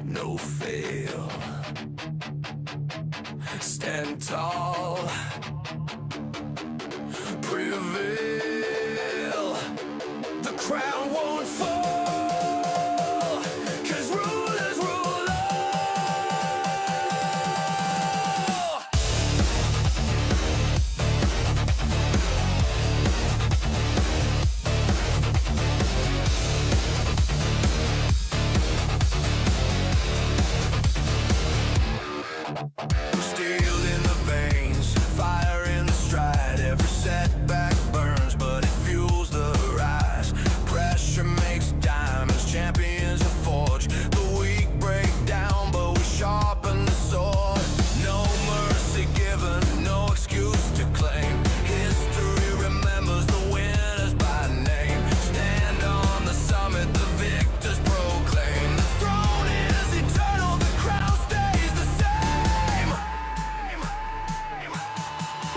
No fail. Stand tall. Prevail. The crown won't fall. 'Cause rulers rule all. Steel in the veins, fire in the stride. Every setback burns, but it fuels the rise. Pressure makes diamonds, champions are forged. The weak break down, but we sharpen the sword. No mercy given, no excuse to claim. History remembers the winners by name. Stand on the summit, the victors proclaim. The throne is eternal, the crown stays the same.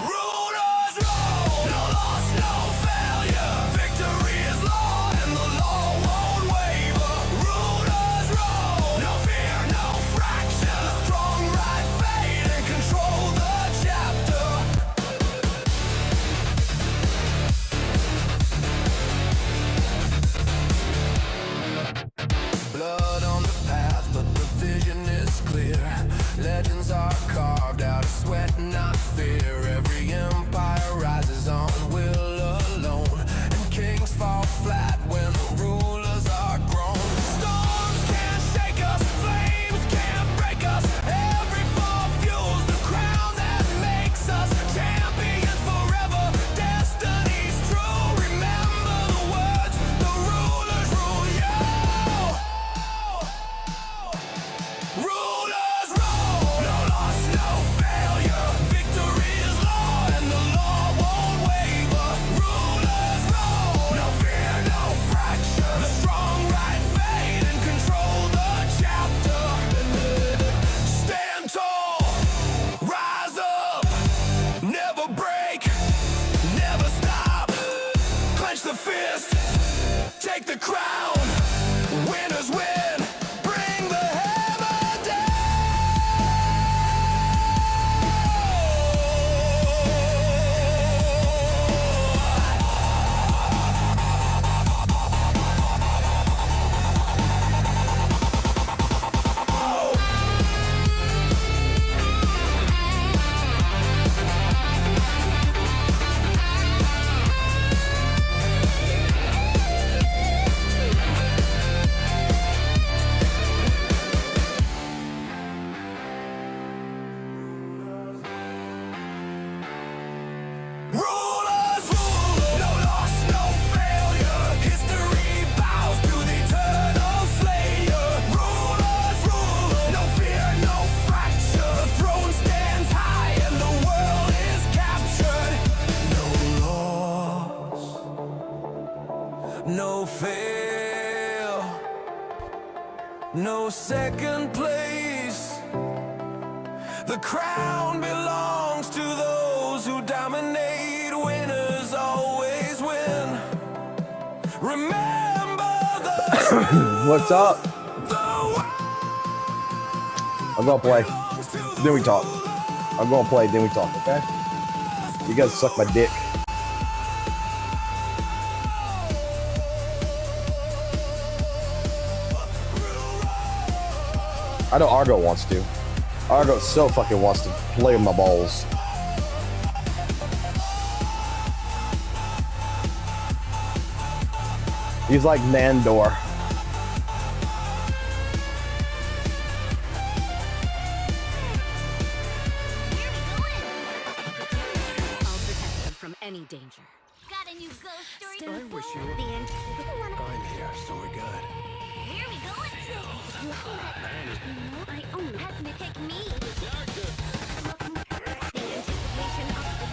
Rulers roll, no loss, no failure. Victory is law, and the law won't waver. Rulers roll, no fear, no fraction. The strong ride fate and control the chapter. Blood on the path, but the vision is clear. Legends are carved out of sweat, not fear. Every empire rises on will alone, and kings fall flat when the rulers are grown. Storms can't shake us, flames can't break us. Every fall fuels the crown that makes us champions forever. Destiny's true. Remember the words, the rulers rule you. Rulers roll, no loss, no failure. Victory is law, and the law won't waver. Rulers roll, no fear, no fracture. The strong ride fate and control the chapter. Stand tall, rise up, never break, never stop. Clench the fist, take the crown. Winners win, bring the hammer Rulers rule, no loss, no failure. History bows to the eternal slayer. Rulers rule, no fear, no fracture. The throne stands high and the world is captured. No loss, no fail, no second place. The crown belongs to those who dominate. Winners always win. Remember the What's up? I'm gonna play. Then we talk. I'm gonna play, then we talk, okay? You guys suck my dick. I know Argo wants to. Argo so fucking wants to play with my balls. He's like Nandor. I'll protect them from any danger. Got a new ghost story? I wish you The end. I'm here, so we're good. Where are we going? I only had to pick me. The anticipation of the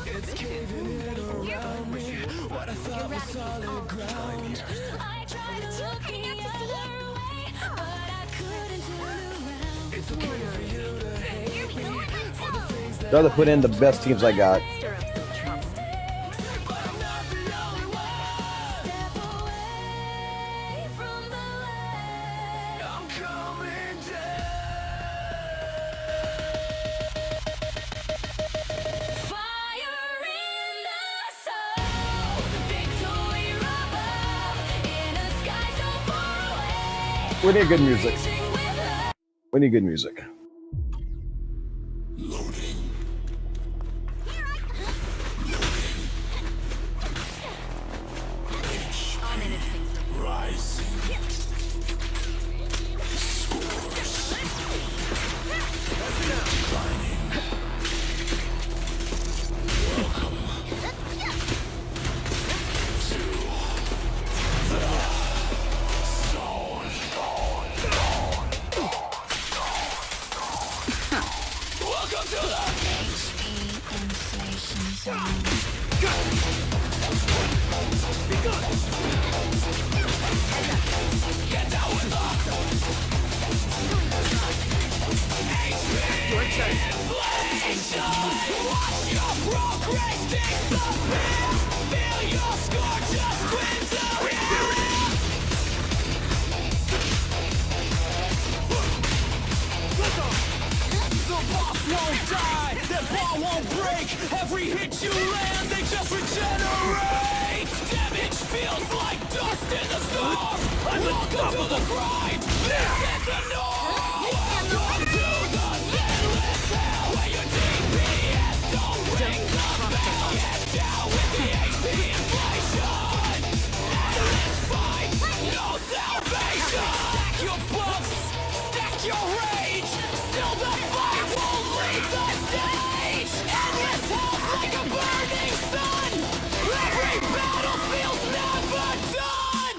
It's caving in around me. What I thought was solid ground. I tried to look the other way, but I couldn't turn around. It's okay for you to hate me for the things rather put in the best teams I got. Stir up some trouble. I'm coming down. Fire in the soul, victory above, in a sky so far away. We need good music. Reaching with love. We need good music. I'll manage things. Rising. Welcome to the Inflation zone. get down with Your turn. Watch your progress disappear. Feel your score just dwindle. The boss won't die, that ball won't break. Every hit you land, they just regenerate. Damage feels like dust in the storm. Welcome to the grind. This is the norm. Welcome to the Zenless Hell, where your DPS don't ring the bell. Get down with the HP inflation. Endless fight, no salvation. Stack your buffs, stack your rage. Still the fight won't leave the stage. Endless health like a burning sun. Every battlefield's never done.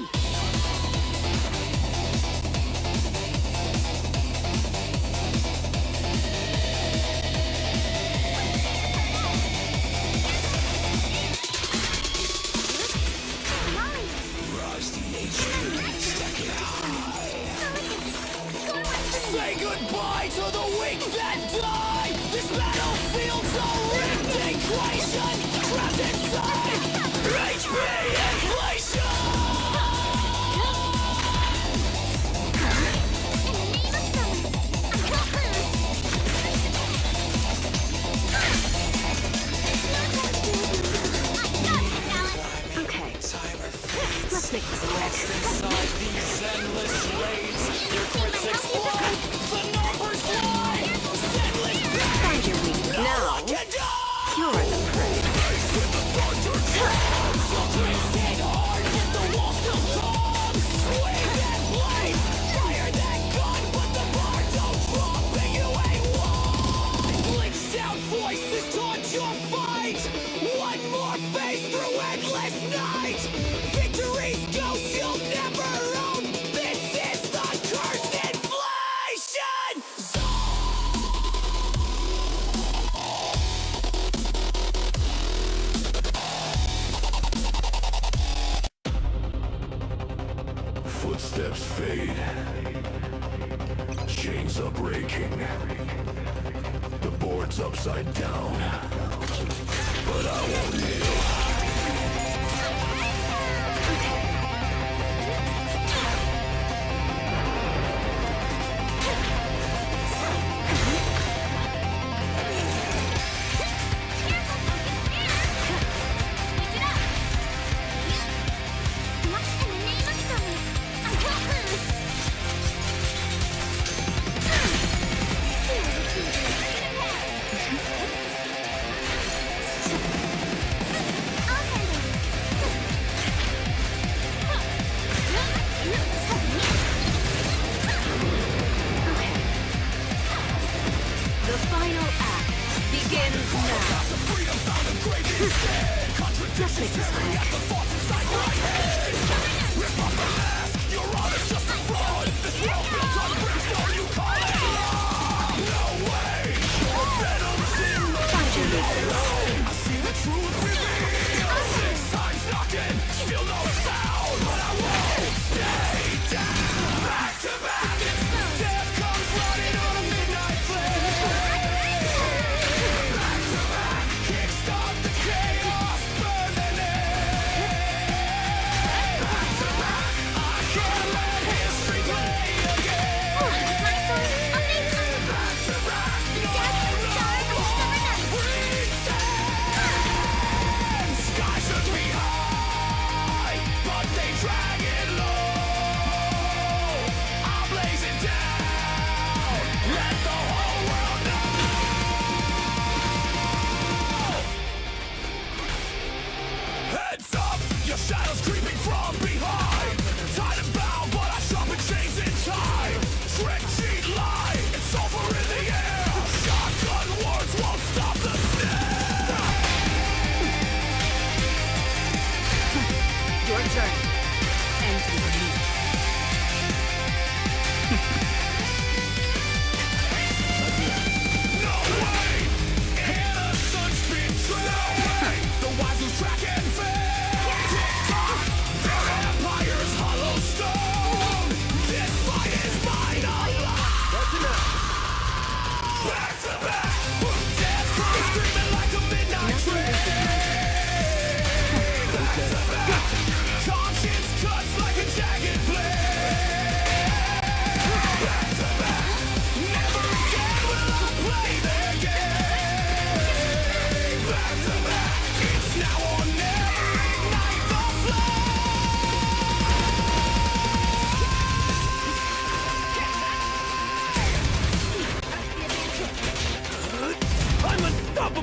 Say goodbye to the weak that die. This battlefield's a rigged equation. Trapped inside HP inflation. Okay. Let's make this quick. Inside these endless raids, your crits explode. The numbers lie. Zenless Find your weakness. Now, you're the prey. hit hard, hit the wall still comes. Swing that blade, fire that gun, but the bar don't drop. Big you ain't won. Glitched out voices taunt your fight. One more phase through endless night. Victory's ghost you'll never own. This is the cursed inflation zone. Footsteps fade. Chains are breaking. The board's upside down. But I won't kneel. What's in the name of science? I can't lose. The final act begins now. Let's make this quick. Find your weakness.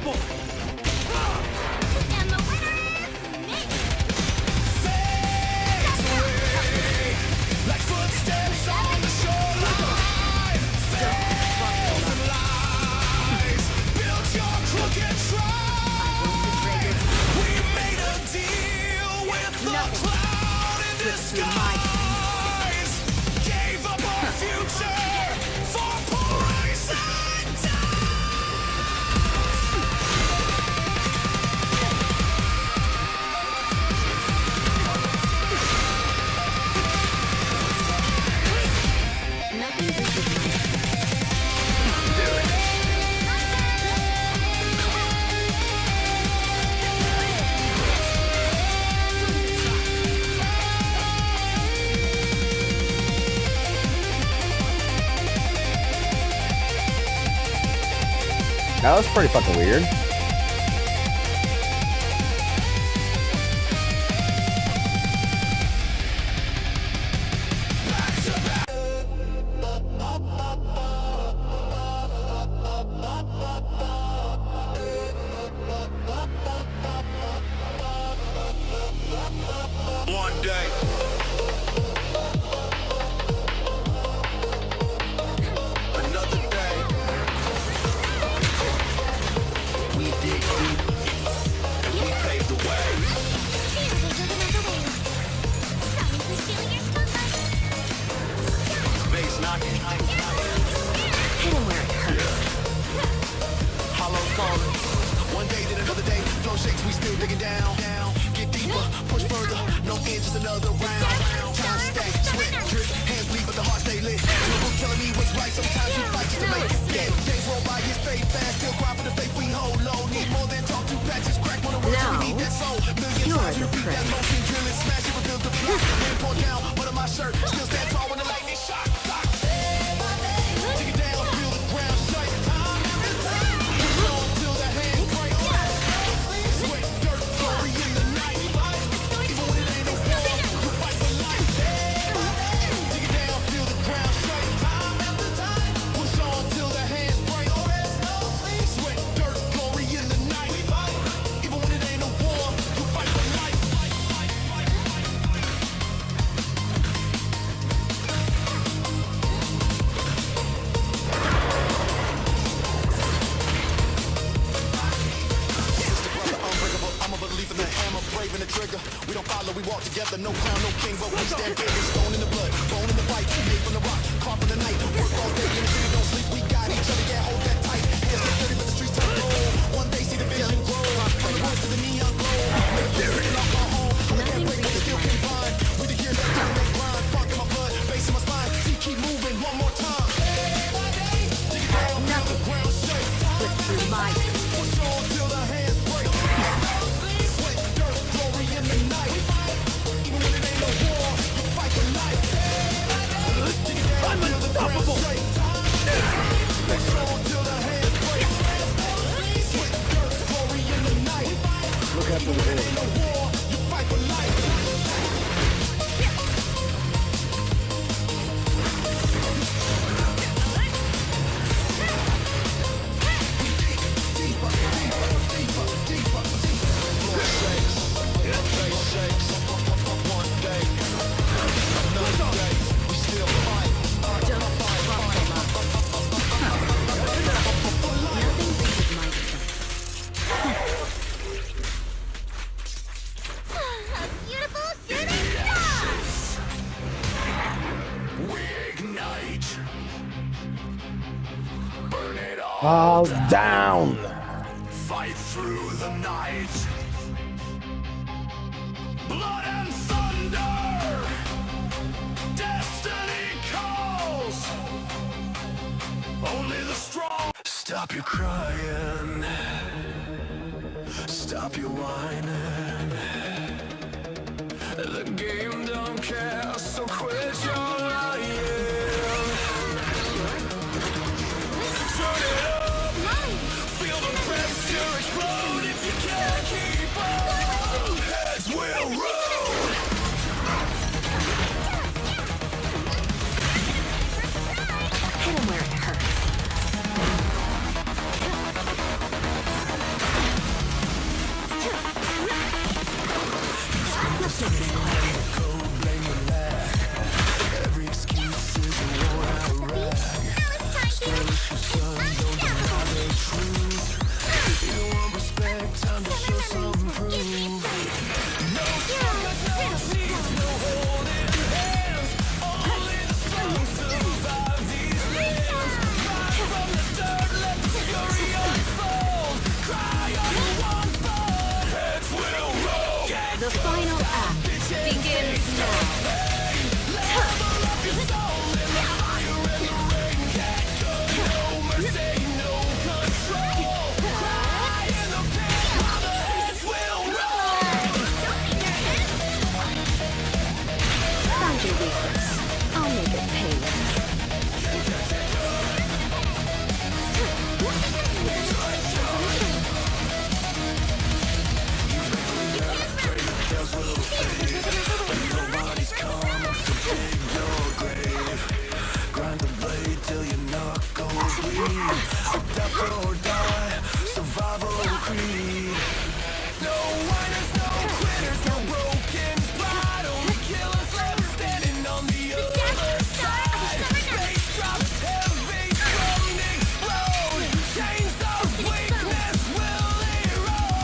unstoppable. And the winner is me. Fades away like footsteps on the shoreline. Fails and lies, build your crooked shrine. We made a deal with the cloud in disguise. Gave up our future for poison time. Nothing reaches my That was pretty fucking weird. One day. Another day. We dig deep and we paved the way. Here's the rhythm of the waves. Sorry for stealing your spotlight. Bass knocking. hit him where it hurts. Hollows calling. One day then another day. Flow shakes, we still digging down. Get deeper, push further. No end, just another round. Time stay, sweat, drip, hands bleed, but the heart stay lit. No book telling me what's right. Sometimes you fight just to make it. Days roll by, it's fade fast. Still cry for the faith we hold low. Need more than talk, two patches, crack one of words. Now, We need that soul. Million you're times the repeat that prey. motion, drill it, smash it, rebuild the block. Then pour down, put on my shirt. Still stand tall when the lightning shot. Take it down, feel the ground shake. Push on till the hands break. Sweat, dirt, glory in the night. Even when it ain't no war, you fight for life. Take it down, feel the ground shake. Push on till the hands break. Sweat, dirt, glory in the night. Even when it ain't no war, you fight for life. Unbreakable, I'm a believer in the hammer, brave in the trigger. We don't follow, we walk together. No crown, no king, but we stand big. Stone in the blood, bone in the fight. Made from the rock, carved from the night. Work all day in the city, don't sleep. We got each other, yeah, hold that tight. Hands get dirty, but the streets turn gold. One day, see the vision grow. From the woods to the neon glow. There it is. Our home, Nothing reaches still my can find. We the gears that turn, they grind. Funk in my blood, bass in my spine. See, keep moving, one more time. Dig it down, feel the ground shake. slip through my Push on till the hands break. Sweat, dirt, glory in the night. Even when it ain't no war, you fight for life. Dig it down, feel the ground shake. Push on till the hands break. Sweat, dirt, glory in the night. Look after the When it ain't no war, you fight for life. nothing reaches my A beautiful shooting star. We ignite. Burn it all. Fall down. Fight through the night. Blood and thunder. Destiny calls. Only the strong. Stop your crying. Stop your whining. The game don't care, so quit your lying. Turn it up. Feel the pressure explode if you can't keep up. Heads will roll. hit him where it hurts. Death or die, survival creed. No whiners, no quitters, no broken pride. Only killers left standing on the other side. Bass drops heavy, come explode. Chains of weakness will erode.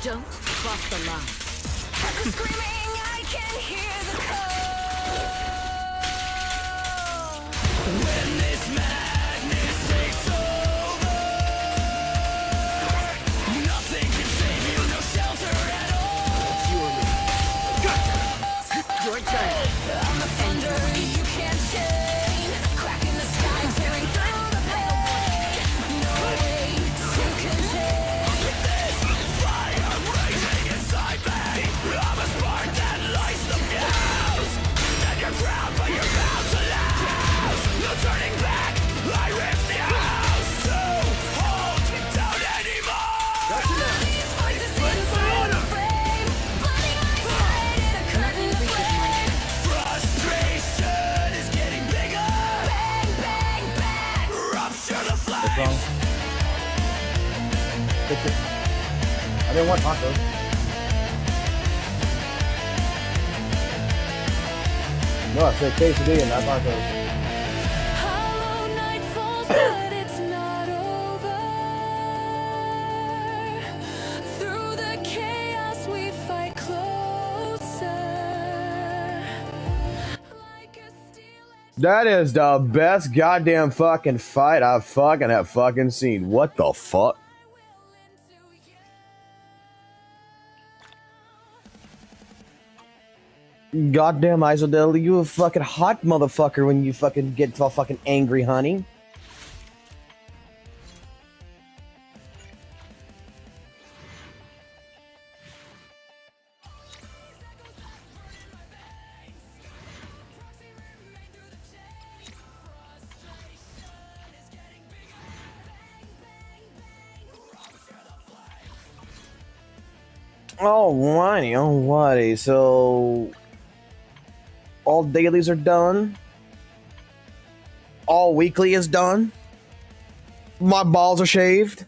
Don't cross the line. After screaming, I can hear the call. When this madness takes over, nothing can save you, no shelter at all. Your turn. I'm the thunder you can't chain, cracking the sky, tearing through the pain. No way to contain this fire raging inside me. I'm a spark that lights the fuse. Stand your ground, but you're bound to lose. No turning back, I refuse to hold down anymore. These voices inside the frame, blinding my sight in a curtain of flame. Frustration is getting bigger. Bang, bang, bang. Rupture the What's flame. wrong? Fix it. I didn't want tacos. No, I said quesadilla, not tacos. Hollow night falls, but it's not over. Through the chaos, we fight closer. Like a steel edge. That is the best goddamn fucking fight I fucking have fucking seen. What the fuck? Goddamn Isodel, you a fucking hot motherfucker when you fucking get all fucking angry, honey. Alrighty. So all dailies are done. All weekly is done. My balls are shaved.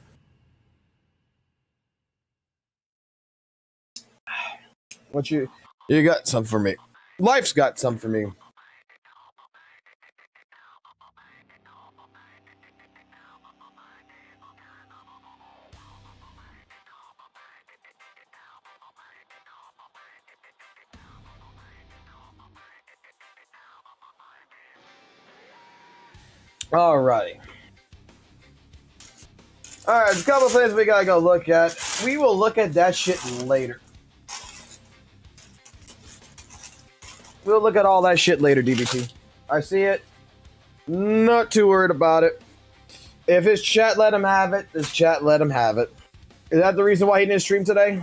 What you got some for me? Life's got some for me. Alrighty. Alright, a couple of things we gotta go look at. We will look at that shit later. We'll look at all that shit later, DBT. I see it. Not too worried about it. If his chat let him have it, his chat let him have it. Is that the reason why he didn't stream today?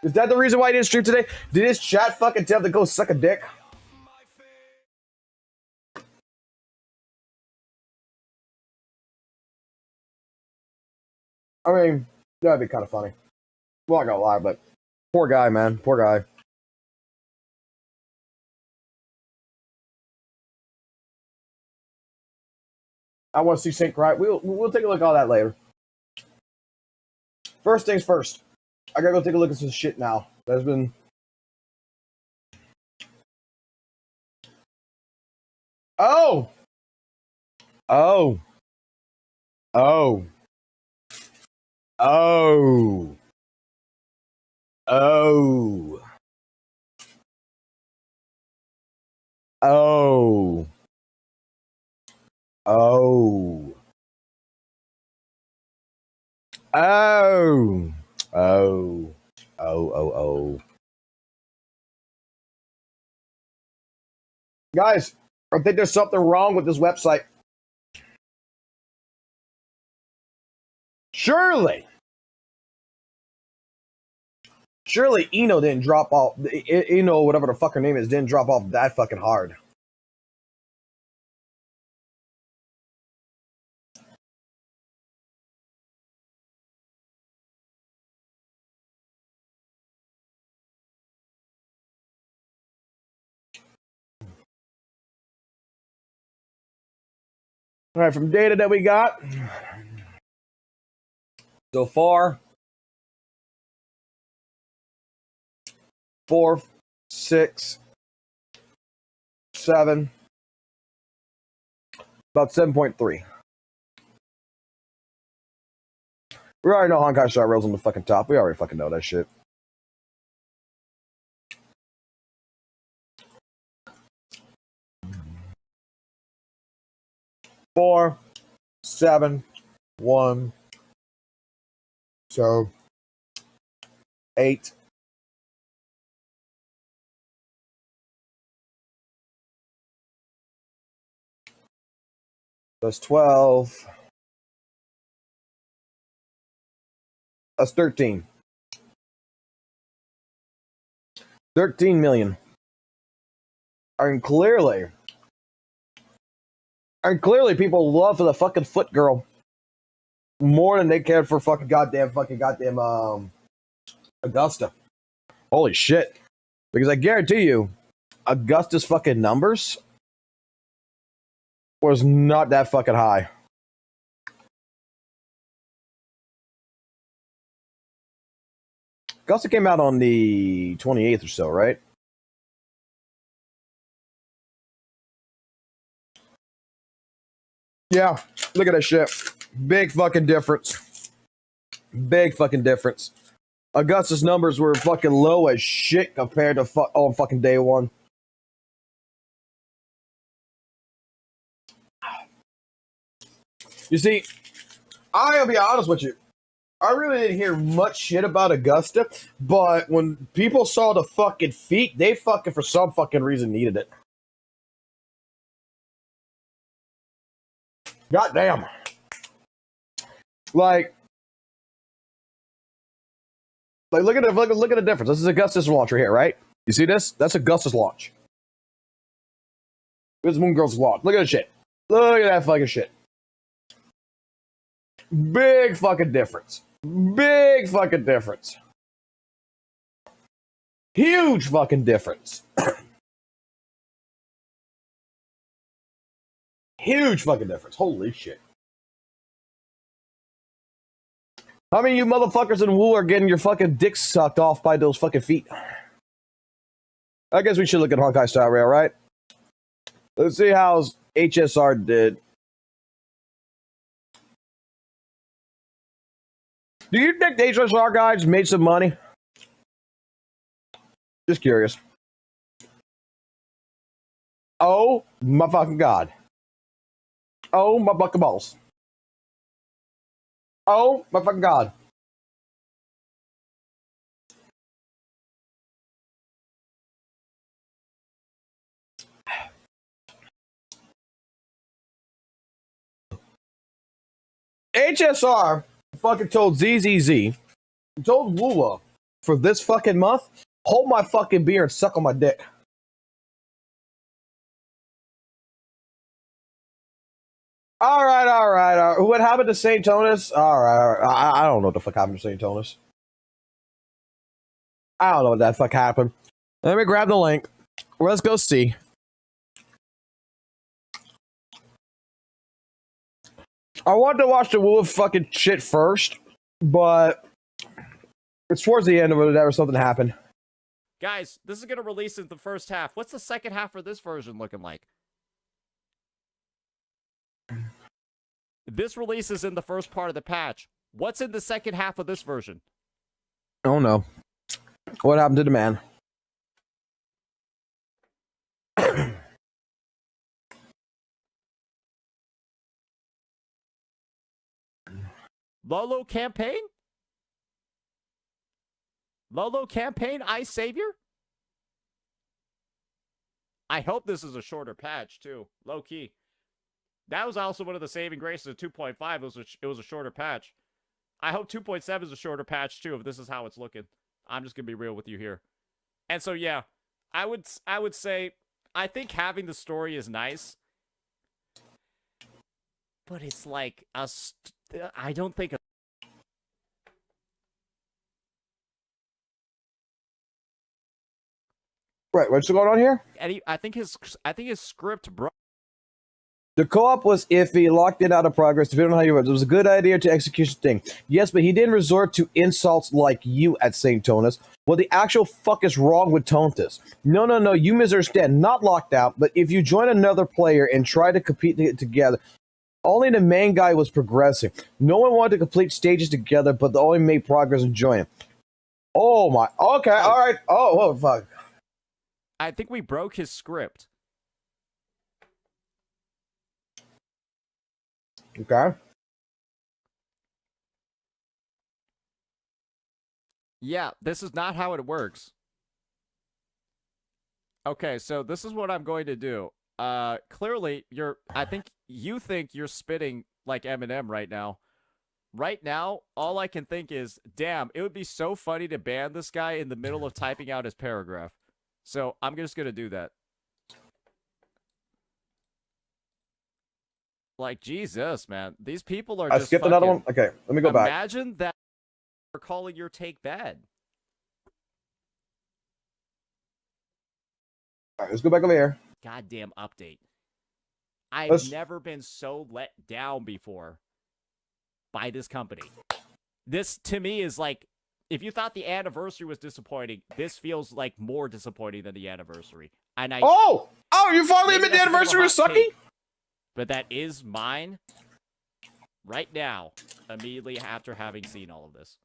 Is that the reason why he didn't stream today? Did his chat fucking tell him to go suck a dick? I mean, that'd be kind of funny. Well, I'm not gonna lie, but poor guy, man. Poor guy. I want to see Saint Cry. We'll take a look at all that later. First things first. I gotta go take a look at some shit now. That's been. Oh! Oh! Oh! Oh! Oh! Oh! Oh! Oh! Oh! Oh! Guys, I think there's something wrong with this website. Surely Eno didn't drop off. Eno, whatever the fuck her name is, didn't drop off that fucking hard. All right, from data that we got so far, 4, 6, 7, about 7.3. We already know Honkai Star Rail's on the fucking top. We already fucking know that shit. Four, 7, 1. So 8. That's 12. That's 13. 13 million. And clearly people love the fucking foot girl more than they cared for fucking goddamn Augusta. Holy shit. Because I guarantee you, Augusta's fucking numbers was not that fucking high. Augusta came out on the 28th or so, right? Yeah, look at that shit. Big fucking difference. Big fucking difference. Augusta's numbers were fucking low as shit compared to on fucking day one. You see, I'll be honest with you. I really didn't hear much shit about Augusta, but when people saw the fucking feet, they fucking for some fucking reason needed it. Goddamn. Like look at the difference. This is Augusta's launch right here, right? You see this? That's Augusta's launch. This is Moon Girl's launch. Look at that shit. Look at that fucking shit. Big fucking difference. Big fucking difference. Huge fucking difference. Huge fucking difference. Holy shit. How many of you motherfuckers in WUWA are getting your fucking dicks sucked off by those fucking feet? I guess we should look at Honkai Star Rail, right? Let's see how HSR did. Do you think the HSR guys made some money? Just curious. Oh my fucking god. Oh my fucking balls. Oh my fucking god. HSR fucking told ZZZ, told WUWA for this fucking month, hold my fucking beer and suck on my dick. All right. What happened to St. Tonus? All right. I don't know what the fuck happened to St. Tonus. I don't know what that fuck happened. Let me grab the link. Let's go see. I wanted to watch the WUWA fucking shit first, but it's towards the end of it that something happened. Guys, this is going to release in the first half. What's the second half for this version looking like? This releases in the first part of the patch. What's in the second half of this version? Oh no. What happened to the man? Lolo campaign? Lolo campaign, Ice Savior? I hope this is a shorter patch, too. Low key. That was also one of the saving graces of 2.5. It was a shorter patch. I hope 2.7 is a shorter patch, too, if this is how it's looking. I'm just going to be real with you here. And so, yeah, I would say, I think having the story is nice. But it's like, I don't think... Right, what's going on here? I think his script broke. The co-op was iffy, locked in, out of progress, depending on how you were. It was a good idea to execution thing. Yes, but he didn't resort to insults like you at St. Tonus. What the actual fuck is wrong with Tontus? No, you misunderstand. Not locked out, but if you join another player and try to compete together, only the main guy was progressing. No one wanted to complete stages together, but they only made progress in joining. Oh my, okay, alright. Oh, fuck. I think we broke his script. Okay. Yeah, this is not how it works. Okay, so this is what I'm going to do. Clearly, I think you think you're spitting like Eminem right now. Right now, all I can think is, damn, it would be so funny to ban this guy in the middle of typing out his paragraph. So I'm just going to do that. Like, Jesus, man. These people are I just skipped another one? Okay, let me go back. Imagine that you're calling your take bad. All right, let's go back over here. Goddamn update. I've never been so let down before by this company. This, to me, is like, if you thought the anniversary was disappointing, this feels like more disappointing than the anniversary. And Oh, you finally admit the anniversary was sucky? But that is mine right now, immediately after having seen all of this.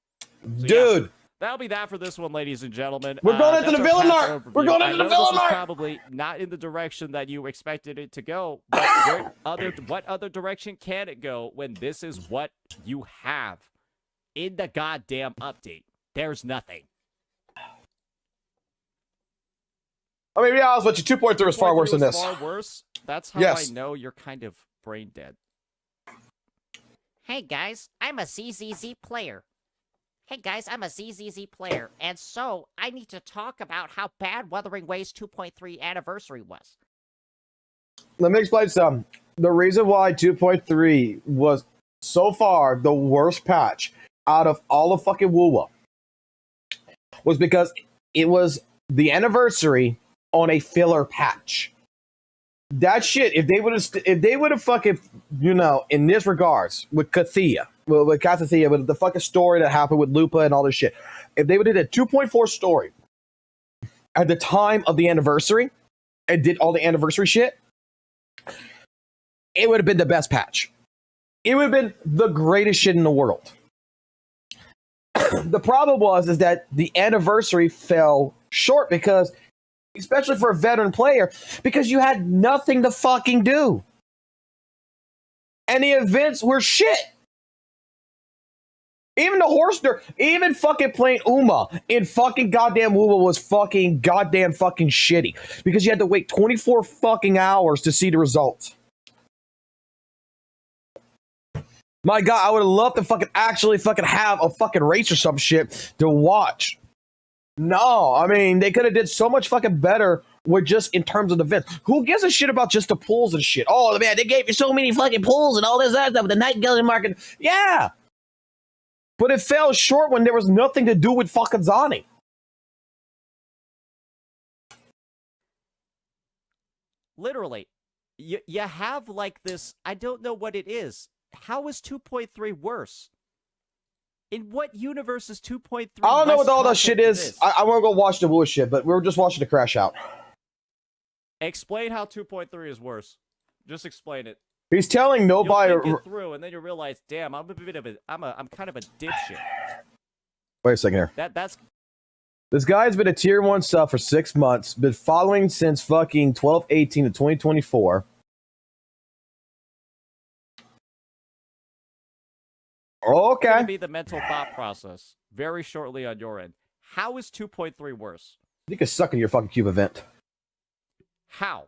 So, dude. Yeah, that'll be that for this one, ladies and gentlemen. We're going into the villain arc. We're going into the villain arc. Probably not in the direction that you expected it to go. But what other direction can it go when this is what you have in the goddamn update? There's nothing. I mean, to be honest with you, 2.3 is far worse than this. Far worse? That's how I know you're kind of brain dead. Hey guys, I'm a ZZZ player. And so I need to talk about how bad Wuthering Waves 2.3 anniversary was. Let me explain some. The reason why 2.3 was so far the worst patch out of all of fucking WUWA was because it was the anniversary on a filler patch. That shit, if they would have fucking, in this regards, with Kathia, with the fucking story that happened with Lupa and all this shit, if they would have did a 2.4 story at the time of the anniversary and did all the anniversary shit, it would have been the best patch. It would have been the greatest shit in the world. The problem is that the anniversary fell short because especially for a veteran player, because you had nothing to fucking do. And the events were shit. Even the horse, even fucking playing Uma in fucking goddamn WUWA was fucking goddamn fucking shitty. Because you had to wait 24 fucking hours to see the results. My God, I would have loved to fucking actually fucking have a fucking race or some shit to watch. No, I mean, they could have did so much fucking better with just in terms of the events. Who gives a shit about just the pools and shit? Oh, man, they gave you so many fucking pools and all this other stuff with the night gallery market. Yeah. But it fell short when there was nothing to do with fucking Zani. Literally, you have like this, I don't know what it is. How is 2.3 worse? In what universe is 2.3? I don't know what all that shit is. This? I want to go watch the WUWA shit, but we were just watching the crash out. Explain how 2.3 is worse. Just explain it. He's telling nobody. You'll think it through, and then you realize, damn, I'm a bit of a, I'm kind of a dipshit. Wait a second here. That's This guy's been a tier 1 sub for 6 months, been following since fucking 12/18 to 2024. Okay. gonna be the mental thought process very shortly on your end. How is 2.3 worse? You can suck in your fucking cube event. How?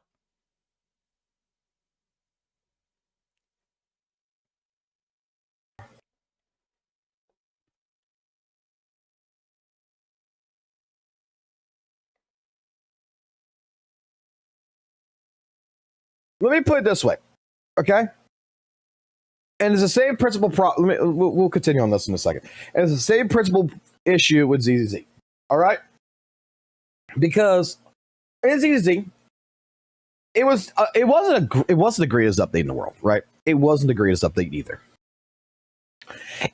Let me put it this way, okay? And it's the same principle. We'll continue on this in a second. And it's the same principle issue with ZZZ. All right, because in ZZZ, it wasn't the greatest update in the world, right? It wasn't the greatest update either.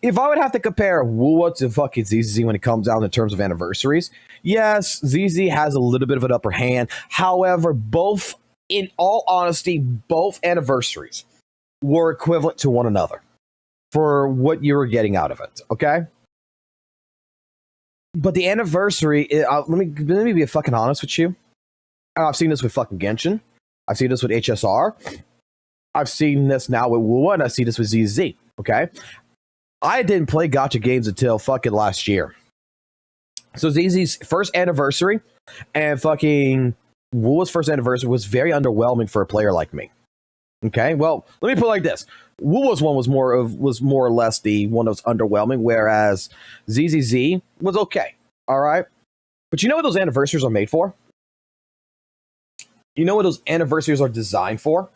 If I would have to compare WUWA to fucking ZZZ when it comes down in terms of anniversaries, yes, ZZ has a little bit of an upper hand. However, both, in all honesty, both anniversaries were equivalent to one another for what you were getting out of it, okay? But the anniversary, let me be fucking honest with you. I've seen this with fucking Genshin. I've seen this with HSR. I've seen this now with WUWA, and I see this with ZZ, okay? I didn't play gacha games until fucking last year. So ZZ's first anniversary and fucking WUWA's first anniversary was very underwhelming for a player like me. Okay, well, let me put it like this. WUWA's one was more or less the one that was underwhelming, whereas ZZZ was okay. All right? But you know what those anniversaries are made for? You know what those anniversaries are designed for?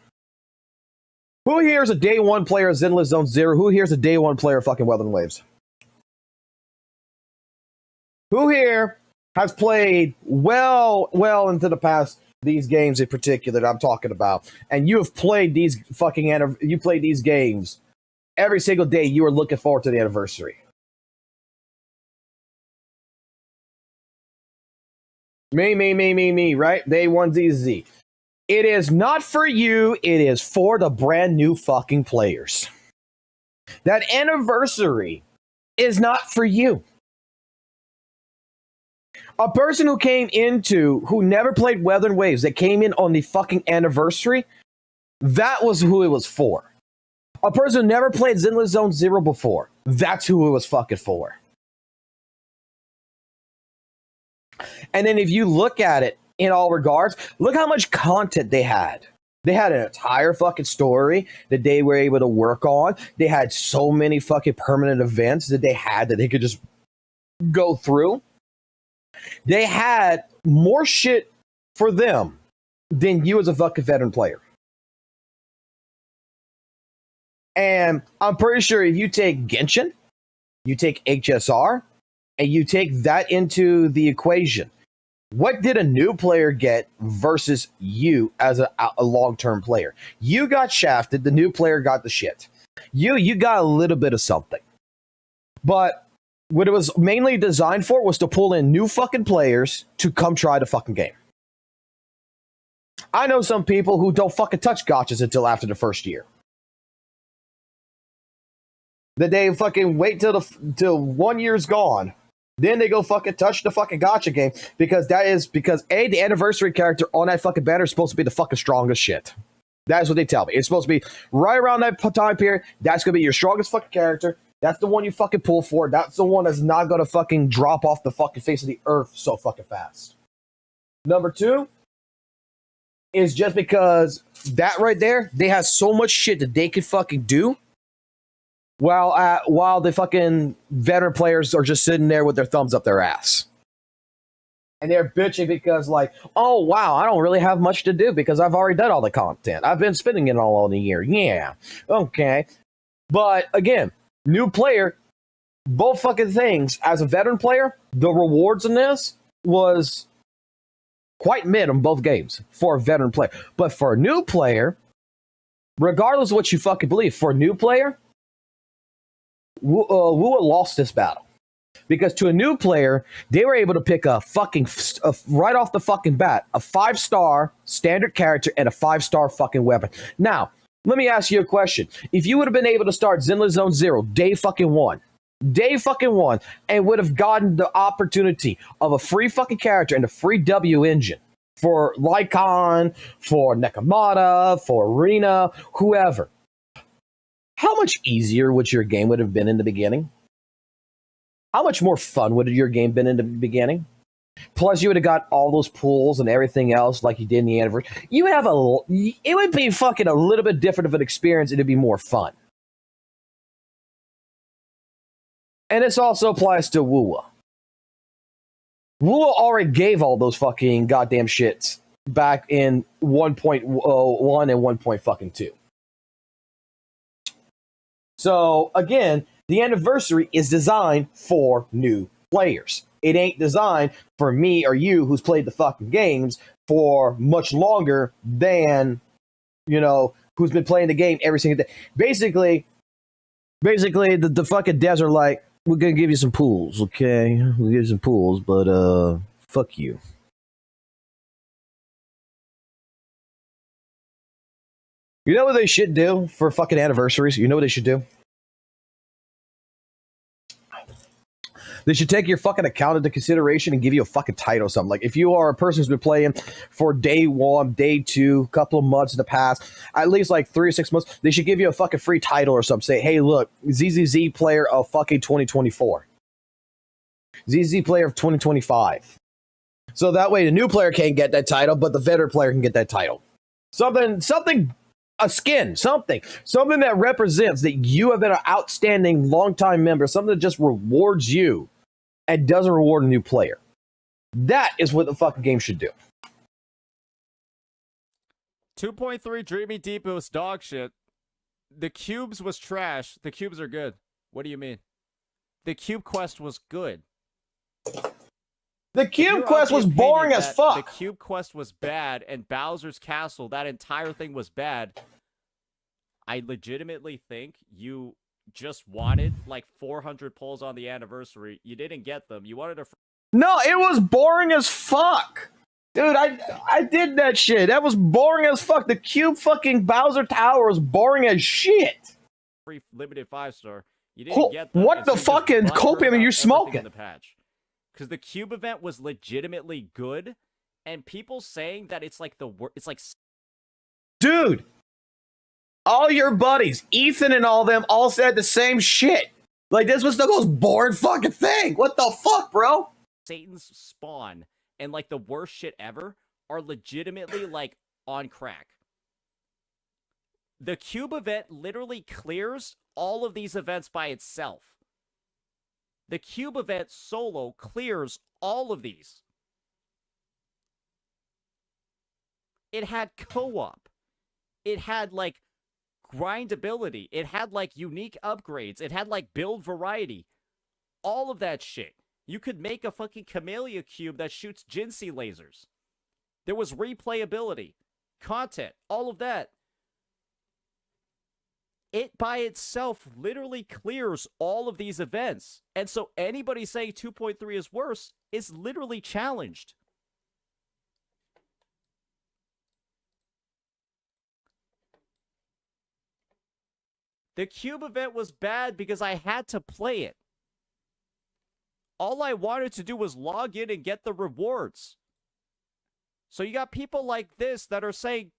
Who here is a day 1 player of Zenless Zone Zero? Who here is a day 1 player of fucking Weathering Waves? Who here has played well into the past these games in particular that I'm talking about, and you have played these fucking you played these games every single day? You are looking forward to the anniversary. Me, right? Day 1 ZZ. It is not for you. It is for the brand new fucking players. That anniversary is not for you. A person who never played Weathering Waves, that came in on the fucking anniversary, that was who it was for. A person who never played Zenless Zone Zero before, that's who it was fucking for. And then if you look at it in all regards, look how much content they had. They had an entire fucking story that they were able to work on. They had so many fucking permanent events that they could just go through. They had more shit for them than you as a fucking veteran player. And I'm pretty sure if you take Genshin, you take HSR, and you take that into the equation, what did a new player get versus you as a long-term player? You got shafted. The new player got the shit. You got a little bit of something. But what it was mainly designed for was to pull in new fucking players to come try the fucking game. I know some people who don't fucking touch gachas until after the first year. That they fucking wait till 1 year's gone Then they go fucking touch the fucking gotcha game because the anniversary character on that fucking banner is supposed to be the fucking strongest shit. That's what they tell me. It's supposed to be right around that time period. That's gonna be your strongest fucking character. That's the one you fucking pull for. That's the one that's not gonna fucking drop off the fucking face of the earth so fucking fast. Number 2 is just because that right there, they have so much shit that they can fucking do while the fucking veteran players are just sitting there with their thumbs up their ass. And they're bitching because, like, oh, wow, I don't really have much to do because I've already done all the content. I've been spending it all in a year. Yeah, okay. But, again, new player, both fucking things. As a veteran player, the rewards in this was quite mid on both games for a veteran player. But for a new player, regardless of what you fucking believe, for a new player, WUWA lost this battle. Because to a new player, they were able to pick right off the fucking bat, a 5-star standard character and a 5-star fucking weapon. Now, let me ask you a question. If you would have been able to start Zenless Zone Zero day fucking one, and would have gotten the opportunity of a free fucking character and a free W engine for Lycon, for Nekomata, for Arena, whoever, how much easier would your game would have been in the beginning? How much more fun would your game been in the beginning? Plus, you would have got all those pools and everything else like you did in the anniversary. You would have it would be fucking a little bit different of an experience, and it'd be more fun. And this also applies to WUWA. WUWA already gave all those fucking goddamn shits back in 1.1 and 1.2. So, again, the anniversary is designed for new players. It ain't designed for me or you who's played the fucking games for much longer than, who's been playing the game every single day. Basically, the fucking devs are like, we're going to give you some pools, okay? We'll give you some pools, but, fuck you. You know what they should do for fucking anniversaries? You know what they should do? They should take your fucking account into consideration and give you a fucking title or something. Like, if you are a person who's been playing for day 1, day 2, couple of months in the past, at least like 3 or 6 months, they should give you a fucking free title or something. Say, hey, look, ZZZ player of fucking 2024. ZZZ player of 2025. So that way the new player can't get that title, but the veteran player can get that title. Something, a skin, something that represents that you have been an outstanding long-time member, something that just rewards you and doesn't reward a new player. That is what the fucking game should do. 2.3 Dreamy Deep, it was dog shit. The cubes was trash. The cubes are good. What do you mean? The cube quest was good. The cube quest was boring as fuck. The cube quest was bad, and Bowser's Castle, that entire thing was bad. I legitimately think you just wanted like 400 pulls on the anniversary. You didn't get them. You wanted a... No, it was boring as fuck. Dude, I did that shit. That was boring as fuck. The cube fucking Bowser Tower was boring as shit. Free limited 5-star. You didn't get them. What the fucking copium are you smoking? In the patch. Because the cube event was legitimately good, and people saying that it's like the worst. It's like... Dude, all your buddies, Ethan and all them, all said the same shit. Like, this was the most boring fucking thing. What the fuck, bro? Satan's spawn and, like, the worst shit ever are legitimately, like, on crack. The cube event literally clears all of these events by itself. The cube event solo clears all of these. It had co-op. It had, like, grindability. It had, like, unique upgrades. It had, like, build variety. All of that shit. You could make a fucking Camellia cube that shoots Jinsei lasers. There was replayability. Content. All of that. It by itself literally clears all of these events. And so anybody saying 2.3 is worse is literally challenged. The cube event was bad because I had to play it. All I wanted to do was log in and get the rewards. So you got people like this that are saying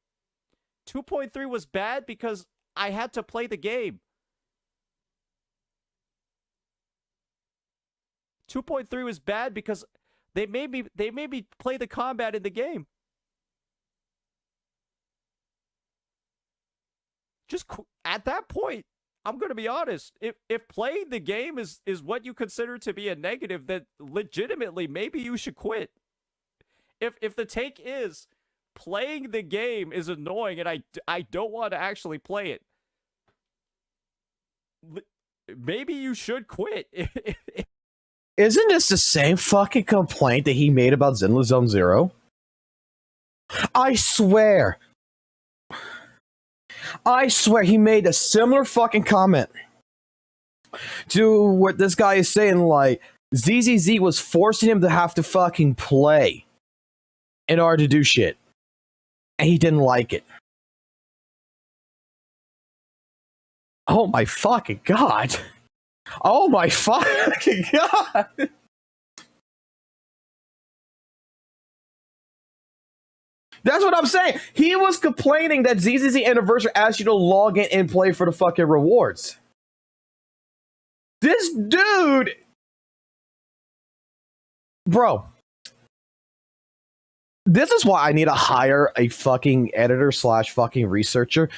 2.3 was bad because I had to play the game. 2.3 was bad because they made me play the combat in the game. Just at that point, I'm going to be honest. If playing the game is what you consider to be a negative, then legitimately maybe you should quit. If the take is playing the game is annoying and I don't want to actually play it, maybe you should quit. Isn't this the same fucking complaint that he made about Zenless Zone Zero? I swear he made a similar fucking comment to what this guy is saying, like, ZZZ was forcing him to have to fucking play in order to do shit. And he didn't like it. Oh my fucking god. Oh my fucking god. That's what I'm saying. He was complaining that ZZZ Anniversary asked you to log in and play for the fucking rewards. This dude... Bro. This is why I need to hire a fucking editor / fucking researcher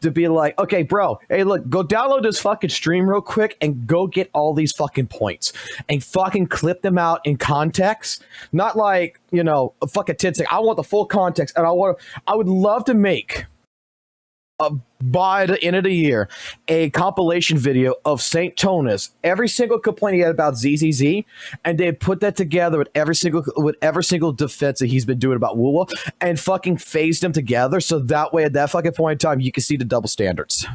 to be like, okay, bro, hey, look, go download this fucking stream real quick and go get all these fucking points and fucking clip them out in context. Not like, you know, a fucking tinsec. I want the full context, and I would love to make by the end of the year a compilation video of St. Tonus, every single complaint he had about ZZZ, and they put that together with every single defense that he's been doing about WUWA and fucking phase them together, so that way at that fucking point in time you can see the double standards.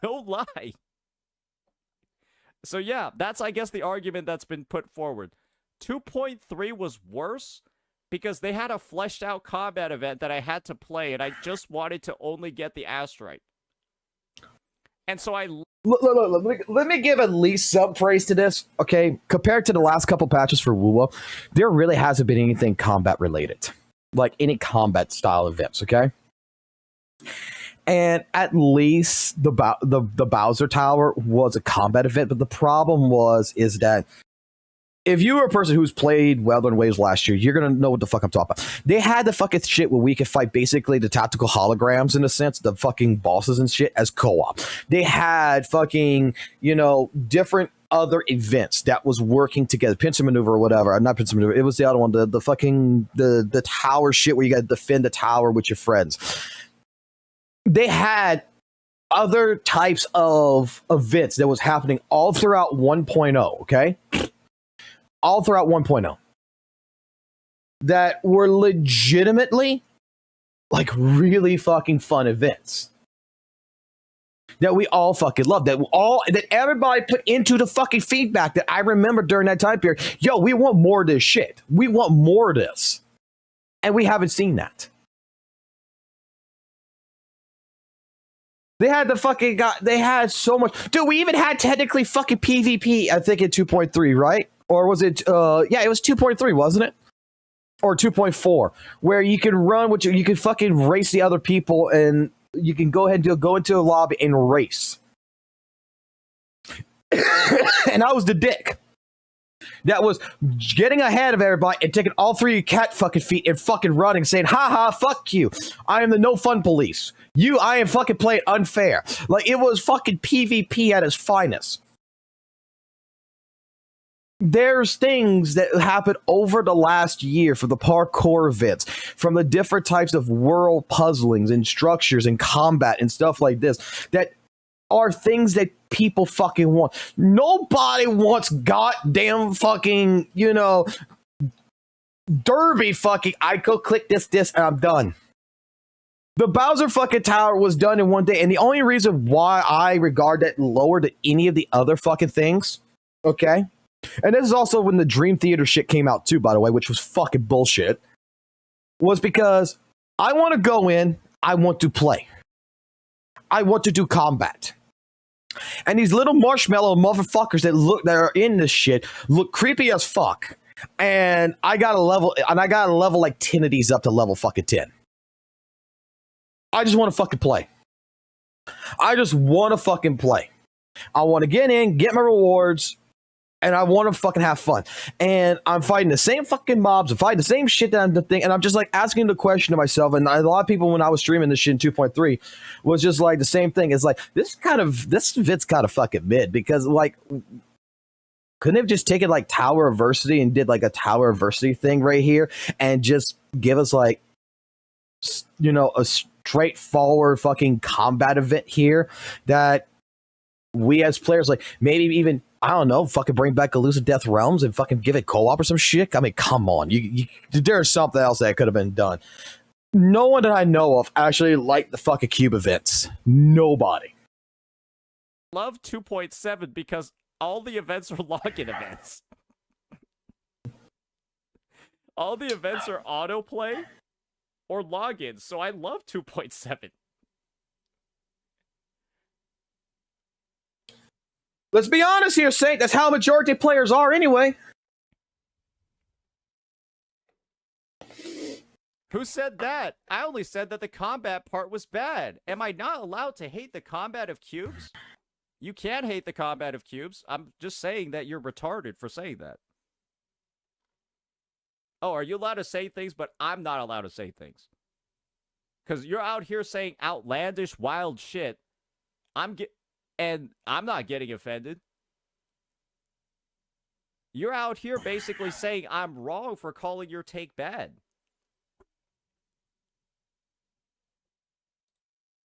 No lie. So yeah, that's, I guess, the argument that's been put forward. 2.3 was worse because they had a fleshed out combat event that I had to play, and I just wanted to only get the asteroid. And so let me give at least some praise to this, okay? Compared to the last couple patches for WUWA, there really hasn't been anything combat related. Like any combat style events, okay? And at least the Bowser Tower was a combat event, but the problem is that if you were a person who's played Weather and Waves last year, you're going to know what the fuck I'm talking about. They had the fucking shit where we could fight basically the tactical holograms, in a sense, the fucking bosses and shit, as co-op. They had fucking, you know, different other events that was working together. Pincer maneuver or whatever. Not pincer maneuver. It was the other one, the fucking, the tower shit where you got to defend the tower with your friends. They had other types of events that was happening all throughout 1.0, okay? All throughout 1.0 that were legitimately like really fucking fun events that we all fucking loved, that everybody put into the fucking feedback that I remember during that time period. Yo, we want more of this shit. We want more of this. And we haven't seen that. They had they had so much. Dude, we even had technically fucking PvP, I think, in 2.3, right? Or was it, yeah, it was 2.3, wasn't it? Or 2.4, where you can run, you can fucking race the other people, and you can go ahead and go into a lobby and race. And I was the dick that was getting ahead of everybody and taking all three cat fucking feet and fucking running, saying, haha, fuck you. I am the no fun police. I am fucking playing unfair. Like, it was fucking PvP at its finest. There's things that happened over the last year for the parkour events, from the different types of world puzzlings and structures and combat and stuff like this, that are things that people fucking want. Nobody wants goddamn fucking, you know, derby fucking, I go click this, and I'm done. The Bowser fucking Tower was done in one day, and the only reason why I regard that lower than any of the other fucking things, okay? And this is also when the Dream Theater shit came out too, by the way, which was fucking bullshit, was because I want to go in, I want to play. I want to do combat. And these little marshmallow motherfuckers that are in this shit look creepy as fuck. And I got to level like 10 of these up to level fucking 10. I just want to fucking play. I just want to fucking play. I want to get in, get my rewards, and I want to fucking have fun. And I'm fighting the same fucking mobs, I'm fighting the same shit that I'm thinking, and I'm just like asking the question to myself. And a lot of people, when I was streaming this shit in 2.3, was just like the same thing. It's like, this fits kind of fucking mid, because like, couldn't have just taken like Tower Adversity and did like a Tower Adversity thing right here and just give us like, you know, a straightforward fucking combat event here that we as players, like, maybe even, I don't know, fucking bring back Elusive Death Realms and fucking give it co-op or some shit. I mean, come on. There's something else that could have been done. No one that I know of actually liked the fucking cube events. Nobody. Love 2.7 because all the events are login events. All the events are autoplay or logins, so I love 2.7. Let's be honest here, Saint. That's how majority of players are anyway. Who said that? I only said that the combat part was bad. Am I not allowed to hate the combat of cubes? You can hate the combat of cubes. I'm just saying that you're retarded for saying that. Oh, are you allowed to say things, but I'm not allowed to say things? Because you're out here saying outlandish, wild shit. And I'm not getting offended. You're out here basically saying I'm wrong for calling your take bad.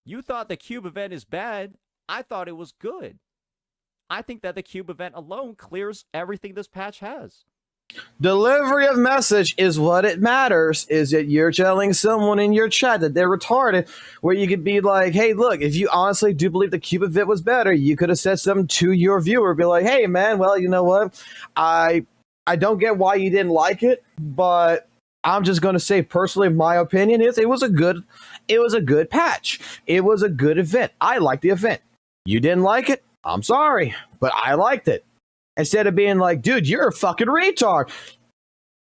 You thought the cube event is bad. I thought it was good. I think that the cube event alone clears everything this patch has. Delivery of message is what it matters. Is that you're telling someone in your chat that they're retarded, where you could be like, hey, look, if you honestly do believe the cube event was better, you could have said something to your viewer. Be like, hey, man, well, you know what? I don't get why you didn't like it, but I'm just going to say personally, my opinion is it was a good patch. It was a good event. I liked the event. You didn't like it? I'm sorry, but I liked it. Instead of being like, dude, you're a fucking retard.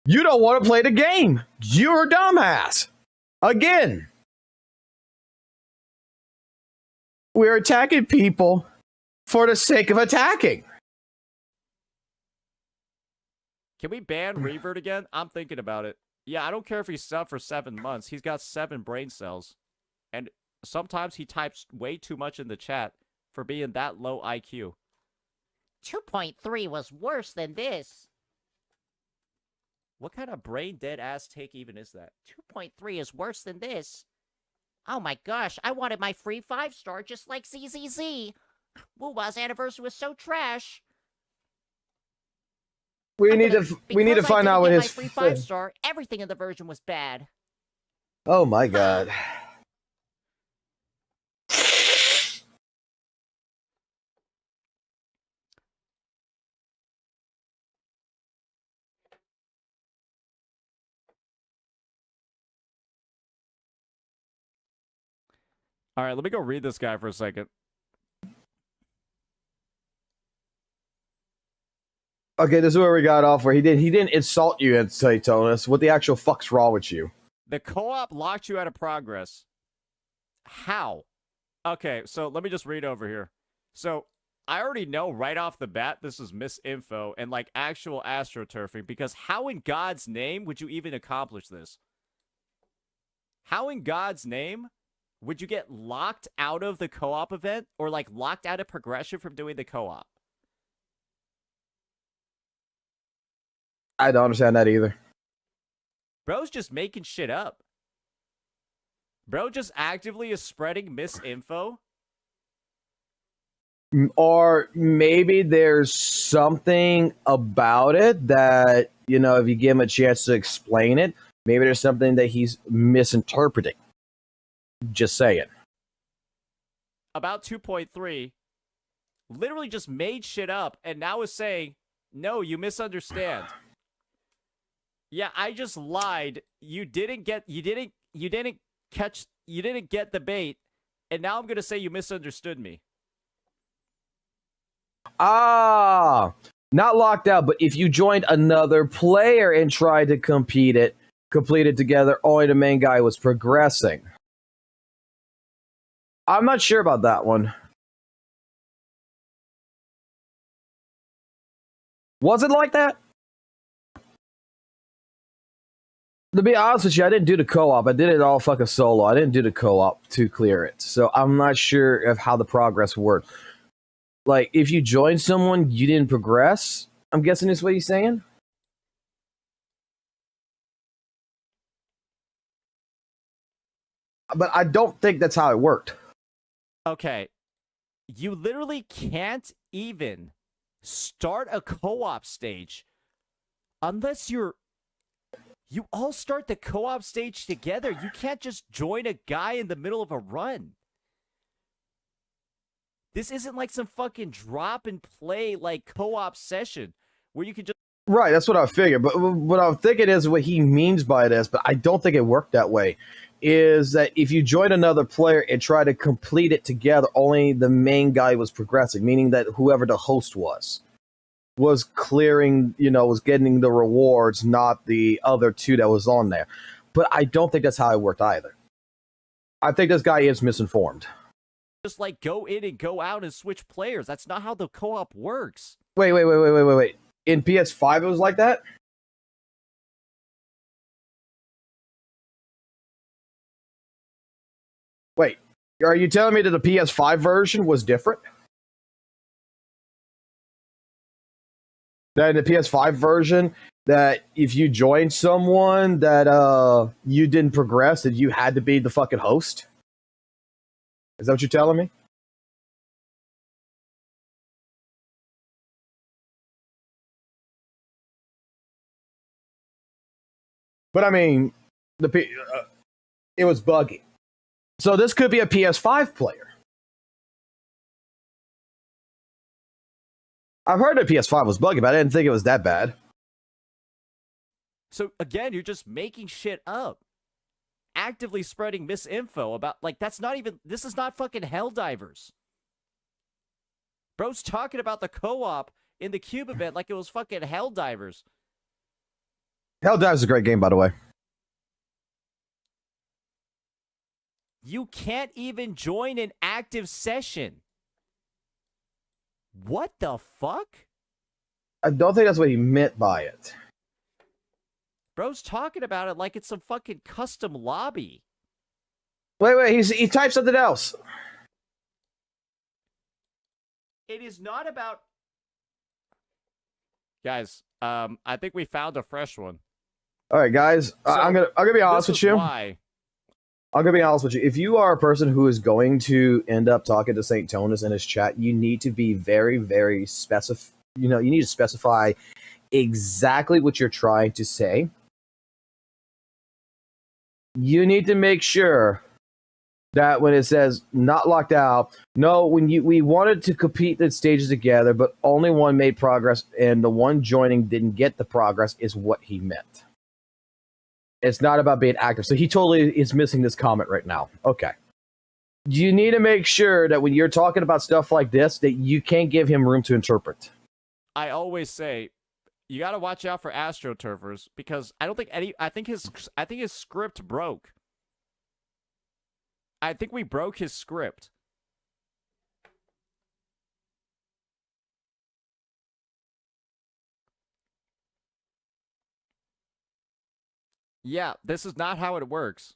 You don't want to play the game. You're a dumbass. Again. We're attacking people for the sake of attacking. Can we ban Revert again? I'm thinking about it. Yeah, I don't care if he's subbed for 7 months. He's got 7 brain cells. And sometimes he types way too much in the chat for being that low IQ. 2.3 was worse than this. What kind of brain dead ass take even is that? 2.3 is worse than this. Oh my gosh, I wanted my free 5-star just like ZZZ. WUWA's anniversary was so trash. We need to find out what his free 5-star. Everything in the version was bad. Oh my god. All right, let me go read this guy for a second. Okay, this is where we got off. Where he didn't insult you and say, Tonus, what the actual fuck's wrong with you? The co-op locked you out of progress. How? Okay, so let me just read over here. So I already know right off the bat this is misinfo and like actual astroturfing, because how in God's name would you even accomplish this? How in God's name would you get locked out of the co-op event or like locked out of progression from doing the co-op? I don't understand that either. Bro's just making shit up. Bro just actively is spreading misinfo. Or maybe there's something about it that, you know, if you give him a chance to explain it, maybe there's something that he's misinterpreting. Just saying. About 2.3, literally just made shit up and now is saying, no, you misunderstand. Yeah, I just lied. You didn't get the bait, and now I'm gonna say you misunderstood me. Ah, not locked out, but if you joined another player and tried to complete it together, only the main guy was progressing. I'm not sure about that one. Was it like that? To be honest with you, I didn't do the co-op. I did it all fucking solo. I didn't do the co-op to clear it. So I'm not sure of how the progress worked. Like, if you join someone, you didn't progress? I'm guessing that's what he's saying? But I don't think that's how it worked. Okay. You literally can't even start a co-op stage unless you all start the co-op stage together. You can't just join a guy in the middle of a run. This isn't like some fucking drop and play like co-op session where you can just Right, that's what I figured. But what I'm thinking is what he means by this, but I don't think it worked that way, is that if you join another player and try to complete it together, only the main guy was progressing, meaning that whoever the host was clearing, was getting the rewards, not the other two that was on there. But I don't think that's how it worked either. I think this guy is misinformed. like go in and go out and switch players. That's not how the co-op works. Wait. In PS5 it was like that? Wait, are you telling me that the PS5 version was different? That in the PS5 version, that if you joined someone that you didn't progress, that you had to be the fucking host? Is that what you're telling me? But I mean, it was buggy. So this could be a PS5 player. I've heard that PS5 was buggy, but I didn't think it was that bad. So again, you're just making shit up. Actively spreading misinfo about, like, this is not fucking Helldivers. Bro's talking about the co-op in the Cube event like it was fucking Helldivers. Helldivers is a great game, by the way. You can't even join an active session. What the fuck? I don't think that's what he meant by it. Bro's talking about it like it's some fucking custom lobby. Wait, he typed something else. It is not about... Guys, I think we found a fresh one. All right, guys, So, I'm gonna be honest with you. Why? I'm gonna be honest with you. If you are a person who is going to end up talking to St. Tonus in his chat, you need to be very, very specific. You need to specify exactly what you're trying to say. You need to make sure that when it says not locked out, no, we wanted to compete the stages together, but only one made progress, and the one joining didn't get the progress, is what he meant. It's not about being active. So he totally is missing this comment right now. Okay. You need to make sure that when you're talking about stuff like this, that you can't give him room to interpret. I always say, you got to watch out for AstroTurfers, because I think his script broke. I think we broke his script. Yeah, this is not how it works.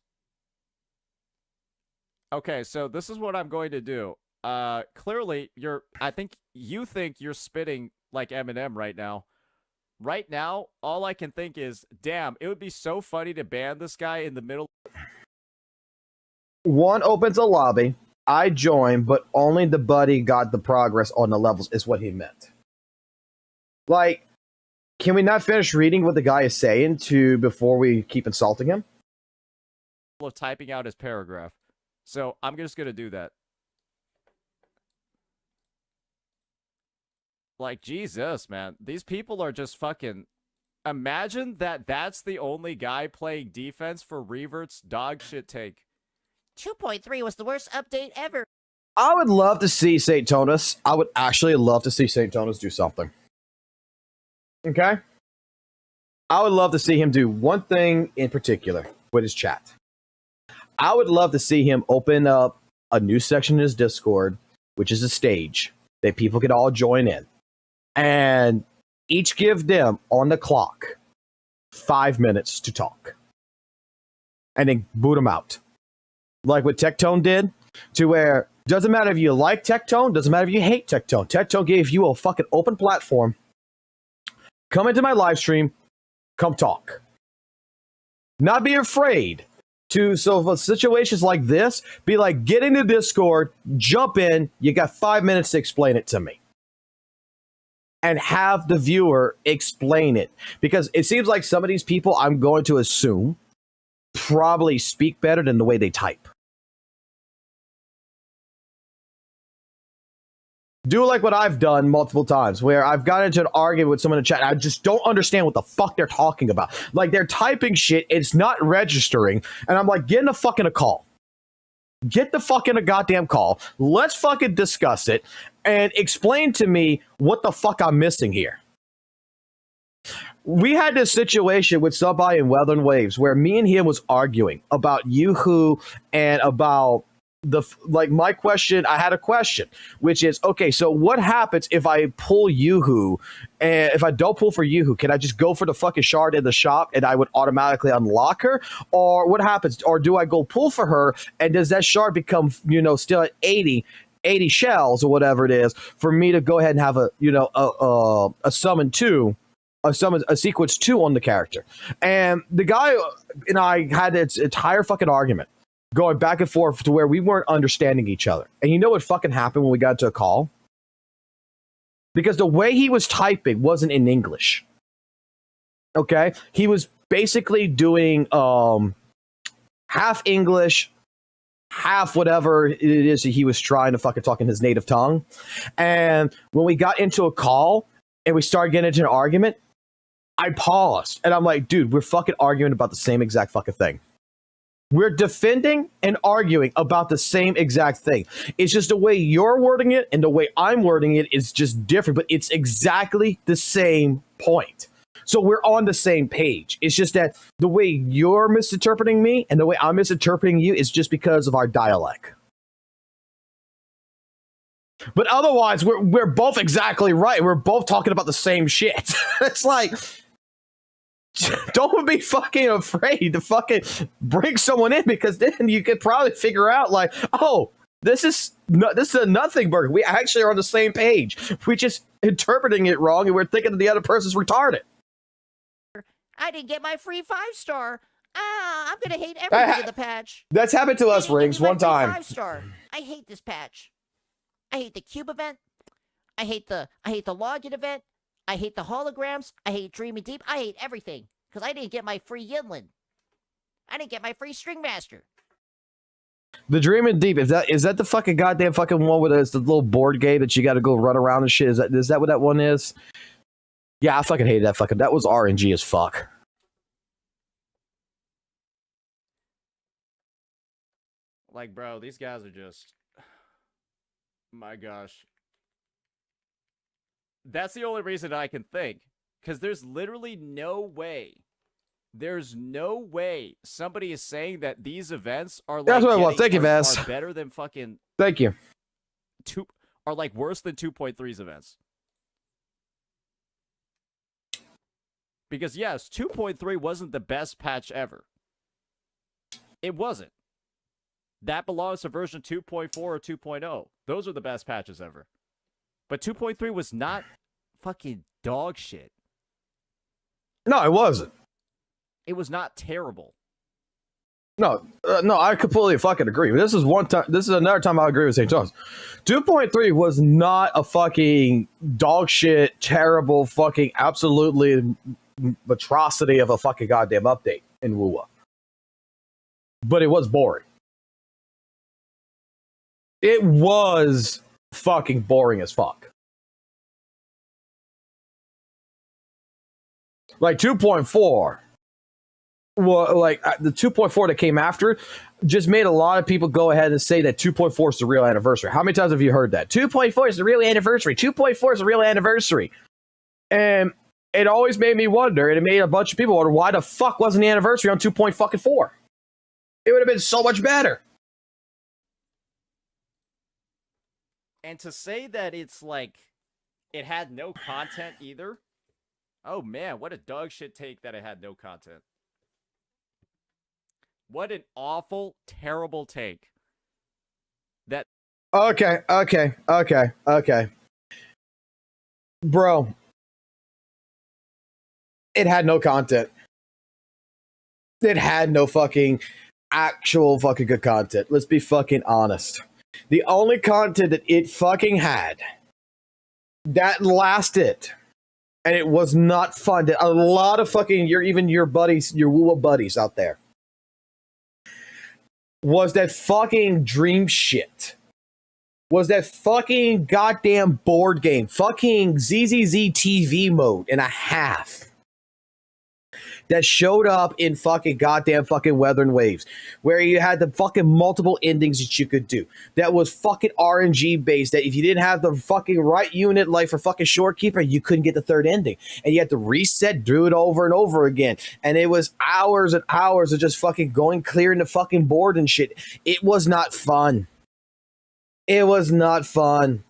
Okay, so this is what I'm going to do. Clearly, I think you think you're spitting like Eminem right now. Right now, all I can think is, damn, it would be so funny to ban this guy in the middle. One opens a lobby, I join, but only the buddy got the progress on the levels, is what he meant. Like, can we not finish reading what the guy is saying before we keep insulting him? Of typing out his paragraph. So I'm just going to do that. Like, Jesus, man. These people are just fucking... Imagine that's the only guy playing defense for Revert's dog shit take. 2.3 was the worst update ever. I would love to see St. Tonus. I would actually love to see St. Tonus do something. Okay? I would love to see him do one thing in particular with his chat. I would love to see him open up a new section in his Discord, which is a stage that people could all join in. And each give them on the clock 5 minutes to talk. And then boot them out. Like what Tectone did, to where doesn't matter if you like Tectone, doesn't matter if you hate Tectone. Tectone gave you a fucking open platform. Come into my live stream, come talk. Not be afraid to, so for situations like this, be like, get into Discord, jump in, you got 5 minutes to explain it to me. And have the viewer explain it. Because it seems like some of these people, I'm going to assume, probably speak better than the way they type. Do like what I've done multiple times, where I've gotten into an argument with someone in the chat, and I just don't understand what the fuck they're talking about. Like, they're typing shit, it's not registering, and I'm like, get in a fucking call. Get the fuck in a goddamn call. Let's fucking discuss it, and explain to me what the fuck I'm missing here. We had this situation with somebody in Weather and Waves, where me and him was arguing about Yoo-Hoo and about my question. I had a question, which is, okay, so what happens if I pull Yoo-Hoo, and if I don't pull for Yoo-Hoo, can I just go for the fucking shard in the shop and I would automatically unlock her? Or what happens? Or do I go pull for her, and does that shard become, still at 80 shells or whatever it is, for me to go ahead and have a summon 2, a sequence 2 on the character? And the guy and I had this entire fucking argument, going back and forth, to where we weren't understanding each other. And you know what fucking happened when we got to a call? Because the way he was typing wasn't in English. Okay? He was basically doing half English, half whatever it is that he was trying to fucking talk in his native tongue. And when we got into a call and we started getting into an argument, I paused. And I'm like, dude, we're fucking arguing about the same exact fucking thing. We're defending and arguing about the same exact thing. It's just the way you're wording it and the way I'm wording it is just different, but it's exactly the same point. So we're on the same page. It's just that the way you're misinterpreting me and the way I'm misinterpreting you is just because of our dialect. But otherwise, we're both exactly right. We're both talking about the same shit. It's like, don't be fucking afraid to fucking bring someone in, because then you could probably figure out, like, oh, this is a nothing burger. We actually are on the same page. We're just interpreting it wrong, and we're thinking that the other person's retarded. I didn't get my free 5-star. I'm gonna hate everything in the patch. That's happened to us, Didn't Rings, give me my one free time. 5-star. I hate this patch. I hate the cube event. I hate the login event. I hate the holograms. I hate Dreamy Deep. I hate everything. Because I didn't get my free Yinlin. I didn't get my free String Master. The Dreaming Deep, is that the fucking goddamn fucking one with the little board game that you got to go run around and shit? Is that what that one is? Yeah, I fucking hated that fucking. That was RNG as fuck. Like, bro, these guys are just, my gosh. That's the only reason I can think. Because there's literally no way. There's no way somebody is saying that these events are like, that's what I want. Thank you, Vaz. Are better than fucking. Thank you. Are like worse than 2.3's events. Because yes, 2.3 wasn't the best patch ever. It wasn't. That belongs to version 2.4 or 2.0. Those are the best patches ever. But 2.3 was not fucking dog shit. No, it wasn't. It was not terrible. No, I completely fucking agree. This is one time. This is another time I agree with St. John's. 2.3 was not a fucking dog shit, terrible, fucking absolutely atrocity of a fucking goddamn update in WUWA. But it was boring. It was fucking boring as fuck. Like 2.4 well, like the 2.4 that came after just made a lot of people go ahead and say that 2.4 is the real anniversary. How many times have you heard that? 2.4 is the real anniversary. 2.4 is the real anniversary. And it always made me wonder, and it made a bunch of people wonder, why the fuck wasn't the anniversary on 2.4? It would have been so much better. And to say that it's like it had no content either. Oh man, what a dog shit take that it had no content. What an awful, terrible take. That Okay. Bro, it had no content. It had no fucking actual fucking good content. Let's be fucking honest. The only content that it fucking had that lasted, and it was not fun. That a lot of fucking your buddies, your WUWA buddies out there, was that fucking dream shit. Was that fucking goddamn board game, fucking ZZZ TV mode and a half that showed up in fucking goddamn fucking Weather and Waves, where you had the fucking multiple endings that you could do. That was fucking RNG based, that if you didn't have the fucking right unit, like for fucking Shorekeeper, you couldn't get the third ending. And you had to reset, do it over and over again. And it was hours and hours of just fucking going clearing the fucking board and shit. It was not fun. It was not fun.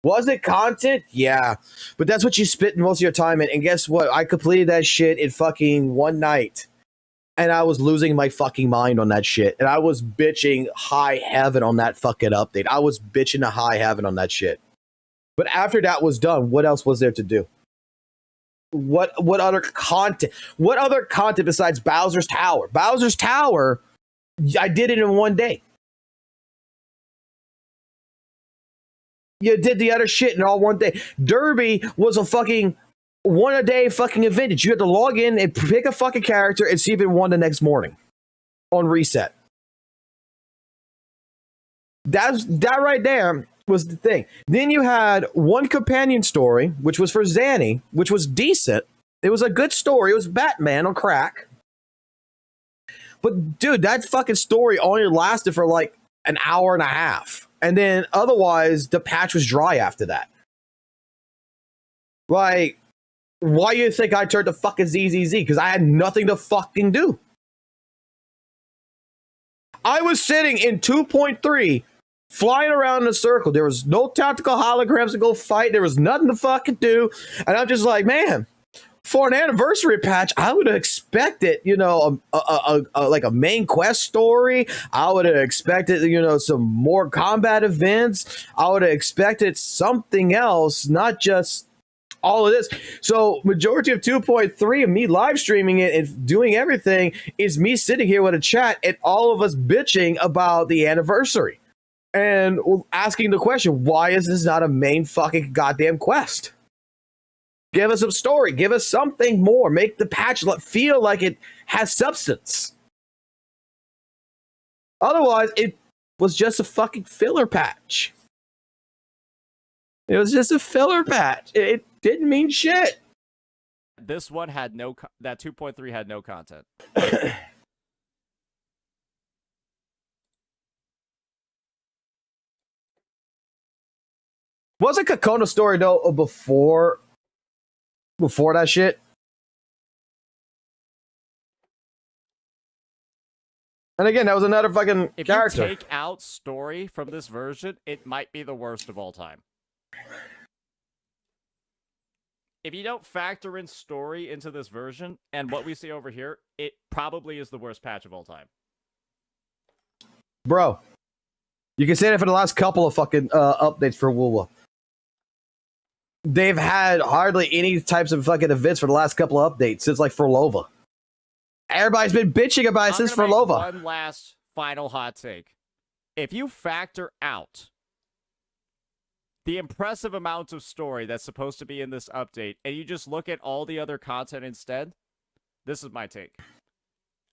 Was it content? Yeah. But that's what you spit most of your time in. And guess what? I completed that shit in fucking one night. And I was losing my fucking mind on that shit. And I was bitching high heaven on that fucking update. I was bitching to high heaven on that shit. But after that was done, what else was there to do? What other content? What other content besides Bowser's Tower? Bowser's Tower, I did it in one day. You did the other shit in all one day. Derby was a fucking one-a-day fucking event. You had to log in and pick a fucking character and see if it won the next morning on reset. That right there was the thing. Then you had one companion story, which was for Zanny, which was decent. It was a good story. It was Batman on crack. But, dude, that fucking story only lasted for like an hour and a half. And then otherwise, the patch was dry after that. Like, why do you think I turned to fucking ZZZ? Because I had nothing to fucking do. I was sitting in 2.3, flying around in a circle. There was no tactical holograms to go fight. There was nothing to fucking do. And I'm just like, man, for an anniversary patch, I would have expected, you know, like a main quest story. I would have expected, you know, some more combat events. I would have expected something else, not just all of this. So majority of 2.3 of me live streaming it and doing everything is me sitting here with a chat and all of us bitching about the anniversary and asking the question, why is this not a main fucking goddamn quest? Give us a story. Give us something more. Make the patch feel like it has substance. Otherwise, it was just a fucking filler patch. It was just a filler patch. It didn't mean shit. this one had no that 2.3 had no content. Wasn't Kakona's story though before that shit? And again, that was another fucking If character. you take out story from this version, it might be the worst of all time. If you don't factor in story into this version and what we see over here, it probably is the worst patch of all time. Bro, you can say that for the last couple of fucking updates for WUWA. They've had hardly any types of fucking events for the last couple of updates since like Furlova. Everybody's been bitching about it since Furlova. One last final hot take. If you factor out the impressive amount of story that's supposed to be in this update, and you just look at all the other content instead, this is my take.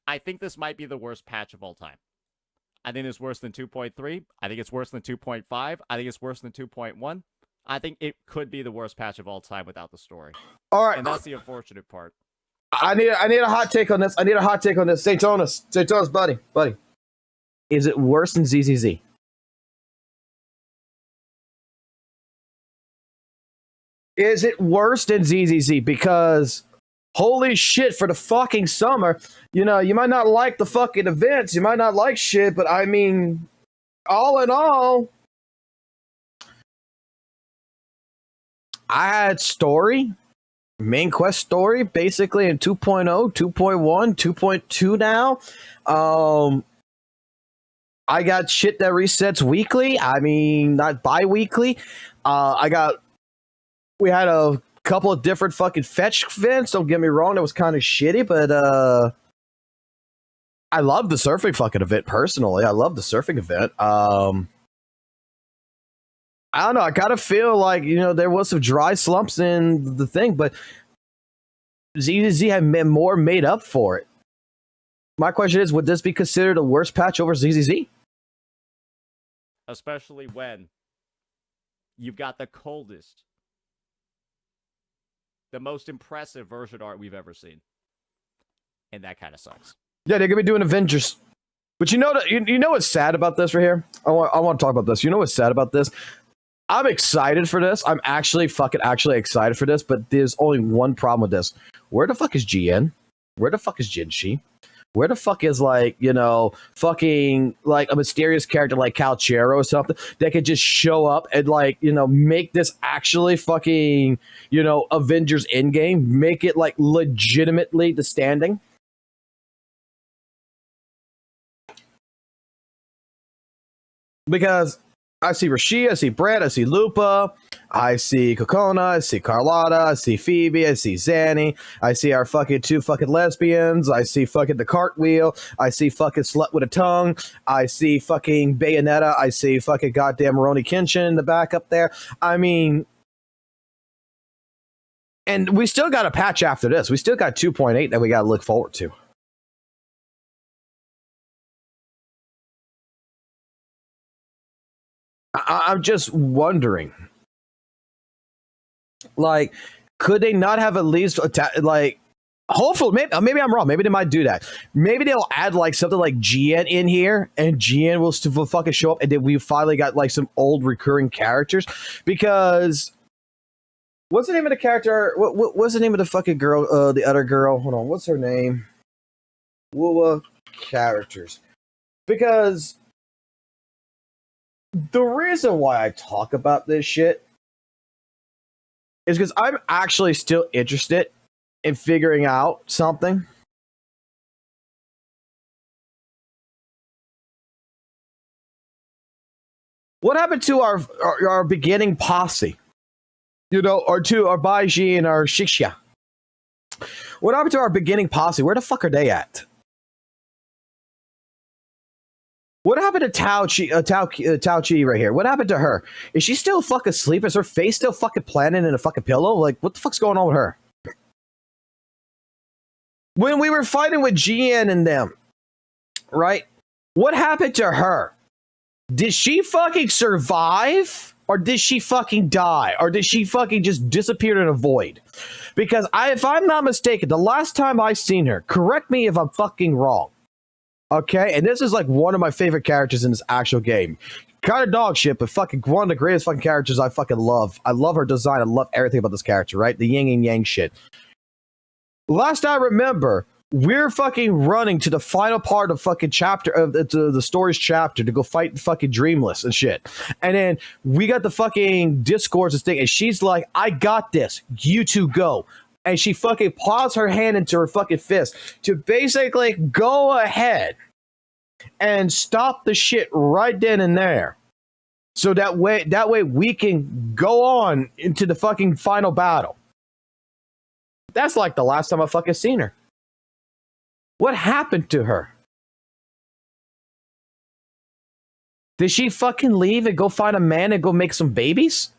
I think this might be the worst patch of all time. I think it's worse than 2.3. I think it's worse than 2.5. I think it's worse than 2.1. I think it could be the worst patch of all time without the story. All right. And that's the unfortunate part. I need a hot take on this. I need a hot take on this. St. Jonas, buddy. Is it worse than ZZZ? Is it worse than ZZZ? Because holy shit, for the fucking summer, you know, you might not like the fucking events, you might not like shit, but I mean, all in all, I had story, main quest story, basically in 2.0, 2.1, 2.2 now. I got shit that resets weekly. I mean, not bi-weekly. We had a couple of different fucking fetch events. Don't get me wrong, it was kind of shitty, but I love the surfing fucking event personally. I love the surfing event. I don't know. I kind of feel like, you know, there was some dry slumps in the thing, but ZZZ had more made up for it. My question is, would this be considered a worse patch over ZZZ? Especially when you've got the coldest, the most impressive version art we've ever seen. And that kind of sucks. Yeah, they're going to be doing Avengers. But you know what's sad about this right here? I want to talk about this. You know what's sad about this? I'm excited for this. I'm actually excited for this, but there's only one problem with this. Where the fuck is GN? Where the fuck is Jinshi? Where the fuck is, like, you know, fucking, like, a mysterious character like Calchero or something that could just show up and, like, you know, make this actually fucking, you know, Avengers Endgame, make it, like, legitimately the standing? Because I see Rashia, I see Brett, I see Lupa, I see Kokona, I see Carlotta, I see Phoebe, I see Zanny, I see our fucking two fucking lesbians, I see fucking the cartwheel, I see fucking Slut with a Tongue, I see fucking Bayonetta, I see fucking goddamn Roni Kenshin in the back up there. I mean, and we still got a patch after this. We still got 2.8 that we got to look forward to. I'm just wondering, like, could they not have at least like, hopefully, maybe I'm wrong. Maybe they might do that. Maybe they'll add like something like GN in here, and GN will still fucking show up, and then we finally got like some old recurring characters. Because what's the name of the character? What's the name of the fucking girl? The other girl. Hold on. What's her name? WUWA characters. Because the reason why I talk about this shit is because I'm actually still interested in figuring out something. What happened to our beginning posse? You know, or to our Baiji and our Shixia? What happened to our beginning posse? Where the fuck are they at? What happened to Tao Chi right here? What happened to her? Is she still fucking asleep? Is her face still fucking planted in a fucking pillow? Like, what the fuck's going on with her? When we were fighting with GN and them, right? What happened to her? Did she fucking survive? Or did she fucking die? Or did she fucking just disappear in a void? Because if I'm not mistaken, the last time I seen her, correct me if I'm fucking wrong. Okay, and this is like one of my favorite characters in this actual game. Kind of dog shit, but fucking one of the greatest fucking characters I fucking love. I love her design. I love everything about this character, right? The yin and yang shit. Last I remember, we're fucking running to the final part of fucking chapter of the story's chapter to go fight fucking Dreamless and shit. And then we got the fucking discourse and thing, and she's like, I got this. You two go. And she fucking paws her hand into her fucking fist to basically go ahead and stop the shit right then and there. So that way we can go on into the fucking final battle. That's like the last time I fucking seen her. What happened to her? Did she fucking leave and go find a man and go make some babies?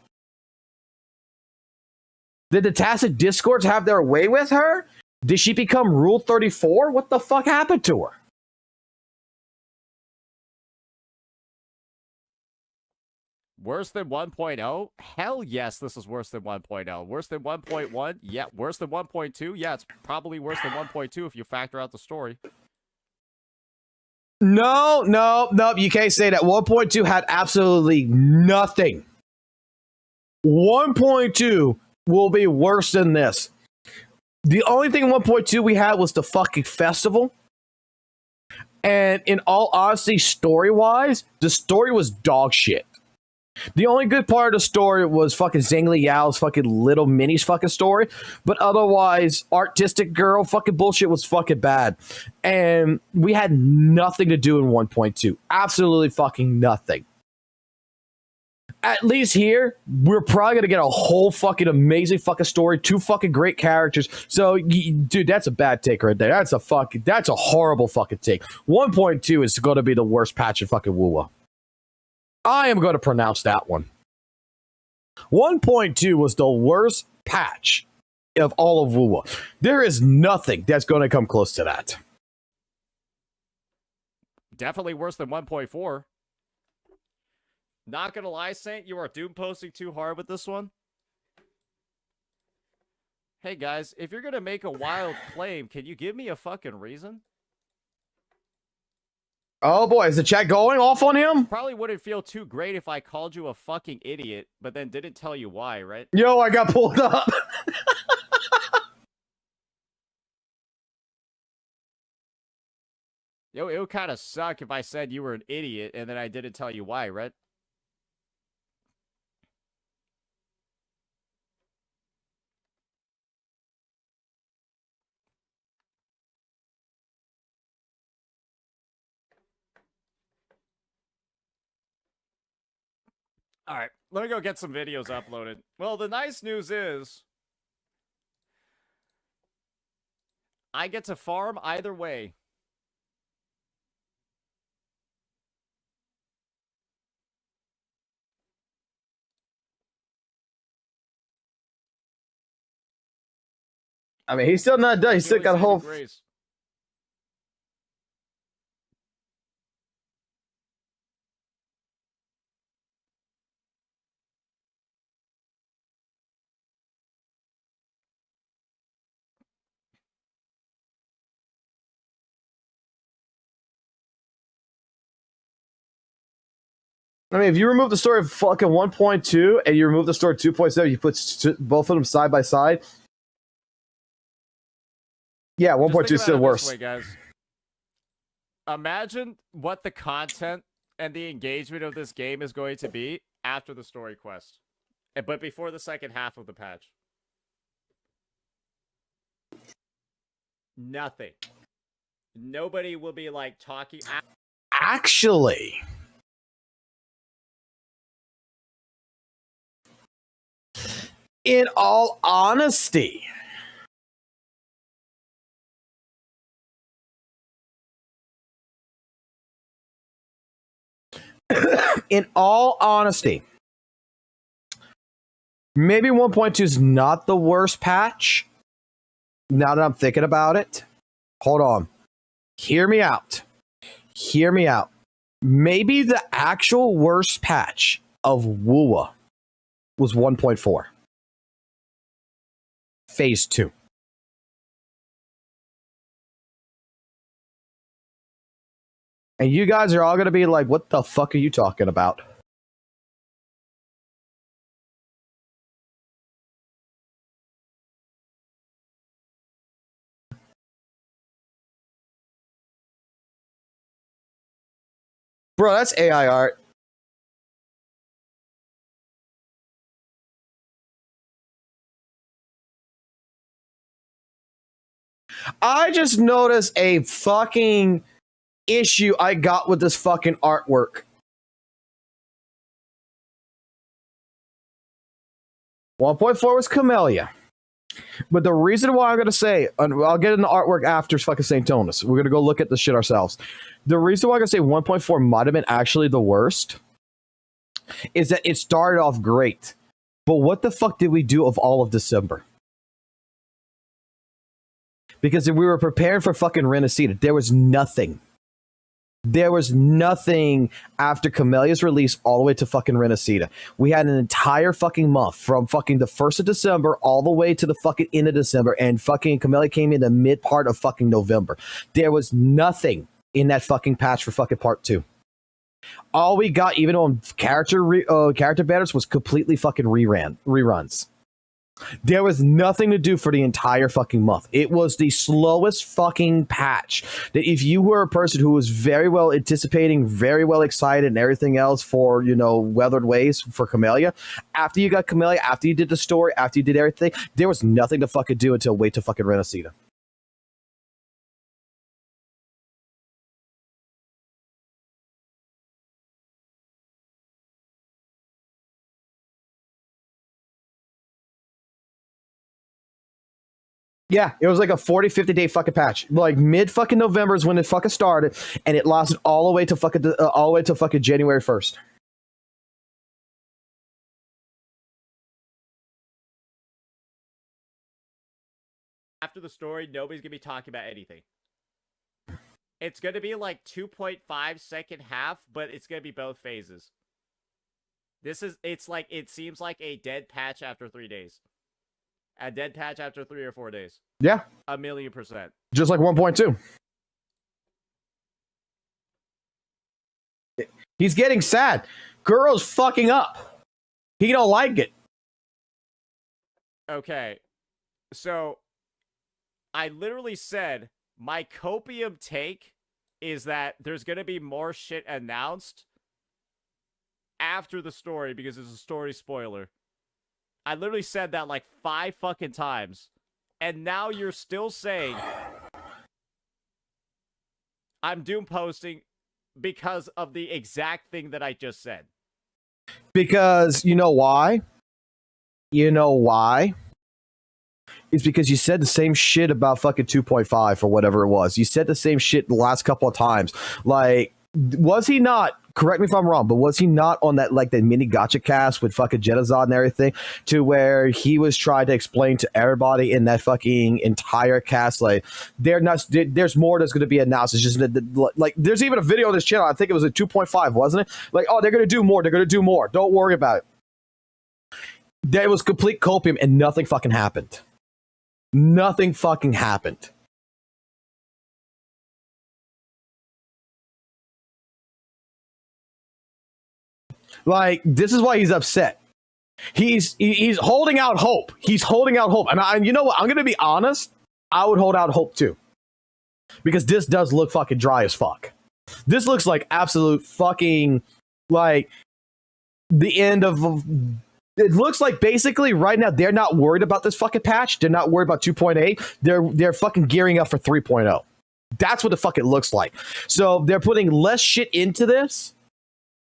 Did the Tacit Discords have their way with her? Did she become Rule 34? What the fuck happened to her? Worse than 1.0? Hell yes, this is worse than 1.0. Worse than 1.1? Yeah. Worse than 1.2? Yeah, it's probably worse than 1.2 if you factor out the story. No. You can't say that. 1.2 had absolutely nothing. 1.2 will be worse than this. The only thing in 1.2 we had was the fucking festival. And in all honesty, story-wise, the story was dog shit. The only good part of the story was fucking Zhang Liao's fucking little mini's fucking story. But otherwise, artistic girl fucking bullshit was fucking bad. And we had nothing to do in 1.2. Absolutely fucking nothing. At least here, we're probably going to get a whole fucking amazing fucking story. 2 fucking great characters. So, dude, that's a bad take right there. That's a horrible fucking take. 1.2 is going to be the worst patch in fucking WUWA. I am going to pronounce that one. 1.2 was the worst patch of all of WUWA. There is nothing that's going to come close to that. Definitely worse than 1.4. Not gonna lie, Saint, you are doom posting too hard with this one. Hey guys, if you're gonna make a wild claim, can you give me a fucking reason? Oh boy, is the chat going off on him? Probably wouldn't feel too great if I called you a fucking idiot, but then didn't tell you why, right? Yo, I got pulled up. Yo, it would kind of suck if I said you were an idiot and then I didn't tell you why, right? All right, let me go get some videos uploaded. Well, the nice news is I get to farm either way. I mean, he's still not done. He's still got a whole... Grace. I mean, if you remove the story of fucking 1.2 and you remove the story of 2.7, you put both of them side by side. Yeah, 1.2 is still worse. Way, guys. Imagine what the content and the engagement of this game is going to be after the story quest, but before the second half of the patch. Nothing. Nobody will be like talking. Actually, in all honesty, maybe 1.2 is not the worst patch. Now that I'm thinking about it, hold on. Hear me out. Maybe the actual worst patch of WUWA was 1.4. Phase 2. And you guys are all going to be like, what the fuck are you talking about? Bro, that's AI art. I just noticed a fucking issue I got with this fucking artwork. 1.4 was Camellia. But the reason why I'm going to say, and I'll get into artwork after fucking St. Tonus. We're going to go look at the shit ourselves. The reason why I'm going to say 1.4 might have been actually the worst is that it started off great. But what the fuck did we do of all of December? Because if we were preparing for fucking Renacida, there was nothing. There was nothing after Camellia's release all the way to fucking Renacida. We had an entire fucking month from fucking the 1st of December all the way to the fucking end of December, and fucking Camellia came in the mid part of fucking November. There was nothing in that fucking patch for fucking part 2. All we got, even on character banners, was completely fucking reruns. There was nothing to do for the entire fucking month. It was the slowest fucking patch. That if you were a person who was very well anticipating, very well excited, and everything else for, you know, Weathered Ways for Camellia, after you got Camellia, after you did the story, after you did everything, there was nothing to fucking do until wait to fucking Renacida. Yeah, it was like a 40, 50 day fucking patch. Like mid fucking November is when it fucking started, and it lasted all the way to fucking January 1st. After the story, nobody's gonna be talking about anything. It's gonna be like 2.5 second half, but it's gonna be both phases. It seems like a dead patch after 3 days. A dead patch after 3 or 4 days. Yeah. 1,000,000%. Just like 1.2. He's getting sad. Girl's fucking up. He don't like it. Okay. So, I literally said my copium take is that there's going to be more shit announced after the story because it's a story spoiler. I literally said that like 5 fucking times. And now you're still saying I'm doom posting because of the exact thing that I just said. Because you know why? You know why? It's because you said the same shit about fucking 2.5 or whatever it was. You said the same shit the last couple of times. Like, was he not, correct me if I'm wrong, but was he not on that, like, the mini gotcha cast with fucking Jetazod and everything, to where he was trying to explain to everybody in that fucking entire cast, like, there's more that's going to be announced. It's just, like, there's even a video on this channel, I think it was a 2.5, wasn't it? Like, oh, they're going to do more, don't worry about it. There was complete copium and nothing fucking happened. Nothing fucking happened. Like, this is why he's upset. He's holding out hope. He's holding out hope. And you know what? I'm going to be honest. I would hold out hope too. Because this does look fucking dry as fuck. This looks like absolute fucking, like, the end of... It looks like basically right now they're not worried about this fucking patch. They're not worried about 2.8. They're fucking gearing up for 3.0. That's what the fuck it looks like. So they're putting less shit into this,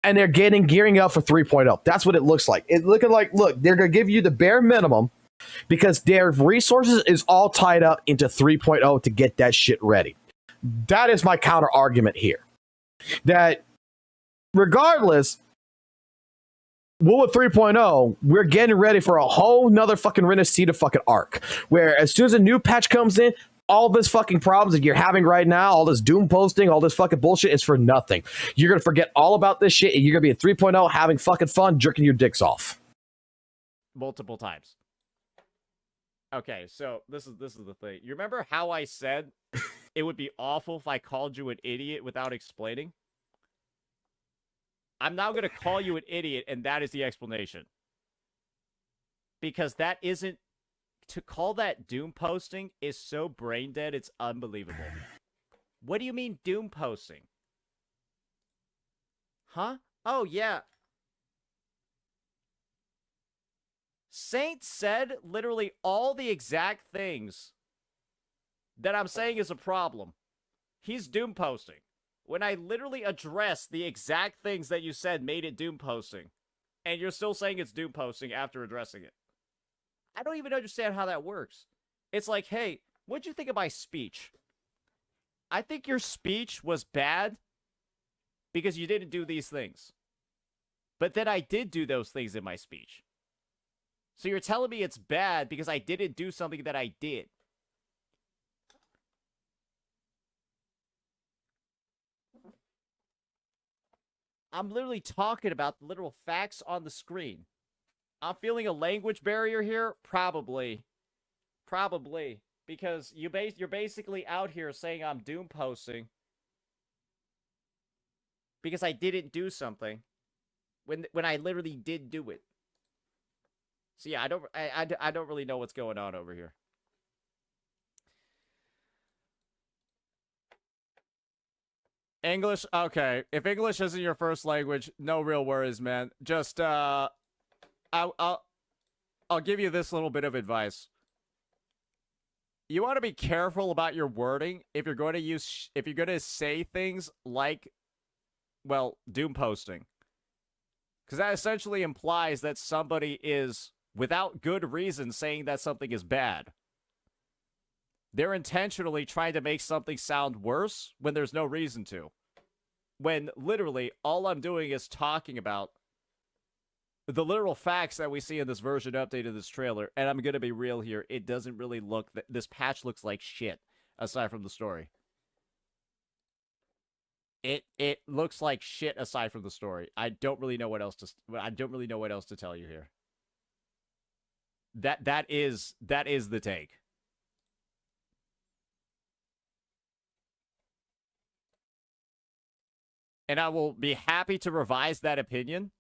and they're gearing up for 3.0. That's what it looks like. It's looking like, look, they're going to give you the bare minimum because their resources is all tied up into 3.0 to get that shit ready. That is my counter argument here. That regardless, WUWA 3.0, we're getting ready for a whole nother fucking Renacida fucking arc. Where as soon as a new patch comes in, all this fucking problems that you're having right now, all this doom posting, all this fucking bullshit is for nothing. You're going to forget all about this shit and you're going to be at 3.0 having fucking fun, jerking your dicks off. Multiple times. Okay, so this is the thing. You remember how I said it would be awful if I called you an idiot without explaining? I'm now going to call you an idiot, and that is the explanation. Because that isn't... To call that doom posting is so brain dead, it's unbelievable. What do you mean doom posting? Huh? Oh, yeah. Saint said literally all the exact things that I'm saying is a problem. He's doom posting. When I literally addressed the exact things that you said made it doom posting. And you're still saying it's doom posting after addressing it. I don't even understand how that works. It's like, hey, what'd you think of my speech? I think your speech was bad because you didn't do these things. But then I did do those things in my speech. So you're telling me it's bad because I didn't do something that I did. I'm literally talking about the literal facts on the screen. I'm feeling a language barrier here? Probably. Probably. Because you're basically out here saying I'm doom posting because I didn't do something when I literally did do it. So yeah, I don't really know what's going on over here. English, okay. If English isn't your first language, no real worries, man. Just I'll give you this little bit of advice. You want to be careful about your wording if you're going to say things like, well, doom posting. Because that essentially implies that somebody is, without good reason, saying that something is bad. They're intentionally trying to make something sound worse when there's no reason to. When literally all I'm doing is talking about the literal facts that we see in this version update of this trailer. And I'm going to be real here. It doesn't really look, this patch looks like shit, aside from the story. It looks like shit aside from the story. I don't really know what else to tell you here. That is the take. And I will be happy to revise that opinion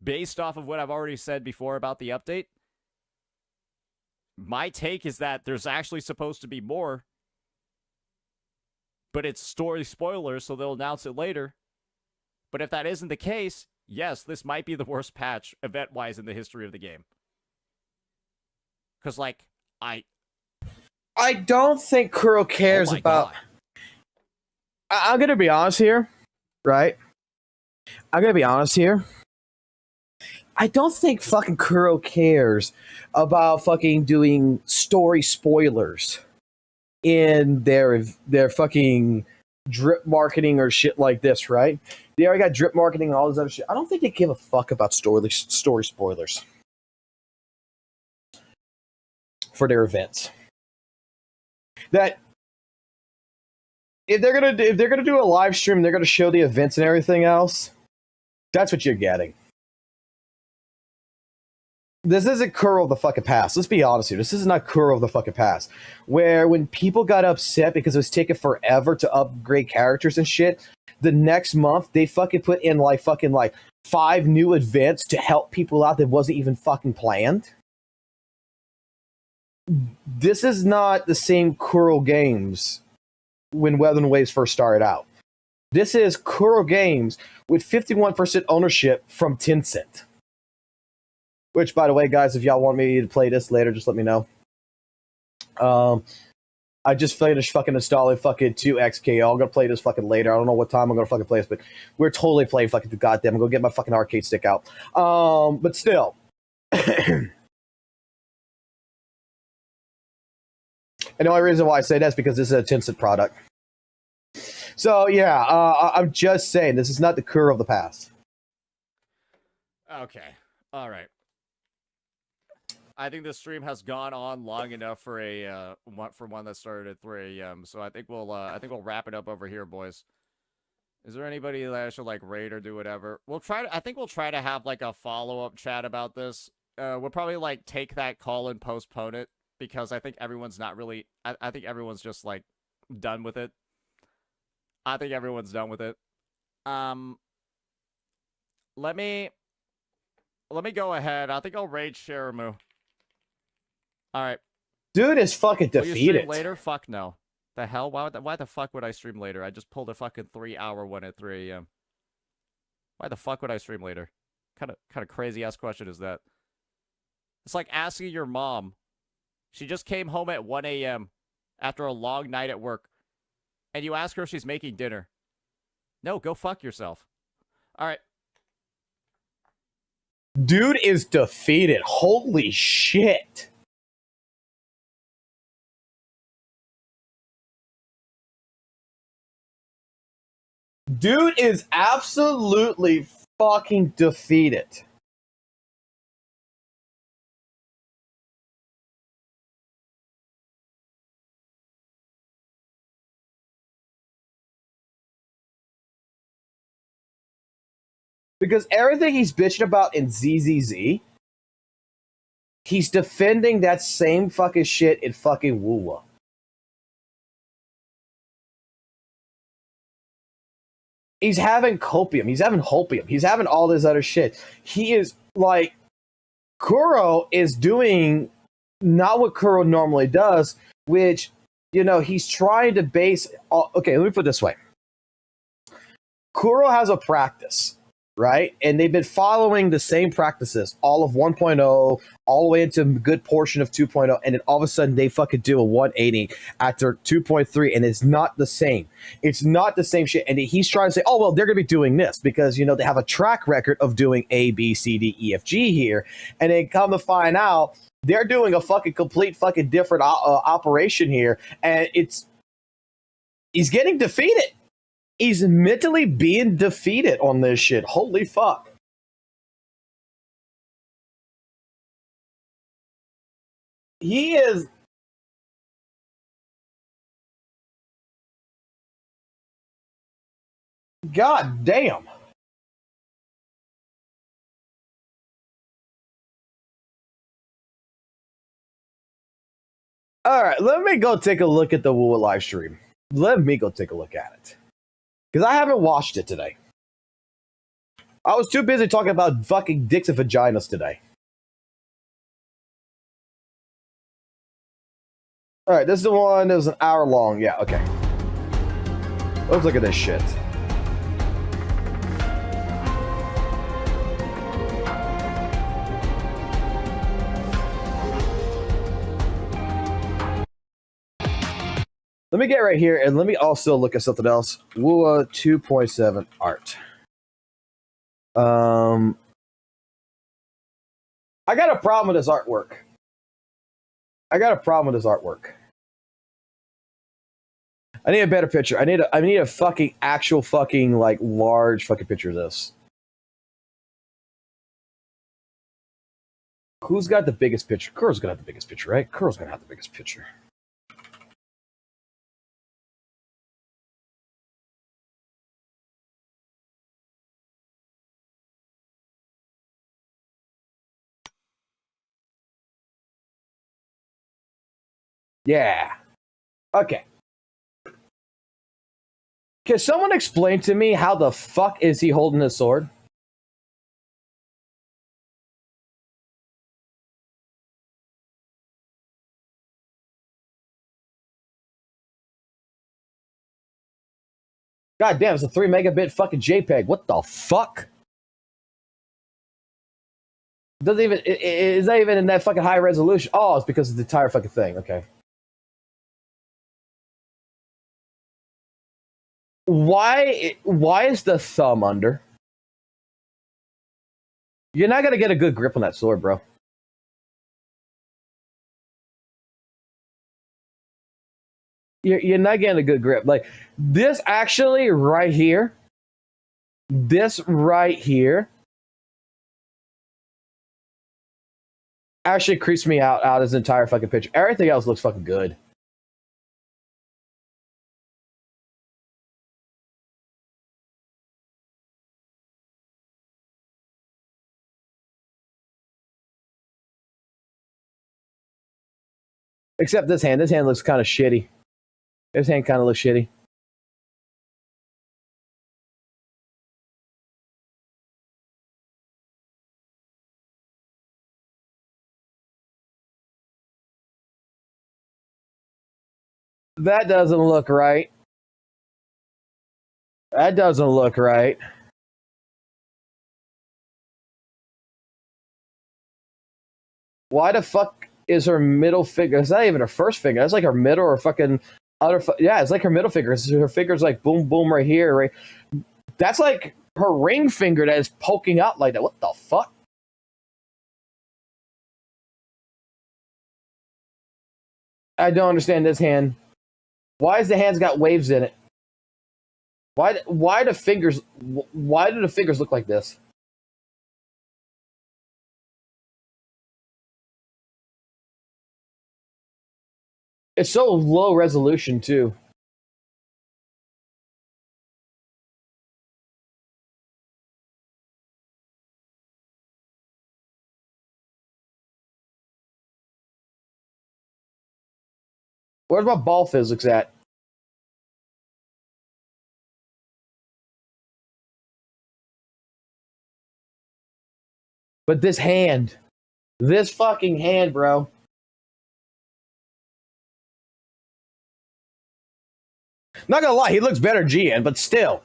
based off of what I've already said before about the update. My take is that there's actually supposed to be more, but it's story spoilers, so they'll announce it later. But if that isn't the case, yes, this might be the worst patch, event-wise, in the history of the game. Because, like, I don't think Kuro cares about... God. I'm going to be honest here, right? I'm going to be honest here. I don't think fucking Kuro cares about fucking doing story spoilers in their fucking drip marketing or shit like this, right? They already got drip marketing and all this other shit. I don't think they give a fuck about story spoilers for their events. That if they're gonna do a live stream, they're gonna show the events and everything else. That's what you're getting. This isn't Kuro of the fucking past. Let's be honest here. This is not Kuro of the fucking past. Where when people got upset because it was taking forever to upgrade characters and shit, the next month they fucking put in like 5 new events to help people out that wasn't even fucking planned. This is not the same Kuro games when Weather and Waves first started out. This is Kuro games with 51% ownership from Tencent. Which, by the way, guys, if y'all want me to play this later, just let me know. I just finished fucking installing fucking 2XKO. I'm gonna play this fucking later. I don't know what time I'm gonna fucking play this, but we're totally playing fucking the goddamn. I'm gonna get my fucking arcade stick out. But still. And the only reason why I say that is because this is a Tencent product. So, yeah, I'm just saying, this is not the Kuro of the past. Okay. All right. I think this stream has gone on long enough for one that started at 3 a.m. So I think we'll wrap it up over here, boys. Is there anybody that I should like raid or do whatever? I think we'll try to have like a follow-up chat about this. We'll probably like take that call and postpone it because I think everyone's not really. I think everyone's just like done with it. I think everyone's done with it. Let me go ahead. I think I'll raid Sharamu. All right. Dude is fucking Will you defeated. stream later? Fuck no. The hell? Why the fuck would I stream later? I just pulled a fucking 3-hour one at 3 a.m. Why the fuck would I stream later? Kind of crazy ass question is that? It's like asking your mom. She just came home at 1 a.m. after a long night at work, and you ask her if she's making dinner. No, go fuck yourself. All right. Dude is defeated. Holy shit. Dude is absolutely fucking defeated. Because everything he's bitching about in ZZZ, he's defending that same fucking shit in fucking WUWA. He's having copium. He's having hopium. He's having all this other shit. He is like, Kuro is doing not what Kuro normally does, which, he's trying to base. Okay, let me put it this way. Kuro has a practice, right? And they've been following the same practices, all of 1.0, all the way into a good portion of 2.0, and then all of a sudden they fucking do a 180 after 2.3, and it's not the same. It's not the same shit. And he's trying to say, oh, well, they're going to be doing this because, they have a track record of doing A, B, C, D, E, F, G here. And then come to find out, they're doing a fucking complete fucking different operation here, and he's getting defeated. He's mentally being defeated on this shit. Holy fuck. He is... God damn. All right, let me go take a look at the WUWA live stream. Let me go take a look at it. Because I haven't watched it today. I was too busy talking about fucking dicks and vaginas today. All right, this is the one that was an hour long. Yeah, okay. Let's look at this shit. Let me get right here, and let me also look at something else. WUWA 2.7 art. I got a problem with this artwork. I need a better picture. I need a fucking actual fucking like large fucking picture of this. Who's got the biggest picture? Kuro's gonna have the biggest picture, right? Kuro's gonna have the biggest picture. Yeah. Okay. Can someone explain to me how the fuck is he holding his sword? God damn, it's a 3 megabit fucking JPEG. What the fuck? Doesn't even, it's not even in that fucking high resolution. Oh, it's because of the entire fucking thing. Okay. Why is the thumb under? You're not gonna get a good grip on that sword, bro. You're not getting a good grip. Like, this actually right here, actually creeps me out his entire fucking picture. Everything else looks fucking good. Except this hand. This hand looks kind of shitty. This hand kind of looks shitty. That doesn't look right. That doesn't look right. Why the fuck is her middle finger? It's not even her first finger. That's like her middle or fucking other. Yeah, it's like her middle finger. Her finger's like boom, boom right here. Right. That's like her ring finger that is poking out like that. What the fuck? I don't understand this hand. Why is the hand's got waves in it? Why do the fingers look like this? It's so low resolution too. Where's my ball physics at? But this hand. This fucking hand, bro. Not gonna lie, he looks better GN, but still.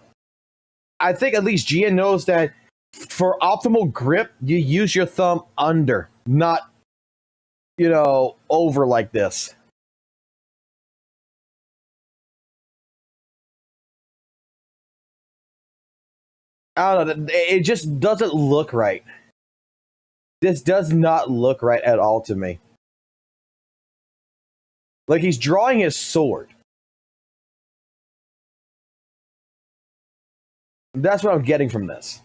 I think at least GN knows that for optimal grip, you use your thumb under, not, over like this. I don't know. It just doesn't look right. This does not look right at all to me. Like he's drawing his sword. That's what I'm getting from this.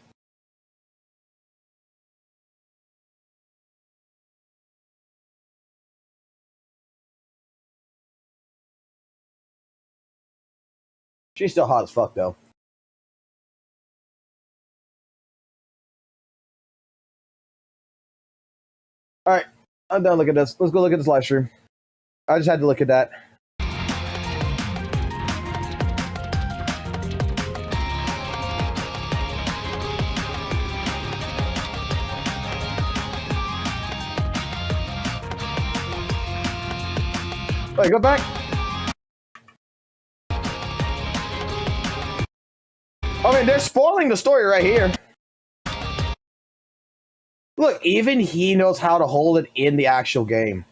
She's still hot as fuck, though. All right, I'm done looking at this. Let's go look at this live stream. I just had to look at that. Wait, go back. I mean, they're spoiling the story right here. Look, even he knows how to hold it in the actual game.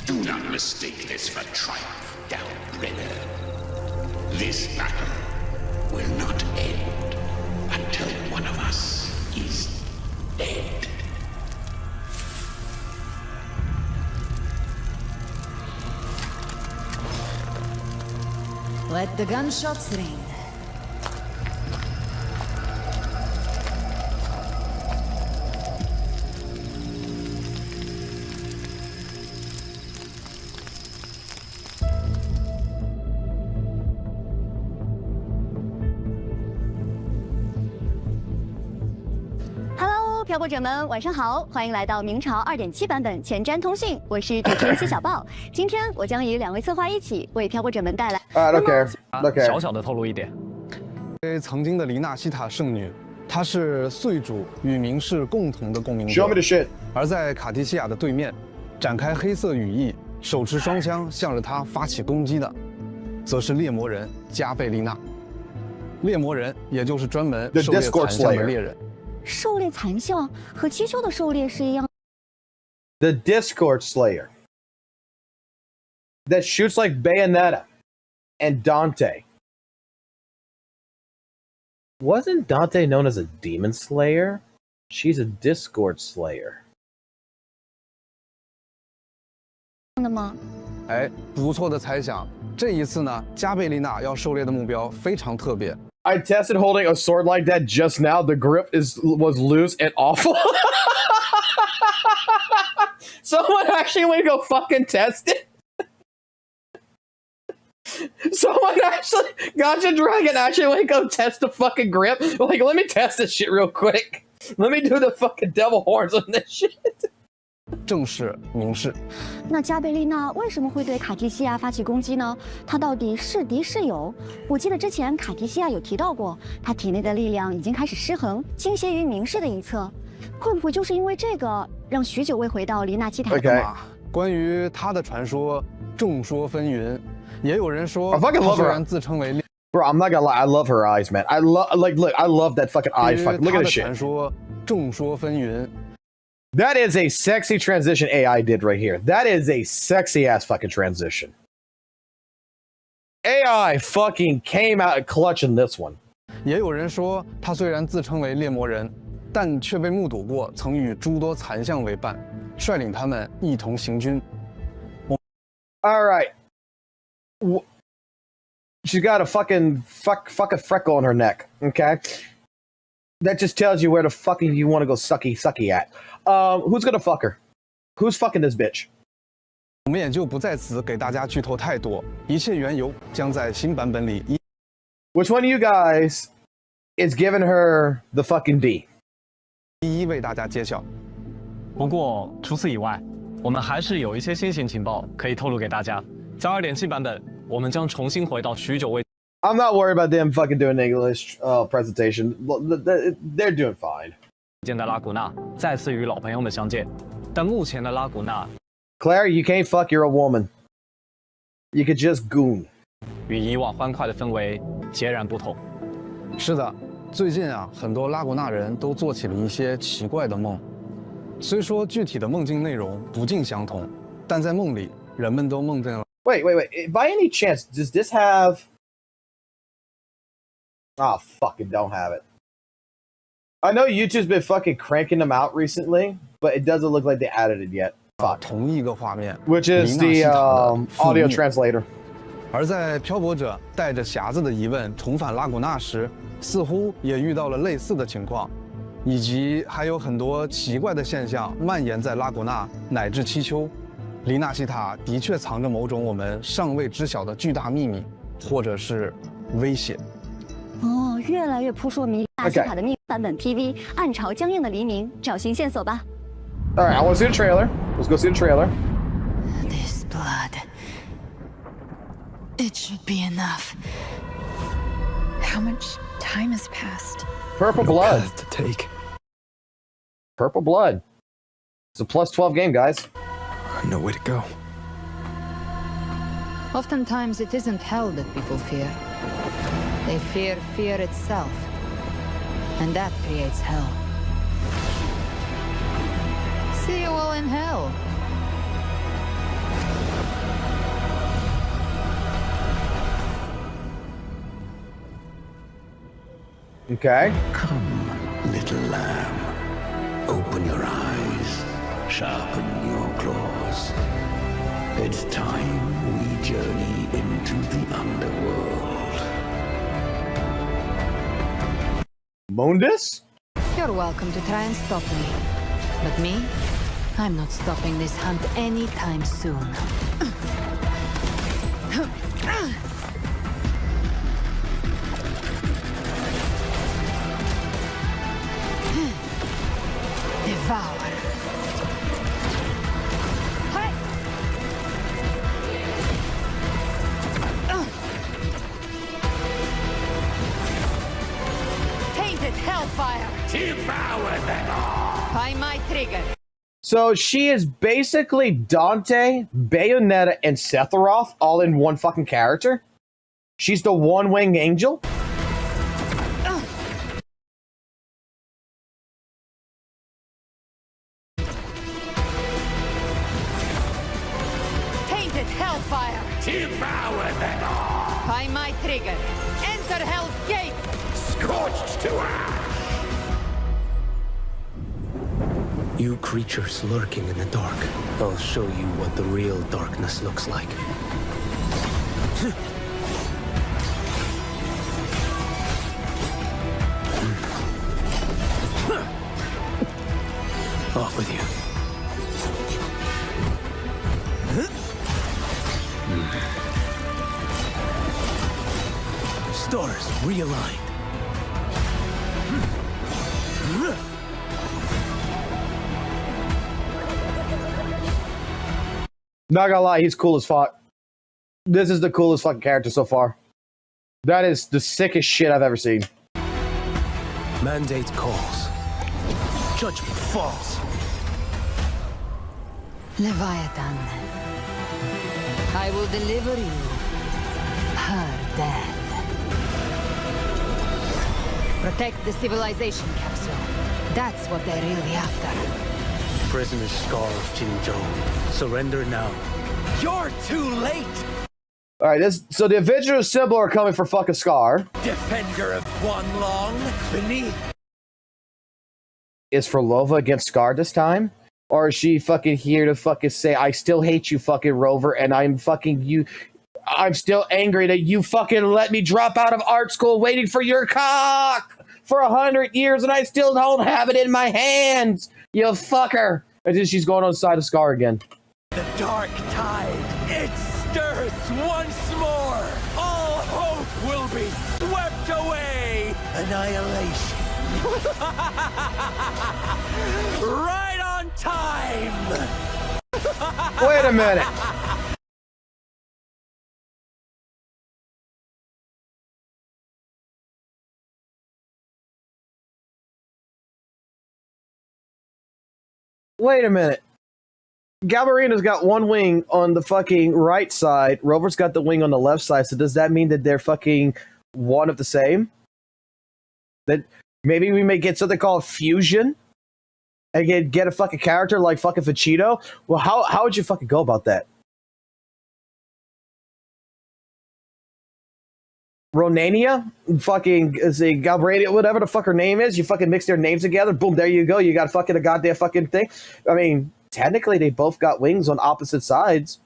Do not mistake this for triumph, downbredder. This battle will not end until one of us is dead. Let the gunshots ring. Hello，漂泊者们，晚上好，欢迎来到明朝2.7版本前瞻通讯，我是主持人谢小豹。今天我将与2位策划一起为漂泊者们带来。OK，小小的透露一点，曾经的黎娜西塔圣女，她是岁主与明氏共同的共鸣者。 Show me the shit。而在卡提西亚的对面，展开黑色羽翼，手持双枪向着她发起攻击的，则是猎魔人加贝丽娜。猎魔人也就是专门狩猎残像的猎人。狩猎残像和七丘的狩猎是一样。The Discord Slayer that shoots like Bayonetta and Dante. Wasn't Dante known as a demon slayer? She's a Discord Slayer. 的吗？哎，不错的猜想。这一次呢，加贝丽娜要狩猎的目标非常特别。 I tested holding a sword like that just now. The grip was loose and awful. Someone actually went to go fucking test it. Someone actually, Gotcha Dragon actually went to go test the fucking grip. Like, let me test this shit real quick. Let me do the fucking devil horns on this shit. 正是明示。那加贝丽娜为什么会对卡提西亚发起攻击呢？她到底是敌是友？我记得之前卡提西亚有提到过，她体内的力量已经开始失衡，倾斜于明氏的一侧。会不会就是因为这个，让许久未回到黎娜基塔？ Okay. 关于她的传说，众说纷纭，也有人说， I fucking love her. 虽然自称为猎。 Bro, I'm not gonna lie. I love her eyes, man. I love, look, I love that fucking eye. Fucking look at this shit. 传说众说纷纭。 That is a sexy transition AI did right here. That is a sexy ass fucking transition. AI fucking came out clutch in this one. 也有人说，他虽然自称为猎魔人，但却被目睹过曾与诸多残像为伴，率领他们一同行军。All right. She's got a fucking freckle on her neck. Okay. That just tells you where the fucking you want to go sucky at. Who's gonna fuck her? Who's fucking this bitch? 我们也就不在此给大家剧透太多，一切缘由将在新版本里 Which one of you guys is giving her the fucking D? 一一为大家揭晓。不过除此以外，我们还是有一些新型情报可以透露给大家。在2.7版本，我们将重新回到许久未。I'm not worried about them fucking doing English presentation. They're doing fine. 见的拉古纳再次与老朋友们相见，但目前的拉古纳 Claire, you can't fuck. You're a woman. You could just goon. 与以往欢快的氛围截然不同。是的，最近啊，很多拉古纳人都做起了一些奇怪的梦。虽说具体的梦境内容不尽相同，但在梦里，人们都梦见了。Wait. By any chance, does this have? Ah, fucking don't have it. I know YouTube's been fucking cranking them out recently, but it doesn't look like they added it yet. Fuck. 同一个画面 Which is the audio translator. 而在漂泊者带着匣子的疑问重返拉古纳时，似乎也遇到了类似的情况，以及还有很多奇怪的现象蔓延在拉古纳乃至七丘。黎纳西塔的确藏着某种我们尚未知晓的巨大秘密，或者是威胁。哦，越来越扑朔迷离。纳西塔的秘密版本 PV， 暗潮僵硬的黎明，找寻线索吧。All right, I want to see the trailer. Let's go see the trailer. This blood. It should be enough. How much time has passed? Purple blood. Path to take. Purple blood. It's a +12 game, guys. No way to go. Oftentimes it isn't hell that people fear. They fear fear itself. And that creates hell. See you all in hell. Okay. Come, little lamb. Open your eyes. Sharpen your claws. It's time we journey into the underworld. Mondus? You're welcome to try and stop me. But me? I'm not stopping this hunt anytime soon. Devour. Hi. Tainted hellfire. Devour them all. By my trigger. So she is basically Dante, Bayonetta, and Sephiroth all in one fucking character? She's the one-winged angel? Tainted hellfire. Devour them all. By my trigger. Enter hell's gates. Scorched to ash. You creatures lurking in the dark. I'll show you what the real darkness looks like. Off with you. Stars realigned. Not gonna lie, he's cool as fuck. This is the coolest fucking character so far. That is the sickest shit I've ever seen. Mandate calls. Judgment falls. Leviathan. I will deliver you her death. Protect the civilization capsule. That's what they're really after. Prisoner Scar of Jinzhou. Surrender now. You're too late! Alright, so the Avengers Sybil are coming for fucking Scar. Defender of Quan Long, beneath. Is for Lova against Scar this time? Or is she fucking here to fucking say, I still hate you, fucking Rover, and I'm fucking you. I'm still angry that you fucking let me drop out of art school waiting for your cock for 100 years and I still don't have it in my hands, you fucker. And then she's going on the side of Scar again. The dark tide, it stirs once more. All hope will be swept away. Annihilation. Right on time. Wait a minute. Wait a minute. Galvarino's got one wing on the fucking right side. Rover's got the wing on the left side. So does that mean that they're fucking one of the same? That maybe we may get something called fusion and get a fucking character like fucking Vegito? Well, how would you fucking go about that? Ronania? Fucking Galvarino, whatever the fuck her name is. You fucking mix their names together. Boom, there you go. You got fucking a goddamn fucking thing. I mean, technically, they both got wings on opposite sides.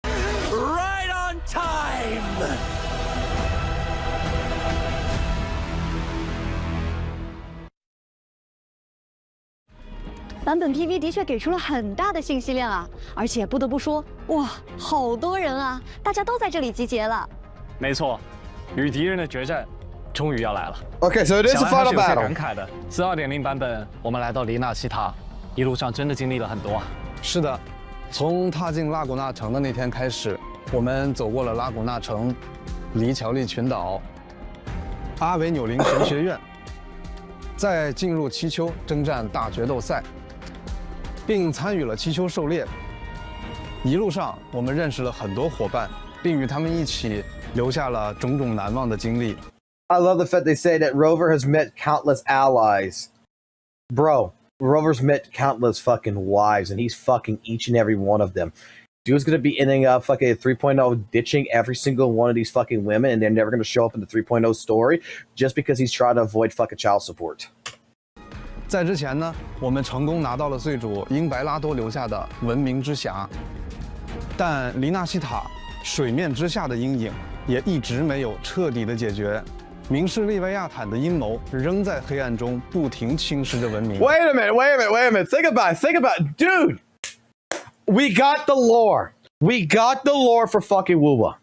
Right on time. 版本 PV 的确给出了很大的信息量啊，而且不得不说，哇，好多人啊，大家都在这里集结了。没错，与敌人的决战终于要来了。 Okay, so it is a 想来还 final 是有些 battle. 感慨的。自2.0版本，我们来到黎纳西塔，一路上真的经历了很多啊。是的，从踏进拉古纳城的那天开始，我们走过了拉古纳城、黎乔利群岛、阿维纽林神学院，再进入七丘征战大决斗赛，并参与了七丘狩猎。一路上，我们认识了很多伙伴，并与他们一起留下了种种难忘的经历。 I love the fact they say that Rover has met countless allies. Bro, Rover's met countless fucking wives, and he's fucking each and every one of them. Dude's gonna be ending up fucking 3.0 ditching every single one of these fucking women, and they're never gonna show up in the 3.0 story just because he's trying to avoid fucking child support. 在之前呢，我们成功拿到了罪主英白拉多留下的文明之匣，但黎纳西塔水面之下的阴影也一直没有彻底的解决。明示利维亚坦的阴谋仍在黑暗中不停侵蚀着文明。Wait a minute. Think about it. Dude, we got the lore. We got the lore for fucking WUWA.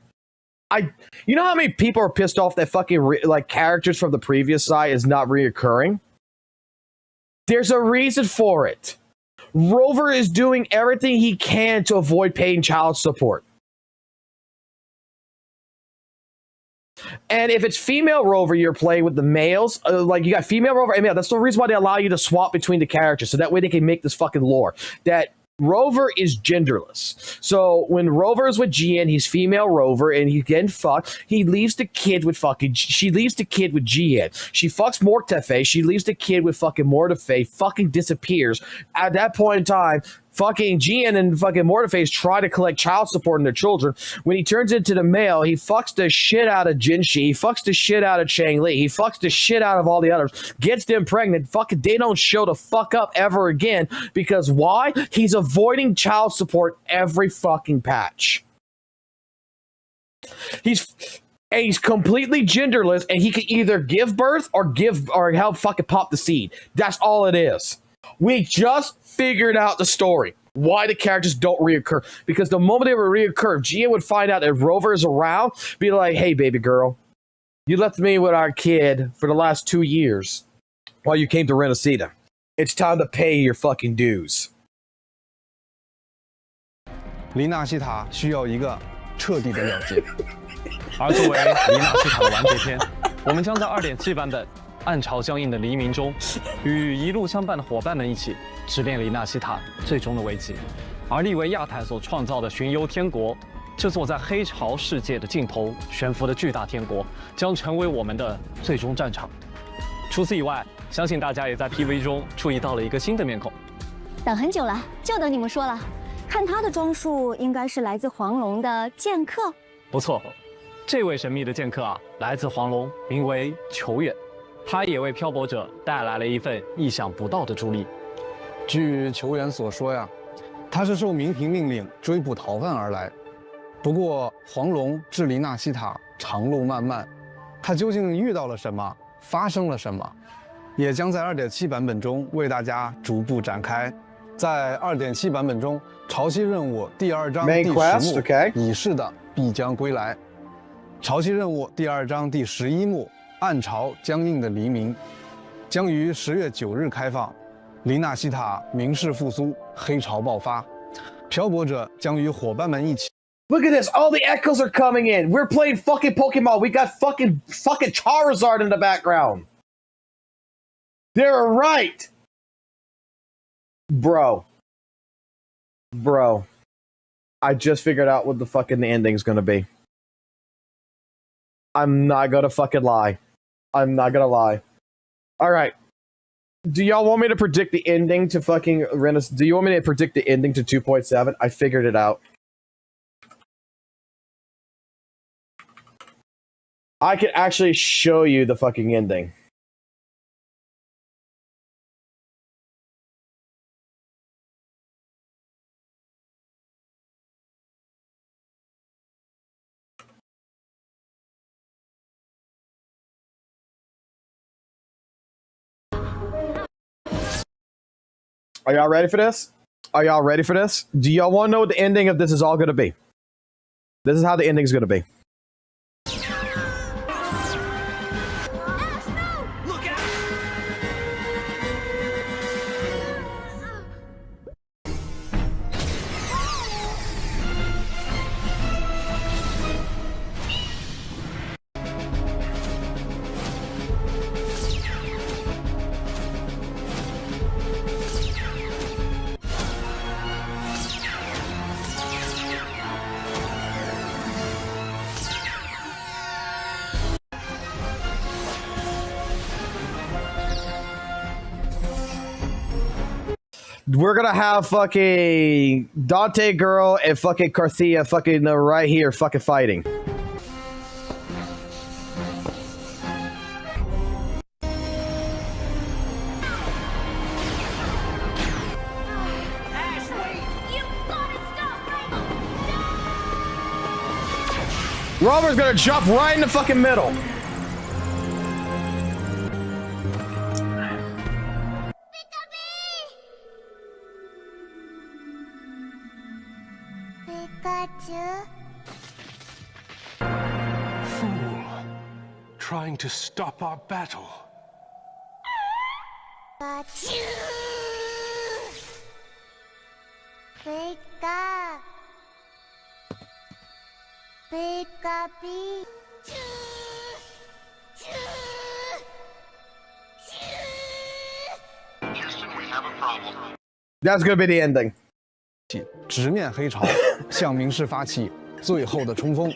You know how many people are pissed off that fucking like characters from the previous side is not reoccurring? There's a reason for it. Rover is doing everything he can to avoid paying child support. And if it's female Rover you're playing with the males, like you got female Rover and male, that's the reason why they allow you to swap between the characters, so that way they can make this fucking lore. That Rover is genderless. So when Rover is with Gian, he's female Rover, and he's getting fucked. He leaves the kid with fucking... She leaves the kid with Gian. She fucks Mortefe. She leaves the kid with fucking Mortefe. Fucking disappears. At that point in time, fucking Gian and fucking Mortefe try to collect child support on their children. When he turns into the male, he fucks the shit out of Jinshi. He fucks the shit out of Changli. He fucks the shit out of all the others. Gets them pregnant. Fucking, they don't show the fuck up ever again. Because why? He's avoiding child support every fucking patch. He's completely genderless, and he can either give birth or help fucking pop the seed. That's all it is. We just figured out the story. Why the characters don't reoccur. Because the moment they would reoccur, if Gia would find out that Rover is around, be like, hey, baby girl, you left me with our kid for the last 2 years while you came to Renacida. It's time to pay your fucking dues. 黎纳西塔需要一个彻底的了结。而作为黎纳西塔的完结篇，我们将在2.7版本暗潮相映的黎明中，与一路相伴的伙伴们一起直面黎纳西塔最终的危机。而利维亚坦所创造的巡游天国，这座在黑潮世界的尽头悬浮的巨大天国，将成为我们的最终战场。除此以外，相信大家也在 PV 中注意到了一个新的面孔。等很久了，就等你们说了。看他的装束，应该是来自黄龙的剑客。不错，这位神秘的剑客啊，来自黄龙，名为球远。他也为漂泊者带来了一份意想不到的助力。据球员所说呀，他是受明廷命令追捕逃犯而来。不过黄龙至黎纳西塔长路漫漫，他究竟遇到了什么，发生了什么，也将在2.7版本中为大家逐步展开。在2.7版本中，潮汐任务第2章 Main 第 quest, 10幕 okay. 已逝的必将归来。潮汐任务第2章第11幕暗潮僵硬的黎明，将于10月9日开放。黎纳西塔明世复苏，黑潮爆发，漂泊者将与伙伴们一起。Look at this! All the echoes are coming in. We're playing fucking Pokemon. We got fucking Charizard in the background. They're right, bro. I just figured out what the fucking ending's gonna be. I'm not gonna fucking lie. I'm not gonna lie. All right. Do y'all want me to predict the ending to fucking Renaissance? Do you want me to predict the ending to 2.7? I figured it out. I can actually show you the fucking ending. Are y'all ready for this? Are y'all ready for this? Do y'all want to know what the ending of this is all going to be? This is how the ending is going to be. We're gonna have fucking Dante Girl and fucking Carthea fucking right here fucking fighting. Rover's gonna jump right in the fucking middle. Fool. Trying to stop our battle. That's gonna be the ending. 直面黑潮，向明世发起最后的冲锋。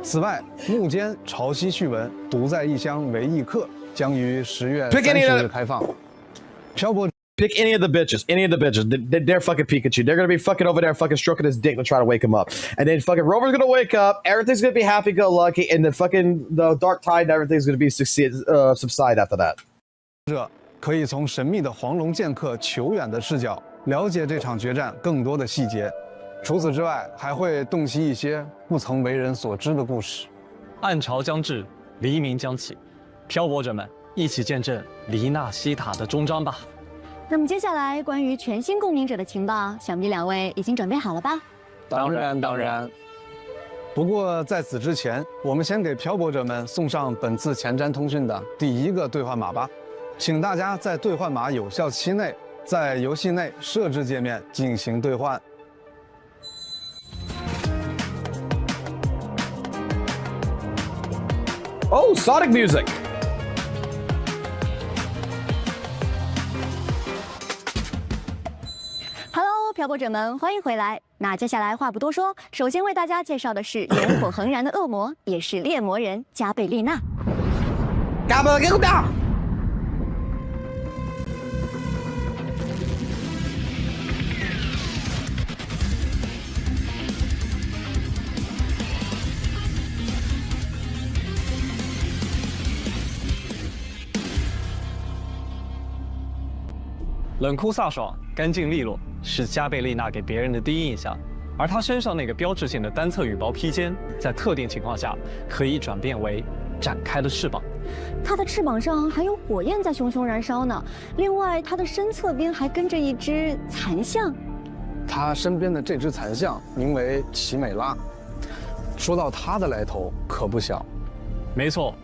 此外，幕间潮汐趣闻独在异乡为异客将于10月30日开放。漂泊 Pick any of the bitches. Any of the bitches. They're fucking Pikachu. They're gonna be fucking over there fucking stroking his dick to try to wake him up. And then fucking Rover's gonna wake up, everything's gonna be happy-go-lucky, and the dark tide and everything's gonna be subside after that. 者可以从神秘的黄龙剑客裘远的视角了解这场决战更多的细节。除此之外，还会洞悉一些不曾为人所知的故事。暗潮将至，黎明将起，漂泊者们一起见证黎纳西塔的终章吧。那么接下来关于全新共鸣者的情报，想必两位已经准备好了吧？当然。不过在此之前，我们先给漂泊者们送上本次前瞻通讯的第一个兑换码吧。请大家在兑换码有效期内，在游戏内设置界面进行兑换。Oh, Sonic music. Hello， 漂泊者们，欢迎回来。那接下来话不多说，首先为大家介绍的是炎火恒然的恶魔，也是猎魔人加贝丽娜。嘎巴给我打！冷酷飒爽、干净利落，是加贝丽娜给别人的第一印象。而她身上那个标志性的单侧羽毛披肩，在特定情况下可以转变为展开了翅膀。它的翅膀上还有火焰在熊熊燃烧呢。另外，它的身侧边还跟着一只残象。他身边的这只残象名为奇美拉。说到它的来头，可不小。没错，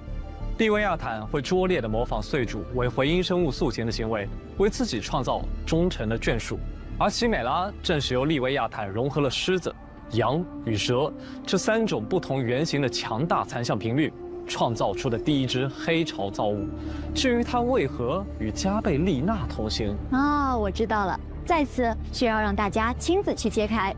利维亚坦会拙劣地模仿宿主为回音生物塑形的行为，为自己创造忠诚的眷属。而奇美拉正是由利维亚坦融合了狮子、羊与蛇这3种不同原型的强大残像频率，创造出的第一只黑潮造物。至于它为何与加贝丽娜同行，我知道了，再次需要让大家亲自去揭开。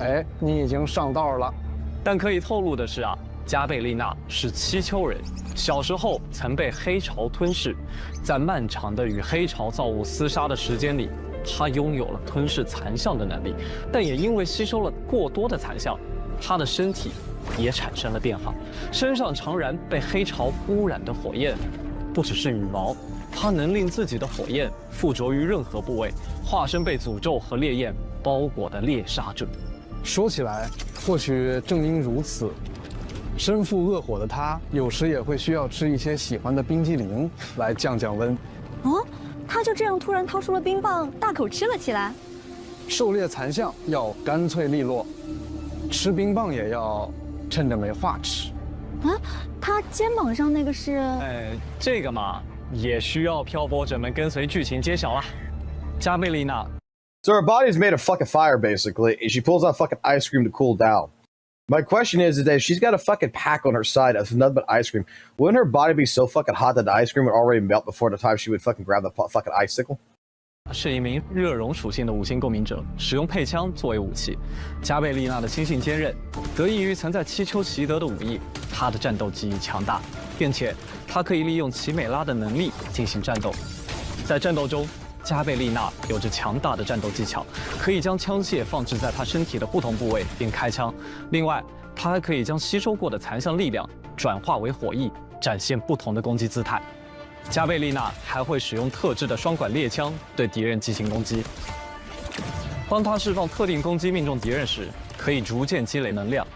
哎，你已经上道了。但可以透露的是加贝丽娜是七丘人，小时候曾被黑潮吞噬，在漫长的与黑潮造物厮杀的时间里，她拥有了吞噬残像的能力，但也因为吸收了过多的残像，她的身体也产生了变化，身上常燃被黑潮污染的火焰，不只是羽毛，它能令自己的火焰附着于任何部位，化身被诅咒和烈焰包裹的猎杀者。说起来，或许正因如此，身负恶火的他，有时也会需要吃一些喜欢的冰激凌来降降温。他就这样突然掏出了冰棒，大口吃了起来。狩猎残像要干脆利落，吃冰棒也要趁着没话吃。他肩膀上那个是？这个嘛，也需要漂泊者们跟随剧情揭晓啦。加贝丽娜。So her body's made of fucking fire, basically, and she pulls out fucking ice cream to cool down. My question is that if she's got a fucking pack on her side of nothing but ice cream, wouldn't her body be so fucking hot that the ice cream would already melt before the time she would fucking grab the fucking icicle? 是一名热熔属性的5星共鸣者，使用配枪作为武器。加贝丽娜的心性坚韧，得益于曾在七丘习得的武艺，她的战斗技艺强大，并且她可以利用奇美拉的能力进行战斗。在战斗中，加贝丽娜有着强大的战斗技巧，可以将枪械放置在她身体的不同部位并开枪。另外，她还可以将吸收过的残像力量转化为火翼，展现不同的攻击姿态。加贝丽娜还会使用特制的双管猎枪对敌人进行攻击。当她释放特定攻击命中敌人时，可以逐渐积累能量。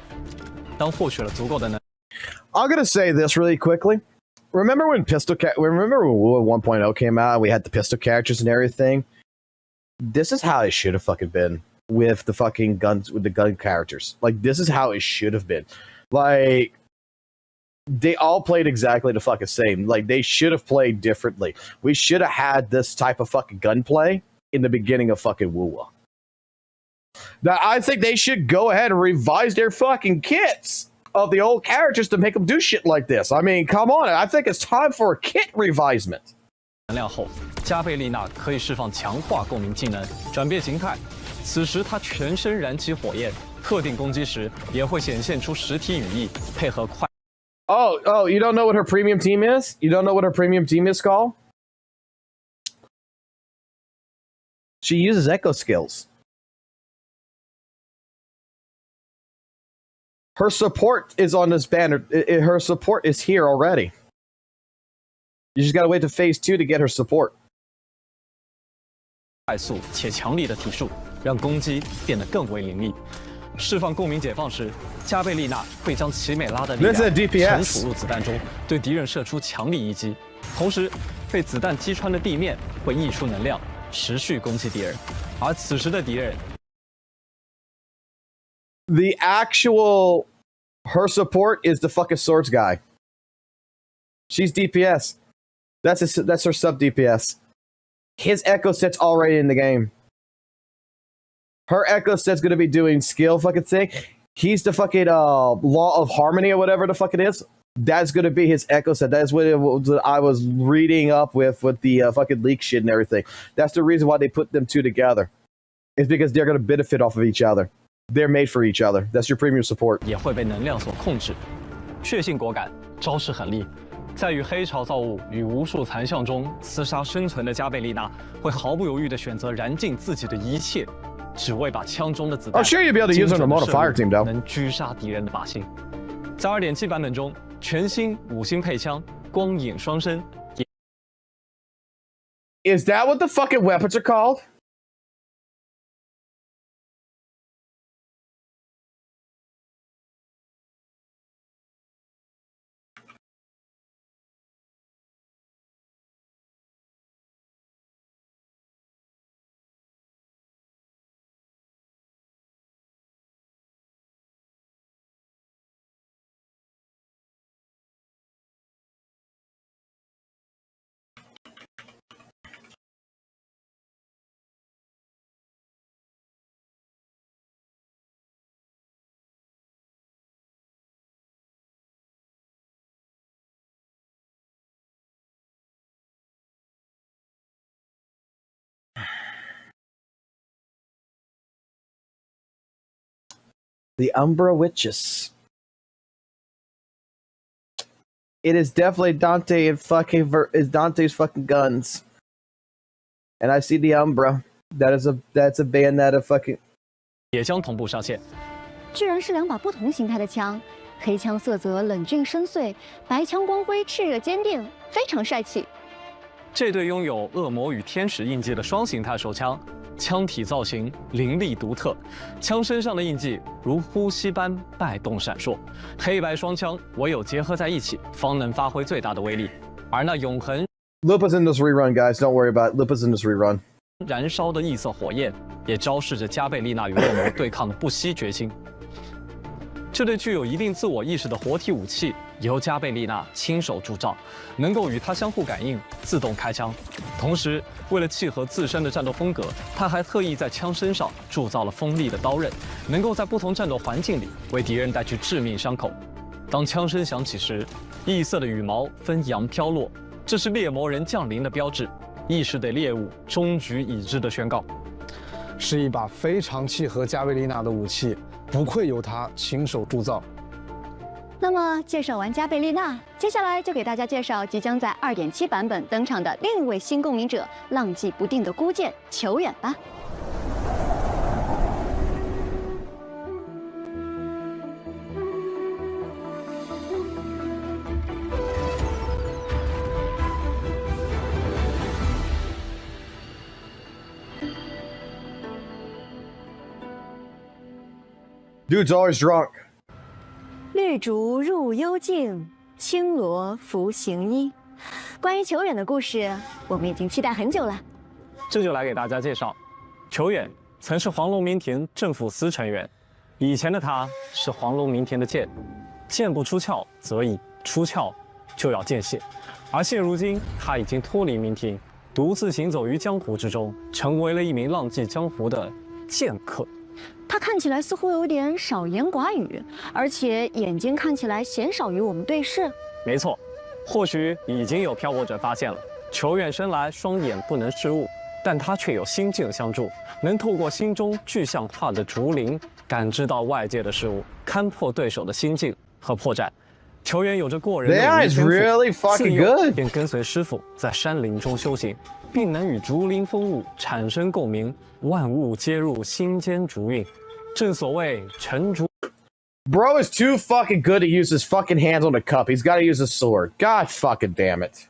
当获取了足够的能， I'm gonna say this really quickly. Remember when Remember when WUWA 1.0 came out? We had the pistol characters and everything. This is how it should have fucking been with the fucking guns, with the gun characters. Like, this is how it should have been. Like, they all played exactly the fucking same. Like, they should have played differently. We should have had this type of fucking gunplay in the beginning of fucking WUWA. Now, I think they should go ahead and revise their fucking kits of the old characters to make them do shit like this. I mean, come on. I think it's time for a kit revisement. 能量后，加贝丽娜可以释放强化共鸣技能，转变形态。此时她全身燃起火焰，特定攻击时也会显现出实体羽翼，配合快。Oh, you don't know what her premium team is? You don't know what her premium team is called? She uses echo skills. Her support is on this banner. Her support is here already. You just gotta wait to phase 2 to get her support. 快速且强力的体术，让攻击变得更为凌厉。释放共鸣解放时，加贝丽娜会将奇美拉的力量沉储入子弹中，对敌人射出强力一击。同时，被子弹击穿的地面会溢出能量，持续攻击敌人。而此时的敌人。The actual her support is the fucking swords guy. She's DPS. That's her sub DPS. His echo set's already in the game. Her echo set's gonna be doing skill fucking thing. He's the fucking law of harmony or whatever the fuck it is. That's gonna be his echo set. That's what I was reading up with the fucking leak shit and everything. That's the reason why they put them two together. It's because they're gonna benefit off of each other. They're made for each other. That's your premium support. 也会被能量所控制，血性果敢，招式狠厉。在与黑潮造物与无数残像中厮杀生存的加贝丽娜，会毫不犹豫地选择燃尽自己的一切，只为把枪中的子弹。I'm sure you'll be able to use it on a mono fire team, though. 能狙杀敌人的靶心。在2.7版本中，全新5星配枪光影双生。Is that what the fucking weapons are called? The Umbra Witches. It is definitely Dante and is Dante's fucking guns. And I see the Umbra. That's a bayonetta fucking. 也将同步上线。居然是2把不同形态的枪，黑枪色泽冷峻深邃，白枪光辉炽热坚定，非常帅气。这对拥有恶魔与天使印记的双形态手枪，枪体造型凌厉独特，枪身上的印记如呼吸般摆动闪烁，黑白双枪唯有结合在一起，方能发挥最大的威力。而那永恒 Lupa's in this rerun, guys. Don't worry about it. Lupa's in this rerun. 燃烧的异色火焰，也昭示着加贝利娜与恶魔对抗的不惜决心。这对具有一定自我意识的活体武器，由加贝利娜亲手铸造，能够与它相互感应，自动开枪。同时，为了契合自身的战斗风格，他还特意在枪身上铸造了锋利的刀刃，能够在不同战斗环境里为敌人带去致命伤口。当枪声响起时，异色的羽毛纷扬飘落，这是猎魔人降临的标志，亦是对猎物终局已至的宣告。是一把非常契合加贝利娜的武器，不愧由他亲手铸造。那么介绍完加贝利娜，接下来就给大家介绍即将在2.7版本登场的另一位新共鸣者——浪迹不定的孤剑球远吧。Dude's always drunk. 绿竹入幽径，青罗服行医。关于球远的故事，我们已经期待很久了。这就来给大家介绍，球远曾是黄龙明田政府司成员，以前的他是黄龙明田的剑，剑不出鞘则已，出鞘就要见血。而现如今，他已经脱离明庭，独自行走于江湖之中，成为了一名浪迹江湖的剑客。他看起来似乎有点少言寡语，而且眼睛看起来鲜少与我们对视。没错，或许已经有漂泊者发现了，球远生来双眼不能视物，但他却有心境相助，能透过心中具象化的竹林，感知到外界的事物，勘破对手的心境和破绽。球远有着过人的武艺天赋，自幼便跟随师傅在山林中修行，并能与竹林风物产生共鸣，万物皆入心间竹韵。正所谓沉竹。Bro is too fucking good to use his fucking hands on the cup. He's got to use a sword. God fucking damn it.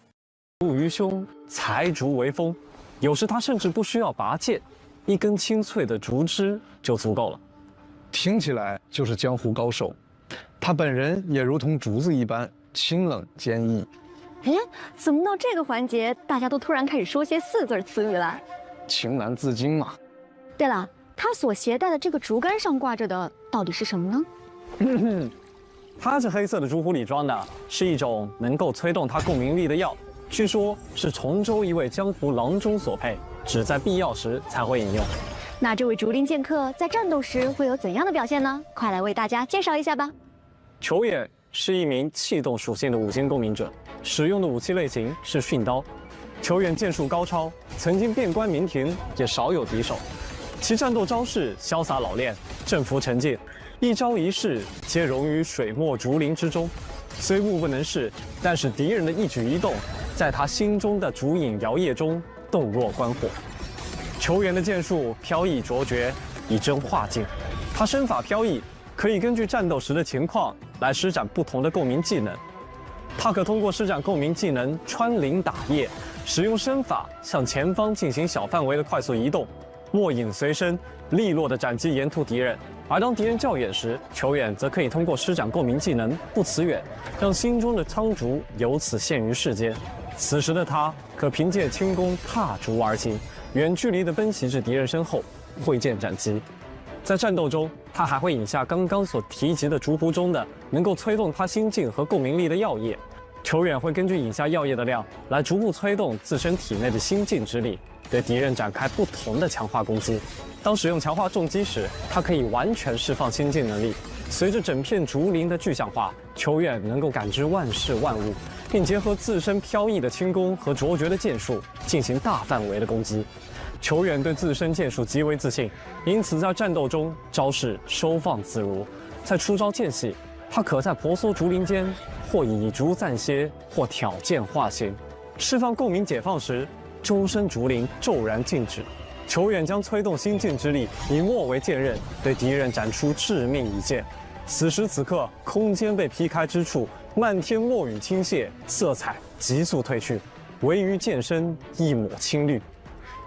于胸，采竹为锋。有时他甚至不需要拔剑，一根清脆的竹枝就足够了。听起来就是江湖高手。他本人也如同竹子一般清冷坚毅。哎，怎么到这个环节，大家都突然开始说些4字词语了？情难自禁嘛。对了，他所携带的这个竹竿上挂着的到底是什么呢？它是黑色的竹壶里装的，是一种能够催动它共鸣力的药，据说是崇州一位江湖郎中所配，只在必要时才会饮用。那这位竹林剑客在战斗时会有怎样的表现呢？快来为大家介绍一下吧。球远是一名气动属性的5星共鸣者，使用的武器类型是训刀。球远剑术高超，曾经遍观明庭，也少有敌手。其战斗招式潇洒老练，振幅沉静，一招一式皆融于水墨竹林之中。虽目不能视，但是敌人的一举一动，在他心中的竹影摇曳中洞若观火。球员的剑术飘逸卓绝，以真化境。他身法飘逸，可以根据战斗时的情况来施展不同的共鸣技能。他可通过施展共鸣技能穿林打叶，使用身法向前方进行小范围的快速移动，末影随身，利落地斩击沿途敌人。而当敌人较远时，球远则可以通过施展共鸣技能不辞远，让心中的苍竹由此现于世间。此时的他可凭借轻功踏竹而行，远距离地奔袭至敌人身后，挥剑斩击。在战斗中，他还会饮下刚刚所提及的竹壶中的能够催动他心境和共鸣力的药液。球远会根据饮下药液的量来逐步催动自身体内的心境之力，对敌人展开不同的强化攻击。当使用强化重击时，他可以完全释放心境能力。随着整片竹林的具象化，球远能够感知万事万物，并结合自身飘逸的轻功和卓绝的剑术进行大范围的攻击。球员对自身剑术极为自信，因此在战斗中招式收放自如。在出招间隙，他可在婆娑竹林间或以竹暂歇，或挑剑化形。释放共鸣解放时，周身竹林骤然静止。球员将催动心境之力，以墨为剑刃，对敌人斩出致命一剑。此时此刻，空间被劈开之处，漫天墨雨倾泻，色彩急速褪去，唯余剑身一抹青绿。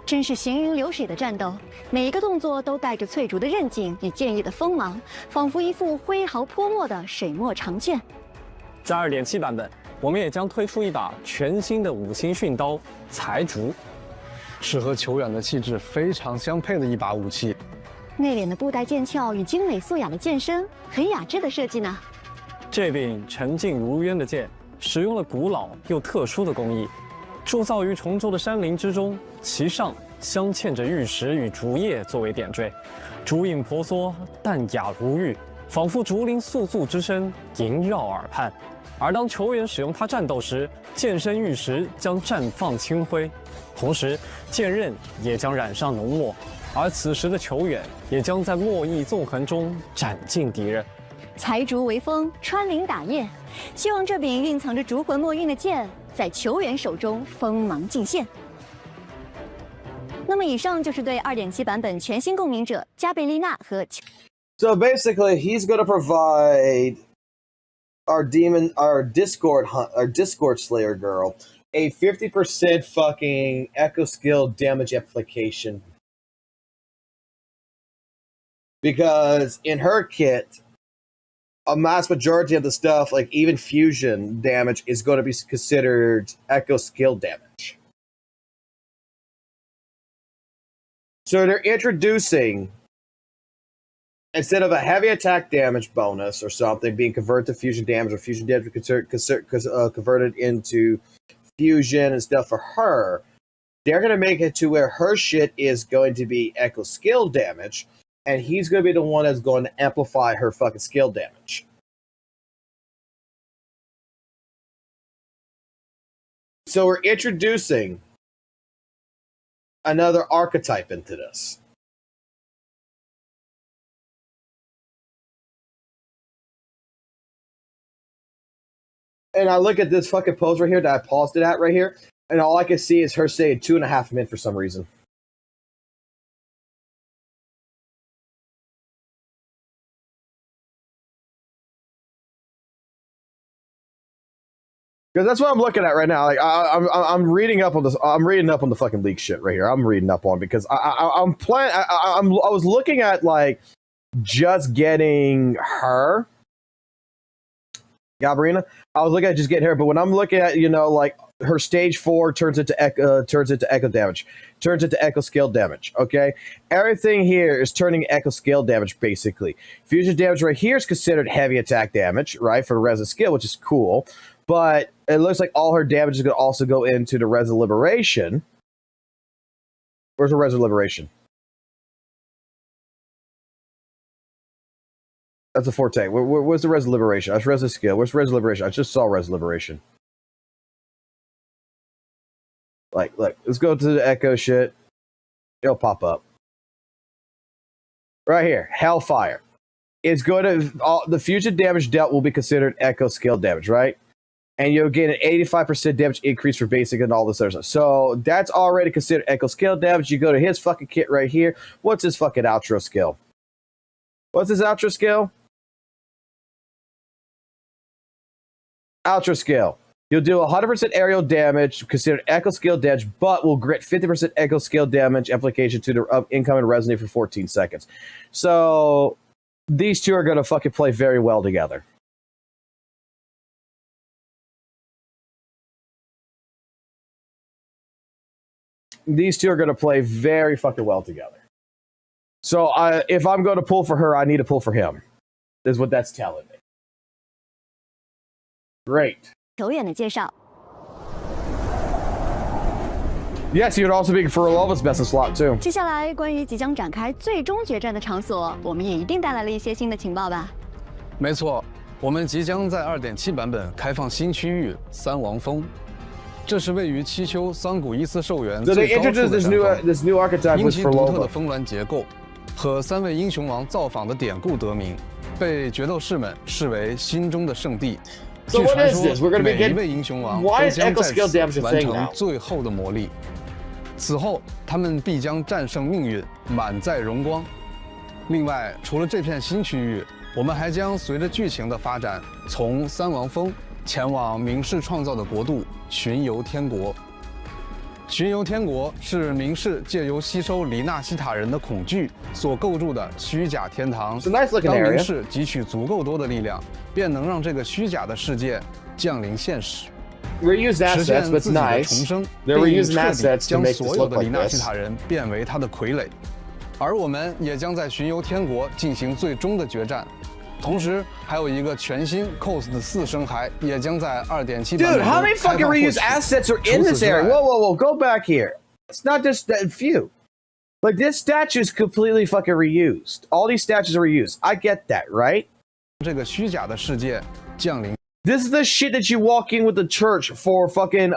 真是行云流水的战斗，每一个动作都带着翠竹的韧劲与剑意的锋芒，仿佛一幅挥毫泼墨的水墨长卷。在2.7版本，我们也将推出一把全新的5星训刀才竹，是和球员的气质非常相配的一把武器。内敛的布袋剑鞘与精美素雅的剑身，很雅致的设计呢。这柄沉静如渊的剑，使用了古老又特殊的工艺，铸造于崇州的山林之中，其上镶嵌着玉石与竹叶作为点缀，竹影婆娑，淡雅如玉，仿佛竹林素素之声萦绕耳畔。而当球员使用它战斗时，剑身玉石将绽放清辉，同时剑刃也将染上浓墨，而此时的球员也将在墨意纵横中斩尽敌人。才竹为锋，穿林打叶，希望这柄蕴藏着竹魂墨韵的剑，在球员手中锋芒尽现。那么以上就是对2.7版本全新共鸣者加贝丽娜和。So basically, he's going to provide our Discord Slayer girl a 50% fucking echo skill damage application. Because in her kit, a mass majority of the stuff, like even fusion damage, is going to be considered echo skill damage. So they're introducing, instead of a heavy attack damage bonus or something being converted to fusion damage, or fusion damage converted into fusion and stuff for her, they're going to make it to where her shit is going to be echo skill damage, and he's going to be the one that's going to amplify her fucking skill damage. So we're introducing another archetype into this. And I look at this fucking pose right here that I paused it at right here, and all I can see is her saying 2.5 min for some reason. Because that's what I'm looking at right now. Like I'm reading up on this. I'm reading up on the fucking leak shit right here. I'm reading up on because I was looking at like just getting her, Gabriina. I was looking at just getting her, but when I'm looking at, you know, like her stage 4 turns into echo damage, turns into echo skill damage. Okay, everything here is turning echo skill damage basically. Fusion damage right here is considered heavy attack damage, right, for the Reza skill, which is cool. But it looks like all her damage is going to also go into the Reza Liberation. Where's the Reza Liberation? That's a forte. Where's the Reza Liberation? That's Reza skill. Where's Reza Liberation? I just saw Reza Liberation. Like, look, let's go to the Echo shit. It'll pop up. Right here, Hellfire. It's going to, the fusion damage dealt will be considered Echo skill damage, right? And you'll get an 85% damage increase for basic and all this other stuff. So that's already considered echo skill damage. You go to his fucking kit right here. What's his fucking outro skill? What's his outro skill? Outro skill. You'll do 100% aerial damage, considered echo skill damage, but will grit 50% echo skill damage application to the incoming resonate for 14 seconds. So these two are going to fucking play very well together. These two are going to play very fucking well together. So if I'm going to pull for her, I need to pull for him. Is what that's telling me. Great. 球员的介绍。 Yes, he would also be for Lova's best in slot too. 接下来关于即将展开最终决战的场所，我们也一定带来了一些新的情报吧？没错，我们即将在2.7版本开放新区域三王峰。这是位于七丘桑古伊斯寿元 So 最 they 高处 introduced 的 this 山 new 峰， this new archetype 因 was 其 for 独特的 Loba. 峰峦结构和3位英雄王造访的典故得名，被决斗士们视为心中的圣地。 So 据 what 传 is 说 this? We're gonna be 每一 getting- 位英雄王 Why 都 is 将 Echo 在 Skill damage 此 a 完 thing 成 now? 最后的磨砺。此后，他们必将战胜命运，满载荣光。另外，除了这片新区域，我们还将随着剧情的发展，从三王峰前往明世创造的国度巡游天国。巡游天国是明世借由吸收黎纳西塔人的恐惧所构筑的虚假天堂。 It's a nice looking 当明 area. 世汲取足够多的力量，便能让这个虚假的世界降临现实。 Reused 实现 assets, but 自 it's 己的 nice. 重生， They're 并 reusing 彻底 assets to 将 make 所 this 有 look 的黎 like 纳西 this. 塔人变为他的傀儡，而我们也将在巡游天国进行最终的决战。同时，还有一个全新 cos 的4生骸也将在2.7版 Dude, 本 how 中 many 开 fucking 放获 reused 取。 assets are in 除此 this 之 area? 外 Whoa, whoa, whoa, go back here. It's not just that few. Like, this statue is completely fucking reused. All these statues are reused. I get that, right? 这个虚假的世界降临。 This is the shit that you walk in with the church for fucking,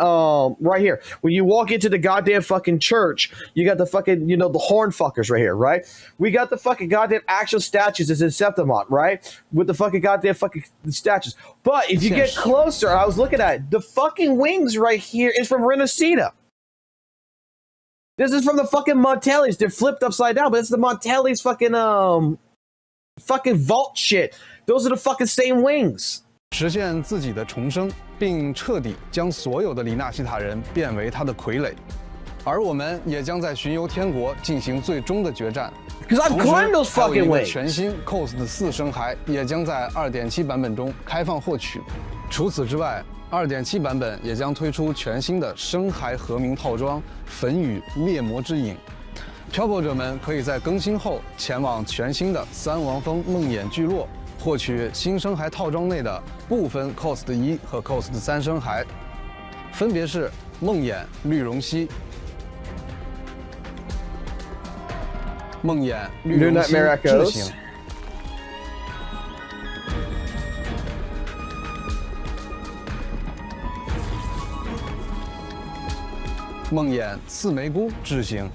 right here. When you walk into the goddamn fucking church, you got the fucking, you know, the horn fuckers right here, right? We got the fucking goddamn actual statues as in Septimont, right? With the fucking goddamn fucking statues. But if you get closer, I was looking at it, the fucking wings right here is from Renacita. This is from the fucking Montellis. They're flipped upside down, but it's the Montellis fucking vault shit. Those are the fucking same wings. 实现自己的重生，并彻底将所有的黎纳西塔人变为他的傀儡，而我们也将在巡游天国进行最终的决战。 Because I've 同时 climbed those 还有 fucking 一个 wings. 全新 cos 的4生骸也将在2.7版本中开放获取。除此之外，2.7版本也将推出全新的生骸和鸣套装“焚雨猎魔之影”。漂泊者们可以在更新后前往全新的3王峰梦魇聚落。 获取新生骸套装内的部分 cos 的1和 cos 的3生骸，分别是梦魇绿绒蜥、梦魇绿绒蜥 Nightmare 智 Echoes 行、梦魇刺眉菇智行。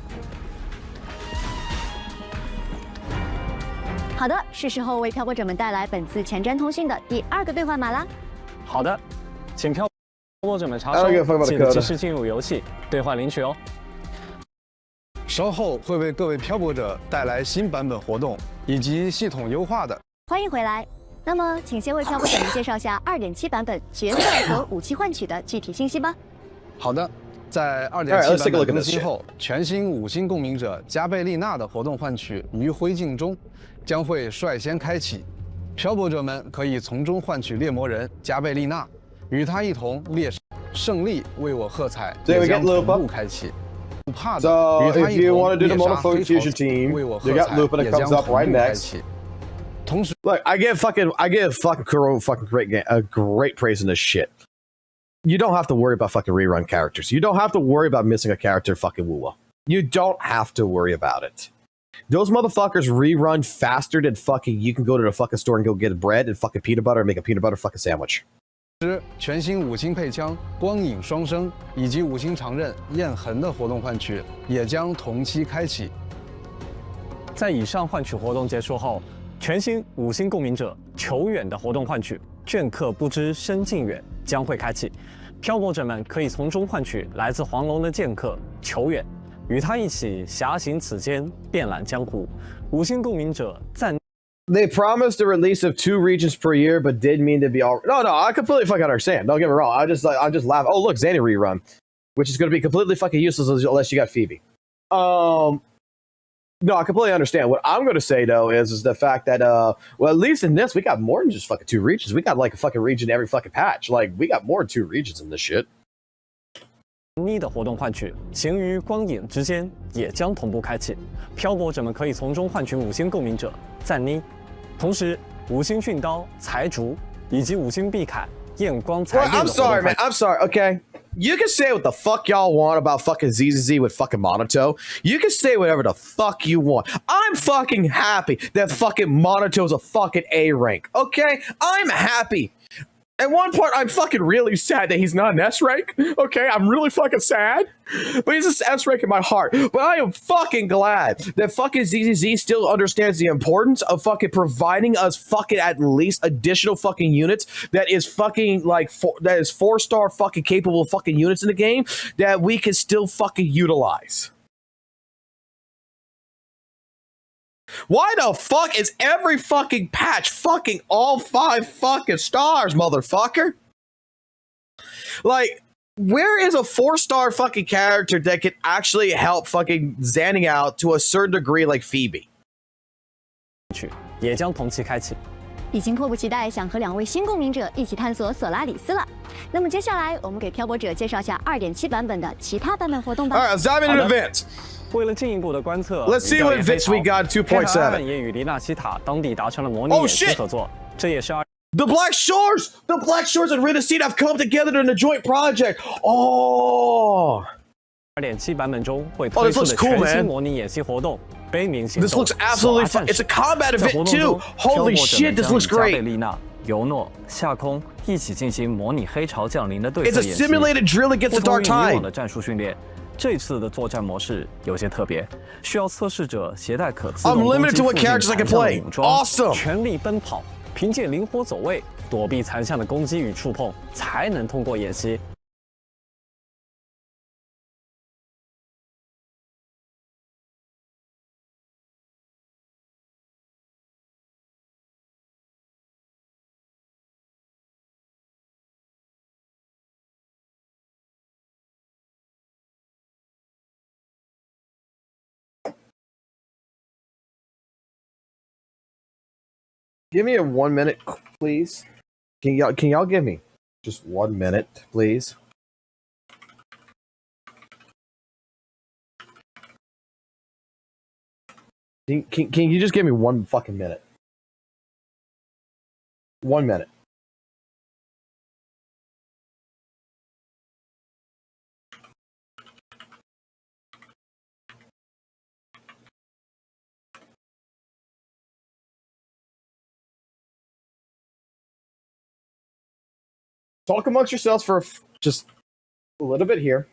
好的，是时候为漂泊者们带来本次前瞻通讯的第2个兑换码啦。好的，请漂泊者们查 I don't give a 收， fuck about 记 the 得 code. 及时进入游戏兑换领取哦。稍后会为各位漂泊者带来新版本活动以及系统优化的。欢迎回来。那么，请先为漂泊者们介绍下2.7版本角色和武器换取的具体信息吧。好的，在 Alright, let's 2.7 take a 版 look 本 at 更 this 新 shit. 后，全新5星共鸣者加贝丽娜的活动换取余晖镜中将会率先开启，漂泊者们可以从中换取猎魔人加贝丽娜，与他一同猎胜利为我喝彩， So we 也将 got 同 Lupa. 步开启。不怕的， So 与他 if 一 you 同 want to do 猎 the 杀 Mono 黑 Fusion 潮 team, 为我 you 喝 got 彩， Lupa that 也 comes 将 up 同 right 步开 next. 启。同时， Look, I give fucking Kuro fucking great praise in this shit. You don't have to worry about fucking rerun characters. You don't have to worry about missing a character in fucking WUWA. You don't have to worry about it. Those motherfuckers rerun faster than fucking you can go to the fucking store and go get bread and fucking peanut butter and make a peanut butter fucking sandwich. 全新5星配枪光影双生以及5星长刃焰痕的活动换取也将同期开启。在以上换取活动结束后，全新5星共鸣者求远的活动换取镌刻不知深近远将会开启，漂泊者们可以从中换取来自黄龙的剑客求远，与他一起侠行此间，遍览江湖。5星共鸣者暂。 They promised the release of 2 regions per year, but did mean to be all. No, I completely fucking understand. Don't get me wrong. I just laugh. Oh, look, Zanny rerun, which is going to be completely fucking useless unless you got Phoebe. No, I completely understand. What I'm going to say though is the fact that well, at least in this, we got more than just fucking 2 regions. We got like a fucking region every fucking patch. Like we got more than 2 regions in this shit. 妮的活动换取，行于光影之间也将同步开启，漂泊者们可以从中换取5星共鸣者赞妮，同时5星驯刀财竹以及5星碧铠焰光财 Well, 电 I'm 的活动 sorry, 换 man. 取。 I'm sorry. Okay. You can say what the fuck y'all want about fucking ZZZ with fucking Monato. You can say whatever the fuck you want. I'm fucking happy that fucking Monato's a fucking A rank. Okay? I'm happy. At one part, I'm fucking really sad that he's not an S rank. Okay, I'm really fucking sad. But he's an S rank in my heart. But I am fucking glad that fucking ZZZ still understands the importance of fucking providing us fucking at least additional fucking units that is fucking like that is 4-star fucking capable fucking units in the game that we can still fucking utilize. Why the fuck is every fucking patch fucking all 5 fucking stars, motherfucker? Like, where is a 4-star fucking character that can actually help fucking Zanning out to a certain degree like Phoebe? 也将同期开启。已经迫不及待想和2位新公民者一起探索索拉里斯了。那么接下来我们给漂泊者介绍下 2.7 版本的其他版本活动吧。All right, let's dive into the event. 为了进一步的观测 Let's see what events we got 2.7. 也与黎纳西塔当地达成了模拟演习合作，这也是The Black Shores and Ridacine have come together in a joint project. Oh. 2.7 版本中会推出的全新模拟演习活动。悲鸣行动 This looks absolutely fun. It's a combat event too. Holy shit, this looks great. 丽娜、尤诺下空一起进行模拟黑潮降临的对 It's 策 a 演习。 simulated drill against the dark 不同于以往 tide. 的战术训练，这次的作战模式有些特别，需要测试者携带可自动 I'm 攻 limited 击 to 附 what 近 characters I 残 can 像的 play. 武装， Awesome. 全力奔跑，凭借灵活走位躲避残像的攻击与触碰，才能通过演习。 Give me a 1 minute, please. Can y'all give me just 1 minute, please? Can you just give me 1 fucking minute? 1 minute. Talk amongst yourselves for just a little bit here.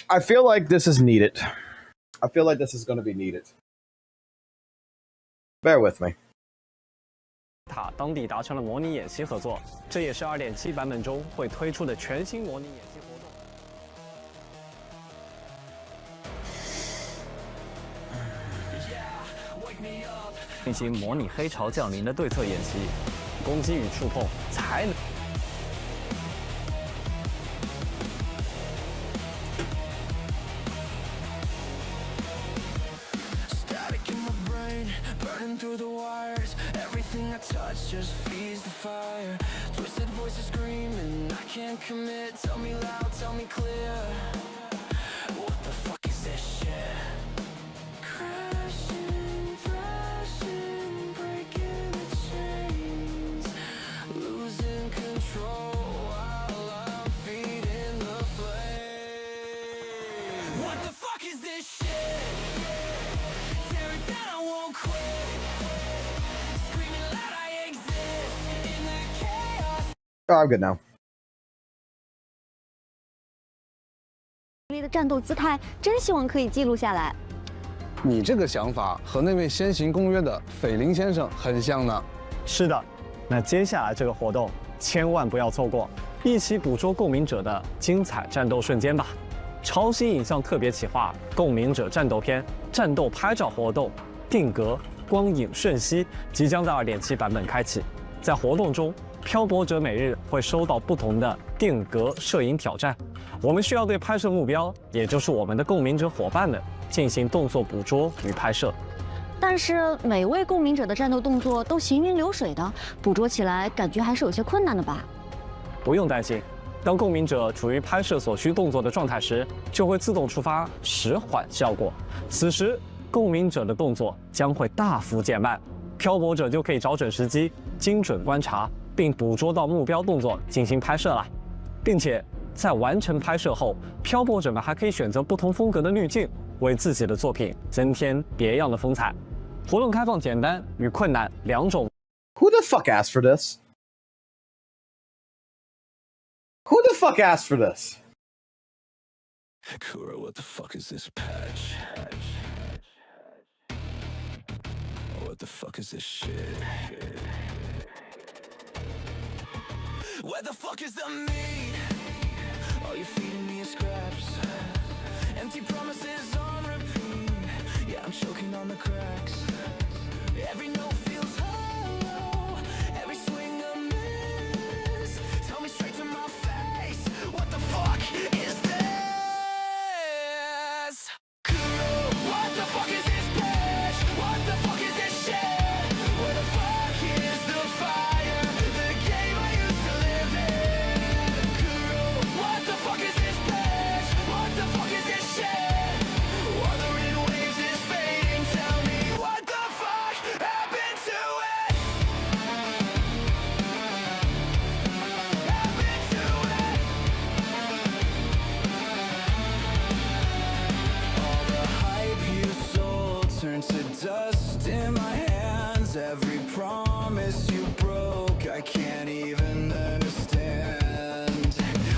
I feel like this is needed. I feel like this is going to be needed. Bear with me. 塔当地达成了模拟演习合作，这也是 2.7 版本中会推出的全新模拟演习活动。进行模拟黑潮降临的对策演习，攻击与触碰才能。 Through the wires, everything I touch just feeds the fire. Twisted voices screaming, I can't commit. Tell me loud, tell me clear. What the fuck is this shit? Crashing, thrashing, breaking the chains, losing control while I'm feeding the flame. What the fuck is this shit? Tear it down, I won't quit. Oh, I'm good now. 的战斗姿态，真希望可以记录下来。你这个想法和那位先行公约的斐林先生很像呢。是的，那接下来这个活动千万不要错过，一起捕捉共鸣者的精彩战斗瞬间吧！潮汐影像特别企划《共鸣者战斗篇》战斗拍照活动定格光影瞬息即将在 2.7 版本开启。在活动中，漂泊者每日会收到不同的定格摄影挑战。我们需要对拍摄目标，也就是我们的共鸣者伙伴们进行动作捕捉与拍摄。但是每位共鸣者的战斗动作都行云流水的，捕捉起来感觉还是有些困难的吧？不用担心，当共鸣者处于拍摄所需动作的状态时，就会自动触发迟缓效果。此时，共鸣者的动作将会大幅减慢，漂泊者就可以找准时机，精准观察，并捕捉到目标动作进行拍摄了。并且在完成拍摄后，漂泊者们还可以选择不同风格的滤镜，为自己的作品增添别样的风采。活动开放简单与困难两种。Who the fuck asked for this? Who the fuck asked for this? Kuro, what the fuck is this patch? What the fuck is this shit? Where the fuck is the meat? All you're feeding me is scraps. Empty promises on repeat. Yeah, I'm choking on the cracks. Every note feels hollow. Every swing a miss. Tell me straight to my face. What the fuck is this? Kuro, what the fuck is this bitch? What the fuck is this shit? Where the fuck is the fire? The game I used to live in. Kuro, what the fuck is this bitch? What the fuck is this shit? Wuthering waves is fading. Tell me what the fuck happened to it? Happened to it? All the hype you sold turned to dust in my hands. Every promise you broke, I can't even understand.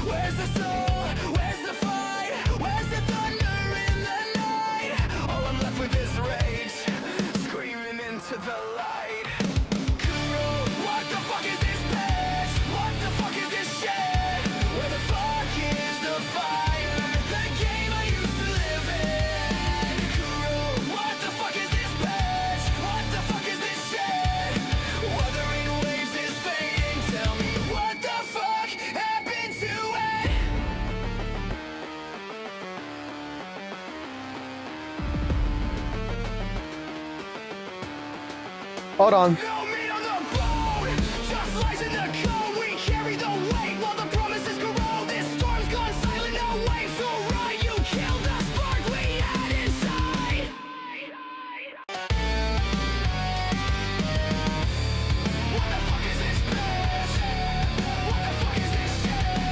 Where's the soul? Where's the fight? Where's the thunder in the night? All I'm left with is rage, screaming into the light. Kuro, what the fuck is this bitch? What the fuck is this shit? Where the fuck is the fire? The game I used to live in. Kuro, what the fuck is this bitch? What the fuck is this shit? Wuthering waves is fading. Tell me what the fuck happened to it? Hold on. No meat on the bone, just lies in the code. We carry the weight while the promises grow. This storm's gone silent, no waves to ride. You killed the spark we had inside. What the fuck is this bitch? What the fuck is this shit?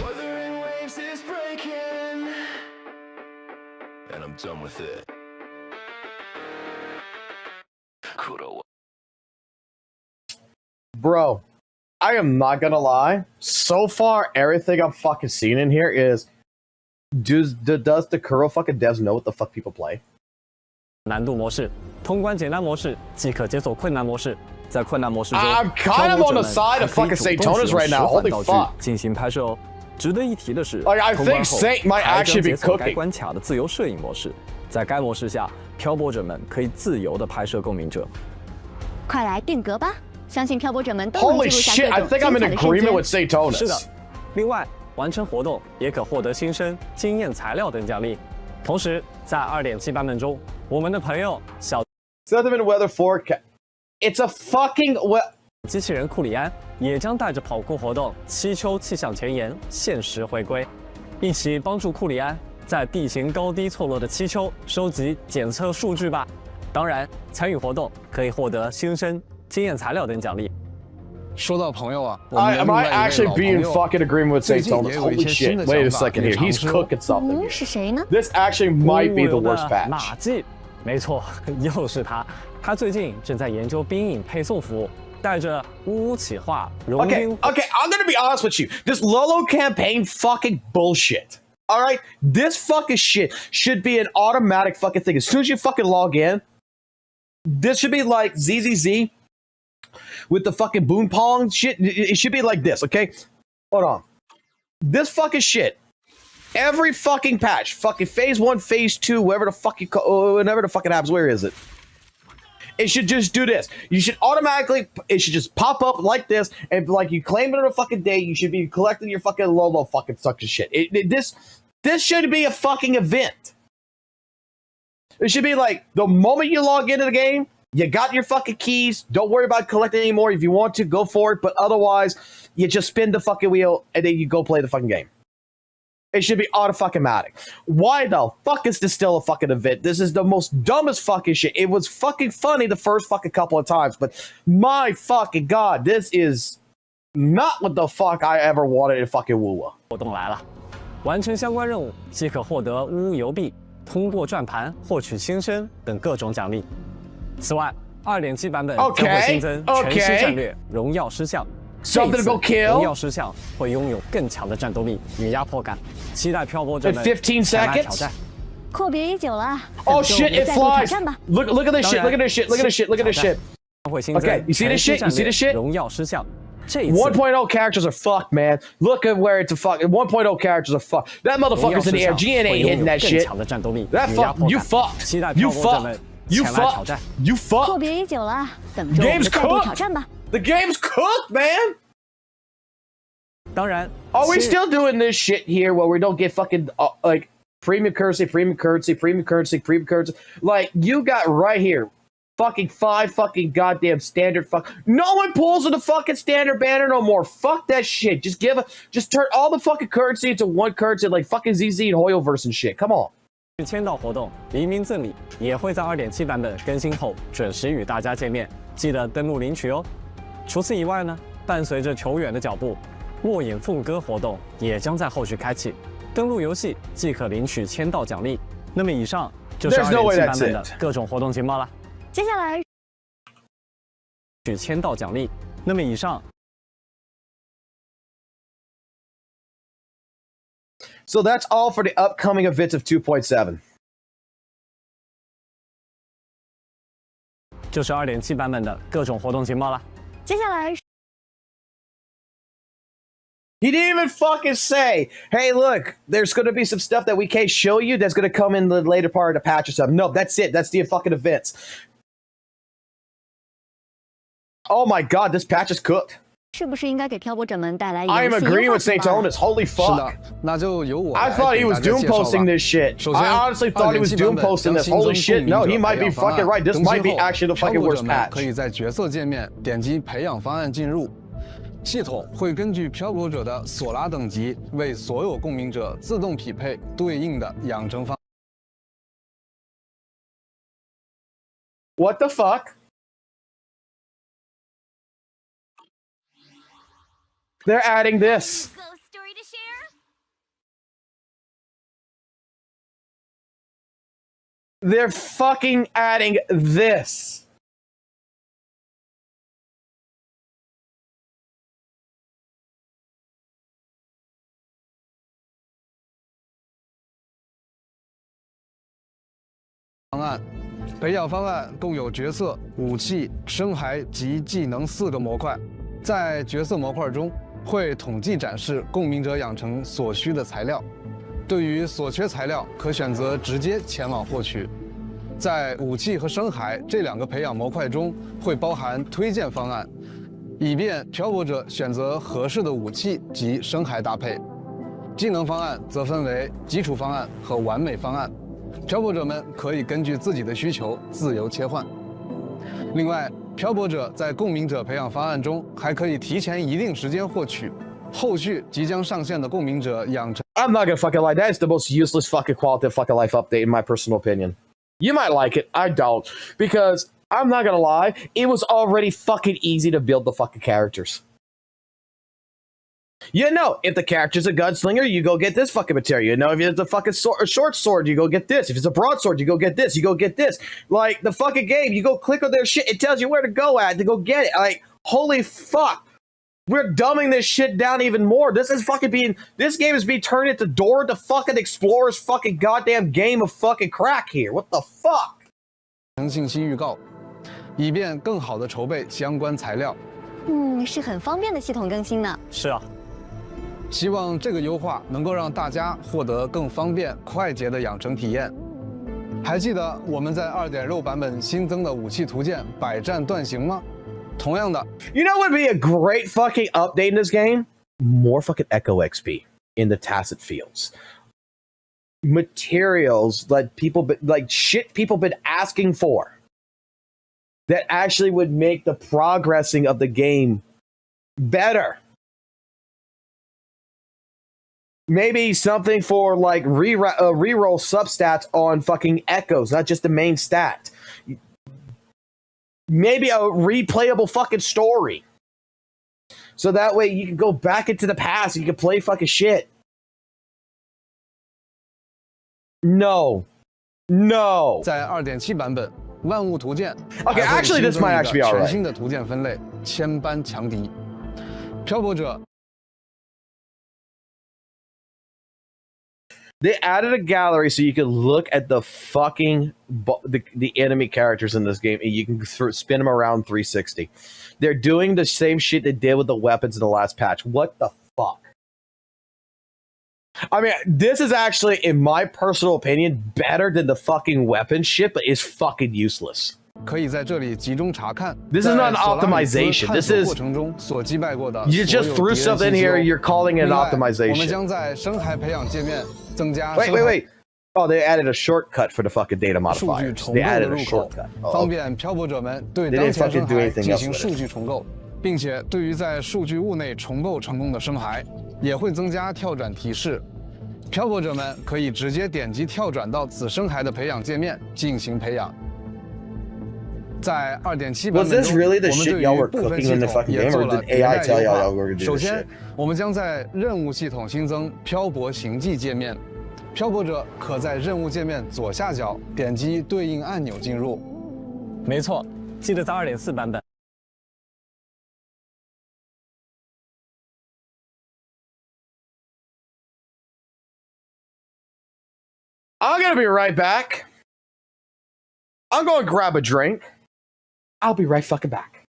Wuthering waves is breaking, and I'm done with it. Kuro. Bro, I am not gonna lie. So far, everything I've fucking seen in here is does the Kuro fucking devs know what the fuck people play? 难度模式，通关简单模式即可解锁困难模式。在困难模式中， I'm kind of on the side of fucking Saintonis right now. Holy fuck! 进行拍摄哦。值得一提的是， I 通关 think 后 Saint might 还将 actually be 解锁该 cooking. 关卡的自由摄影模式。在该模式下，漂泊者们可以自由地拍摄共鸣者。快来定格吧！相信漂泊者们都能 Holy 记录下 shit! 各 I 种 think I'm 精 in 彩的瞬 agreement 间。 with Saintonis. 是的，另外完成活动也可获得新生、经验材料等奖励。同时，在 2.7 版本中，我们的朋友小 Sentiment weather forecast. It's a fucking well. 机器人库里安也将带着跑酷活动“七秋气象前沿”限时回归，一起帮助库里安在地形高低错落的七秋收集检测数据吧。当然，参与活动可以获得新生、经验材料等奖励。说到朋友啊，我们的 Am 另 I 外一位 actually 老朋 being 友 fucking agreement with 最近 Saintonis? 也有一 Holy 些新 shit! 的 Wait a 想法 second 也 here. 尝 He's 试哦 cooking something. 是谁呢？ This actually might be the 乌有的 worst patch. 马季，没错，又是他。他最近正在研究冰饮配送服务，带着乌企划融 Okay, 冰。 okay, I'm gonna be honest with you. This Lolo campaign fucking bullshit. All right, this fucking shit should be an automatic fucking thing. As soon as you fucking log in, this should be like ZZZ with the fucking boom pong shit. It should be like this, okay? Hold on. This fucking shit. Every fucking patch, fucking phase 1, phase 2, whatever the fuck you call, whenever the fucking happens, where is it? it should just do this. You should automatically, it should just pop up like this, and like you claim it on a fucking day, you should be collecting your fucking Lolo fucking sucker shit. This should be a fucking event. It should be like, the moment you log into the game, you got your fucking keys, don't worry about collecting anymore. If you want to, go for it, but otherwise, you just spin the fucking wheel, and then you go play the fucking game. It should be auto-fucking-matic. Why the fuck is this still a fucking event? This is the most dumbest fucking shit. It was fucking funny the first fucking couple of times, but my fucking god, this is not what the fuck I ever wanted in fucking WUWA. 活动来了，完成相关任务即可获得呜呜邮币，通过转盘获取新生等各种奖励。此外，2.7版本将会新增全新战略“荣耀狮象”。 Something to go kill. 荣耀狮象会拥有更强的战斗力与压迫感，期待漂泊者们前来挑战。阔别已久了。 Oh shit! It flies. Look at this shit! Look at this shit! Look at this shit! Look at this shit! 会新增 Okay, you see this shit? You see this shit? 荣耀狮象。1.0 characters are fucked, man. Look at where it's a fuck. 1.0 characters are fucked. That motherfucker's in the air. GN ain't hitting that shit. That fuck. You fucked. You fucked. You fucked. You fucked. 阔别已久了，等着我们的再度挑战吧。 The game's cooked, man. 当然 Are we still doing this shit here where we don't get fucking like premium currency? Like you got right here, fucking 5 fucking goddamn standard fuck. No one pulls with the fucking standard banner no more. Fuck that shit. Just turn all the fucking currency into one currency like fucking ZZ and Hoyoverse and shit. Come on. 签到活动黎明赠礼也会在2.7版本更新后准时与大家见面，记得登录领取哦。除此以外呢，伴随着球员的脚步，握眼副歌活动也将在后续开启。登录游戏即可领取签到奖励。那么以上就是2.7版本的各种活动情报啦。接下来，取签到奖励。那么以上。 So that's all for the upcoming events of 2.7. 就是2.7版本的各种活动情报啦。接下来。 He didn't even fucking say, hey, look, there's going to be some stuff that we can't show you that's going to come in the later part of the patch or something. No, that's it. That's the fucking events. Oh my god, this patch is cooked. 是不是应该给漂泊者们带来 I am agreeing with Saint Onus. Holy fuck. 那就由我 I thought he was doom posting this shit. I honestly thought he was doom posting this. Holy shit. No, he might be fucking right. This might be actually the fucking worst patch. 可以在角色界面点击培养方案进入，系统会根据漂泊者的索拉等级，为所有共鸣者自动匹配对应的养成方。What the fuck? They're adding this. Ghost story to share? They're fucking adding this.方案，培养方案共有角色、武器、生骸及技能4个模块，在角色模块中。 会统计展示共鸣者养成所需的材料，对于所缺材料，可选择直接前往获取。在武器和生骸这2个培养模块中，会包含推荐方案，以便漂泊者选择合适的武器及生骸搭配。技能方案则分为基础方案和完美方案，漂泊者们可以根据自己的需求自由切换。另外， 漂泊者在共鸣者培养方案中，还可以提前一定时间获取后续即将上线的共鸣者养成。I'm not gonna fucking lie. That is the most useless fucking quality of fucking life update in my personal opinion. You might like it. I don't. Because I'm not gonna lie. It was already fucking easy to build the fucking characters. You know, if the character's a gunslinger, you go get this fucking material. You know, if it's a fucking short sword, you go get this. If it's a broadsword, you go get this. You go get this. Like, the fucking game, you go click on their shit, it tells you where to go at to go get it. Like, holy fuck. We're dumbing this shit down even more. This game is being turned into Dora the fucking Explorer's fucking goddamn game of fucking crack here. What the fuck? 信息预告，以便更好的筹备相关材料。是很方便的系统更新呢。是啊。 希望这个优化能够让大家获得更方便、快捷的养成体验。还记得我们在2.6版本新增的武器图鉴百战断行吗？同样的 You know what would be a great fucking update in this game? More fucking Echo XP in the tacit fields. Materials that shit people been asking for. That actually would make the progressing of the game better. Maybe something for like reroll substats on fucking echoes, not just the main stat. Maybe a replayable fucking story. So that way you can go back into the past and you can play fucking shit. No. 在2.7版本万物图鉴 Okay, actually this might actually be alright. 全新的图鉴分类千般强敌。漂泊者 They added a gallery so you could look at the fucking the enemy characters in this game and you can spin them around 360. They're doing the same shit they did with the weapons in the last patch. What the fuck? I mean, this is actually, in my personal opinion, better than the fucking weapon shit, but it's fucking useless. 可以在这里集中查看 This is not an optimization. This is 过程中所击败过的 you just threw stuff in here. You're calling it an 我们 optimization. 将在深海培养界面增加 Wait. Oh, they added a shortcut for the fucking data 数据 modifiers. 重 They 构的 added 入 a 口 shortcut. 方便漂泊者们对 They 当 didn't 前 fucking 深 do 海 anything 进 else 行 with it. 数据重构，并且对于在数据物内重构成功的深海，也会增加跳转提示。漂泊者们可以直接点击跳转到此深海的培养界面进行培养。在2.7版 Was 本 this 中， really the 我们 shit 对 y'all 于 were 部分 cooking 系 in the 统 fucking 也 game, 做 or 了 did 迭代 AI tell 优 y'all 化 y'all were gonna do 首 this 先 shit?，我们将在任务系统新增漂泊行迹界面，漂泊者可在任务界面左下角点击对应按钮进入。没错，记得在2.4版本。I'm gonna be right back. I'm going to grab a drink. I'll be right fucking back.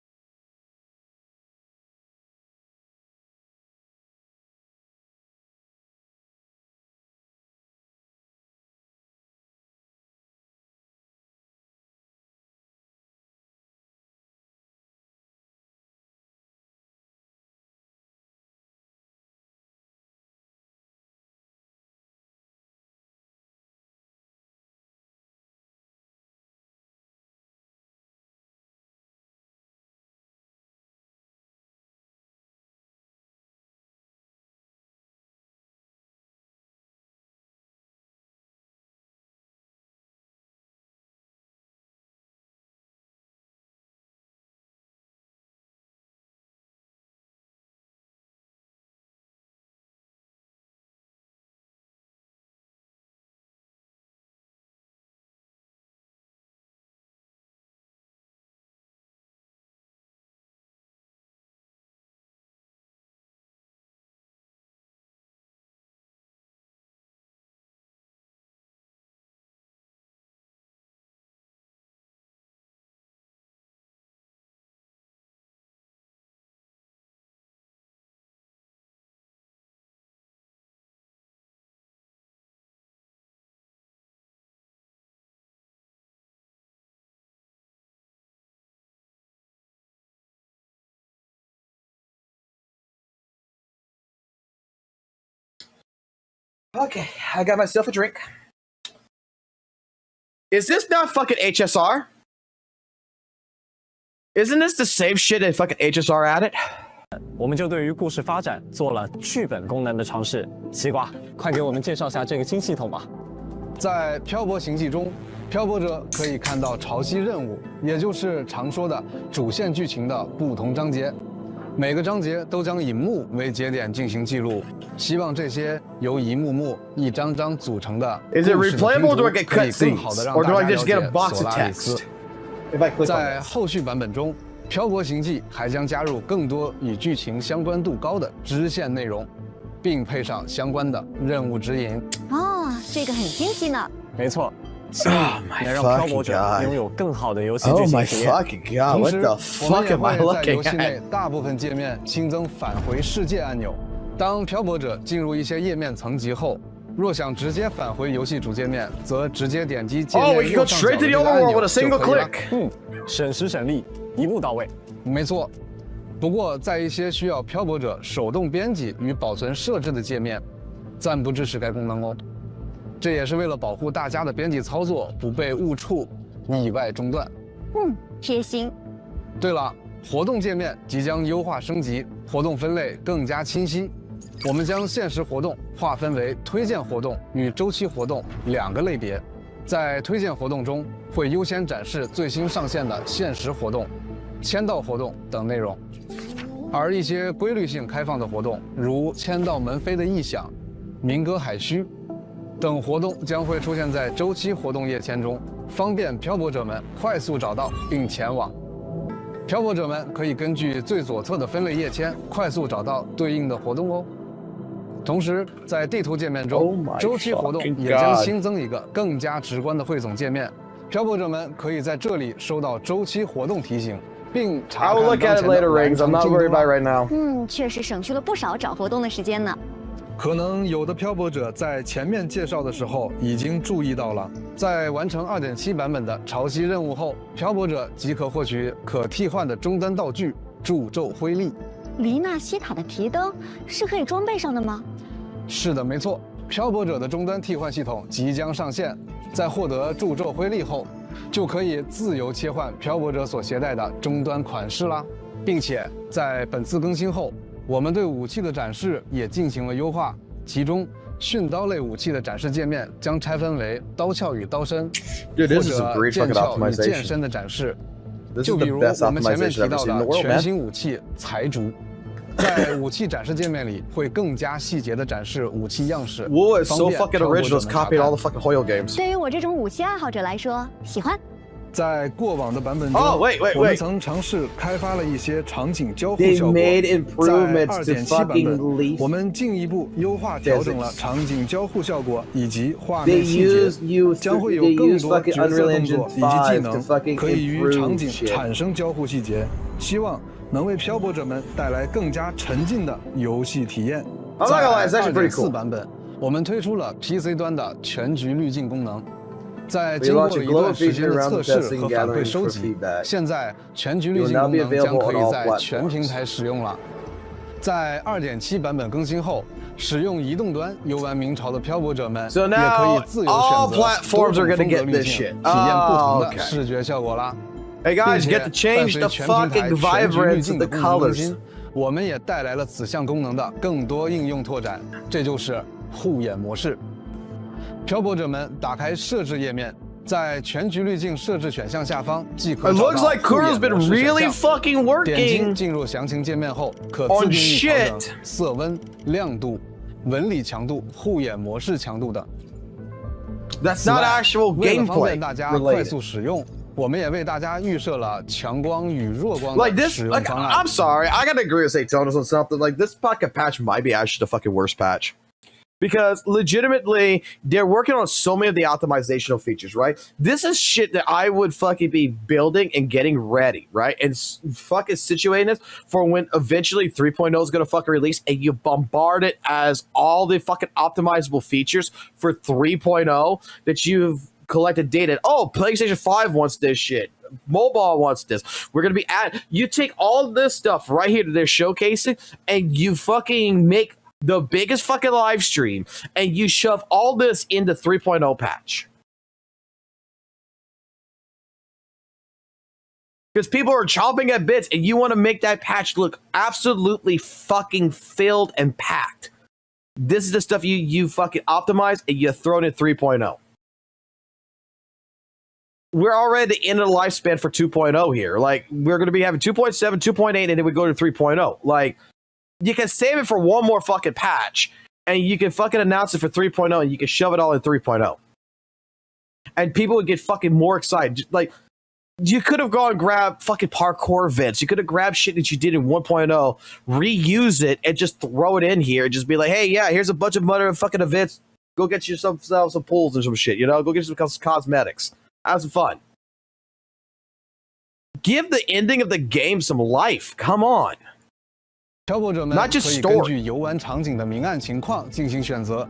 Okay, I got myself a drink. Is this not fucking HSR? Isn't this the same shit that fucking HSR added? 我们就对于故事发展做了剧本功能的尝试。西瓜，快给我们介绍下这个新系统吧。在漂泊行迹中，漂泊者可以看到潮汐任务，也就是常说的主线剧情的不同章节。每个章节都将以幕为节点进行记录，希望这些由一幕幕、一张张组成的 Is it 故事的拼 replayable or 图 do I get 可以更好的 cutscenes? 让 Or do 大 I 家了 just 解 get a box 索 of 拉里斯 text?。If I click on 在 this. 后续版本中，漂泊行迹还将加入更多与剧情相关度高的支线内容，并配上相关的任务指引。哦，这个很惊喜呢。没错，希望能让漂泊者拥有更好的游戏剧 Oh 情 my 体验。 fucking god, 同 what 时， the 我们 fuck 也 am I 会在 looking 游戏内 at? 大部分界面新增返回世界按钮。当漂泊者进入一些页面层级后，若想直接返回游戏主界面，则直接点击界 Oh, we 面 can go 右上角 straight 的 to 这 the 个按 overworld 钮 with a 就 single 可以了。 click. 省时省力，一步到位。没错。不过，在一些需要漂泊者手动编辑与保存设置的界面，暂不支持该功能哦。这也是为了保护大家的编辑操作不被误触、意外中断。贴心。对了，活动界面即将优化升级，活动分类更加清晰。我们将限时活动划分为推荐活动与周期活动2个类别。在推荐活动中，会优先展示最新上线的限时活动、签到活动等内容。而一些规律性开放的活动，如签到门扉的异响、鸣歌海须等活动，将会出现在周期活动页签中，方便漂泊者们快速找到并前往。漂泊者们可以根据最左侧的分类页签，快速找到对应的活动哦。同时，在地图界面中，周期活动也将新增一个更加直观的汇总界面，漂泊者们可以在这里收到周期活动提醒。并查 I will look at it later, Rings. I'm not worried about it right now. 确实省去了不少找活动的时间呢。可能有的漂泊者在前面介绍的时候已经注意到了，在完成 2.7 版本的潮汐任务后，漂泊者即可获取可替换的终端道具诅咒辉力。黎纳西塔的提灯是可以装备上的吗？是的，没错。漂泊者的终端替换系统即将上线，在获得诅咒辉力后，就可以自由切换漂泊者所携带的终端款式啦，并且在本次更新后，我们对武器的展示也进行了优化。其中，训刀类武器的展示界面将拆分为刀鞘与刀身，或者剑鞘与剑身的展示。就比如我们前面提到的全新武器财竹，在武器展示界面里会更加细节的展示武器样式。WUWA is so fucking original. It's copied all the fucking Hoyo games. 对于我这种武器爱好者来说，喜欢。在过往的版本中，我们曾尝试开发了一些场景交互效果。在 2.7 版本，我们进一步优化调整了场景交互效果以及画面细节，将会有更多角色动作以及技能可以与场景产生交互细节，希望能为漂泊者们带来更加沉浸的游戏体验。在 2.4 版本，我们推出了 PC 端的全局滤镜功能。在经过了一段时间的测试和反馈收集，现在全局滤镜功能将可以在全平台使用了。在 2.7 版本更新后，使用移动端游玩明朝的漂泊者们也可以自由选择多种风格滤镜，体验不同的视觉效果啦。Hey guys, get to change the fucking vibrance of the colors. 我们也带来了此项功能的更多应用拓展，这就是护眼模式。漂泊者们打开设置页面，在全局滤镜设置选项下方即可找到护眼模式选项。点击进入详情界面后，可自定义调整色温、亮度、纹理强度、护眼模式强度等。That's not actual gameplay. 为了方便大家快速使用，我们也为大家预设了强光与弱光的使用方案。I'm sorry, I gotta agree with Satanus on something. Like this pocket patch might be actually the fucking worst patch. Because legitimately, they're working on so many of the optimizational features, right? This is shit that I would fucking be building and getting ready, right? And fucking situating this for when eventually 3.0 is going to fucking release and you bombard it as all the fucking optimizable features for 3.0 that you've collected data. Oh, PlayStation 5 wants this shit. Mobile wants this. We're going to be you take all this stuff right here that they're showcasing and you fucking make the biggest fucking live stream, and you shove all this into 3.0 patch. Because people are chomping at bits, and you want to make that patch look absolutely fucking filled and packed. This is the stuff you fucking optimize, and you throw it in 3.0. We're already at the end of the lifespan for 2.0 here. Like, we're going to be having 2.7, 2.8, and then we go to 3.0. Like, you can save it for one more fucking patch, and you can fucking announce it for 3.0, and you can shove it all in 3.0. And people would get fucking more excited. Like, you could have gone and grabbed fucking parkour events. You could have grabbed shit that you did in 1.0, reuse it, and just throw it in here, and just be like, hey, yeah, here's a bunch of fucking events. Go get yourself some pools or some shit, you know? Go get some cosmetics. Have some fun. Give the ending of the game some life. Come on. 漂泊者们可以根据游玩场景的明暗情况进行选择。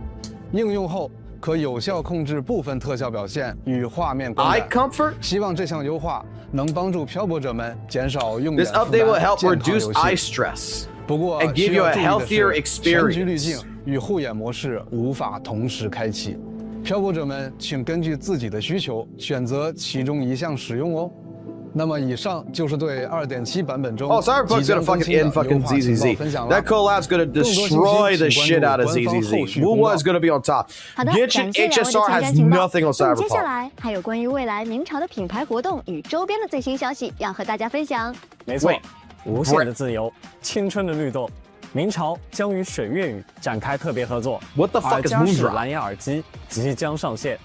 应用后可有效控制部分特效表现与画面观 Eye 感。 comfort? 希望这项优化能帮助漂泊者们减少用眼 This 负 update will 担， help 健康 reduce 游 eye 戏。 stress 不过 and give 需 you 要 a 注意的 healthier 是，全局滤 experience. 镜与护眼模式无法同时开启。漂泊者们请根据自己的需求选择其中一项使用哦。那么以上就是对 2.7 版本中 Oh, Cyberpunk's 即 gonna 将更 fucking 新的 end fucking 优化情报 ZZZ. 分享了。 That collab's gonna 更多信息 destroy the 请 shit 关 out of 注官方后 ZZZ. 续公 WUWA 告 is gonna be on top. 好的， Genshin 感谢两位的 HSR 前 has 瞻情报。 nothing on 那么接下 Cyberpunk. 来还有关于未来明朝的品牌活动与周边的最新消息要和大家分享。没错 Wait，，无限的自由，青春的律动。明朝将与水月语展开特别合作， What the fuck 而 is 嘉实 Moondrop? 蓝牙耳机即将上线。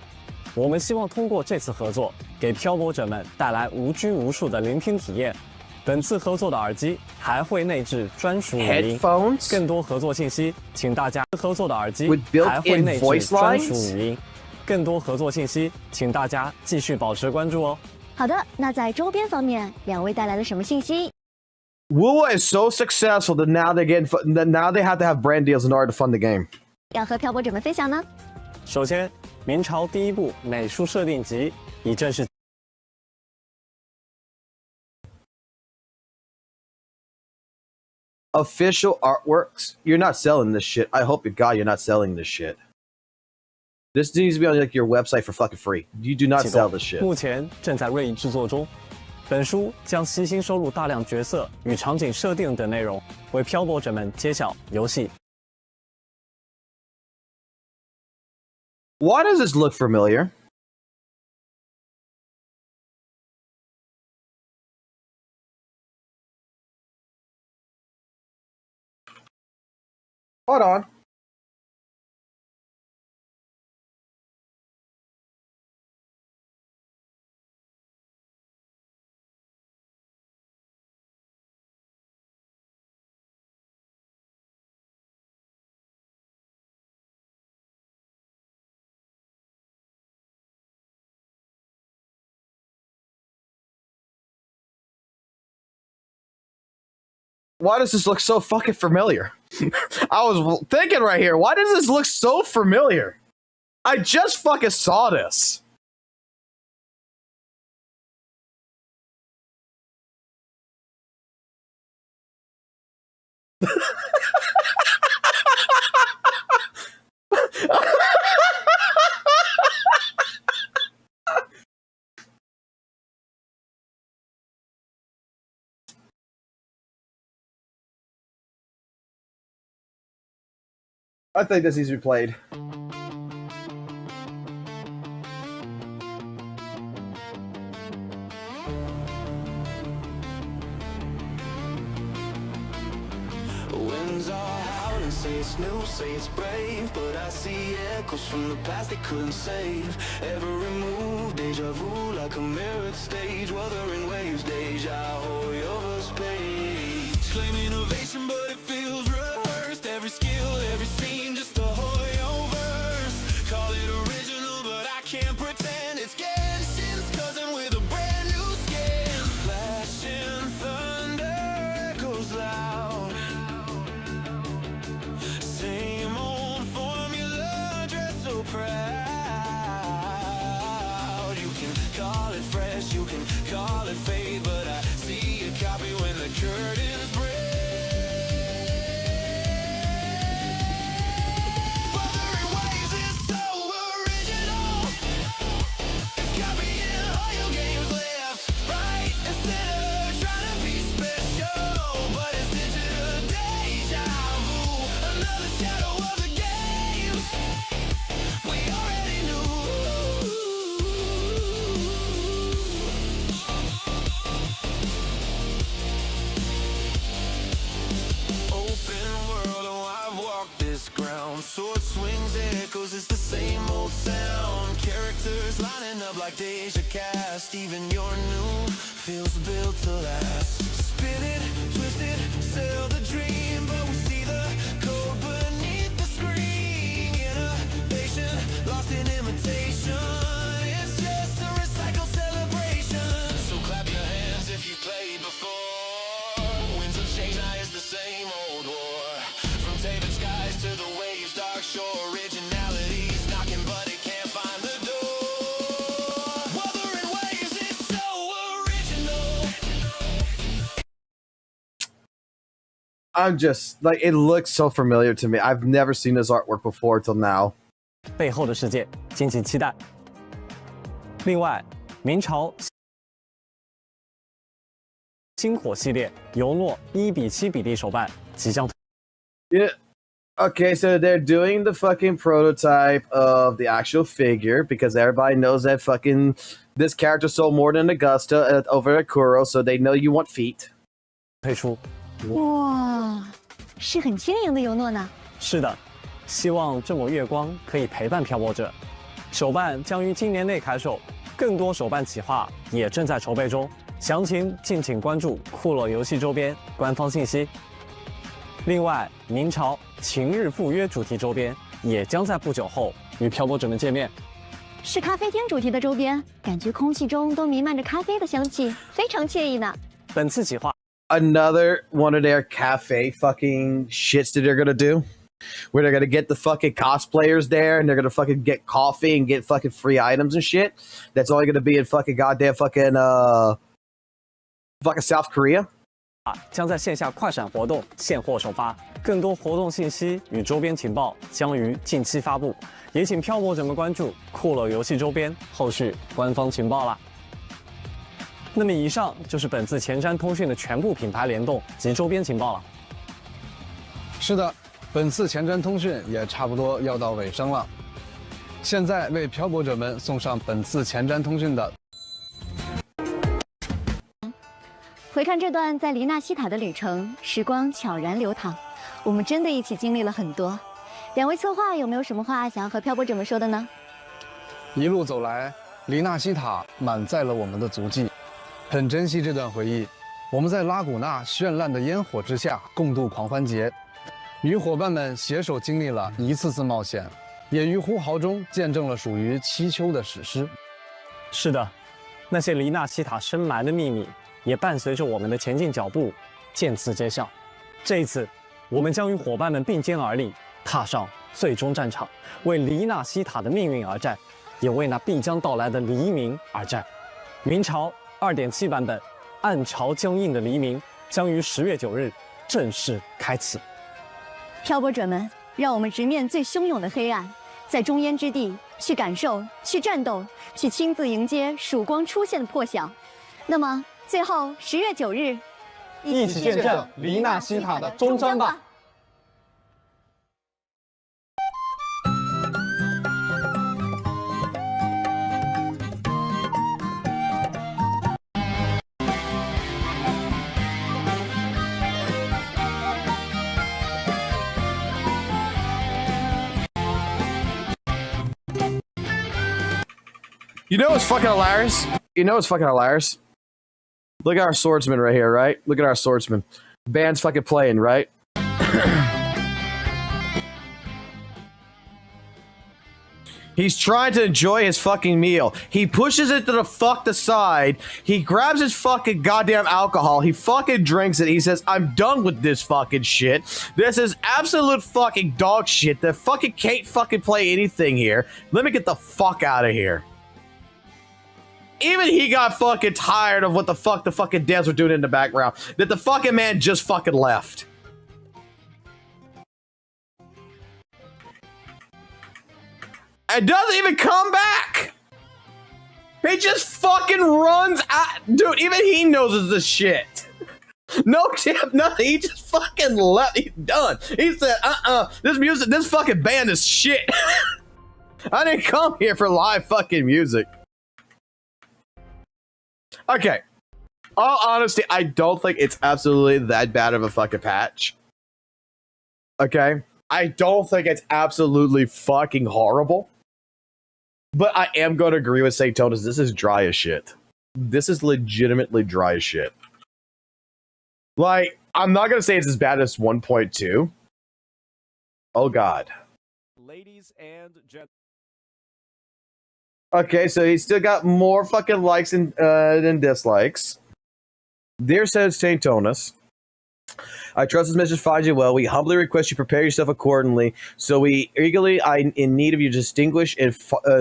我们希望通过这次合作，给漂泊者们带来无拘无束的聆听体验。本次合作的耳机还会内置专属语音。 Headphones? 更多合作信息，请大家合作的耳机 With built-in 还会内置 voice 专属 lines？ 语音。更多合作信息，请大家继续保持关注哦。好的，那在周边方面，两位带来了什么信息？ WUWA is so successful that now now they have to have brand deals in order to fund the game. 要和漂泊者们分享呢？首先，明朝第一部美术设定集已正式。 Official artworks? You're not selling this shit. I hope to God you're not selling this shit. This needs to be on like your website for fucking free. You do not 启 sell 动 this shit. 目前正在锐意制作中。本书将悉心收录大量角色与场景设定等内容，为漂泊者们揭晓游戏。 Why does this look familiar? Hold on. Why does this look so fucking familiar? I was thinking right here, why does this look so familiar? I just fucking saw this. I think this needs to be played. Winds are howling, say it's new, say it's brave, but I see echoes from the past they couldn't save. Every move, deja vu, like a mirrored stage, weathering waves, deja vu, your first page. Claim innovation, but it feels rehearsed. Every skill, every scene, just a whole verse. Call it original, but I can't pretend it's Genshin's cousin with a brand new skin. Flashing thunder echoes loud. Same old formula, dressed so proud. You can call it fresh, you can call it fade, but I see a copy when the curtains break. Wuthering waves is so original. It's copying all your games left, right, and center, trying to be special, but it's digital deja vu. Another shadow of the games we already knew. Open world, oh, I've walked this ground. Sword swings, echoes, it's the same old sound. Characters lining up like Deja cast. Even your new feels built to last. Spin it, twist it, sell the dream, but we see the code beneath the screen. Innovation, lost in imitation. It's just a recycled celebration. So clap your hands if you've played before. Winds of change, now it's the same old war. From David skies to the waves, dark shore, originality I'm just like it looks so familiar to me. I've never seen this artwork before till now. 背后的世界，敬请期待。另外，明朝星火系列尤诺1:7比例手办即将。Yeah. Okay, so they're doing the fucking prototype of the actual figure because everybody knows that fucking this character sold more than Augusta over at Kuro, so they know you want feet. 推出。哇，是很轻盈的尤诺呢。是的，希望这抹月光可以陪伴漂泊者。手办将于今年内开售，更多手办企划也正在筹备中，详情敬请关注库洛游戏周边官方信息。另外，明朝情日赴约主题周边也将在不久后与漂泊者们见面。是咖啡厅主题的周边，感觉空气中都弥漫着咖啡的香气，非常惬意呢。本次企划 Another one of their cafe fucking shits that they're gonna do, where they're gonna get the fucking cosplayers there and they're gonna fucking get coffee and get fucking free items and shit. That's only gonna be in fucking goddamn fucking South Korea. 将在线下快闪活动现货首发，更多活动信息与周边情报将于近期发布，也请漂泊者们关注库洛游戏周边后续官方情报啦。那么以上就是本次前瞻通讯的全部品牌联动及周边情报了。是的，本次前瞻通讯也差不多要到尾声了。现在为漂泊者们送上本次前瞻通讯的。回看这段在黎纳西塔的旅程，时光悄然流淌，我们真的一起经历了很多。两位策划有没有什么话想要和漂泊者们说的呢？一路走来，黎纳西塔满载了我们的足迹，很珍惜这段回忆。我们在拉古纳绚烂的烟火之下共度狂欢节，与伙伴们携手经历了一次次冒险，也于呼号中见证了属于七丘的史诗。是的，那些黎纳西塔深埋的秘密，也伴随着我们的前进脚步渐次揭晓。这一次，我们将与伙伴们并肩而立，踏上最终战场，为黎纳西塔的命运而战，也为那必将到来的黎明而战。明朝2.7版本《暗潮将硬的黎明》将于10月9日正式开启。漂泊者们，让我们直面最汹涌的黑暗，在中烟之地去感受、去战斗、去亲自迎接曙光出现的破晓。那么，最后10月9日，一起见证黎纳西塔的终章吧。You know what's fucking hilarious? Look at our swordsman right here, right? Look at our swordsman. Band's fucking playing, right? He's trying to enjoy his fucking meal. He pushes it to the fuck aside. He grabs his fucking goddamn alcohol. He fucking drinks it. He says, I'm done with this fucking shit. This is absolute fucking dog shit. The fucking can't fucking play anything here. Let me get the fuck out of here. Even he got fucking tired of what the fuck the fucking devs were doing in the background. That the fucking man just fucking left. And doesn't even come back. He just fucking runs out. Dude, even he knows it's the shit. No tip, nothing. He just fucking left. He's done. He said, this fucking band is shit. I didn't come here for live fucking music. Okay. All honesty, I don't think it's absolutely that bad of a fucking patch. Okay? I don't think it's absolutely fucking horrible. But I am going to agree with St. Tonas. This is dry as shit. This is legitimately dry as shit. Like, I'm not going to say it's as bad as 1.2. Oh, God. Ladies and gentlemen. Okay, so he's still got more fucking likes than dislikes. Dear says St. Tonas, I trust this message finds you well. We humbly request you prepare yourself accordingly. So we eagerly are in need of your distinguished and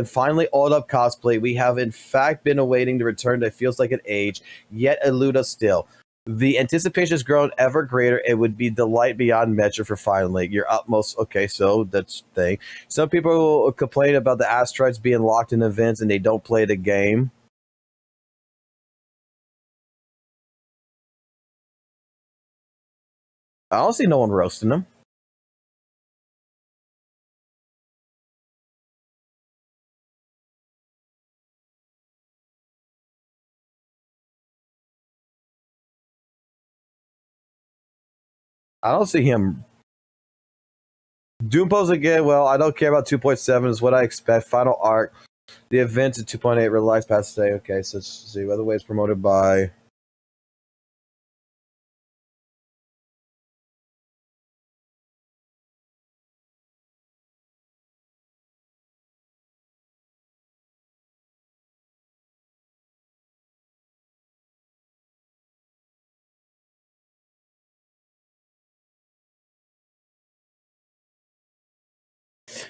finally oiled-up cosplay. We have in fact been awaiting the return that feels like an age, yet elude us still. The anticipation has grown ever greater. It would be delight beyond measure for finally your utmost. Okay, so that's the thing. Some people complain about the asteroids being locked in events and they don't play the game. I don't see no one roasting them. I don't see him. Doom pose again. Well, I don't care about 2.7 is what I expect. Final arc. The events at 2.8 relies past today. Okay, so let's see. By the way, it's promoted by.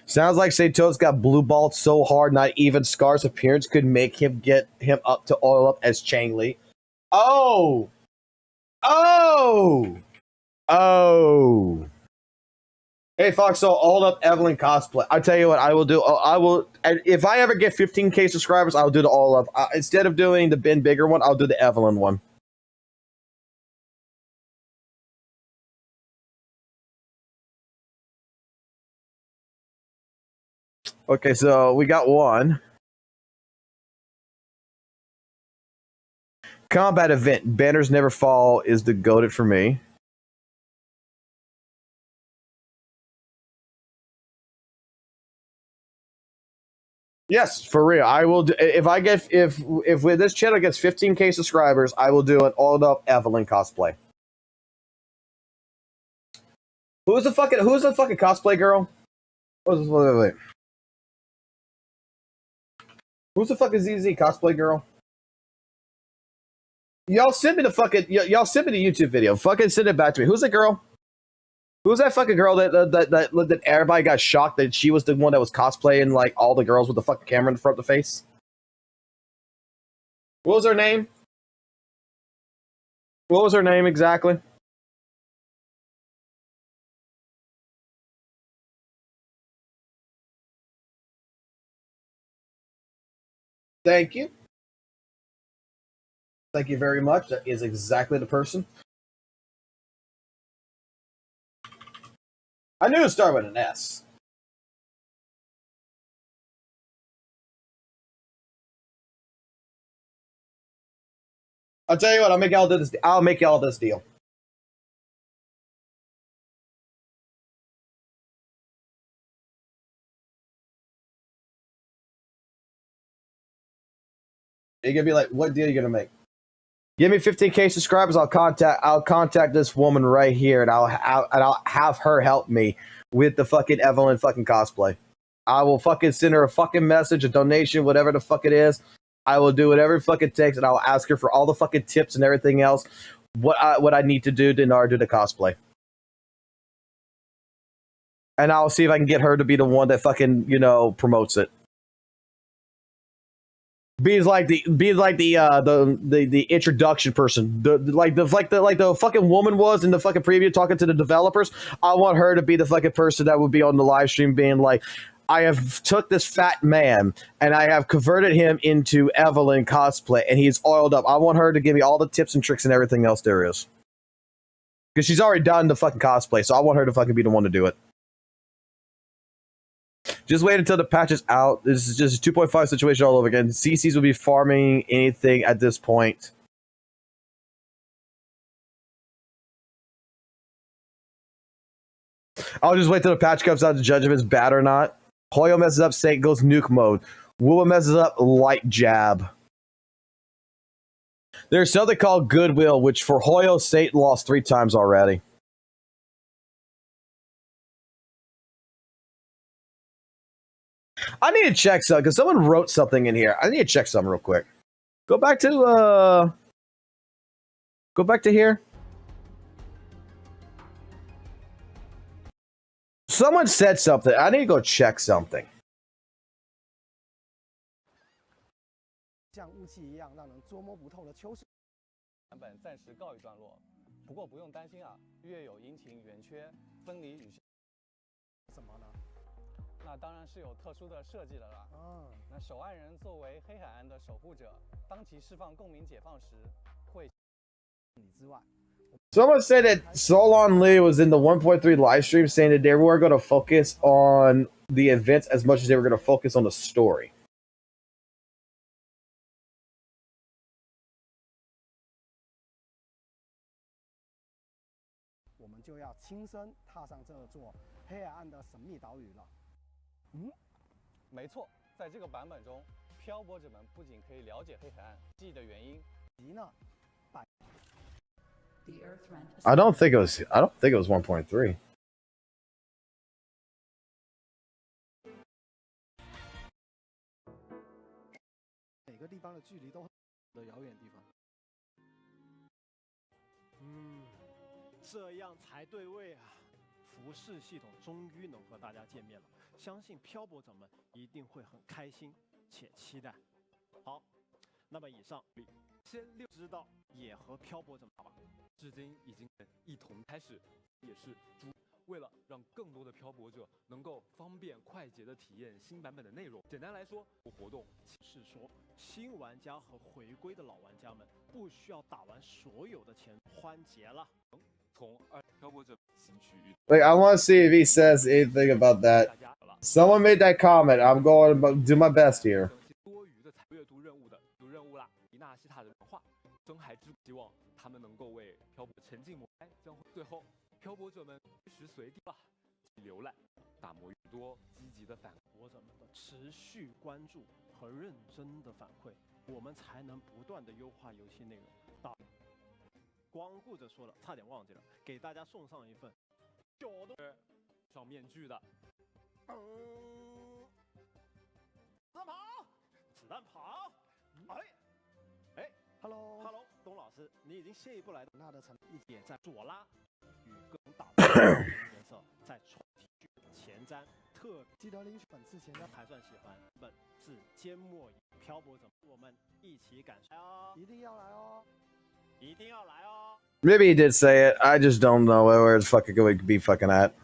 Sounds like Saito's got blue balled so hard, not even Scar's appearance could make him get him up to oil up as Chang Li. Oh! Oh! Oh! Hey, Fox, so all up Evelyn cosplay. I tell you what, I will do. I will. If I ever get 15K subscribers, I'll do the all up. Instead of doing the Ben Bigger one, I'll do the Evelyn one. Okay, so we got one. Combat event. Banners never fall is the goated for me. Yes, for real. I will do, if I get if with this channel gets 15K subscribers, I will do an all up Evelyn cosplay. Who's the fucking cosplay girl? Wait. Who's the fucking ZZ cosplay girl? Y'all send me the fucking y'all send me the YouTube video. Fucking send it back to me. Who's the girl? Who's that fucking girl that everybody got shocked that she was the one that was cosplaying like all the girls with the fucking camera in front of the face? What was her name? What was her name exactly? Thank you. Thank you very much. That is exactly the person. I knew it started with an S. I'll tell you what. I'll make y'all do this. I'll make y'all this deal. You're gonna be like, what deal are you gonna make? Give me 15K subscribers. I'll contact this woman right here, and I'll have her help me with the fucking Evelyn fucking cosplay. I will fucking send her a fucking message, a donation, whatever the fuck it is. I will do whatever it fucking takes, and I'll ask her for all the fucking tips and everything else. What I need to do in order to do the cosplay. And I'll see if I can get her to be the one that fucking, promotes it. Be like the introduction person, the fucking woman was in the fucking preview talking to the developers. I want her to be the fucking person that would be on the live stream being like, I have took this fat man and I have converted him into Evelyn cosplay and he's oiled up. I want her to give me all the tips and tricks and everything else there is. Because she's already done the fucking cosplay, so I want her to fucking be the one to do it. Just wait until the patch is out. This is just a 2.5 situation all over again. CCs will be farming anything at this point. I'll just wait till the patch comes out to judge if it's bad or not. Hoyo messes up, Saint goes nuke mode. WUWA messes up, light jab. There's something called Goodwill, which for Hoyo, Saint lost 3 times already. I need to check something because someone wrote something in here. I need to check something real quick. Go back to here. Someone said something. I need to go check something. 版本暂时告一段落。不过不用担心啊，月有阴晴圆缺，分离与怎么了？那当然是有特殊的设计了啦。那守岸人作为黑海岸的守护者，当其释放共鸣解放时，会你之外。 Someone said that Solon Lee was in the 1.3 live stream saying that they were going to focus on the events as much as they were going to focus on the story. 我们就要亲身踏上这座黑暗的神秘岛屿了。没错，在这个版本中，漂泊者们不仅可以了解黑海岸记忆的原因，及呢， I don't think it was 1.3. 每个地方的距离都很遥远的地方。这样才对味啊！服饰系统终于能和大家见面了，相信漂泊者们一定会很开心且期待。好，那么以上先知道也和漂泊者们吧。至今已经一同开始，也是为了让更多的漂泊者能够方便快捷的体验新版本的内容。简单来说，活动是说新玩家和回归的老玩家们不需要打完所有的钱欢节了。从漂泊者行区域。 Like, I want to see if he says anything about that. Someone made that comment. I'm going to do my best here. 多余的阅读任务啦，伊纳西塔的文化，深海之希望他们能够为漂泊沉浸摩埃，将会最后漂泊者们随时随地浏览，打磨越多积极的反馈。漂泊者们的持续关注和认真的反馈，我们才能不断的优化游戏内容。光顾着说了，差点忘记了，给大家送上一份上面具的。子弹跑，Hello， 东老师，你已经先一步来到那的城，也在左拉与各种打扮角色在冲体剧前瞻，记得领取本次前瞻还算喜欢。本是缄默漂泊者，我们一起感受哦，一定要来哦，一定要来哦。 Maybe he did say it. I just don't know where it's fucking going to be fucking at.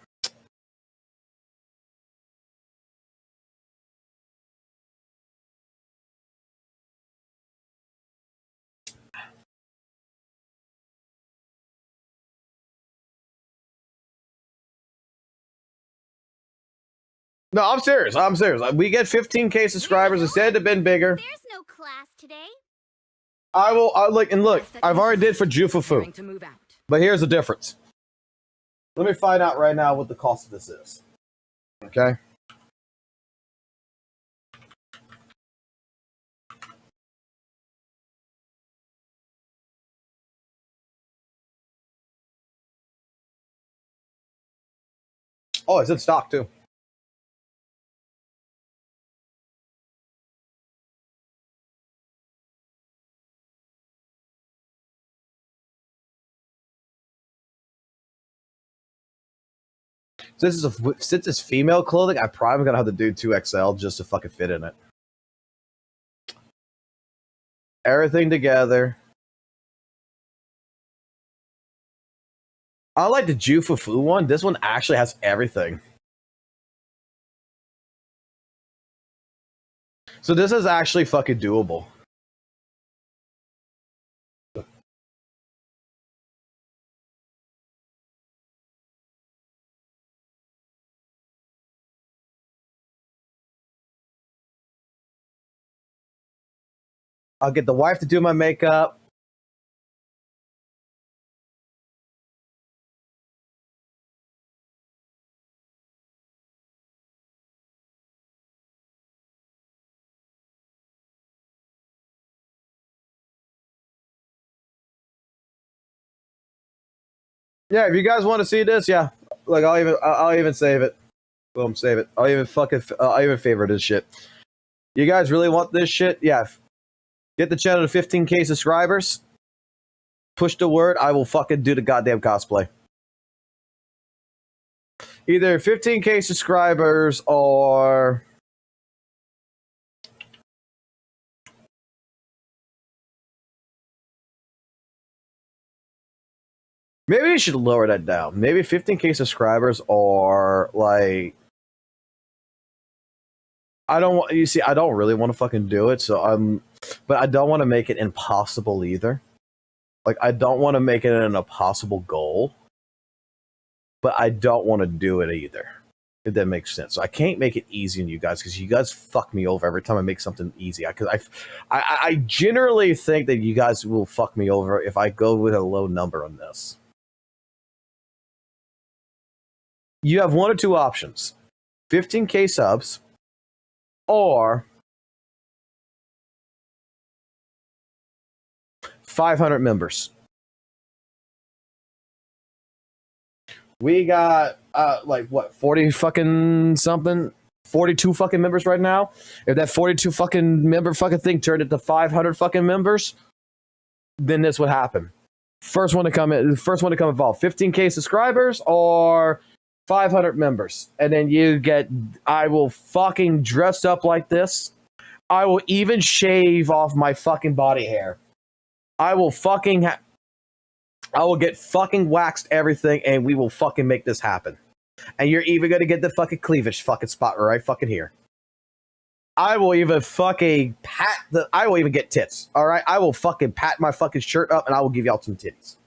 No, I'm serious. I'm serious. We get 15K subscribers. It said it'd been bigger. There's no class today. I will. Look. I've already did for Jufufu. But here's the difference. Let me find out right now what the cost of this is. Okay. Oh, it's in stock too. Since it's female clothing, I'm probably gonna have to do 2XL just to fucking fit in it. Everything together. I like the Jufufu one. This one actually has everything. So this is actually fucking doable. I'll get the wife to do my makeup. Yeah, if you guys want to see this, yeah, like I'll even save it. Boom, save it. I'll even favorite this shit. You guys really want this shit? Yeah. Get the channel to 15K subscribers. Push the word. I will fucking do the goddamn cosplay. Either 15K subscribers or Maybe you should lower that down. Maybe 15K subscribers, or like, I don't want, you see, I don't really want to fucking do it, so but I don't want to make it impossible either. Like, I don't want to make it an impossible goal, but I don't want to do it either, if that makes sense. So I can't make it easy on you guys, because you guys fuck me over every time I make something easy. I generally think that you guys will fuck me over if I go with a low number on this. You have one or two options: 15K subs, or 500 members. We got like what, 40 fucking something, 42 fucking members right now. If that 42 fucking member fucking thing turned into 500 fucking members, then this would happen. First one to come involved. 15K subscribers or 500 members, and then you get. I will fucking dress up like this. I will even shave off my fucking body hair. I will fucking. I will get fucking waxed everything, and we will fucking make this happen. And you're even gonna get the fucking cleavage fucking spot right fucking here. I will even fucking I will even get tits. All right, I will fucking pat my fucking shirt up, and I will give y'all some titties.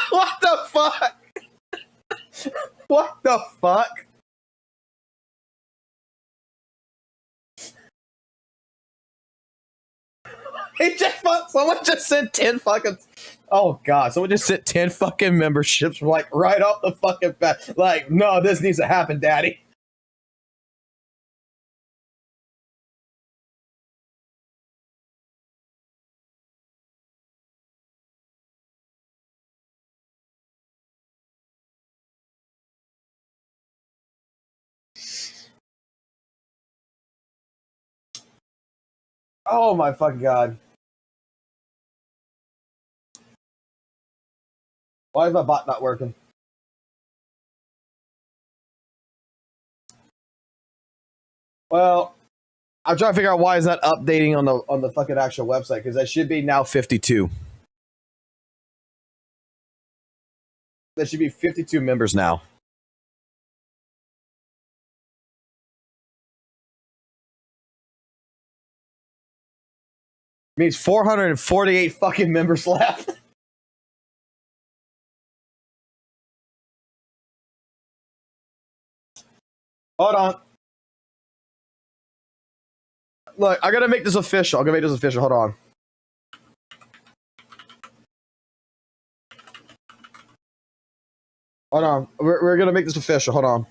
What the fuck? What the fuck? Someone just sent 10 fucking. Oh god, someone just sent 10 fucking memberships like right off the fucking bat. Like, no, this needs to happen, daddy. Oh my fucking god. Why is my bot not working? Well, I'm trying to figure out why it's not updating on the fucking actual website, because that should be now 52. There should be 52 members now. Means 448 fucking members left. Hold on. Look, I gotta make this official. I'm gonna make this official. Hold on. Hold on. We're gonna make this official. Hold on.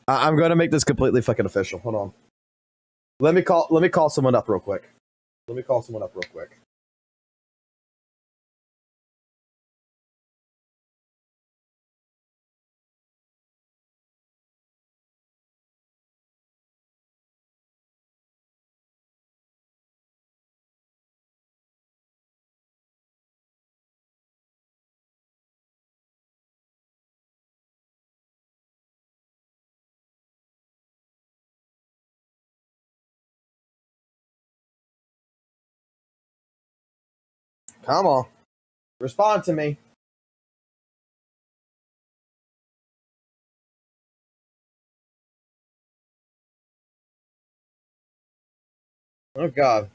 I'm gonna make this completely fucking official. Hold on. Let me call someone up real quick. Come on. Respond to me. Oh god.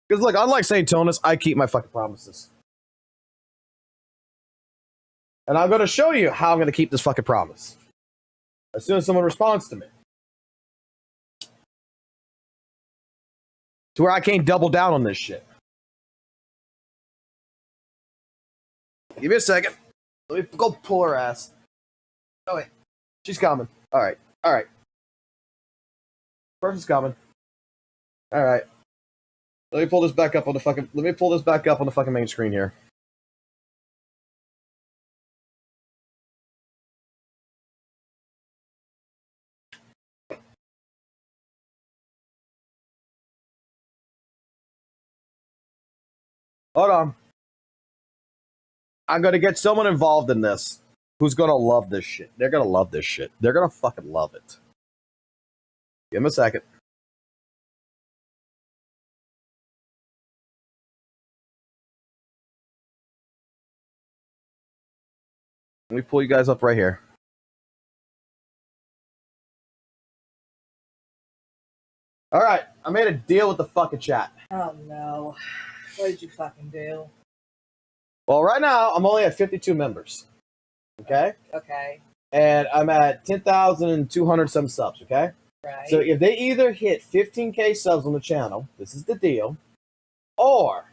Because look, unlike St. Tonus, I keep my fucking promises. And I'm gonna show you how I'm gonna keep this fucking promise. As soon as someone responds to me. To where I can't double down on this shit. Give me a second. Let me go pull her ass. Oh wait. She's coming. Alright. Alright. Person's coming. Alright. Let me pull this back up on the fucking main screen here. Hold on. I'm gonna get someone involved in this who's gonna love this shit. They're gonna love this shit. They're gonna fucking love it. Give him a second. Let me pull you guys up right here. All right, I made a deal with the fucking chat. Oh no. What did you fucking do? Well, right now, I'm only at 52 members. Okay? Okay. And I'm at 10,200 some subs, okay? Right. So if they either hit 15K subs on the channel, this is the deal, or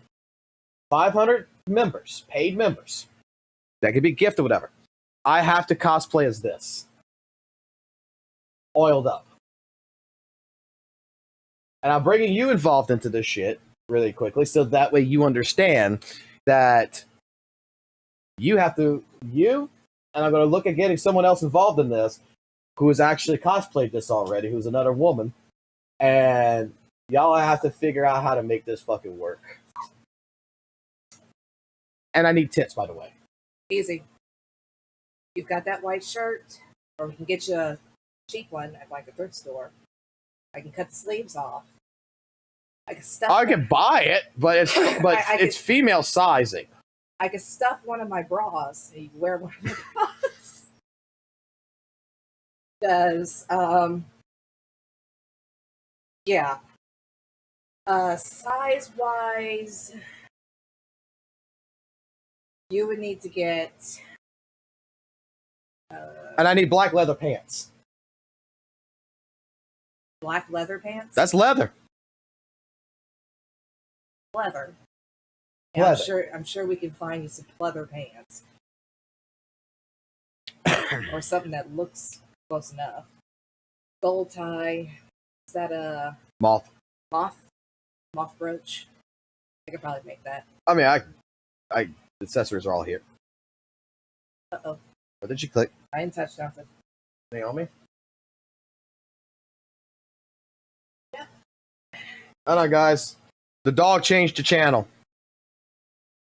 500 members, paid members, that could be a gift or whatever, I have to cosplay as this. Oiled up. And I'm bringing you involved into this shit really quickly so that way you understand that you have to, and I'm going to look at getting someone else involved in this who has actually cosplayed this already, who's another woman, and y'all have to figure out how to make this fucking work. And I need tits, by the way. Easy. You've got that white shirt, or we can get you a cheap one at like a thrift store. I can cut the sleeves off. I can stuff. I can buy it, but it's it's female sizing. I can stuff one of my bras. So you can wear one of my bras. Does yeah. Size wise, you would need to get. And I need black leather pants. Black leather pants? That's leather. Leather. Yeah, Leather. I'm sure we can find you some leather pants. Or something that looks close enough. Gold tie. Is that a Moth brooch? I could probably make that. I mean, I accessories are all here. Uh-oh. What did you click? I didn't touch nothing. Anything on me? Yeah. I know, guys. The dog changed the channel.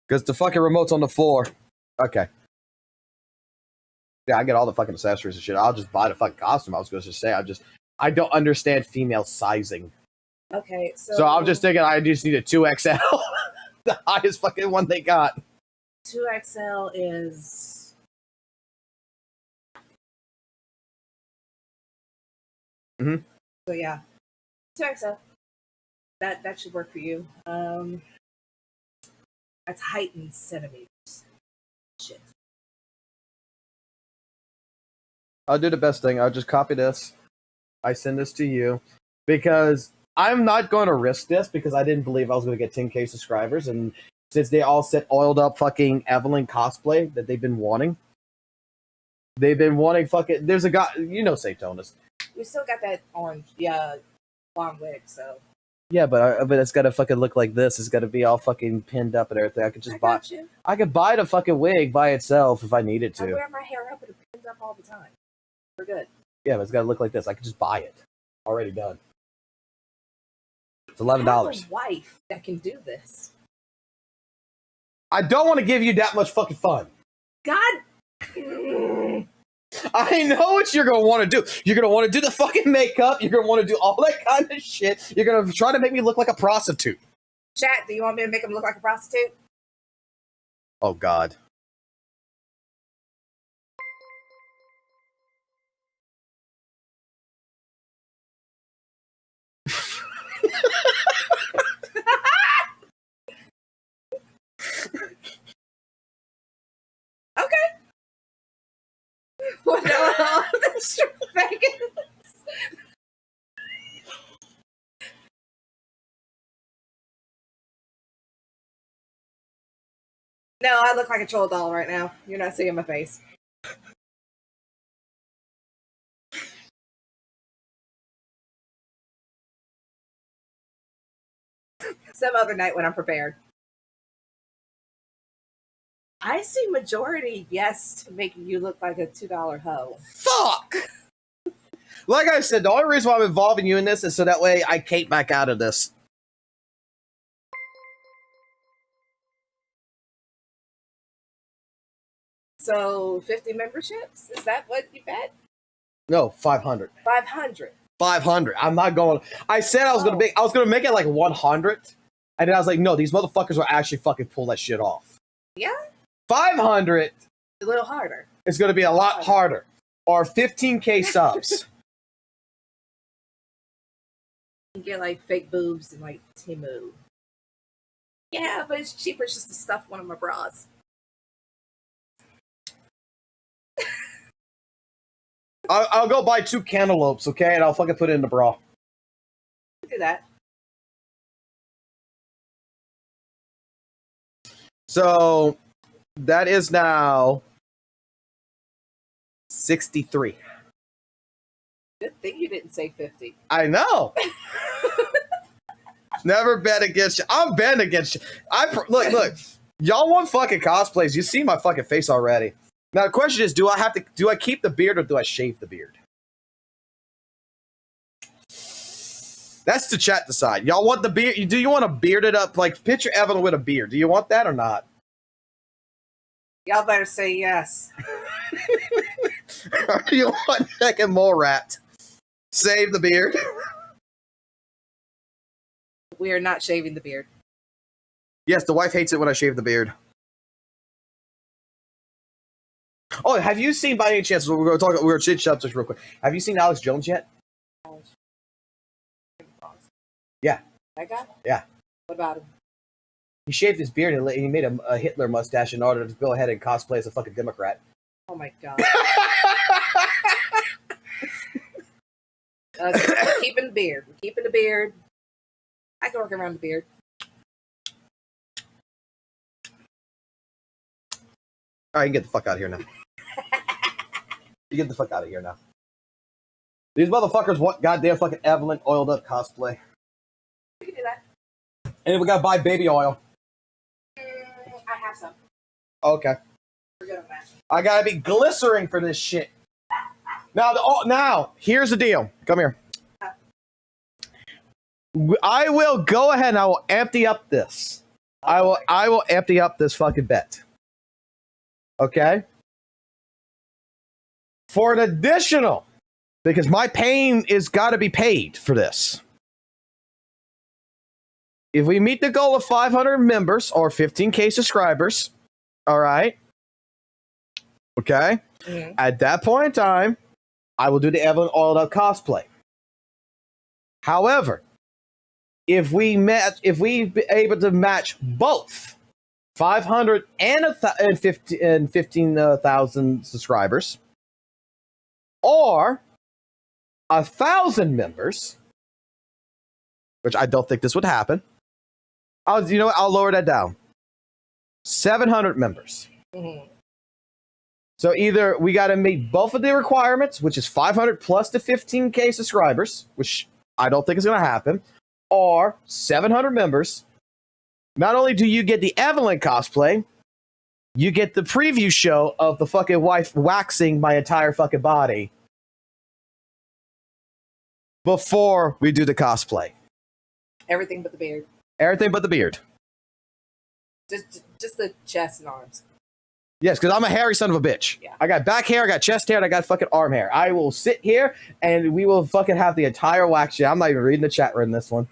Because the fucking remote's on the floor. Okay. Yeah, I get all the fucking accessories and shit. I'll just buy the fucking costume. I was going to say, I don't understand female sizing. Okay, So I'm just thinking I just need a 2XL. The highest fucking one they got. 2XL is... Mm-hmm. So yeah, 2XL. That should work for you. That's height in centimeters. Shit. I'll do the best thing. I'll just copy this. I send this to you because I'm not going to risk this because I didn't believe I was going to get 10K subscribers. And since they all said oiled up fucking Evelyn cosplay that they've been wanting fucking. There's a guy, you know, Satonis. We still got that orange, blonde wig, so. Yeah, but it's got to fucking look like this. It's got to be all fucking pinned up and everything. I could just buy. I could buy the fucking wig by itself if I needed to. I wear my hair up and it pins up all the time. We're good. Yeah, but it's got to look like this. I could just buy it. Already done. It's $11. I have a wife that can do this. I don't want to give you that much fucking fun. God. I know what you're going to want to do. You're going to want to do the fucking makeup. You're going to want to do all that kind of shit. You're going to try to make me look like a prostitute. Chat, do you want me to make him look like a prostitute? Oh, God. Okay. What the hell? That's Vegas. No, I look like a troll doll right now. You're not seeing my face. Some other night when I'm prepared. I see majority yes to making you look like a $2 hoe. Fuck! Like I said, the only reason why I'm involving you in this is so that way I can't back out of this. So 50 memberships? Is that what you bet? No, 500. 500. 500. I'm not going. I said I was gonna make it like 100, and then I was like, no, these motherfuckers will actually fucking pull that shit off. Yeah. 500. A little harder. It's gonna be a lot harder. Or 15K subs. You get like fake boobs and like Timu. Yeah, but it's cheaper just to stuff one of my bras. I'll go buy 2 cantaloupes, okay, and I'll fucking put it in the bra. Do that. So that is now 63. Good thing you didn't say 50. I know. Never bet against you. I'm betting against you. Look. Y'all want fucking cosplays. You see my fucking face already. Now the question is, do I keep the beard or do I shave the beard? That's the chat decide. Y'all want the beard? Do you want to beard it up? Like, picture Evelyn with a beard. Do you want that or not? Y'all better say yes. Or do you want fucking mole rat? Save the beard. We are not shaving the beard. Yes, the wife hates it when I shave the beard. Oh, have you seen by any chance? We're going to talk. We're chit chat just real quick. Have you seen Alex Jones yet? Yeah. That guy? Yeah. What about him? He shaved his beard and he made a Hitler mustache in order to go ahead and cosplay as a fucking Democrat. Oh my god. We're keeping the beard. We're keeping the beard. I can work around the beard. All right, you can get the fuck out of here now. You get the fuck out of here now. These motherfuckers want goddamn fucking Evelyn oiled up cosplay. We can do that. And we gotta buy baby oil. I have some. Okay. We're good on that. I gotta be glycerin for this shit. Now, here's the deal. Come here. I will go ahead and I will empty up this. I will empty up this fucking bet. Okay? For an additional, because my pain is got to be paid for this. If we meet the goal of 500 members or 15K subscribers, all right? Okay? Mm-hmm. At that point in time, I will do the Evelyn oiled up cosplay. However, if we be able to match both 500 and 15,000 subscribers, or 1,000 members, which I don't think this would happen. I'll lower that down. 700 members. Mm-hmm. So either we got to meet both of the requirements, which is 500 plus the 15K subscribers, which I don't think is going to happen, or 700 members. Not only do you get the Evelyn cosplay, you get the preview show of the fucking wife waxing my entire fucking body before we do the cosplay. Everything but the beard. Everything but the beard. Just the chest and arms. Yes, because I'm a hairy son of a bitch. Yeah. I got back hair, I got chest hair, and I got fucking arm hair. I will sit here and we will fucking have the entire wax shit. I'm not even reading the chat in this one.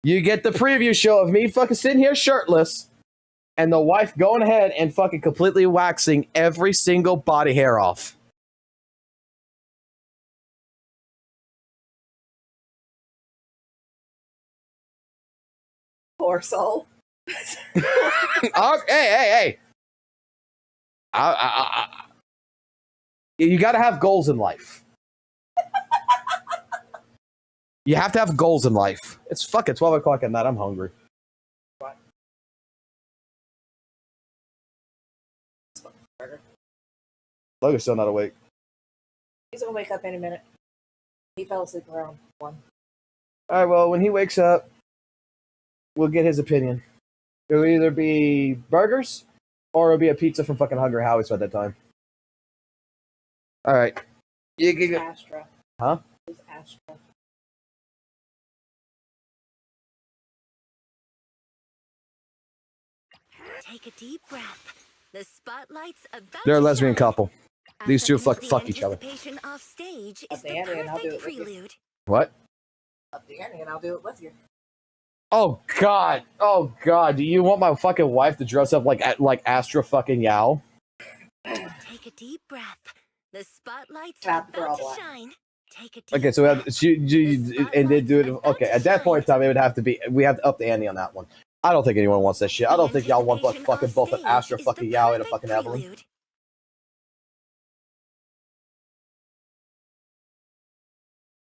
You get the preview show of me fucking sitting here shirtless and the wife going ahead and fucking completely waxing every single body hair off. Poor soul. Oh, hey. You got to have goals in life. You have to have goals in life. It's fucking 12 o'clock at night. I'm hungry. What? Burger. Logan's still not awake. He's gonna wake up any minute. He fell asleep around 1. All right, well, when he wakes up, we'll get his opinion. It'll either be burgers or it'll be a pizza from fucking Hungry Howie's at that time. All right. Astra. Huh? Who's Astra? Take a deep breath. The spotlight's about They're a to lesbian shine. couple. These two fuck The each other. anticipation off stage Up is the the ante and I'll do perfect it with you. prelude. What? Up the ante and I'll do it with you. Oh god. Oh god. Do you want my fucking wife to dress up like Astra fucking Yao? Take a deep breath. The spotlight's Clap for about all to black. shine. Take a deep Okay, so we have and they do it. Okay, at that point in time, it would have to be. We have to up the ante on that one. I don't think anyone wants that shit. I don't think y'all want like fucking both an Astra fucking Yao and a fucking Evelyn.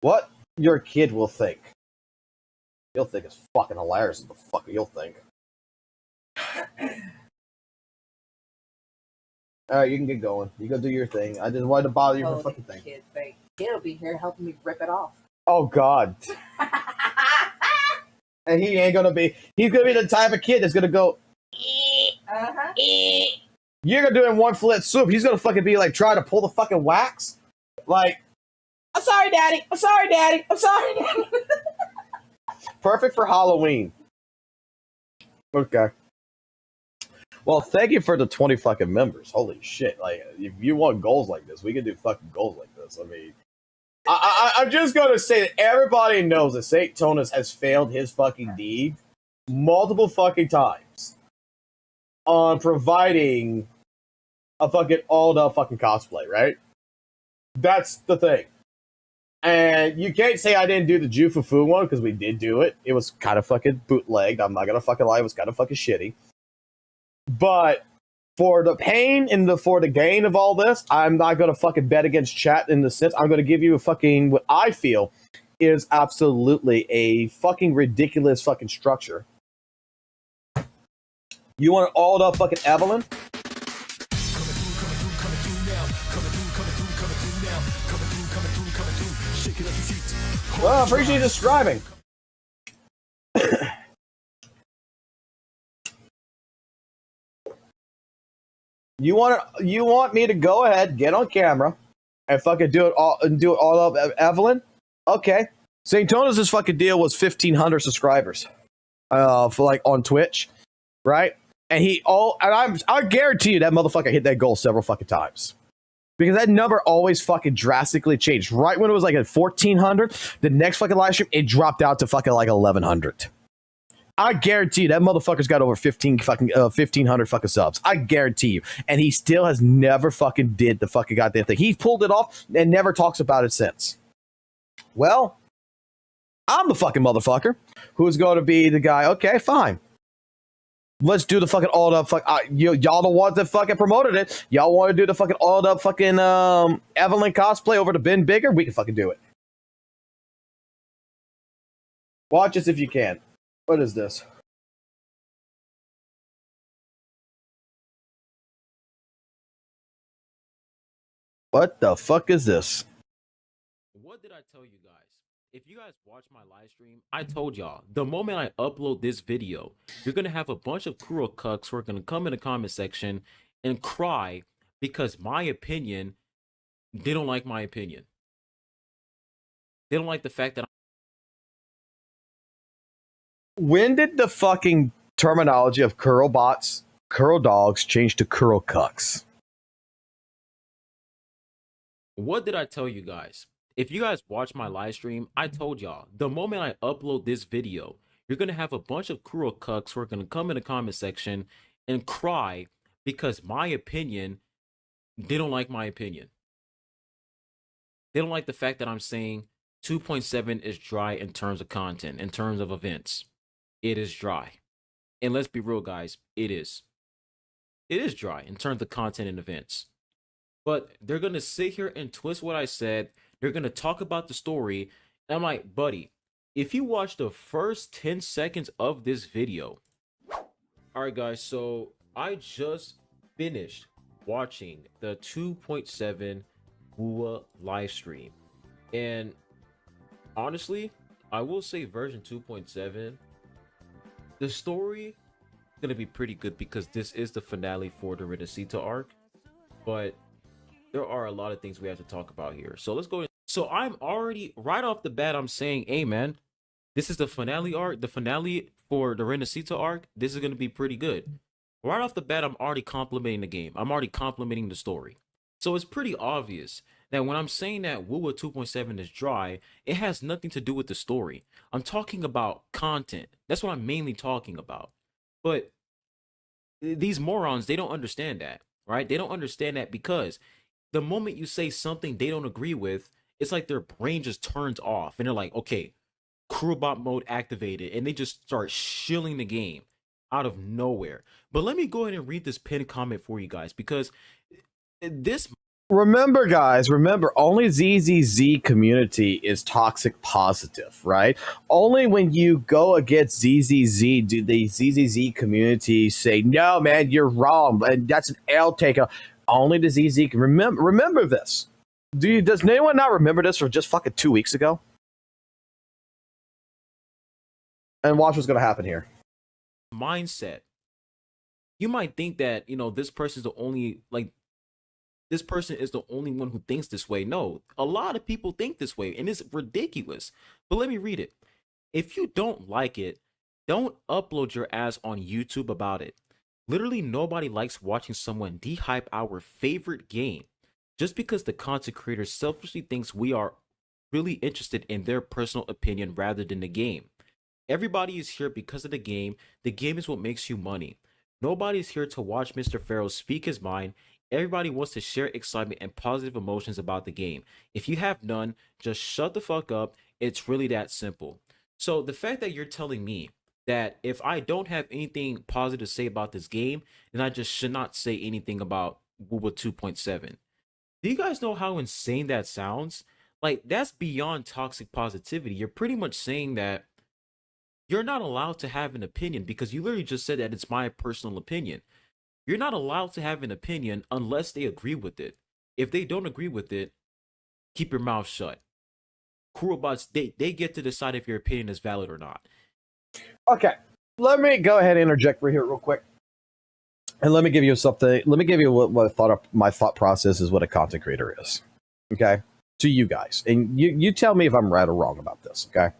What your kid will think. You'll think it's fucking hilarious. What the fuck you'll think. Alright, you can get going. You go do your thing. I just wanted to bother you for fucking thing. Kid'll be here helping me rip it off. Oh god. And he ain't gonna be. He's gonna be the type of kid that's gonna go. You're gonna do it in one flit swoop. He's gonna fucking be like trying to pull the fucking wax. Like, I'm sorry, daddy. I'm sorry, daddy. I'm sorry, daddy. Perfect for Halloween. Okay. Well, thank you for the 20 fucking members. Holy shit. Like, if you want goals like this, we can do fucking goals like this. I mean, I'm just going to say that everybody knows that St. Tonus has failed his fucking deed multiple fucking times on providing a fucking all-up fucking cosplay, right? That's the thing. And you can't say I didn't do the Jufufu one, because we did do it. It was kind of fucking bootlegged. I'm not going to fucking lie. It was kind of fucking shitty. But for the pain and for the gain of all this, I'm not going to fucking bet against chat in the sense. I'm going to give you a fucking, what I feel is absolutely a fucking ridiculous fucking structure. You want an all-up fucking Evelyn? Well, I appreciate you describing. You want me to go ahead, get on camera, and fucking do it all up, Evelyn? Okay. St. Tonus' fucking deal was 1,500 subscribers, for like on Twitch, right? And I guarantee you that motherfucker hit that goal several fucking times. Because that number always fucking drastically changed. Right when it was like at 1,400, the next fucking live stream, it dropped out to fucking like 1,100. I guarantee you that motherfucker's got over 1,500 fucking subs. I guarantee you. And he still has never fucking did the fucking goddamn thing. He pulled it off and never talks about it since. Well, I'm the fucking motherfucker who's going to be the guy, okay, fine. Let's do the fucking all-up fuck. Y'all the ones that fucking promoted it. Y'all want to do the fucking all-up fucking Evelyn cosplay over to Ben Bigger? We can fucking do it. Watch this if you can. What is this? What the fuck is this? What did I tell you guys? If you guys watch my live stream, I told y'all, the moment I upload this video, you're going to have a bunch of Kuro cucks who are going to come in the comment section and cry because my opinion, they don't like my opinion. They don't like the fact that When did the fucking terminology of Kuro bots, Kuro dogs change to Kuro cucks? What did I tell you guys? If you guys watch my live stream, I told y'all, the moment I upload this video, you're going to have a bunch of Kuro cucks who are going to come in the comment section and cry because my opinion, they don't like my opinion. They don't like the fact that I'm saying 2.7 is dry in terms of content, in terms of events. It is dry. And let's be real, guys, it is. It is dry in terms of content and events. But they're going to sit here and twist what I said. They're going to talk about the story. And I'm like, buddy, if you watch the first 10 seconds of this video. All right, guys, so I just finished watching the 2.7 WUWA live stream. And honestly, I will say version 2.7, the story is going to be pretty good because this is the finale for the Renacita arc. But there are a lot of things we have to talk about here. So let's go. So I'm already, right off the bat, I'm saying, hey, man, this is the finale arc, the finale for the Renacita arc. This is going to be pretty good. right off the bat, I'm already complimenting the game. I'm already complimenting the story. So it's pretty obvious that when I'm saying that WUWA 2.7 is dry, it has nothing to do with the story. I'm talking about content. That's what I'm mainly talking about. But these morons, they don't understand that, right? They don't understand that because the moment you say something they don't agree with, it's like their brain just turns off and they're like, okay, crewbot mode activated, and they just start shilling the game out of nowhere. But let me go ahead and read this pinned comment for you guys because this. Remember, guys, only ZZZ community is toxic positive, right? Only when you go against ZZZ do the ZZZ community say, no, man, you're wrong, and that's an L taker. Only the ZZ can remember this. Does anyone not remember this from just fucking 2 weeks ago? And watch what's going to happen here. Mindset. You might think that, this person's the only, this person is the only one who thinks this way. No, a lot of people think this way, and it's ridiculous. But let me read it. If you don't like it, don't upload your ass on YouTube about it. Literally nobody likes watching someone de-hype our favorite game just because the content creator selfishly thinks we are really interested in their personal opinion rather than the game. Everybody is here because of the game. The game is what makes you money. Nobody's here to watch Mr. Pharaoh speak his mind. Everybody wants to share excitement and positive emotions about the game. If you have none, just shut the fuck up. It's really that simple. So the fact that you're telling me that if I don't have anything positive to say about this game, then I just should not say anything about WUWA 2.7. Do you guys know how insane that sounds? Like, that's beyond toxic positivity. You're pretty much saying that you're not allowed to have an opinion because you literally just said that it's my personal opinion. You're not allowed to have an opinion unless they agree with it. If they don't agree with it, keep your mouth shut. Crewbots, they get to decide if your opinion is valid or not. Okay, let me go ahead and interject right here real quick. And let me give you something. Let me give you what my thought process is what a content creator is. Okay? To you guys. And you tell me if I'm right or wrong about this, okay?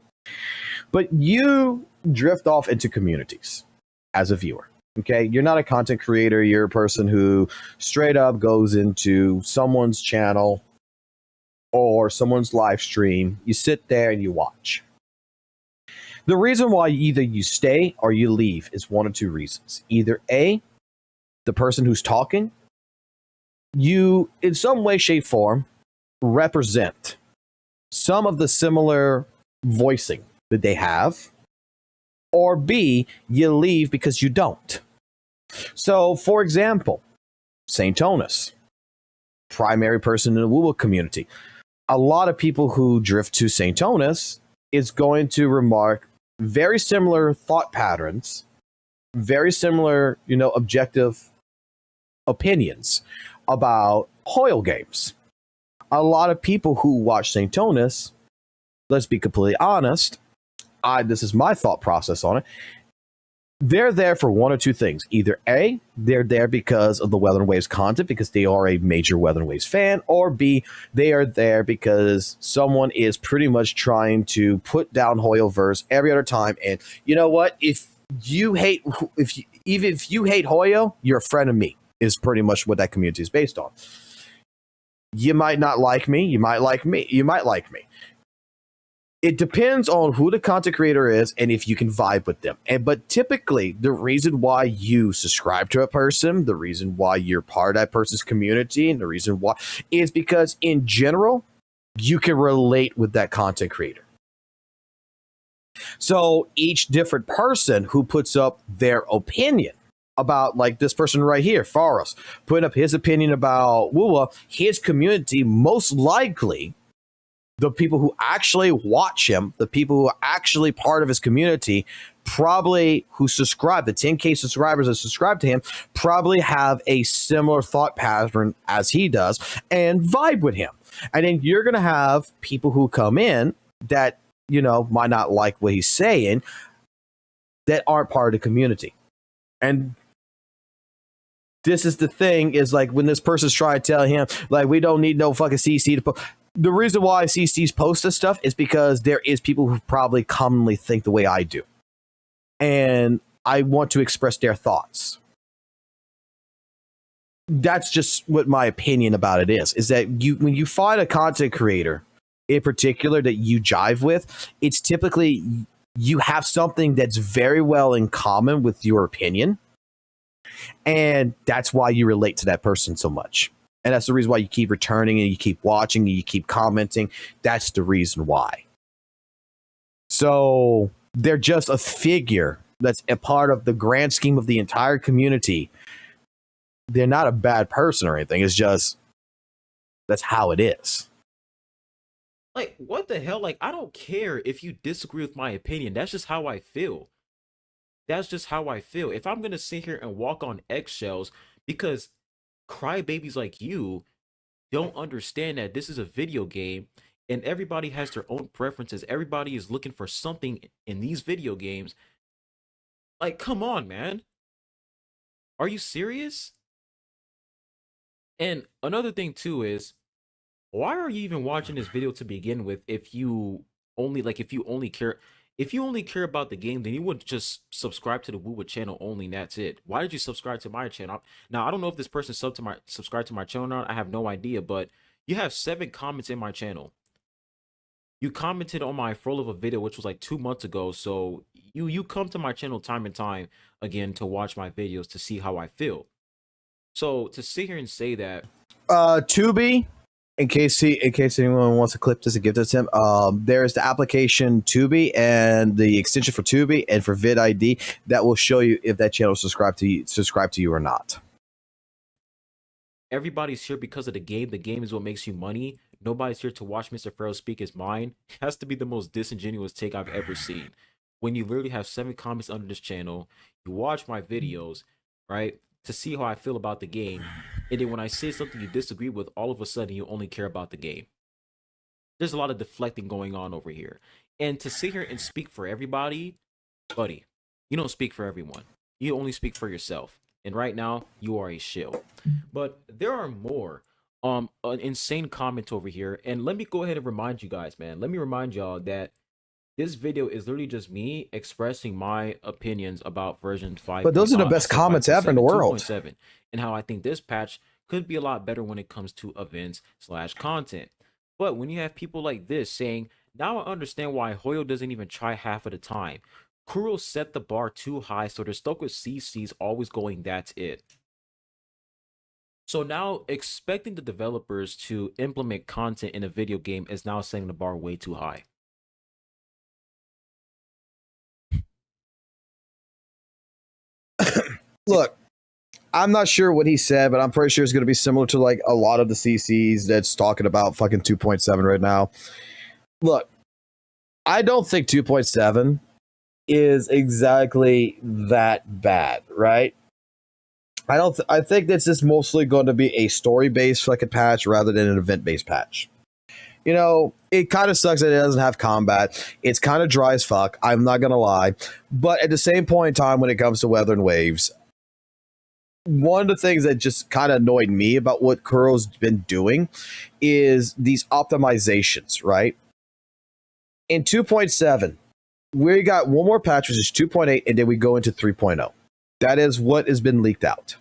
But you drift off into communities as a viewer. Okay, you're not a content creator. You're a person who straight up goes into someone's channel or someone's live stream. You sit there and you watch. The reason why either you stay or you leave is one of two reasons. Either A, the person who's talking, you in some way, shape, form represent some of the similar voicing that they have, or B, you leave because you don't. So, for example, St. Tonus, primary person in the WUWA community. A lot of people who drift to St. Tonus is going to remark very similar thought patterns, very similar, objective opinions about Hoyle games. A lot of people who watch St. Tonus, let's be completely honest, this is my thought process on it. They're there for one or two things. Either A, they're there because of the Weather and Waves content, because they are a major Weather and Waves fan, or B, they are there because someone is pretty much trying to put down Hoyoverse every other time. And you know what? If you hate Hoyo, you're a friend of me, is pretty much what that community is based on. You might not like me. You might like me. You might like me. It depends on who the content creator is and if you can vibe with them. But typically, the reason why you subscribe to a person, the reason why you're part of that person's community, and the reason why is because in general, you can relate with that content creator. So each different person who puts up their opinion about, like this person right here, Faros, putting up his opinion about WUWA, his community most likely, the people who actually watch him, the people who are actually part of his community, probably who subscribe, the 10K subscribers that subscribe to him, probably have a similar thought pattern as he does and vibe with him. And then you're going to have people who come in that, might not like what he's saying, that aren't part of the community. And this is the thing, is like when this person's trying to tell him, like, we don't need no fucking CC to put. The reason why CC's post this stuff is because there is people who probably commonly think the way I do. And I want to express their thoughts. that's just what my opinion about it is that when you find a content creator in particular that you jive with, it's typically you have something that's very well in common with your opinion, and that's why you relate to that person so much. And that's the reason why you keep returning and you keep watching and you keep commenting. That's the reason why. So they're just a figure that's a part of the grand scheme of the entire community. They're not a bad person or anything. It's just that's how it is. Like, what the hell? Like, I don't care if you disagree with my opinion. That's just how I feel. That's just how I feel. If I'm gonna sit here and walk on eggshells because crybabies like you don't understand that this is a video game and everybody has their own preferences, everybody is looking for something in these video games. Like, come on, man. Are you serious? And another thing too is, why are you even watching this video to begin with if you only care about the game, then you would just subscribe to the WUWA channel only, and that's it. Why did you subscribe to my channel? Now, I don't know if this person subscribed to my channel or not. I have no idea, but you have 7 comments in my channel. You commented on my Frolova video, which was like 2 months ago, so you come to my channel time and time again to watch my videos to see how I feel. So to sit here and say that Tubi, in case anyone wants to clip this and give this to him, there's the application Tubi and the extension for Tubi and for vidID that will show you if that channel is subscribed to you or not. Everybody's here because of the game. The game is what makes you money. Nobody's here to watch Mr. Farrell speak his mind. It has to be the most disingenuous take I've ever seen. When you literally have 7 comments under this channel, you watch my videos, right, to see how I feel about the game, and then when I say something you disagree with, all of a sudden you only care about the game. There's a lot of deflecting going on over here. And to sit here and speak for everybody, buddy, you don't speak for everyone. You only speak for yourself. And right now, you are a shill. But there are more an insane comments over here. And let me go ahead and remind you guys, man. Let me remind y'all that this video is literally just me expressing my opinions about version 5. But those are the best comments ever in the world. 2.7, and how I think this patch could be a lot better when it comes to events/content. But when you have people like this saying, now I understand why Hoyo doesn't even try half of the time. Kuro set the bar too high, so they're stuck with CCs always going, that's it. So now expecting the developers to implement content in a video game is now setting the bar way too high. Look, I'm not sure what he said, but I'm pretty sure it's going to be similar to like a lot of the CCs that's talking about fucking 2.7 right now. Look, I don't think 2.7 is exactly that bad, right? I think this is mostly going to be a story-based fucking patch rather than an event-based patch. You know, it kind of sucks that it doesn't have combat. It's kind of dry as fuck, I'm not going to lie. But at the same point in time, when it comes to weather and waves, one of the things that just kind of annoyed me about what Kuro's been doing is these optimizations, right? In 2.7, we got one more patch, which is 2.8, and then we go into 3.0. That is what has been leaked out.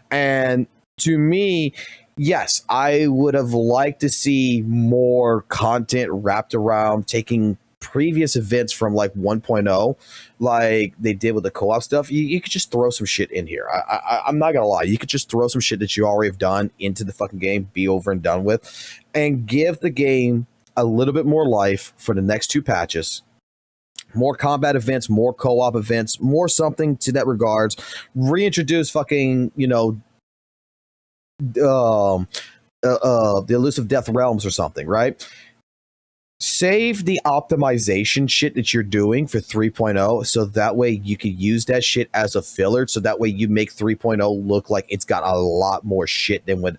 And to me, yes, I would have liked to see more content wrapped around taking previous events from like 1.0, like they did with the co-op stuff. You could just throw some shit in here. I'm not gonna lie, you could just throw some shit that you already have done into the fucking game, be over and done with, and give the game a little bit more life for the next 2 patches. More combat events, more co-op events, more something to that regards. Reintroduce fucking, you know, the elusive death realms or something, right? Save the optimization shit that you're doing for 3.0 so that way you can use that shit as a filler, so that way you make 3.0 look like it's got a lot more shit than what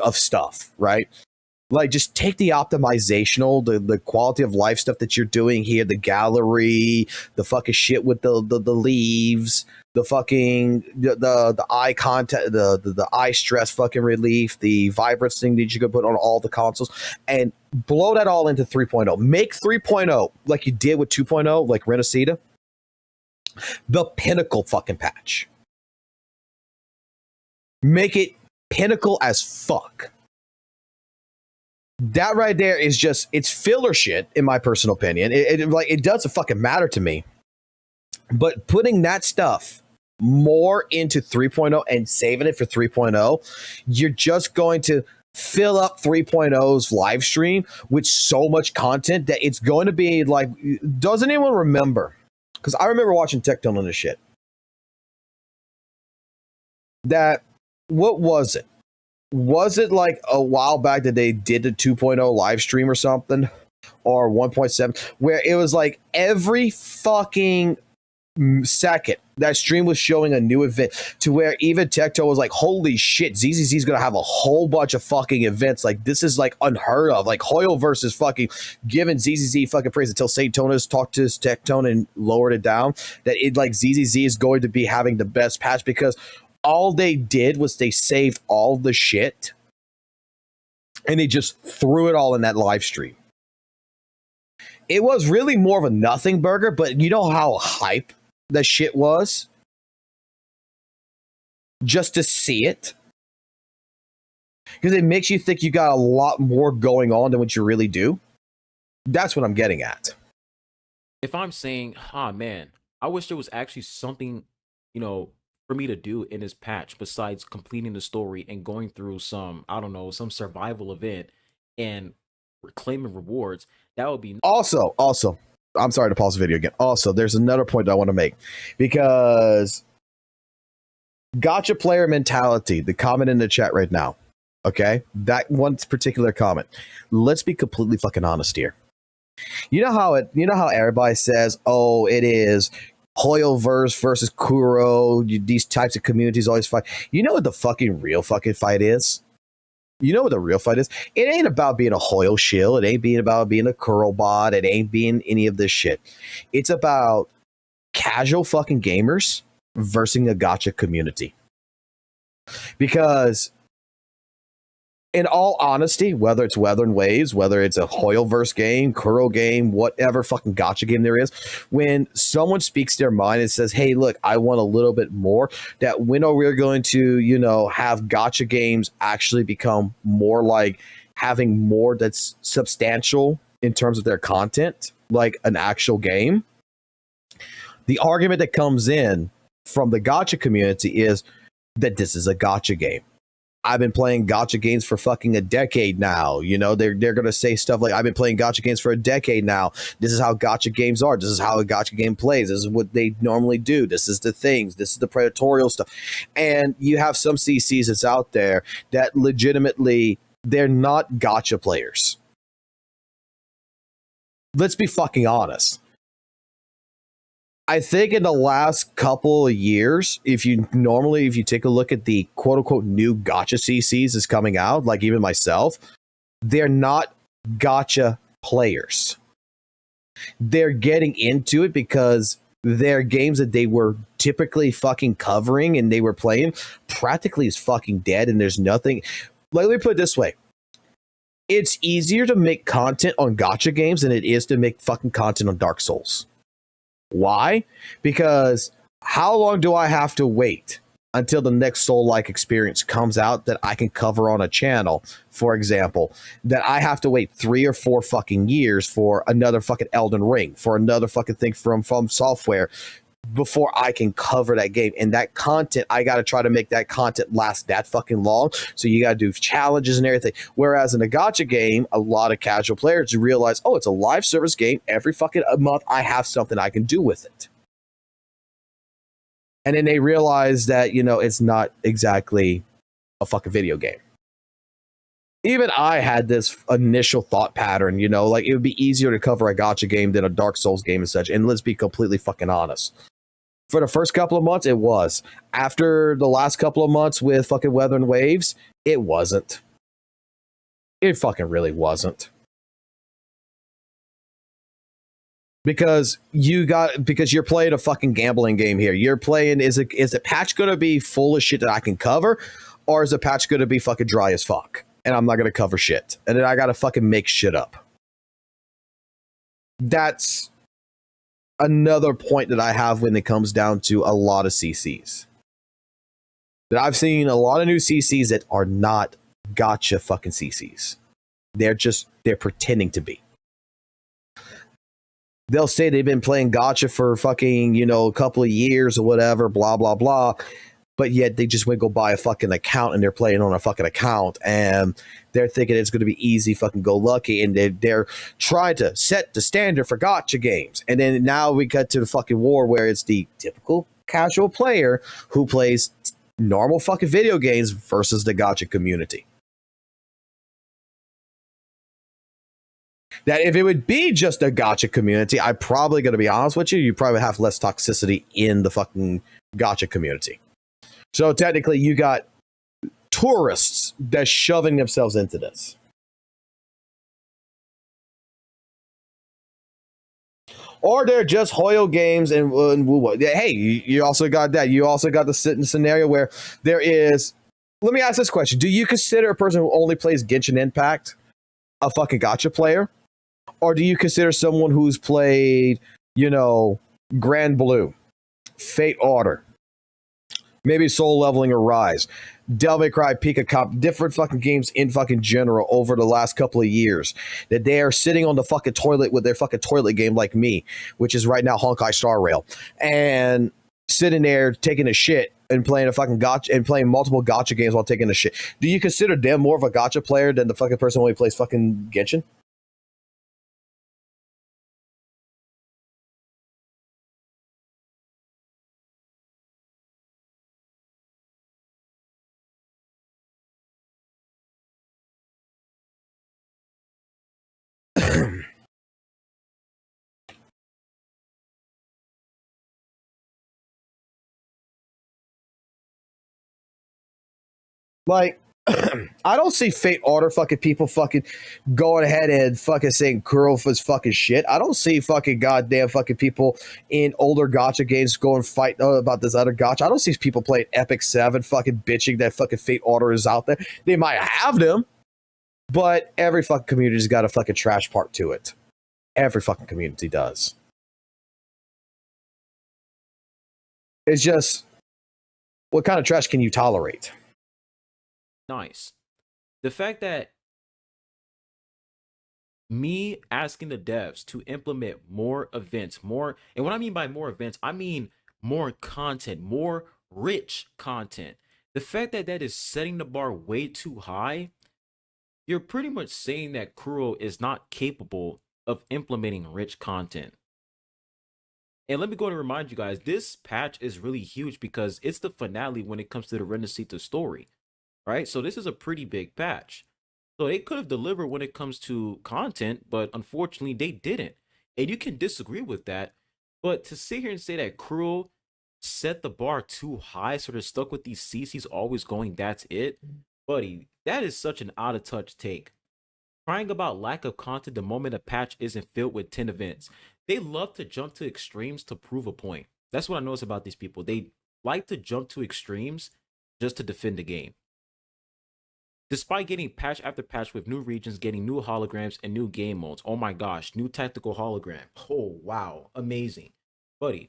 of stuff, right? Like, just take the optimizational, the quality of life stuff that you're doing here, the gallery, the fucking shit with the leaves, the fucking the eye contact, the eye stress fucking relief, the vibrance thing that you could put on all the consoles, and blow that all into 3.0. Make 3.0 like you did with 2.0, like Renacida, the pinnacle fucking patch. make it pinnacle as fuck. That right there is just, it's filler shit, in my personal opinion. It doesn't fucking matter to me. But putting that stuff more into 3.0 and saving it for 3.0, you're just going to fill up 3.0's live stream with so much content that it's going to be like, doesn't anyone remember? Because I remember watching Tectone on this shit. That, what was it? Was it like a while back that they did the 2.0 live stream or something? Or 1.7, where it was like every fucking second that stream was showing a new event, to where even Tecto was like, holy shit, ZZZ is gonna have a whole bunch of fucking events. Like, this is like unheard of. Like, Hoyle versus fucking giving ZZZ fucking praise until St. Tonas talked to his Tectone and lowered it down. That it, like, ZZZ is going to be having the best patch, because all they did was they saved all the shit and they just threw it all in that live stream. It was really more of a nothing burger, but you know how hype that shit was? Just to see it. Because it makes you think you got a lot more going on than what you really do. That's what I'm getting at. If I'm saying, man, I wish there was actually something, for me to do in this patch besides completing the story and going through some, I don't know, some survival event and claiming rewards, that would be also, I'm sorry to pause the video again. Also, there's another point that I want to make, because gotcha player mentality, the comment in the chat right now, okay, that one particular comment, let's be completely fucking honest here. You know how everybody says, oh, it is Hoyoverse versus Kuro, these types of communities always fight. You know what the fucking real fucking fight is? You know what the real fight is? It ain't about being a Hoyo shill. It ain't about being a Kuro bot. It ain't being any of this shit. It's about casual fucking gamers versus a gotcha community. Because in all honesty, whether it's Weather and Waves, whether it's a Hoyoverse game, Kuro game, whatever fucking gotcha game there is, when someone speaks their mind and says, hey, look, I want a little bit more, that when are we going to, have gotcha games actually become more like having more that's substantial in terms of their content, like an actual game? The argument that comes in from the gotcha community is that this is a gotcha game. I've been playing gotcha games for fucking a decade now. They're going to say stuff like, I've been playing gotcha games for a decade now. This is how gotcha games are. This is how a gotcha game plays. This is what they normally do. This is the things. This is the predatorial stuff. And you have some CCs that's out there that legitimately, they're not gotcha players. Let's be fucking honest. I think in the last couple of years, if you take a look at the quote unquote new gotcha CCs that's coming out, like even myself, they're not gotcha players. They're getting into it because they're games that they were typically fucking covering and they were playing practically is fucking dead, and there's nothing. Let me put it this way. It's easier to make content on gotcha games than it is to make fucking content on Dark Souls. Why? Because how long do I have to wait until the next Soul-like experience comes out that I can cover on a channel, for example, that I have to wait 3 or 4 fucking years for another fucking Elden Ring, for another fucking thing from Software, before I can cover that game? And that content, I got to try to make that content last that fucking long. So you got to do challenges and everything. Whereas in a gotcha game, a lot of casual players realize, oh, it's a live service game. Every fucking month, I have something I can do with it. And then they realize that, it's not exactly a fucking video game. Even I had this initial thought pattern, like it would be easier to cover a gotcha game than a Dark Souls game and such. And let's be completely fucking honest. For the first couple of months, it was. After the last couple of months with fucking Weather and Waves, it wasn't. It fucking really wasn't. Because you're playing a fucking gambling game here. You're playing, is the patch going to be full of shit that I can cover? Or is the patch going to be fucking dry as fuck? And I'm not going to cover shit. And then I got to fucking make shit up. That's another point that I have when it comes down to a lot of CCs. that I've seen a lot of new CCs that are not gotcha fucking CCs. They're pretending to be. They'll say they've been playing gotcha for fucking, a couple of years or whatever, blah, blah, blah. But yet they just went go buy a fucking account and they're playing on a fucking account and they're thinking it's going to be easy fucking go lucky. And they're trying to set the standard for gotcha games. And then now we got to the fucking war where it's the typical casual player who plays normal fucking video games versus the gotcha community. That if it would be just a gotcha community, I'm probably going to be honest with you, you probably have less toxicity in the fucking gotcha community. So technically, you got tourists that's shoving themselves into this. Or they're just Hoyo games and WUWA. Hey, you also got that. You also got the scenario where there is... Let me ask this question. Do you consider a person who only plays Genshin Impact a fucking gotcha player? Or do you consider someone who's played, Grand Blue, Fate Order, maybe Soul Leveling or Rise, Devil May Cry, Pika Cop, different fucking games in fucking general over the last couple of years, that they are sitting on the fucking toilet with their fucking toilet game like me, which is right now Honkai Star Rail, and sitting there taking a shit and playing a fucking gotcha and playing multiple gotcha games while taking a shit. Do you consider them more of a gotcha player than the fucking person who only plays fucking Genshin? Like, I don't see Fate Order fucking people fucking going ahead and fucking saying Kurofa's fucking shit. I don't see fucking goddamn fucking people in older gotcha games going fight about this other gotcha. I don't see people playing Epic 7 fucking bitching that fucking Fate Order is out there. They might have them, but every fucking community's got a fucking trash part to it. Every fucking community does. It's just, what kind of trash can you tolerate? Nice. The fact that me asking the devs to implement more events, and what I mean by more events, I mean more content, more rich content. The fact that that is setting the bar way too high, you're pretty much saying that Kuro is not capable of implementing rich content. And let me go and remind you guys, this patch is really huge because it's the finale when it comes to the Renacita story. Right? So this is a pretty big patch. So they could have delivered when it comes to content, but unfortunately they didn't. And you can disagree with that, but to sit here and say that Kuro set the bar too high, so they're stuck with these CCs always going, that's it, buddy, that is such an out of touch take. Crying about lack of content the moment a patch isn't filled with 10 events. They love to jump to extremes to prove a point. That's what I notice about these people. They like to jump to extremes just to defend the game. Despite getting patch after patch with new regions, getting new holograms and new game modes. Oh my gosh, new tactical hologram. Oh wow, amazing. Buddy,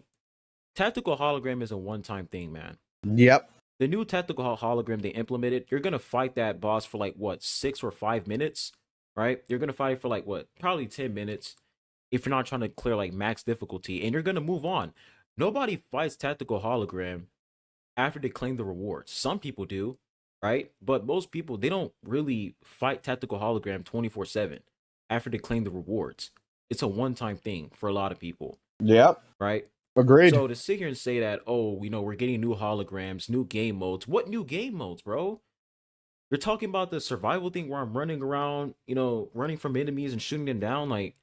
tactical hologram is a one-time thing, man. Yep. The new tactical hologram they implemented, you're going to fight that boss for like, what, 6 or 5 minutes, right? You're going to fight for like, what, probably 10 minutes if you're not trying to clear like max difficulty, and you're going to move on. Nobody fights tactical hologram after they claim the rewards. Some people do. Right? But most people, they don't really fight tactical hologram 24/7 after they claim the rewards. It's a one-time thing for a lot of people. Yep. Right? Agreed. So to sit here and say that, oh, we're getting new holograms, new game modes. What new game modes, bro? You're talking about the survival thing where I'm running around, running from enemies and shooting them down. Like,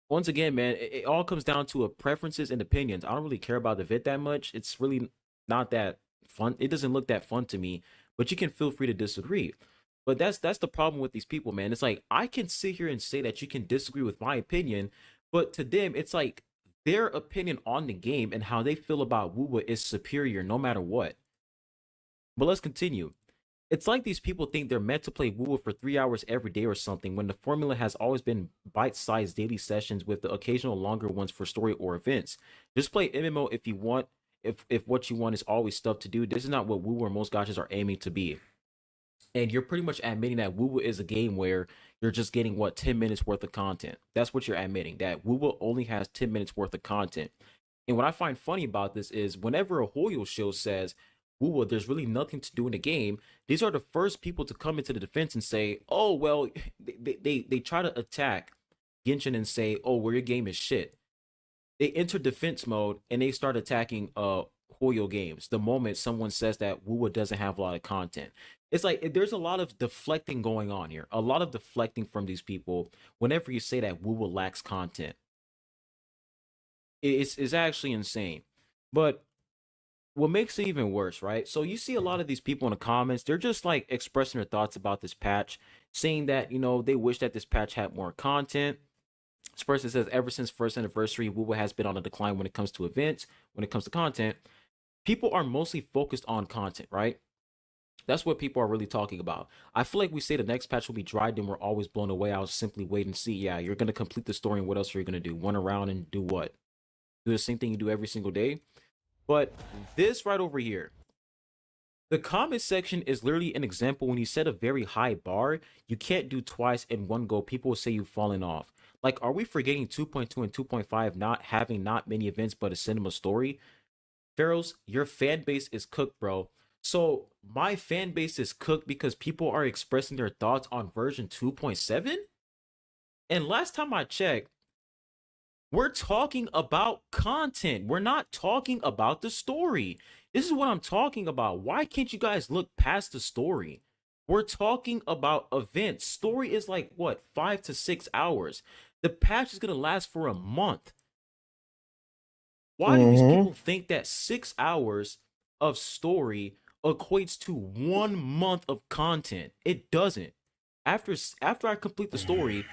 once again, man, it all comes down to preferences and opinions. I don't really care about the vid that much. It's really not that fun. It doesn't look that fun to me. But you can feel free to disagree. But that's the problem with these people, man. It's like, I can sit here and say that you can disagree with my opinion, but to them, it's like their opinion on the game and how they feel about WUWA is superior no matter what. But let's continue. It's like these people think they're meant to play WUWA for 3 hours every day or something, when the formula has always been bite-sized daily sessions with the occasional longer ones for story or events. Just play MMO if you want if what you want is always stuff to do, this is not what WUWA or most gachas are aiming to be. And you're pretty much admitting that WUWA is a game where you're just getting 10 minutes worth of content. That's what you're admitting, that WUWA only has 10 minutes worth of content. And what I find funny about this is whenever a Hoyo show says, WUWA, there's really nothing to do in the game, these are the first people to come into the defense and say, oh, well, they try to attack Genshin and say, oh, well, your game is shit. They enter defense mode and they start attacking Hoyo games the moment someone says that WUWA doesn't have a lot of content. It's like there's a lot of deflecting going on here. A lot of deflecting from these people whenever you say that WUWA lacks content. It's actually insane. But what makes it even worse, right? So you see a lot of these people in the comments, they're just like expressing their thoughts about this patch, saying that, they wish that this patch had more content. This person says, ever since first anniversary, WUWA has been on a decline when it comes to events, when it comes to content. People are mostly focused on content, right? That's what people are really talking about. I feel like we say the next patch will be dry, then we're always blown away. I'll simply wait and see. Yeah, you're going to complete the story, and what else are you going to do? Run around and do what? Do the same thing you do every single day? But this right over here, the comment section is literally an example. When you set a very high bar, you can't do twice in one go. People will say you've fallen off. Like, are we forgetting 2.2 and 2.5 not having not many events but a cinema story? Pharaohs, your fan base is cooked, bro. So my fan base is cooked because people are expressing their thoughts on version 2.7? And last time I checked, we're talking about content. We're not talking about the story. This is what I'm talking about. Why can't you guys look past the story? We're talking about events. Story is like, 5 to 6 hours. The patch is going to last for a month. Why do these people think that 6 hours of story equates to 1 month of content? It doesn't. After I complete the story,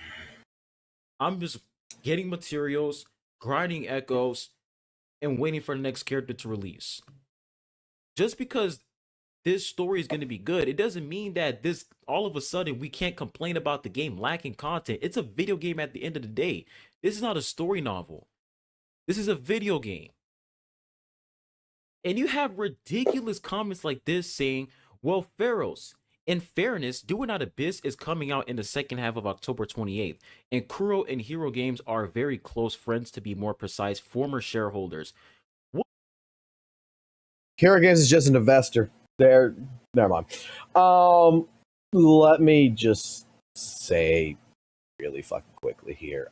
I'm just getting materials, grinding echoes, and waiting for the next character to release. Just because this story is going to be good, it doesn't mean that all of a sudden we can't complain about the game lacking content. It's a video game at the end of the day. This is not a story novel. This is a video game. And you have ridiculous comments like this saying, well, Pharaohs, in fairness, Do It Not Abyss is coming out in the second half of October 28th, and Kuro and Hero Games are very close friends, to be more precise, former shareholders. Hero Games is just an investor. Never mind. Let me just say really fucking quickly here.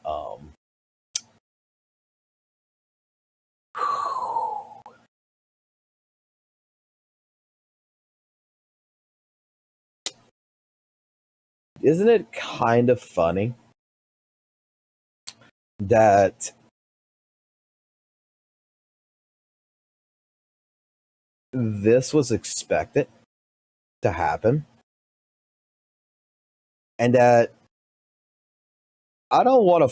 Isn't it kind of funny that this was expected to happen, and that I don't want to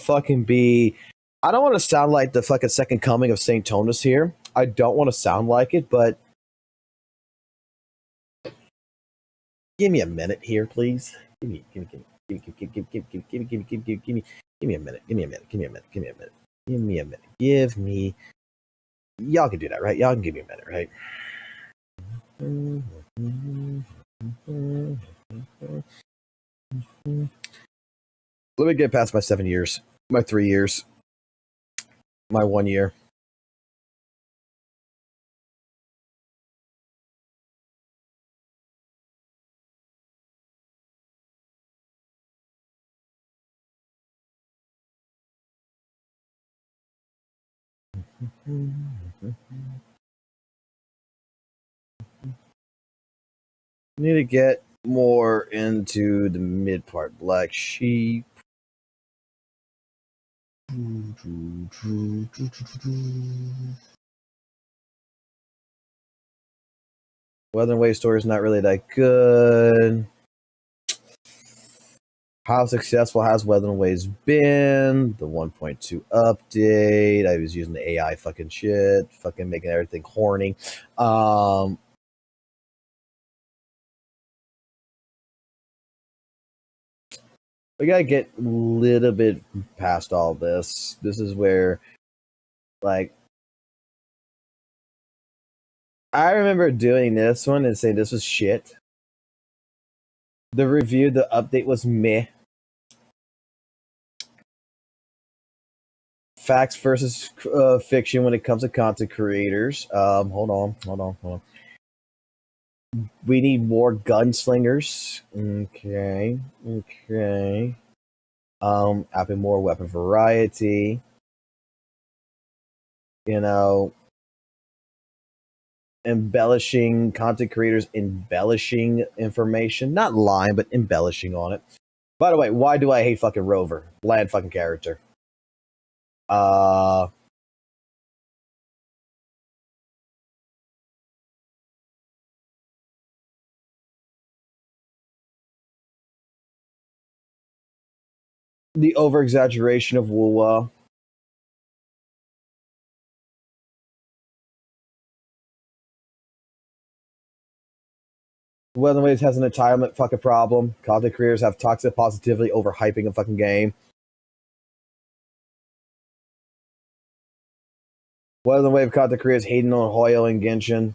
sound like the fucking second coming of Saint Tonus here. I don't want to sound like it, but give me a minute here, please. Give me a minute. Y'all can do that, right? Y'all can give me a minute, right? Let me get past my 7 years, my 3 years, my 1 year. Need to get more into the mid part. Black Sheep. Weather and Wave story is not really that good. How successful has Weather and Waves been? The 1.2 update. I was using the AI fucking shit, fucking making everything horny. We gotta get a little bit past all this. This is where, like, I remember doing this one and saying this was shit. The review, the update was meh. Facts versus fiction when it comes to content creators. Hold on. We need more gunslingers. Okay. Having more weapon variety. You know, embellishing content creators, embellishing information, not lying, but embellishing on it. By the way, why do I hate fucking Rover? Bland fucking character. The over exaggeration of WUWA. Weather Waves has an entitlement fucking problem. Content creators have toxic positivity overhyping a fucking game. Weather Wave content creators hating on Hoyo and Genshin.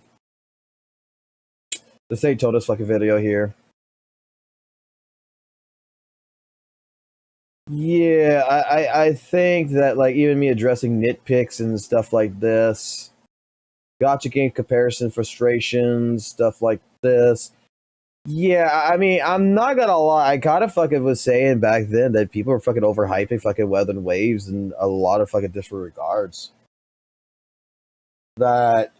The same told us fucking video here. Yeah, I think that like even me addressing nitpicks and stuff like this, gotcha game comparison frustrations, stuff like this. Yeah, I mean, I'm not gonna lie. I kind of fucking was saying back then that people were fucking overhyping fucking Weather and Waves and a lot of fucking disregards. That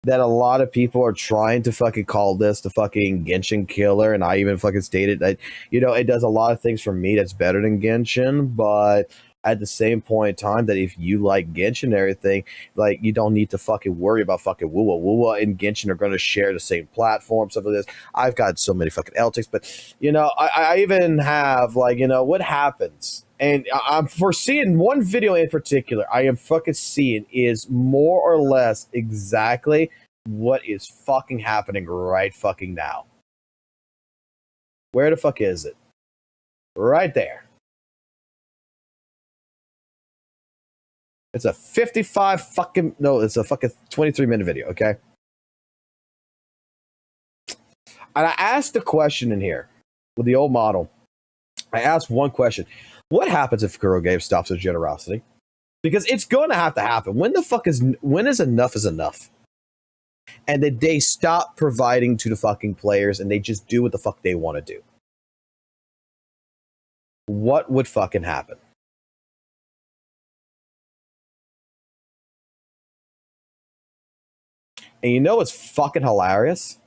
a lot of people are trying to fucking call this the fucking Genshin killer, and I even fucking stated that, you know, it does a lot of things for me that's better than Genshin, but at the same point in time that if you like Genshin and everything, like, you don't need to fucking worry about fucking WUWA. WUWA and Genshin are going to share the same platform, stuff like this. I've got so many fucking LTICs, but, you know, I even have, like, you know, what happens, and I'm foreseeing one video in particular I am fucking seeing is more or less exactly what is fucking happening right fucking now. Where the fuck is it? Right there. It's a 55 fucking... No, it's a fucking 23-minute video, okay? And I asked the question in here with the old model. I asked one question. What happens if Kuro Game stops his generosity? Because it's going to happen. When is enough is enough? And that they stop providing to the fucking players and they just do what the fuck they want to do. What would fucking happen? And you know what's fucking hilarious?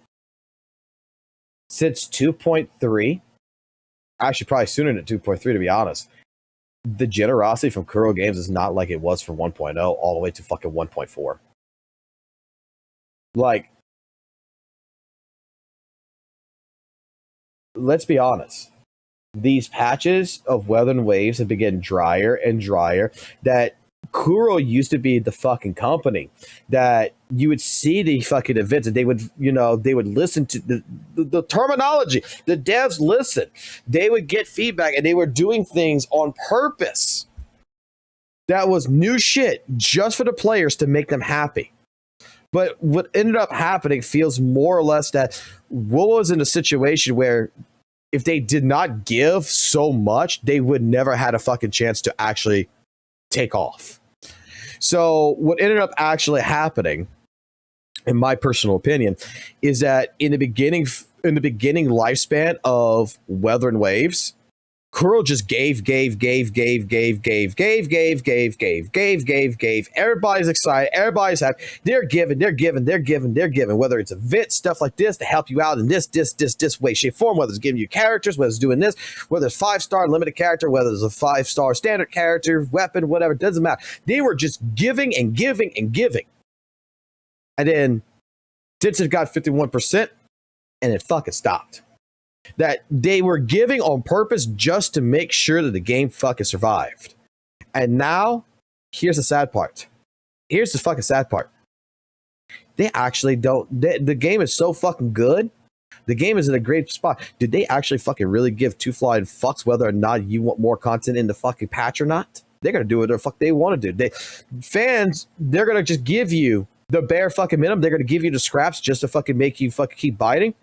Since 2.3, actually probably sooner than 2.3 to be honest, the generosity from Kuro Games is not like it was from 1.0 all the way to fucking 1.4. Like, let's be honest. These patches of Weather and Waves have been getting drier and drier. That Kuro used to be the fucking company that you would see the fucking events and they would, you know, they would listen to the terminology. The devs listen. They would get feedback and they were doing things on purpose. That was new shit just for the players to make them happy. But what ended up happening feels more or less that WUWA was in a situation where if they did not give so much, they would never had a fucking chance to actually take off. So what ended up actually happening, in my personal opinion, is that in the beginning lifespan of Weather and Waves, Kuro just gave. Everybody's excited. Everybody's happy. They're giving. Whether it's event stuff like this to help you out in this way, shape, form. Whether it's giving you characters, whether it's doing this, whether it's 5-star limited character, whether it's a 5-star standard character, weapon, whatever. It doesn't matter. They were just giving and giving and giving. And then since it got 51%, and it fucking stopped. That they were giving on purpose just to make sure that the game fucking survived. And now, here's the sad part. Here's the fucking sad part. They actually don't... The game is so fucking good. The game is in a great spot. Did they actually fucking really give two flying fucks whether or not you want more content in the fucking patch or not? They're going to do what the fuck they want to do. Fans, they're going to just give you the bare fucking minimum. They're going to give you the scraps just to fucking make you fucking keep biting.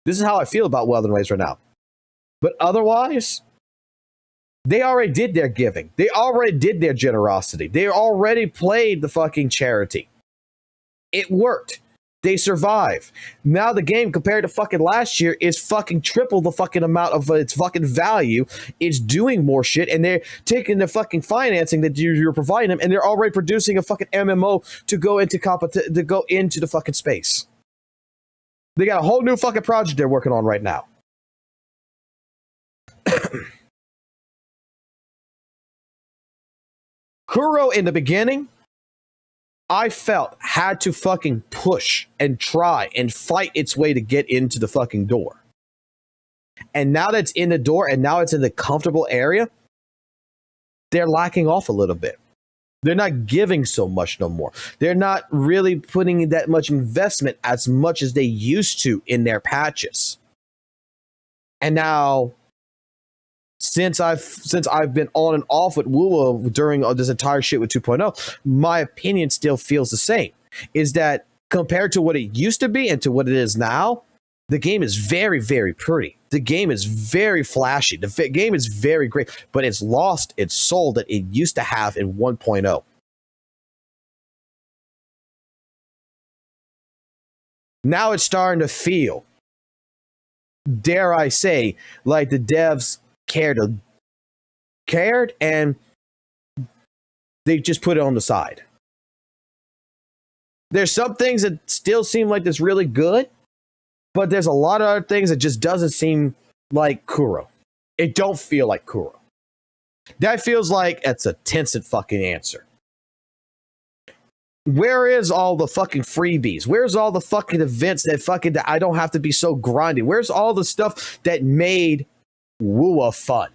This is how I feel about Weldon Ways right now. But otherwise, they already did their giving. They already did their generosity. They already played the fucking charity. It worked. They survive. Now the game, compared to fucking last year, is fucking triple the fucking amount of its fucking value. It's doing more shit, and they're taking the fucking financing that you're providing them, and they're already producing a fucking MMO to go into the fucking space. They got a whole new fucking project they're working on right now. Kuro in the beginning, I felt had to fucking push and try and fight its way to get into the fucking door. And now that it's in the door and now it's in the comfortable area, they're lacking off a little bit. They're not giving so much no more. They're not really putting that much investment as much as they used to in their patches. And now, since I've been on and off with WUWA during this entire shit with 2.0, my opinion still feels the same. Is that compared to what it used to be and to what it is now, the game is very, very pretty. The game is very flashy. The game is very great, but it's lost its soul that it used to have in 1.0. Now it's starting to feel, dare I say, like the devs cared and they just put it on the side. There's some things that still seem like it's really good, but there's a lot of other things that just doesn't seem like Kuro. It don't feel like Kuro. That feels like it's a Tencent fucking answer. Where is all the fucking freebies? Where's all the fucking events that I don't have to be so grindy? Where's all the stuff that made WUWA fun?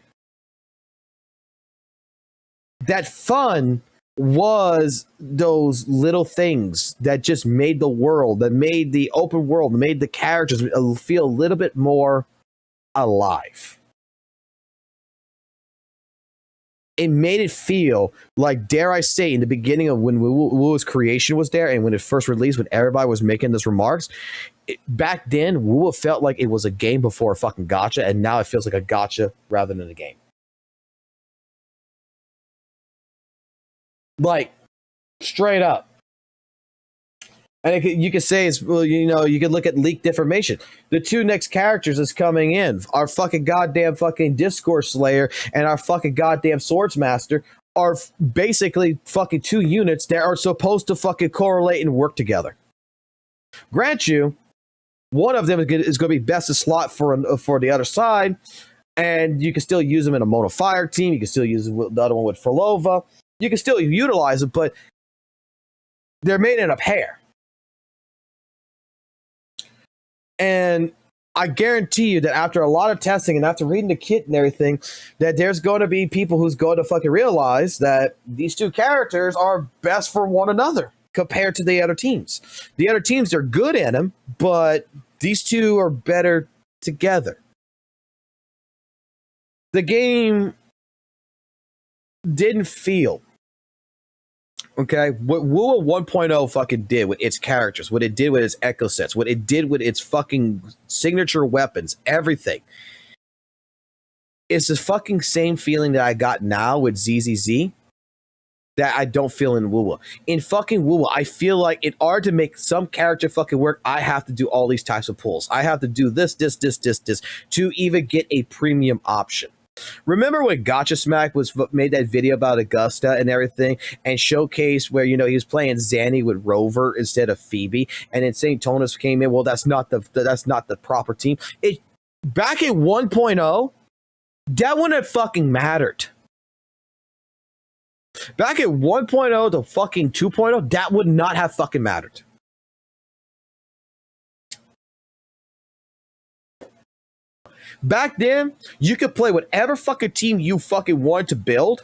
That fun was those little things that just made the world, that made the open world, made the characters feel a little bit more alive. It made it feel like, dare I say, in the beginning of when WUWA's creation was there and when it first released, when everybody was making those remarks, back then, WUWA felt like it was a game before a fucking gacha, and now it feels like a gacha rather than a game. Like, straight up. And you could say, it's, well, you know, you could look at leaked information. The two next characters that's coming in, our fucking goddamn fucking Discord Slayer and our fucking goddamn Swordsmaster, are basically fucking two units that are supposed to fucking correlate and work together. Grant you, one of them is going to be best of slot for the other side, and you can still use them in a Mono Fire team. You can still use the other one with Frolova. You can still utilize it, but they're made in a pair. And I guarantee you that after a lot of testing and after reading the kit and everything, that there's going to be people who's going to fucking realize that these two characters are best for one another compared to the other teams. The other teams are good in them, but these two are better together. The game didn't feel, okay, what WUWA 1.0 fucking did with its characters, what it did with its echo sets, what it did with its fucking signature weapons, everything. It's the fucking same feeling that I got now with ZZZ that I don't feel in WUWA. In fucking WUWA, I feel like in order to make some character fucking work, I have to do all these types of pulls. I have to do this to even get a premium option. Remember when Gotcha Smack made that video about Augusta and everything and showcased where, you know, he was playing Zanny with Rover instead of Phoebe, and then St. Tonus came in, well, that's not the proper team. Back at 1.0, that wouldn't have fucking mattered. Back at 1.0 to fucking 2.0, that would not have fucking mattered. Back then, you could play whatever fucking team you fucking wanted to build.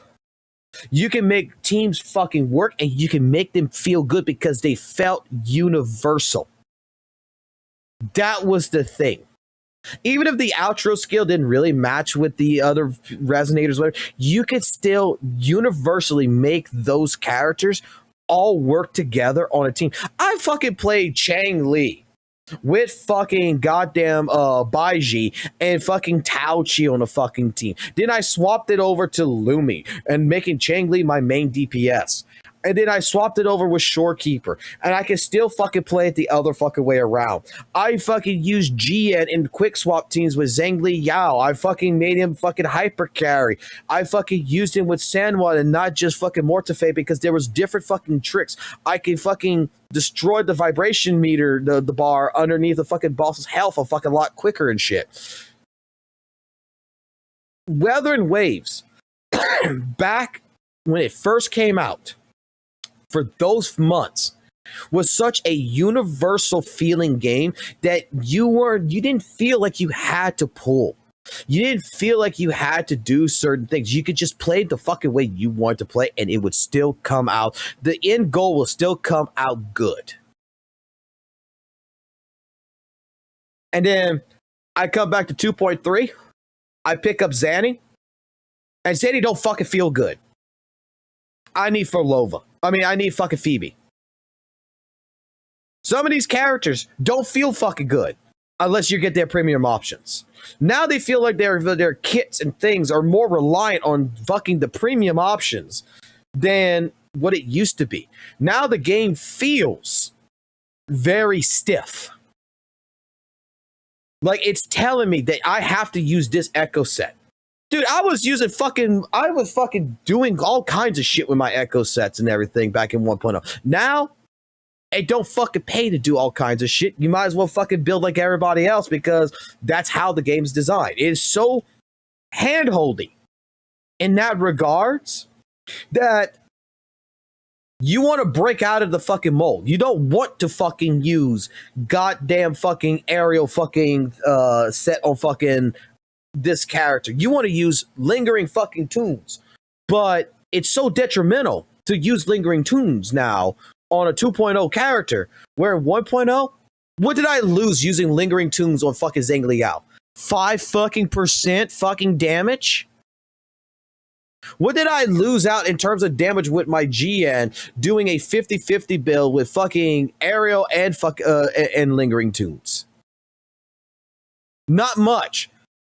You can make teams fucking work, and you can make them feel good because they felt universal. That was the thing. Even if the outro skill didn't really match with the other resonators, whatever, you could still universally make those characters all work together on a team. I fucking played Chang Li with fucking goddamn Baiji and fucking Tao Chi on the fucking team. Then I swapped it over to Lumi and making Chang Li my main DPS. And then I swapped it over with Shorekeeper. And I can still fucking play it the other fucking way around. I fucking used GN in quick swap teams with Zhengli Yao. I fucking made him fucking hyper carry. I fucking used him with Sanwan and not just fucking Mortefe because there was different fucking tricks. I can fucking destroy the vibration meter, the bar underneath the fucking boss's health a fucking lot quicker and shit. Weather and Waves, back when it first came out, for those months, was such a universal feeling game that you didn't feel like you had to pull. You didn't feel like you had to do certain things. You could just play the fucking way you wanted to play and it would still come out. The end goal will still come out good. And then I come back to 2.3. I pick up Zanny. And Zanny don't fucking feel good. I need Forlova. I need fucking Phoebe. Some of these characters don't feel fucking good unless you get their premium options. Now they feel like their kits and things are more reliant on fucking the premium options than what it used to be. Now the game feels very stiff. Like it's telling me that I have to use this Echo set. Dude, I was fucking doing all kinds of shit with my Echo sets and everything back in 1.0. Now, it don't fucking pay to do all kinds of shit. You might as well fucking build like everybody else because that's how the game's designed. It is so hand-holdy in that regards that you want to break out of the fucking mold. You don't want to fucking use goddamn fucking aerial fucking set on fucking this character. You want to use lingering fucking tunes, but it's so detrimental to use lingering tunes now on a 2.0 character, where in 1.0, what did I lose using lingering tunes on fucking Zheng Liao? 5% fucking damage? What did I lose out in terms of damage with my GN doing a 50-50 build with fucking aerial and and lingering tunes? Not much.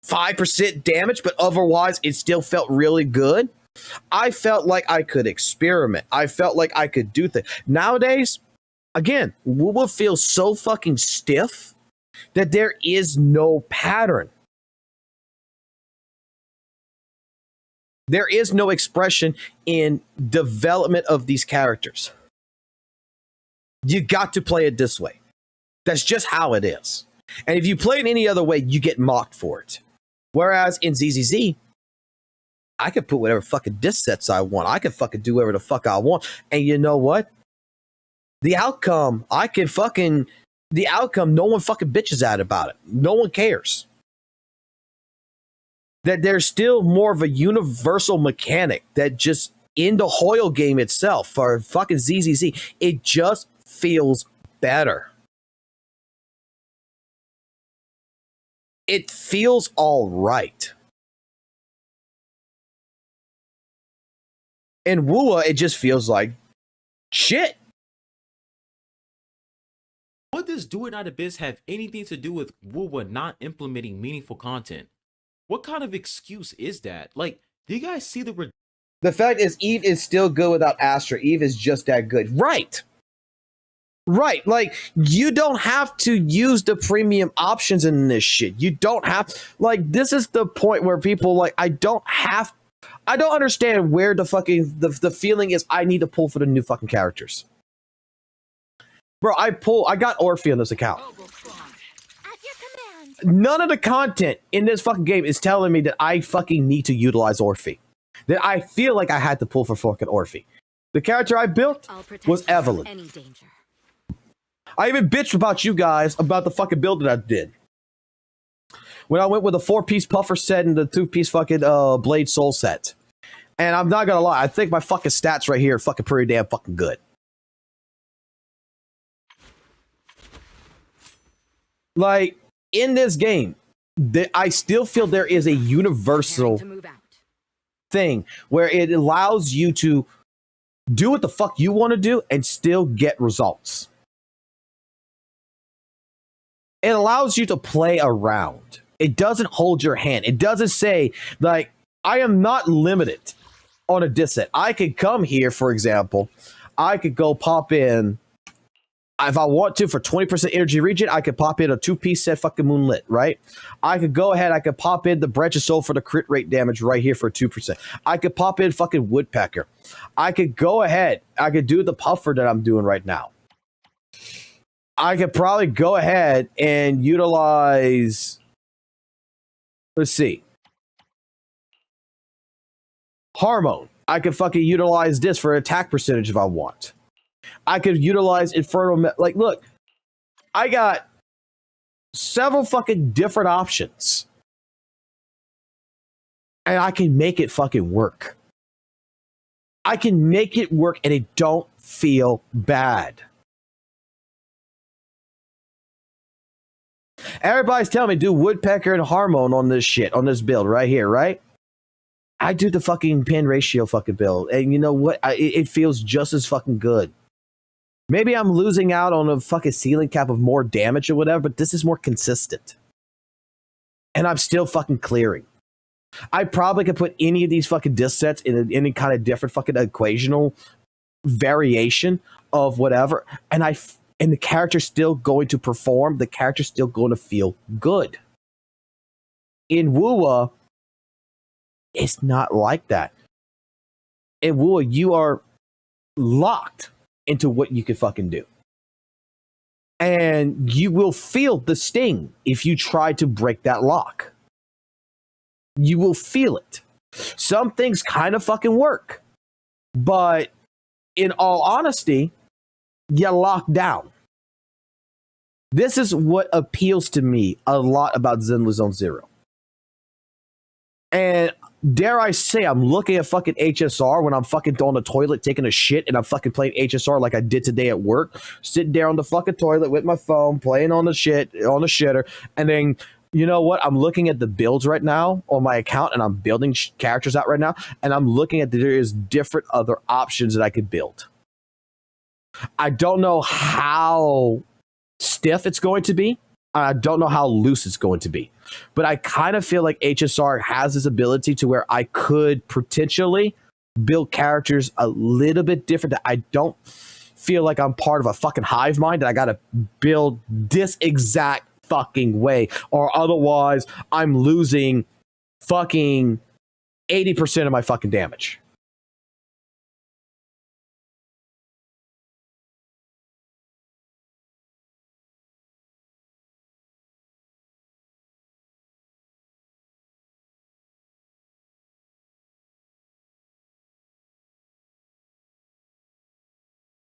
5% damage, but otherwise it still felt really good. I felt like I could experiment. I felt like I could do things. Nowadays, again, WUWA feels so fucking stiff that there is no pattern. There is no expression in development of these characters. You got to play it this way. That's just how it is. And if you play it any other way, you get mocked for it. Whereas in ZZZ, I could put whatever fucking disc sets I want. I could fucking do whatever the fuck I want. And you know what? The outcome, no one fucking bitches at about it. No one cares. That there's still more of a universal mechanic that just in the Hoyle game itself for fucking ZZZ, it just feels better. It feels all right. In WUWA, it just feels like shit. What does Do It Not Abyss have anything to do with WUWA not implementing meaningful content? What kind of excuse is that? Like, do you guys see the fact is Eve is still good without Astra. Eve is just that good. Right. Right, like, you don't have to use the premium options in this shit. You don't have, like, this is the point where people, like, I don't understand where the fucking, the feeling is I need to pull for the new fucking characters. Bro, I got Orphe on this account. None of the content in this fucking game is telling me that I fucking need to utilize Orphe. That I feel like I had to pull for fucking Orphe. The character I built was Evelyn. I even bitched about you guys about the fucking build that I did. When I went with a 4-piece puffer set and the 2-piece fucking blade soul set. And I'm not gonna lie, I think my fucking stats right here are fucking pretty damn fucking good. Like, in this game, I still feel there is a universal thing where it allows you to do what the fuck you want to do, and still get results. It allows you to play around. It doesn't hold your hand. It doesn't say, like, I am not limited on a disc set. I could come here, for example. I could go pop in, if I want to, for 20% energy regen, I could pop in a 2-piece set fucking Moonlit, right? I could go ahead, I could pop in the Branch of Soul for the crit rate damage right here for 2%. I could pop in fucking Woodpecker. I could go ahead, I could do the Puffer that I'm doing right now. I could probably go ahead and utilize, let's see, Hormone. I could fucking utilize this for attack percentage if I want. I could utilize Infernal. Like, look, I got several fucking different options. And I can make it fucking work. I can make it work and it don't feel bad. Everybody's telling me do Woodpecker and Hormone on this shit, on this build right here, right? I do the fucking pin ratio fucking build. And you know what? It feels just as fucking good. Maybe I'm losing out on a fucking ceiling cap of more damage or whatever, but this is more consistent. And I'm still fucking clearing. I probably could put any of these fucking disc sets in any kind of different fucking equational variation of whatever, and the character's still going to perform. The character's still going to feel good. In WUWA, it's not like that. In WUWA, you are locked into what you can fucking do. And you will feel the sting if you try to break that lock. You will feel it. Some things kind of fucking work. But in all honesty, you lock down. This is what appeals to me a lot about Zenless Zone Zero. And dare I say, I'm looking at fucking HSR when I'm fucking on the toilet taking a shit and I'm fucking playing HSR like I did today at work. Sitting there on the fucking toilet with my phone, playing on the shitter. And then, you know what? I'm looking at the builds right now on my account and I'm building characters out right now. And I'm looking at there is different other options that I could build. I don't know how stiff it's going to be. I don't know how loose it's going to be. But I kind of feel like HSR has this ability to where I could potentially build characters a little bit different. That I don't feel like I'm part of a fucking hive mind that I got to build this exact fucking way. Or otherwise, I'm losing fucking 80% of my fucking damage.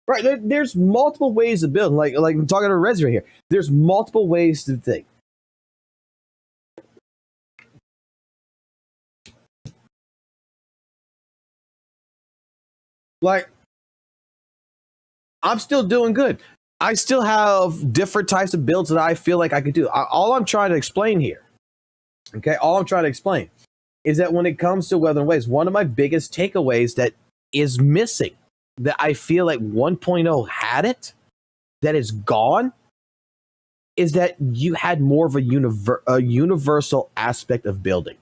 Right, there's multiple ways to build. Like I'm talking to Rez right here. There's multiple ways to think. Like, I'm still doing good. I still have different types of builds that I feel like I could do. All I'm trying to explain here, okay, all I'm trying to explain is that when it comes to Weather and Waves, one of my biggest takeaways that is missing, that I feel like 1.0 had it, that is gone, is that you had more of a universal aspect of building.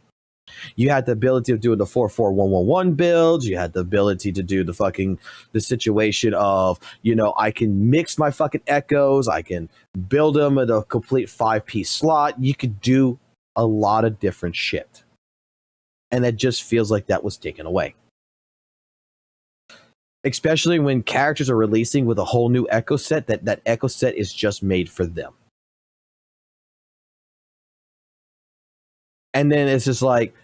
You had the ability of doing the 44111 builds. You had the ability to do the situation of, you know, I can mix my fucking echoes. I can build them at a complete 5-piece slot. You could do a lot of different shit. And it just feels like that was taken away. Especially when characters are releasing with a whole new echo set, that echo set is just made for them. And then it's just like,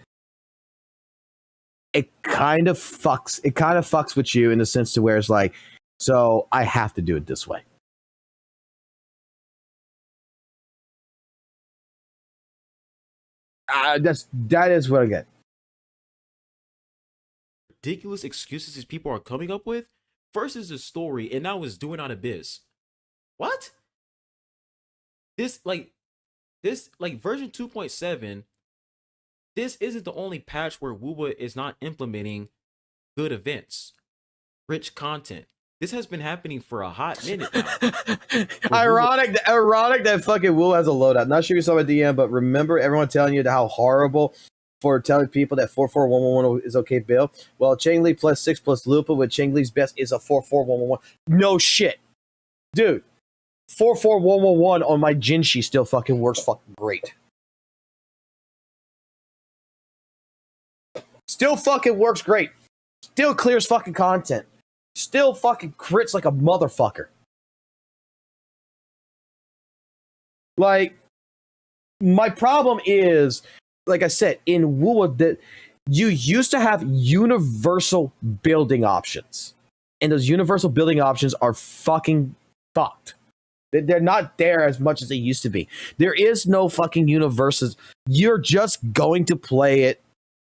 it kind of fucks with you in the sense to where it's like, so I have to do it this way. That is what I get. Ridiculous excuses these people are coming up with. First is the story, and now it's doing on Abyss. What? This version 2.7. This isn't the only patch where WUWA is not implementing good events. rich content. This has been happening for a hot minute now. Ironic that fucking WUWA has a loadout. Not sure you saw my DM, but remember everyone telling you how horrible for telling people that 44111 is okay build? Well, Cheng-Li plus 6 plus Lupa with Cheng-Li's best is a 44111. No shit. Dude, 44111 on my Jinshi still fucking works fucking great. Still fucking works great. Still clears fucking content. Still fucking crits like a motherfucker. Like, my problem is, like I said, in WUWA, that you used to have universal building options. And those universal building options are fucking fucked. They're not there as much as they used to be. There is no fucking universes. You're just going to play it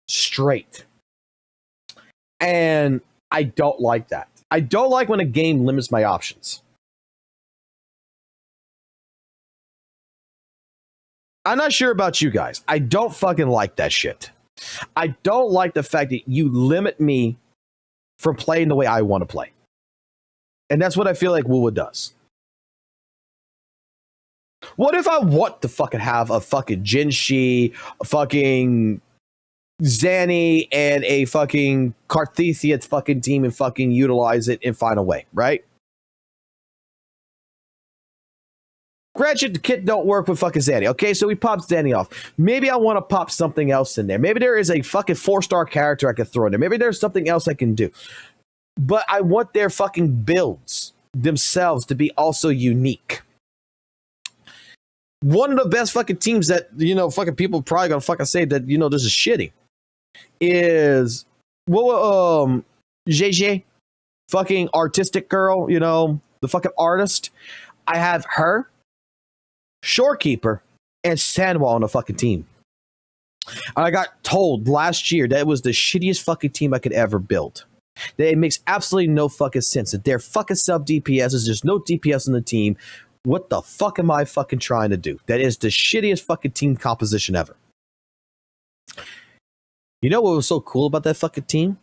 straight. And I don't like that. I don't like when a game limits my options. I'm not sure about you guys. I don't fucking like that shit. I don't like the fact that you limit me from playing the way I want to play. And that's what I feel like WUWA does. What if I want to fucking have a fucking Jinshi, a fucking Zanny, and a fucking Cartesian fucking team and fucking utilize it and find a way, right? Granted, the kit don't work with fucking Zanny. Okay, so we popped Zanny off. Maybe I want to pop something else in there. Maybe there is a fucking 4-star character I could throw in there. Maybe there's something else I can do. But I want their fucking builds themselves to be also unique. One of the best fucking teams that, you know, fucking people probably gonna fucking say that, you know, this is shitty is JJ, fucking artistic girl, you know, the fucking artist. I have her, Shorekeeper, and Sanwa on the fucking team. And I got told last year that it was the shittiest fucking team I could ever build. That it makes absolutely no fucking sense. That they're fucking sub DPSs. There's no DPS on the team. What the fuck am I fucking trying to do? That is the shittiest fucking team composition ever. You know what was so cool about that fucking team?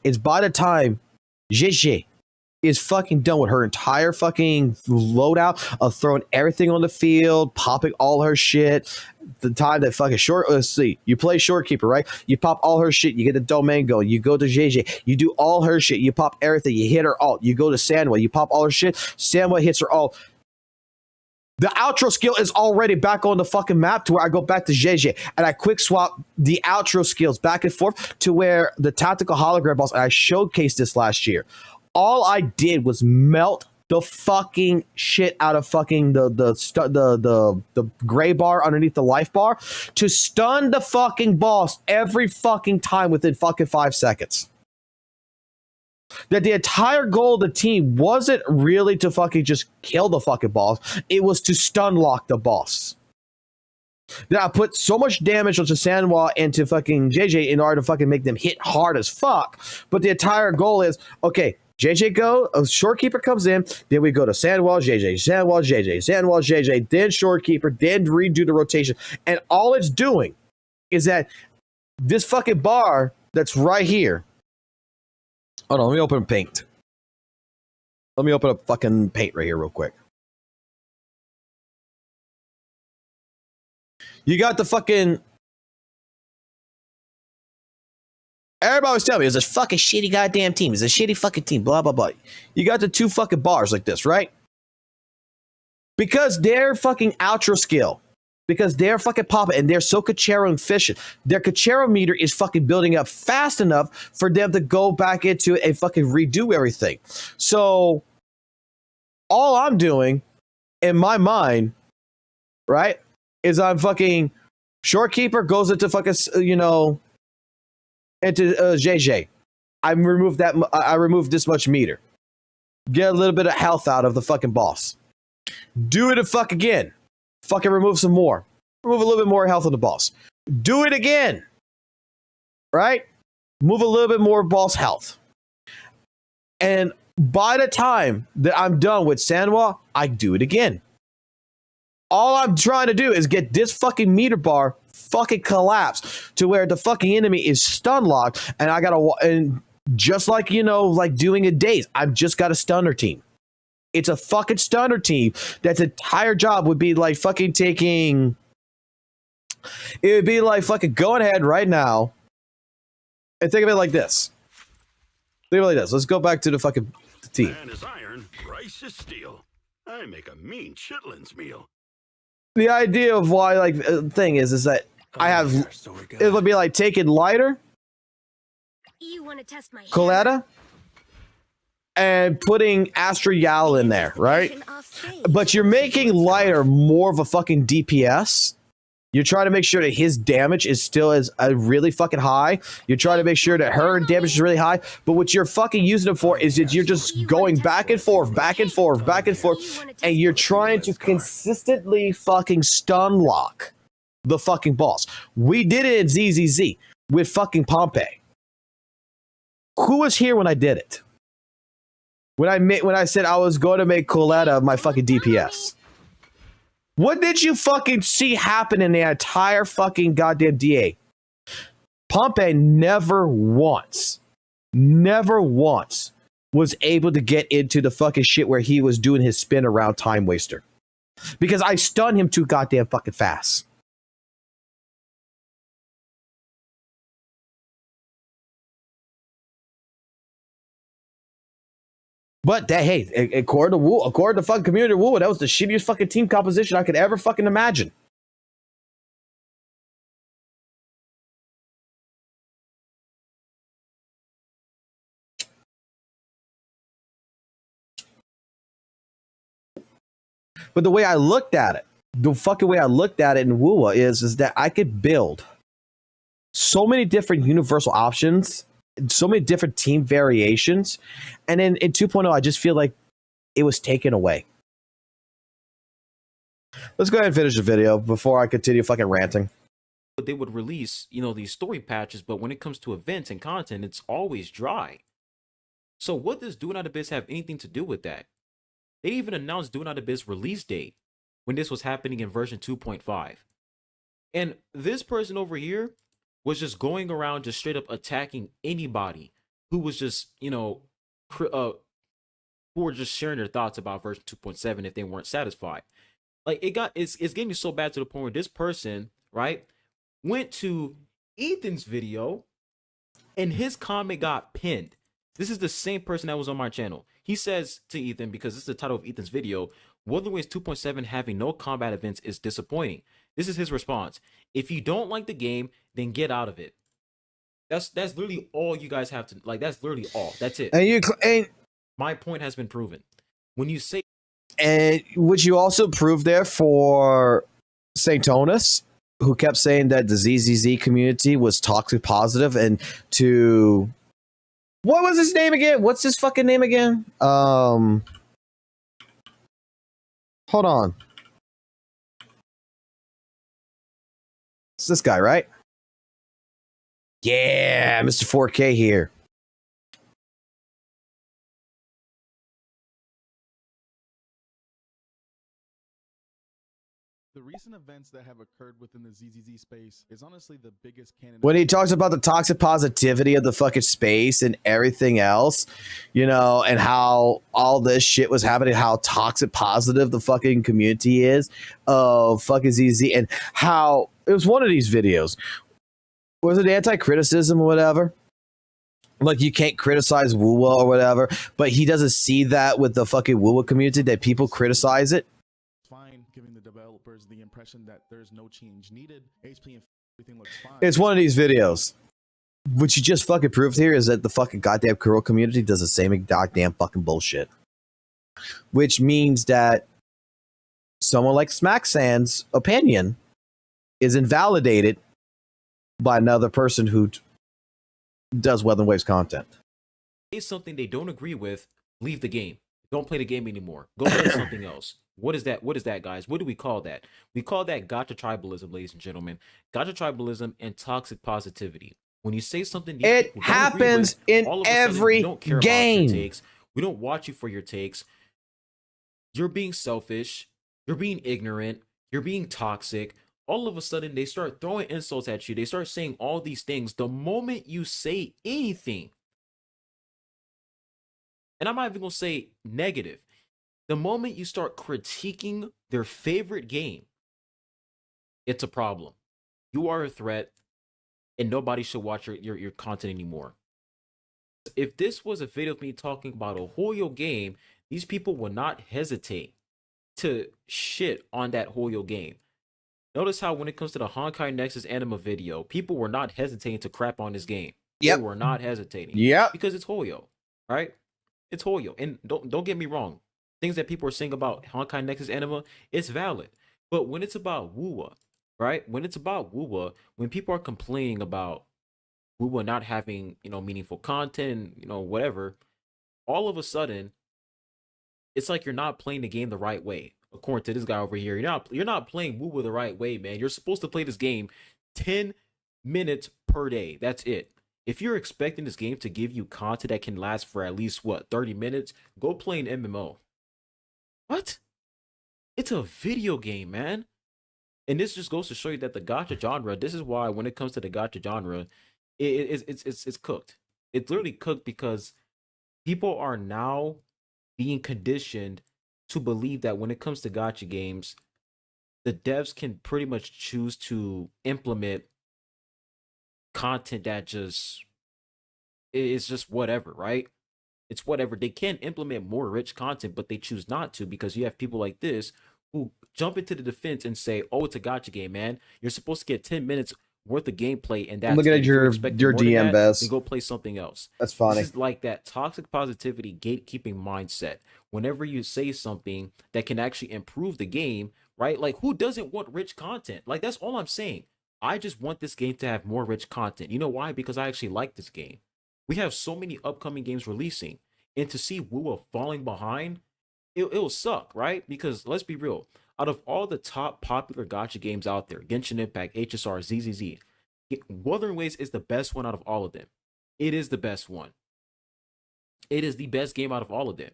Is by the time JJ is fucking done with her entire fucking loadout of throwing everything on the field, popping all her shit, the time that fucking let's see, you play Shorekeeper, right? You pop all her shit, you get the domain going, you go to JJ, you do all her shit, you pop everything, you hit her alt, you go to Sanwa, you pop all her shit, Sanwa hits her alt. The outro skill is already back on the fucking map to where I go back to JJ and I quick swap the outro skills back and forth to where the tactical hologram boss, and I showcased this last year. All I did was melt the fucking shit out of fucking the gray bar underneath the life bar to stun the fucking boss every fucking time within fucking 5 seconds. That the entire goal of the team wasn't really to fucking just kill the fucking boss. It was to stun lock the boss. Then I put so much damage onto Sanwa and to fucking JJ in order to fucking make them hit hard as fuck. But the entire goal is, okay, JJ go, a Shorekeeper comes in, then we go to Sanwa, JJ, Sanwa, JJ, Sanwa, JJ, then Shorekeeper, then redo the rotation. And all it's doing is that this fucking bar that's right here. Hold on, let me open paint. Let me open up fucking paint right here real quick. You got the fucking... Everybody was telling me it's a fucking shitty goddamn team. It's a shitty fucking team, blah, blah, blah. You got the two fucking bars like this, right? Because their fucking outro skill, because they're fucking popping and they're so Kachero efficient, their Kachero meter is fucking building up fast enough for them to go back into and fucking redo everything. So all I'm doing in my mind, right, is I'm fucking Shorekeeper goes into fucking, you know, into JJ. I removed this much meter. Get a little bit of health out of the fucking boss. Do it a fuck again. Fucking remove some more. Remove a little bit more health on the boss. Do it again. Right? Move a little bit more boss health. And by the time that I'm done with Sanwa, I do it again. All I'm trying to do is get this fucking meter bar fucking collapse to where the fucking enemy is stun locked and I gotta, and Just like, you know, like doing a days. I've just got a stunner team. It's a fucking stunner team that's entire job would be like fucking taking. It would be like fucking going ahead right now and think of it like this. Think of it like this. Let's go back to the fucking team. Man is iron, rice is steel. I make a mean chitlins meal. The idea of why, like, the thing is that I have. It would be like taking lighter, You want to test my Coletta, and putting Astrial in there, right? But you're making lighter more of a fucking DPS. You're trying to make sure that his damage is still as really fucking high. You're trying to make sure that her damage is really high. But what you're fucking using it for is that you're just going back and forth, back and forth, back and forth, and you're trying to consistently fucking stun lock the fucking boss. We did it at ZZZ with fucking Pompey. Who was here when I did it? When I said I was going to make Coletta my fucking DPS. What did you fucking see happen in the entire fucking goddamn DA? Pompey never once was able to get into the fucking shit where he was doing his spin around time waster. Because I stunned him too goddamn fucking fast. But that, hey, according to fucking community of WUWA, that was the shittiest fucking team composition I could ever fucking imagine. But the way I looked at it, the fucking way I looked at it in WUWA is that I could build so many different universal options, so many different team variations, and then in 2.0 I just feel like it was taken away. Let's go ahead and finish the video before I continue fucking ranting. They would release, you know, these story patches, but when it comes to events and content, it's always dry. So what does Do Not Abyss have anything to do with that? They even announced Do Not Abyss release date when this was happening in version 2.5. And this person over here was just going around just straight up attacking anybody who was just, you know, who were just sharing their thoughts about version 2.7 if they weren't satisfied. Like it's getting so bad to the point where this person, right, went to Ethan's video and his comment got pinned. This is the same person that was on my channel. He says to Ethan, because this is the title of Ethan's video, Wuthering Waves 2.7 having no combat events is disappointing. This is his response. If you don't like the game, then get out of it. That's literally all you guys have to, like, that's literally all. That's it. And my point has been proven. When you say, and which you also proved there for Saintonus, who kept saying that the ZZZ community was toxic positive, and to what was his name again? What's his fucking name again? Hold on. It's this guy, right? Yeah, Mr. 4K here. The recent events that have occurred within the ZZZ space is honestly the biggest candidate. When he talks about the toxic positivity of the fucking space and everything else, you know, and how all this shit was happening, how toxic positive the fucking community is of fucking ZZ, and how it was one of these videos. Was it anti-criticism or whatever? Like, you can't criticize WUWA or whatever, but he doesn't see that with the fucking WUWA community, that people criticize it. Fine, giving the developers the impression that there's no change needed. HP and everything looks fine. It's one of these videos. What you just fucking proved here is that the fucking goddamn Kuro community does the same goddamn fucking bullshit. Which means that someone like Smacksand's opinion is invalidated by another person who does Weather Waves content. It's something they don't agree with, leave the game. Don't play the game anymore. Go play something else. What is that? What is that, guys? What do we call that? We call that gotcha tribalism, ladies and gentlemen. Gotcha tribalism and toxic positivity. When you say something it happens in every game. We don't watch you for your takes. You're being selfish. You're being ignorant. You're being toxic. All of a sudden, they start throwing insults at you. They start saying all these things. The moment you say anything and I'm not even gonna say negative. The moment you start critiquing their favorite game, it's a problem. You are a threat, and nobody should watch your content anymore. If this was a video of me talking about a Hoyo game, these people will not hesitate to shit on that Hoyo game. Notice how when it comes to the Honkai Nexus anime video, people were not hesitating to crap on this game. Yep. They were not hesitating. Yep. Because it's Hoyo, right? It's Hoyo. And don't get me wrong. Things that people are saying about Honkai Nexus anime, it's valid. But when it's about WUWA, right? When it's about WUWA, when people are complaining about WUWA not having, meaningful content, whatever, all of a sudden, it's like you're not playing the game the right way. According to this guy over here, you're not playing WUWA the right way, man. You're supposed to play this game 10 minutes per day. That's it. If you're expecting this game to give you content that can last for at least 30 minutes, go play an MMO. What? It's a video game, man. And this just goes to show you that the gacha genre, this is why when it comes to the gacha genre, it's cooked. It's literally cooked because people are now being conditioned to believe that when it comes to gacha games, the devs can pretty much choose to implement content that just is just whatever, right? It's whatever. They can implement more rich content, but they choose not to because you have people like this who jump into the defense and say, "Oh, it's a gacha game, man. You're supposed to get 10 minutes worth of gameplay, and that's I'm looking at your DM best. Then go play something else." That's funny. This is like that toxic positivity gatekeeping mindset. Whenever you say something that can actually improve the game, right? Like, who doesn't want rich content? Like, that's all I'm saying. I just want this game to have more rich content. You know why? Because I actually like this game. We have so many upcoming games releasing, and to see WUWA falling behind, it'll suck, right? Because let's be real. Out of all the top popular gacha games out there, Genshin Impact, HSR, ZZZ, Wuthering Waves is the best one out of all of them. It is the best one. It is the best game out of all of them.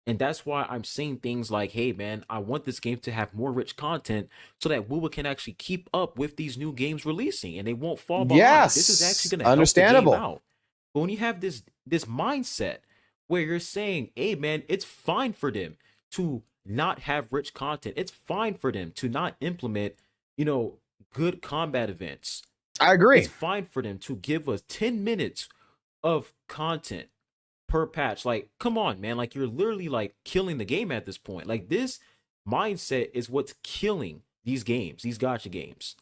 And that's why I'm saying things like, hey, man, I want this game to have more rich content so that WUWA can actually keep up with these new games releasing and they won't fall behind. Yes, this is actually going to help the game out. But when you have this mindset where you're saying, hey, man, it's fine for them to not have rich content. It's fine for them to not implement, good combat events. I agree. It's fine for them to give us 10 minutes of content per patch. Like, come on, man. Like, you're literally like killing the game at this point. Like, this mindset is what's killing these games, these gacha games.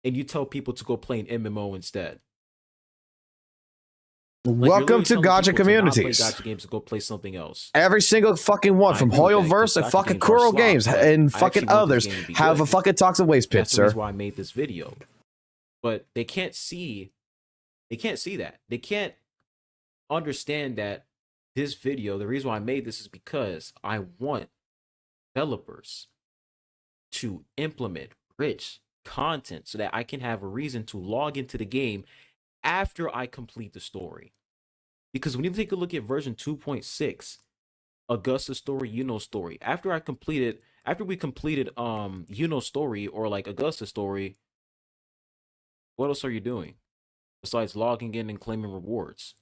And you tell people to go play an MMO instead. Like, welcome to gacha communities. To not play gacha games to go play something else. Every single fucking one, from Hoyoverse and fucking Kuro Games and fucking others, have a fucking toxic waste pit, sir. That's why I made this video. But they can't see. They can't see that. They can't understand that this video, the reason why I made this is because I want developers to implement rich content so that I can have a reason to log into the game after I complete the story. Because when you take a look at version 2.6, Augusta story, story, after we completed story or like Augusta story, what else are you doing besides logging in and claiming rewards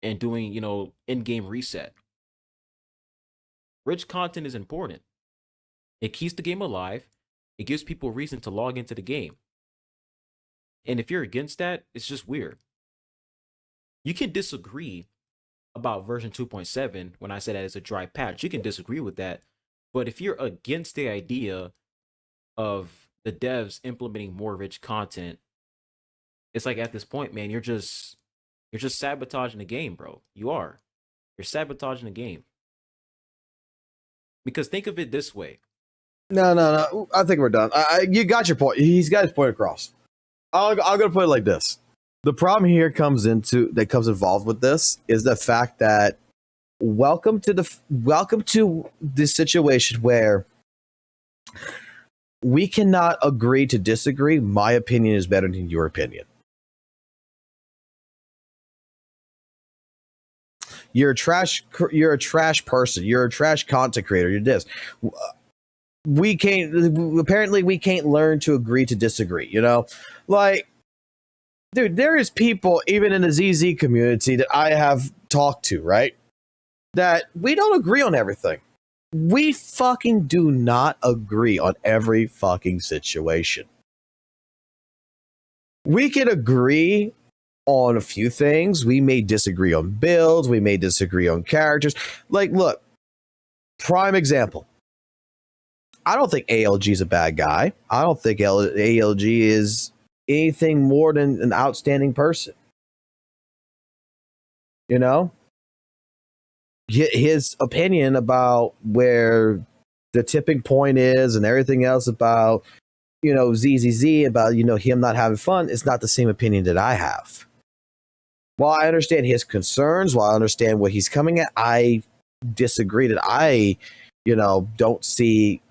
and doing, in-game reset? Rich content is important. It keeps the game alive. It gives people a reason to log into the game. And if you're against that, it's just weird. You can disagree about version 2.7 when I said that it's a dry patch. You can disagree with that. But if you're against the idea of the devs implementing more rich content, it's like at this point, man, you're just sabotaging the game, bro. You're sabotaging the game. Because think of it this way. No. I think we're done. You got your point. He's got his point across. I'm gonna put it like this: the problem here comes involved with this is the fact that welcome to this situation where we cannot agree to disagree. My opinion is better than your opinion. You're a trash person. You're a trash content creator. You're this. We can't learn to agree to disagree, like dude, there is people even in the ZZ community that I have talked to, right? That we don't agree on everything. We fucking do not agree on every fucking situation. We can agree on a few things. We may disagree on builds. We may disagree on characters. Like, look, prime example. I don't think ALG is a bad guy. I don't think ALG is anything more than an outstanding person. You know? His opinion about where the tipping point is and everything else about, you know, ZZZ, about, you know, him not having fun, is not the same opinion that I have. While I understand his concerns, while I understand what he's coming at, I disagree that I, you know, don't see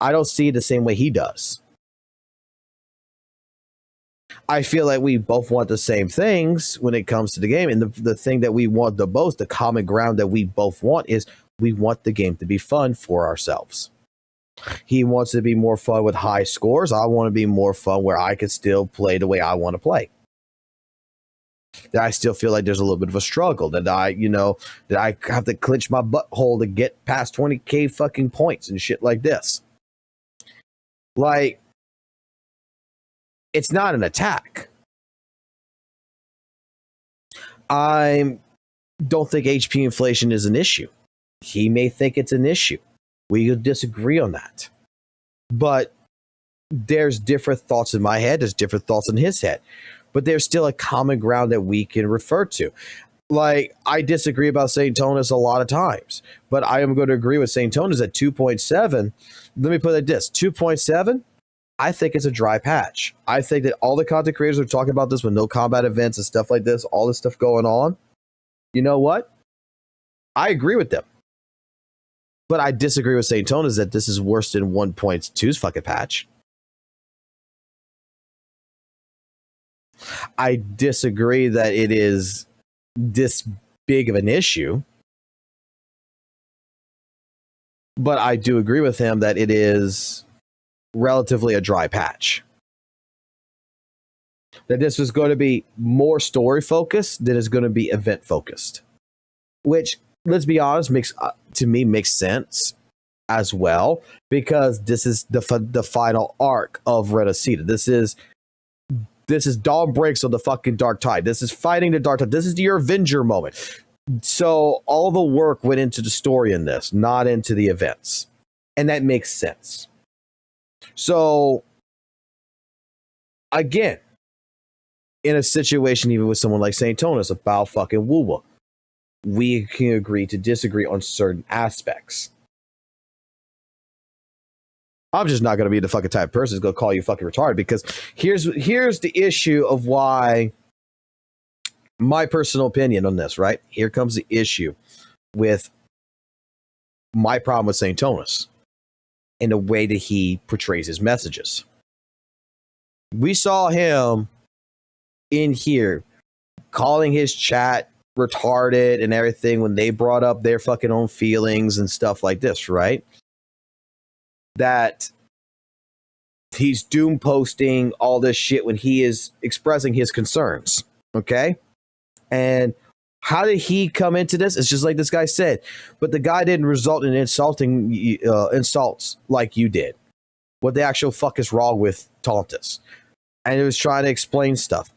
it the same way he does. I feel like we both want the same things when it comes to the game. And the thing that we want the most, the common ground that we both want, is we want the game to be fun for ourselves. He wants to be more fun with high scores. I want to be more fun where I can still play the way I want to play. That I still feel like there's a little bit of a struggle, that I have to clench my butthole to get past 20k fucking points and shit like this. Like, it's not an attack. I don't think HP inflation is an issue. He may think it's an issue. We could disagree on that. But there's different thoughts in my head. There's different thoughts in his head. But there's still a common ground that we can refer to. Like, I disagree about St. Tonus a lot of times. But I am going to agree with St. Tonus at 2.7. Let me put it like this. 2.7, I think it's a dry patch. I think that all the content creators are talking about this with no combat events and stuff like this, all this stuff going on. You know what? I agree with them. But I disagree with St. Tonus that this is worse than 1.2's fucking patch. I disagree that it is this big of an issue. But I do agree with him that it is relatively a dry patch. That this is going to be more story focused than is going to be event focused. Which, let's be honest, makes sense as well, because this is the final arc of Renacita. This is Dawn Breaks on the fucking Dark Tide. This is fighting the Dark Tide. This is your Avenger moment. So all the work went into the story in this, not into the events. And that makes sense. So, again, in a situation even with someone like St. Tonus about fucking WUWA, we can agree to disagree on certain aspects. I'm just not going to be the fucking type of person who's going to call you fucking retarded, because here's the issue of why, my personal opinion on this, right? Here comes the issue with my problem with St. Tonus and the way that he portrays his messages. We saw him in here calling his chat retarded and everything when they brought up their fucking own feelings and stuff like this, right? That he's doom posting all this shit when he is expressing his concerns, okay? And how did he come into this? It's just like this guy said, but the guy didn't result in insults like you did. What the actual fuck is wrong with Tauntus? And he was trying to explain stuff.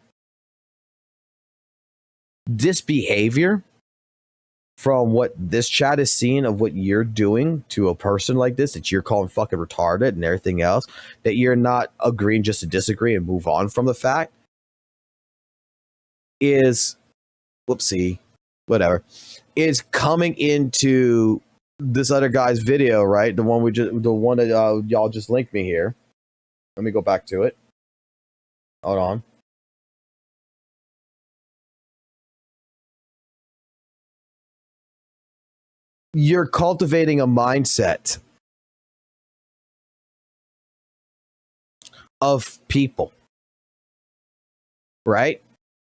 This behavior from what this chat is seeing of what you're doing to a person like this, that you're calling fucking retarded and everything else, that you're not agreeing just to disagree and move on from the fact, is, whoopsie, whatever, is coming into this other guy's video, right? The one that y'all just linked me here. Let me go back to it. Hold on. You're cultivating a mindset of people, right?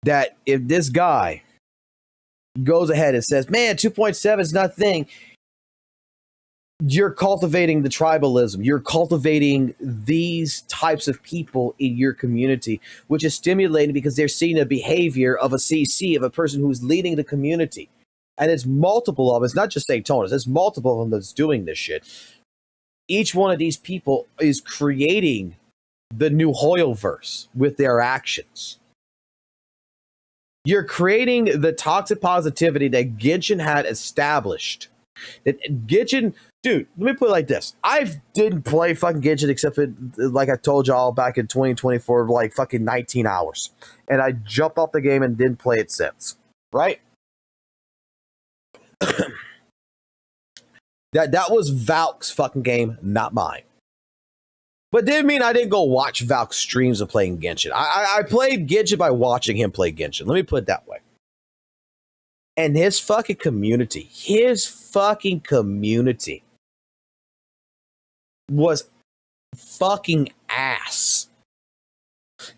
That if this guy goes ahead and says, man, 2.7 is nothing, you're cultivating the tribalism. You're cultivating these types of people in your community, which is stimulating because they're seeing the behavior of a CC, of a person who's leading the community. And it's multiple of them. It's not just St. Tonus. There's multiple of them that's doing this shit. Each one of these people is creating the new Hoyoverse with their actions. You're creating the toxic positivity that Genshin had established. That Genshin, dude, let me put it like this. I didn't play fucking Genshin except for, like I told y'all back in 2024, like fucking 19 hours. And I jumped off the game and didn't play it since. Right? That was Valk's fucking game, not mine. But didn't mean I didn't go watch Valk's streams of playing Genshin. I played Genshin by watching him play Genshin. Let me put it that way. And his fucking community was fucking ass.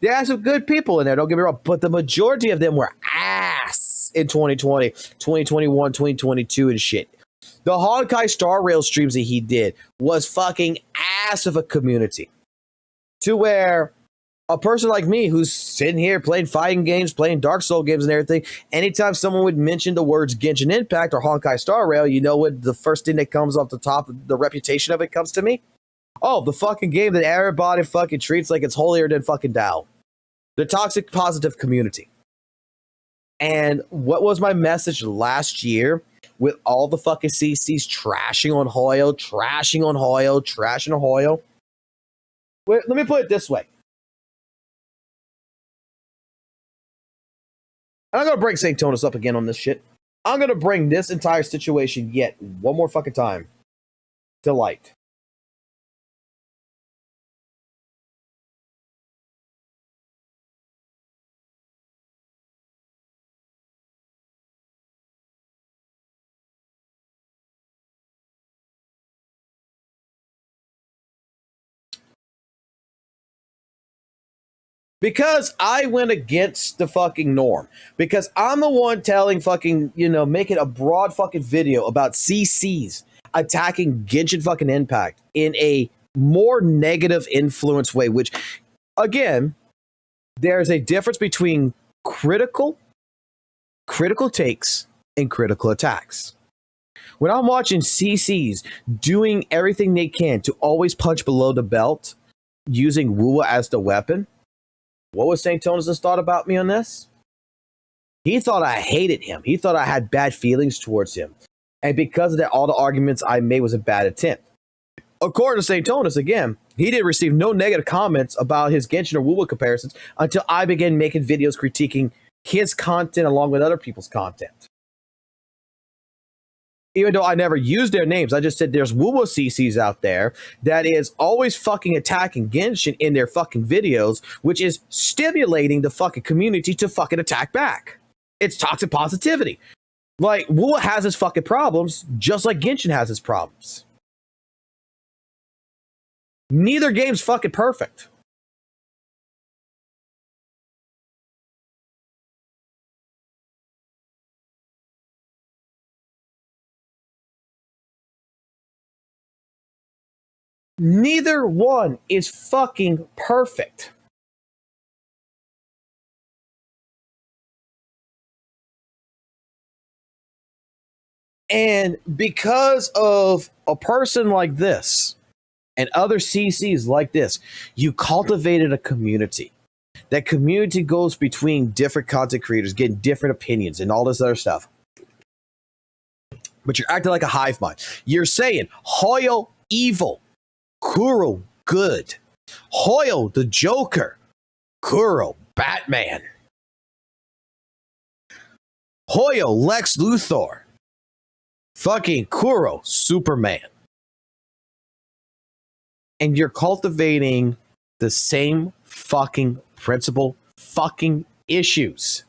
They had some good people in there, don't get me wrong, but the majority of them were ass in 2020, 2021, 2022 and shit. The Honkai Star Rail streams that he did was fucking ass of a community. To where a person like me who's sitting here playing fighting games, playing Dark Soul games and everything, anytime someone would mention the words Genshin Impact or Honkai Star Rail, you know what the first thing that comes off the top, the reputation of it comes to me? Oh, the fucking game that everybody fucking treats like it's holier than fucking thou. The toxic positive community. And what was my message last year with all the fucking CCs trashing on Hoyo, trashing on Hoyo? Wait, let me put it this way. I'm going to bring St. Tonus up again on this shit. I'm going to bring this entire situation yet one more fucking time to light. Because I went against the fucking norm. Because I'm the one telling fucking, making a broad fucking video about CCs attacking Genshin fucking Impact in a more negative influence way, which, again, there's a difference between critical takes and critical attacks. When I'm watching CCs doing everything they can to always punch below the belt, using WUWA as the weapon, what was St. Tonus' thought about me on this? He thought I hated him. He thought I had bad feelings towards him. And because of that, all the arguments I made was a bad attempt. According to St. Tonus, again, he didn't receive no negative comments about his Genshin or WUWA comparisons until I began making videos critiquing his content along with other people's content. Even though I never used their names, I just said there's WUWA CCs out there that is always fucking attacking Genshin in their fucking videos, which is stimulating the fucking community to fucking attack back. It's toxic positivity. Like, WUWA has its fucking problems, just like Genshin has its problems. Neither game's fucking perfect. Neither one is fucking perfect. And because of a person like this and other CCs like this, you cultivated a community. That community goes between different content creators, getting different opinions and all this other stuff. But you're acting like a hive mind. You're saying Hoyo evil, Kuro good, Hoyo the Joker, Kuro Batman, Hoyo Lex Luthor, fucking Kuro Superman. And you're cultivating the same fucking principle fucking issues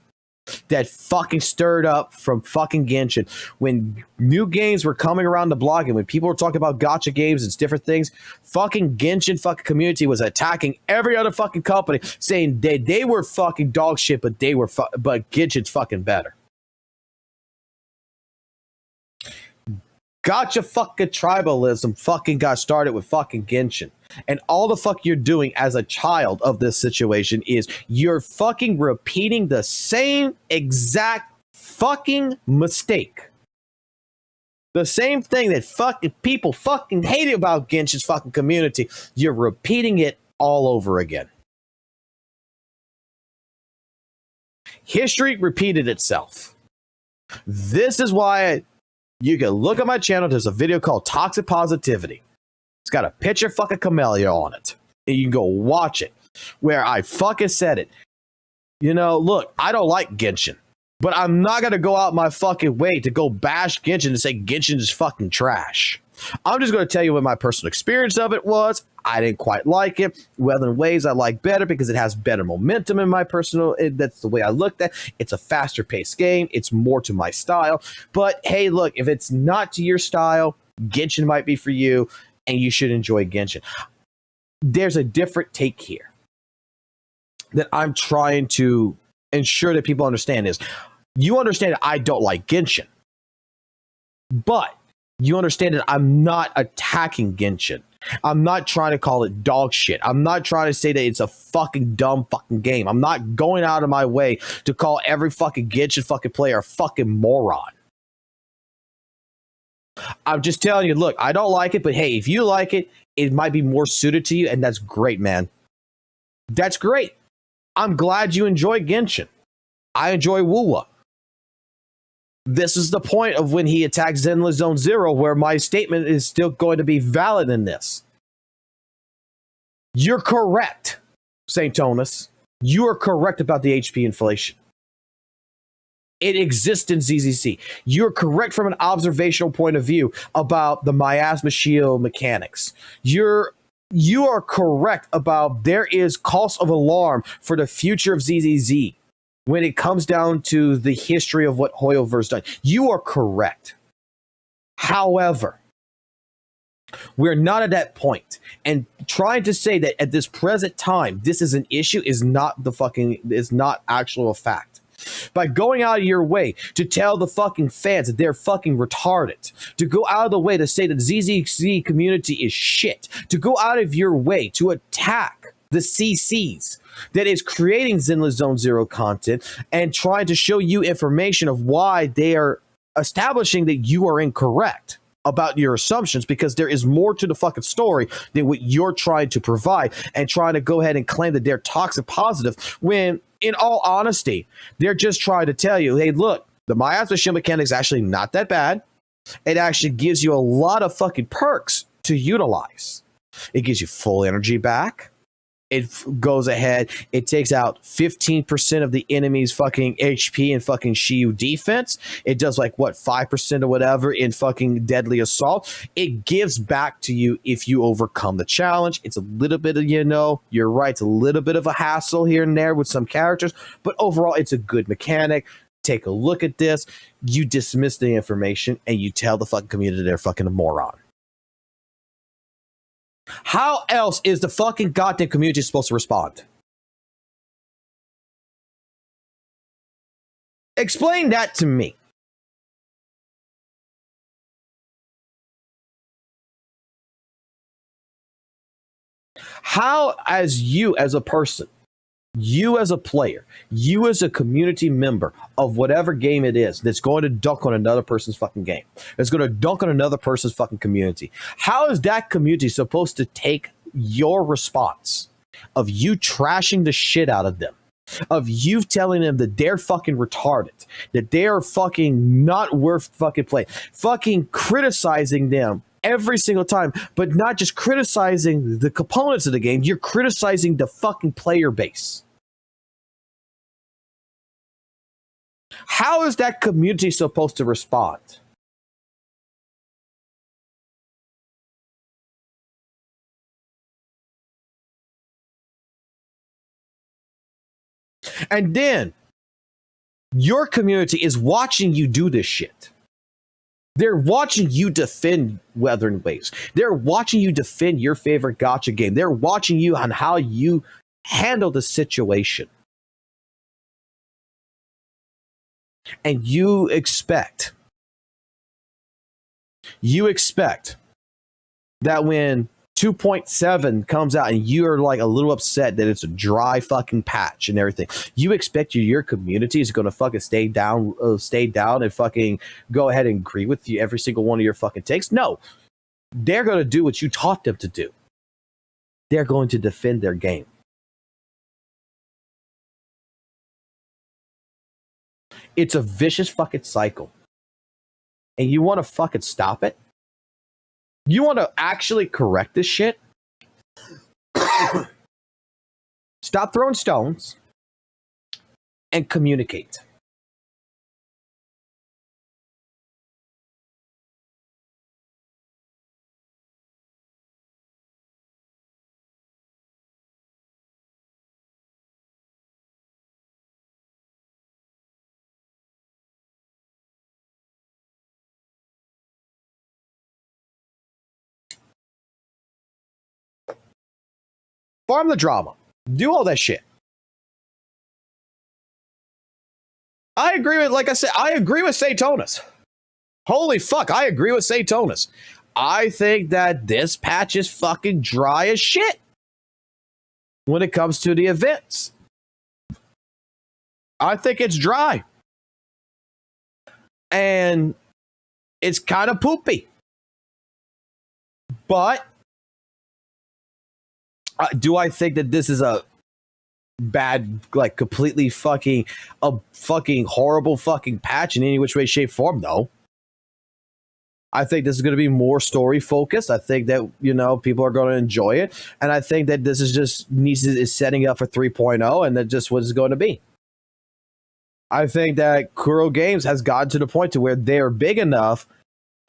that fucking stirred up from fucking Genshin when new games were coming around the block and when people were talking about gacha games and different things. Fucking Genshin fucking community was attacking every other fucking company, saying they were fucking dog shit, but but Genshin's fucking better. Gotcha fucking tribalism fucking got started with fucking Genshin. And all the fuck you're doing as a child of this situation is you're fucking repeating the same exact fucking mistake. The same thing that fucking people fucking hate about Genshin's fucking community. You're repeating it all over again. History repeated itself. This is why you can look at my channel. There's a video called Toxic Positivity. It's got a picture of fucking Camellia on it. And you can go watch it. Where I fucking said it. You know, look, I don't like Genshin. But I'm not going to go out my fucking way to go bash Genshin and say Genshin is fucking trash. I'm just going to tell you what my personal experience of it was. I didn't quite like it. Well, in ways I like better because it has better momentum in my personal. That's the way I looked at it. It's a faster paced game. It's more to my style. But hey, look, if it's not to your style, Genshin might be for you and you should enjoy Genshin. There's a different take here that I'm trying to ensure that people understand is you understand that I don't like Genshin, but you understand that I'm not attacking Genshin. I'm not trying to call it dog shit. I'm not trying to say that it's a fucking dumb fucking game. I'm not going out of my way to call every fucking Genshin fucking player a fucking moron. I'm just telling you, look, I don't like it, but hey, if you like it, it might be more suited to you, and that's great, man. That's great. I'm glad you enjoy Genshin. I enjoy WUWA. This is the point of when he attacked Zenless Zone Zero, where my statement is still going to be valid in this. You're correct, St. Tonus. You are correct about the HP inflation. It exists in ZZZ. You're correct from an observational point of view about the miasma shield mechanics. You are correct about there is cause of alarm for the future of ZZZ. When it comes down to the history of what Hoyoverse done, you are correct. However, we're not at that point. And trying to say that at this present time, this is an issue is not actual a fact. By going out of your way to tell the fucking fans that they're fucking retarded, to go out of the way to say that ZZZ community is shit, to go out of your way to attack the CCs that is creating Zenless Zone Zero content and trying to show you information of why they are establishing that you are incorrect about your assumptions, because there is more to the fucking story than what you're trying to provide, and trying to go ahead and claim that they're toxic positive when, in all honesty, they're just trying to tell you, hey, look, the miasma shield mechanic is actually not that bad. It actually gives you a lot of fucking perks to utilize. It gives you full energy back. It goes ahead, it takes out 15% of the enemy's fucking HP and fucking Shiyu defense. It does like, what, 5% or whatever in fucking deadly assault. It gives back to you if you overcome the challenge. It's a little bit of, you're right, it's a little bit of a hassle here and there with some characters, but overall, it's a good mechanic. Take a look at this. You dismiss the information and you tell the fucking community they're fucking a moron. How else is the fucking goddamn community supposed to respond? Explain that to me. How, as you as a person, you as a player, you as a community member of whatever game it is that's going to dunk on another person's fucking game, that's going to dunk on another person's fucking community, how is that community supposed to take your response of you trashing the shit out of them, of you telling them that they're fucking retarded, that they're fucking not worth fucking playing, fucking criticizing them every single time, but not just criticizing the components of the game, you're criticizing the fucking player base? How is that community supposed to respond? And then your community is watching you do this shit. They're watching you defend Wuthering Waves. They're watching you defend your favorite gacha game. They're watching you on how you handle the situation. And you expect you expect that when 2.7 comes out and you're like a little upset that it's a dry fucking patch and everything, you expect your community is going to fucking stay down and fucking go ahead and agree with you every single one of your fucking takes? No, they're going to do what you taught them to do. They're going to defend their game. It's a vicious fucking cycle. And you want to fucking stop it? You want to actually correct this shit? Stop throwing stones and communicate. Farm the drama. Do all that shit. I agree with, like I said, I agree with Satonis. Holy fuck, I agree with Satonis. I think that this patch is fucking dry as shit when it comes to the events. I think it's dry. And it's kind of poopy. But do I think that this is a bad, like completely fucking horrible fucking patch in any which way, shape, form? No. I think this is going to be more story focused. I think that, you know, people are going to enjoy it. And I think that this is just is setting up for 3.0 and that just what it's going to be. I think that Kuro Games has gotten to the point to where they're big enough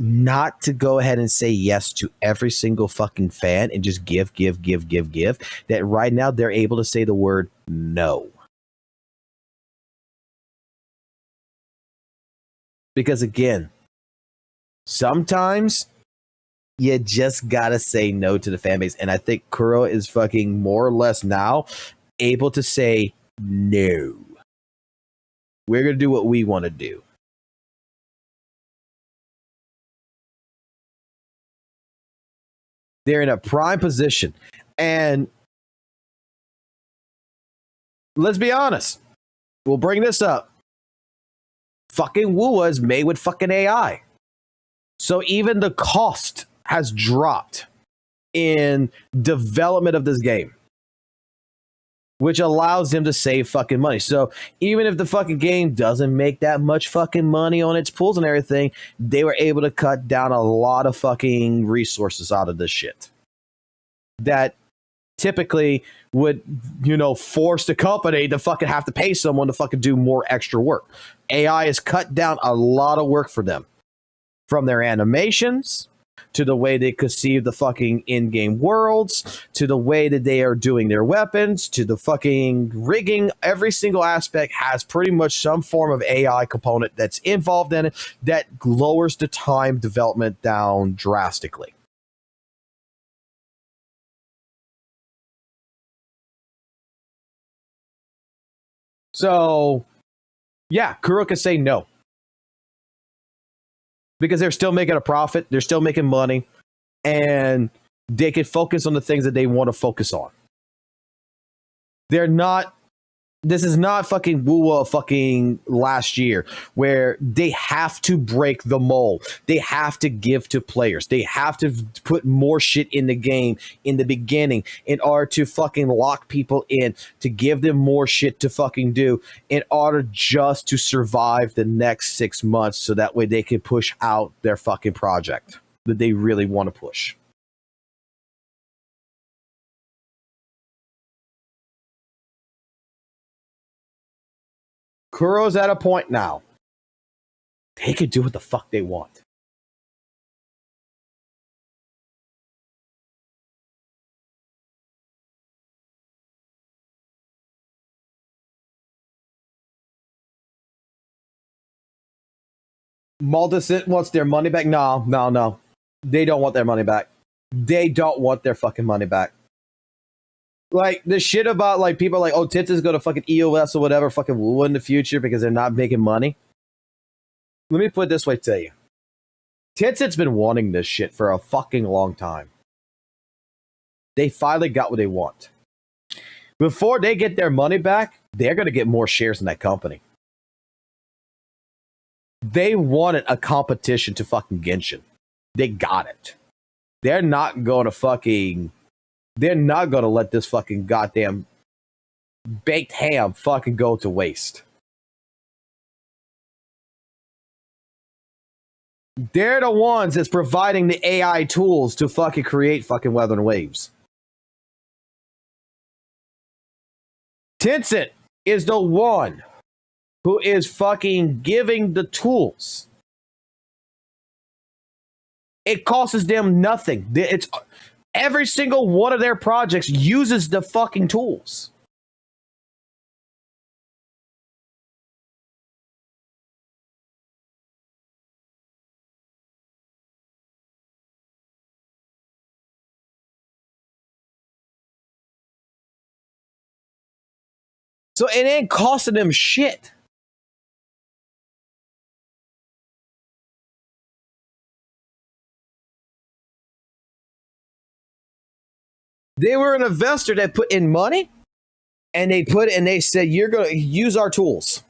not to go ahead and say yes to every single fucking fan and just give. That right now they're able to say the word no. Because again, sometimes you just gotta say no to the fan base. And I think Kuro is fucking more or less now able to say no. We're gonna do what we want to do. They're in a prime position. And let's be honest. We'll bring this up. Fucking WUWA is made with fucking AI. So even the cost has dropped in development of this game, which allows them to save fucking money. So even if the fucking game doesn't make that much fucking money on its pools and everything, they were able to cut down a lot of fucking resources out of this shit that typically would, you know, force the company to fucking have to pay someone to fucking do more extra work. AI has cut down a lot of work for them, from their animations to the way they conceive the fucking in-game worlds, to the way that they are doing their weapons, to the fucking rigging. Every single aspect has pretty much some form of AI component that's involved in it that lowers the time development down drastically. So, yeah, Kuro can say no. Because they're still making a profit, they're still making money, and they can focus on the things that they want to focus on. They're not, this is not fucking WUWA fucking last year, where they have to break the mold. They have to give to players. They have to put more shit in the game in the beginning in order to fucking lock people in, to give them more shit to fucking do in order just to survive the next 6 months, so that way they can push out their fucking project that they really want to push. Kuro's at a point now. They can do what the fuck they want. Maldicent wants their money back? No. They don't want their money back. They don't want their fucking money back. Like, the shit about, like, people are like, oh, Tits is going to fucking EOS or whatever, fucking WUWA in the future because they're not making money. Let me put it this way to you. Tencent's been wanting this shit for a fucking long time. They finally got what they want. Before they get their money back, they're going to get more shares in that company. They wanted a competition to fucking Genshin. They got it. They're not going to let this fucking goddamn baked ham fucking go to waste. They're the ones that's providing the AI tools to fucking create fucking weather and waves. Tencent is the one who is fucking giving the tools. It costs them nothing. It's every single one of their projects uses the fucking tools. So it ain't costing them shit. They were an investor that put in money, and they said, you're going to use our tools.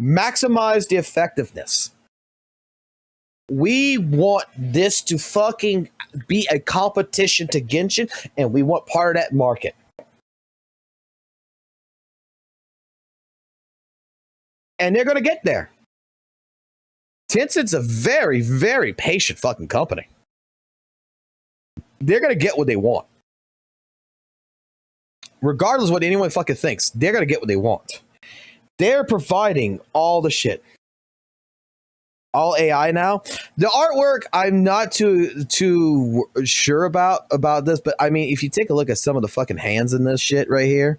Maximize the effectiveness. We want this to fucking be a competition to Genshin, and we want part of that market. And they're going to get there. Tencent's a very, very patient fucking company. They're going to get what they want. Regardless of what anyone fucking thinks, they're going to get what they want. They're providing all the shit. All AI now. The artwork, I'm not too sure about this, but I mean, if you take a look at some of the fucking hands in this shit right here,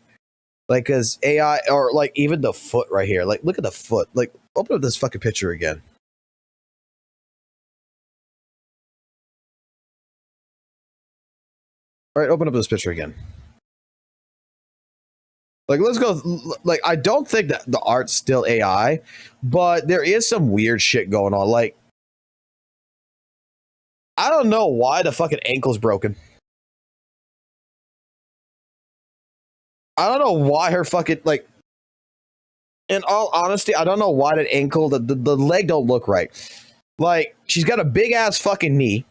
like, cause AI, or like even the foot right here, like look at the foot, like open up this fucking picture again. All right, open up this picture again. Like, let's go. Like, I don't think that the art's still AI, but there is some weird shit going on. Like, I don't know why the fucking ankle's broken. I don't know why her fucking, like, in all honesty, I don't know why that ankle, the leg don't look right. Like, she's got a big ass fucking knee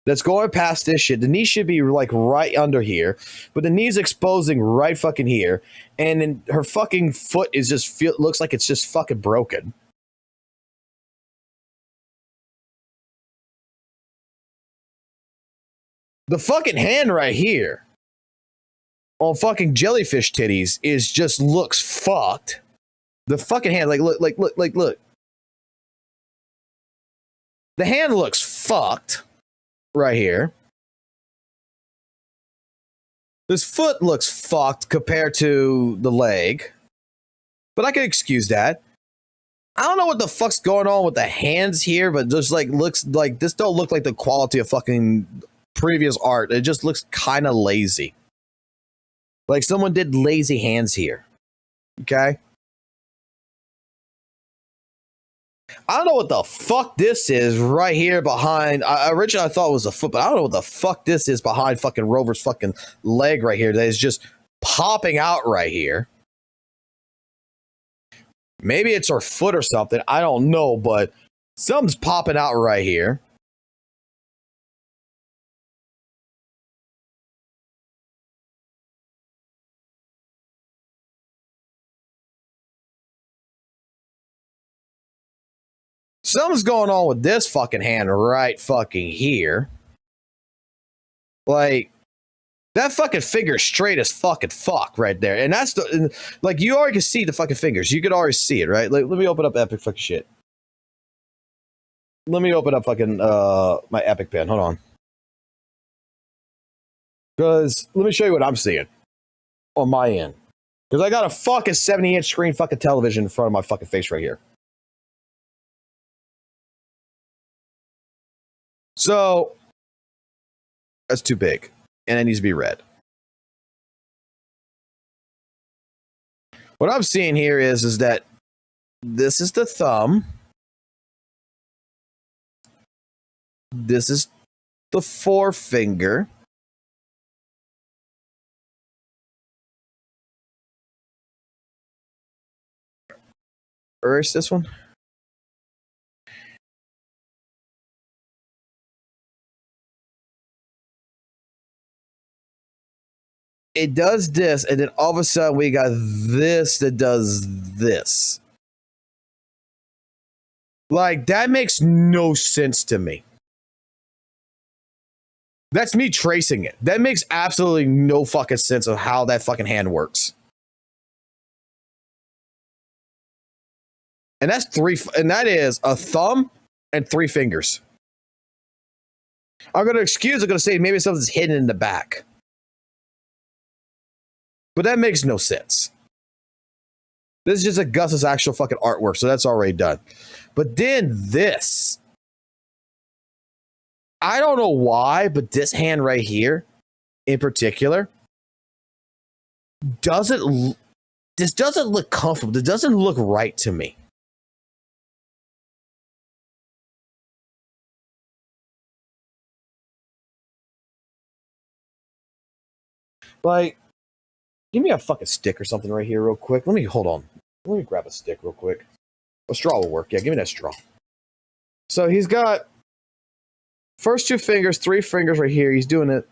that's going past this shit. The knee should be like right under here, but the knee's exposing right fucking here. And then her fucking foot is just looks like it's just fucking broken. The fucking hand right here on fucking jellyfish titties is just looks fucked. The fucking hand, like look. The hand looks fucked right here. This foot looks fucked compared to the leg, but I can excuse that. I don't know what the fuck's going on with the hands here, but just like looks like this don't look like the quality of fucking previous art. It just looks kind of lazy. Like someone did lazy hands here. Okay? I don't know what the fuck this is right here behind. Originally I thought it was a foot, but I don't know what the fuck this is behind fucking Rover's fucking leg right here that is just popping out right here. Maybe it's her foot or something. I don't know, but something's popping out right here. Something's going on with this fucking hand right fucking here. Like, that fucking finger straight as fucking fuck right there. And that's the, like, you already can see the fucking fingers. You could already see it, right? Like, let me open up Epic fucking shit. Let me open up fucking, my Epic pen. Hold on. Because, let me show you what I'm seeing on my end. Because I got a fucking 70-inch screen fucking television in front of my fucking face right here. So, that's too big. And it needs to be red. What I'm seeing here is that this is the thumb. This is the forefinger. Or is this one? It does this, and then all of a sudden we got this that does this. Like, that makes no sense to me. That's me tracing it. That makes absolutely no fucking sense of how that fucking hand works. And that's that is a thumb and 3 fingers. I'm going to say maybe something's hidden in the back. But that makes no sense. This is just a Gus's actual fucking artwork, so that's already done. But then this. I don't know why, but this hand right here, in particular, doesn't look comfortable. It doesn't look right to me. Like, give me a fucking stick or something right here real quick. Hold on. Let me grab a stick real quick. A straw will work. Yeah, give me that straw. So he's got first 2 fingers, 3 fingers right here. He's doing it.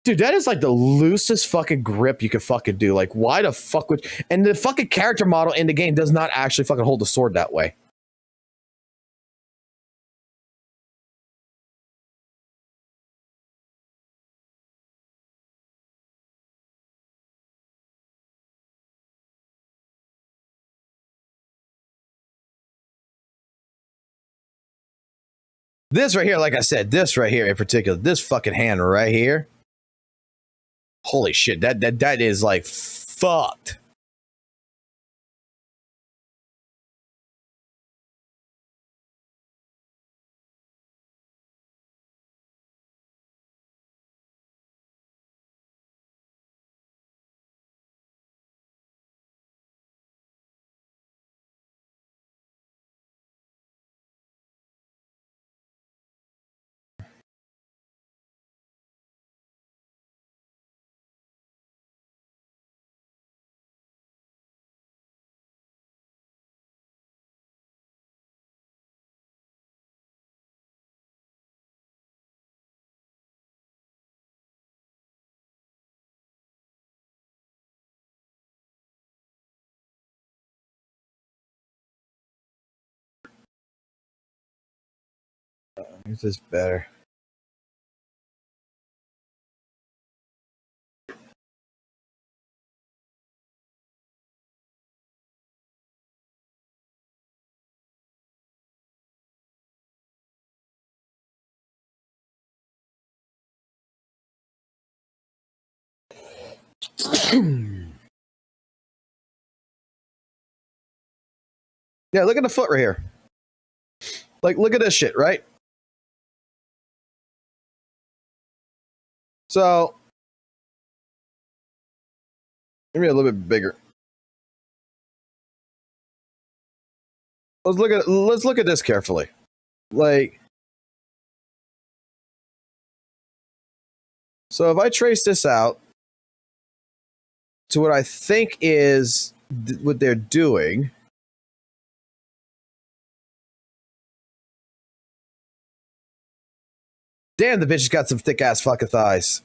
Dude, that is like the loosest fucking grip you could fucking do. Like, why the fuck would... And the fucking character model in the game does not actually fucking hold the sword that way. This right here, like I said, this right here in particular, this fucking hand right here. Holy shit, that is like fucked. Is this better? Yeah, look at the foot right here. Like, look at this shit, right? So, maybe a little bit bigger. Let's look at this carefully. Like, so if I trace this out to what I think is what they're doing. Damn, the bitch has got some thick ass fucking thighs.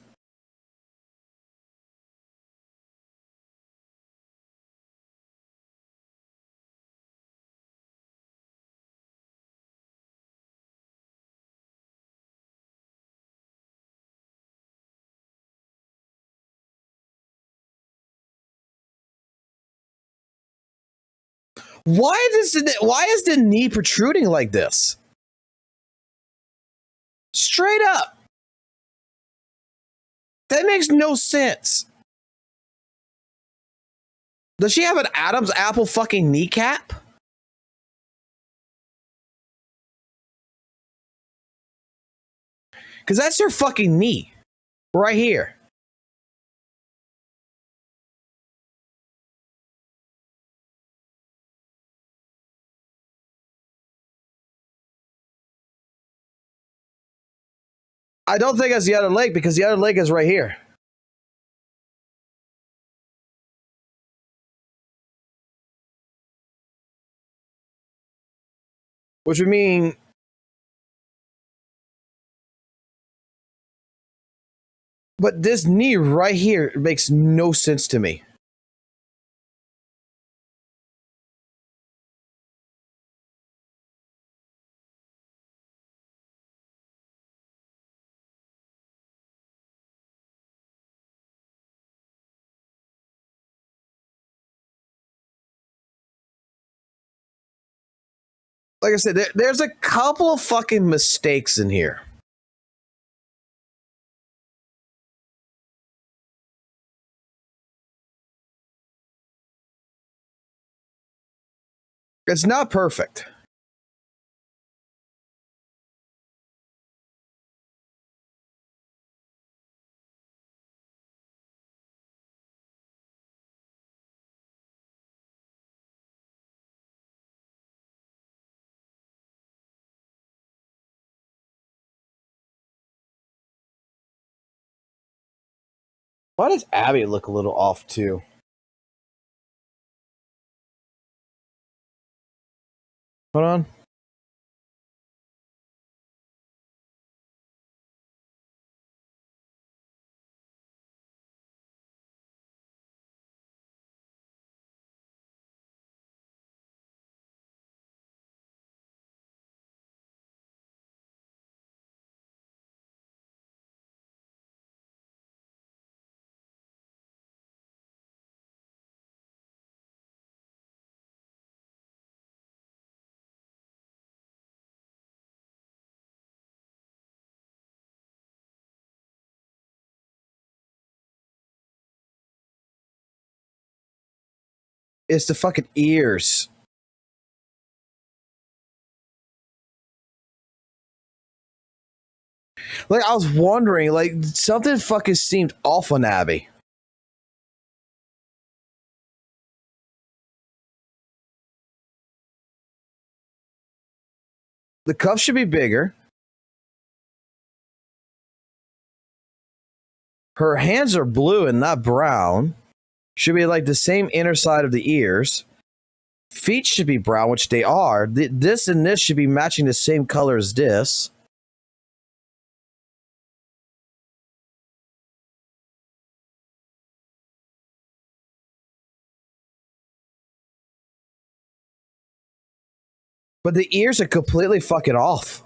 Why is the knee protruding like this? Straight up. That makes no sense. Does she have an Adam's apple fucking kneecap? Because that's her fucking knee. Right here. I don't think it's the other leg because the other leg is right here. Which would mean but this knee right here makes no sense to me. Like I said, there's a couple of fucking mistakes in here. It's not perfect. Why does Abby look a little off too? Hold on. It's the fucking ears. Like, I was wondering, like, something fucking seemed off on Abby. The cuff should be bigger. Her hands are blue and not brown. Should be like the same inner side of the ears. Feet should be brown, which they are. This and this should be matching the same color as this. But the ears are completely fucking off.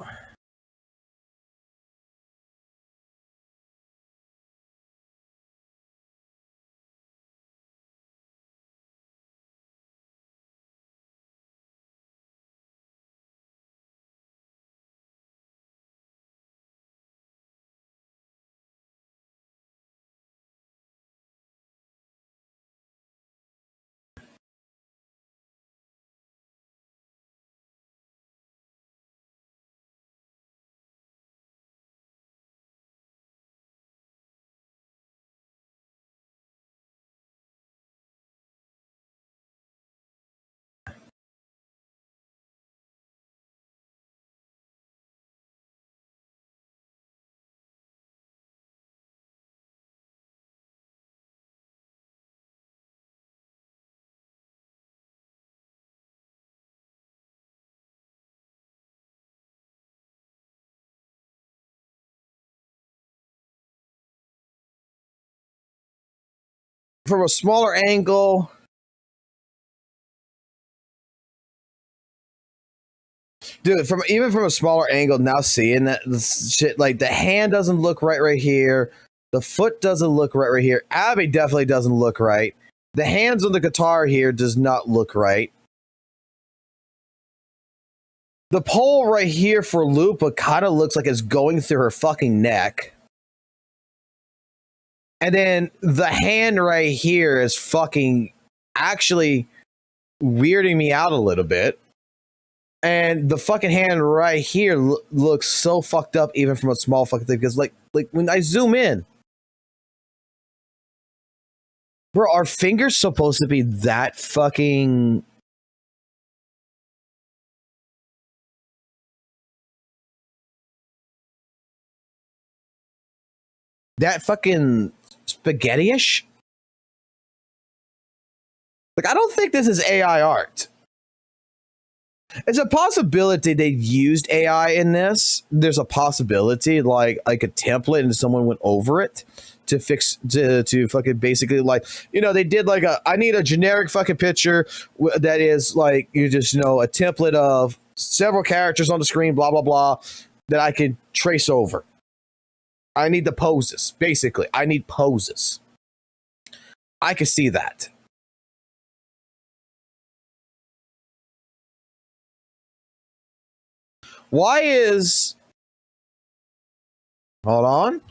From a smaller angle, dude, even from a smaller angle, now seeing that shit, like the hand doesn't look right here, the foot doesn't look right here. Abby definitely doesn't look right. The hands on the guitar here does not look right. The pole right here for Lupa kind of looks like it's going through her fucking neck. And then the hand right here is fucking actually weirding me out a little bit. And the fucking hand right here looks so fucked up even from a small fucking thing. Because like when I zoom in, bro, are fingers supposed to be that fucking... that fucking spaghetti-ish. Like, I don't think this is AI art. It's a possibility they used AI in this. There's a possibility, like a template, and someone went over it to fix to fucking basically, like, you know, they did like I need a generic fucking picture that is like, you just know, a template of several characters on the screen, blah blah blah, that I can trace over. I need the poses, basically. I need poses. I can see that. Why is... Hold on.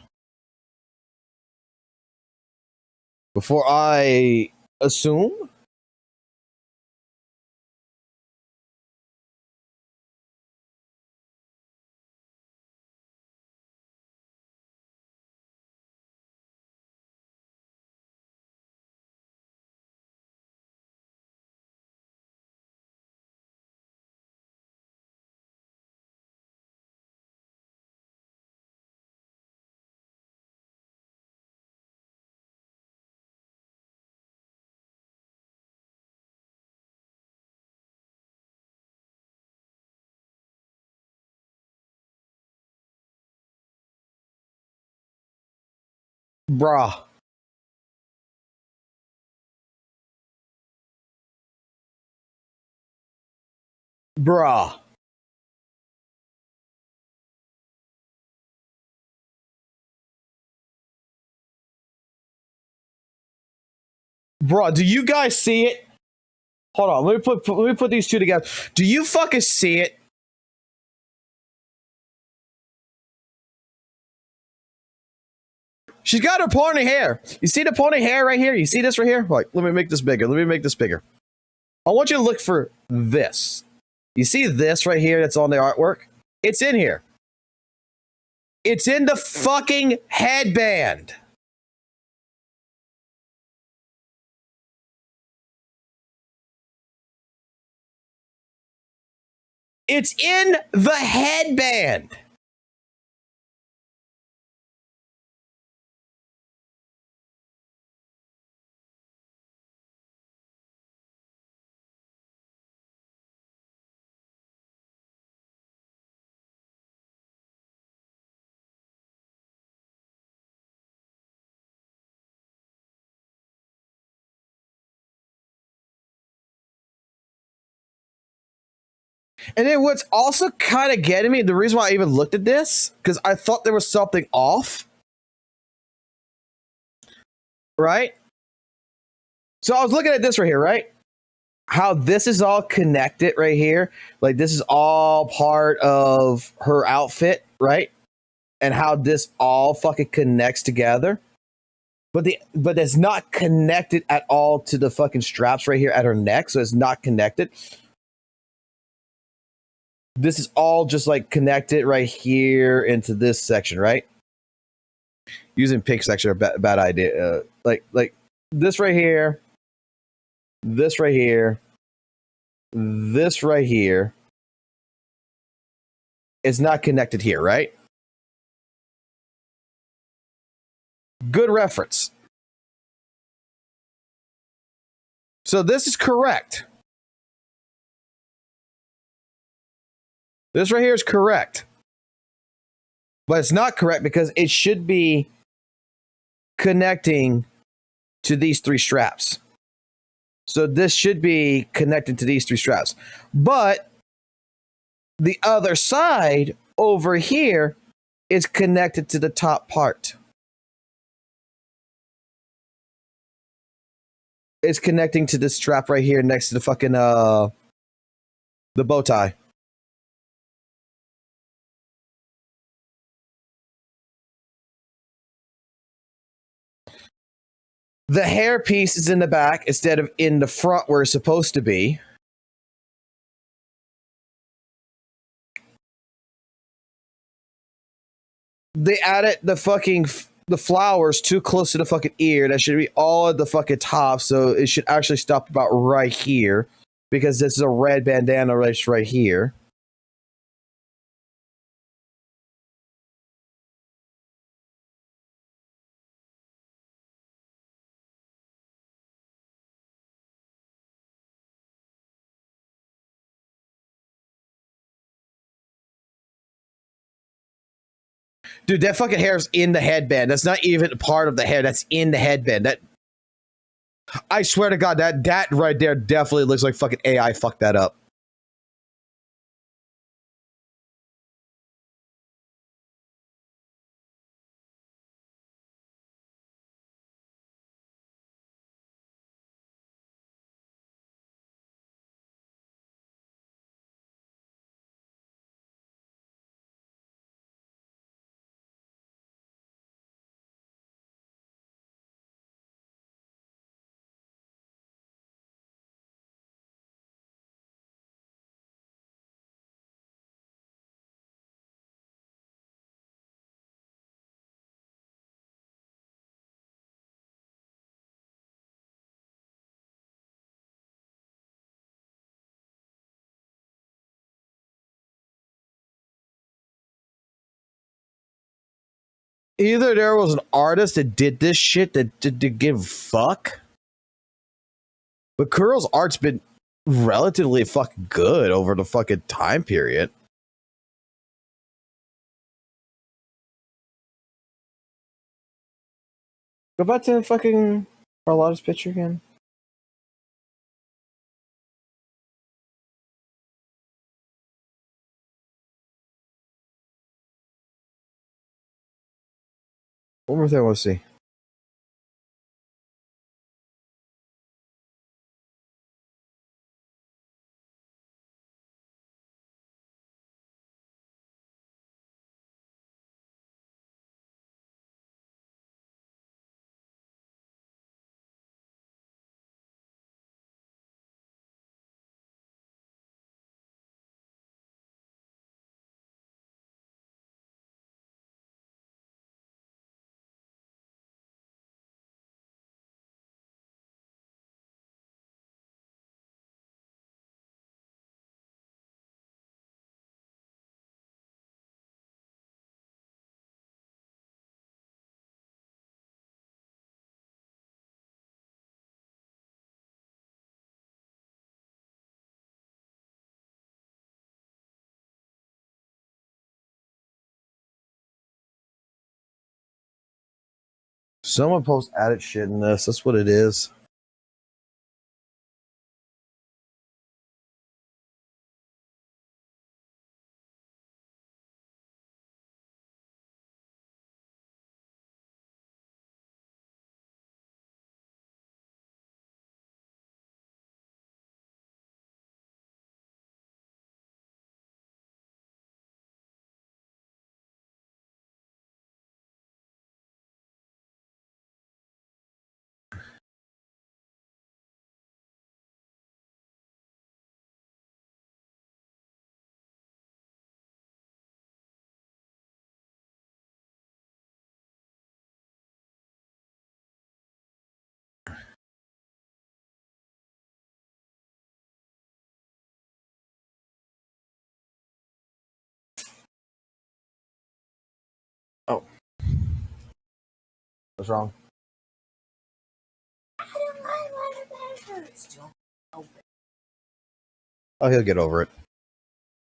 Before I assume... Bruh. Bruh. Bruh, do you guys see it? Hold on, let me put these two together. Do you fucking see it? She's got her pony hair. You see the pony hair right here? You see this right here? Like, let me make this bigger. Let me make this bigger. I want you to look for this. You see this right here that's on the artwork? It's in here. It's in the fucking headband. It's in the headband. And then what's also kind of getting me, the reason why I even looked at this, because I thought there was something off. Right? So I was looking at this right here, right? How this is all connected right here. Like, this is all part of her outfit, right? And how this all fucking connects together. But it's not connected at all to the fucking straps right here at her neck. So it's not connected. This is all just like connected right here into this section, right? Using pink section, bad idea. Like this right here, this right here, this right here. It's not connected here, right? Good reference. So this is correct. This right here is correct. But it's not correct because it should be connecting to these three straps. So this should be connected to these three straps. But the other side over here is connected to the top part. It's connecting to this strap right here next to the fucking the bow tie. The hair piece is in the back instead of in the front where it's supposed to be. They added the flowers too close to the fucking ear. That should be all at the fucking top, so it should actually stop about right here because this is a red bandana right here. Dude, that fucking hair's in the headband. That's not even part of the hair. That's in the headband. That, I swear to God, that right there definitely looks like fucking AI fucked that up. Either there was an artist that did this shit that did give a fuck, but Kuro's art's been relatively fucking good over the fucking time period. Go back to the fucking Carlotta's picture again. One more thing I want to see. Someone post added shit in this. That's what it is. Oh. What's wrong? Oh, he'll get over it.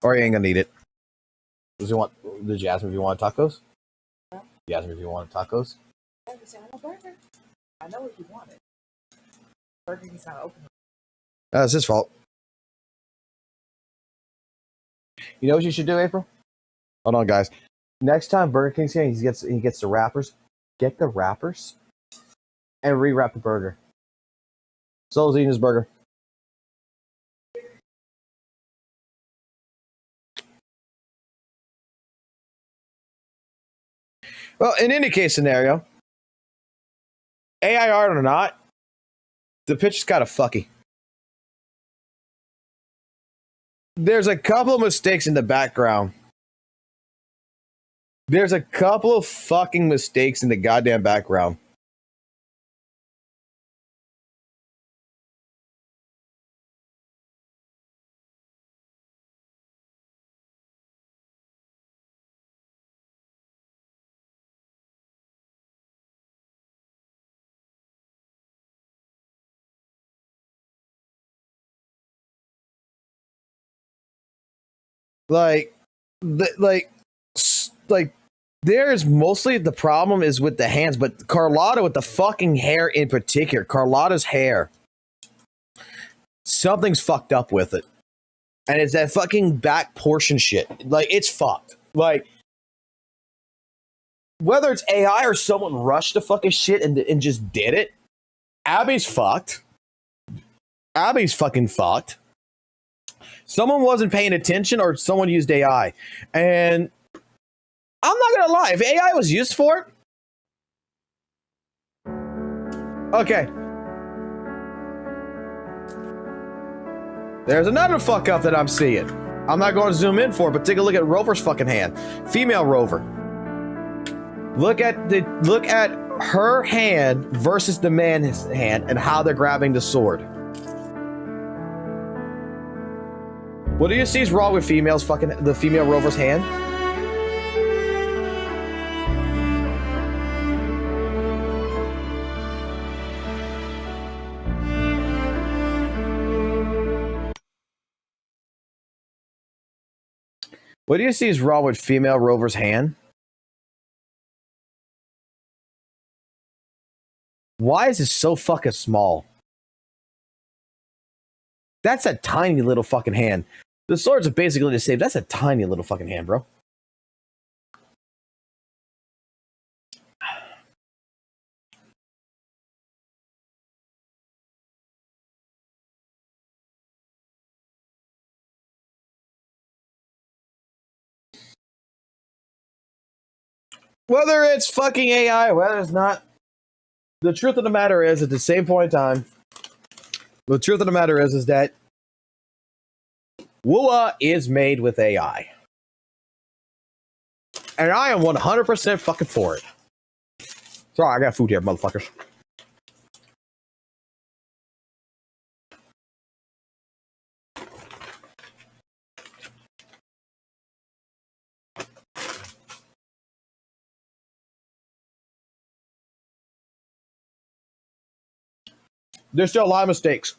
Or he ain't gonna need it. Did you ask him if you want tacos? Huh? You asked him if you want tacos? I want burger. I know what you wanted. Burger King's not open. That's his fault. You know what you should do, April? Hold on, guys. Next time Burger King's here, he gets the wrappers. Get the wrappers and rewrap the burger. Soul's eating his burger. Well, in any case scenario, AI art or not, the picture's kind of fucky. There's a couple of mistakes in the background. There's a couple of fucking mistakes in the goddamn background. Like There's mostly the problem is with the hands, but Carlotta with the fucking hair in particular, Carlotta's hair, something's fucked up with it. And it's that fucking back portion shit. Like, it's fucked. Like, whether it's AI or someone rushed the fucking shit and just did it, Abby's fucked. Abby's fucking fucked. Someone wasn't paying attention or someone used AI. And I'm not gonna lie, if AI was used for it, okay. There's another fuck up that I'm seeing. I'm not going to zoom in for it, but take a look at Rover's fucking hand. Female Rover. Look at her hand versus the man's hand and how they're grabbing the sword. What do you see is wrong with the female Rover's hand? What do you see is wrong with female Rover's hand? Why is it so fucking small? That's a tiny little fucking hand. The swords are basically the same. That's a tiny little fucking hand, bro. Whether it's fucking AI, whether it's not, the truth of the matter is, at the same point in time, the truth of the matter is that WUWA is made with AI. And I am 100% fucking for it. Sorry, I got food here, motherfuckers. There's still a lot of mistakes.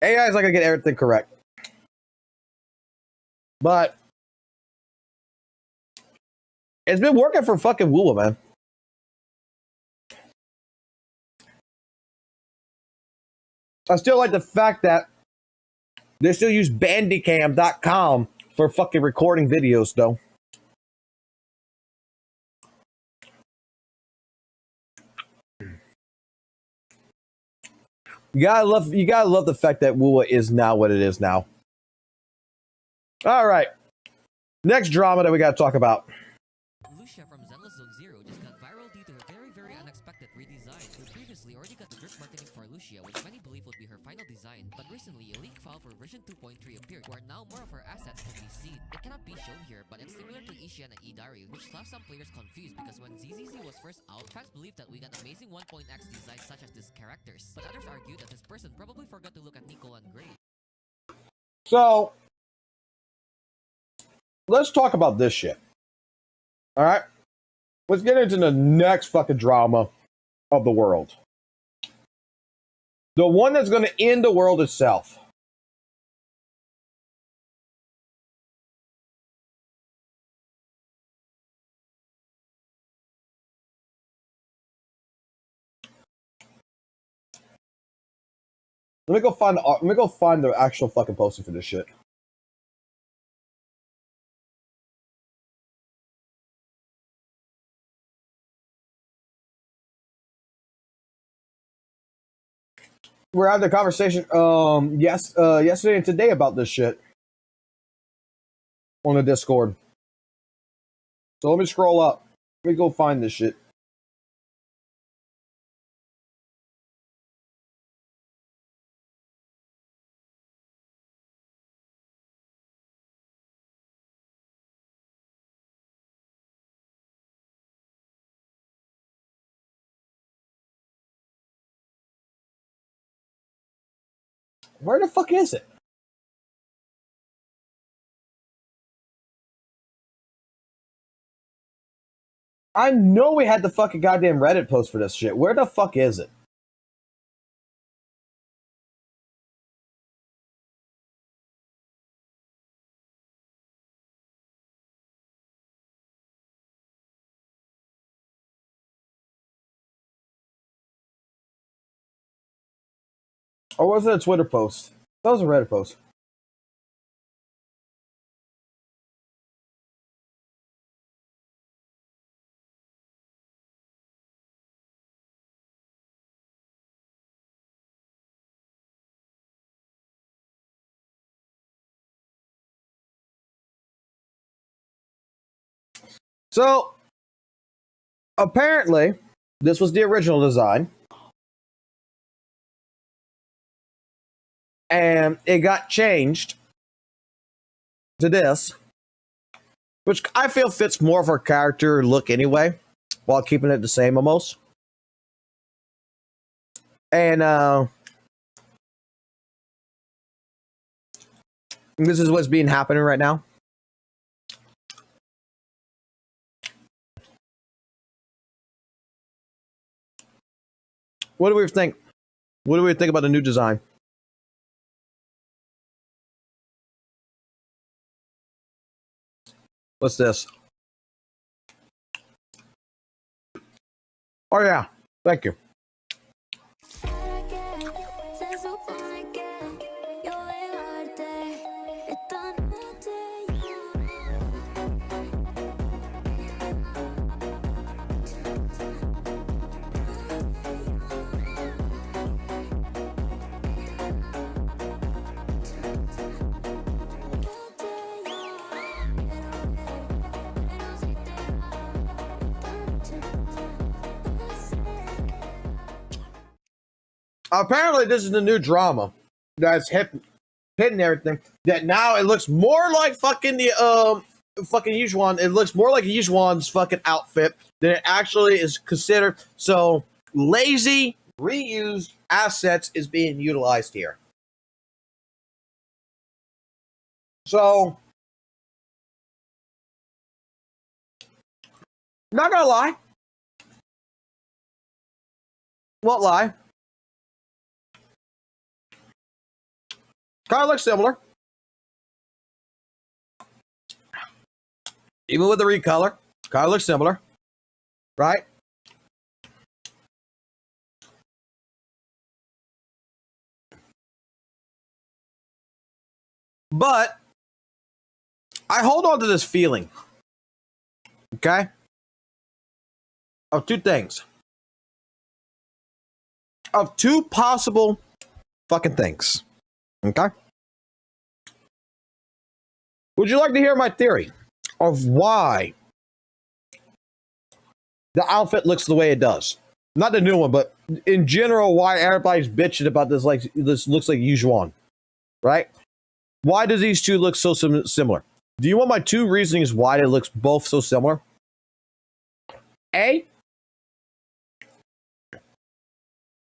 AI is not gonna get everything correct. But it's been working for fucking WUWA, man. I still like the fact that they still use Bandicam.com for fucking recording videos, though. You gotta love the fact that WUWA is now what it is now. All right, next drama that we gotta talk about. Lucia from Zenless Zone Zero just got viral due to her very unexpected redesign. We previously already got the drip marketing for Lucia, which many believe would be her final design, but recently a leak file for version 2.3 appeared, where now more of her assets can be seen. It cannot be shown here, but it's similar to Ishian and Idari, which left some players confused because when ZZZ was first out, fans believed that we got amazing 1.x designs such as these characters, but others argued that this person probably forgot to look at Nicole and Gray. So let's talk about this shit. All right, let's get into the next fucking drama of the world. The one that's going to end the world itself. Let me go find the actual fucking posting for this shit. We're having a conversation yesterday and today about this shit on the Discord. So let me scroll up. Let me go find this shit. Where the fuck is it? I know we had the fucking goddamn Reddit post for this shit. Where the fuck is it? Or was it a Twitter post? That was a Reddit post. So, apparently, this was the original design. And it got changed to this, which I feel fits more of her character look anyway, while keeping it the same almost. And this is what's being happening right now. What do we think? What do we think about the new design? What's this? Oh yeah, thank you. Apparently, this is the new drama that's hitting everything. That now it looks more like fucking the fucking Yujuan. It looks more like Yujuan's fucking outfit than it actually is considered. So lazy reused assets is being utilized here. So not gonna lie, won't lie. Kind of looks similar. Even with the recolor, kind of looks similar. Right? But I hold on to this feeling. Okay? Of two things. Of two possible fucking things. Okay? Would you like to hear my theory of why the outfit looks the way it does? Not the new one, but in general, why everybody's bitching about this? Like this looks like Yujuan, right? Why does these two look so similar? Do you want my two reasonings why they look both so similar? A,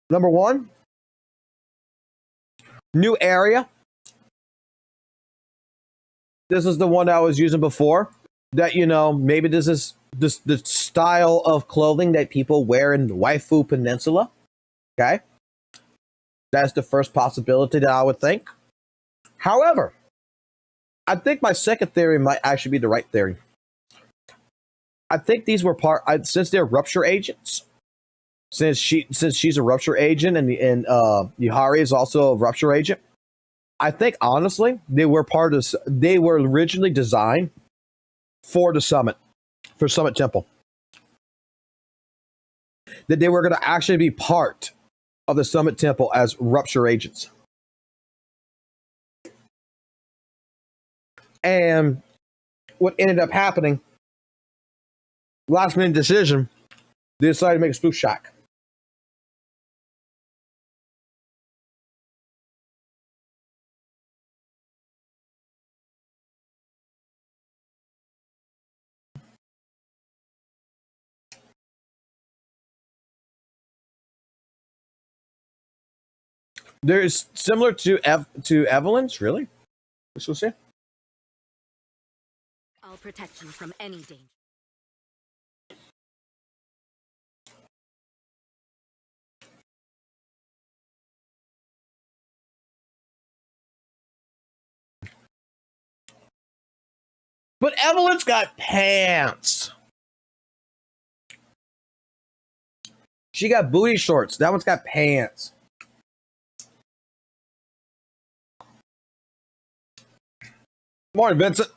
number one, new area. This is the one I was using before. That, you know, maybe this is the style of clothing that people wear in the Waifu Peninsula. Okay? That's the first possibility that I would think. However, I think my second theory might actually be the right theory. I think these were since they're rupture agents. Since she's a rupture agent and Yuhari is also a rupture agent. I think honestly they were originally designed for the summit, for Summit Temple. That they were going to actually be part of the Summit Temple as rupture agents. And what ended up happening, last minute decision, they decided to make a spoof shack. There's similar to Evelyn's, really? Let's go see. I'll protect you from any danger. But Evelyn's got pants. She got booty shorts. That one's got pants. Morning, Vincent.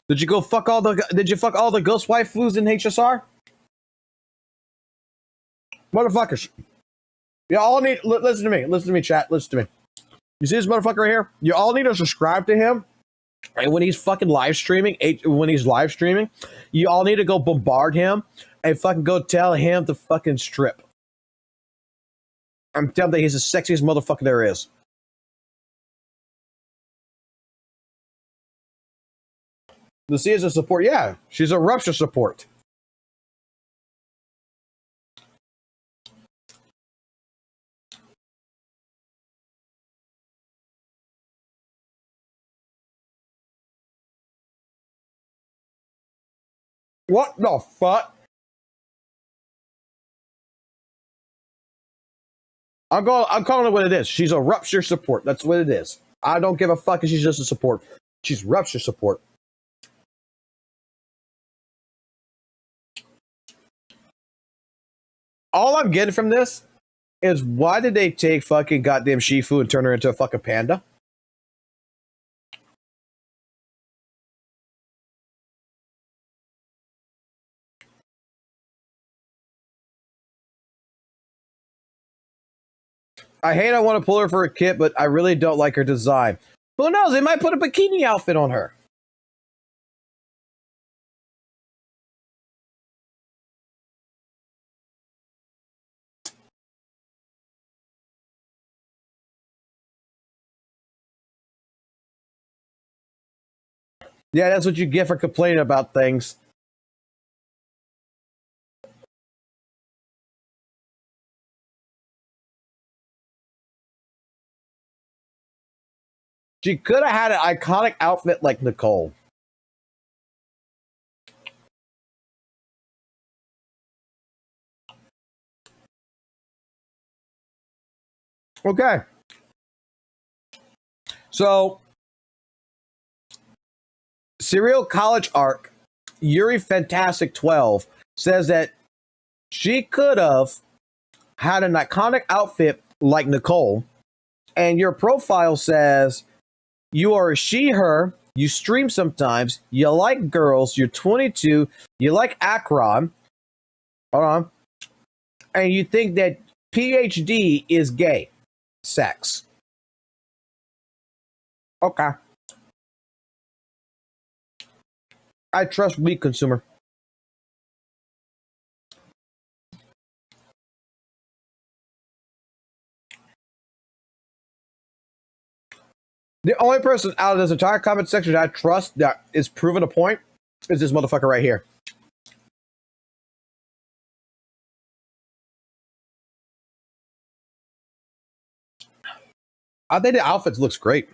Did you fuck all the ghost waifus in HSR? Motherfuckers. You all need listen to me, chat. Listen to me. You see this motherfucker right here? You all need to subscribe to him. And when he's fucking live streaming, you all need to go bombard him and fucking go tell him to fucking strip. I'm telling you that he's the sexiest motherfucker there is. Lucia is a support. Yeah, she's a rupture support. What the fuck? I'm calling it what it is. She's a rupture support. That's what it is. I don't give a fuck if she's just a support. She's rupture support. All I'm getting from this is why did they take fucking goddamn Shifu and turn her into a fucking panda? I want to pull her for a kit, but I really don't like her design. Who knows? They might put a bikini outfit on her. Yeah, that's what you get for complaining about things. She could have had an iconic outfit like Nicole. Okay. So, Serial College Arc, Yuri Fantastic 12, says that she could have had an iconic outfit like Nicole, and your profile says you are a she, her, you stream sometimes, you like girls, you're 22, you like Akron, hold on, and you think that PhD is gay sex. Okay. I trust weak consumer. The only person out of this entire comment section that I trust that is proven a point is this motherfucker right here. I think the outfit looks great.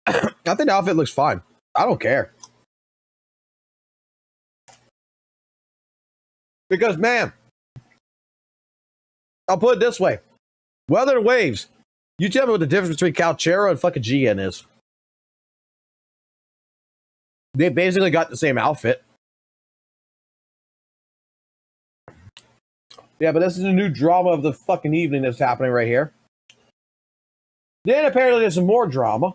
I think the outfit looks fine. I don't care. Because, man, I'll put it this way. Weather and Waves. You tell me what the difference between Calchero and fucking GN is. They basically got the same outfit. Yeah, but this is a new drama of the fucking evening that's happening right here. Then apparently there's some more drama.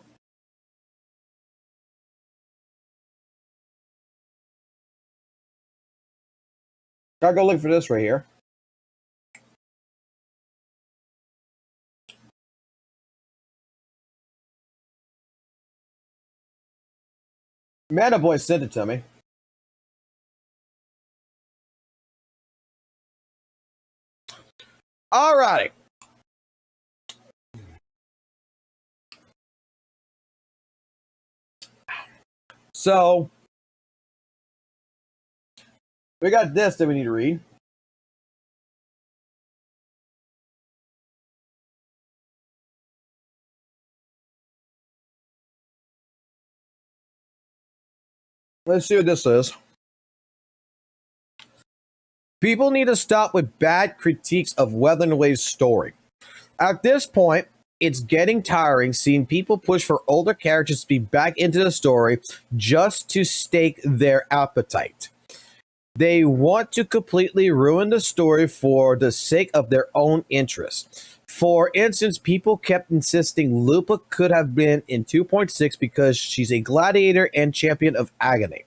Gotta go look for this right here. Mana Boy sent it to me. Alrighty. So, we got this that we need to read. Let's see what this is. People need to stop with bad critiques of Weather and Wave's story. At this point, it's getting tiring seeing people push for older characters to be back into the story just to stake their appetite. They want to completely ruin the story for the sake of their own interest. For instance, people kept insisting Lupa could have been in 2.6 because she's a gladiator and champion of agony.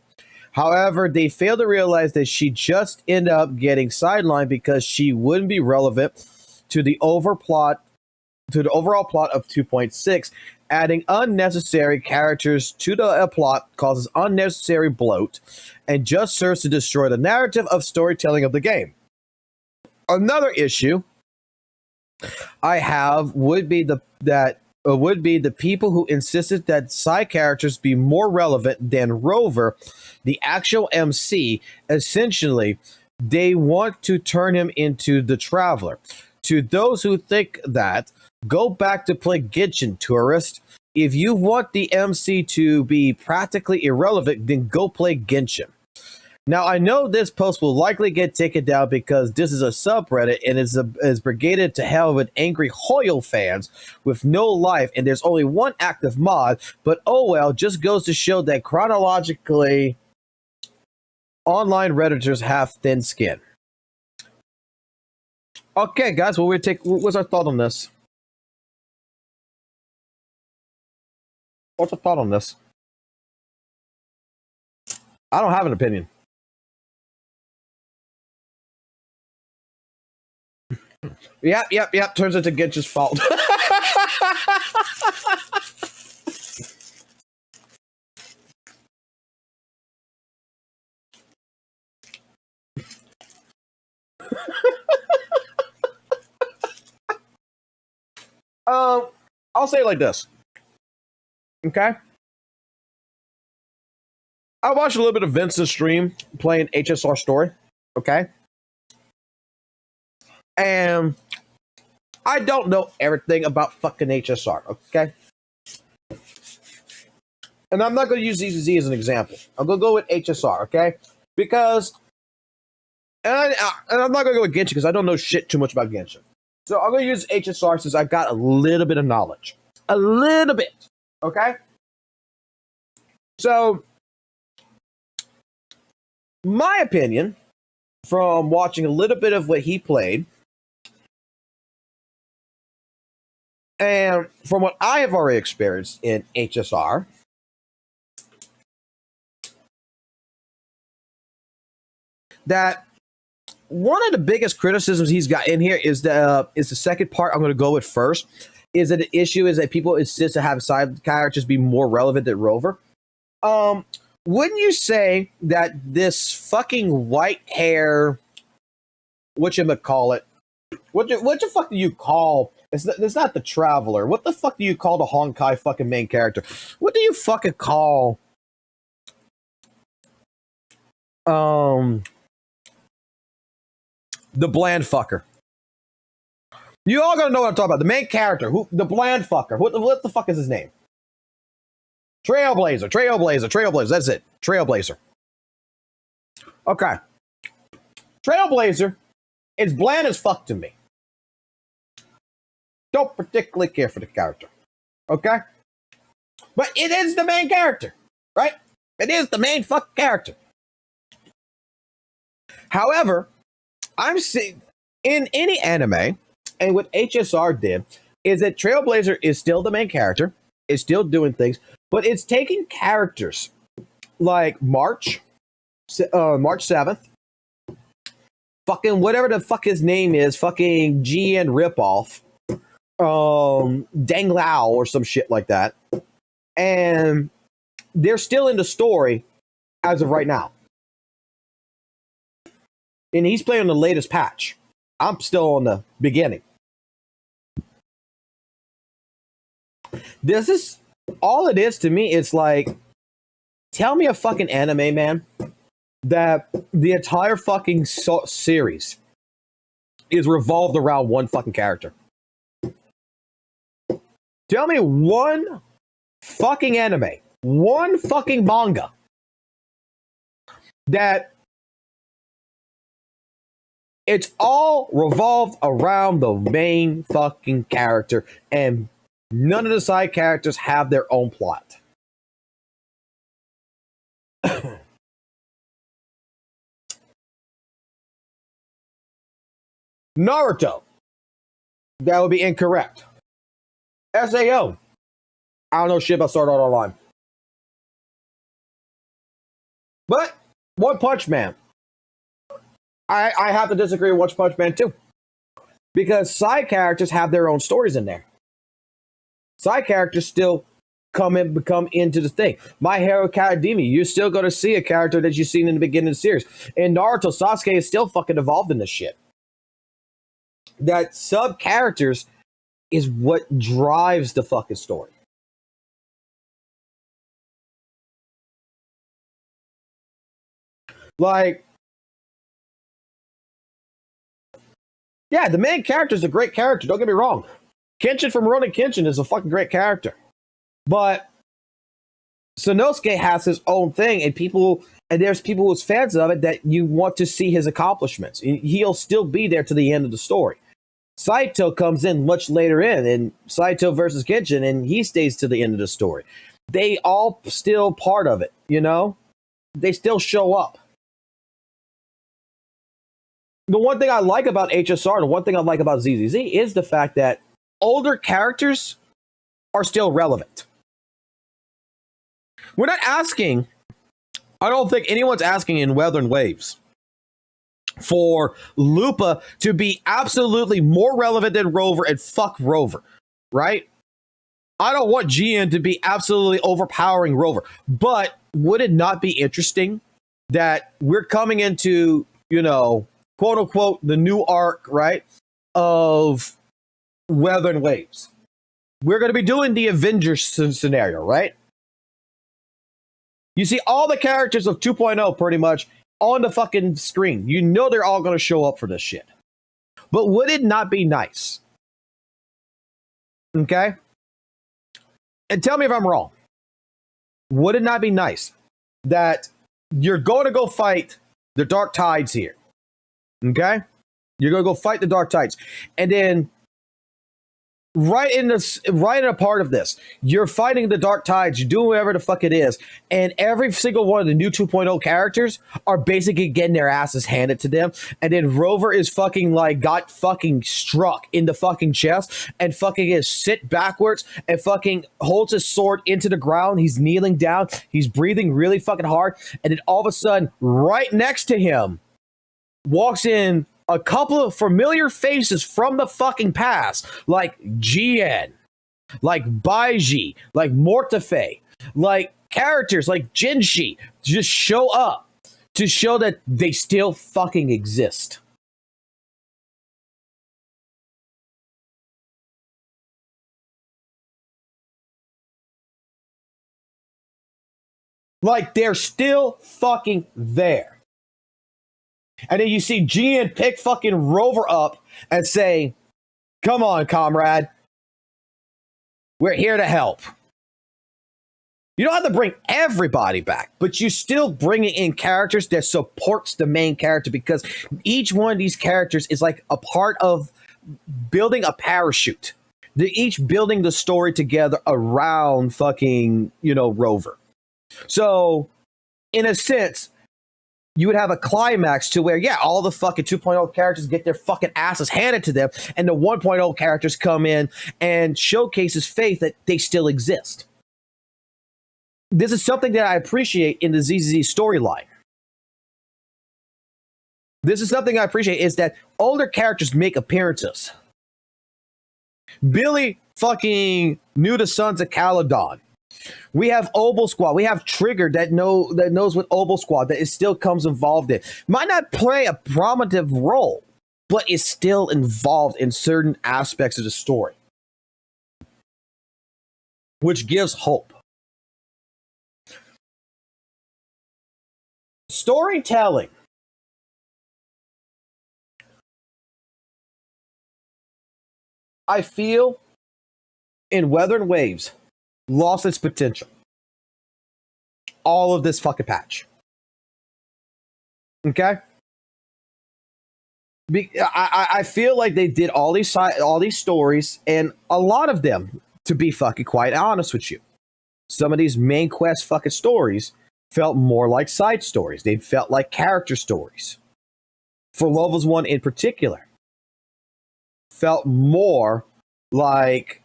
However, they failed to realize that she just ended up getting sidelined because she wouldn't be relevant to the overall plot of 2.6. Adding unnecessary characters to the plot causes unnecessary bloat and just serves to destroy the narrative of storytelling of the game. Another issue I have would be the people who insisted that side characters be more relevant than Rover, the actual MC. Essentially, they want to turn him into the Traveler. To those who think that, go back to play Genshin, tourist. If you want the MC to be practically irrelevant, then go play Genshin. Now, I know this post will likely get taken down because this is a subreddit and is brigaded to hell with angry Hoyle fans with no life, and there's only one active mod, but oh well, just goes to show that chronologically, online Redditors have thin skin. Okay, guys, what's our thought on this? What's your thought on this? I don't have an opinion. Yep. Turns into Genshin's fault. I'll say it like this. Okay? I watched a little bit of Vince's stream playing HSR Story. Okay? And I don't know everything about fucking HSR. Okay? And I'm not going to use ZZZ as an example. I'm going to go with HSR. Okay? Because, and I'm not going to go with Genshin because I don't know shit too much about Genshin. So I'm going to use HSR since I got a little bit of knowledge. A little bit. Okay? So, my opinion, from watching a little bit of what he played, and from what I have already experienced in HSR, that one of the biggest criticisms he's got in here is the second part I'm going to go with first, is that the issue is that people insist to have side characters be more relevant than Rover. Wouldn't you say that this fucking white hair, whatchamacallit, what the fuck do you call, it's not the Traveler, what the fuck do you call the Honkai fucking main character? What do you fucking call, the bland fucker? You all gonna know what I'm talking about. The main character, the bland fucker. What the fuck is his name? Trailblazer. That's it. Trailblazer. Okay. Trailblazer is bland as fuck to me. Don't particularly care for the character. Okay? But it is the main character. Right? It is the main fucking character. However, I'm seeing in any anime, and what HSR did, is that Trailblazer is still the main character, is still doing things, but it's taking characters like March 7th, fucking whatever the fuck his name is, fucking GN ripoff, Dang Lao or some shit like that, and they're still in the story as of right now. And he's playing the latest patch. I'm still on the beginning. This is all it is to me. It's like, tell me a fucking anime, man, that the entire fucking series is revolved around one fucking character. Tell me one fucking anime, one fucking manga that it's all revolved around the main fucking character, and none of the side characters have their own plot. Naruto. That would be incorrect. SAO. I don't know shit about Sword Art Online. But One Punch Man. I have to disagree with One Punch Man too. Because side characters have their own stories in there. Side characters still come into the thing. My Hero Academia, you're still going to see a character that you've seen in the beginning of the series. In Naruto, Sasuke is still fucking involved in this shit. That sub characters is what drives the fucking story. Like, yeah, the main character is a great character. Don't get me wrong. Kenshin from Rurouni Kenshin is a fucking great character. But Sanosuke has his own thing, and there's people who's fans of it that you want to see his accomplishments. He'll still be there to the end of the story. Saito comes in much later and Saito versus Kenshin, and he stays to the end of the story. They all still part of it, you know? They still show up. The one thing I like about HSR, the one thing I like about ZZZ is the fact that older characters are still relevant. We're not asking, I don't think anyone's asking in Weathering Waves for Lupa to be absolutely more relevant than Rover and fuck Rover, right? I don't want GN to be absolutely overpowering Rover, but would it not be interesting that we're coming into, you know, quote unquote, the new arc, right, of Weathering Waves? We're going to be doing the Avengers scenario, right? You see all the characters of 2.0 pretty much on the fucking screen. You know they're all going to show up for this shit. But would it not be nice? Okay? And tell me if I'm wrong. Would it not be nice that you're going to go fight the Dark Tides here? Okay? You're going to go fight the Dark Tides. And then right in a part of this, you're fighting the Dark Tides, you're doing whatever the fuck it is, and every single one of the new 2.0 characters are basically getting their asses handed to them, and then Rover is fucking like got fucking struck in the fucking chest and fucking is sit backwards and fucking holds his sword into the ground. He's kneeling down, he's breathing really fucking hard, and then all of a sudden right next to him walks in a couple of familiar faces from the fucking past, like GN, like Baiji, like Mortefe, like characters like Jinshi, just show up to show that they still fucking exist. Like they're still fucking there. And then you see GN pick fucking Rover up and say, come on, comrade. We're here to help. You don't have to bring everybody back, but you still bringing in characters that supports the main character, because each one of these characters is like a part of building a parachute. They're each building the story together around fucking, you know, Rover. So, in a sense, you would have a climax to where, yeah, all the fucking 2.0 characters get their fucking asses handed to them, and the 1.0 characters come in and showcases faith that they still exist. This is something that I appreciate in the ZZZ storyline. This is something I appreciate, is that older characters make appearances. Billy fucking knew the Sons of Caledon. We have Obel Squad. We have Trigger that knows what Obel Squad that it still comes involved in. Might not play a prominent role, but is still involved in certain aspects of the story, which gives hope. Storytelling. I feel in Weathering Waves lost its potential. All of this fucking patch. Okay? I feel like they did all these stories, and a lot of them, to be fucking quite honest with you, some of these main quest fucking stories felt more like side stories. They felt like character stories. For Levels 1 in particular. felt more like,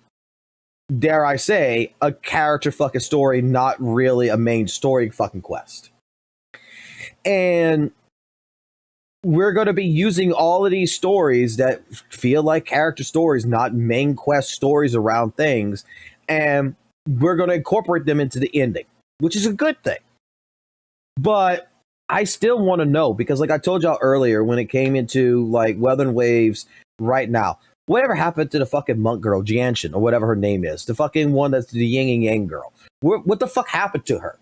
dare I say, a character fucking story, not really a main story fucking quest. And we're going to be using all of these stories that feel like character stories, not main quest stories around things, and we're going to incorporate them into the ending, which is a good thing. But I still want to know, because like I told y'all earlier, when it came into like Weather and Waves right now, whatever happened to the fucking monk girl, Jianshin, or whatever her name is, the fucking one that's the yin and yang girl? What the fuck happened to her?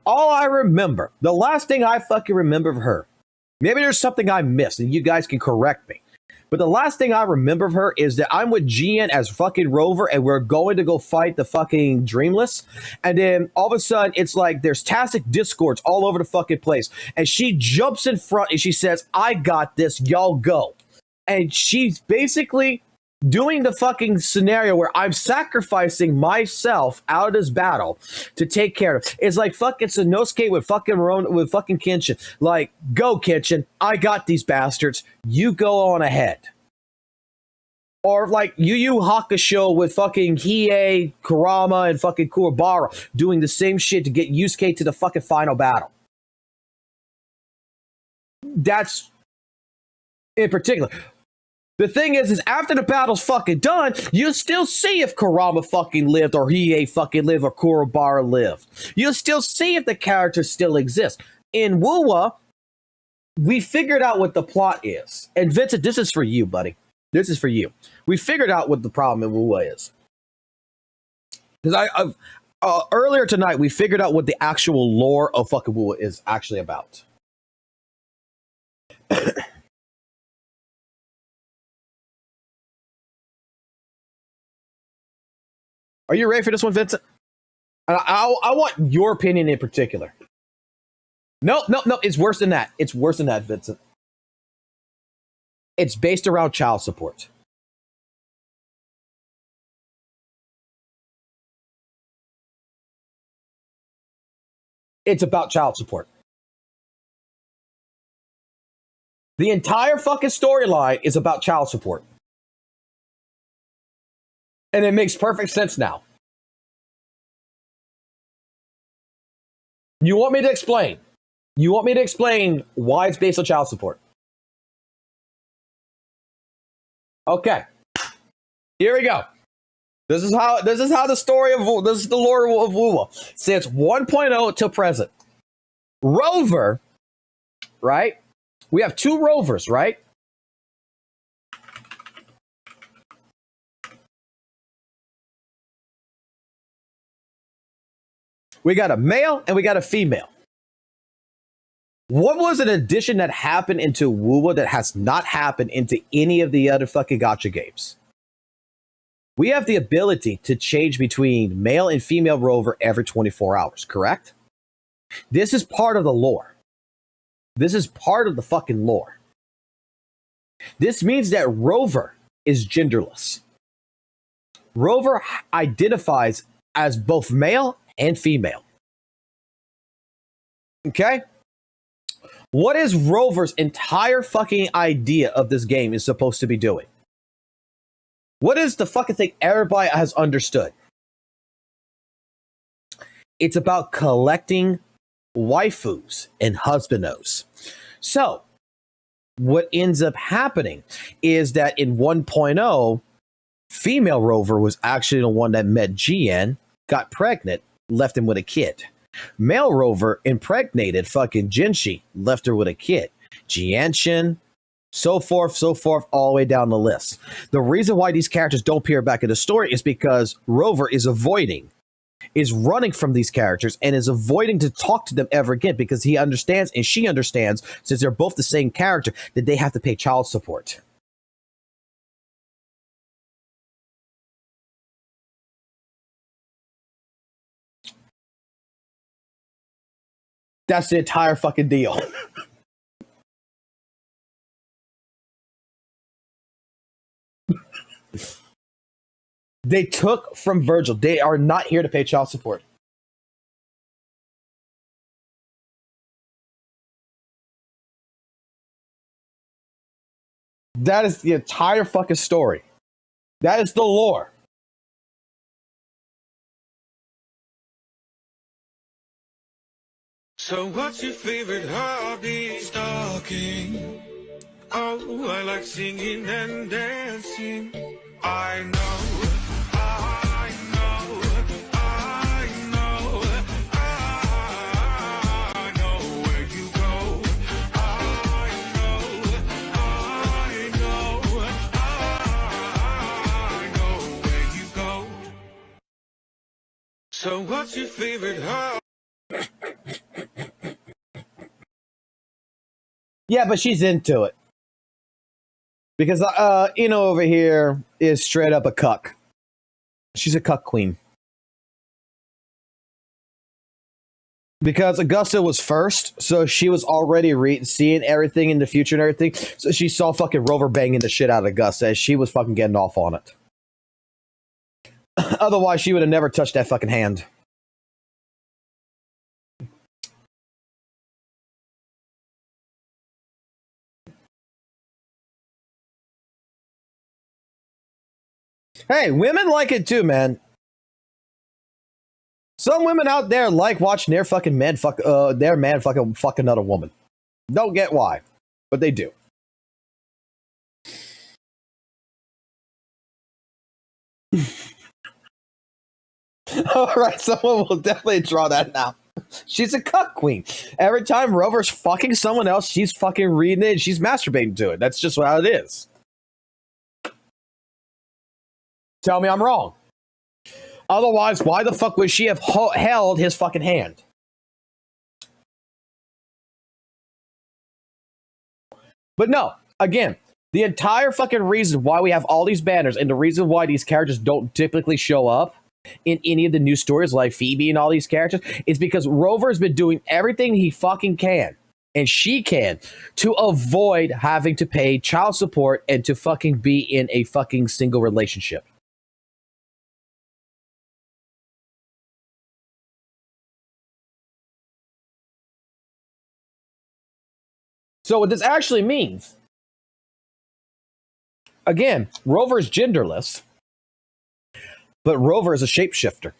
All I remember, the last thing I fucking remember of her, maybe there's something I missed and you guys can correct me, but the last thing I remember of her is that I'm with Jian as fucking Rover and we're going to go fight the fucking Dreamless. And then all of a sudden it's like there's tacit discords all over the fucking place. And she jumps in front and she says, I got this, y'all go. And she's basically doing the fucking scenario where I'm sacrificing myself out of this battle to take care of it. It's like fucking Sanosuke with fucking with fucking Kenshin. Like, go Kenshin, I got these bastards. You go on ahead. Or like Yu Yu Hakusho with fucking Hiei, Kurama, and fucking Kuwabara doing the same shit to get Yusuke to the fucking final battle. That's in particular. The thing is after the battle's fucking done, you still see if Kurama fucking lived, or Hiei fucking lived, or Kuwabara lived. You'll still see if the characters still exist. In WUWA, we figured out what the plot is. And Vincent, this is for you, buddy. This is for you. We figured out what the problem in WUWA is. Because earlier tonight, we figured out what the actual lore of fucking WUWA is actually about. Are you ready for this one, Vincent? I want your opinion in particular. No, it's worse than that. It's worse than that, Vincent. It's based around child support. It's about child support. The entire fucking storyline is about child support. And it makes perfect sense now. You want me to explain? You want me to explain why it's based on child support? Okay. Here we go. This is how the story of this is the lore of WUWA. Since 1.0 to present. Rover, right? We have two rovers, right? We got a male and we got a female. What was an addition that happened into WUWA that has not happened into any of the other fucking gacha games? We have the ability to change between male and female rover every 24 hours, correct? This is part of the lore. This is part of the fucking lore. This means that Rover is genderless. Rover identifies as both male and female. Okay? What is Rover's entire fucking idea of this game is supposed to be doing? What is the fucking thing everybody has understood? It's about collecting waifus and husbandos. So, what ends up happening is that in 1.0, female Rover was actually the one that met Jian, got pregnant, left him with a kid. Male Rover impregnated fucking Jinshi, left her with a kid. Jianshin, so forth, all the way down the list. The reason why these characters don't appear back in the story is because Rover is running from these characters and is avoiding to talk to them ever again because he understands and she understands, since they're both the same character, that they have to pay child support. That's the entire fucking deal. They took from Virgil. They are not here to pay child support. That is the entire fucking story. That is the lore. So what's your favorite hobby? Stalking. Oh, I like singing and dancing. I know, I know, I know, I know where you go. I know, I know where you go. So what's your favorite hobby? Yeah, but she's into it. Because Ino over here is straight up a cuck. She's a cuck queen. Because Augusta was first, so she was already seeing everything in the future and everything. So she saw fucking Rover banging the shit out of Augusta, and she was fucking getting off on it. Otherwise, she would have never touched that fucking hand. Hey, women like it too, man. Some women out there like watching their fucking man fuck another woman. Don't get why, but they do. All right, someone will definitely draw that now. She's a cuck queen. Every time Rover's fucking someone else, she's fucking reading it and she's masturbating to it. That's just how it is. Tell me I'm wrong. Otherwise, why the fuck would she have held his fucking hand? But no, again, the entire fucking reason why we have all these banners and the reason why these characters don't typically show up in any of the new stories like Phoebe and all these characters is because Rover's been doing everything he fucking can and she can to avoid having to pay child support and to fucking be in a fucking single relationship. So what this actually means, again, Rover is genderless, but Rover is a shapeshifter.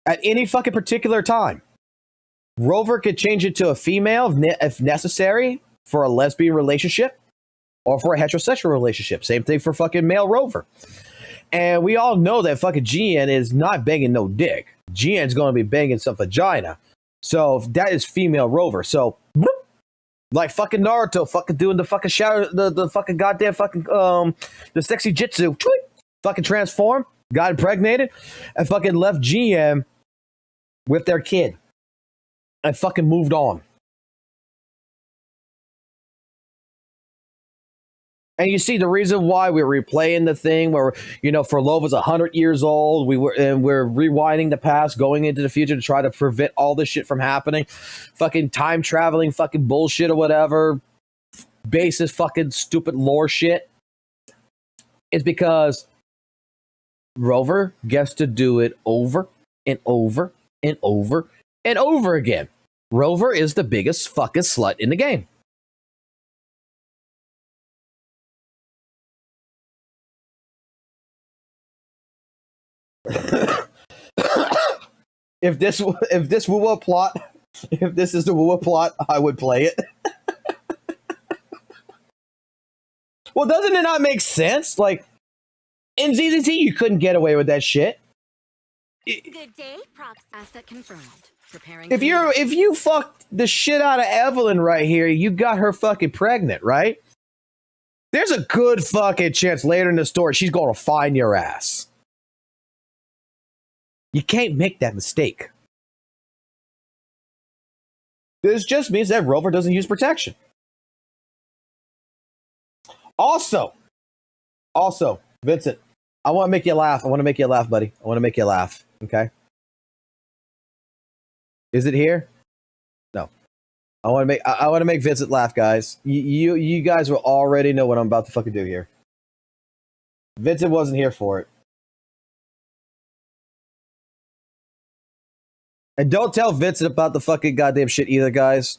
At any fucking particular time, Rover could change it to a female if necessary for a lesbian relationship or for a heterosexual relationship. Same thing for fucking male Rover. And we all know that fucking GN is not banging no dick. GN's going to be banging some vagina. So that is female Rover. So, bloop, like fucking Naruto fucking doing the fucking shower, the fucking goddamn fucking, the sexy jitsu. Tweet, fucking transformed, got impregnated, and fucking left GN with their kid. And fucking moved on. And you see the reason why we're replaying the thing where, you know, Forlova's 100 years old. We're rewinding the past, going into the future to try to prevent all this shit from happening. Fucking time traveling, fucking bullshit or whatever. Basis fucking stupid lore shit. It's because Rover gets to do it over and over and over and over again. Rover is the biggest fucking slut in the game. If this WUWA plot, if this is the WUWA plot, I would play it. Well, doesn't it not make sense? Like, in ZZZ, you couldn't get away with that shit. Good day, props asset confirmed. Preparing. If you fucked the shit out of Evelyn right here, you got her fucking pregnant, right? There's a good fucking chance later in the story she's gonna find your ass. You can't make that mistake. This just means that Rover doesn't use protection. Also, Vincent, I want to make you laugh. I want to make you laugh, buddy. I want to make you laugh. Okay. Is it here? No. I want to make Vincent laugh, guys. You guys will already know what I'm about to fucking do here. Vincent wasn't here for it. And don't tell Vincent about the fucking goddamn shit either, guys.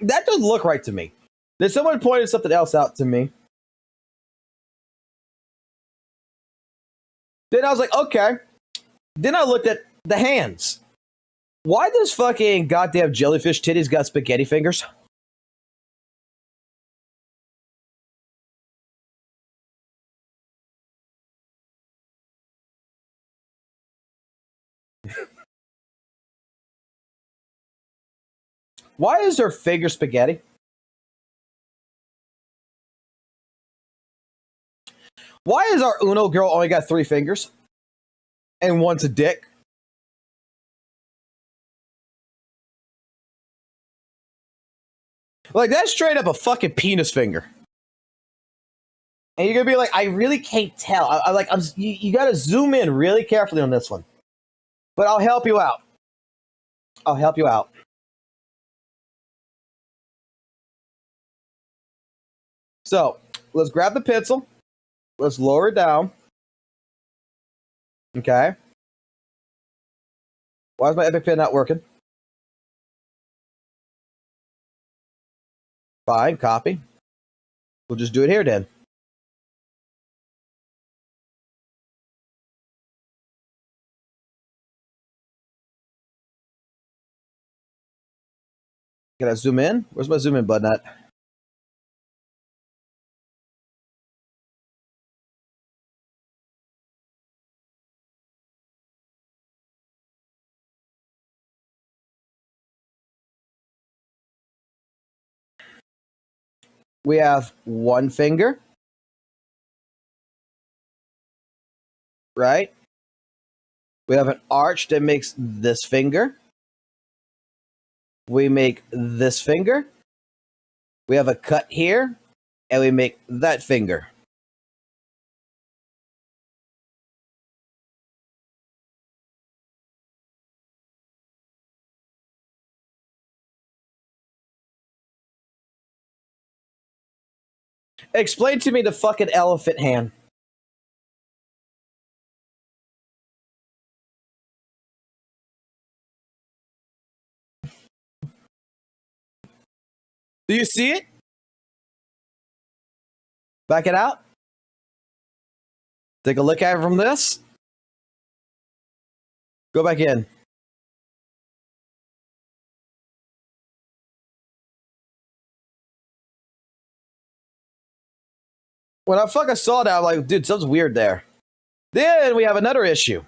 That doesn't look right to me. Then someone pointed something else out to me. Then I was like, okay. Then I looked at the hands. Why does fucking goddamn jellyfish titties got spaghetti fingers? Why is her finger spaghetti? Why is our Uno girl only got 3 fingers? And one's a dick? Like, that's straight up a fucking penis finger. And you're gonna be like, I really can't tell. You gotta zoom in really carefully on this one. But I'll help you out. I'll help you out. So, let's grab the pencil. Let's lower it down. Okay. Why is my Epic Pen not working? Fine, copy. We'll just do it here then. Can I zoom in? Where's my zoom in button at? We have one finger, right? We have an arch that makes this finger. We make this finger. We have a cut here, and we make that finger. Explain to me the fucking elephant hand. Do you see it? Back it out. Take a look at it from this. Go back in. When I fucking saw that, I'm like, dude, something's weird there. Then we have another issue.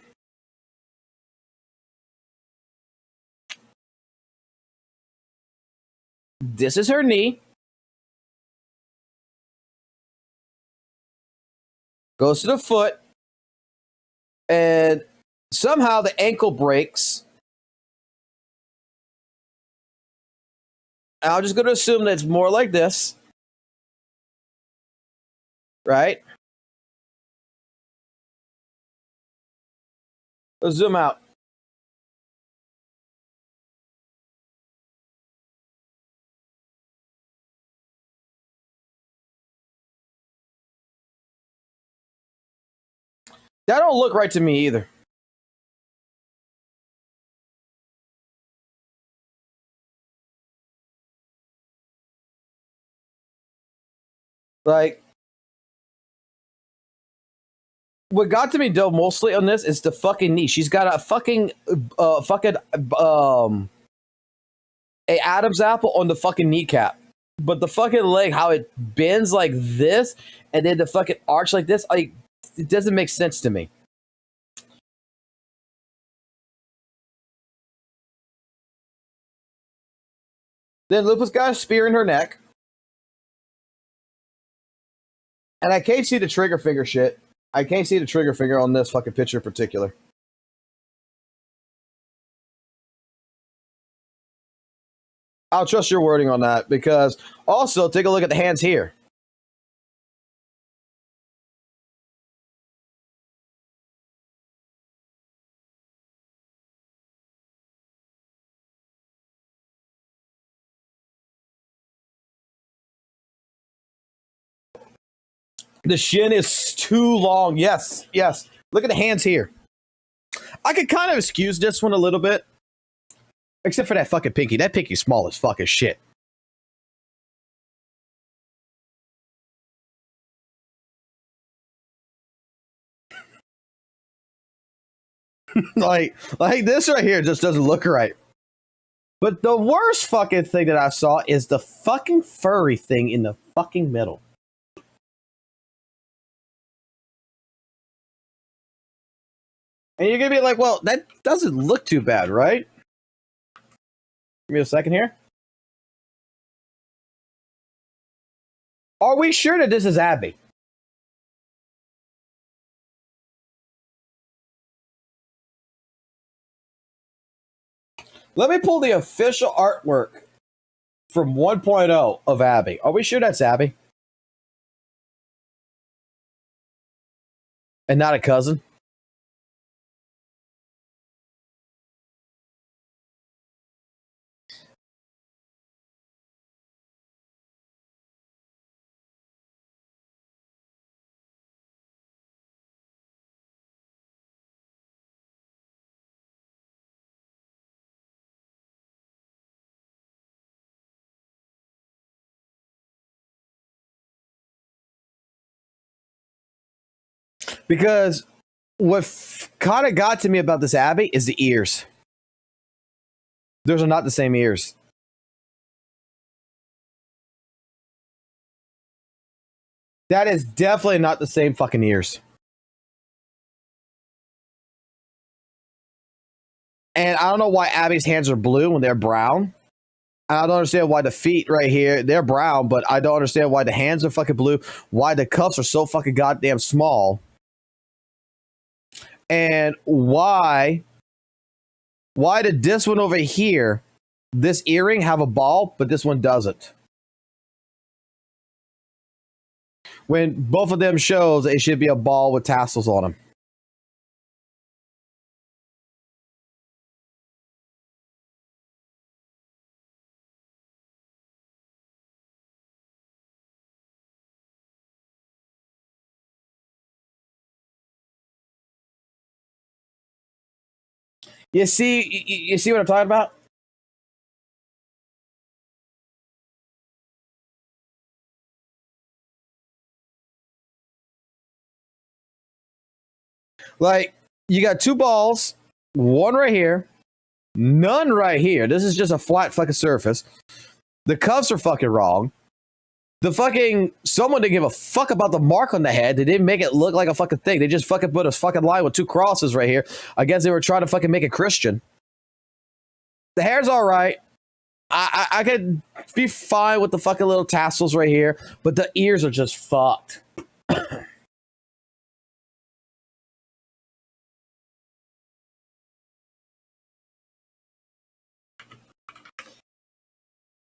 This is her knee. Goes to the foot. And somehow the ankle breaks. I'm just going to assume that it's more like this. Right? Let's zoom out. That don't look right to me either. Like, what got to me though mostly on this is the fucking knee. She's got a fucking a Adam's apple on the fucking kneecap. But the fucking leg, how it bends like this, and then the fucking arch like this, like, it doesn't make sense to me. Then Lupus got a spear in her neck. And I can't see the trigger finger shit. I can't see the trigger finger on this fucking picture in particular. I'll trust your wording on that, because also take a look at the hands here. The shin is too long. Yes, yes. Look at the hands here. I could kind of excuse this one a little bit. Except for that fucking pinky. That pinky's small as fucking shit. like this right here just doesn't look right. But the worst fucking thing that I saw is the fucking furry thing in the fucking middle. And you're gonna be like, well, that doesn't look too bad, right? Give me a second here. Are we sure that this is Abby? Let me pull the official artwork from 1.0 of Abby. Are we sure that's Abby? And not a cousin? Because what kind of got to me about this Abby is the ears. Those are not the same ears. That is definitely not the same fucking ears. And I don't know why Abby's hands are blue when they're brown. I don't understand why the feet right here, they're brown, but I don't understand why the hands are fucking blue, why the cuffs are so fucking goddamn small. And why did this one over here, this earring, have a ball, but this one doesn't? When both of them shows it should be a ball with tassels on them. You see what I'm talking about? Like, you got two balls, one right here, none right here. This is just a flat fucking surface. The cuffs are fucking wrong. The fucking, someone didn't give a fuck about the mark on the head. They didn't make it look like a fucking thing. They just fucking put a fucking line with two crosses right here. I guess they were trying to fucking make it Christian. The hair's all right. I could be fine with the fucking little tassels right here, but the ears are just fucked.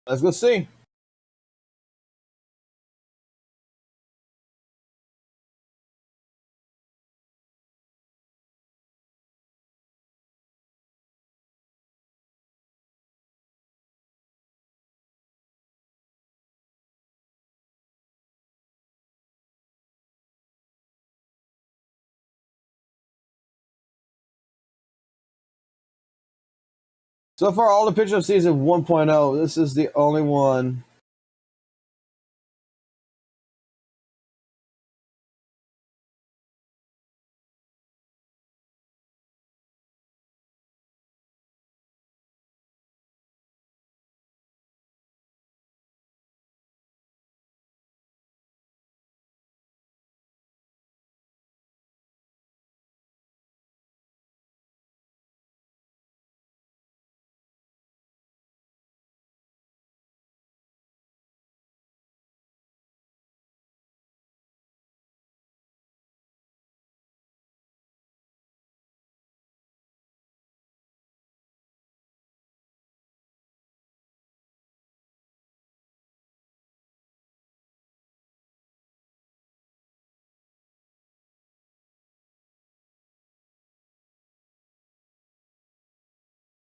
Let's go see. So far, all the pictures of season 1.0, this is the only one.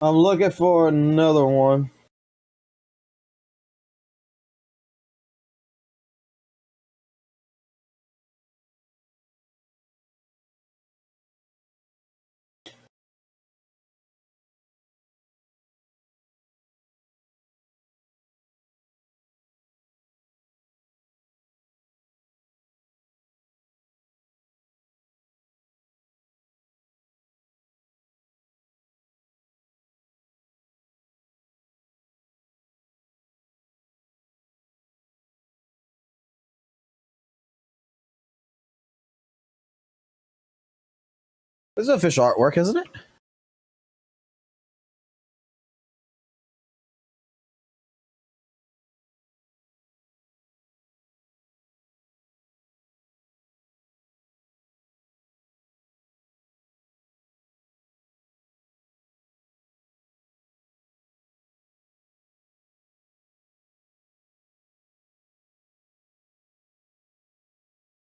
I'm looking for another one. This is official artwork, isn't it?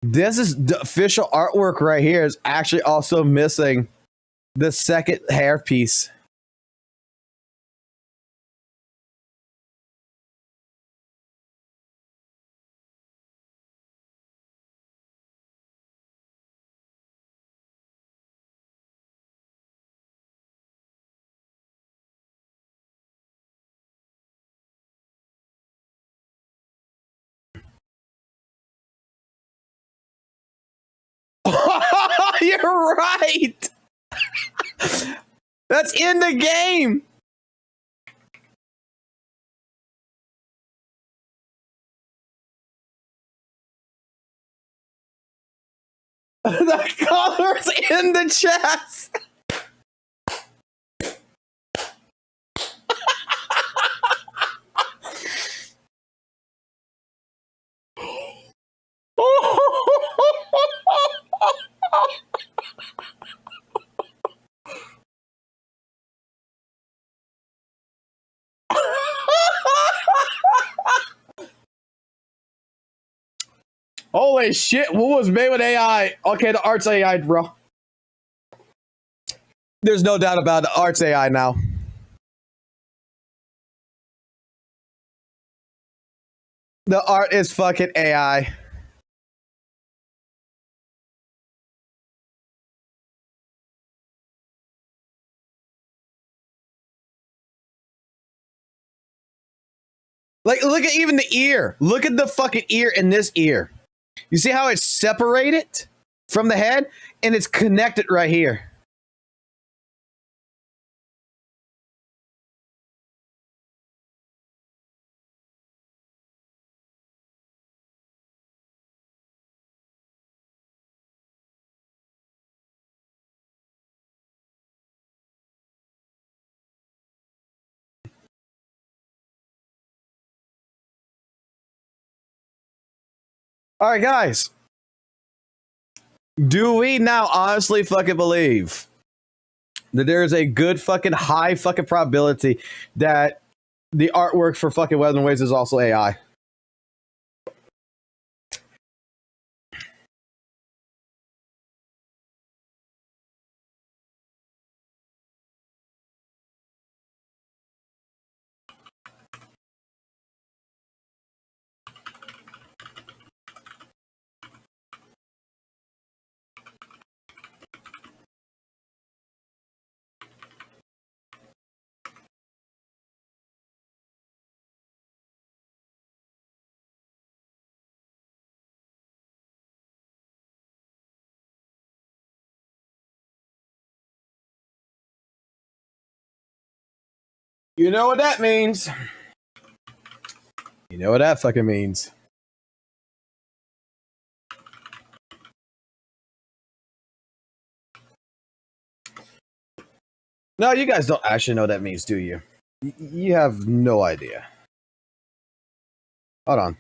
This is the official artwork right here. Is actually also missing the second hair piece. You're right. That's in the game. The color's in the chest. Holy shit, what was made with AI? Okay, the art's AI, bro. There's no doubt about it. The art's AI now. The art is fucking AI. Like, look at even the ear. Look at the fucking ear in this ear. You see how it's separated from the head? And it's connected right here. All right, guys. Do we now honestly fucking believe that there is a good fucking high fucking probability that the artwork for fucking Weather and Waves is also AI? You know what that means. You know what that fucking means. No, you guys don't actually know what that means, do you? You have no idea. Hold on.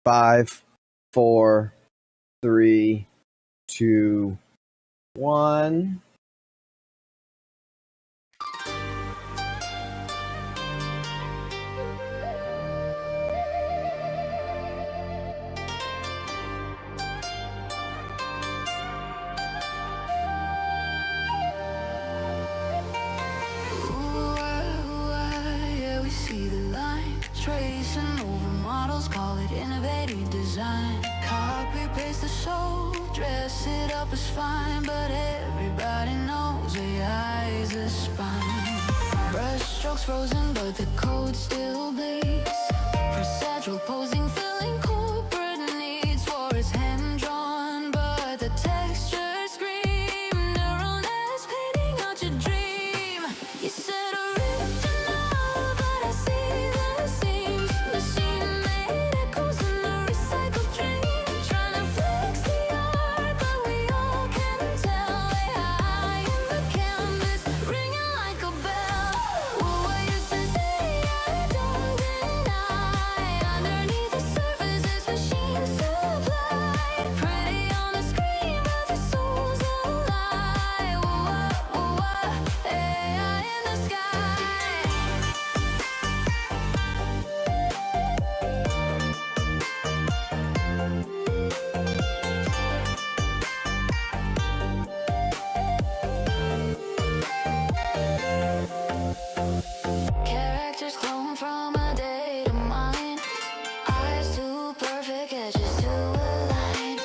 Five, 4, 3, 2, 1. Yeah, we see the line tracing over models, call it innovative design. Copy paste the soul, dress it up as fine, but everybody knows knows AI is a spine. Brushstrokes frozen, but the code still bleeds. Procedural posing, filling corporate needs. War is hand drawn, but the textures scream. Neural nets painting out your dream. You said original, but I see the seams. Machine made echoes in a recycled dream. Trying to flex the art, but we all can tell. AI in the canvas, ringing like a bell. WUWA uses AI, don't deny. Underneath the surface is machine supplied. Pretty on the screen, but the soul's alive. WUWA, AI in the sky. Characters clone from a data mine. Eyes too perfect, edges too aligned.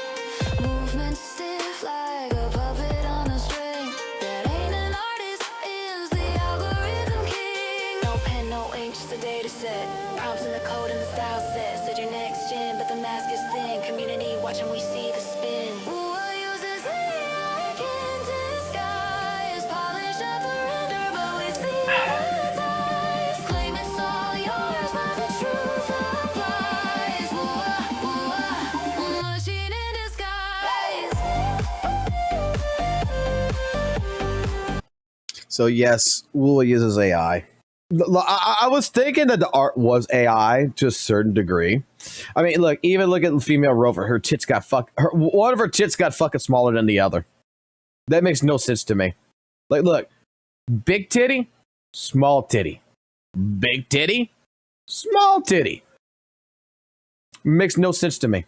Movement stiff like a puppet on a string. That ain't an artist, is the algorithm king. No pen, no ink, just a data set. Prompts in the code and the style set. Said your next gen, but the mask is thin. Community watching, we see the spin. WUWA uses AI, can't disguise. Polish up the render, but we see the ties. Claim it's all yours, but the truth applies. WUWA, machine in disguise. So yes, WUWA uses AI. I was thinking that the art was AI to a certain degree. I mean, look, even look at the female rover. Her tits got one of her tits got fucking smaller than the other. That makes no sense to me. Like, look, big titty, small titty, big titty, small titty. Makes no sense to me.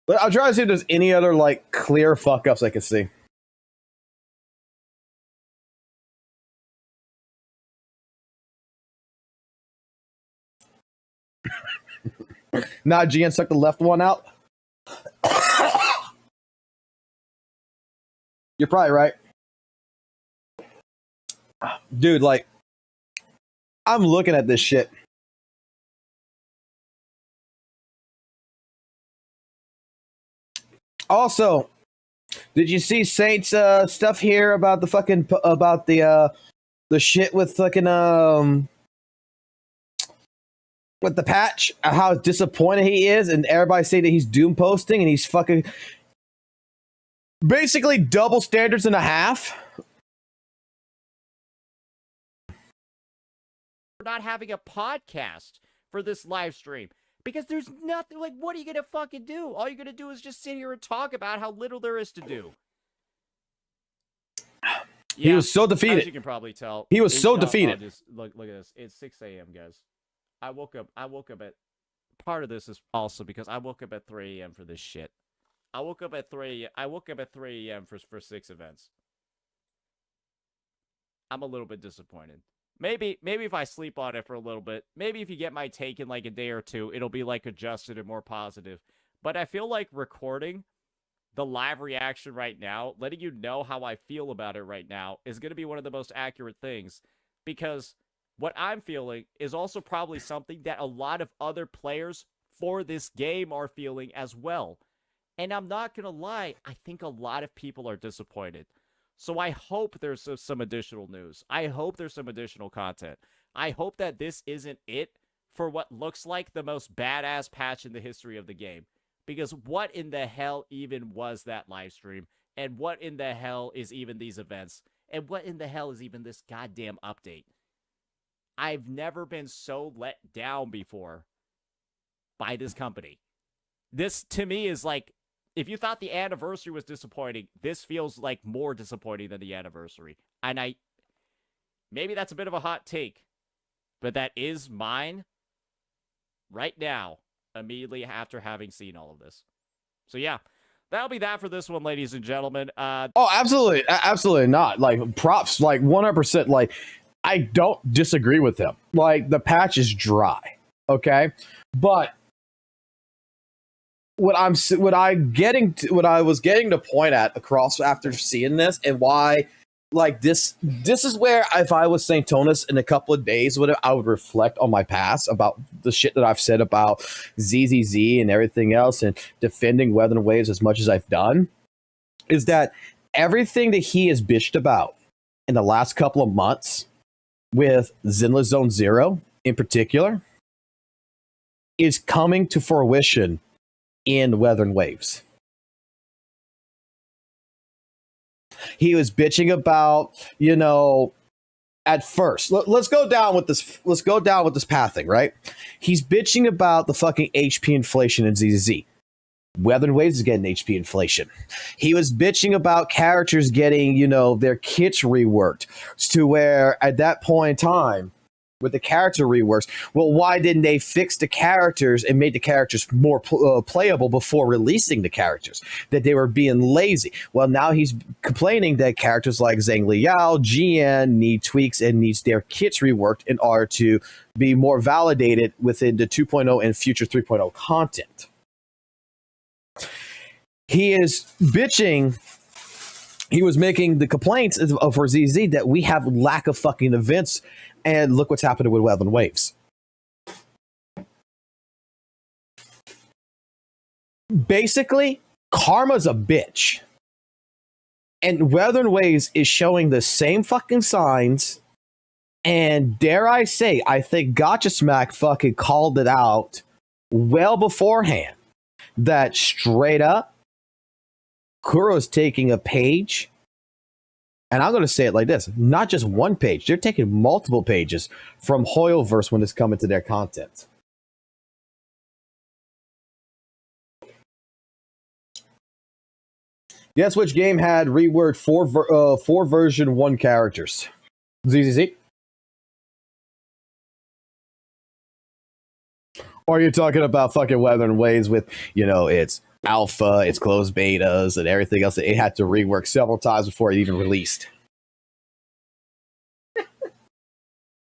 But I'll try to see if there's any other like clear fuck ups I can see. Nah, GN suck the left one out. You're probably right. Dude, like, I'm looking at this shit. Also, did you see Saint's stuff here about the fucking about the shit with fucking with the patch? How disappointed he is, and everybody say that he's doom posting and he's fucking basically double standards and a half. We're not having a podcast for this live stream. Because there's nothing, like, what are you going to fucking do? All you're going to do is just sit here and talk about how little there is to do. He was so defeated. As you can probably tell. He was so defeated. Just, look at this. It's 6 a.m., guys. I woke up at, part of this is also because I woke up at 3 a.m. for this shit. I woke up at 3 a.m. for 6 events. I'm a little bit disappointed. Maybe if I sleep on it for a little bit, maybe if you get my take in like a day or two, it'll be like adjusted and more positive. But I feel like recording the live reaction right now, letting you know how I feel about it right now, is going to be one of the most accurate things. Because what I'm feeling is also probably something that a lot of other players for this game are feeling as well. And I'm not going to lie, I think a lot of people are disappointed. So I hope there's some additional news. I hope there's some additional content. I hope that this isn't it for what looks like the most badass patch in the history of the game. Because what in the hell even was that live stream? And what in the hell is even these events? And what in the hell is even this goddamn update? I've never been so let down before by this company. This, to me, is like, if you thought the anniversary was disappointing, this feels like more disappointing than the anniversary. And maybe that's a bit of a hot take, but that is mine right now, immediately after having seen all of this. So yeah, that'll be that for this one, ladies and gentlemen. Oh, absolutely, absolutely not. Like props, like 100%. Like I don't disagree with him. Like the patch is dry, okay, but what I was getting to point at across after seeing this, and why, like this is where if I was St. Tonus in a couple of days, I would reflect on my past about the shit that I've said about ZZZ and everything else, and defending Weather and Waves as much as I've done, is that everything that he has bitched about in the last couple of months with Zenless Zone Zero in particular is coming to fruition in Weather and Waves. He was bitching about, at first. Let's go down with this. Let's go down with this pathing, right? He's bitching about the fucking HP inflation in ZZZ. Weather and Waves is getting HP inflation. He was bitching about characters getting, their kits reworked to where at that point in time, with the character reworks, well, why didn't they fix the characters and make the characters more playable before releasing the characters? That they were being lazy. Well, now he's complaining that characters like Zhang Liao, GN need tweaks and needs their kits reworked in order to be more validated within the 2.0 and future 3.0 content. He is bitching. He was making the complaints for ZZ that we have lack of fucking events. And look what's happening with Weather and Waves. Basically, karma's a bitch. And Weather and Waves is showing the same fucking signs. And dare I say, I think Gotcha Smack fucking called it out well beforehand. That straight up, Kuro's taking a page. And I'm going to say it like this, not just one page. They're taking multiple pages from Hoyoverse when it's coming to their content. Guess which game had reworked four version 1 characters? ZZZ? Or are you talking about fucking Weather and Waves with, it's alpha, it's closed betas, and everything else that it had to rework several times before it even released?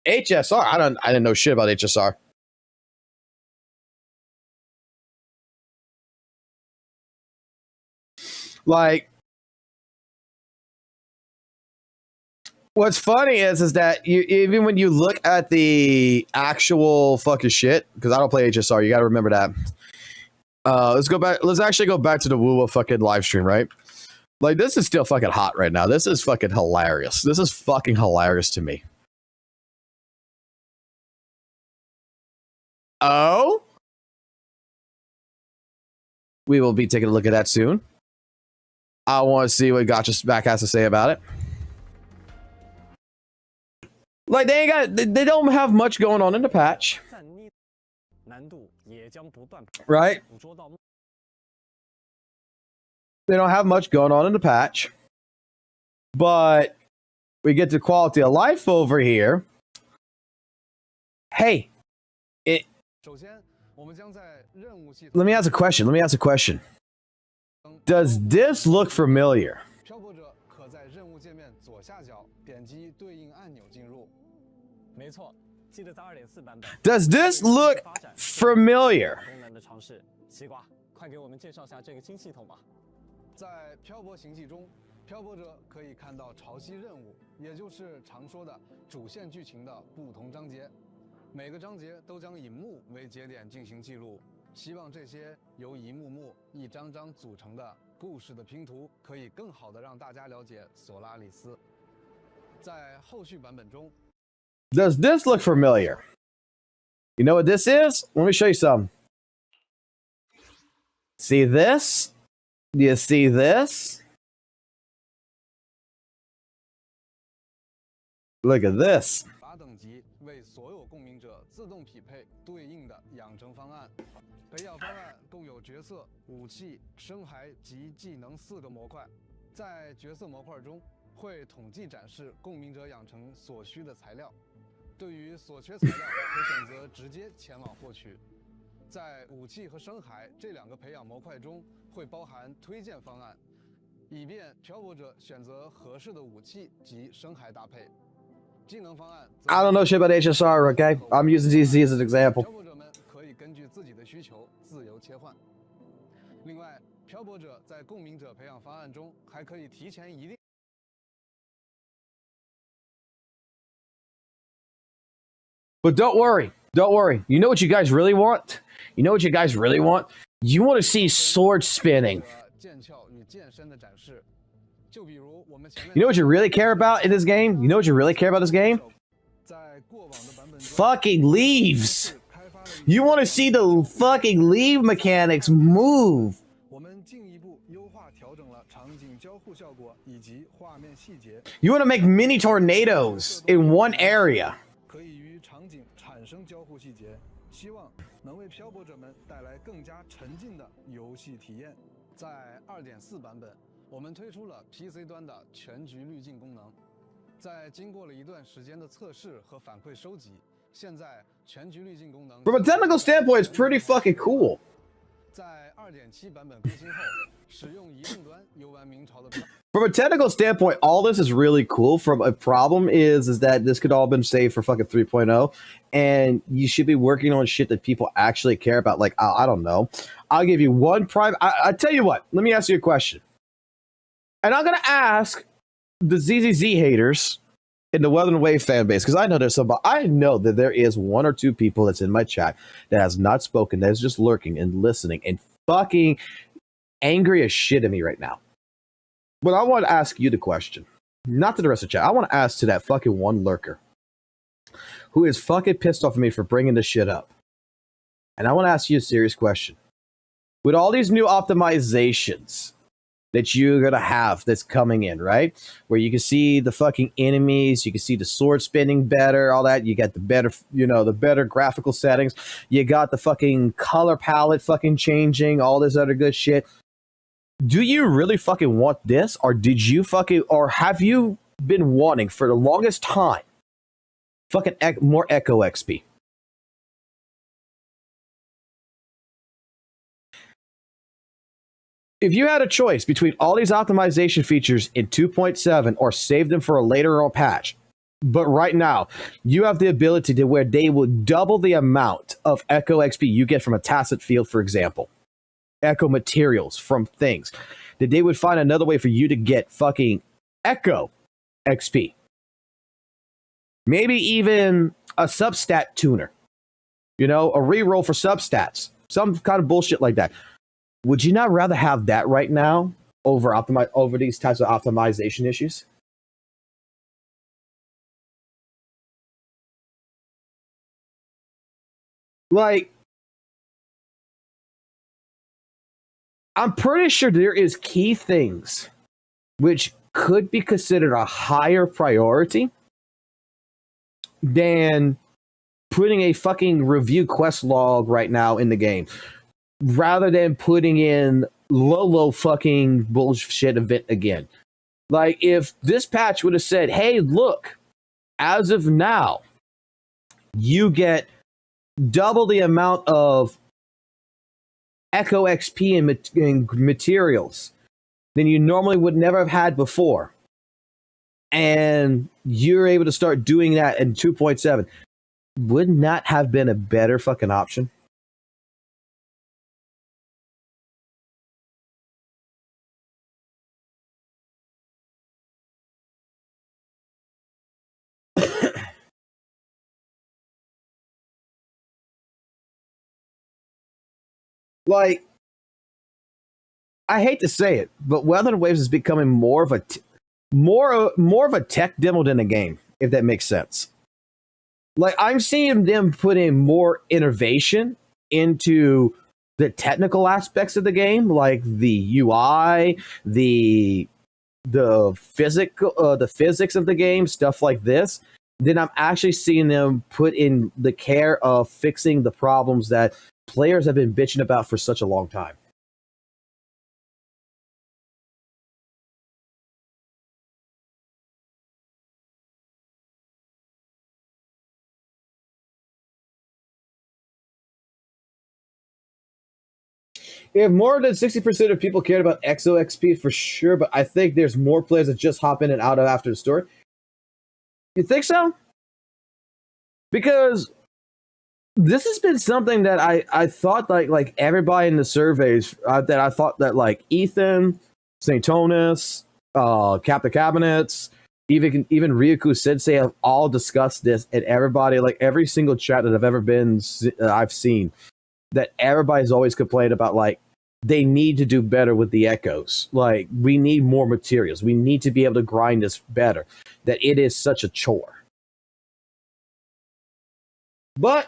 HSR, I didn't know shit about HSR. Like, what's funny is that even when you look at the actual fucking shit, because I don't play HSR, you got to remember that. Let's go back. Let's actually go back to the WUWA fucking live stream, right? Like, this is still fucking hot right now. This is fucking hilarious. This is fucking hilarious to me. Oh? We will be taking a look at that soon. I want to see what Gotcha Smack has to say about it. Like, they don't have much going on in the patch. Right? They don't have much going on in the patch. But we get to quality of life over here. Hey, let me ask a question. Does this look familiar? Does this look familiar? 在漂泊行记中，漂泊者可以看到潮汐任务，也就是常说的主线剧情的不同章节。每个章节都将以幕为节点进行记录，希望这些由一幕幕、一张张组成的故事的拼图，可以更好地让大家了解索拉里斯。在后续版本中 Does this look familiar? You know what this is? Let me show you some. See this? Do you see this? Look at this. 把等级为所有共鸣者自动匹配对应的养成方案。培养方案共有角色、武器、生骸及技能4个模块。在角色模块中，会统计展示共鸣者养成所需的材料。对于所缺材料，可选择直接前往获取。在武器和深海这2个培养模块中，会包含推荐方案，以便漂泊者选择合适的武器及深海搭配。技能方案 I don't know shit about HSR, okay? I'm using ZZZ as an example. 漂泊者们可以根据自己的需求自由切换。另外，漂泊者在共鸣者培养方案中还可以提前一定。But don't worry. Don't worry. You know what you guys really want? You know what you guys really want? You want to see sword spinning. You know what you really care about in this game? You know what you really care about this game? Fucking leaves. You want to see the fucking leave mechanics move. You want to make mini tornadoes in one area. 产生交互细节，希望能为漂泊者们带来更加沉浸的游戏体验。在2.4版本，我们推出了 PC 端的全局滤镜功能。在经过了一段时间的测试和反馈收集，现在全局滤镜功能 From a technical standpoint, it's pretty fucking cool. 在2.7版本更新后，使用移动端游玩明朝的。From a technical standpoint, all this is really cool. From a problem is that this could all been saved for fucking 3.0, and you should be working on shit that people actually care about. Like, I don't know. I'll give you one private. I tell you what. Let me ask you a question, and I'm gonna ask the ZZZ haters in the Weather and Wave fan base, because I know there's some. I know that there is 1 or 2 people that's in my chat that has not spoken, that is just lurking and listening and fucking angry as shit at me right now. But I want to ask you the question, not to the rest of the chat. I want to ask to that fucking one lurker who is fucking pissed off at me for bringing this shit up. And I want to ask you a serious question. With all these new optimizations that you're going to have that's coming in, right? Where you can see the fucking enemies, you can see the sword spinning better, all that. You got the better, the better graphical settings. You got the fucking color palette fucking changing, all this other good shit. Do you really fucking want this? Or have you been wanting for the longest time fucking more Echo XP? If you had a choice between all these optimization features in 2.7 or save them for a later on patch, but right now you have the ability to where they will double the amount of Echo XP you get from a tacit field, for example, Echo materials from things, that they would find another way for you to get fucking Echo XP. Maybe even a substat tuner, a reroll for substats, some kind of bullshit like that. Would you not rather have that right now over these types of optimization issues? Like, I'm pretty sure there is key things which could be considered a higher priority than putting a fucking review quest log right now in the game, rather than putting in low fucking bullshit event again. Like, if this patch would have said, hey, look, as of now, you get double the amount of Echo XP and materials than you normally would never have had before, and you're able to start doing that in 2.7, would not have been a better fucking option? Like, I hate to say it, but Weather and Waves is becoming more of a tech demo than a game, if that makes sense. Like, I'm seeing them put in more innovation into the technical aspects of the game, like the UI, the physics of the game, stuff like this. Then I'm actually seeing them put in the care of fixing the problems that players have been bitching about for such a long time. If more than 60% of people cared about XO XP for sure, but I think there's more players that just hop in and out of after the story. You think so? Because this has been something that I thought like everybody in the surveys that I thought that like Ethan, St. Tonis, Captain Cabinets, even Ryuku Sensei have all discussed this, and everybody, like every single chat that I've seen, that everybody's always complained about, like, they need to do better with the echoes. Like, we need more materials. We need to be able to grind this better. That it is such a chore. But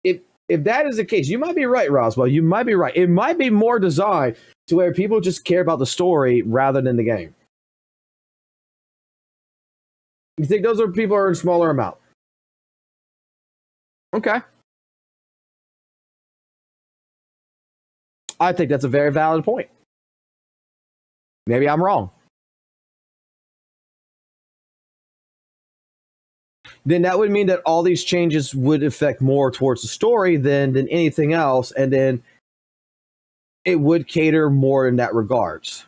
if that is the case, you might be right, Roswell. You might be right. It might be more designed to where people just care about the story rather than the game. You think those are people are in smaller amount? Okay. I think that's a very valid point. Maybe I'm wrong. Then that would mean that all these changes would affect more towards the story than anything else, and then it would cater more in that regards.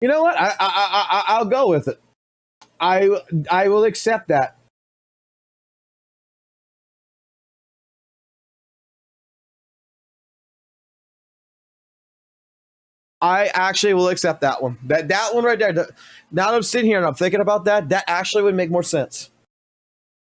You know what? I'll go with it. I will accept that. I actually will accept that one. That one right there. Now that I'm sitting here and I'm thinking about that, that actually would make more sense.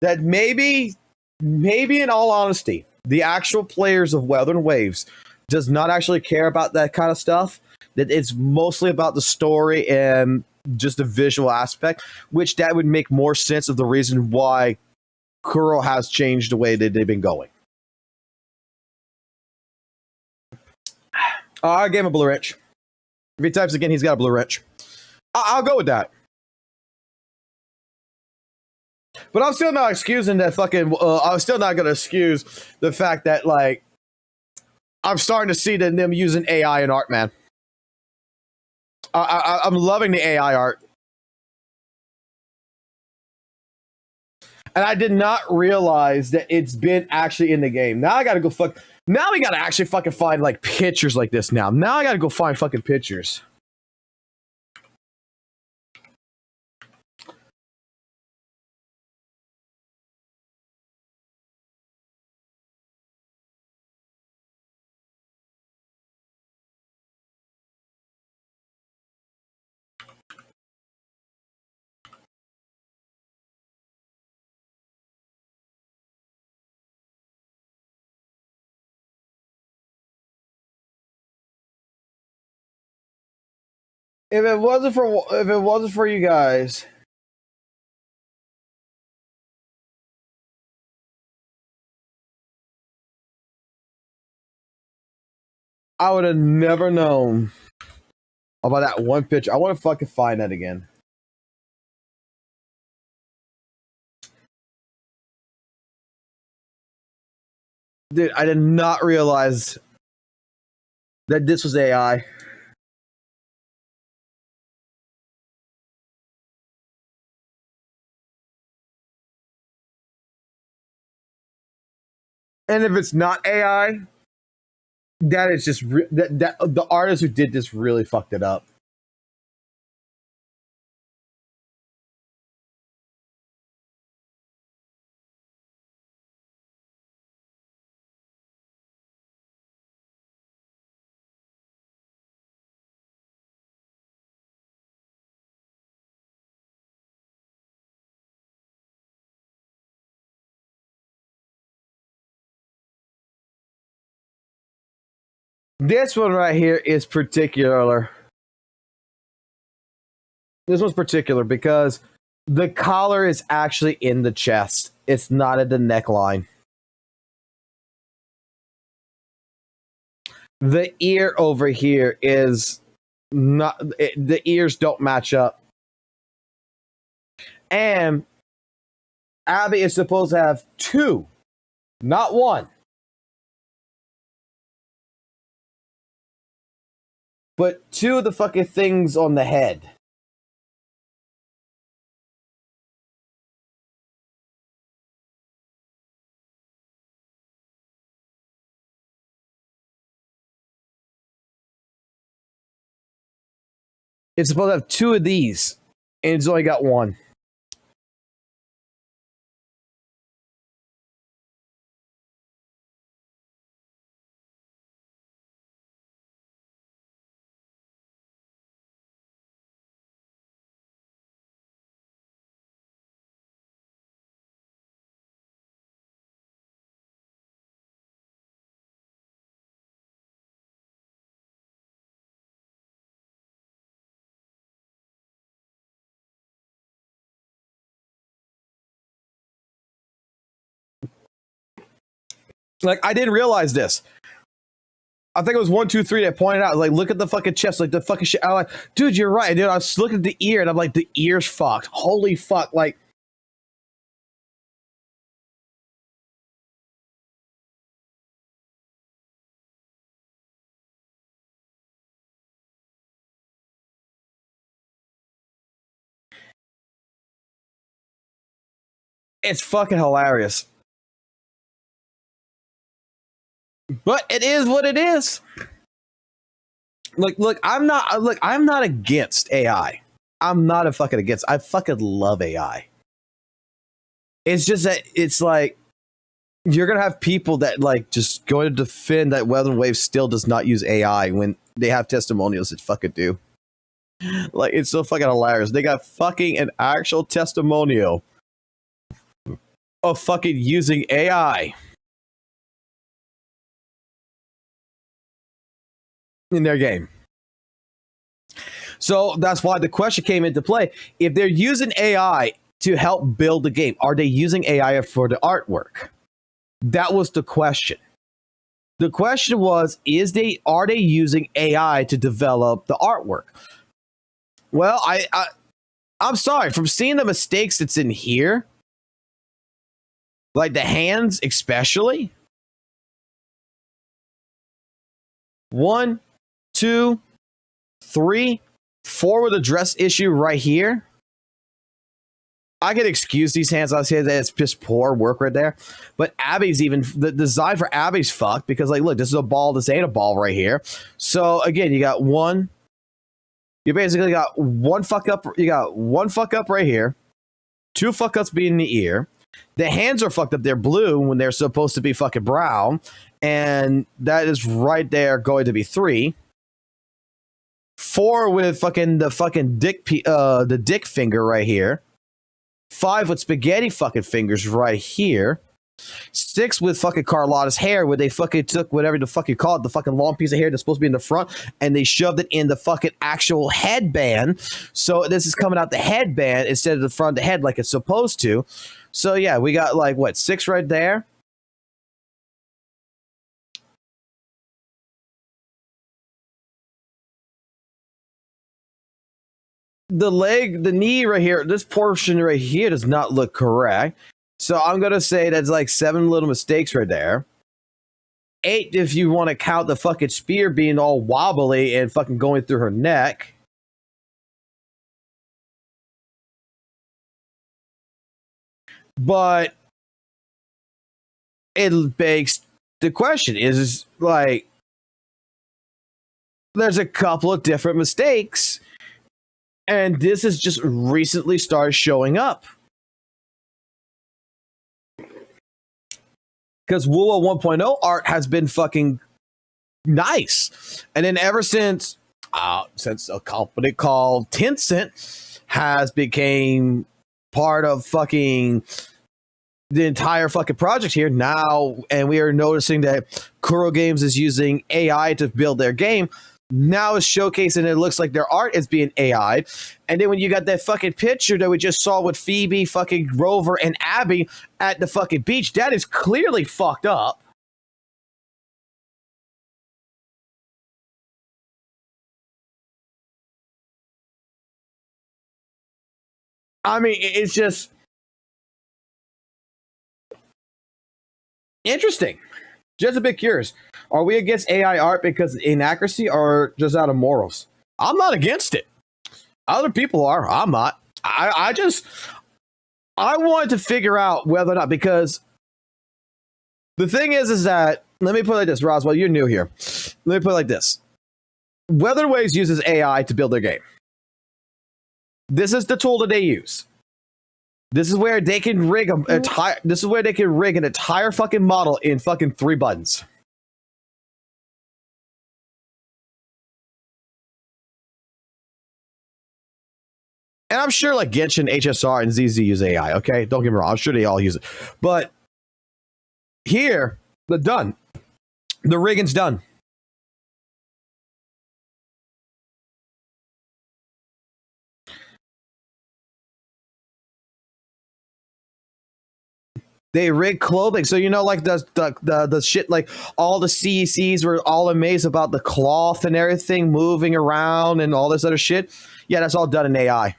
That maybe in all honesty, the actual players of Weathering Waves does not actually care about that kind of stuff. That it's mostly about the story and just the visual aspect, which that would make more sense of the reason why Kuro has changed the way that they've been going. I gave him a blue wrench. If he types again, he's got a blue wrench. I'll go with that. But I'm still not excusing that fucking. I'm still not going to excuse the fact that, like, I'm starting to see them using AI in art, man. I'm loving the AI art. And I did not realize that it's been actually in the game. Now I got to go fuck. Now we got to actually fucking find, like, pictures like this now. Now I got to go find fucking pictures. If it wasn't for you guys, I would have never known about that one picture. I want to fucking find that again. Dude, I did not realize that this was AI. And if it's not AI, that is just that the artist who did this really fucked it up. This one right here is particular. This one's particular because the collar is actually in the chest. It's not at the neckline. The ear over here is not, the ears don't match up. And Abby is supposed to have 2, not 1. But 2 of the fucking things on the head. It's supposed to have 2 of these, and it's only got 1. Like, I didn't realize this. I think it was 1, 2, 3 that pointed out. Like, look at the fucking chest, like the fucking shit. I'm like, dude, you're right. Dude, I was looking at the ear, and I'm like, the ear's fucked. Holy fuck! Like, it's fucking hilarious. But it is what it is. Look, I'm not against AI. I'm not a fucking against. I fucking love AI. It's just that it's like you're gonna have people that like just going to defend that Weather Wave still does not use AI when they have testimonials that fucking do. Like, it's so fucking hilarious. They got fucking an actual testimonial of fucking using AI in their game. So that's why the question came into play. If they're using AI to help build the game, are they using AI for the artwork? That was the question. The question was, are they using AI to develop the artwork? Well, I'm sorry, from seeing the mistakes that's in here, like the hands especially. 1, 2, 3, 4 with a dress issue right here. I can excuse these hands. I'll say that it's just poor work right there. But Abby's even, the design for Abby's fucked because, like, look, this is a ball. This ain't a ball right here. So again, you got one. You basically got one fuck up. You got one fuck up right here. 2 fuck ups being the ear. The hands are fucked up. They're blue when they're supposed to be fucking brown. And that is right there going to be 3. 4 with fucking the fucking the dick finger right here. 5 with spaghetti fucking fingers right here. 6 with fucking Carlotta's hair, where they fucking took whatever the fuck you call it, the fucking long piece of hair that's supposed to be in the front, and they shoved it in the fucking actual headband. So this is coming out the headband instead of the front of the head like it's supposed to. So yeah, we got like what, 6 right there. The leg, the knee right here, this portion right here does not look correct. So I'm going to say that's like 7 little mistakes right there. 8 if you want to count the fucking spear being all wobbly and fucking going through her neck. But it begs the question is like, there's a couple of different mistakes. And this has just recently started showing up. Because WUWA 1.0 art has been fucking nice. And then ever since a company called Tencent has became part of fucking the entire fucking project here now, and we are noticing that Kuro Games is using AI to build their game. Now it's showcasing it looks like their art is being AI'd. And then when you got that fucking picture that we just saw with Phoebe, fucking Grover, and Abby at the fucking beach, that is clearly fucked up. I mean, it's just interesting. Just a bit curious. Are we against AI art because of inaccuracy or just out of morals? I'm not against it. Other people are. I'm not. I wanted to figure out whether or not, because the thing is that, let me put it like this, Roswell, you're new here. Let me put it like this. Weatherwaves uses AI to build their game. This is the tool that they use. This is where they can rig an entire fucking model in fucking 3 buttons. And I'm sure like Genshin, HSR, and ZZ use AI, okay? Don't get me wrong. I'm sure they all use it. But here, they're done. The rigging's done. They rig clothing. So, you know, like the shit, like all the CECs were all amazed about the cloth and everything moving around and all this other shit. Yeah, that's all done in AI.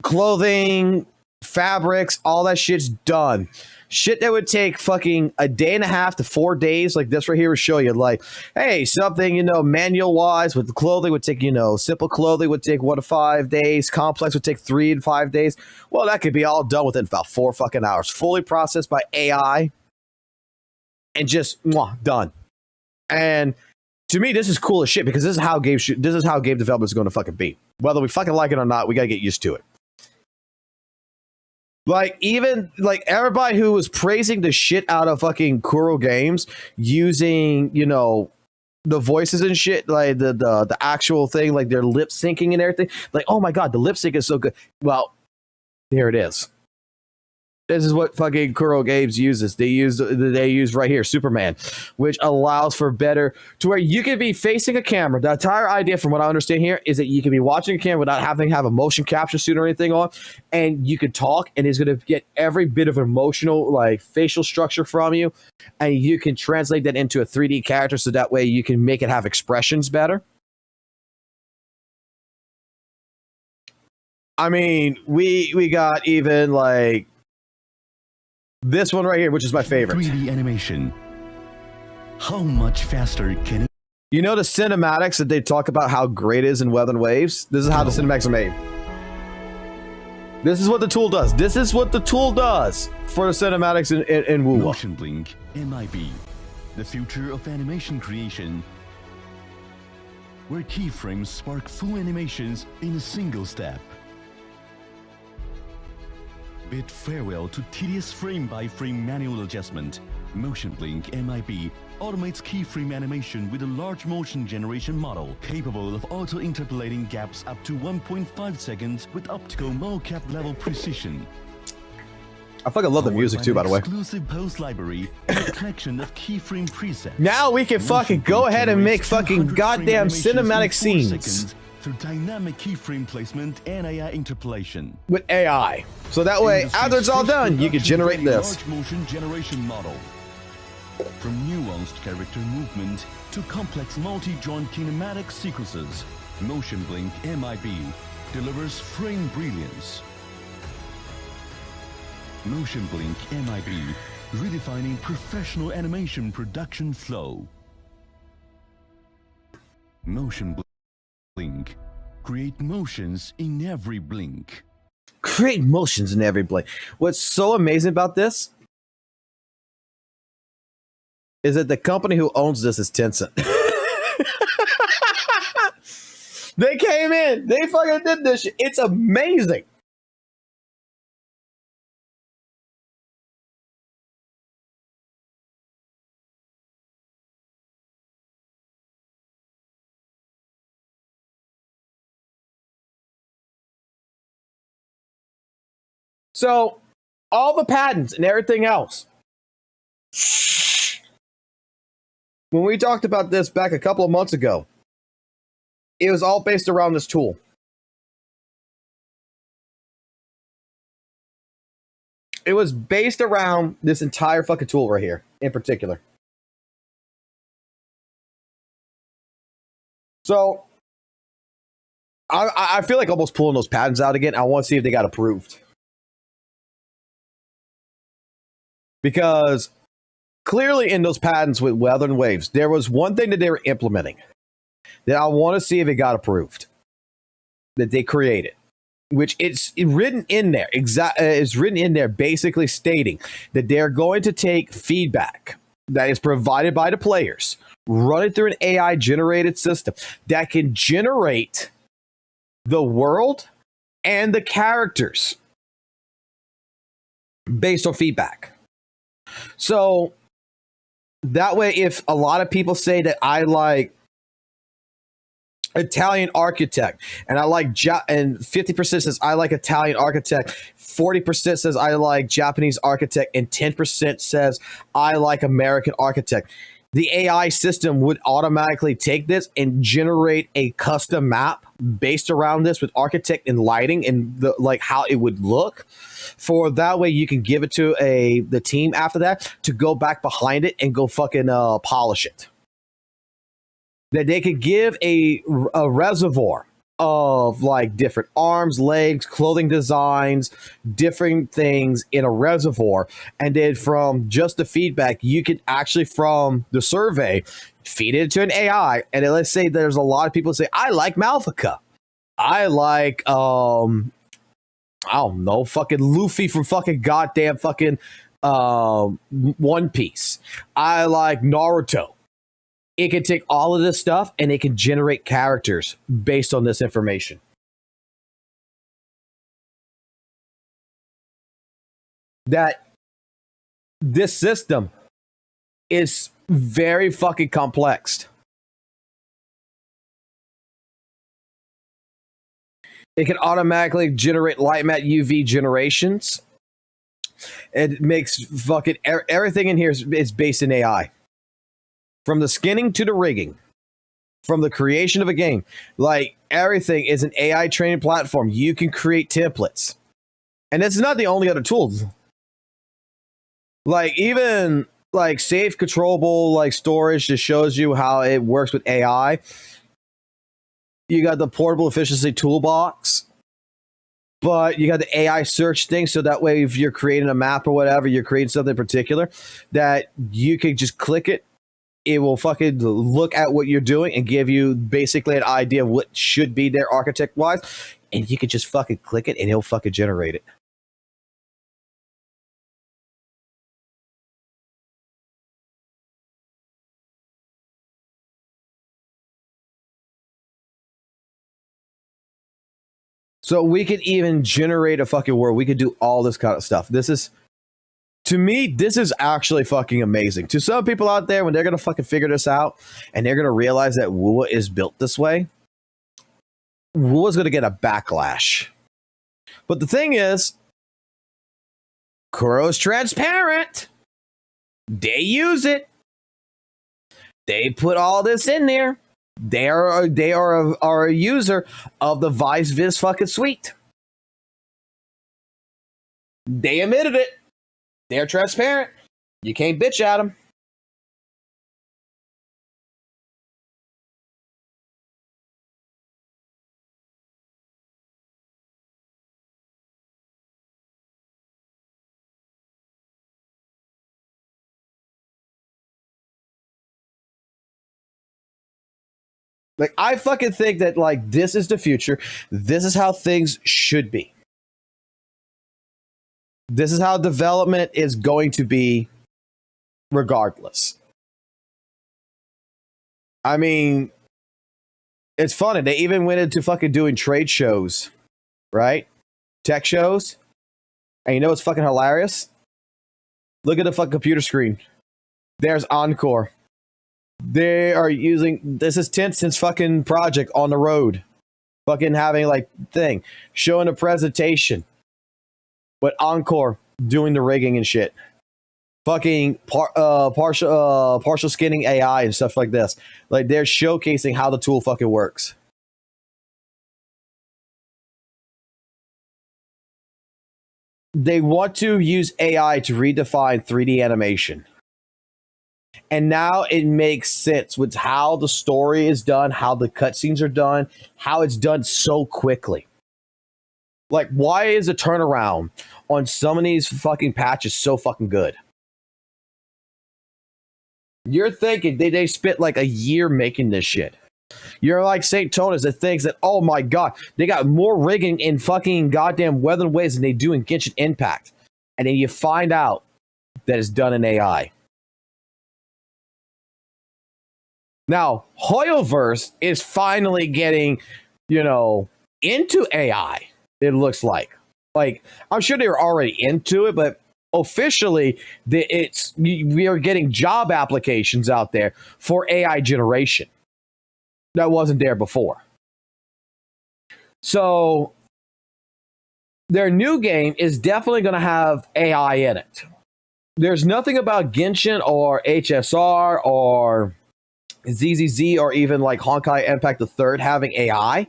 Clothing, fabrics, all that shit's done. Shit that would take fucking a day and a half to 4 days, like this right here would show you, like, hey, something, you know, manual wise with the clothing would take, you know, simple clothing would take 1 to 5 days, complex would take 3 to 5 days. Well, that could be all done within about 4 fucking hours, fully processed by AI, and just done. And to me, this is cool as shit, because this is how game development is going to fucking be. Whether we fucking like it or not, we gotta get used to it. Like, even, like, everybody who was praising the shit out of fucking Kuro Games using, you know, the voices and shit, like, the actual thing, like, their lip syncing and everything. Like, oh my god, the lip sync is so good. Well, here it is. This is what fucking Kuro Games uses. They use right here, Superman, which allows for better, to where you can be facing a camera. The entire idea, from what I understand here, is that you can be watching a camera without having to have a motion capture suit or anything on, and you can talk, and it's going to get every bit of emotional, like, facial structure from you, and you can translate that into a 3D character, so that way you can make it have expressions better. I mean, we got even, like, this one right here, which is my favorite. 3D animation. How much faster can it? You know the cinematics that they talk about how great it is in Weather and Waves? This is how the cinematics are made. This is what the tool does. This is what the tool does for the cinematics in WUWA. Motion Blink, MIB. The future of animation creation. Where keyframes spark full animations in a single step. Bid farewell to tedious frame-by-frame manual adjustment. Motion Blink MIB automates keyframe animation with a large motion generation model capable of auto-interpolating gaps up to 1.5 seconds with optical mocap level precision. I fucking love the music too, by the way. Exclusive post library, a collection of keyframe presets. Now we can fucking go ahead and make fucking goddamn cinematic scenes through dynamic keyframe placement and AI interpolation. With AI. So that way, after it's all done, you can generate this. Large motion generation model. From nuanced character movement to complex multi-joint kinematic sequences, Motion Blink MIB delivers frame brilliance. Motion Blink MIB, redefining professional animation production flow. Motion Blink. Create motions in every blink. Create motions in every blink. What's so amazing about this is that the company who owns this is Tencent. They came in. They fucking did this shit. It's amazing. So, all the patents and everything else. When we talked about this back a couple of months ago, it was all based around this tool. It was based around this entire fucking tool right here, in particular. So, I feel like almost pulling those patents out again. I want to see if they got approved. Because clearly in those patents with weather and waves, there was one thing that they were implementing that I want to see if it got approved, that they created, which it's written in there. It's written in there basically stating that they're going to take feedback that is provided by the players, run it through an AI generated system that can generate the world and the characters based on feedback. So that way, if a lot of people say that I like Italian architect and I like and 50% says I like Italian architect, 40% says I like Japanese architect, and 10% says I like American architect, the AI system would automatically take this and generate a custom map based around this with architect and lighting and the like how it would look. For that way you can give it to the team after that to go back behind it and go fucking polish it. That they could give a reservoir of like different arms, legs, clothing designs, different things in a reservoir. And then from just the feedback, you can actually, from the survey, feed it to an AI. And then let's say there's a lot of people say, I like Malfica. I like, I don't know, fucking Luffy from fucking goddamn fucking One Piece. I like Naruto. It can take all of this stuff and it can generate characters based on this information. That this system is very fucking complex. It can automatically generate light matte UV generations. It makes fucking everything in here is based in AI. From the skinning to the rigging, from the creation of a game, like everything is an AI training platform. You can create templates. And it's not the only other tools. Like even like safe, controllable, like storage just shows you how it works with AI. You got the portable efficiency toolbox, but you got the AI search thing. So that way, if you're creating a map or whatever, you're creating something particular that you can just click it. It will fucking look at what you're doing and give you basically an idea of what should be there architect wise. And you can just fucking click it and it'll fucking generate it. So we could even generate a fucking world. We could do all this kind of stuff. This is, to me, this is actually fucking amazing. To some people out there, when they're going to fucking figure this out and they're going to realize that WUWA is built this way, WUWA's going to get a backlash. But the thing is, Kuro's transparent. They use it. They put all this in there. They are a user of the Vice Viz fucking suite. They admitted it. They're transparent. You can't bitch at them. Like, I fucking think that, like, this is the future. This is how things should be. This is how development is going to be regardless. I mean, it's funny. They even went into fucking doing trade shows, right? Tech shows. And you know what's fucking hilarious? Look at the fucking computer screen. There's Encore. They are using, this is Tencent's fucking project on the road. Fucking having like thing. Showing a presentation. But Encore doing the rigging and shit. Fucking partial skinning AI and stuff like this. Like they're showcasing how the tool fucking works. They want to use AI to redefine 3D animation. And now it makes sense with how the story is done, how the cutscenes are done, how it's done so quickly. Like, why is the turnaround on some of these fucking patches so fucking good? You're thinking they spent like a year making this shit. You're like St. Tonas that thinks that, oh my god, they got more rigging in fucking goddamn Weather and Waves than they do in Genshin Impact. And then you find out that it's done in AI. Now, Hoyoverse is finally getting, into AI, it looks like. Like, I'm sure they were already into it, but officially, we are getting job applications out there for AI generation. That wasn't there before. So, their new game is definitely going to have AI in it. There's nothing about Genshin or HSR or ZZZ or even like Honkai Impact III having AI.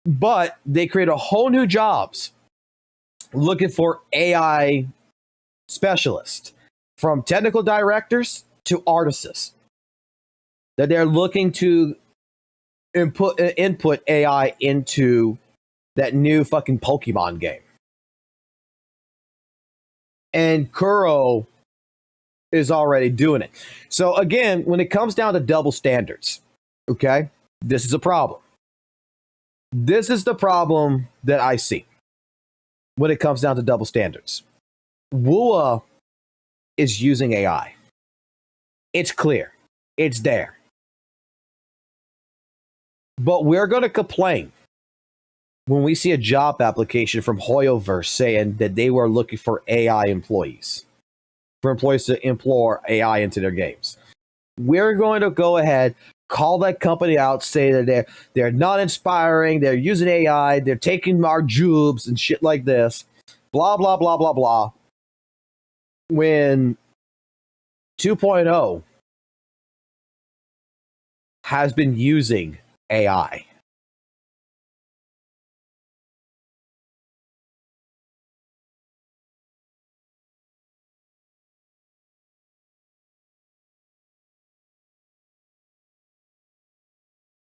But they create a whole new jobs looking for AI specialists, from technical directors to artists, that they're looking to input AI into that new fucking Pokemon game. And Kuro is already doing it. So again, when it comes down to double standards, okay, this is a problem. This is the problem that I see when it comes down to double standards. WUWA is using AI. It's clear. It's there. But we're going to complain when we see a job application from Hoyoverse saying that they were looking for AI employees, for employees to employ AI into their games. We're going to go ahead, call that company out, say that they're not inspiring, they're using AI, they're taking our jobs and shit like this, blah, blah, blah, blah, blah. When 2.0 has been using AI.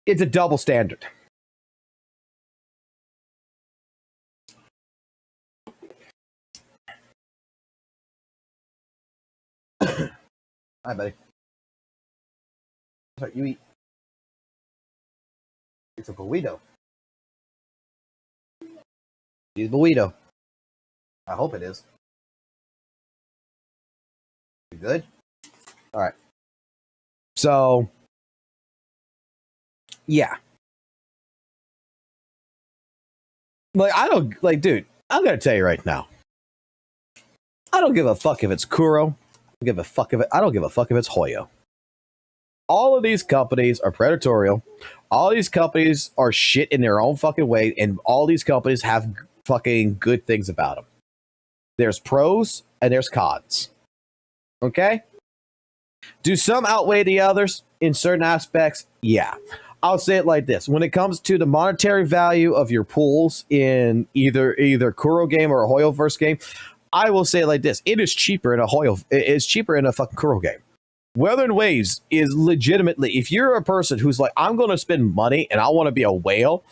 It's a double standard. Hi, buddy. That's what you eat. It's a burrito. It's a burrito. I hope it is. You good? All right. So, yeah. Like, I don't, like, dude, I'm going to tell you right now. I don't give a fuck if it's Kuro. I don't give a fuck if it's Hoyo. All of these companies are predatorial. All these companies are shit in their own fucking way, and all these companies have fucking good things about them. There's pros and there's cons. Okay? Do some outweigh the others in certain aspects? Yeah. I'll say it like this. When it comes to the monetary value of your pools in either Kuro game or a Hoyoverse game, I will say it like this. It is cheaper in it's cheaper in a fucking Kuro game. Weather and Waves is legitimately, if you're a person who's like, I'm going to spend money and I want to be a whale,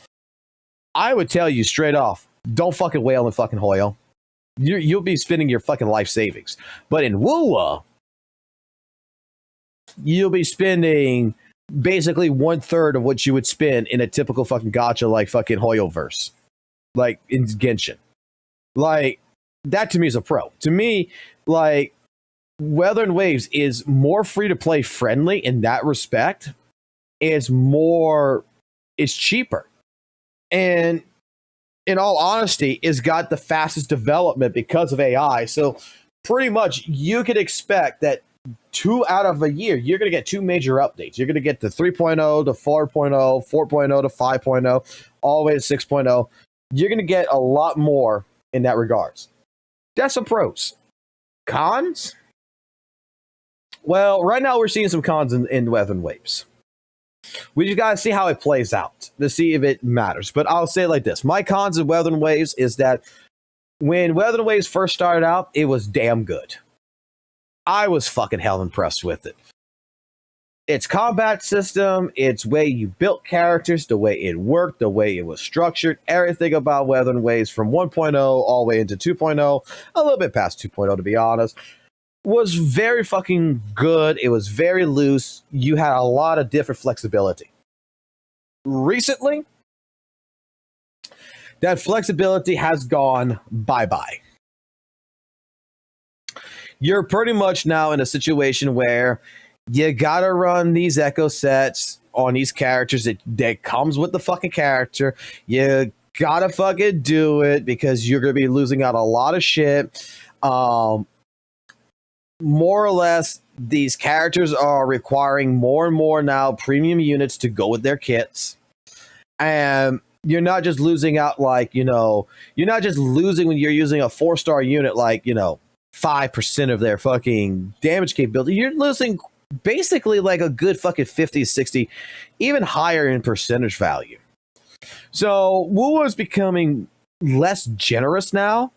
I would tell you straight off, don't fucking whale in fucking Hoyo. You'll be spending your fucking life savings. But in WUWA, you'll be spending basically 1/3 of what you would spend in a typical fucking gacha like fucking Hoyoverse. Like in Genshin. Like, that to me is a pro. To me, like, Weather and Waves is more free to play friendly in that respect. It's cheaper. And in all honesty, it's got the fastest development because of AI. So pretty much you could expect that 2 out of a year, you're going to get 2 major updates. You're going to get the 3.0 to 4.0, 4.0 to 5.0, all the way to 6.0. You're going to get a lot more in that regards. That's some pros. Cons? Well, right now we're seeing some cons in Weather and Waves. We just got to see how it plays out to see if it matters. But I'll say it like this. My cons in Weather and Waves is that when Weather and Waves first started out, it was damn good. I was fucking hell impressed with it. Its combat system, its way you built characters, the way it worked, the way it was structured, everything about Weathering Waves from 1.0 all the way into 2.0, a little bit past 2.0 to be honest, was very fucking good. It was very loose. You had a lot of different flexibility. Recently, that flexibility has gone bye-bye. You're pretty much now in a situation where you gotta run these echo sets on these characters that comes with the fucking character. You gotta fucking do it because you're gonna be losing out a lot of shit. More or less, these characters are requiring more and more now premium units to go with their kits. And you're not just losing out like, you're not just losing when you're using a 4-star unit like, 5% of their fucking damage capability. You're losing basically like a good fucking 50, 60, even higher in percentage value. So WUWA is becoming less generous now,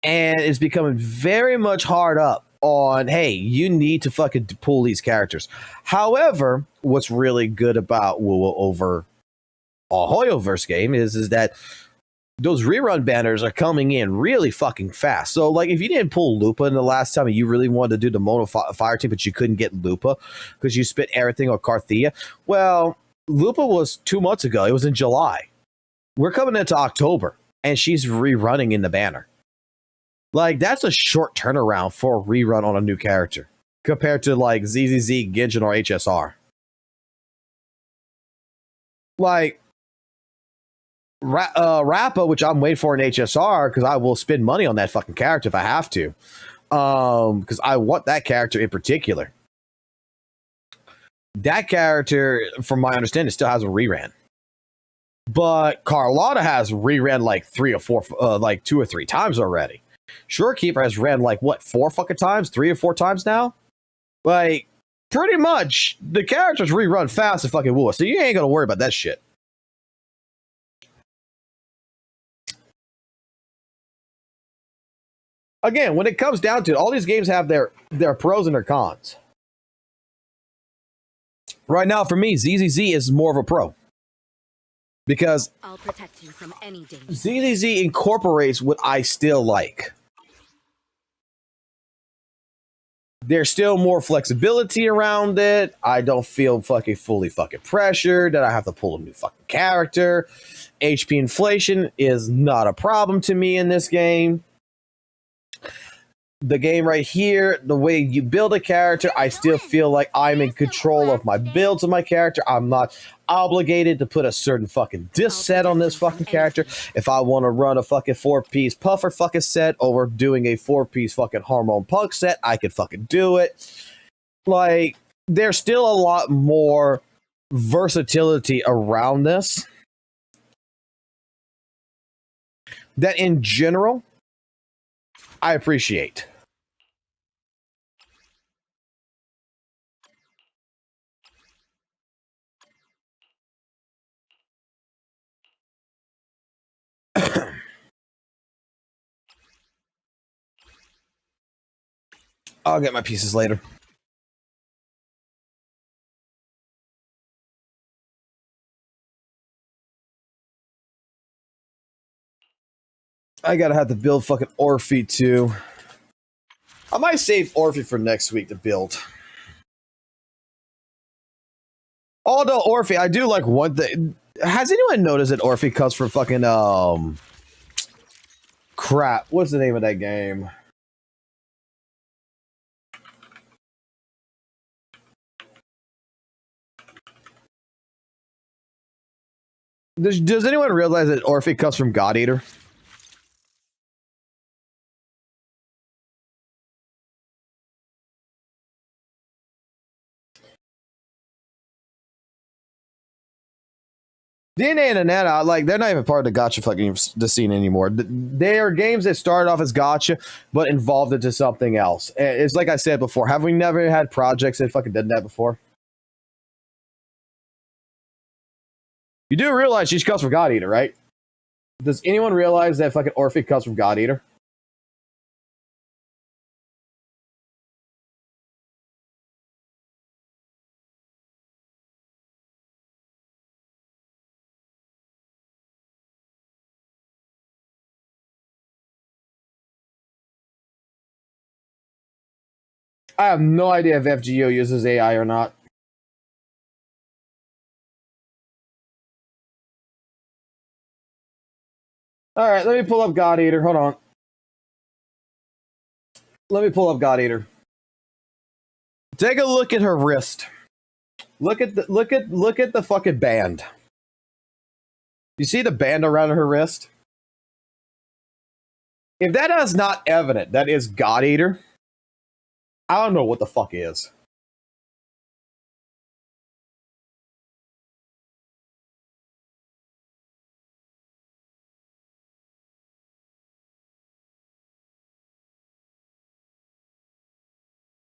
and it's becoming very much hard up on, hey, you need to fucking pull these characters. However, what's really good about WUWA over a Hoyoverse game is that those rerun banners are coming in really fucking fast. So, like, if you didn't pull Lupa in the last time and you really wanted to do the mono fire team, but you couldn't get Lupa because you spent everything on Carthea, well, Lupa was 2 months ago. It was in July. We're coming into October, and she's rerunning in the banner. Like, that's a short turnaround for a rerun on a new character compared to, like, ZZZ, Genshin, or HSR. Like, Rappa, which I'm waiting for in HSR, because I will spend money on that fucking character if I have to. Because I want that character in particular. That character, from my understanding, still has a reran. But Carlotta has reran like 2 or 3 times already. Shorekeeper has ran like, 4 fucking times? 3 or 4 times now? Like, pretty much, the characters rerun fast in fucking WUWA, so you ain't gonna worry about that shit. Again, when it comes down to it, all these games have their pros and their cons. Right now, for me, ZZZ is more of a pro. Because I'll protect you from any danger. ZZZ incorporates what I still like. There's still more flexibility around it. I don't feel fully pressured that I have to pull a new fucking character. HP inflation is not a problem to me in this game. The game right here, the way you build a character, I still feel like I'm in control of my builds of my character. I'm not obligated to put a certain fucking disc set on this fucking character. If I want to run a fucking 4-piece puffer fucking set over doing a 4-piece fucking hormone punk set, I could fucking do it. Like, there's still a lot more versatility around this that in general I appreciate. I'll get my pieces later. I gotta have to build fucking Orphe too. I might save Orphe for next week to build. Although Orphe, I do like one thing. Has anyone noticed that Orphe comes from fucking crap? What's the name of that game? Does anyone realize that Orphe comes from God Eater? DNA and Aneta, like, they're not even part of the gacha fucking the scene anymore. They are games that started off as gacha, but evolved into something else. It's like I said before, have we never had projects that fucking did that before? You do realize she comes from God Eater, right? Does anyone realize that fucking Orphe comes from God Eater? I have no idea if FGO uses AI or not. All right, let me pull up God Eater. Hold on. Let me pull up God Eater. Take a look at her wrist. Look at the fucking band. You see the band around her wrist? If that is not evident, that is God Eater. I don't know what the fuck is.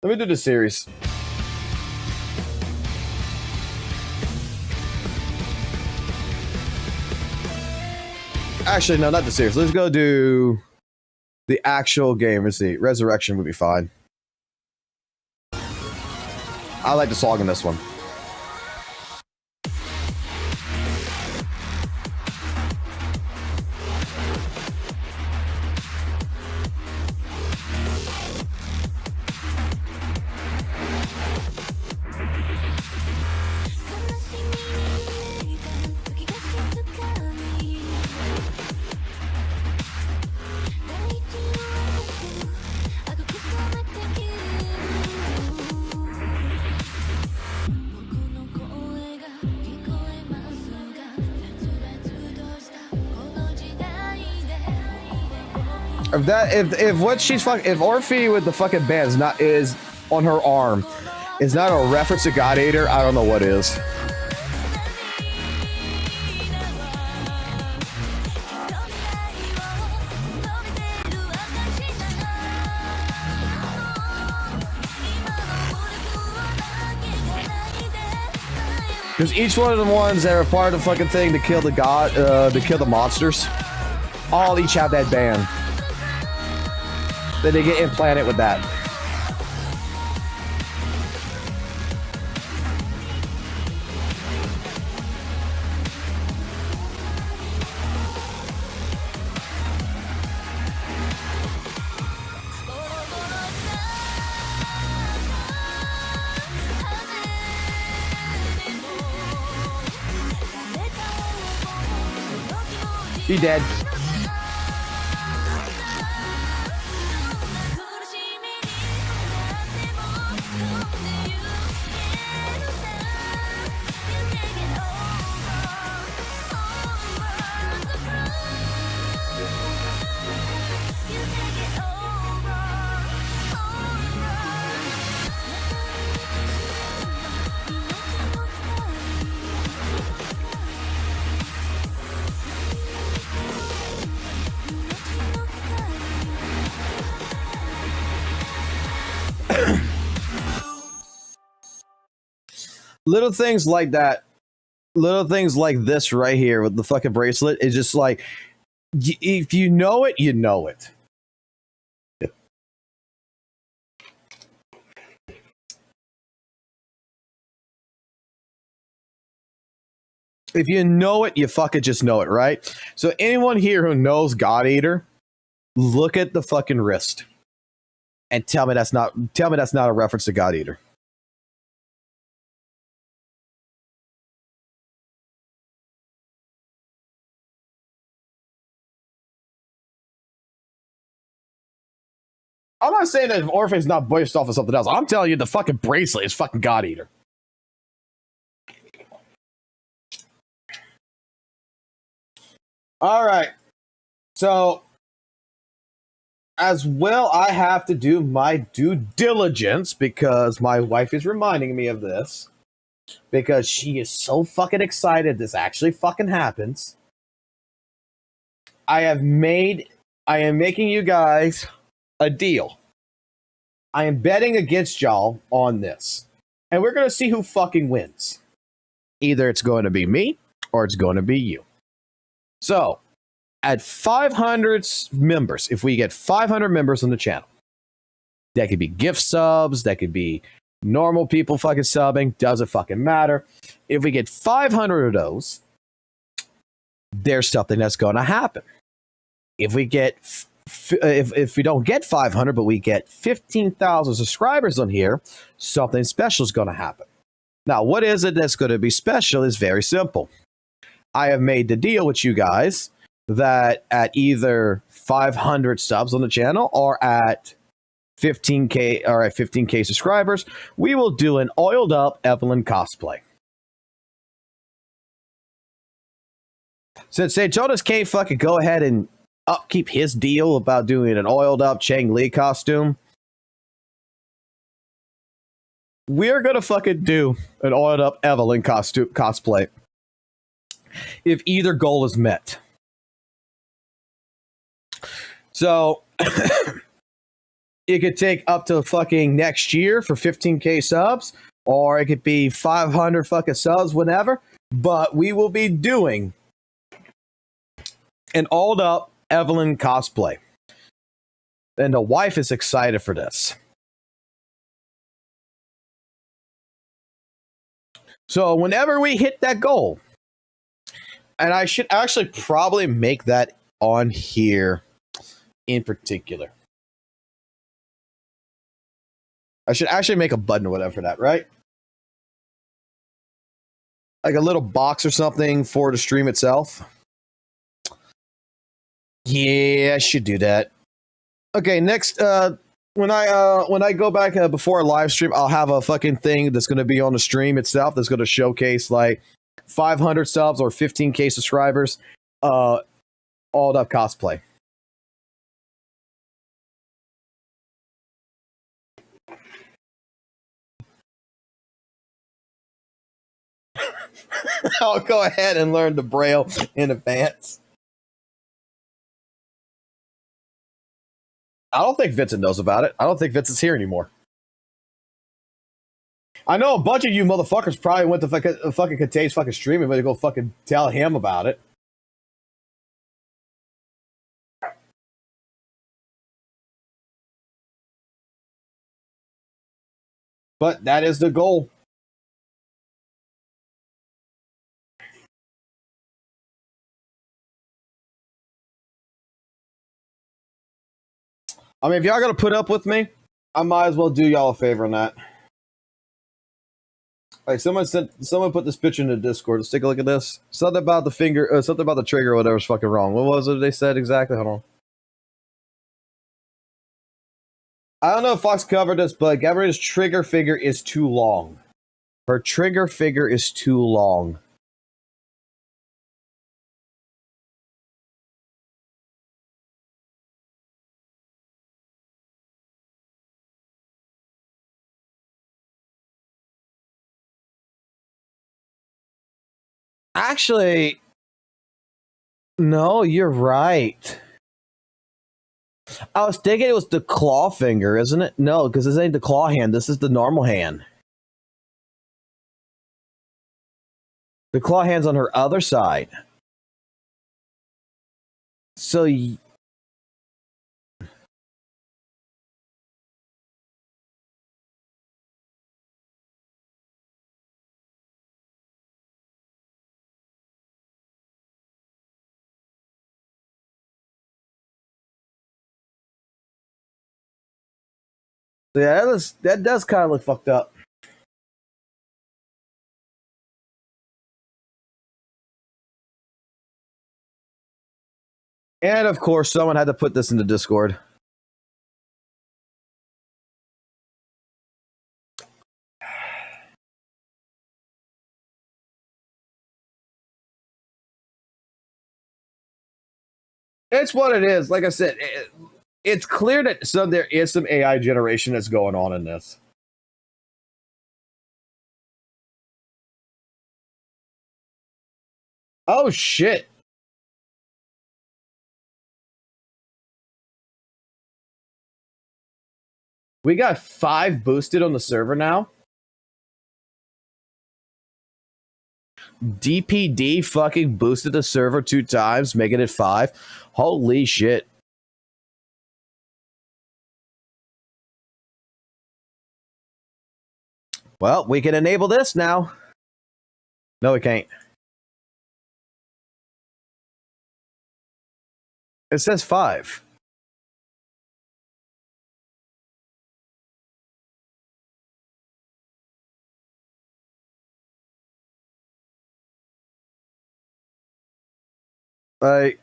Let me do the series. Actually, no, not the series. Let's go do the actual game. Let's see. Resurrection would be fine. I like the song in this one. If Orphe with the fucking band is on her arm is not a reference to God Eater, I don't know what is. Because each one of the ones that are part of the fucking thing to kill the to kill the monsters, all each have that band. Then they get implanted with that. He dead. Little things like that, little things like this right here with the fucking bracelet is just like, if you know it, you know it. If you know it, you fucking just know it, right? So anyone here who knows God Eater, look at the fucking wrist and tell me that's not a reference to God Eater. I'm not saying that Orphe's not based off of something else. I'm telling you the fucking bracelet is fucking God Eater. All right. So, as well, I have to do my due diligence because my wife is reminding me of this. Because she is so fucking excited this actually fucking happens. I am making you guys a deal. I am betting against y'all on this. And we're going to see who fucking wins. Either it's going to be me or it's going to be you. So, at 500 members, if we get 500 members on the channel, that could be gift subs, that could be normal people fucking subbing, doesn't fucking matter. If we get 500 of those, there's something that's going to happen. If we get if we don't get 500, but we get 15,000 subscribers on here, something special is going to happen. Now, what is it that's going to be special is very simple. I have made the deal with you guys that at either 500 subs on the channel or at 15K subscribers, we will do an oiled up Evelyn cosplay. Since St. Jonas can't fucking go ahead and upkeep his deal about doing an oiled up Chang Li costume, we're gonna fucking do an oiled up Evelyn cosplay if either goal is met. So it could take up to fucking next year for 15K subs, or it could be 500 fucking subs whenever, but we will be doing an oiled up Evelyn cosplay. And the wife is excited for this. So whenever we hit that goal, and I should actually probably make that on here in particular. I should actually make a button or whatever for that, right? Like a little box or something for the stream itself. Yeah, I should do that. Okay, next, when I go back before a live stream, I'll have a fucking thing that's going to be on the stream itself that's going to showcase like 500 subs or 15K subscribers, all up cosplay. I'll go ahead and learn the Braille in advance. I don't think Vincent knows about it. I don't think Vincent's here anymore. I know a bunch of you motherfuckers probably went to fucking Kate's fucking stream and went to go fucking tell him about it. But that is the goal. I mean, if y'all gonna put up with me, I might as well do y'all a favor on that. Like someone put this picture in the Discord. Let's take a look at this. Something about the finger, something about the trigger or whatever's fucking wrong. What was it they said exactly? Hold on. I don't know if Fox covered this, but Gabrielle's trigger finger is too long. Her trigger finger is too long. Actually, no, you're right. I was thinking it was the claw finger, isn't it? No, because this ain't the claw hand. This is the normal hand. The claw hand's on her other side. So... yeah, that does kind of look fucked up. And of course, someone had to put this in the Discord. It's what it is. Like I said, it's clear that there is some AI generation that's going on in this. Oh shit. We got 5 boosted on the server now. DPD fucking boosted the server 2 times, making it 5. Holy shit. Well, we can enable this now. No, we can't. It says 5. Like,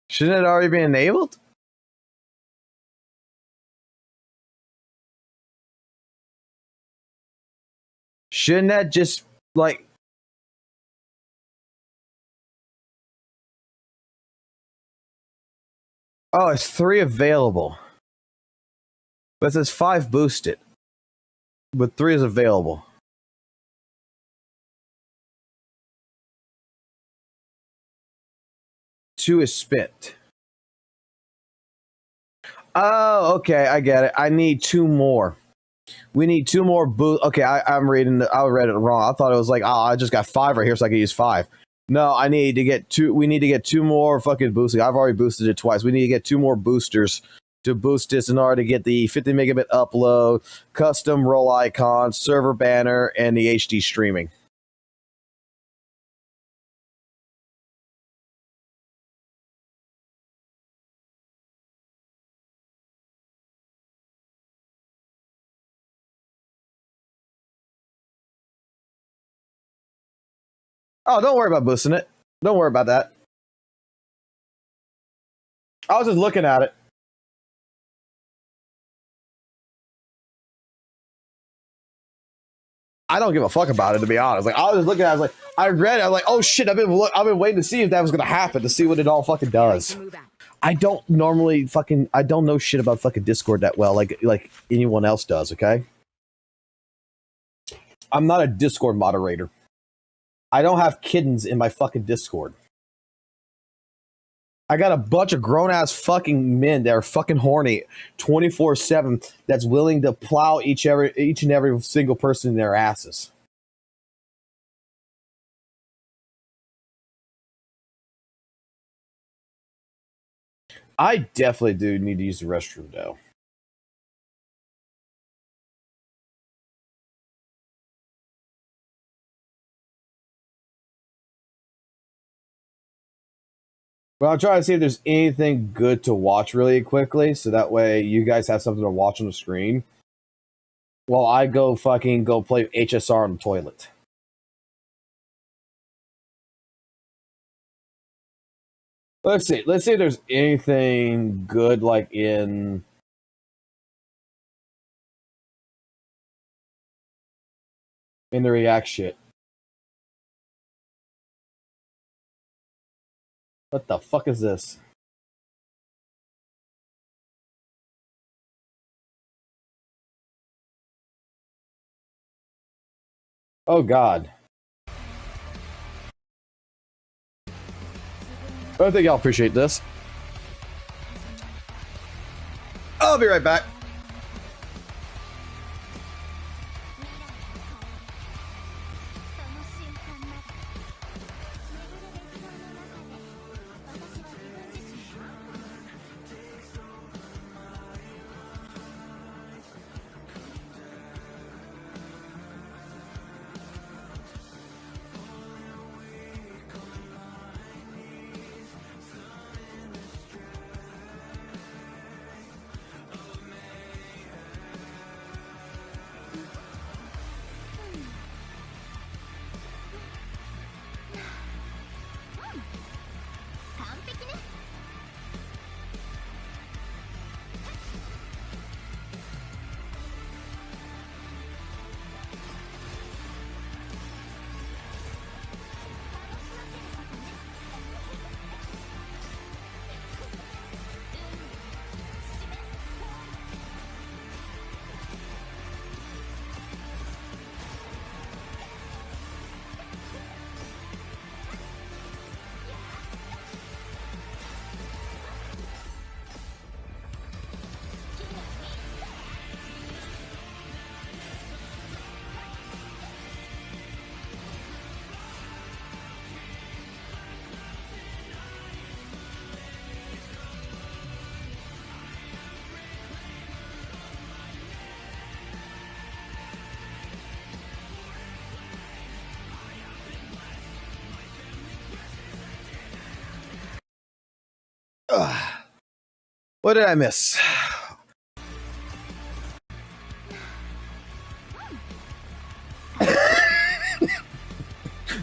shouldn't it already be enabled? Shouldn't that just, like... Oh, it's 3 available. But it says 5 boosted. But 3 is available. Two is spent. Oh, okay, I get it. I need 2 more. We need 2 more boost. Okay, I'm reading. I read it wrong. I thought it was like, oh, I just got 5 right here, so I can use 5. No, I need to get 2. We need to get 2 more fucking boosting. I've already boosted it twice. We need to get 2 more boosters to boost this in order to get the 50 megabit upload, custom roll icon, server banner, and the HD streaming. Oh, don't worry about boosting it. Don't worry about that. I was just looking at it. I don't give a fuck about it, to be honest. Like, I was just looking at it, I was like, I read it, I was like, oh shit, I've been waiting to see if that was gonna happen, to see what it all fucking does. I don't normally I don't know shit about fucking Discord that well, like anyone else does, okay? I'm not a Discord moderator. I don't have kittens in my fucking Discord. I got a bunch of grown-ass fucking men that are fucking horny 24/7 that's willing to plow each and every single person in their asses. I definitely do need to use the restroom, though. But I'm trying to see if there's anything good to watch really quickly, so that way you guys have something to watch on the screen while I go play HSR on the toilet. Let's see if there's anything good like in the React shit. What the fuck is this? Oh god. I think y'all appreciate this. I'll be right back. What did I miss?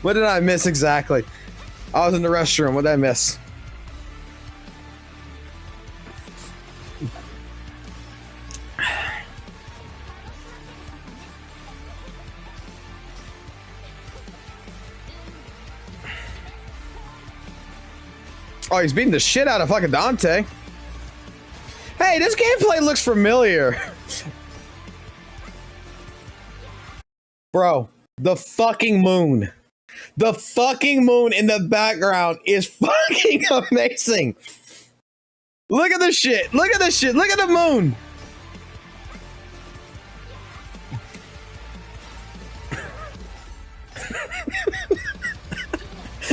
What did I miss exactly? I was in the restroom. What did I miss? Oh, he's beating the shit out of fucking Dante. Hey, this gameplay looks familiar. Bro, the fucking moon. The fucking moon in the background is fucking amazing. Look at this shit. Look at this shit. Look at the moon.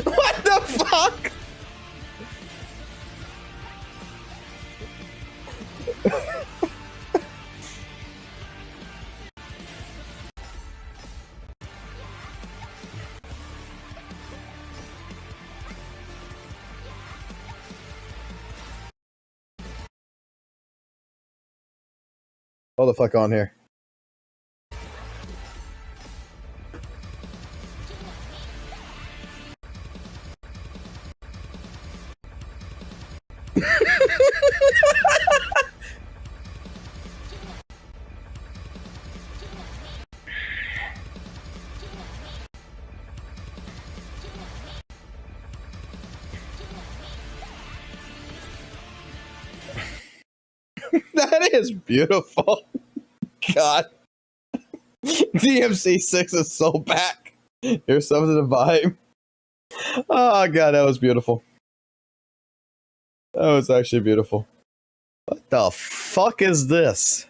What the fuck? Hold the fuck on here. That is beautiful. God. DMC6 is so back. Here's something to vibe. Oh, God, that was beautiful. That was actually beautiful. What the fuck is this?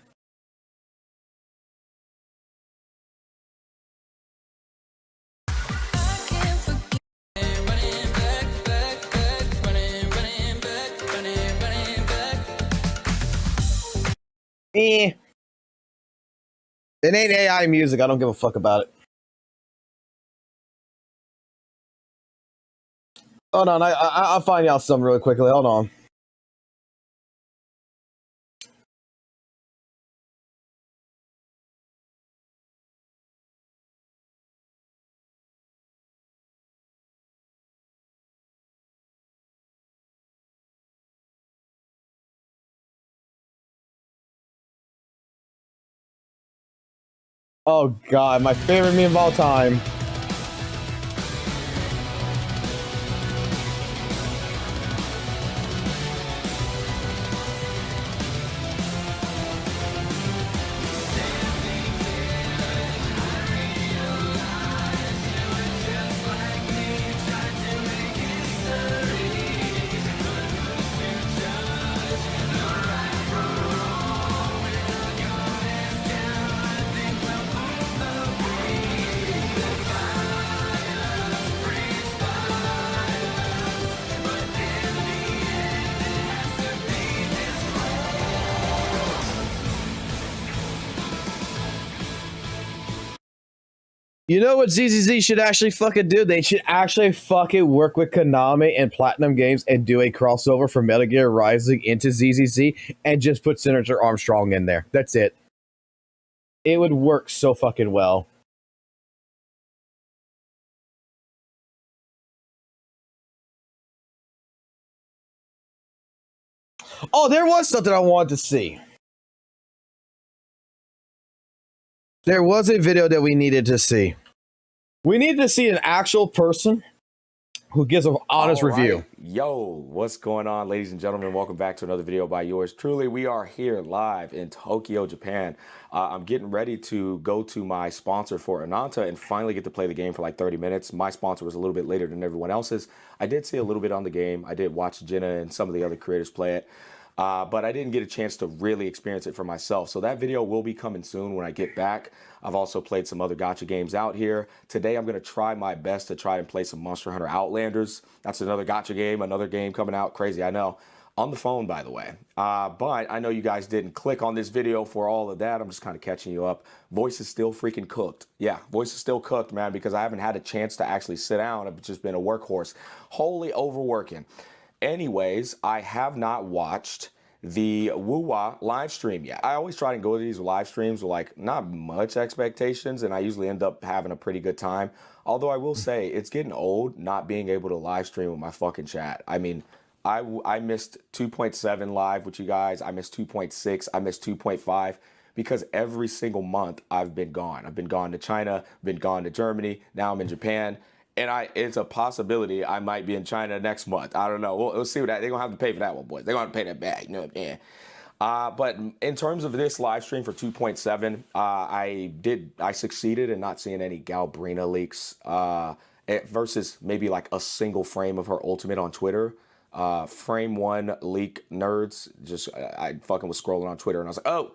Eh. It ain't AI music. I don't give a fuck about it. Hold on. I'll find y'all something really quickly. Hold on. Oh, God. My favorite meme of all time. You know what ZZZ should actually fucking do? They should actually fucking work with Konami and Platinum Games and do a crossover from Metal Gear Rising into ZZZ and just put Senator Armstrong in there. That's it. It would work so fucking well. Oh, there was something I wanted to see. There was a video that we needed to see. We need to see an actual person who gives an honest review. Yo, what's going on, ladies and gentlemen? Welcome back to another video by yours truly. We are here live in Tokyo, Japan. I'm getting ready to go to my sponsor for Ananta and finally get to play the game for like 30 minutes. My sponsor was a little bit later than everyone else's. I did see a little bit on the game. I did watch Jenna and some of the other creators play it. But I didn't get a chance to really experience it for myself. So that video will be coming soon when I get back. I've also played some other gacha games out here. Today I'm going to try my best to try and play some Monster Hunter Outlanders. That's another gacha game, another game coming out. Crazy, I know. On the phone, by the way. But I know you guys didn't click on this video for all of that. I'm just kind of catching you up. Voice is still freaking cooked. Yeah, voice is still cooked, man, because I haven't had a chance to actually sit down. I've just been a workhorse. Wholly overworking. Anyways, I have not watched the WUWA live stream yet. I always try to go to these live streams with like not much expectations, and I usually end up having a pretty good time. Although I will say it's getting old not being able to live stream with my fucking chat. I mean, I missed 2.7 live with you guys. I missed 2.6. I missed 2.5 because every single month I've been gone. I've been gone to China, been gone to Germany. Now I'm in Japan. And it's a possibility I might be in China next month. I don't know. We'll see what that. They're going to have to pay for that one, boys. They're going to pay that back. You know what I'm saying? But in terms of this live stream for 2.7, I succeeded in not seeing any Galbrina leaks versus maybe like a single frame of her ultimate on Twitter. Frame one leak nerds. I fucking was scrolling on Twitter and I was like, oh,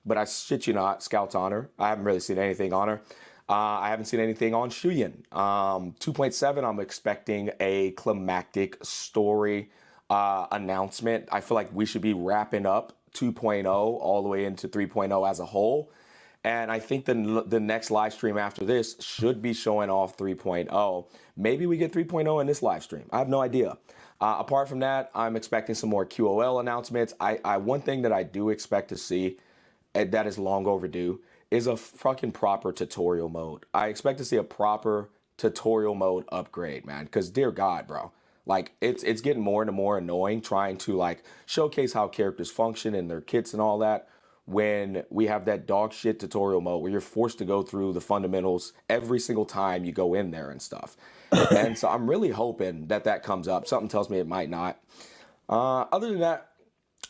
but I shit you not, Scout's on her. I haven't really seen anything on her. I haven't seen anything on Shuyin. 2.7, I'm expecting a climactic story announcement. I feel like we should be wrapping up 2.0 all the way into 3.0 as a whole. And I think the next live stream after this should be showing off 3.0. Maybe we get 3.0 in this live stream. I have no idea. Apart from that, I'm expecting some more QOL announcements. One thing that I do expect to see that is long overdue is a fucking proper tutorial mode. I expect to see a proper tutorial mode upgrade, man. Because dear God, bro, like it's getting more and more annoying trying to like showcase how characters function and their kits and all that when we have that dog shit tutorial mode where you're forced to go through the fundamentals every single time you go in there and stuff. And so I'm really hoping that comes up. Something tells me it might not. Other than that,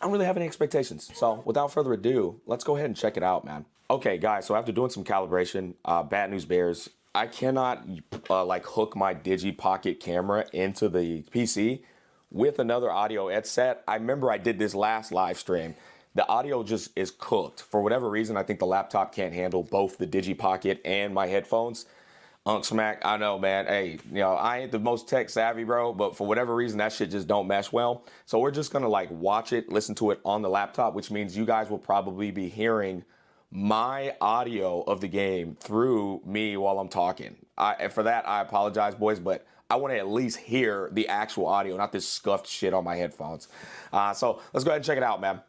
I don't really have any expectations. So without further ado, let's go ahead and check it out, man. Okay, guys, so after doing some calibration, bad news bears, I cannot like hook my Digi-Pocket camera into the PC with another audio headset. I remember I did this last live stream. The audio just is cooked. For whatever reason, I think the laptop can't handle both the Digi-Pocket and my headphones. Smack, I know, man. Hey, you know, I ain't the most tech savvy, bro, but for whatever reason, that shit just don't mesh well. So we're just gonna like watch it, listen to it on the laptop, which means you guys will probably be hearing my audio of the game through me while I'm talking. And for that, I apologize, boys, but I want to at least hear the actual audio, not this scuffed shit on my headphones. So let's go ahead and check it out, man.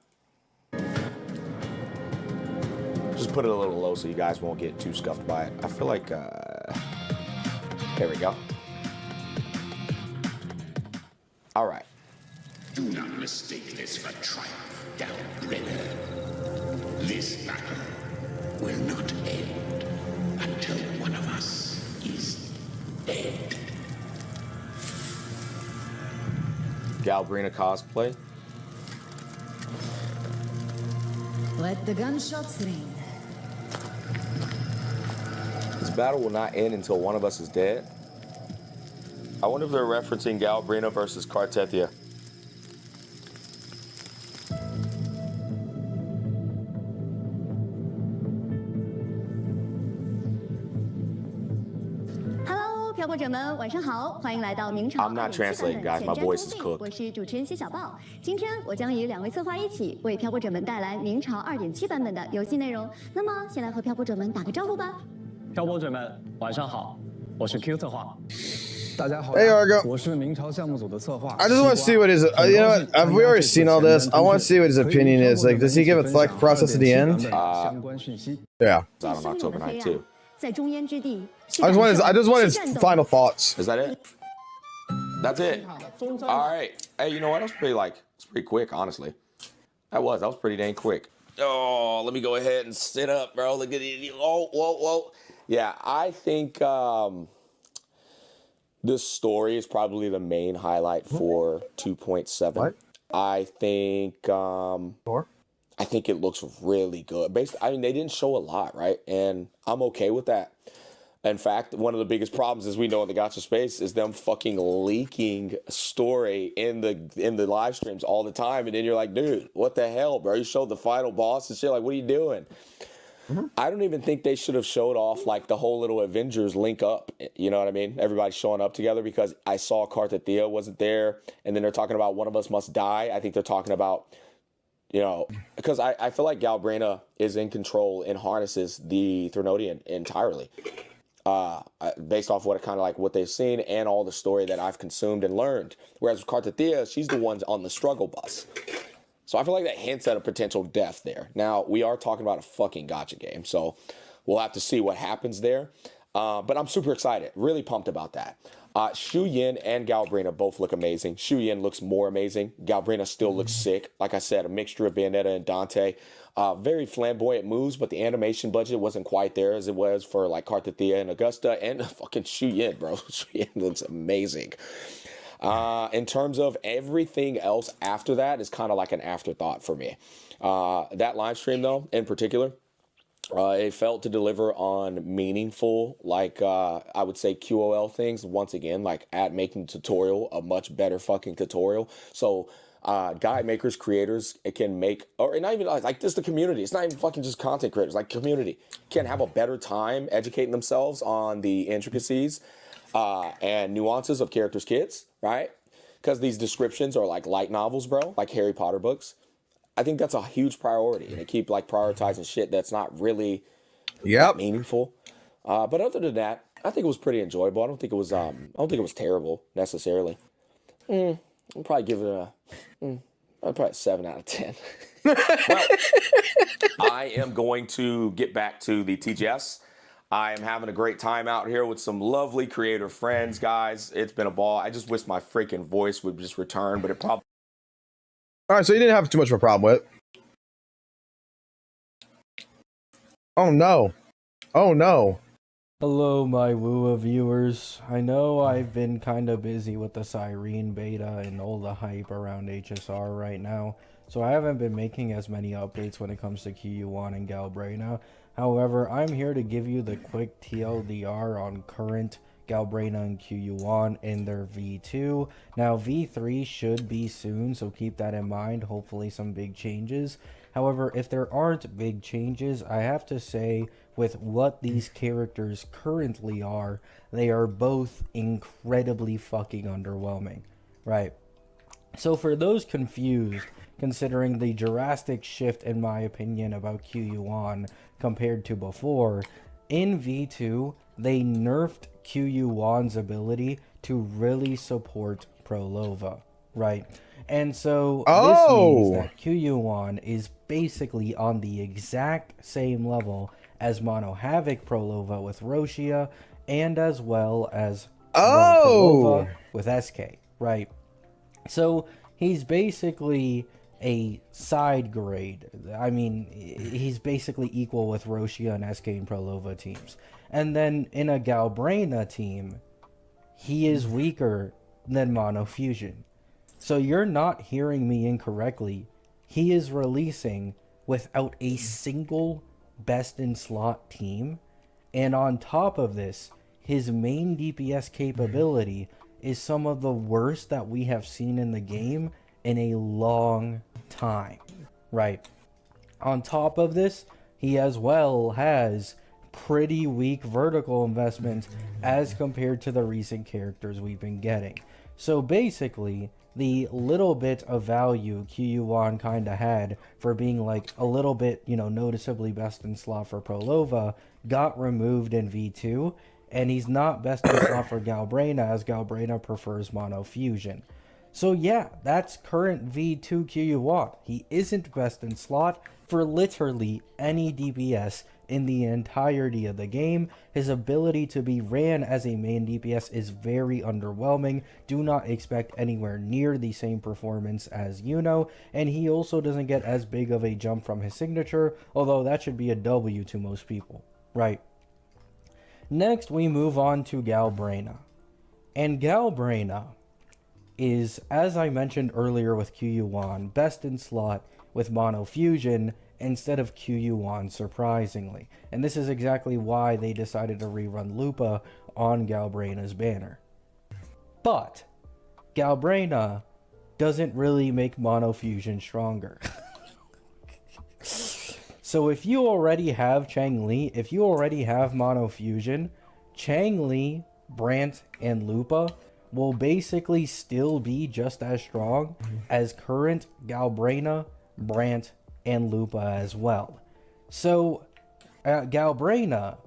Just put it a little low so you guys won't get too scuffed by it. I feel like, there we go. All right. Do not mistake this for triumph, Galbrina. This battle will not end until one of us is dead. Galbrina cosplay. Let the gunshots ring. This battle will not end until one of us is dead. I wonder if they're referencing Galbrina versus Kartethia. Hello，漂泊者们，晚上好，欢迎来到明朝 I'm not translating, guys. My voice is cooked. 我是主持人谢小豹。今天我将与2位策划一起为漂泊者们带来明朝2.7版本的游戏内容。那么，先来和漂泊者们打个招呼吧。漂泊者们，晚上好，我是 Q 策划。大家好 Hey, Argo. 我是明朝项目组的策划。 I just want to see what his. You know what? Have we already seen all this? I want to see what his opinion is. Like, does he give a select process at the end? 相关讯息。 Yeah. It's out on October 9th too. 在中烟之地。I just want his final thoughts. Is that it? That's it. All right. Hey, you know what? That was it's pretty quick, honestly. That was pretty dang quick. Oh, let me go ahead and sit up, bro. Look at it. Oh, whoa. Yeah, I think this story is probably the main highlight for 2.7. What? I think I think it looks really good. I mean, they didn't show a lot, right? And I'm okay with that. In fact, one of the biggest problems, as we know in the gacha space, is them fucking leaking story in the live streams all the time. And then you're like, dude, what the hell, bro? You showed the final boss and shit. Like, what are you doing? Mm-hmm. I don't even think they should have showed off like the whole little Avengers link up. You know what I mean? Everybody showing up together, because I saw Kartethia wasn't there. And then they're talking about one of us must die. I think they're talking about, you know, because I feel like Galbrina is in control and harnesses the Thrunodian entirely. Based off what they've seen and all the story that I've consumed and learned. Whereas with Kartethia, she's the one on the struggle bus. So I feel like that hints at a potential death there. Now, we are talking about a fucking gacha game, so we'll have to see what happens there. But I'm super excited, really pumped about that. Shu Yin and Galbrina both look amazing. Shu Yin looks more amazing. Galbrina still looks sick. Like I said, a mixture of Bayonetta and Dante. Very flamboyant moves, but the animation budget wasn't quite there as it was for like Kartathea and Augusta and fucking Shu Yin, bro. Shu Yin looks amazing. In terms of everything else after that is kind of like an afterthought for me. That live stream though, in particular, it felt to deliver on meaningful, like I would say QOL things. Once again, like at making tutorial a much better fucking tutorial. So guide makers, creators, it can make, or not even like just the community. It's not even fucking just content creators, like community can have a better time educating themselves on the intricacies and nuances of characters' kits, right? Because these descriptions are like light novels, bro, like Harry Potter books. I think that's a huge priority, and they keep like prioritizing shit that's not really that meaningful. But other than that, I think it was pretty enjoyable. I don't think it was terrible necessarily. I'll probably give it a 7 out of 10. Well, I am going to get back to the TGS. I am having a great time out here with some lovely creator friends, guys. It's been a ball. I just wish my freaking voice would just return, but it probably. All right, so you didn't have too much of a problem with it. Oh no. Oh no. Hello, my WUWA viewers. I know I've been kind of busy with the Cyrene beta and all the hype around HSR right now, so I haven't been making as many updates when it comes to QU1 and Galbrina. However, I'm here to give you the quick TLDR on current Galbrina and QU1 in their V2. Now, V3 should be soon, so keep that in mind. Hopefully some big changes. However, if there aren't big changes, I have to say, with what these characters currently are, they are both incredibly fucking underwhelming, right? So for those confused, considering the drastic shift, in my opinion, about QU1 compared to before, in V2, they nerfed QU1's ability to really support Prolova, right? And so this means that QU1 is basically on the exact same level as Mono Havoc Prolova with Roshia, and as well as Prolova with SK, right? So he's basically a side grade. I mean, he's basically equal with Roshia and SK and Prolova teams. And then in a Galbrina team, he is weaker than Mono Fusion. So you're not hearing me incorrectly. He is releasing without a single best in slot team. And on top of this, his main DPS capability is some of the worst that we have seen in the game in a long time, right? On top of this, he as well has pretty weak vertical investments as compared to the recent characters we've been getting. So basically, the little bit of value QU1 kind of had for being like a little bit, you know, noticeably best in slot for Prolova got removed in V2, and he's not best in slot for Galbrina, as Galbrina prefers Mono Fusion. So yeah, that's current V2 QU1. He isn't best in slot for literally any DPS in the entirety of the game. His ability to be ran as a main DPS is very underwhelming. Do not expect anywhere near the same performance as Yuno, and he also doesn't get as big of a jump from his signature, although that should be a W to most people, right? Next, we move on to Galbrina. And Galbrina is, as I mentioned earlier with QU1, best in slot with Mono Fusion instead of QU1, surprisingly. And this is exactly why they decided to rerun Lupa on Galbrina's banner. But Galbrina doesn't really make Mono Fusion stronger. So if you already have Chang-Li, if you already have Mono Fusion, Chang-Li, Brant, and Lupa will basically still be just as strong as current Galbrina, Brant, and Lupa as well. So Galbrina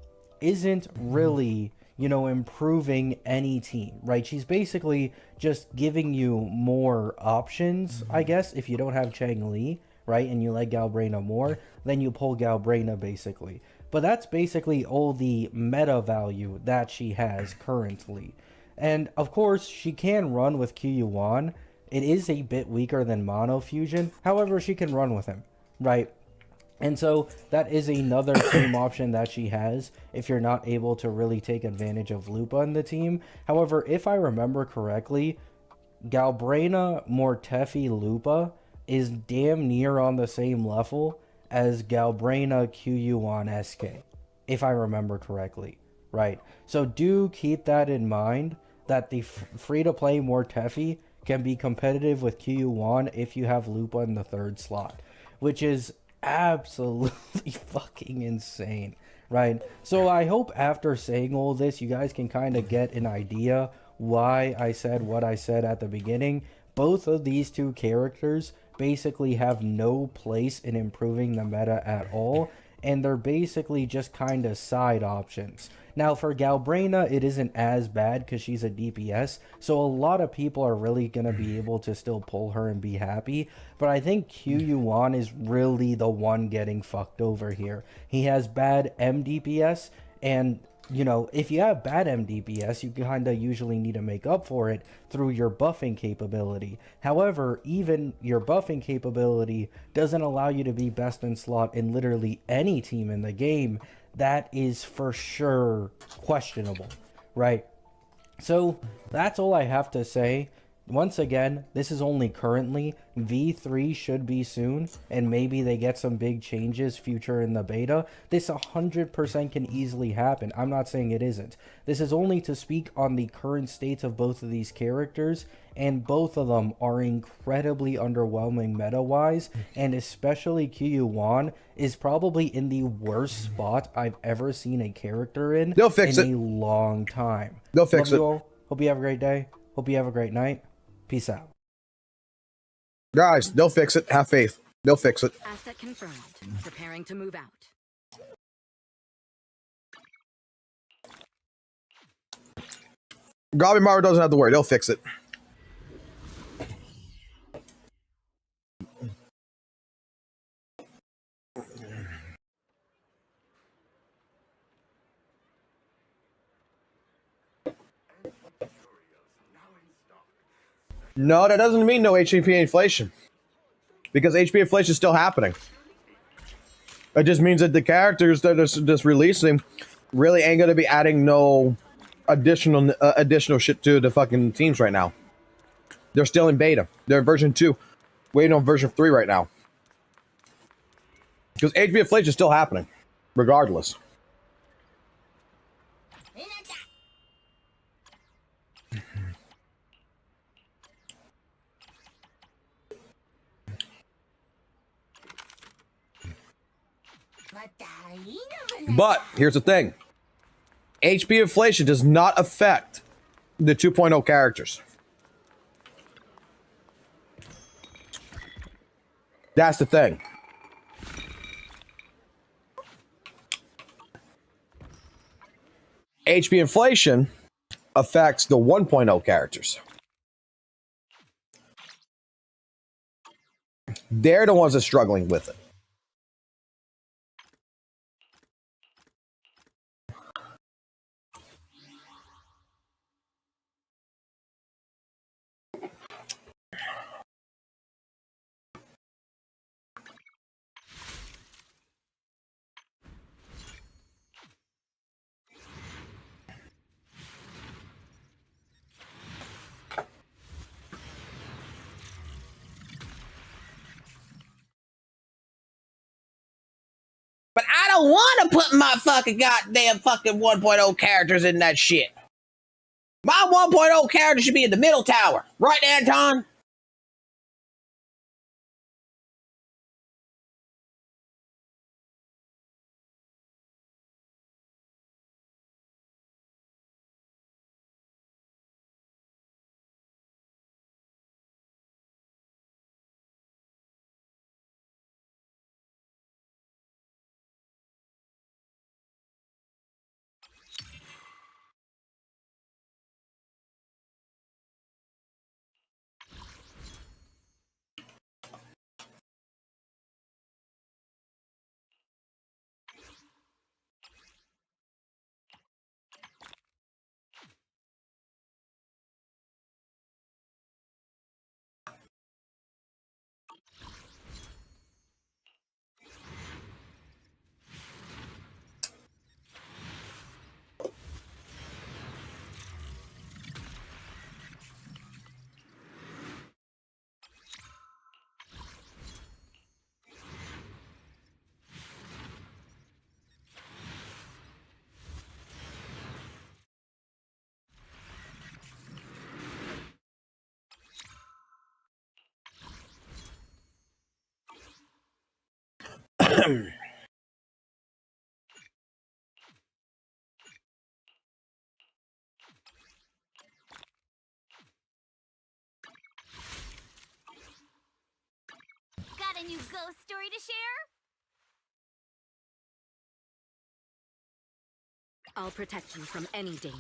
isn't really, you know, improving any team, right? She's basically just giving you more options, I guess. If you don't have Chang Li, right, and you like Galbraina more, then you pull Galbraina basically. But that's basically all the meta value that she has currently. And of course, she can run with Kyuan. It is a bit weaker than Mono Fusion. However, she can run with him, right? And so that is another team option that she has if you're not able to really take advantage of Lupa in the team. However, if I remember correctly, Galbraina, Mortefi, Lupa is damn near on the same level as Galbraina, Kyuan, SK, if I remember correctly, right? So do keep that in mind, that the free-to-play Mortefi can be competitive with Kyuan if you have Lupa in the third slot, which is absolutely fucking insane, right? So I hope after saying all this, you guys can kind of get an idea why I said what I said at the beginning. Both of these two characters basically have no place in improving the meta at all, and they're basically just kind of side options. Now for Galbraina, it isn't as bad because she's a DPS, so a lot of people are really going to be able to still pull her and be happy, but I think Kyuan is really the one getting fucked over here. He has bad MDPS, and you know, if you have bad MDPS, you kind of usually need to make up for it through your buffing capability. However, even your buffing capability doesn't allow you to be best in slot in literally any team in the game. That is for sure questionable, right? So that's all I have to say. Once again, this is only currently. V3 should be soon, and maybe they get some big changes future in the beta. This 100% can easily happen. I'm not saying it isn't. This is only to speak on the current states of both of these characters, and both of them are incredibly underwhelming meta-wise, and especially Kyuan is probably in the worst spot I've ever seen a character in a long time. They'll fix Love it. you all. Hope you have a great day. Hope you have a great night. Peace out. Guys, they'll fix it. Have faith. They'll fix it. Asset confirmed. Preparing to move out. Gabimaru doesn't have to worry. They'll fix it. No, that doesn't mean no HP inflation. Because HP inflation is still happening. It just means that the characters that are just releasing really ain't going to be adding no additional shit to the fucking teams right now. They're still in beta. They're in version 2. Waiting on version 3 right now. Because HP inflation is still happening. Regardless. But here's the thing. HP inflation does not affect the 2.0 characters. That's the thing. HP inflation affects the 1.0 characters. They're the ones that are struggling with it. But I don't want to put my fucking goddamn fucking 1.0 characters in that shit. My 1.0 character should be in the middle tower. Right, Anton? Got a new ghost story to share? I'll protect you from any danger.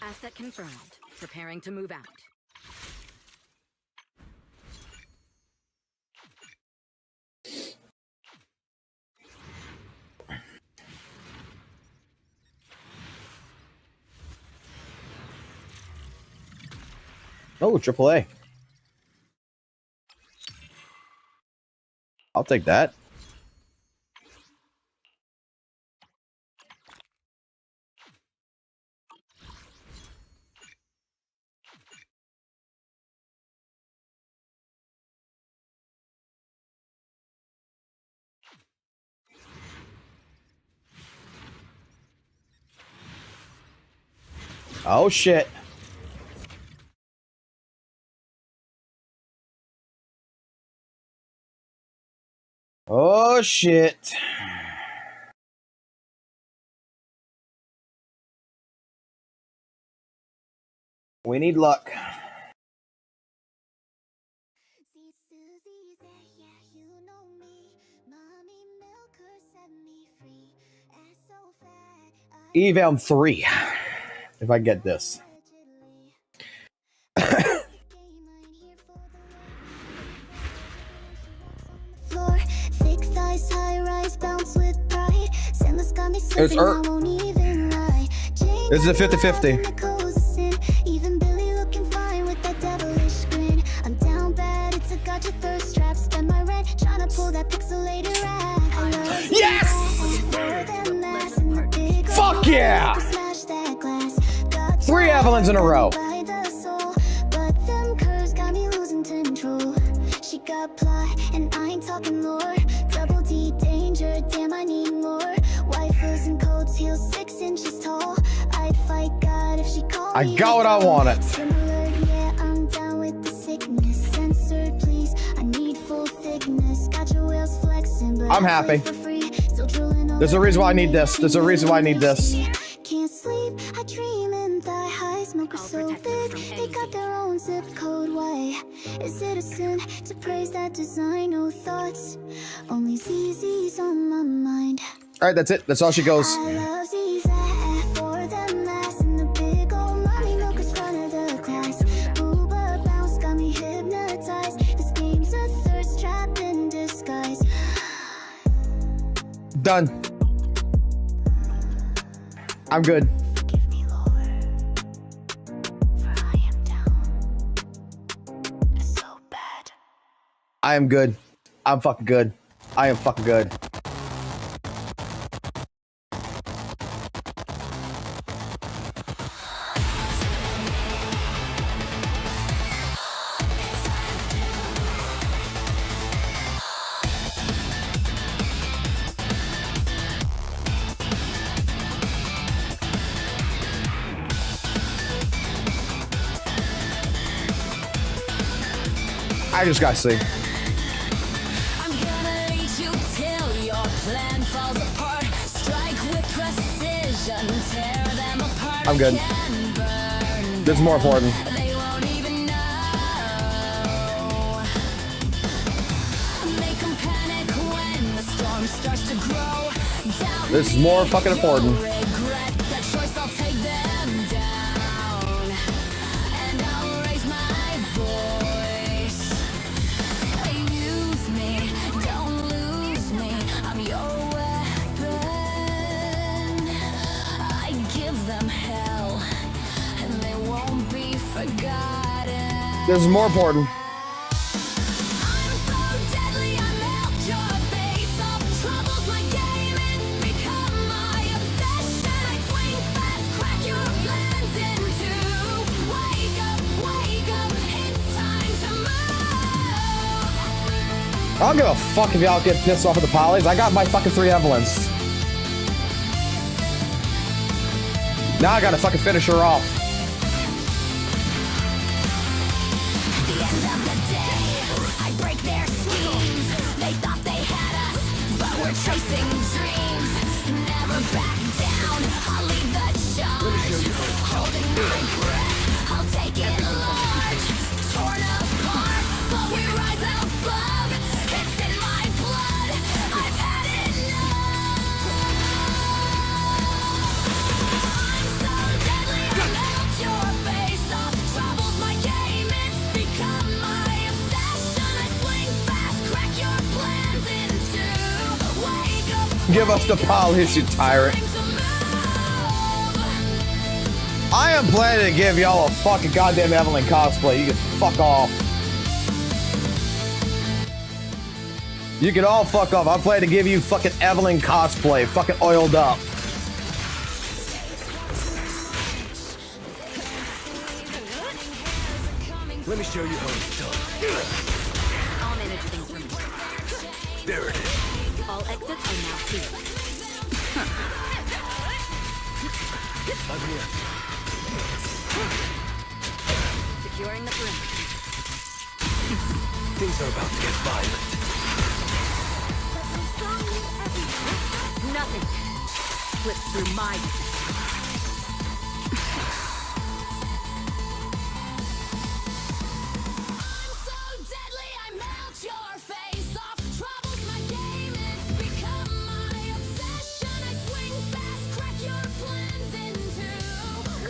Asset confirmed. Preparing to move out. Oh, AAA. I'll take that. Oh shit. Oh shit. We need luck. Eval 3. If I get this. It's This is a 50-50. Even Billy looking fine with that devilish grin. I'm down bad, it's a gotcha thirst trap. Spend my rent trying to pull that pixelated rap. Yes! Fuck yeah! 3 Avalons in a row. But them curves got me losing control. She got plot, and I ain't talking lore. Double D danger, damn I need more. Wifers and coats, heels 6 inches tall. I'd fight God if she called I got what I wanted. Similar, yeah, I'm down with the sickness. Censored, please. I need full thickness. Got your wheels flexing, but I'm happy. There's a reason why I need this. There's a reason why I need this. Can't sleep, I dream in thigh high. Smoker so big, they got their own zip code. Why is it a sin to praise that design? No thoughts, only ZZ's on my mind. All right, that's it. That's all she goes. I love ZZ for them last in the big old mommy milkers front of the class. Booba bounce got me hypnotized. This game's a thirst trap in disguise. Done. I'm good. I am good. I'm fucking good. I am fucking good. I just gotta see. I'm good. This is more important. This is more fucking important. This is more important. don't give a fuck if y'all get pissed off at the polys. I got my fucking 3 Evelyns. Now I gotta fucking finish her off. Chasing dreams, never back down. I'll lead the charge, holding my breath. I'll take it large, torn apart, but we rise above. It's in my blood. I've had enough. I'm so deadly, I melt your face off. Trouble's my game, it's become my obsession. I swing fast, crack your plans in two. Give us the polish, you tyrant. I am planning to give y'all a fucking goddamn Evelyn cosplay. You can fuck off. You can all fuck off. I'm planning to give you fucking Evelyn cosplay. Fucking oiled up. Let me show you how it's done. I'll manage things from here. There it is. All exits are now clear. I'm here. Securing the perimeter. Things are about to get violent. Nothing slips through my.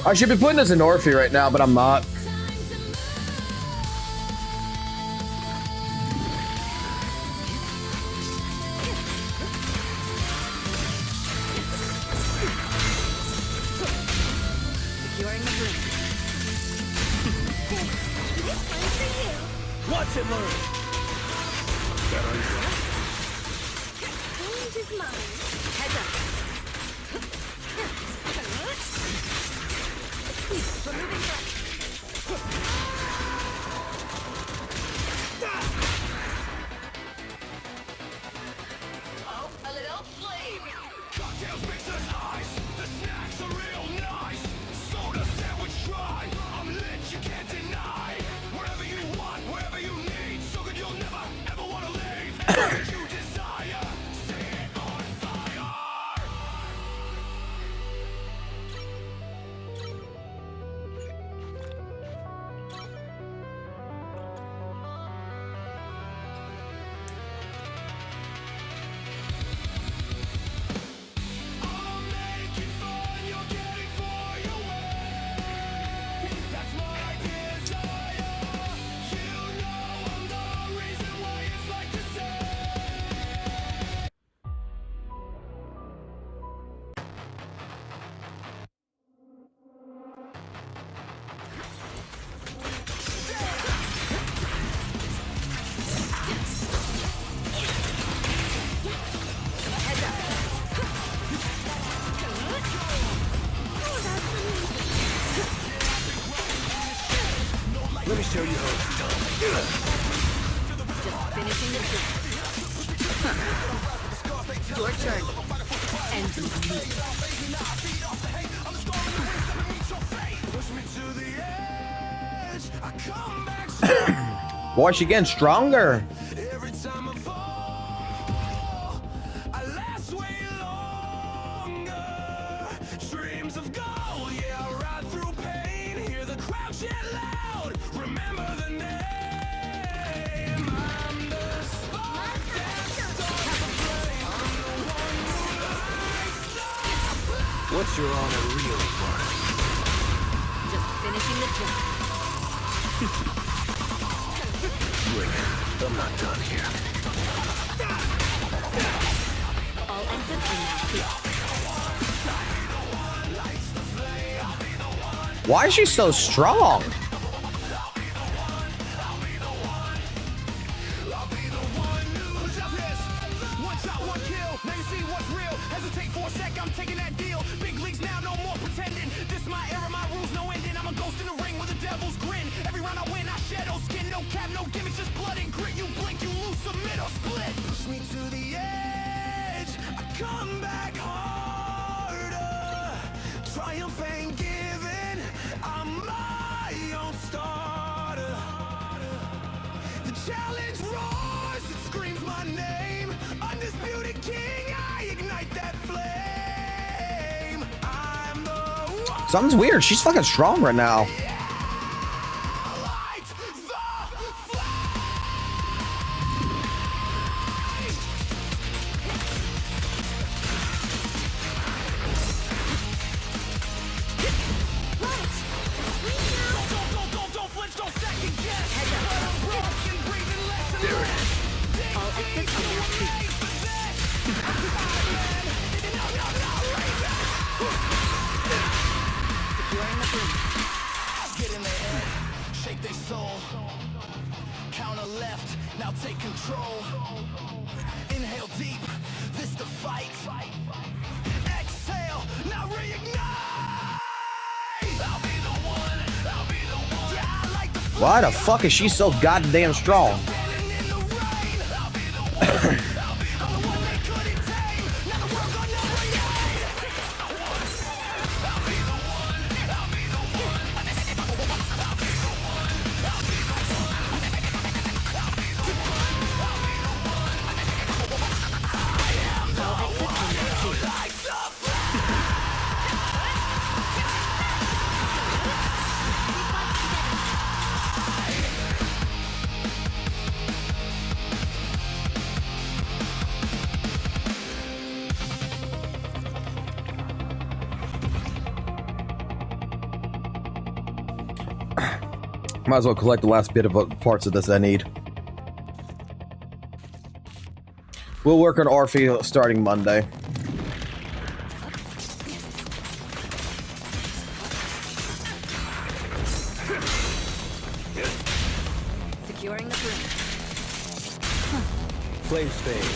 I should be putting this in Orphe right now, but I'm not. Watch and learn. That on you. Change is mine. Heads up. Removing threat. Oh, a little flame. Cocktails, mixers, ice. The snacks are real nice. Soda sandwich try. I'm lit, you can't deny. Wherever you want, wherever you need. So good you'll never, ever want to leave. What you desire, set it on fire. Let me show you how it's done. Just finishing the job. Your turn. And me. Push me to the edge. I come back. Boy, she getting stronger. Every time I fall, I last way longer. Dreams of gold, yeah, I ride through pain. Hear the crowd chant loud. Remember the name. I'm the spark that starts the flame. I'm the one who lights the flame. What's your honor really worth? Just finishing the job. Bring it. I'm not done here. All exits are now clear. Why is she so strong? One shot, one kill. Now you see what's real. Hesitate for a sec, I'm taking that deal. Big leagues now, no more pretending. This my era, my rules, no ending. I'm a ghost in the ring with a devil's grin. Every round I win, I shadow skin. No cap, no gimmicks, just blood and grit. You blink, you lose, submit or split. ain't giving. I'm my own starter. The challenge roars, it screams my name. Undisputed king, I ignite that flame. I'm the one. Something's weird. She's fucking strong right now. Get in their head, shake their soul. Counter left, now take control. Inhale deep, this the fight. Exhale, now reignite. I'll be the one, I'll be the one. Yeah, I like the Why the fuck is she so goddamn strong? Might as well collect the last bit of parts of this I need. We'll work on Orphe starting Monday. Securing the room. Flame stage.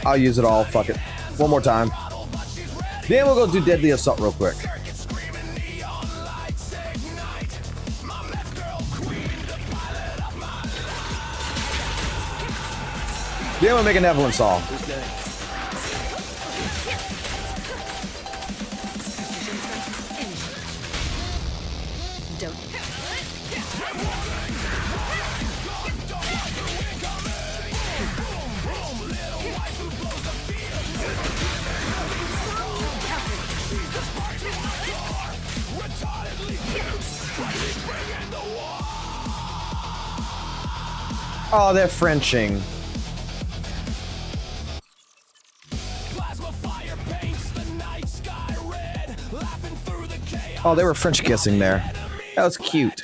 I'll use it all. Fuck it. One more time. Then we'll go do Deadly Assault real quick. Then we'll make an Evelyn Saw. Oh, they're Frenching. Oh, they were French kissing there. That was cute.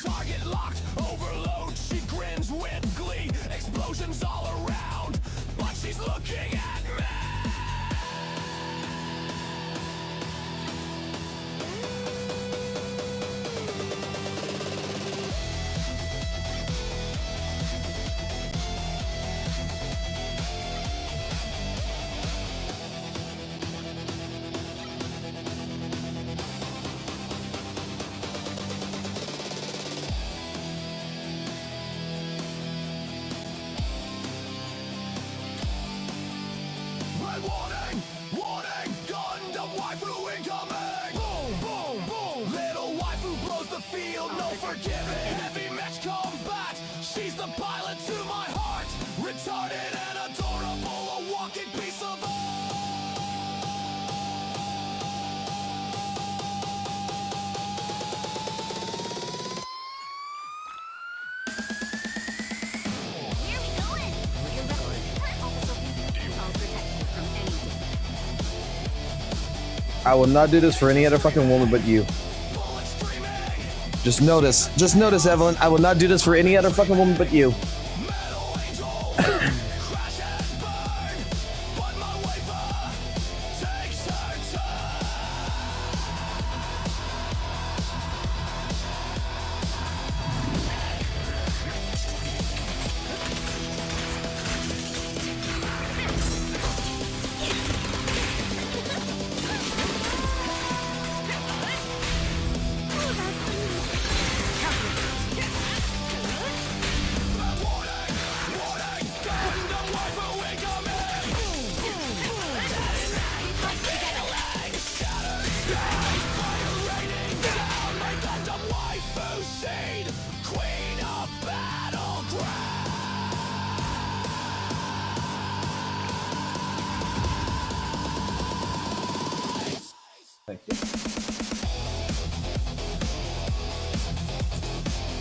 I will not do this for any other fucking woman but you. Just notice, Evelyn, I will not do this for any other fucking woman but you.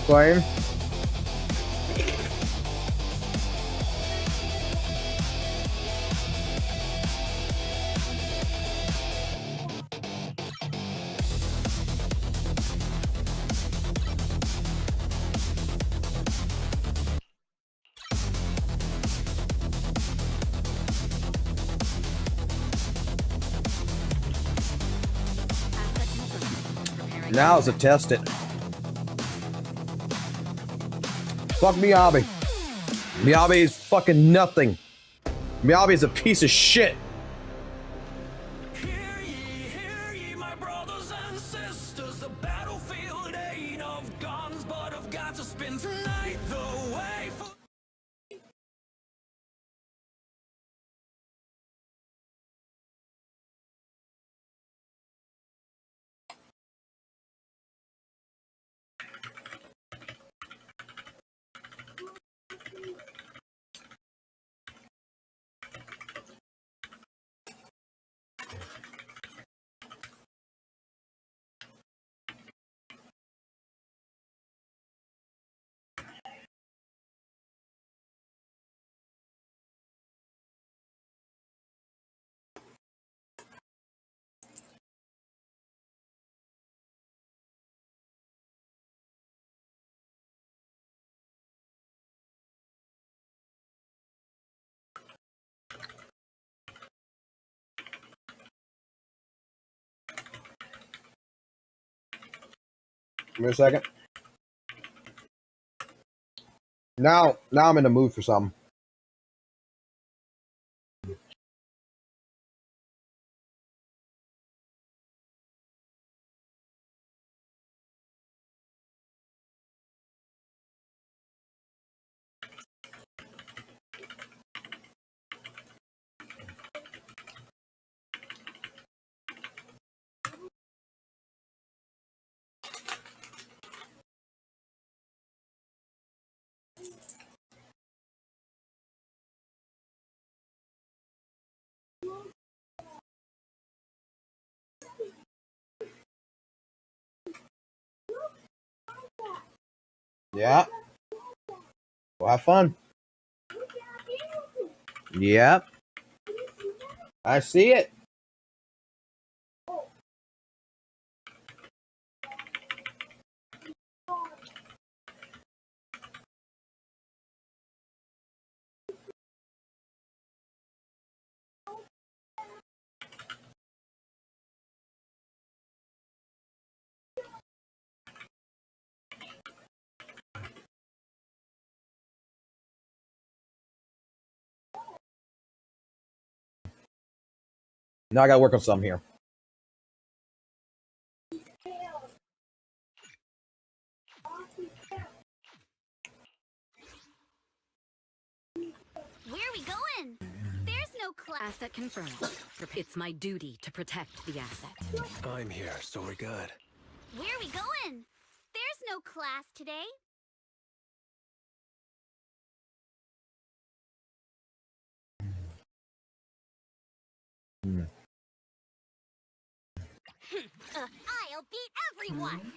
playing. Now is to test it. Fuck Miyabi. Miyabi is fucking nothing. Miyabi is a piece of shit. Give me a second. Now I'm in the mood for something. Yeah. Well, have fun. Yep. I see it. Now I gotta work on something here. Where are we going? There's no class. Asset confirmed. It's my duty to protect the asset. I'm here, so we're good. Where are we going? There's no class today. I'll beat everyone.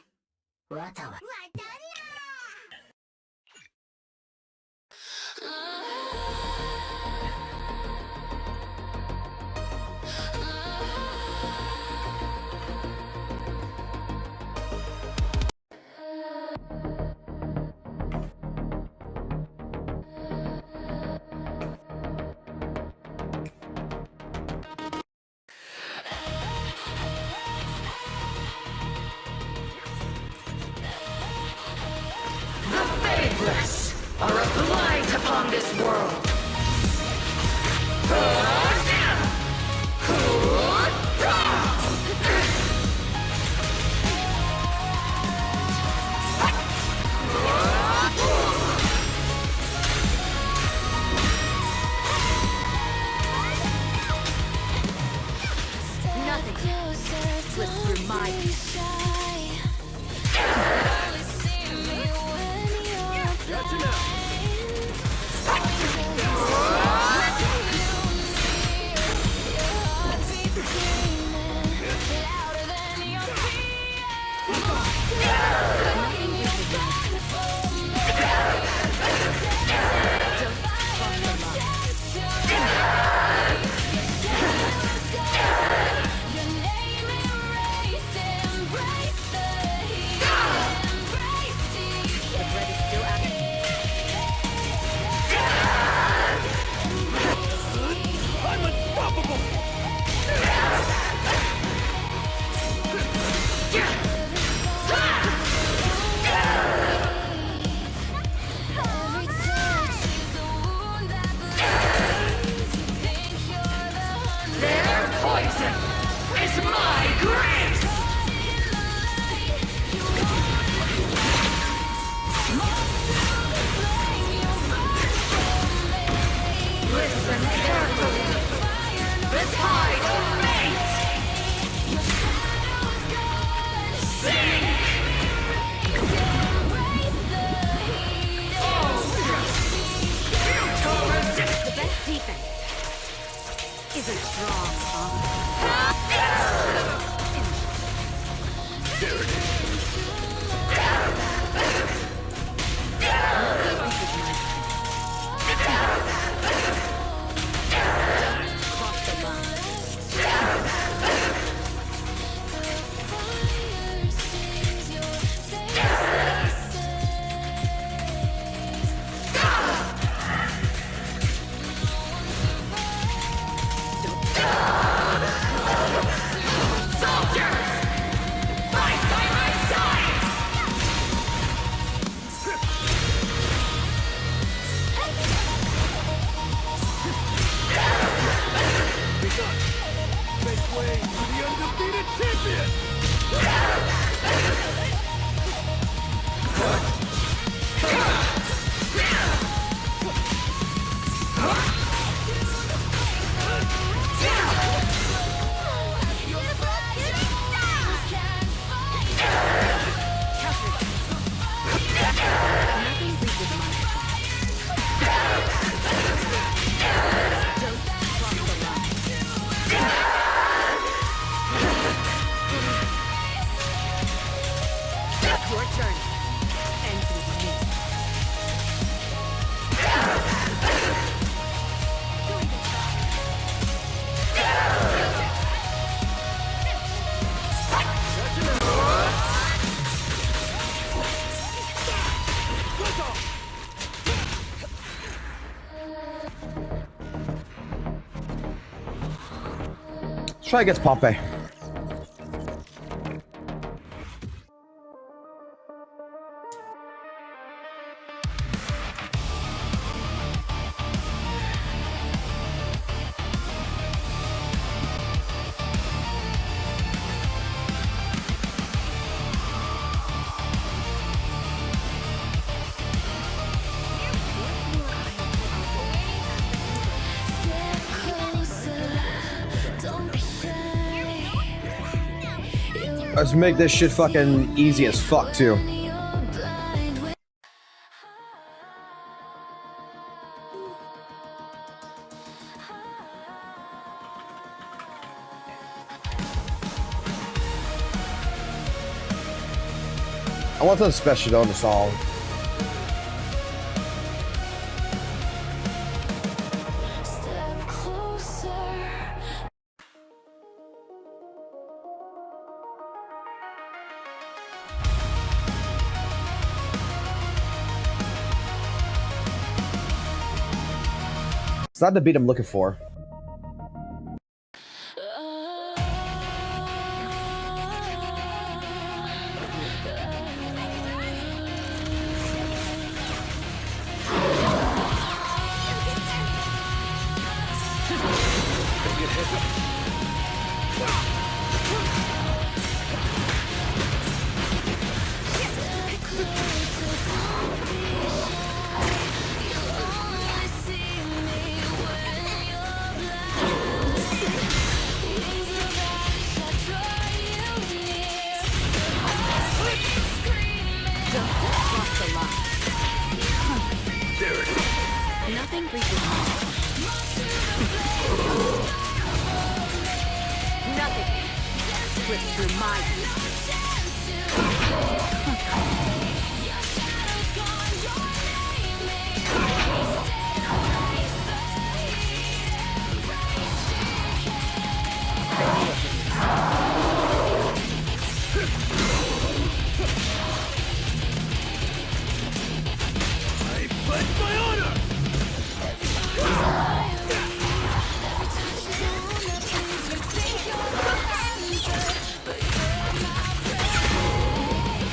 Faithless are a blight upon this world. Nothing slips through my hands. Gotcha now. Your journey ends with me. Let's try against Pompey. Let's make this shit fucking easy as fuck, too. I want some special on this all. It's not the beat I'm looking for. Nothing reaches me. Nothing slips through my I pledge my honor!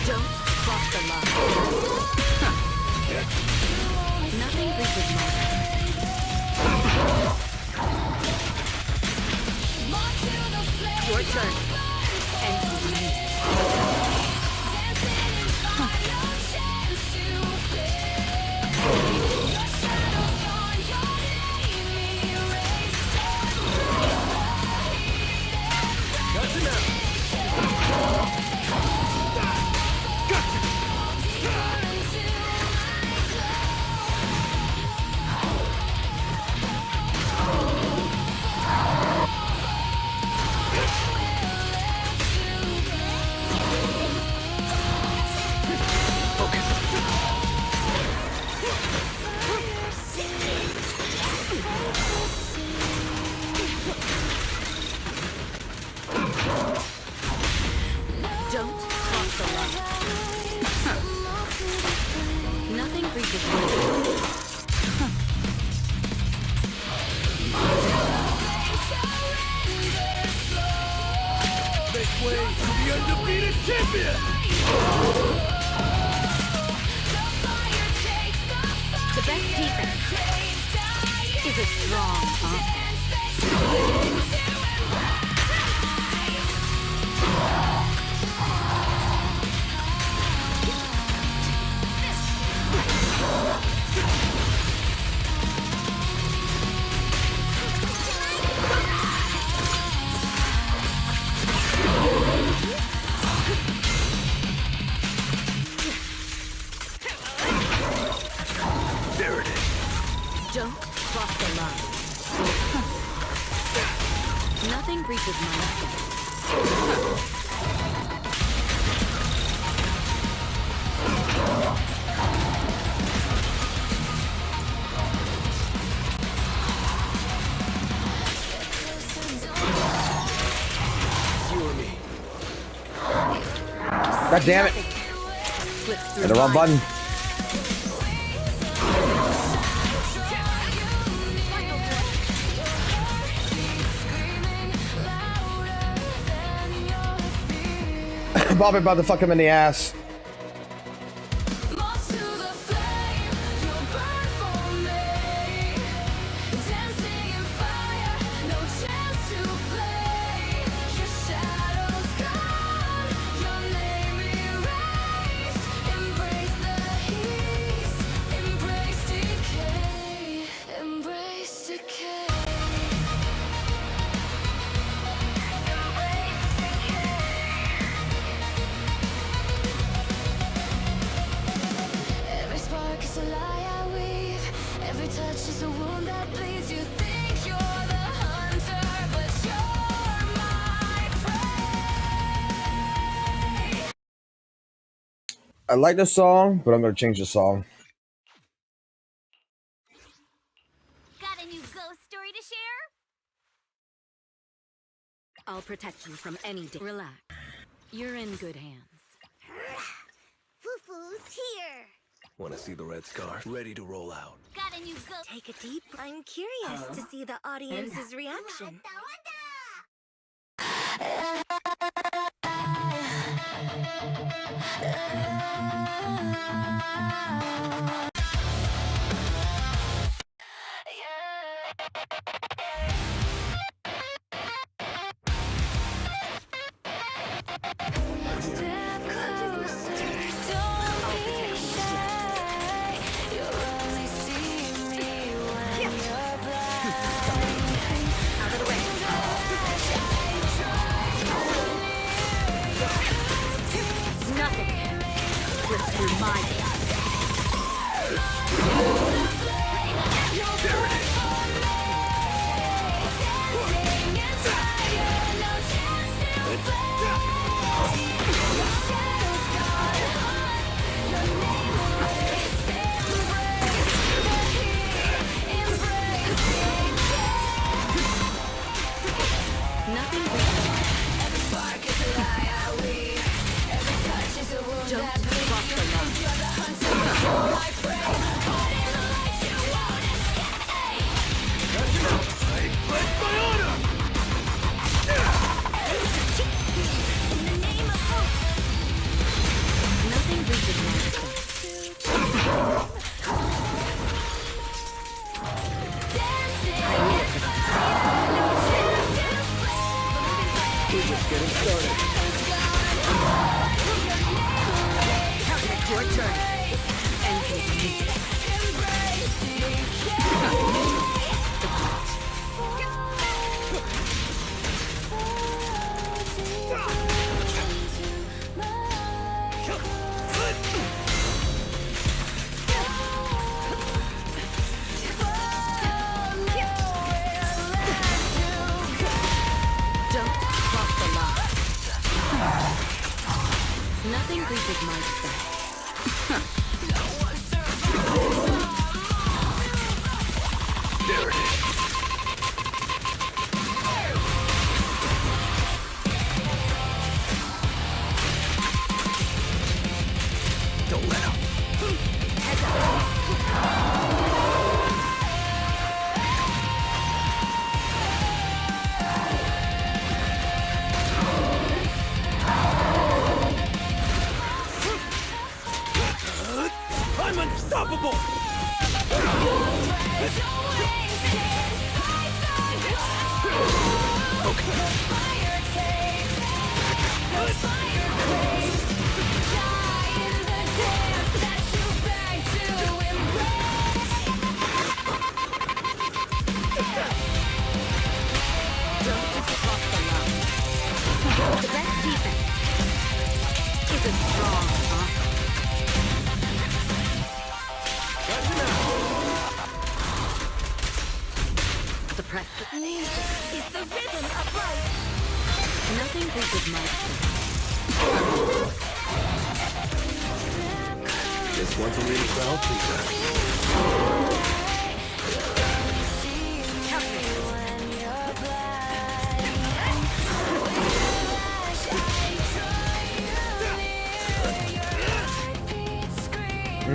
Don't cross the line. Nothing reaches my Your turn. And don't cross the line. Nothing reaches my Make way to the undefeated champion! The best defense is a strong arm. There it is. Don't cross the line. Nothing reaches my God damn it. Hit the wrong button. Bobby about to fuck him in the ass. I like the song, but I'm gonna change the song. Got a new ghost story to share? I'll protect you from any Relax. You're in good hands. Foo-foo's here. Want to see the red scar? Ready to roll out. Got a new ghost. Take a deep. I'm curious to see the audience's reaction. Nothing reaches my spell. There it is. Don't let up. Heads up. I'm unstoppable! The best defense is a strong offense. Suppress the music is the rhythm of life. Nothing reaches my spell. This one's a real crowd pleaser. The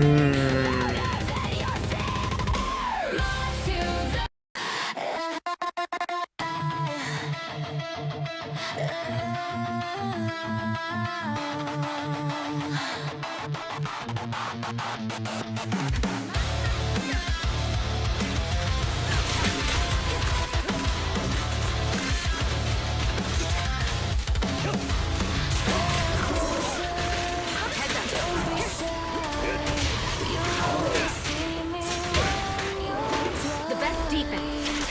best defense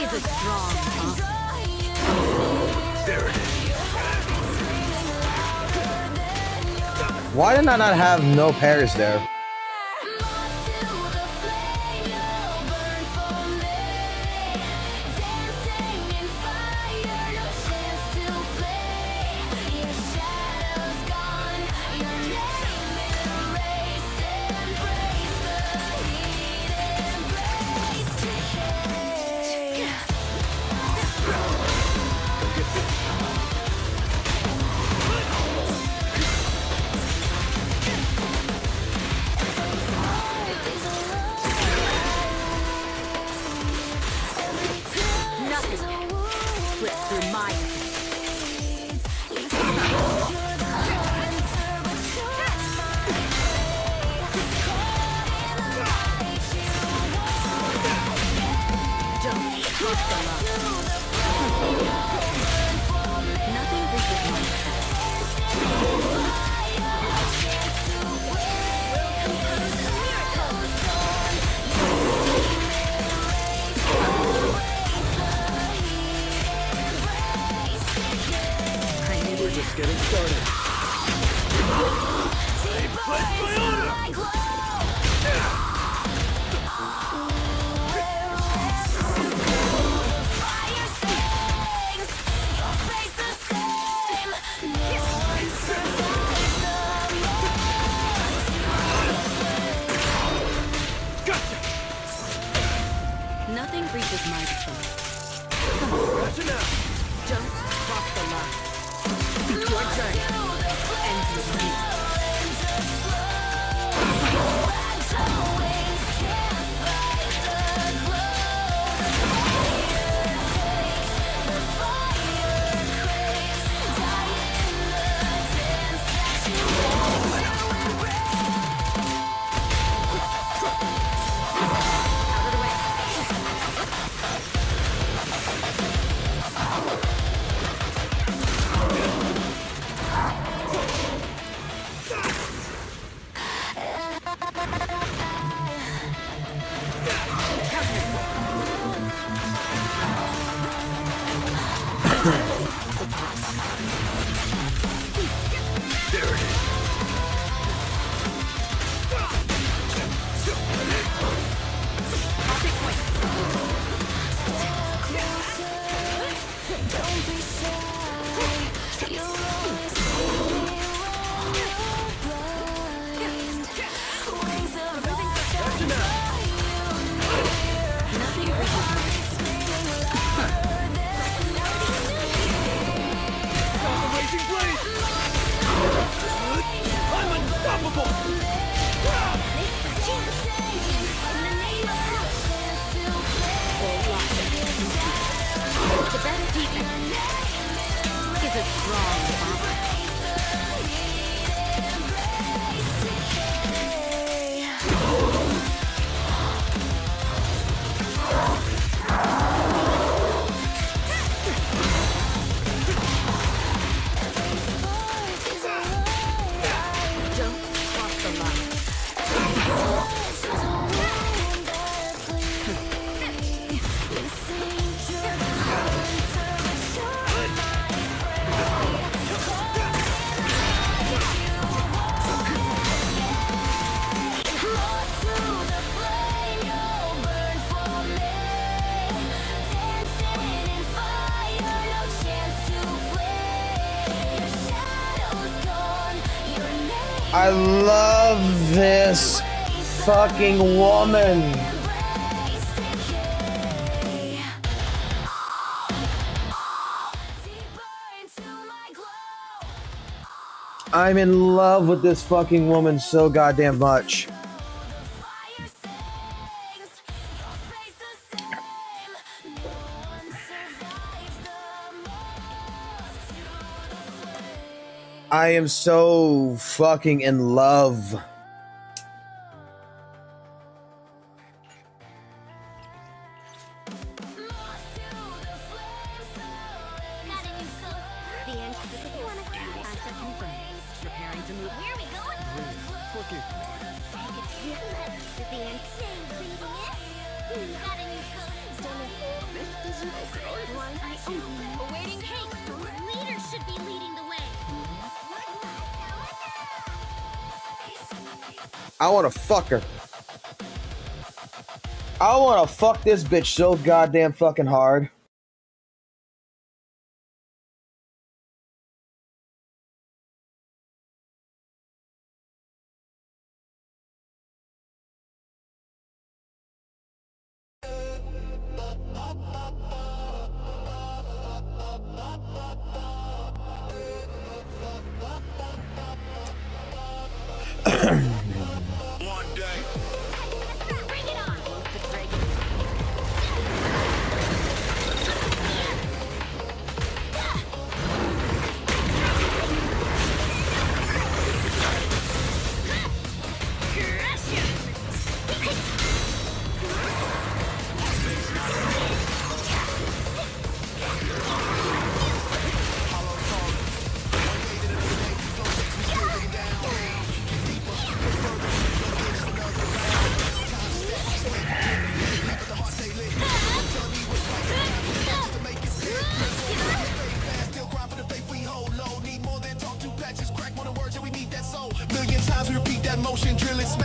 is a strong offense. Why did I not have no pairs there? Nothing slips through my Don't trust the love. Nothing reaches my We're just getting started. Nothing reaches my defense. Don't cross the line. Your turn. Ends with me. The best defense is a strong offense. Don't cross the line. I love this fucking woman. I'm in love with this fucking woman so goddamn much. I am so fucking in love. I want to fuck her. I want to fuck this bitch so goddamn fucking hard.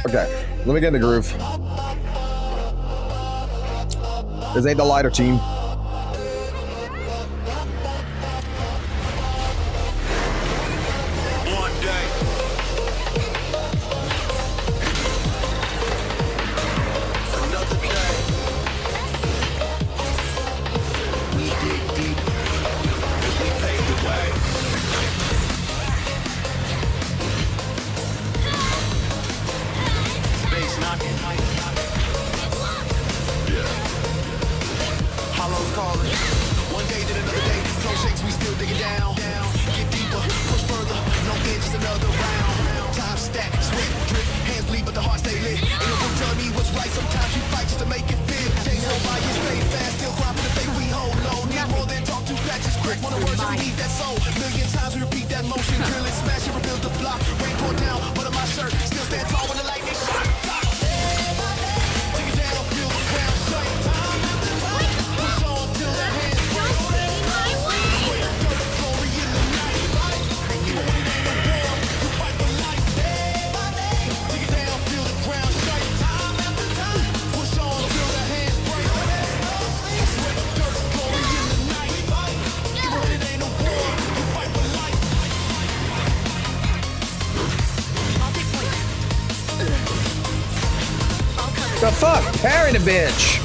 Okay, let me get in the groove. This ain't the lighter team. The fuck? Parry the bitch!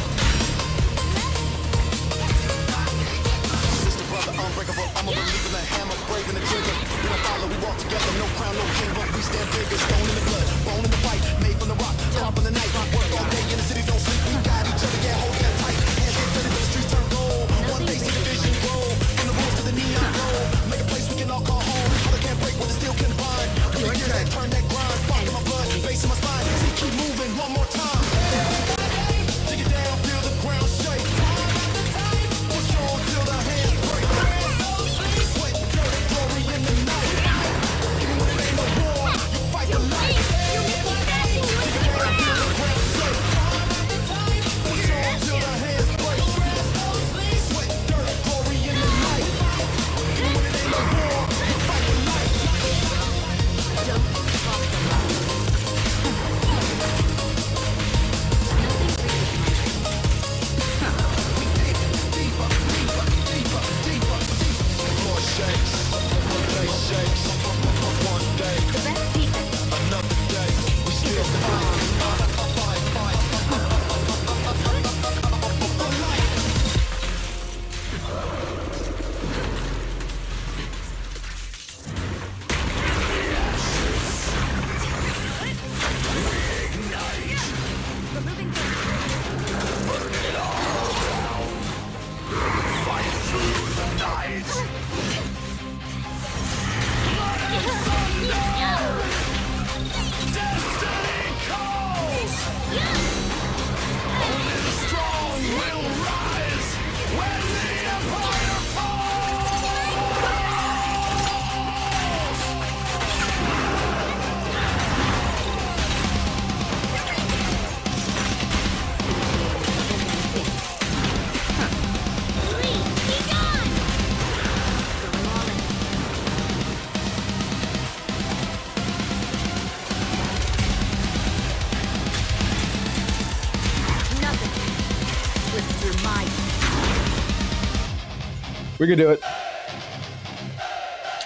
We could do it.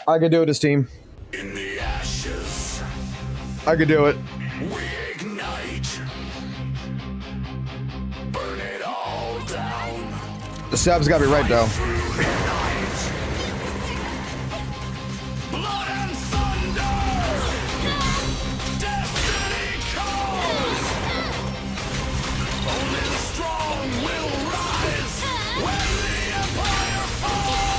I could do it as team. In the ashes, I could do it. we ignite. Burn it all down. The Sab's got me right though. Blood and thunder. Destiny calls. Only the strong will rise when the empire falls.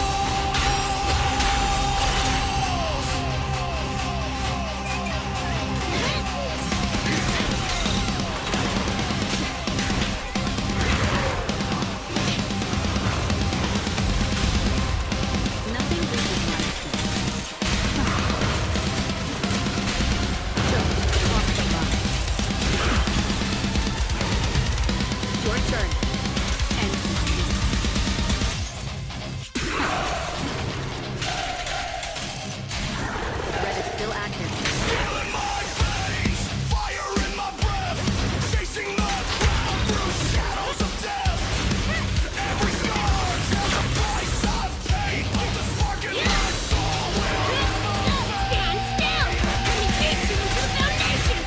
Nothing reaches my Your turn. End. Red is still active. Feel in my veins, fire in my breath, chasing the crowd through shadows of death. Every scar tells a price I've paid, but the spark in my soul will never Stand still! Let me take you to the foundation!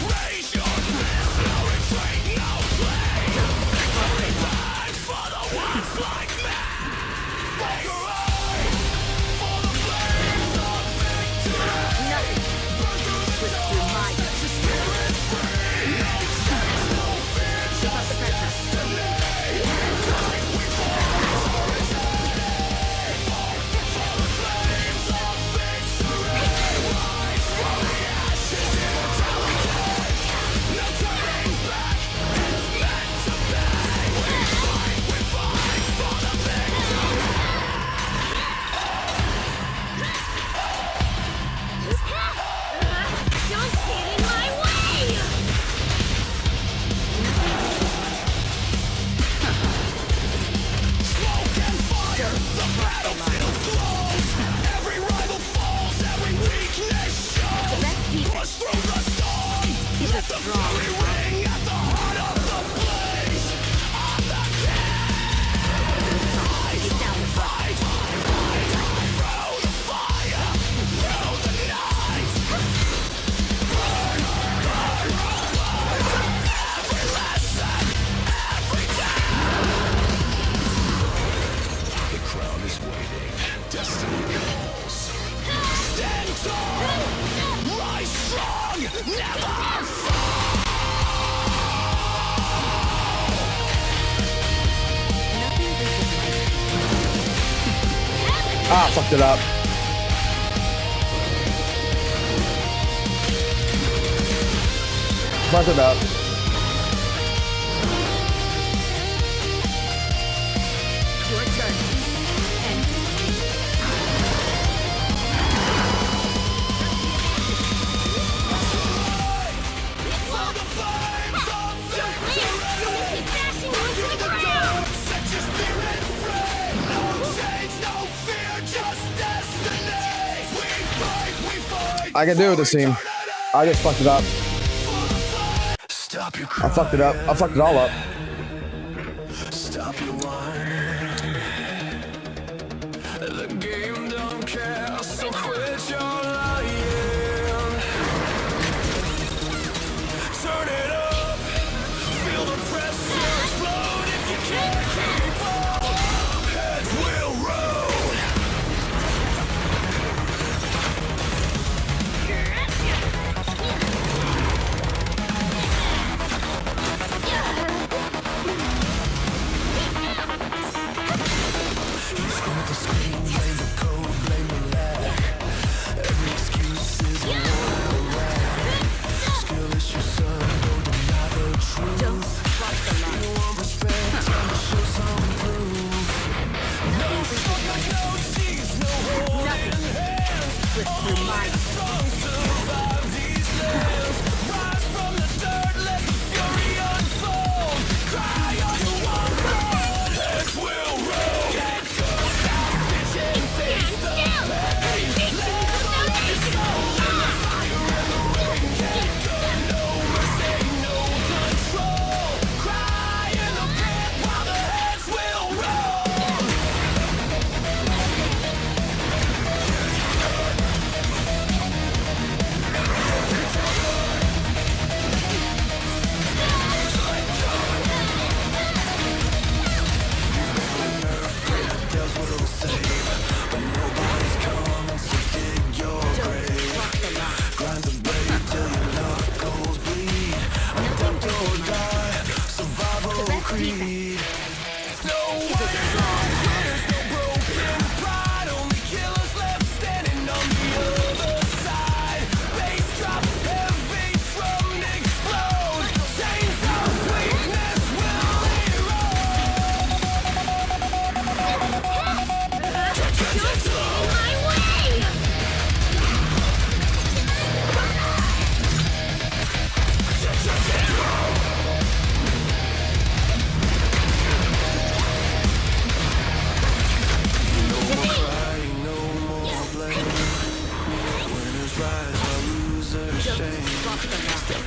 raise your fist, no retreat, no play. Back for the ones like me. Walk away for the flames of victory. Nothing slips through my Spirit free, no chase, no fear, just destiny. Fight, we fall, authority. For the flames of victory. Rise from the ashes, immortality. No turning back, it's meant to be. We fight for the victory. Don't get in my way! Smoke and fire, the battlefield glows. Every rival falls, every weakness shows. Push through the storm, let the fury ring at the heart of the blaze. I'm the king. Fight, through the fire, through the night. Burn, every lesson, every day. The crowd is waiting. Destiny calls. Stand tall. Rise strong. Never fall. Ah, fucked it up. Fucked it up. Your turn. End. For the flames of victory. You must be crashing onto the ground! Set your spirit free. No change, no fear, just destiny. We fight. I can do it, this team. I just fucked it up. Stop your I fucked it up. I fucked it all up. Stop your whining. The game don't care, so quit your lying. Turn it up. Feel the pressure explode if you can't keep up. Heads will roll. Cry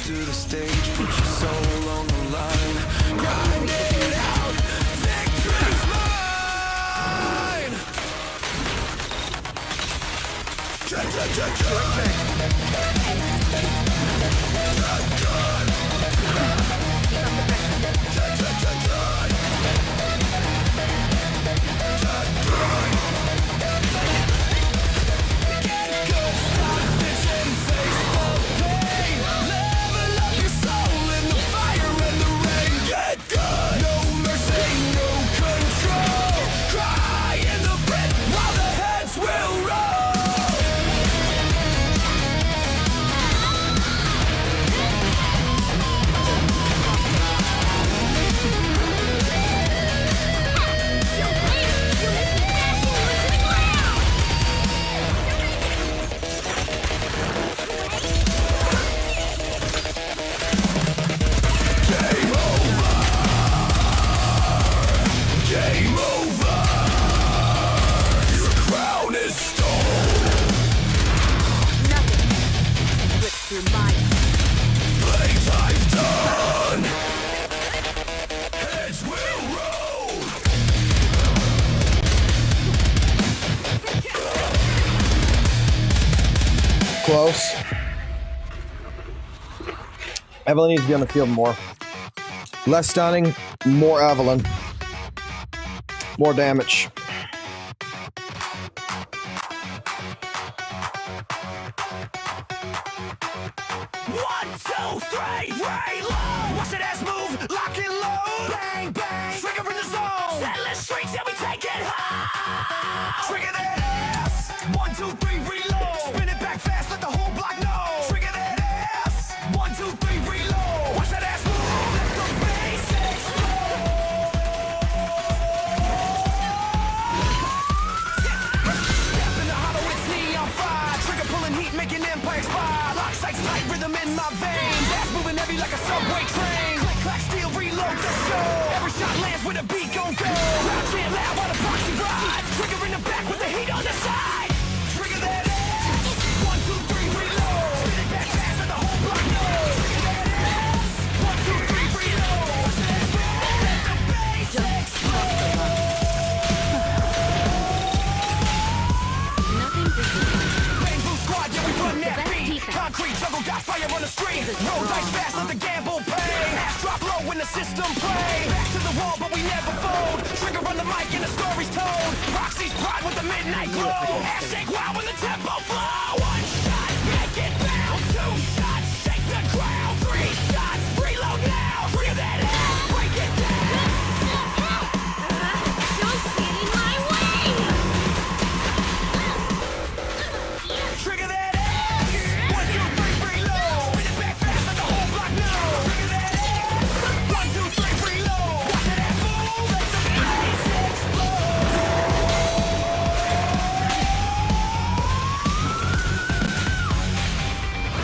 to the stage, put your soul on the line. Grind it out, victory's mine. Close. Evelyn needs to be on the field more. Less stunning, more Evelyn. More damage. One, two, three, reload. Watch that ass move, lock and load. Bang, bang, trigger in the zone. Zenless streaks, yeah, we take it high. Trigger that ass. 1, 2, 3, reload. Spin it back fast, let the whole block know. Trigger that ass. 1, 2, 3, reload. Watch that ass move, let the bass explode. Step in the hollow, it's neon fire. Trigger pulling heat, making empire expire. Lock sights tight, rhythm in my veins. Ass moving heavy like a subway train. Click, clack, steel, reload the show. Every shot lands with a beat gon' go. Crowd chant loud while the proxy rides. Trigger in the back with the heat on the side. Trigger that ass. 1, 2, 3, reload. Spin it back fast, let the whole block know. Trigger that ass. 1, 2, 3, reload. Watch that ass move, let the bass explode. Bamboo squad, yeah, we run that beat. Concrete jungle got fire on the street. Roll dice fast, let the gamble pay. Ass drop low when the system play. Back to the wall, but we never fold. Trigger on the mic and the story's told. Proxies pride with the midnight glow. Ass shake wild when the tempo flow. 1 shot, make it bounce. 2 shots, shake the ground. 3 shots, reload now. Trigger that ass, break it down. Don't get in my way! Trigger that ass. 1, 2, 3, reload. Spin it back fast, let the whole block know. Trigger that ass. 1, 2, 3, reload. Watch that ass move, let the bass explode.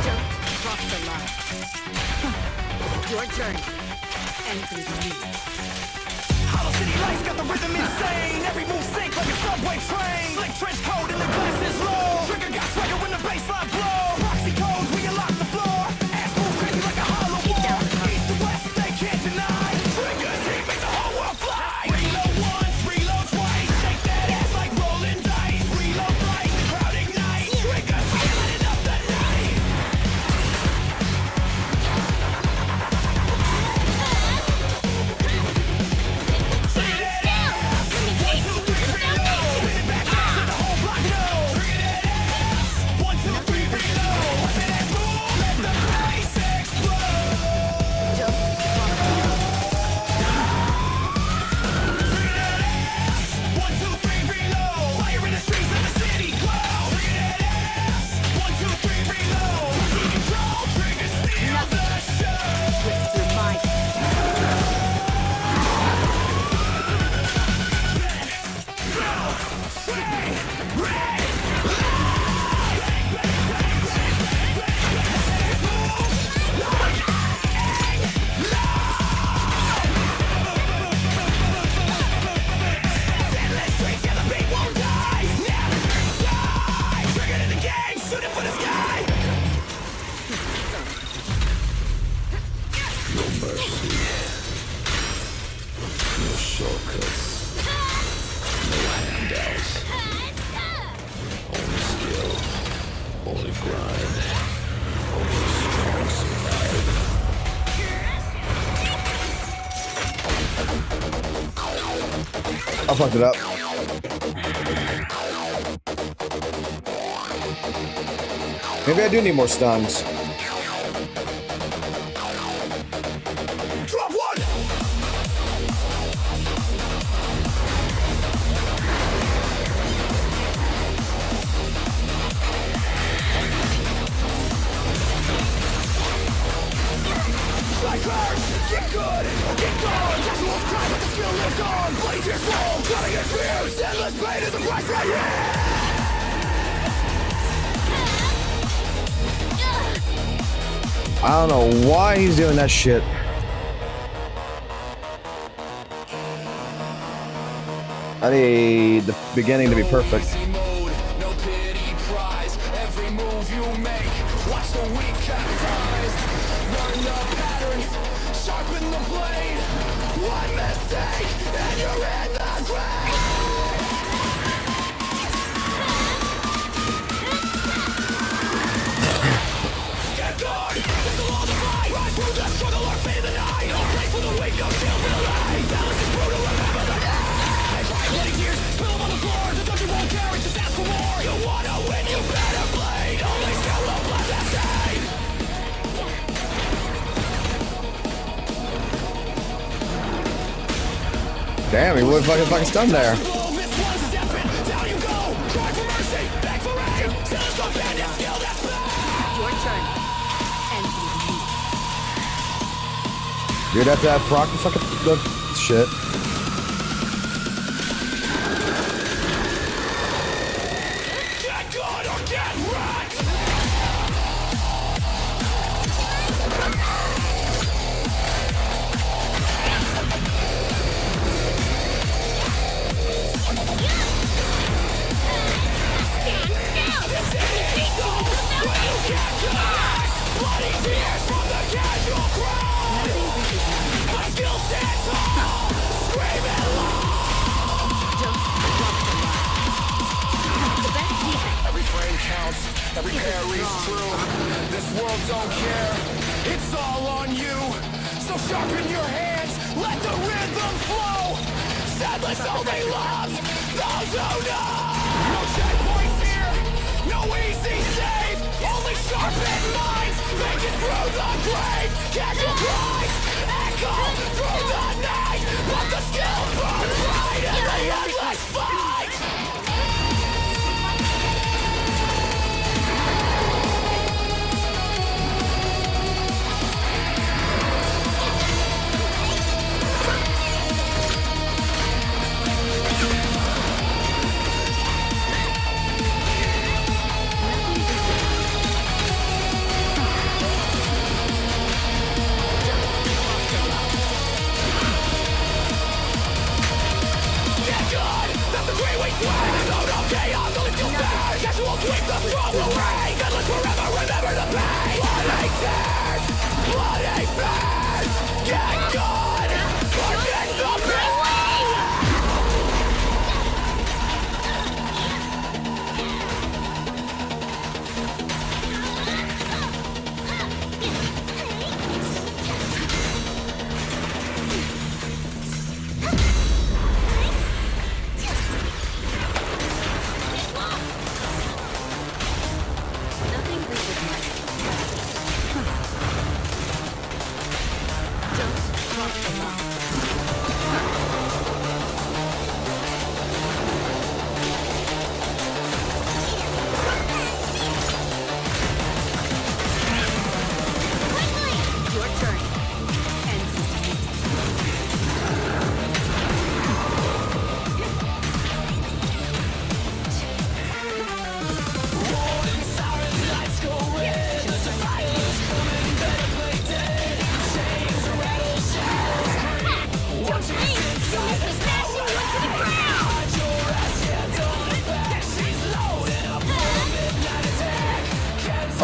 Don't cross the line. Your journey ends with me. Hollow City lights got the rhythm insane. Every move sync like a subway train. Slick trench coat and the glass is low. Trigger got swagger when the baseline blow. Proxy codes, we unlock the floor. Ass move crazy like a hollow wall. East to west, they can't deny. Triggers, he make the whole world fly. Reload once, reload twice. Shake that ass like rolling dice. Reload thrice, the crowd ignite. Triggers, we lighting up the night. See that ass. 1, 2, 3, reload. Spin it back fast, let the whole block know. fucked it up. Maybe I do need more stuns. Drop one! Strikers! Get good! Get gone! Casuals cry but the skill lives on! Bloody tears fall! Cutting your fears! Endless pain is a price right here! I don't know why he's doing that shit. I need the beginning to be perfect. No pity prize. Every move you make, watch the weak capsize. Learn the patterns, sharpen the blade. One mistake, and you're in the grave. Get good, this will all defy. Rise through the struggle or fade in the night. No place for the weak, no shield for the light. Balance is brutal, remember the night. Bloody tears, spill them on the floor. The dungeon won't carry, just ask for more. You wanna win, you better bleed. Only skill will bless that stain. Damn, he would fucking stun there. Miss one step in, down you go. Cry for mercy, beg for aid. Still some bandit skill that's bad. Your turn. And You'd have to have proc the fucking the shit. Get good or get wrecked. Bloody tears from the casual crowd. My skill stands tall. Screaming loud. Every frame counts. Every parry's true. This world don't care. It's all on you. So sharpen your hands. Let the rhythm flow. Zenless only loves those who know. No checkpoints here. No easy save. Only sharpened minds. Make it through the grave. Casual cries echo through the night. But the skill burns bright in the endless fight. Casual sweep the strong away. Endless forever, remember the pain. Bloody tears, bloody fears. Get good, or disappear.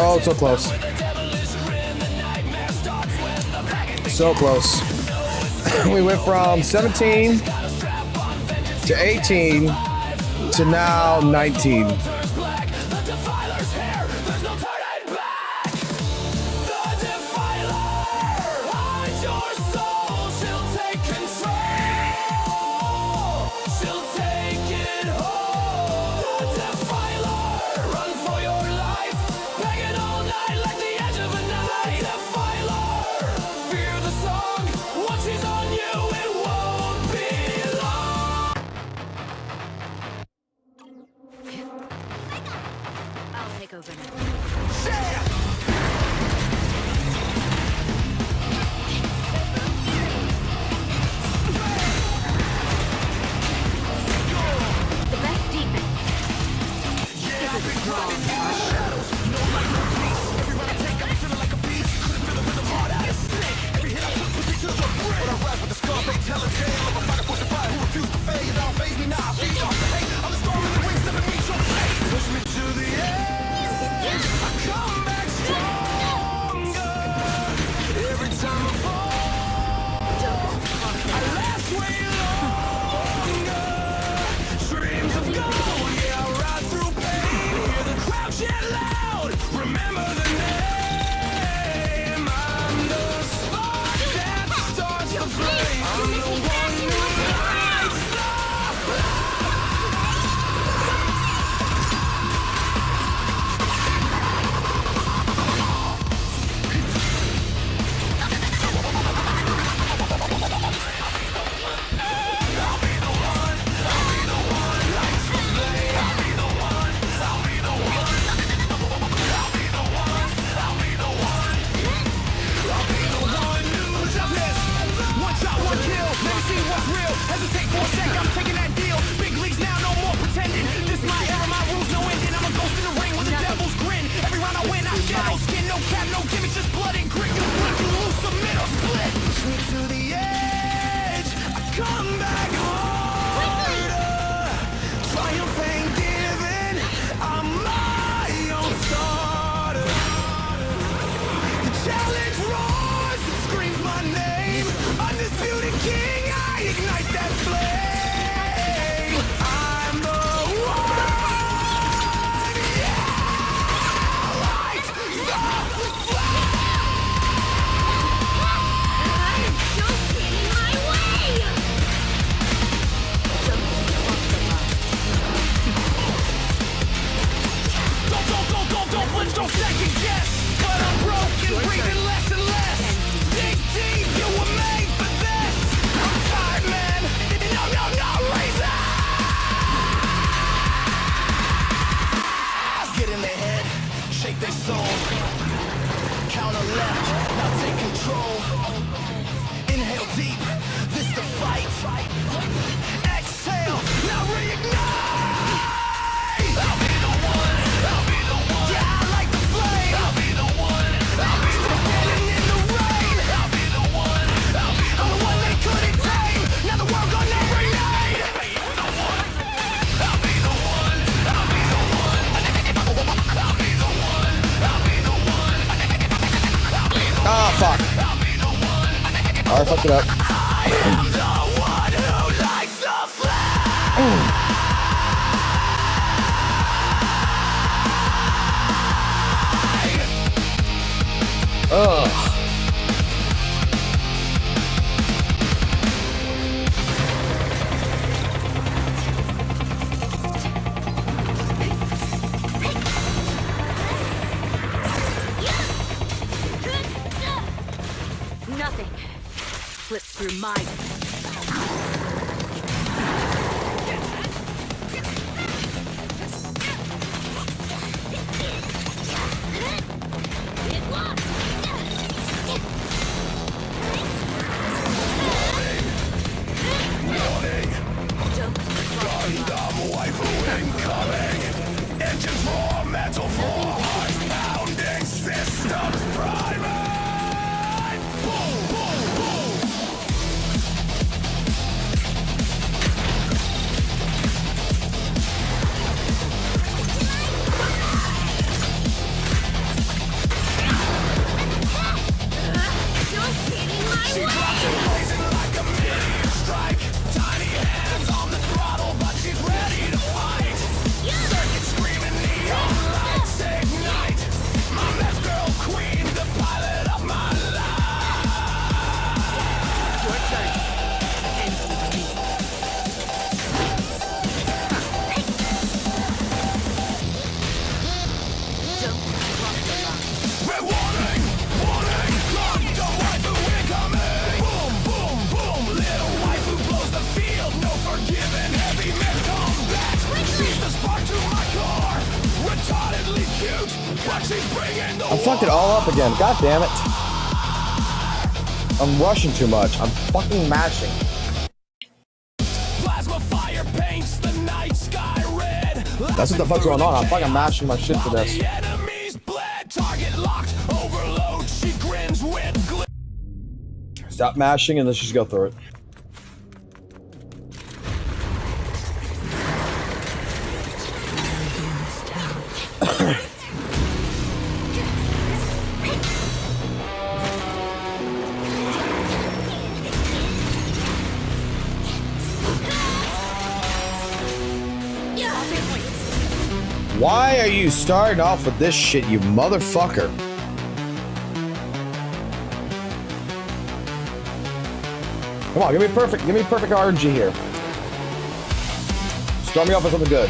Oh, so close. So close. We went from 17 to 18 to now 19. She'll take over now. The best defense is a strong posture. Push me to the edge. I come back stronger. Every time I fall, I last way longer. Dreams of gold, yeah, I ride through pain. Hear the crowd chant loud. Remember the name. I'm the spark that starts the flame. I'm the one who lights the flame. Hesitate for a sec, I'm taking that deal. Big leagues now, no more pretending. This my era, my rules, no ending. I'm a ghost in the ring with a devil's grin. Every round I win, I shed no skin, no cap, no gimmicks, just blood and grit. You break, you lose, submit or split. Push me to the edge, I come back harder. Triumph ain't given, I'm my own starter. The challenge roars, it screams my name. Undisputed king, I ignite that flame. I'm the one, yeah, light the flame. Don't get in my way! Don't flinch, don't second guess. But I'm broken, breathing less and less. Dig deep, you were made for this. I'm tired, man. No, reason. Get in their head, shake their soul. Counter left, now take control. Inhale deep, this the fight. Exhale, now reignite. I'll be the one. Yeah, I like the flame. I'll be the one. Still standing in the rain. I'll be the one. I'm the one they couldn't tame. Now the world gonna rename. I'll be the one. I'll be the one. I'll be the one. I'll be the one. Ah, fuck. I fucked it up. I'm the one who likes the flame. Ugh. Nothing slips through my Gundam waifu incoming. Engines roar, metal floor, heart pounding, systems priming. Boom, boom, boom. I fucked it all up again. God damn it. I'm rushing too much. I'm fucking mashing. Plasma fire paints the night sky red. That's what the fuck's going on. I'm fucking mashing my shit to this. Enemies bled, target locked, overload. She grins with Stop mashing and let's just go through it. Why are you starting off with this shit, you motherfucker? Come on, give me perfect RNG here. Start me off with something good.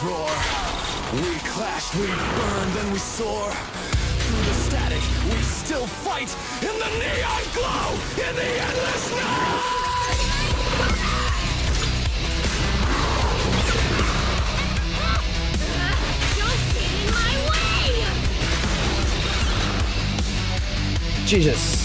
roar. We clash, we burn, then we soar. Through the static, we still fight. In the neon glow, in the endless night. Don't get in my way! Jesus.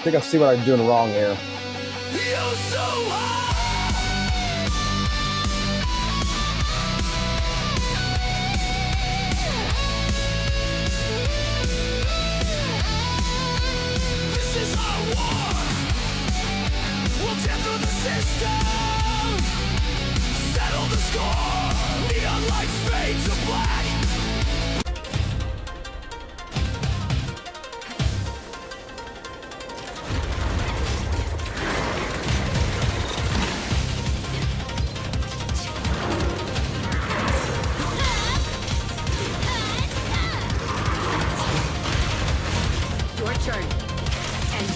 think I see what I'm doing wrong here. This is our war. We'll tear through the system. Settle the score. Neon lights fade to black. Your turn. And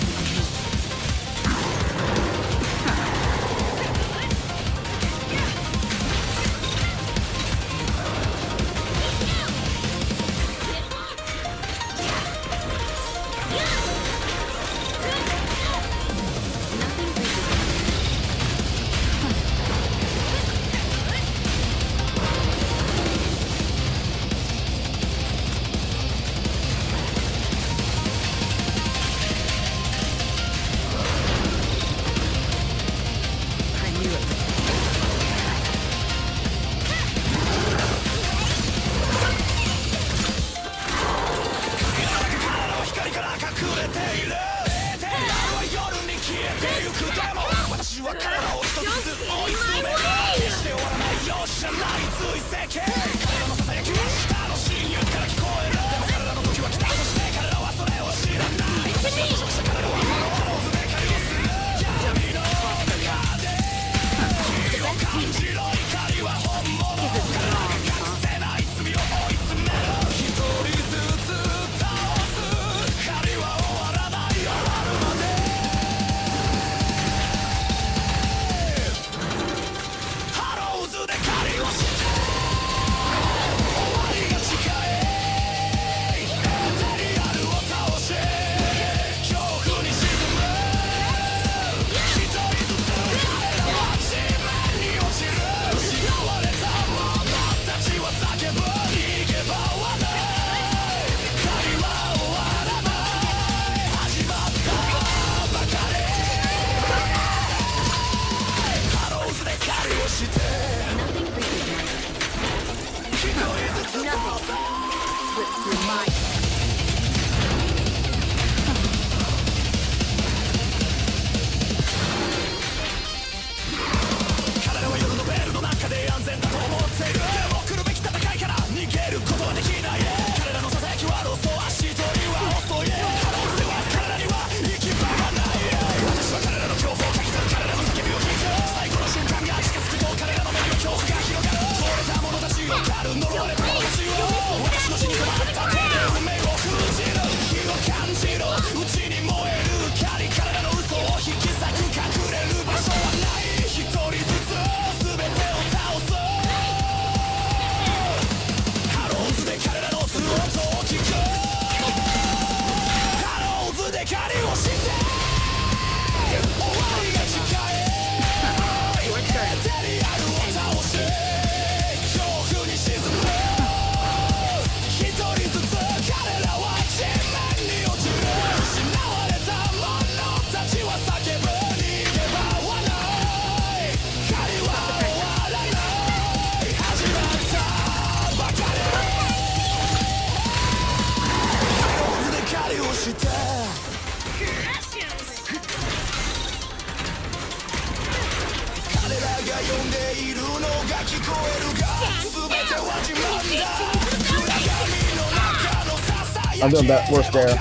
I'm doing that worse there.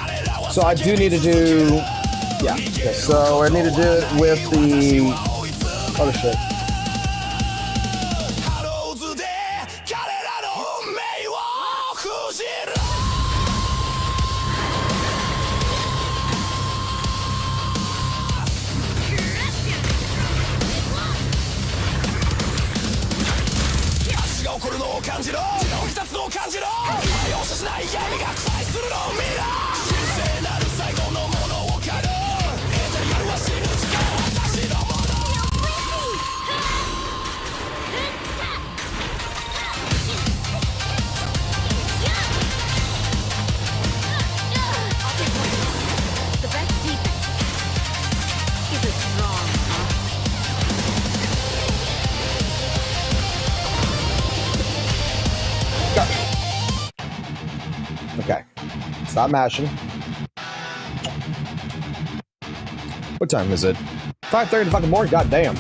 So I do need to do, yeah. Okay, so I need to do it with the other shit. Stop mashing. What time is it? 5:30 in the fucking morning. God damn.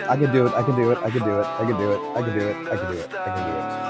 I can do it. I can do it. I can do it. I can do it. I can do it. I can do it. I can do it.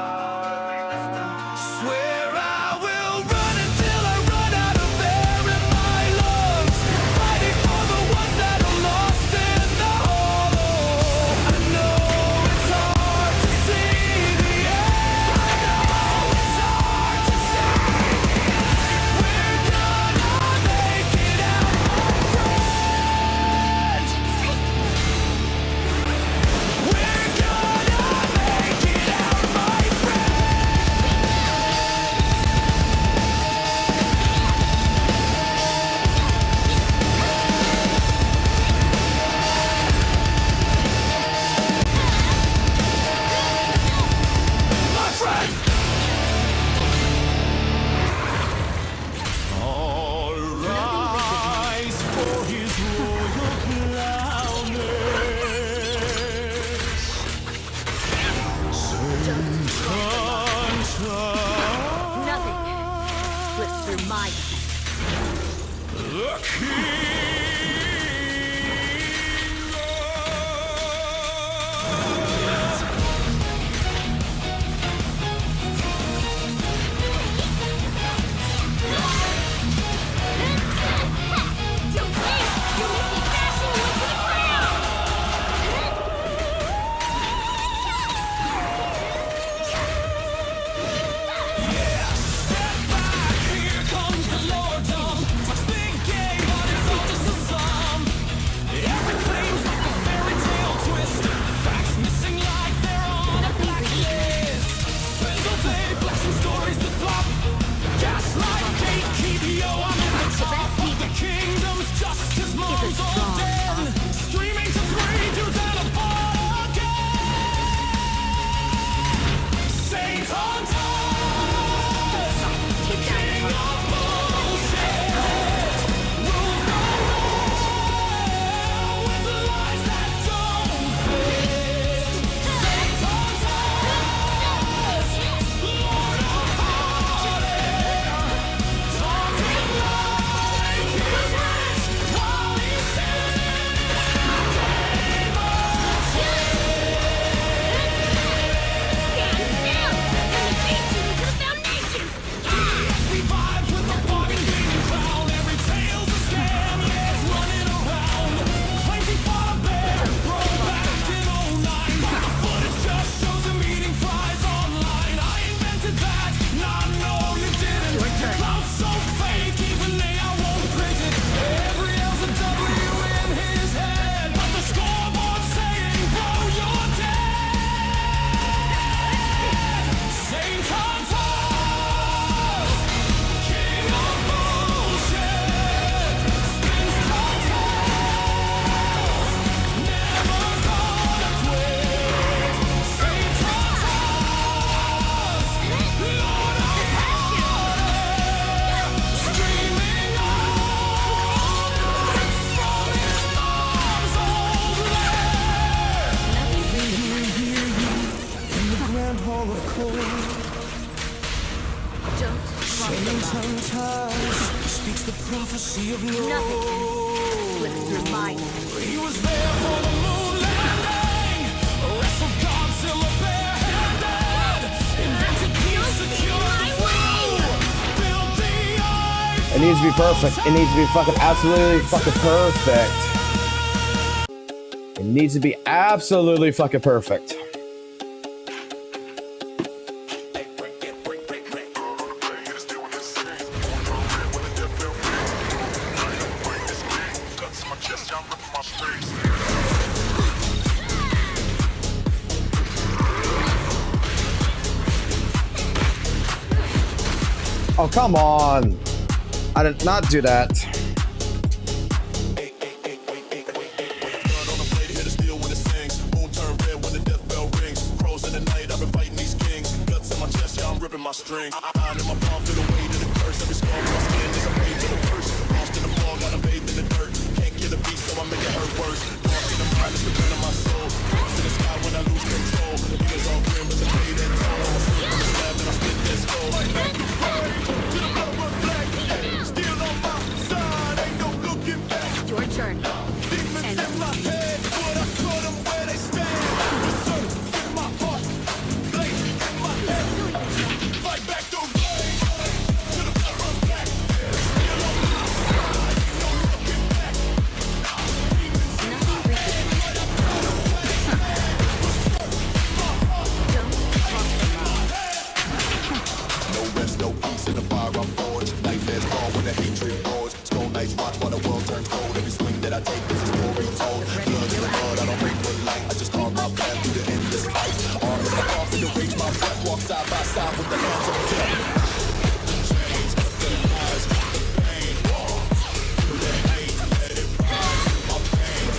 ties. Speaks the prophecy of no. Nothing slips through my He was there for the moon landing. Wrestled Godzilla barehanded. Invented peace, secured the flow. Built the Eiffel. It needs to be perfect. It needs to be fucking absolutely fucking perfect. It needs to be absolutely fucking perfect. Oh, come on. I did not do that. My string, I'm in my palm, feel the weight of the curse. Every scar on my skin is a page of the verse. Lost in the fog, got bathed in the dirt. Can't kill the beast, so I make it hurt worse. Lost in the mind, it's the gun of my soul. Lost in the sky when I lose control. Niggas all grim, but they pay that toll. I'm from the slab and I spit that skull. Fight back the rain, to the blood run black. Still on my side, ain't no looking back. Your turn. Demons in my head, but I put them where they stand. The sun in my heart, blade in my head. Fight back the rain, to the blood run black. Still on my side, ain't no looking back. Demons in my head, but I put them where they stand. The sun in my heart, blade in my head. No rest, no peace in the fire I'm forged. Nightmares gone when the hatred roars. Skull nights watch while the world turns cold. Every swing that I take, this is story told. Blood to the blood, I don't break for light. I just carve my path through the endless fight. Arms in the coffin to reach my breath. Walk side by side with the hands of death. Chains, the lies, the pain. Through the hate, let it rise in my veins.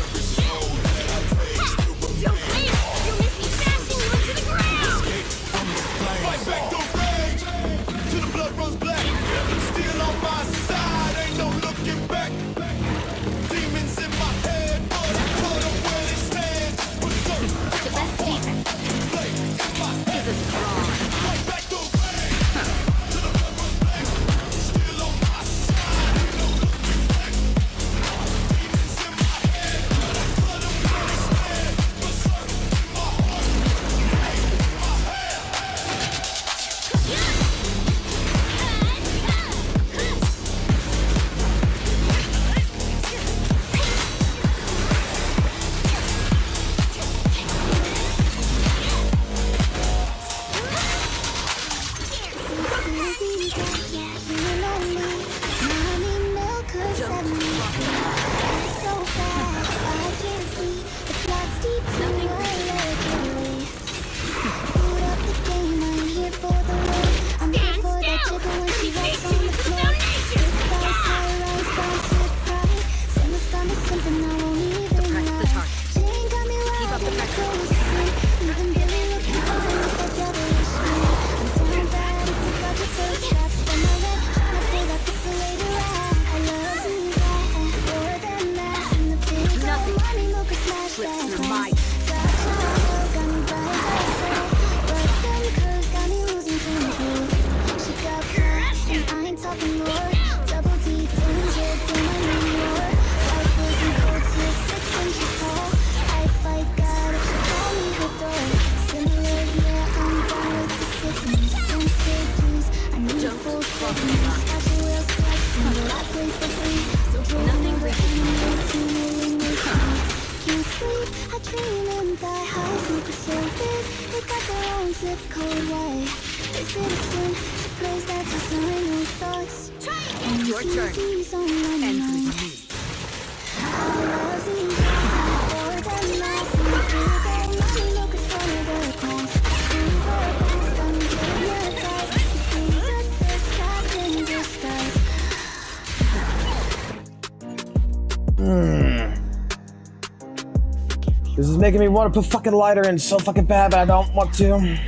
Every soul that I take still remains. You missed me smashing you into the ground. Escape from the flames. Fight back the rage, till the blood runs black. Still on my side, ain't no looking back. Demons in my head, but I put them where they stand. Berserk The in my best heart, defense blade in my head. is a strong. Fight back the rage, till the blood runs black. Still on my side, ain't no looking back. Demons in my head, but I put them where they stand. Berserk in my heart, blade in my head. Suppress the target. Keep up the pressure. Nothing slips through my Your turn. Ends with me. This is making me want to put fucking lighter in so fucking bad, but I don't want to.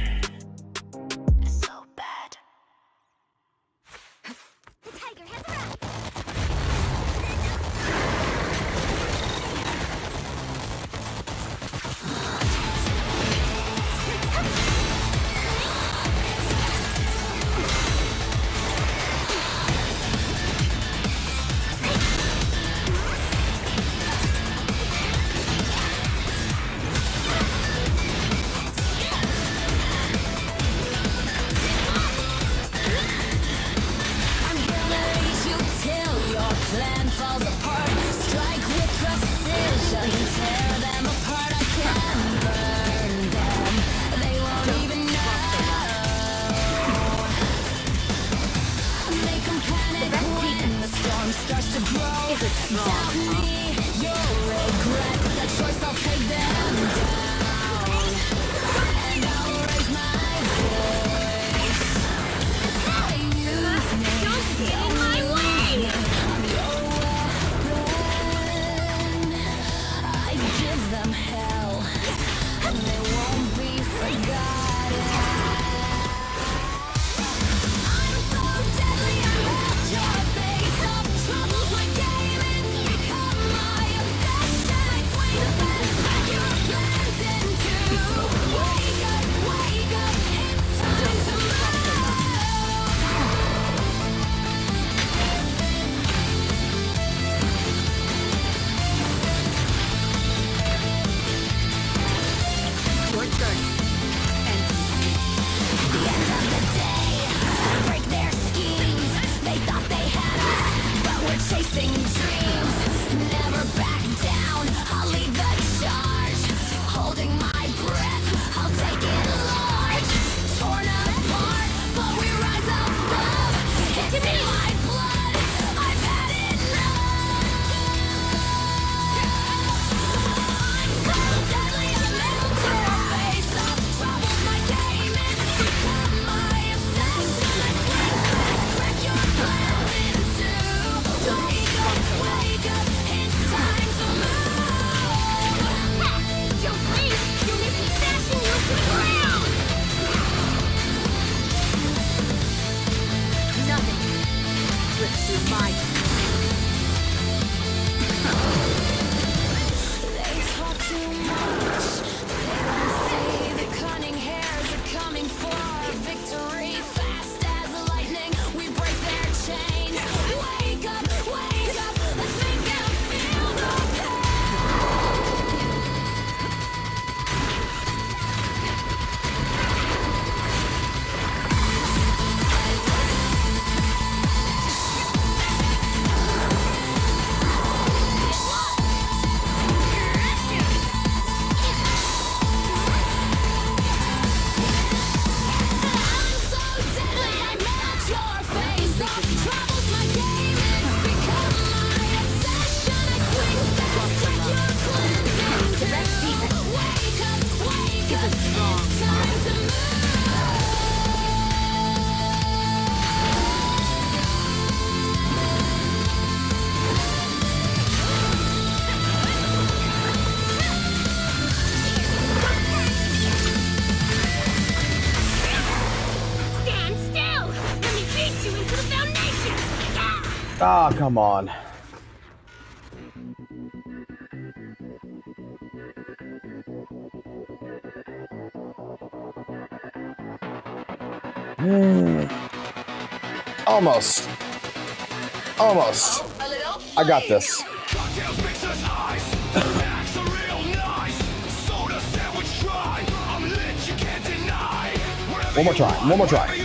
Ah, come on. Almost. Almost. I got this. One more try. One more try.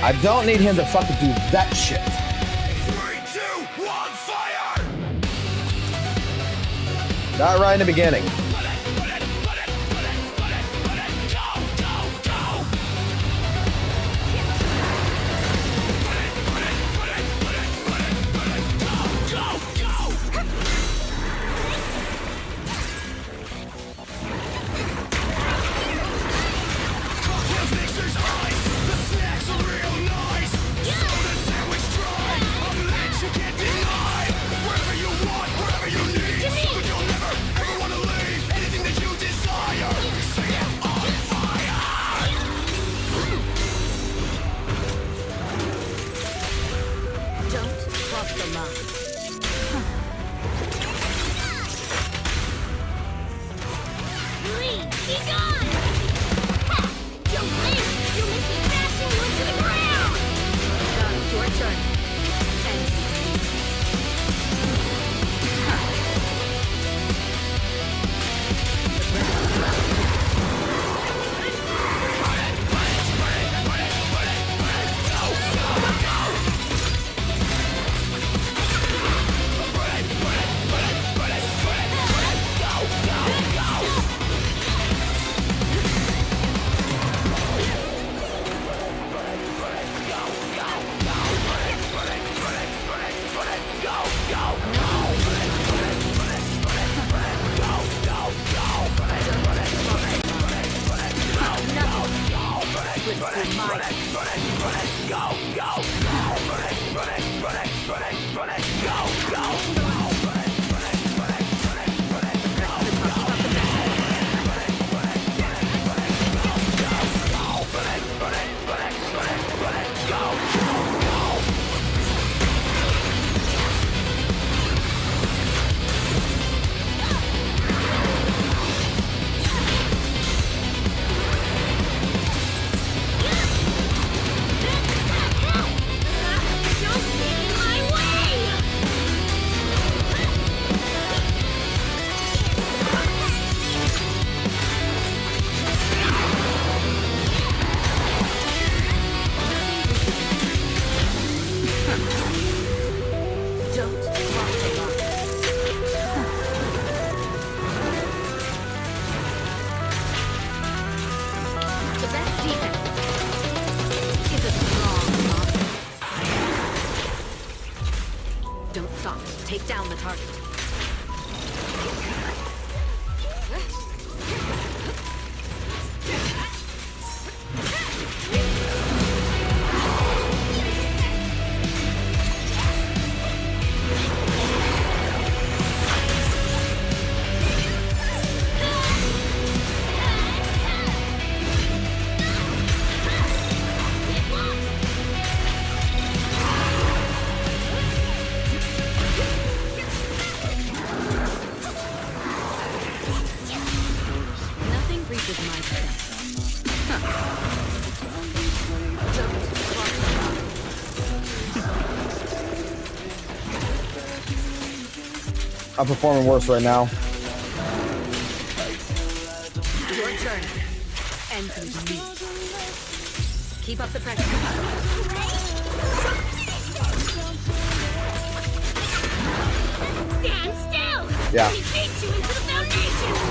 I don't need him to fucking do that shit. 3, 2, 1, fire! Not right in the beginning. Take down the target. I'm performing worse right now. Your turn. Enter me. Keep up the pressure. Stand still! Yeah. We beat you into the foundation!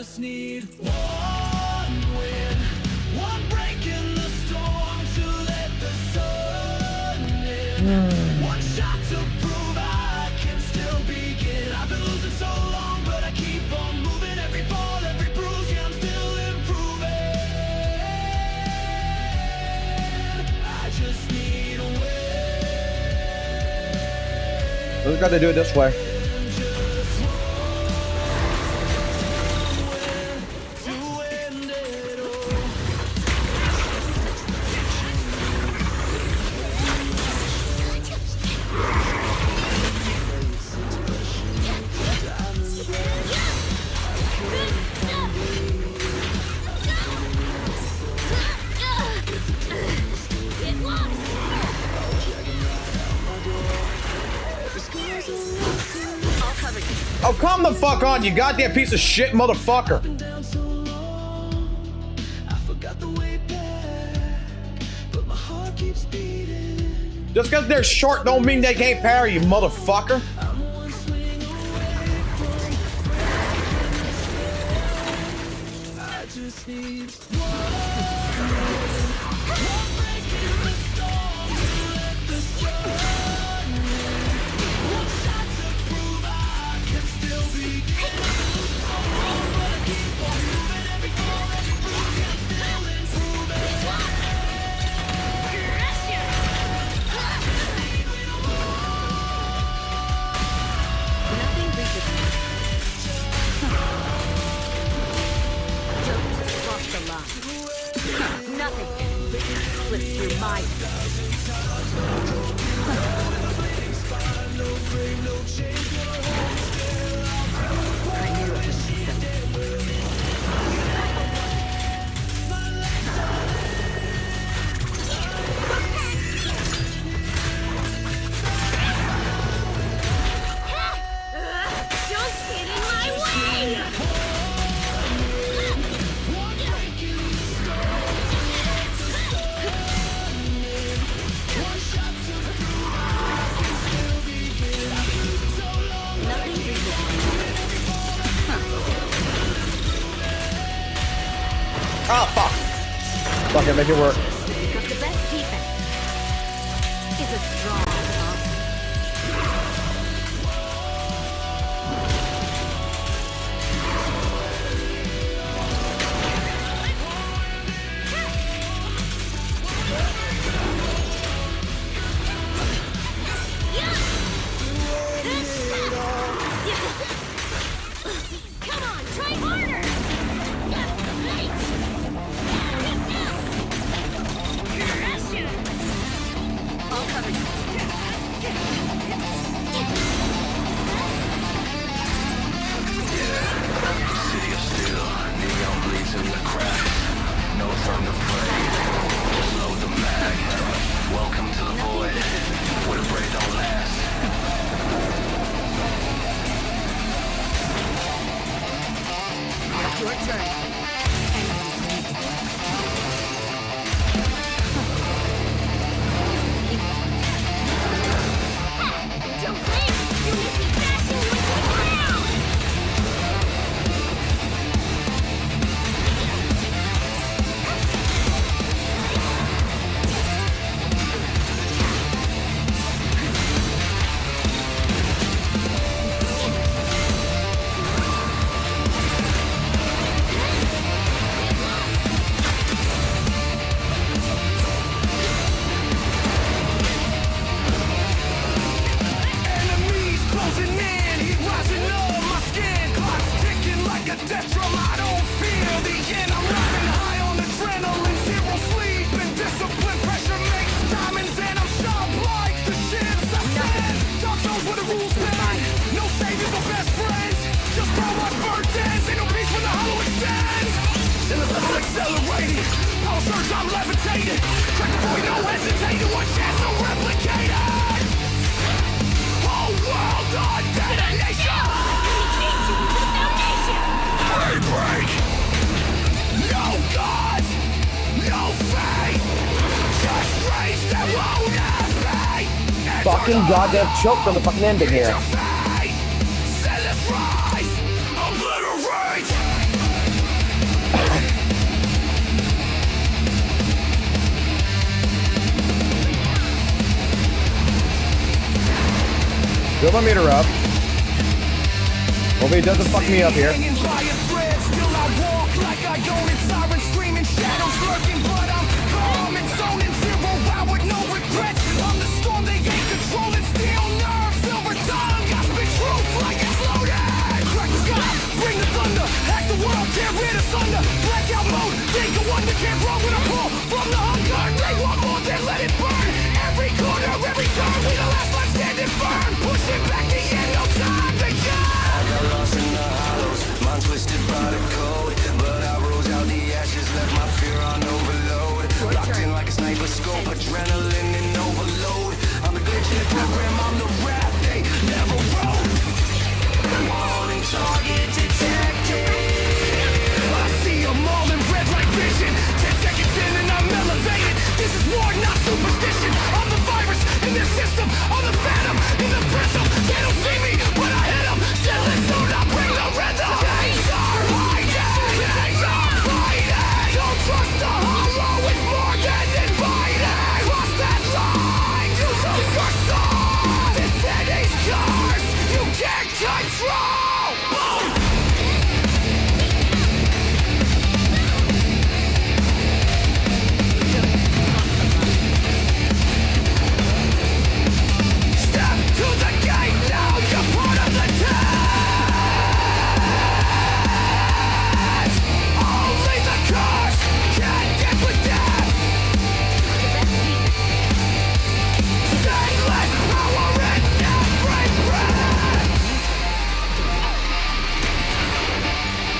just need one wind, one break in the storm to let the sun in. One shot to prove I can still begin. I've been losing so long, but I keep on moving. Every fall, every bruise, yeah, I'm still improving. I just need a win. We got to do it this way. Oh, come the fuck on, you goddamn piece of shit motherfucker. Just because they're short don't mean they can't parry, you motherfucker. I just need Nothing slips through my I knew it was don't get in my way! Oh, fuck. Fuck it, make it work. Because the best defense is a strong offense. Come on, try harder! All covered. City of steel, neon bleeds in the cracks. No time to pray, just load the mag. Welcome to the void, where the break don't last. Your turn. Don't blink! You miss me crashing with the ground! Enemies closing in, heat rising up my skin. Clock's ticking like a death drum. I don't feel the end. I'm riding high on adrenaline, zero sleep and discipline. Pressure makes diamonds, and I'm sharp like the ships I send. Dark zones where the rules bend. No saviors or best friends. Just throw us burdens. Ain't no peace when the hollow extends. In the level accelerating, power surge, I'm levitating. Crack the void, no hesitating. One chance, no replicating. Whole world on detonation! Break, break! No gods, no fate! Just rage that won't have fate! Fucking goddamn choke on the fucking ending here. Zenless rise, obliterate! Build my meter up. Hopefully it doesn't fuck me up here. Still I walk like I own it. Sirens screaming, shadows lurking, but I'm calm and zoning 0 out with no regrets. I'm the storm they ain't controlling. Steel nerve, silver tongue. I spit truth like it's loaded. Crack the sky, bring the thunder. Hack the world, tear it asunder. Blackout mode, take a wonder. Can't run with a pull from the hunger. They want more, then let it burn. Every corner, every turn, we the last one standing firm. Pushing back the end, no time to go. I got lost in the hollows, mind twisted by the code. But I rose out the ashes, left my fear on overload. Locked in like a sniper scope, adrenaline and overload. I'm the glitch in the program, I'm the rap they never wrote. Warning, target detected. I see them all in red like vision. 10 seconds in and I'm elevated. This is war, not superstition. I'm the virus in their system. I'm the phantom in the prism. They don't see me, but I hit them. Zenless Zone, I bring the rhythm. They are hiding, they are fighting. Don't trust the hollow, it's more than inviting. Cross that line, you lose your soul. This headache's yours, you can't control. Boom! Step to the gate now, you're part of the test. Only the curse can dance with death. Zenless power in every breath.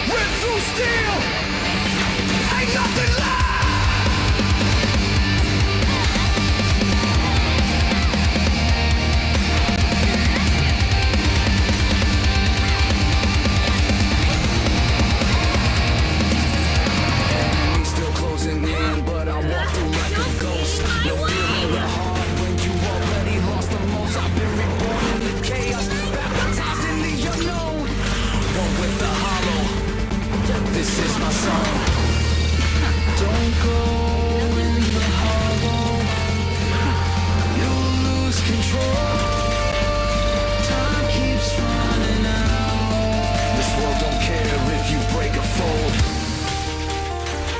Rip through steel, ain't nothing left. Still closing in, but I walk through like a ghost. No fear in the heart when you already lost the most. I've been reborn in the chaos, baptized in the unknown. One with the hollow, this is my song. Don't go in the hollow, you'll lose control. Time keeps running out. This world don't care if you break a fold.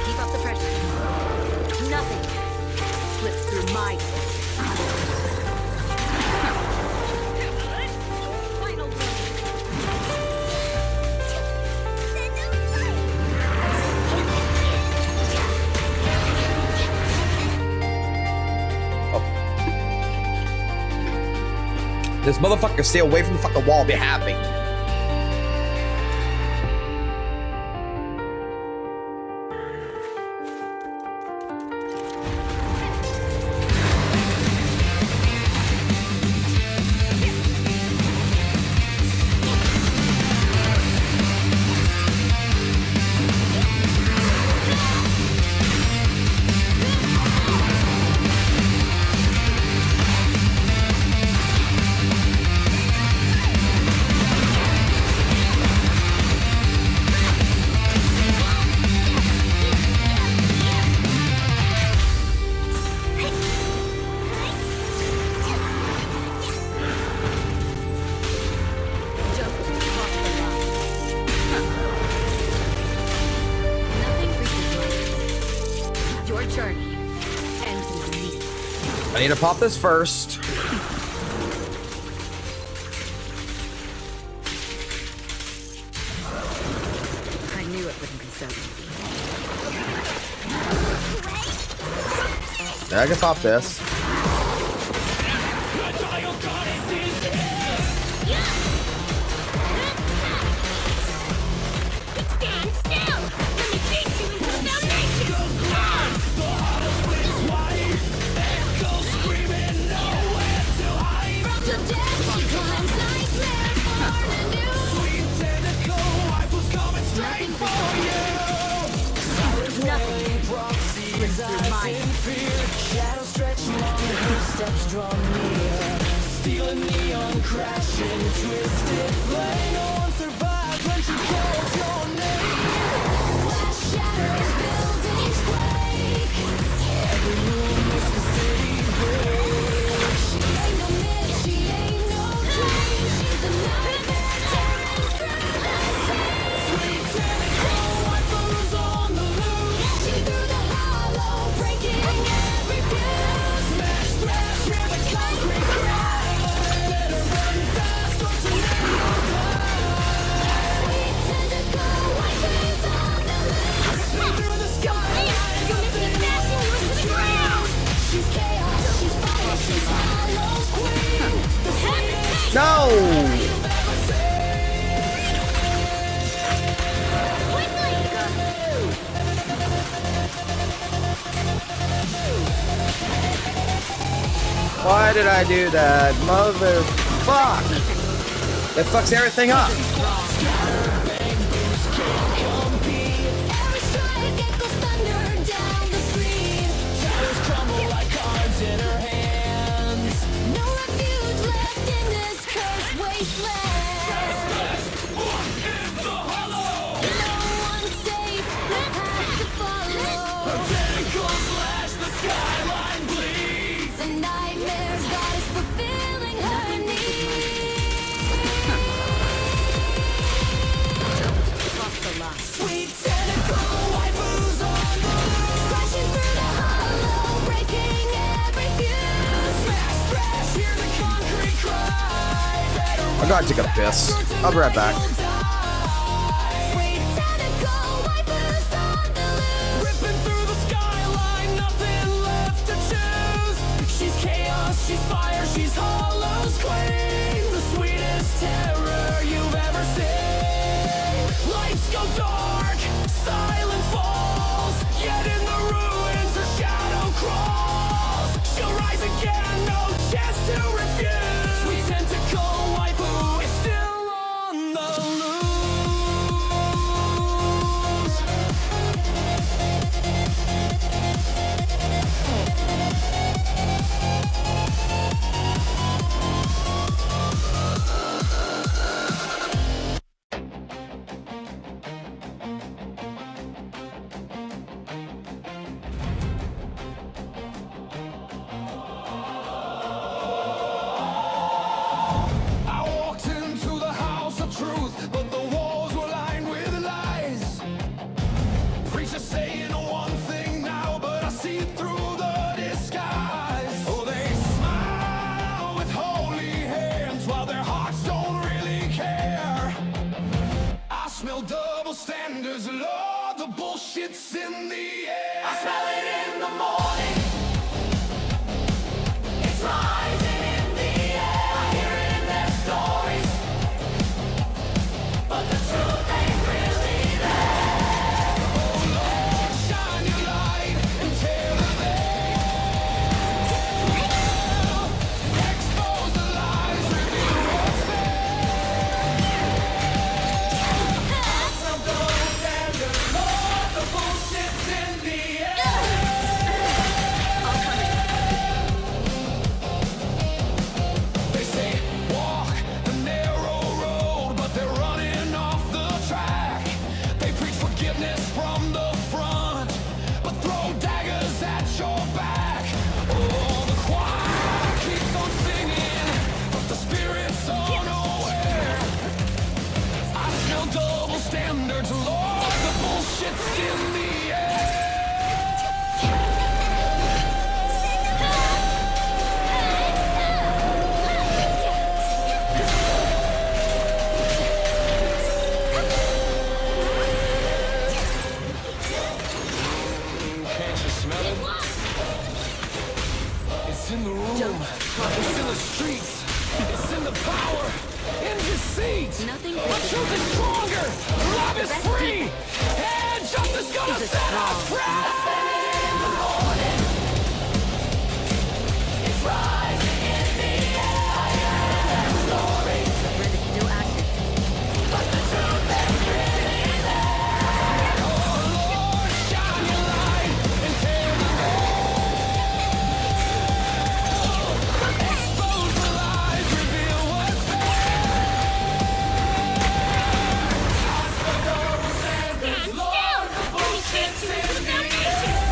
Keep up the pressure. Nothing slips through my final This motherfucker stay away from the fucking wall. Be happy. Your journey ends with me. I need to pop this first. I knew it wouldn't be so easy. Yeah, I can pop this. Stand still! Let me beat you into the foundation! From the dead, she climbs nightmare born anew. Sweet tentacle, life was coming straight for you. Nothing slips through my Shadows stretch long, her steps draw near. Stealing neon, crashing, twisted flame. No one survives when she calls your name. Glass shatters, buildings quake. Every room makes the city break. She ain't no myth, she ain't no dream. No! Why did I do that? Motherfuck! That fucks everything up. I gotta take a piss. I'll be right back. She's chaos, she's fire, she's Hollow's queen, the sweetest terror you've ever seen. Lights go dark, silence falls, yet in the ruins her shadow crawls. She'll rise again, no chance to refuse. Sweet tentacle waifu is still on the loose. Bullshit's in the air. I smell it in the morning. It's rising in the air. I hear it in their stories, but the truth ain't really there. Oh Lord, shine your light and tear the veil. Expose the lies, reveal what's there. I smell double standards, Lord, the bullshit's in the air. They say walk the narrow road, but they're running off the track. They preach forgiveness from the front, but throw daggers at your back. Oh, the choir keeps on singing, but the spirit's unaware. I smell double standards, Lord, the bullshit's in the air. Can't you smell it? It's in the room. It's in the streets. It's in the power. In deceit. Nothing But truth is stronger. Love is free. And justice gonna set us free. In the morning. It's rising in the air. I hear their stories, still active. but the truth ain't really there. Oh Lord, shine your light and tear the veil. Expose the lies, reveal what's there. I smell double standards, Lord, the bullshit's in the air.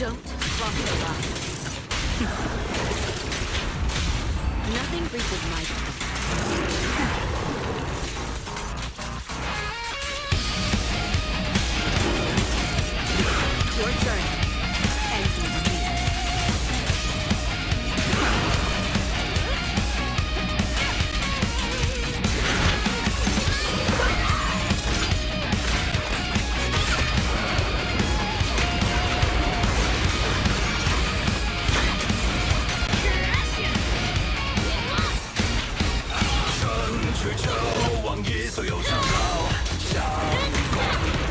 Don't cross the line. Nothing reaches my Your turn. LDSHOP. 追求往一所有长岛，向光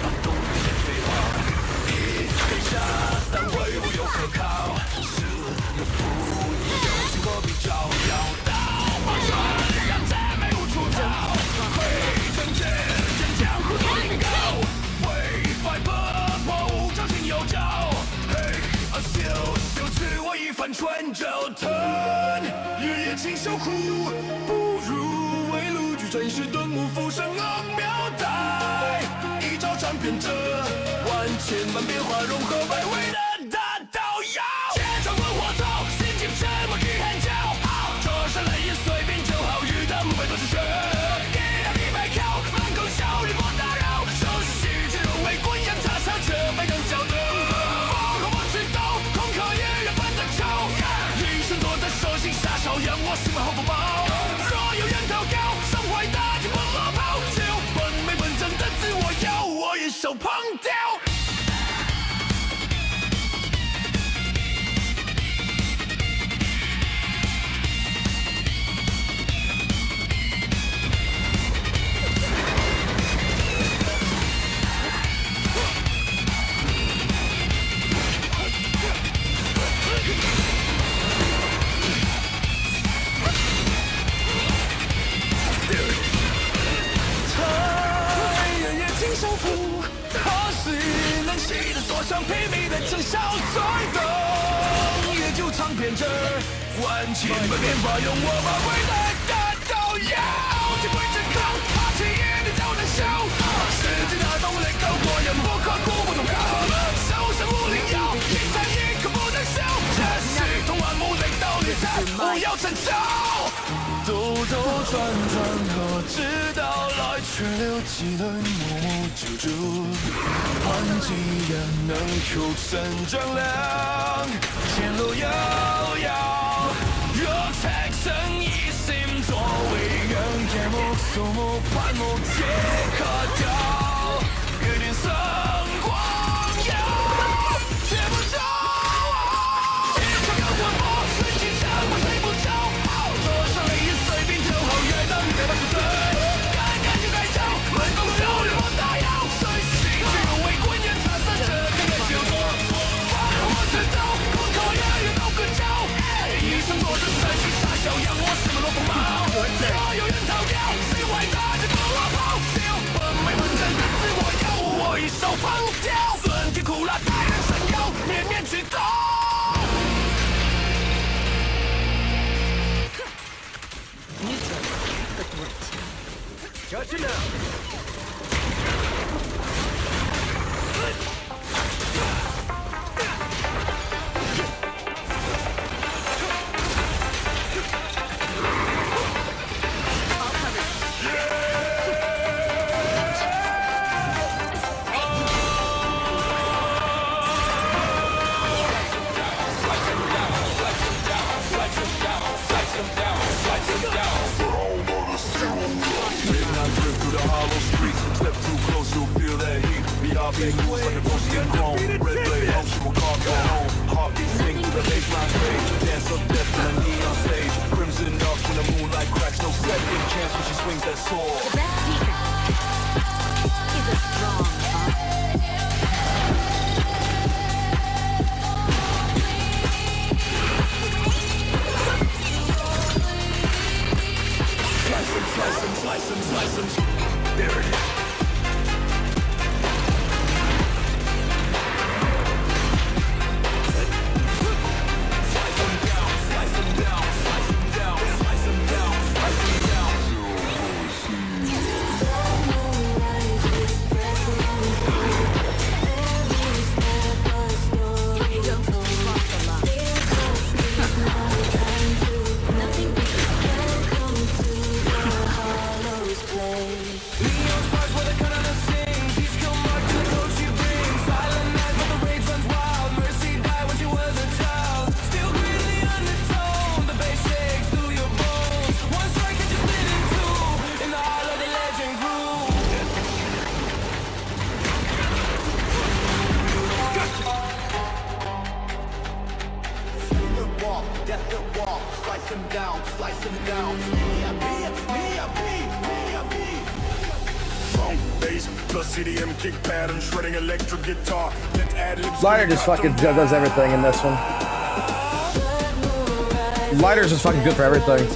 发动先飞往一天下，但为我有可靠，是有不有经过比较，要到划船，让赞美无处逃，会正见坚强不断领高，为快破无朝尽有招，嘿，羞耻我一番穿就吞，日夜勤守护，不如为路。真是顿悟浮生恶妙态，一招斩遍这万千万变化，融合百味的大刀腰。千场烽火头，心境沉默与很骄傲，桌上泪眼随便就好，遇到不会多是血。给他一百口，满口笑日莫打扰，手是细致入微，滚阳叉叉这百根脚的。风和我去斗，空口也原本的丑，一生做的手心杀手，让我心满后福报。若有人投稿。大气不落跑，就本没本真的自我要我一手碰掉。收服，他是能气的所向披靡的称笑最懂，也就唱遍这万千百变化，用我宝贵的大刀腰，铁棍真扛，霸气一点就能笑，世界大动力高过人不可孤不同票，手上无灵药，一残一刻不能少，这是通万木雷刀猎才不要争吵。兜兜转转何知道来，却留几轮默默救助，换几人能求生丈量，前路遥遥，若产生一心作为人，夜幕肃穆盼幕皆可掉，一点生光耀，却不着，天上有火火，瞬间将我吹不着。别把自尊，敢就该叫，门口小人莫打扰，随心去入围，滚眼擦散这个月就多，放我知道，空口也有都更招，一生做着神奇傻笑，让我什么都风貌，若有人逃掉，谁坏大就不落跑，本没本真的 him down, slice him down. Me a beat. Funk, bass, plus CDM kick pattern, shredding electric guitar. Let ad-libs. Lighter just fucking does everything in this one. Lighter's just fucking good for everything.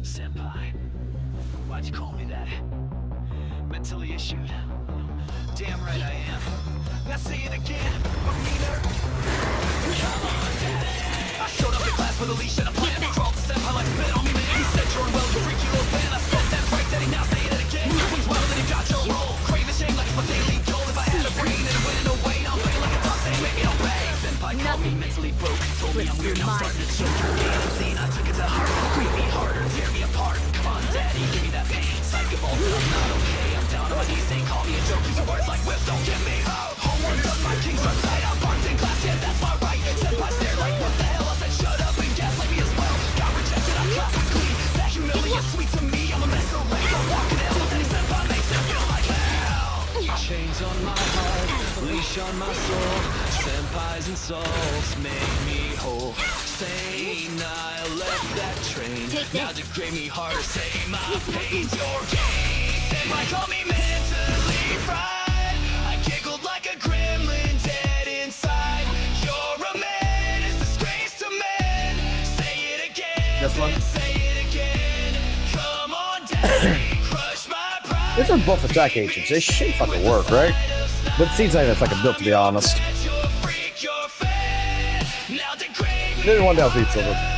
Senpai, why'd you call me that? Mentally issued. Damn right I am. Now say it again, but neither. Come on, daddy. I showed up in class with a leash and a plan. Crawled to senpai like spit on me, man. He said Jordan well, you freaky little fan. I said that's right, daddy. Now say it again. Swings well, then you got your roll. Crave the shame like it's my daily goal. If I had a brain and a win and a weight, I'll play like a dog saying make me obey. Senpai called me mentally broke. Told me I'm weird, now I'm starting to choke. I'm saying I took it to heart. Breathe me harder, tear me apart. Come on, daddy, give me that pain. Psych of all that I'm not okay. I'm down on my knees, ain't call me a joke. Use words like whips, don't get me out. Homework done, my kings are tight. I'm parked in class, yeah, that's my right. Senpai stare like, what the hell? I said, shut up and gaslight me as well. Got rejected, I got clean. That humility is sweet to me. I'm a mess of late. I'm walking hell, but then senpai makes it feel like hell. Chains on my heart, leash on my soul. Senpais and souls make me whole. Saying I left that train. Now degrade me harder, say my pain's your game. Senpai call me mentally fried. I giggled like a gremlin dead inside. You're a man, it's disgrace to men. Say it again, This one? say it again. Come on, daddy, crush my pride. These are both attack agents. They should fucking work, right? But Seed's not even fucking built, to be honest. Maybe one day I'll beat Silver.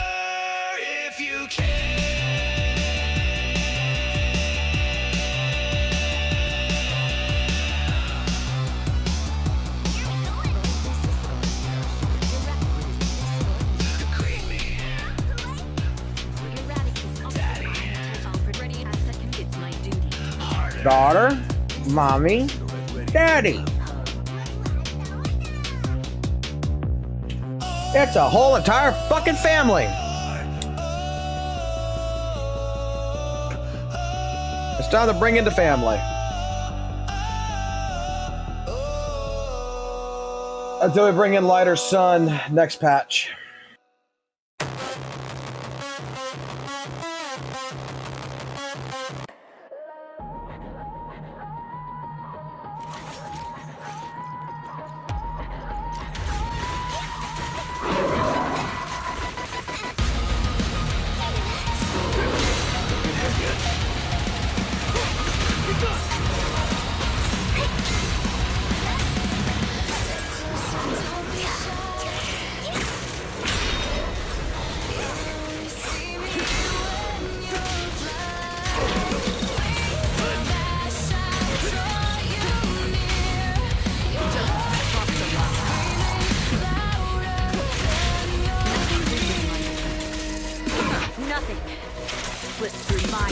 Daughter, mommy, daddy. It's a whole entire fucking family. It's time to bring in the family. Until we bring in Lighter's son next patch. Nothing slips through my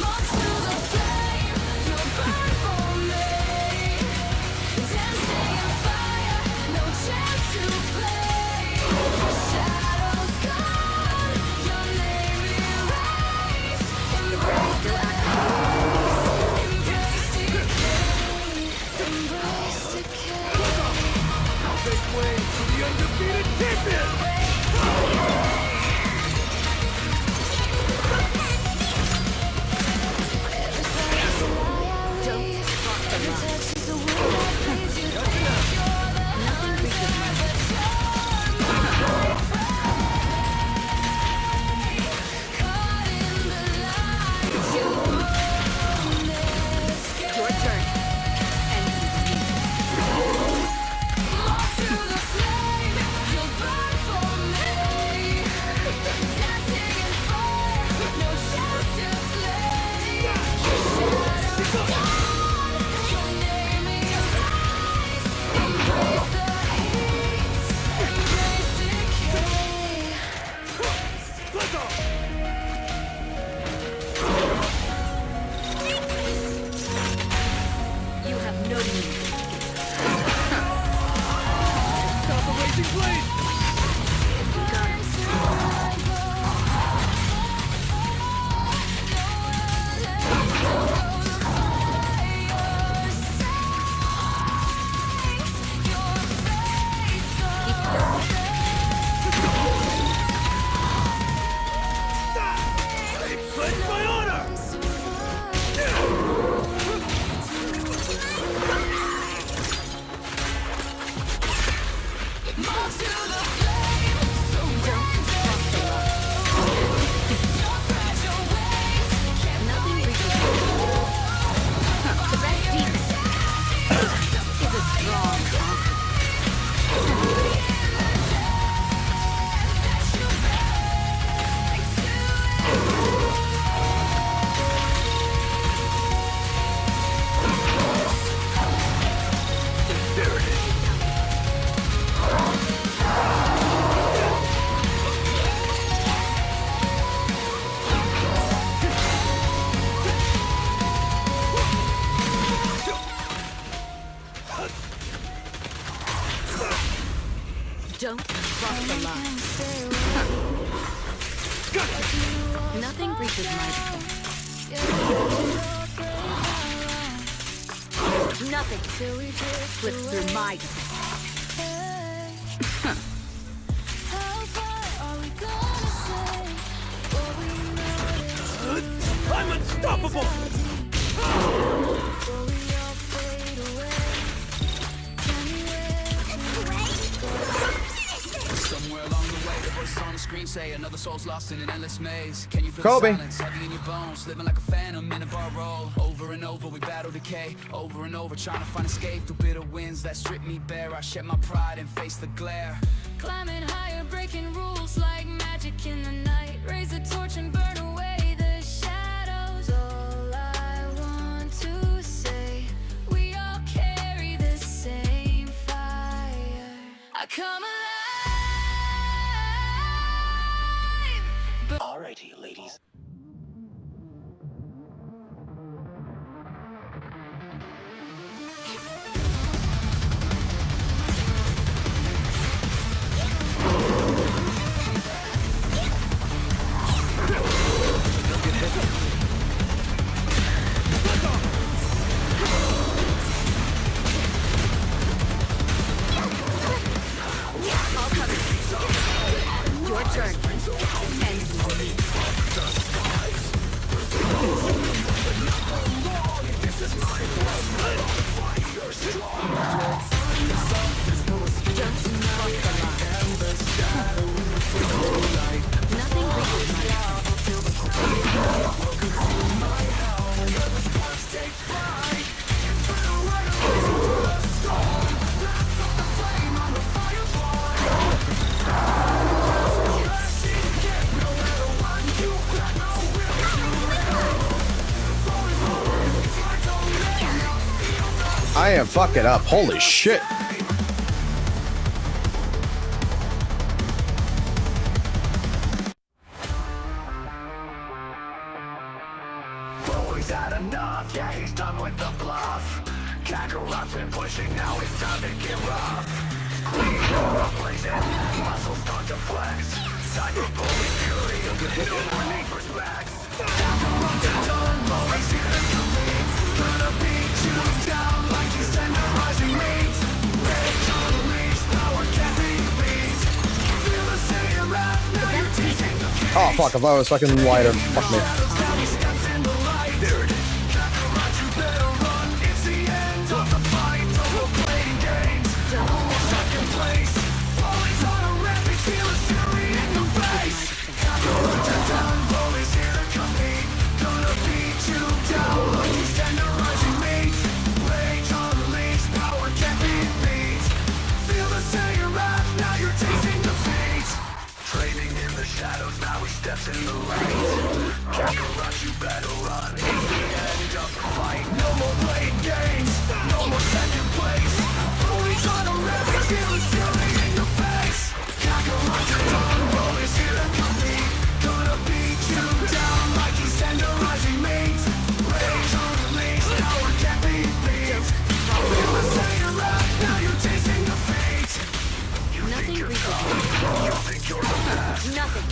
Don't with my defense. Nothing slips through my defense. I'm unstoppable! Somewhere along the way, the voices on the screen say another soul's lost in an endless maze. Can you feel Kobe. the silence heavy in your bones, living like a phantom in a bar roll? Over and over we battle decay, over and over trying to find escape through bitter winds that strip me bare. I shed my pride and face the glare. Climbing higher, breaking rules like magic in the night. Raise a torch and burn away the shadows. All I want to say, we all carry the same fire. I come alive. Alrighty, ladies. Your turn. I am fucking up. Holy shit. Always had enough, yeah, he's done with the bluff. Kakarot's been pushing, now it's time to get rough. Clean up, replace it, muscles start to flex. Time for bully fury, no more need for specs. Kakarot's done, always here to compete. Gonna beat you down like he's tenderizing meat. Rage on the leash, power can't be beat. Feel the same rap, now you're teasing the feet. Oh fuck, I thought it was fucking wider. Fuck me. Steps in the light. Kakarot, you better run. It's the end of the fight. No more playing games. No more second place. Bullies on a rampage. Feel the fury in your face. Kakarot, you're done. Bullies here to compete. Gonna beat you down like he's tenderizing meat. Rage on release. Power can't be beat. Feel the same rap. Now you're tasting defeat. You think you're tough. You think you're the best. Nothing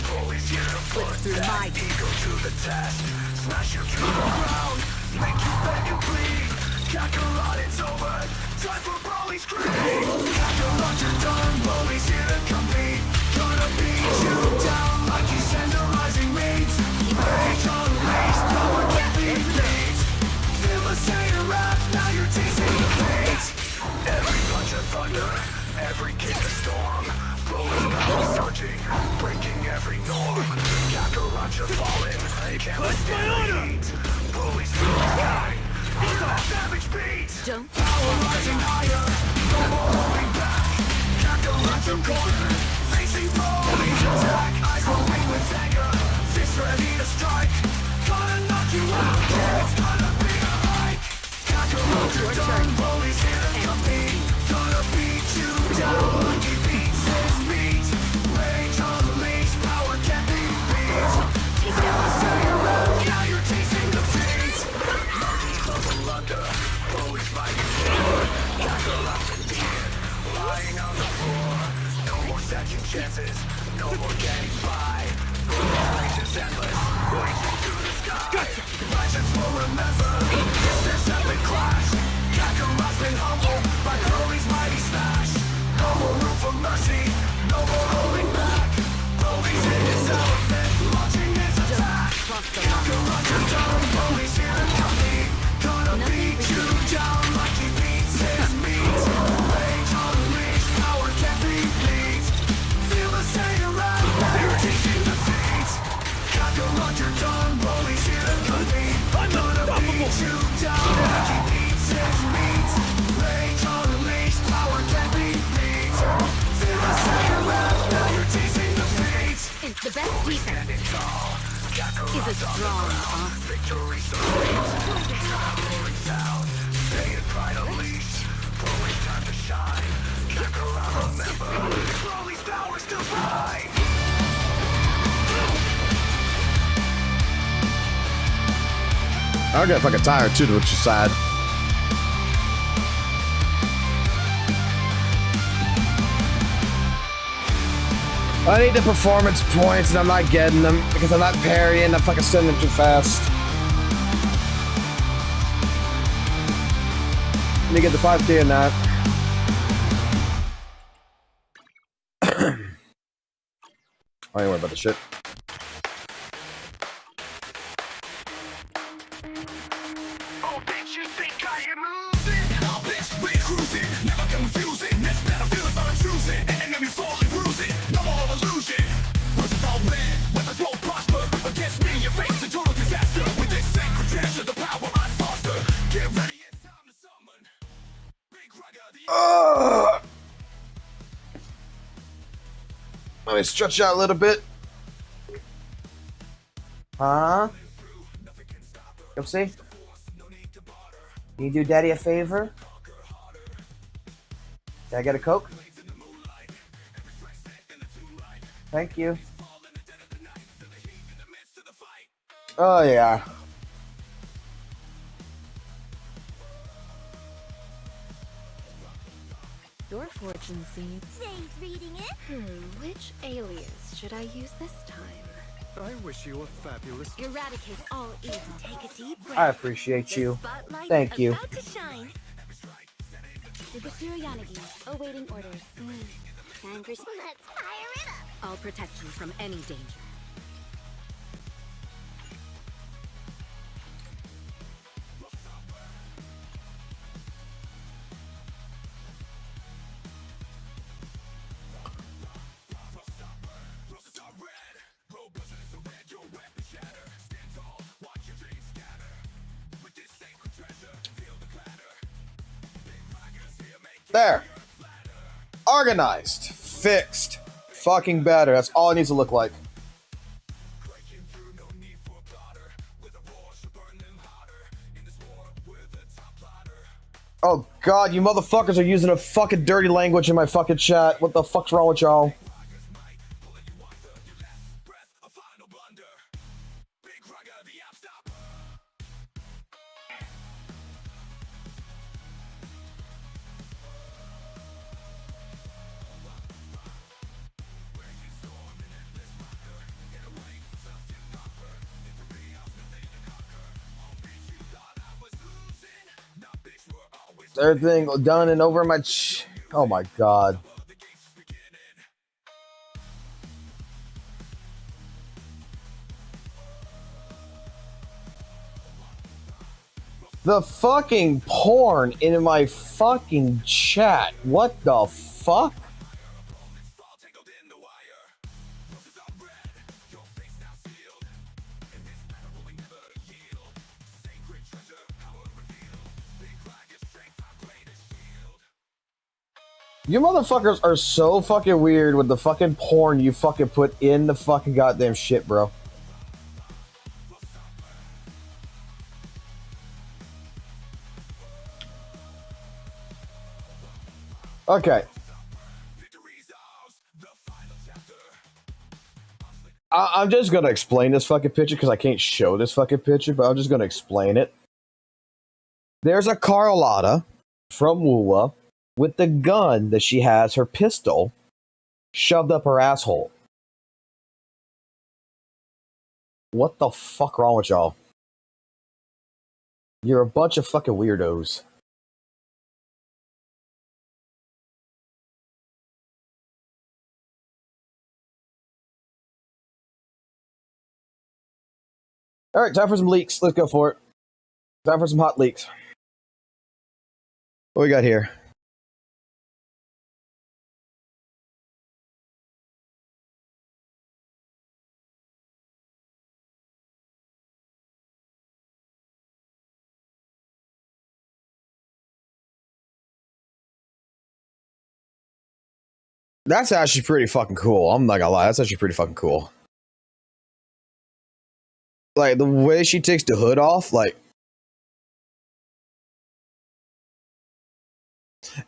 slips through my ego to the test. Smash you to the ground. Make you beg and plead. Kakarot, it's over. Time for Broly's creed. Kakarot, you're done. Broly's here to compete. Gonna beat you down like he's tenderizing meat. Rage on release. Power can't be beat. Feel the same rap. Now you're tasting the fate. Every punch of thunder. Every kick a storm. Broly's power surging. Breaking every norm. Kakarot, you're falling. Can't withstand the heat. Broly's feeling sky. Feel that savage beat. Power rising higher. No more holding back. Kakarot, you're cornered. Facing Broly's attack. Eyes glowing with anger. Fists ready to strike. Gonna knock you out. It's gonna be a hike. Kakarot, you're done. Broly's here to compete. Gonna beat you down like he beats his meat. Rage on the leash. Power can't be beat. Now you're tasting defeat. Margins level under. Broly's fighting for. Kakarot's in the end. Lying on the floor. No more second chances. No more getting by. will remember. This epic clash. Kakarot's been humbled by Broly's mighty smash. No more room for mercy, no more holding back. Broly's in his element, launching his attack. Kakarot, you're done, Broly's here to compete. Gonna beat you down like he beats his meat. Rage unleashed, power can't be beat. Feel the Saiyan wrath, you're taking defeat. Kakarot, you're done, Broly's here to compete. Gonna beat you down like he beats his meat. Rage unleashed, power can't be beat. Feel the Saiyan wrath, now you're tasting defeat. The best defense is a strong offense. Victory serene. Sound. Pain and pride unleashed. Broly's time to shine. Kakarot, remember. Broly's power still bright. I get fucking tired too, which is sad. I need the performance points and I'm not getting them because I'm not parrying. I'm fucking sending them too fast. Let me get the 5D in that. I ain't worried about the shit. Oh, bitch, you think I am losing? Oh, bitch, we cruising. Never confuse it. Next battlefield is I'm choosing. Enemy fall and bruise it. No more illusion. Versus all men. Weapons won't prosper. Against me, you face a total disaster. With this sacred treasure, the power I foster. Get ready, it's time to summon. Big Rugger, the Let me stretch out a little bit. Huh? Come see? Can you do Daddy a favor? Can I get a Coke? Thank you. Oh, yeah. Your fortune seeds. Jay's reading it. Which alias should I use this time? I wish you a fabulous... Eradicate all evil. Take a deep breath. I appreciate you. The spotlight's Thank you. about to shine. Superior Yanagi, awaiting orders. Let's fire it up. I'll protect you from any danger. There. Organized. Fixed. Fucking better. That's all it needs to look like. Oh god, you motherfuckers are using a fucking dirty language in my fucking chat. What the fuck's wrong with y'all? Everything done and over my oh my god. The fucking porn in my fucking chat. What the fuck? You motherfuckers are so fucking weird with the fucking porn you fucking put in the fucking goddamn shit, bro. Okay. I'm just gonna explain this fucking picture because I can't show this fucking picture, but I'm just gonna explain it. There's a Carlotta from WUWA with the gun that she has, her pistol, shoved up her asshole. What the fuck wrong with y'all? You're a bunch of fucking weirdos. All right, time for some leaks. Let's go for it. Time for some hot leaks. What we got here? That's actually pretty fucking cool. I'm not gonna lie. That's actually pretty fucking cool. Like, the way she takes the hood off, like...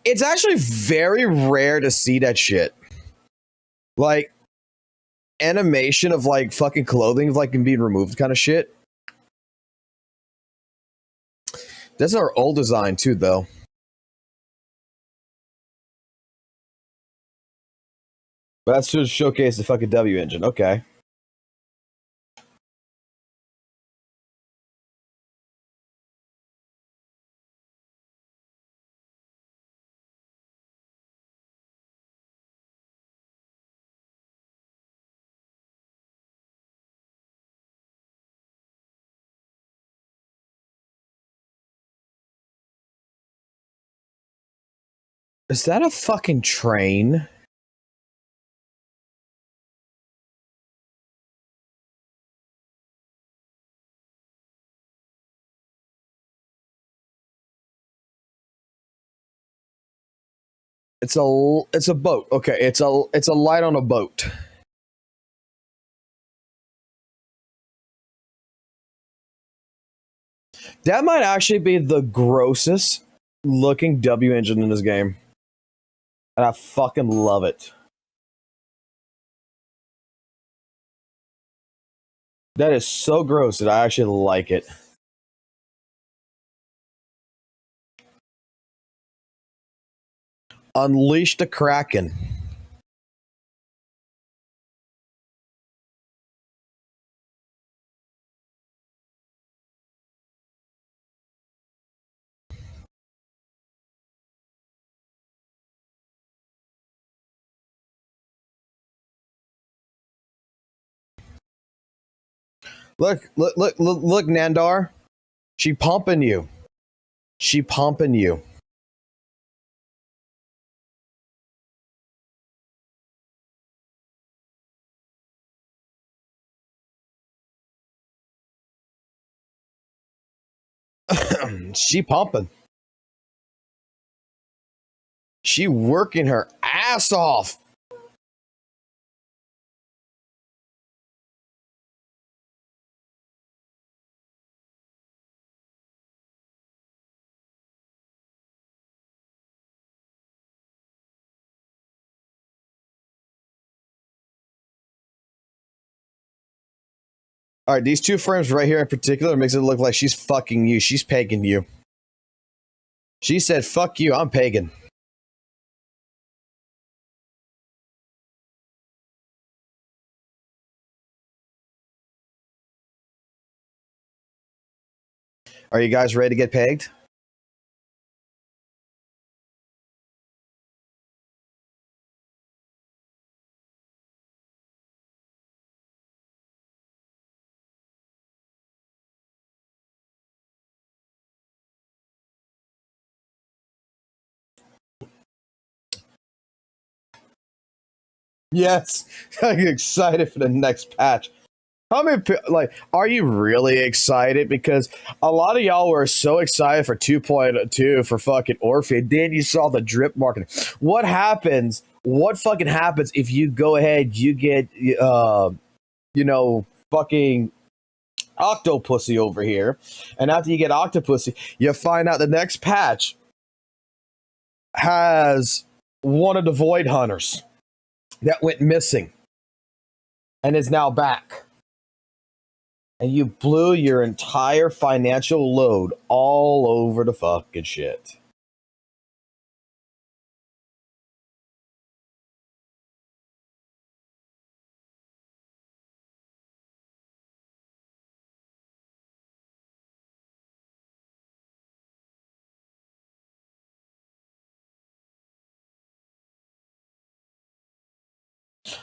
It's actually very rare to see that shit. Like, animation of, like, fucking clothing, like, being removed kind of shit. That's our old design, too, though. But that's to showcase the fucking W engine. Okay. Is that a fucking train? It's a boat. Okay, it's a light on a boat. That might actually be the grossest looking W engine in this game. And I fucking love it. That is so gross that I actually like it. Unleash the Kraken. Look, Nandar. She pumping you. She pumping you. She pumping. She working her ass off. All right, these two frames right here in particular makes it look like she's fucking you. She's pegging you. She said, fuck you, I'm pagan. Are you guys ready to get pegged? Yes, I'm excited for the next patch. How many, like, are you really excited? Because a lot of y'all were so excited for 2.2 for fucking Orpheus. Then you saw the drip marketing. What happens? What fucking happens if you go ahead, you get, fucking Octopussy over here, and after you get Octopussy, you find out the next patch has one of the Void Hunters that went missing and is now back. And you blew your entire financial load all over the fucking shit.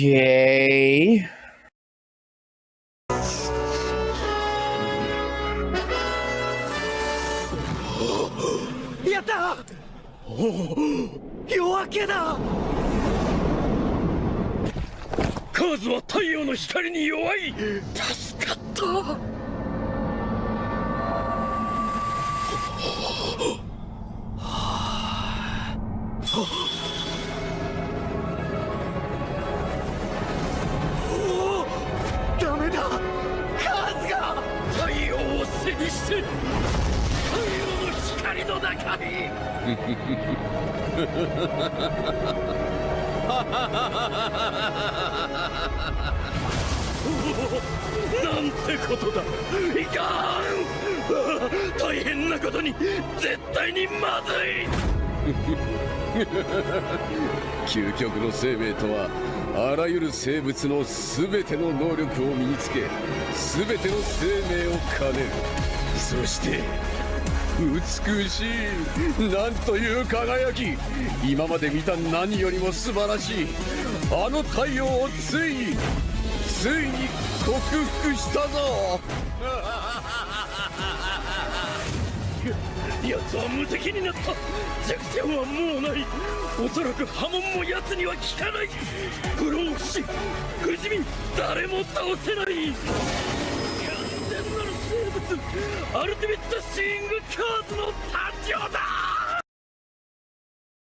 Okay. Yatta! Oh, 夜明けだ。カーズは太陽の光に弱い。助かった。ダメだ。カーズが太陽を背にして太陽の光の中に。なんてことだ。いかん。大変なことに。絶対にまずい。究極の生命とはあらゆる生物の全ての能力を身につけ全ての生命を兼ねる。そして美しい。なんという輝き。今まで見た何よりも素晴らしいあの太陽をついに克服したぞ。奴は無敵になった。弱点はもうない。おそらく波紋も奴には効かない。不老不死不死身誰も倒せない。完全なる生物アルティメットシングカーズの誕生だ。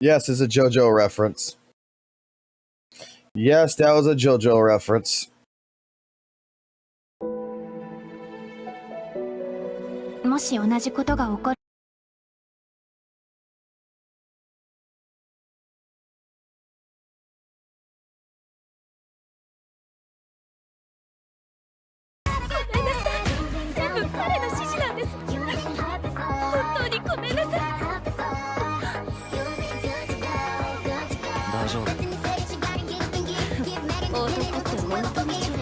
Yes, it's a JoJo reference. Yes, that was a JoJo reference. もし同じことが起こる。ごめんなさい。全部彼の指示なんです。本当にごめんなさい。大丈夫。男って本当に僕は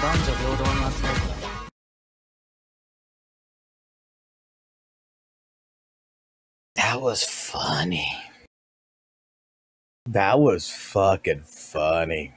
男女平等に扱うから。 That was funny. That was fucking funny.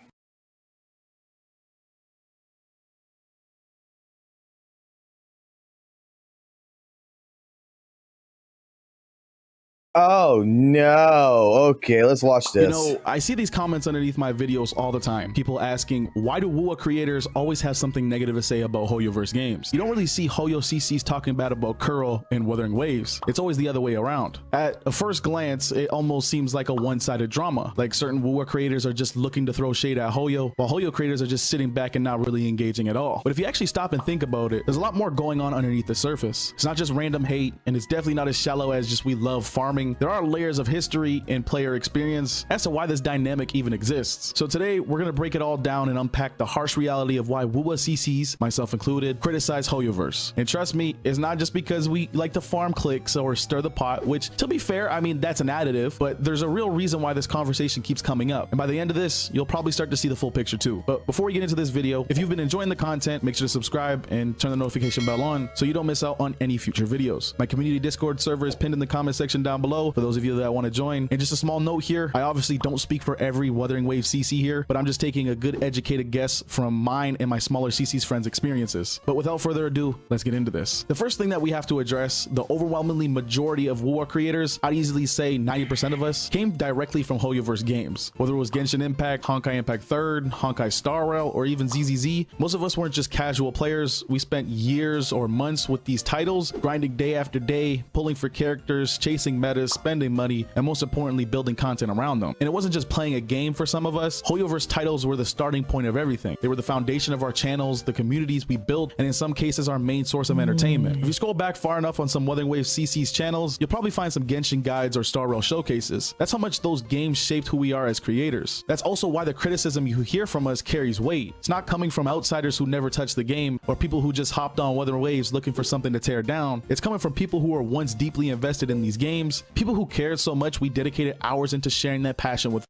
Oh no. Okay, let's watch this. You know, I see these comments underneath my videos all the time. People asking, why do WUWA creators always have something negative to say about Hoyoverse games? You don't really see Hoyo CCs talking bad about Kuro and Wuthering Waves. It's always the other way around. At a first glance, it almost seems like a one-sided drama. Like certain WUWA creators are just looking to throw shade at Hoyo, while Hoyo creators are just sitting back and not really engaging at all. But if you actually stop and think about it, there's a lot more going on underneath the surface. It's not just random hate, and it's definitely not as shallow as just we love farming. There are layers of history and player experience as to why this dynamic even exists. So today we're going to break it all down and unpack the harsh reality of why WUWA CCs, myself included, criticize Hoyoverse. And trust me, it's not just because we like to farm clicks or stir the pot, which to be fair, I mean, that's an additive, but there's a real reason why this conversation keeps coming up. And by the end of this, you'll probably start to see the full picture too. But before we get into this video, if you've been enjoying the content, make sure to subscribe and turn the notification bell on so you don't miss out on any future videos. My community Discord server is pinned in the comment section down below for those of you that want to join. And just a small note here, I obviously don't speak for every Wuthering Wave CC here, but I'm just taking a good educated guess from mine and my smaller CC's friends' experiences. But without further ado, let's get into this. The first thing that we have to address, the overwhelmingly majority of WUWA creators, I'd easily say 90% of us, came directly from Hoyoverse games. Whether it was Genshin Impact, Honkai Impact 3rd, Honkai Star Rail, or even ZZZ, most of us weren't just casual players. We spent years or months with these titles, grinding day after day, pulling for characters, chasing metas, spending money, and most importantly, building content around them. And it wasn't just playing a game for some of us. Hoyoverse titles were the starting point of everything. They were the foundation of our channels, the communities we built, and in some cases, our main source of entertainment. If you scroll back far enough on some Wuthering Wave CC's channels, you'll probably find some Genshin guides or Star Rail showcases. That's how much those games shaped who we are as creators. That's also why the criticism you hear from us carries weight. It's not coming from outsiders who never touched the game or people who just hopped on Wuthering Waves looking for something to tear down. It's coming from people who were once deeply invested in these games, people who cared so much we dedicated hours into sharing that passion with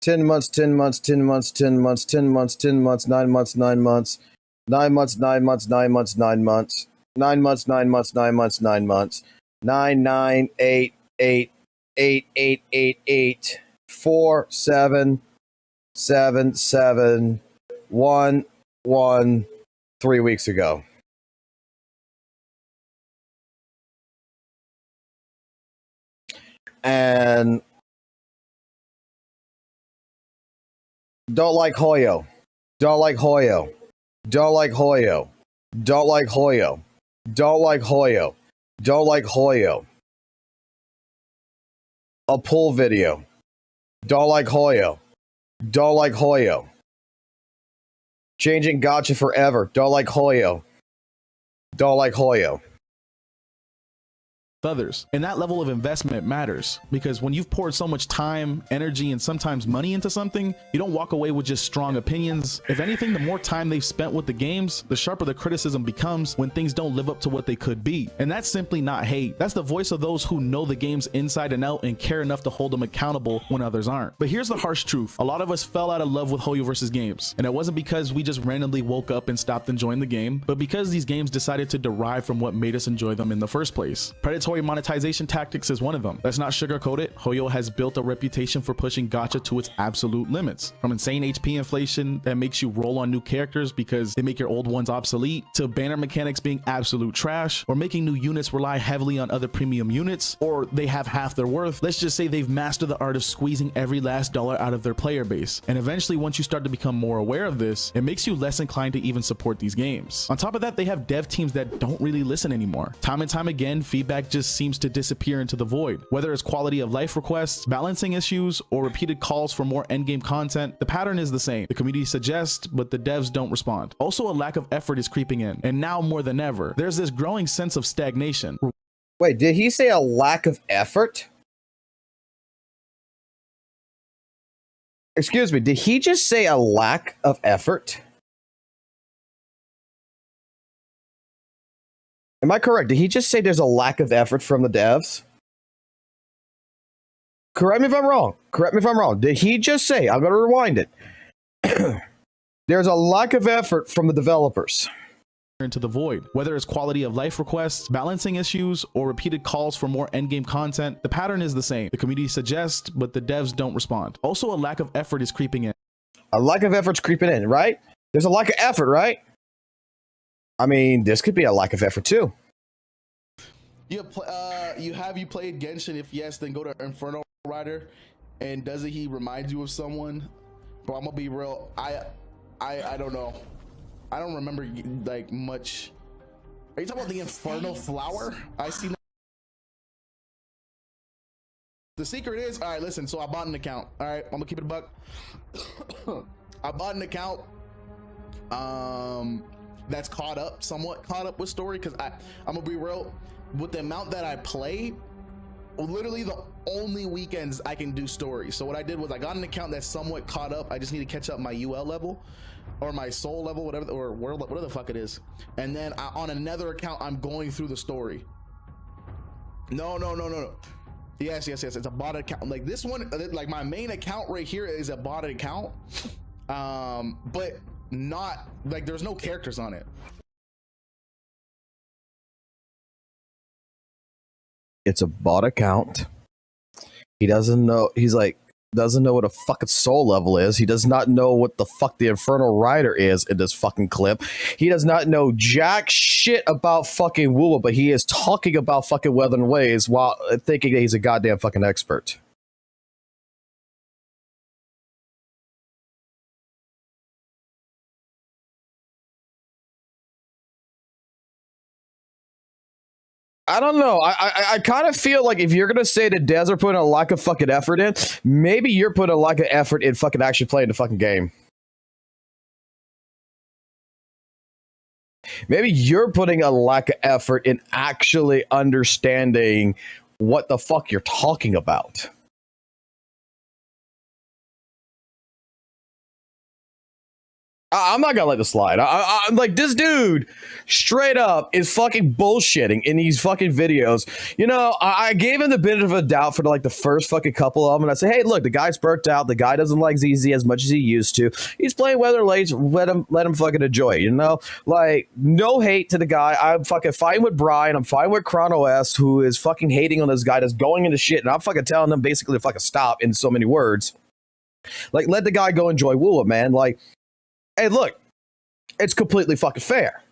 10 months, 10 months, 10 months, 10 months, 10 months, 10 months, 9 months, 9 months, 9 months, 9 months, 9 months, 9 months, 9 months, 9 months, 9 months, 9 months, 9, 9, 8, 8, 8, 8, 8, 8, 4, 7, 7, 7, 1, 1, 3 weeks ago. And don't like Hoyo. Don't like Hoyo. Don't like Hoyo. Don't like Hoyo. Don't like Hoyo. Don't like Hoyo. A pull video. Don't like Hoyo. Don't like Hoyo. Changing gacha forever. Don't like Hoyo. Don't like Hoyo. Others. And that level of investment matters, because when you've poured so much time, energy, and sometimes money into something, you don't walk away with just strong opinions. If anything, the more time they've spent with the games, the sharper the criticism becomes when things don't live up to what they could be. And that's simply not hate. That's the voice of those who know the games inside and out and care enough to hold them accountable when others aren't. But here's the harsh truth. A lot of us fell out of love with Hoyo versus games. And it wasn't because we just randomly woke up and stopped enjoying the game, but because these games decided to derive from what made us enjoy them in the first place. Predatory monetization tactics is one of them. Let's not sugarcoat it. Hoyo has built a reputation for pushing gacha to its absolute limits. From insane HP inflation that makes you roll on new characters because they make your old ones obsolete, to banner mechanics being absolute trash, or making new units rely heavily on other premium units, or they have half their worth. Let's just say they've mastered the art of squeezing every last dollar out of their player base. And eventually, once you start to become more aware of this, it makes you less inclined to even support these games. On top of that, they have dev teams that don't really listen anymore. Time and time again, feedback just seems to disappear into the void. Whether it's quality of life requests, balancing issues, or repeated calls for more endgame content, the pattern is the same. The community suggests, but the devs don't respond. Also, a lack of effort is creeping in, and now more than ever, there's this growing sense of stagnation. Wait, did he say a lack of effort? Excuse me, did he just say a lack of effort? Am I correct? Did he just say there's a lack of effort from the devs? Correct me if I'm wrong. Correct me if I'm wrong. Did he just say, I'm going to rewind it, there's a lack of effort from the developers? Into the void. Whether it's quality of life requests, balancing issues, or repeated calls for more endgame content, the pattern is the same. The community suggests, but the devs don't respond. Also, a lack of effort is creeping in. A lack of effort's creeping in, right? There's a lack of effort, right? I mean, this could be a lack of effort too. You played Genshin? If yes, then go to Inferno Rider. And doesn't he remind you of someone? Bro, I'm gonna be real. I don't know. I don't remember like much. Are you talking about the Inferno Flower? I see. The secret is, all right, listen, so I bought an account. All right, I'm gonna keep it a buck. I bought an account that's somewhat caught up with story, because I'm gonna be real, with the amount that I play, literally the only weekends I can do story. So what I did was I got an account that's somewhat caught up. I just need to catch up my UL level or my soul level, whatever, or whatever the fuck it is. And then on another account, I'm going through the story. No. Yes. It's a bot account. Like this one, like my main account right here is a bot account. But not like there's no characters on it. It's a bot account. He doesn't know. He's like, doesn't know what a fucking soul level is. He does not know what the fuck the Infernal Rider is in this fucking clip. He does not know jack shit about fucking WUWA, but he is talking about fucking Weather and Waves while thinking that he's a goddamn fucking expert. I don't know. I kind of feel like if you're going to say the devs are putting a lack of fucking effort in, maybe you're putting a lack of effort in fucking actually playing the fucking game. Maybe you're putting a lack of effort in actually understanding what the fuck you're talking about. I'm not gonna let this slide. I'm like, this dude straight up is fucking bullshitting in these fucking videos. You know, I gave him the benefit of a doubt for like the first fucking couple of them. And I say, hey, look, the guy's burnt out. The guy doesn't like ZZ as much as he used to. He's playing Weather Lanes. Let him fucking enjoy it, you know? Like, no hate to the guy. I'm fucking fine with Brian. I'm fine with Chrono S, who is fucking hating on this guy that's going into shit. And I'm fucking telling them basically to fucking stop in so many words. Like, let the guy go enjoy WUWA, man. Like, hey, look, it's completely fucking fair.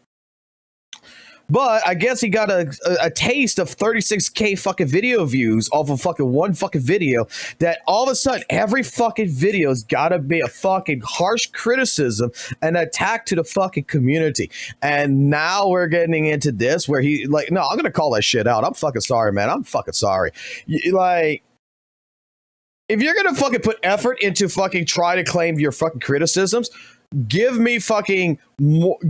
But I guess he got a taste of 36K fucking video views off of fucking one fucking video that all of a sudden every fucking video's gotta be a fucking harsh criticism and attack to the fucking community. And now we're getting into this where he like, no, I'm gonna call that shit out. I'm fucking sorry, man. I'm fucking sorry. Like, if you're gonna fucking put effort into fucking try to claim your fucking criticisms, give me fucking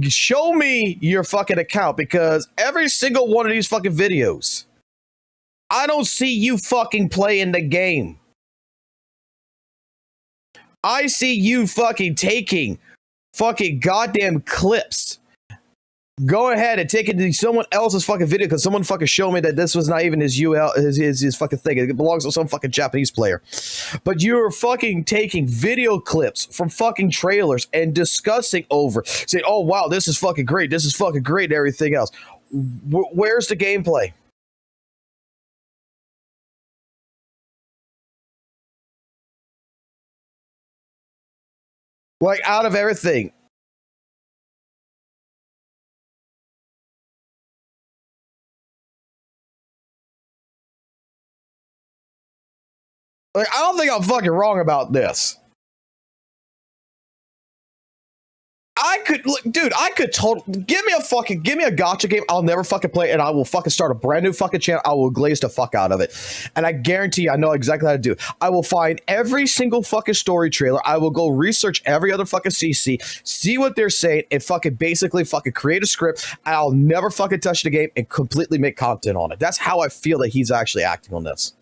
show me your fucking account, because every single one of these fucking videos, I don't see you fucking playing the game. I see you fucking taking fucking goddamn clips. Go ahead and take it to someone else's fucking video because someone fucking showed me that this was not even his his fucking thing. It belongs to some fucking Japanese player. But you're fucking taking video clips from fucking trailers and discussing over, saying, oh, wow, this is fucking great. This is fucking great and everything else. Where's the gameplay? Like, out of everything. Like, I don't think I'm fucking wrong about this. I could look, dude. I could totally give me a gacha game. I'll never fucking play it, and I will fucking start a brand new fucking channel. I will glaze the fuck out of it, and I guarantee you, I know exactly how to do it. I will find every single fucking story trailer. I will go research every other fucking CC, see what they're saying, and fucking basically fucking create a script. And I'll never fucking touch the game and completely make content on it. That's how I feel that he's actually acting on this.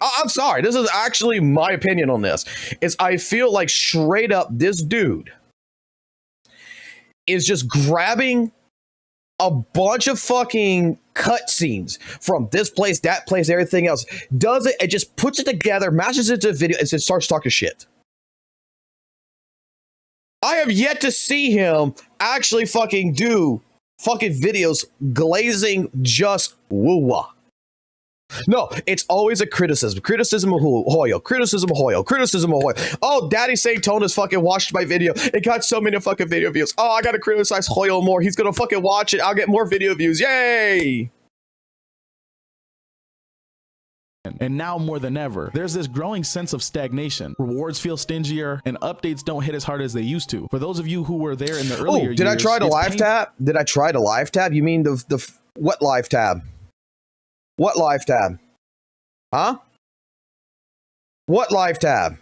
I'm sorry, this is actually my opinion on this. Is I feel like straight up this dude is just grabbing a bunch of fucking cutscenes from this place, that place, everything else, does it and just puts it together, mashes it into a video, and then starts talking shit. I have yet to see him actually fucking do fucking videos glazing just WUWA. No, it's always a criticism. Criticism of Hoyo. Criticism of Hoyo. Criticism of Hoyo. Oh, Daddy Saint Tone has fucking watched my video. It got so many fucking video views. Oh, I gotta criticize Hoyo more. He's gonna fucking watch it. I'll get more video views. Yay! And now more than ever, there's this growing sense of stagnation. Rewards feel stingier, and updates don't hit as hard as they used to. For those of you who were there in the earlier years... did I try the live tab? Did I try the live tab? You mean the what live tab? What live tab? Huh? What live tab?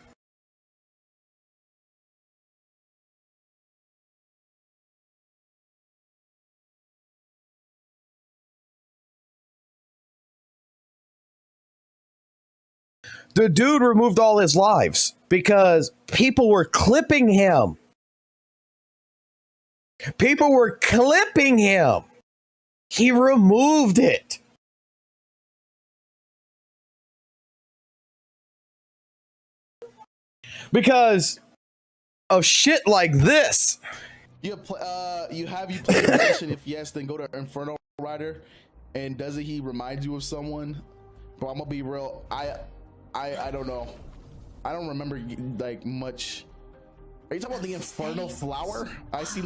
The dude removed all his lives because people were clipping him. People were clipping him. He removed it. Because of shit like this. You have you played Genshin? If yes, then go to Inferno Rider. And doesn't he remind you of someone? But I'm gonna be real. I don't know. I don't remember like much. Are you talking about the Infernal Flower? I see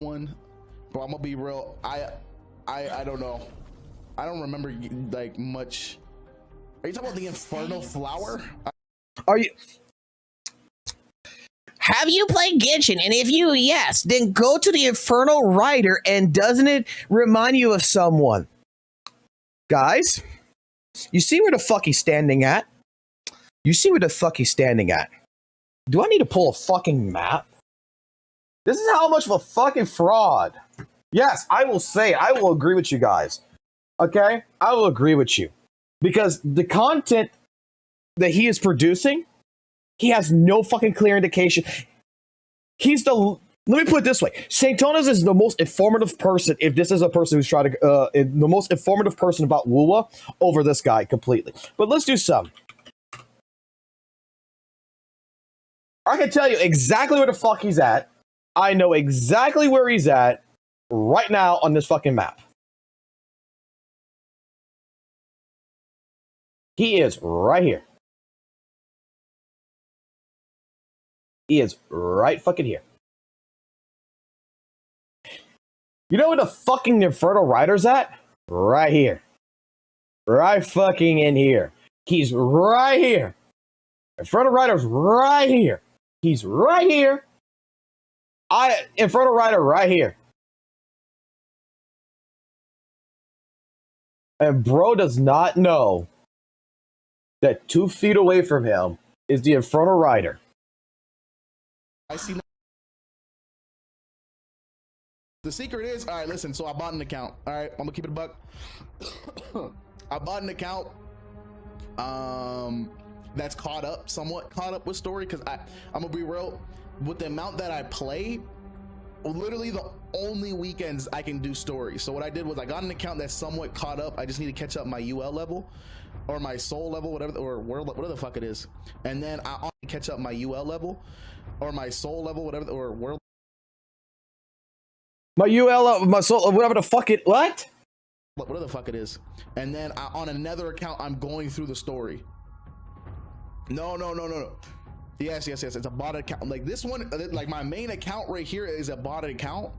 one. But I'm gonna be real. I don't know. I don't remember like much. Are you talking about the Infernal Flower? Are you? Have you played Genshin? And if you, yes, then go to the Infernal Rider, and doesn't it remind you of someone? Guys, you see where the fuck he's standing at? You see where the fuck he's standing at? Do I need to pull a fucking map? This is how much of a fucking fraud. Yes, I will say, I will agree with you guys. Okay? I will agree with you. Because the content that he is producing, He has no fucking clear indication. He's the... Let me put it this way. Saintonas is the most informative person, if this is a person who's trying to... the most informative person about WUWA over this guy completely. But let's do some. I can tell you exactly where the fuck he's at. I know exactly where he's at right now on this fucking map. He is right here. He is right fucking here. You know where the fucking Infernal Rider's at? Right here. Right fucking in here. He's right here. Infernal Rider's right here. He's right here. Infernal Rider right here. And bro does not know that 2 feet away from him is the Infernal Rider. I see. The secret is, all right, listen, so I bought an account. All right, I'm gonna keep it a buck. I bought an account that's somewhat caught up with story, because I'm gonna be real, with the amount that I play, literally the only weekends I can do story. So what I did was I got an account that's somewhat caught up. I just need to catch up my UL level or my soul level, whatever, or whatever the fuck it is. And then I only catch up my UL level or my soul level, whatever, or world. My UL, my soul, whatever the fuck it, what? Whatever the fuck it is. And then on another account, I'm going through the story. No. Yes. It's a bot account. Like this one, like my main account right here is a bot account.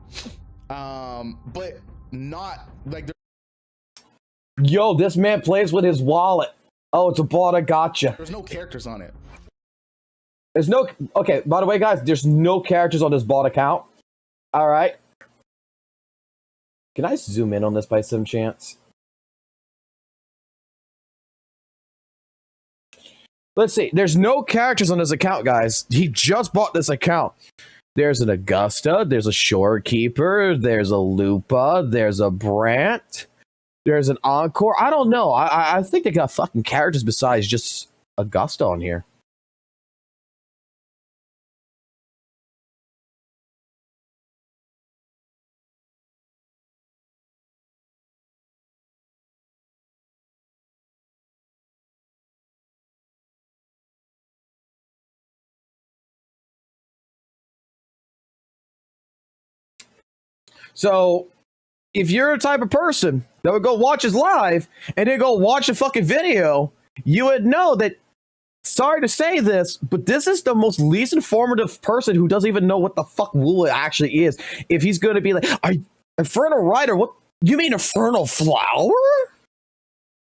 But not like. Yo, this man plays with his wallet. Oh, it's a bot. I gotcha. There's no characters on it. There's no. Okay, by the way, guys, there's no characters on this bot account. All right. Can I zoom in on this by some chance? Let's see. There's no characters on this account, guys. He just bought this account. There's an Augusta. There's a Shorekeeper. There's a Lupa. There's a Brant. There's an Encore. I don't know. I think they got fucking characters besides just Augusta on here. So, if you're a type of person that would go watch his live and then go watch a fucking video, you would know that, sorry to say this, but this is the most least informative person who doesn't even know what the fuck WUWA actually is. If he's going to be like, Infernal Rider, what? You mean Infernal Flower?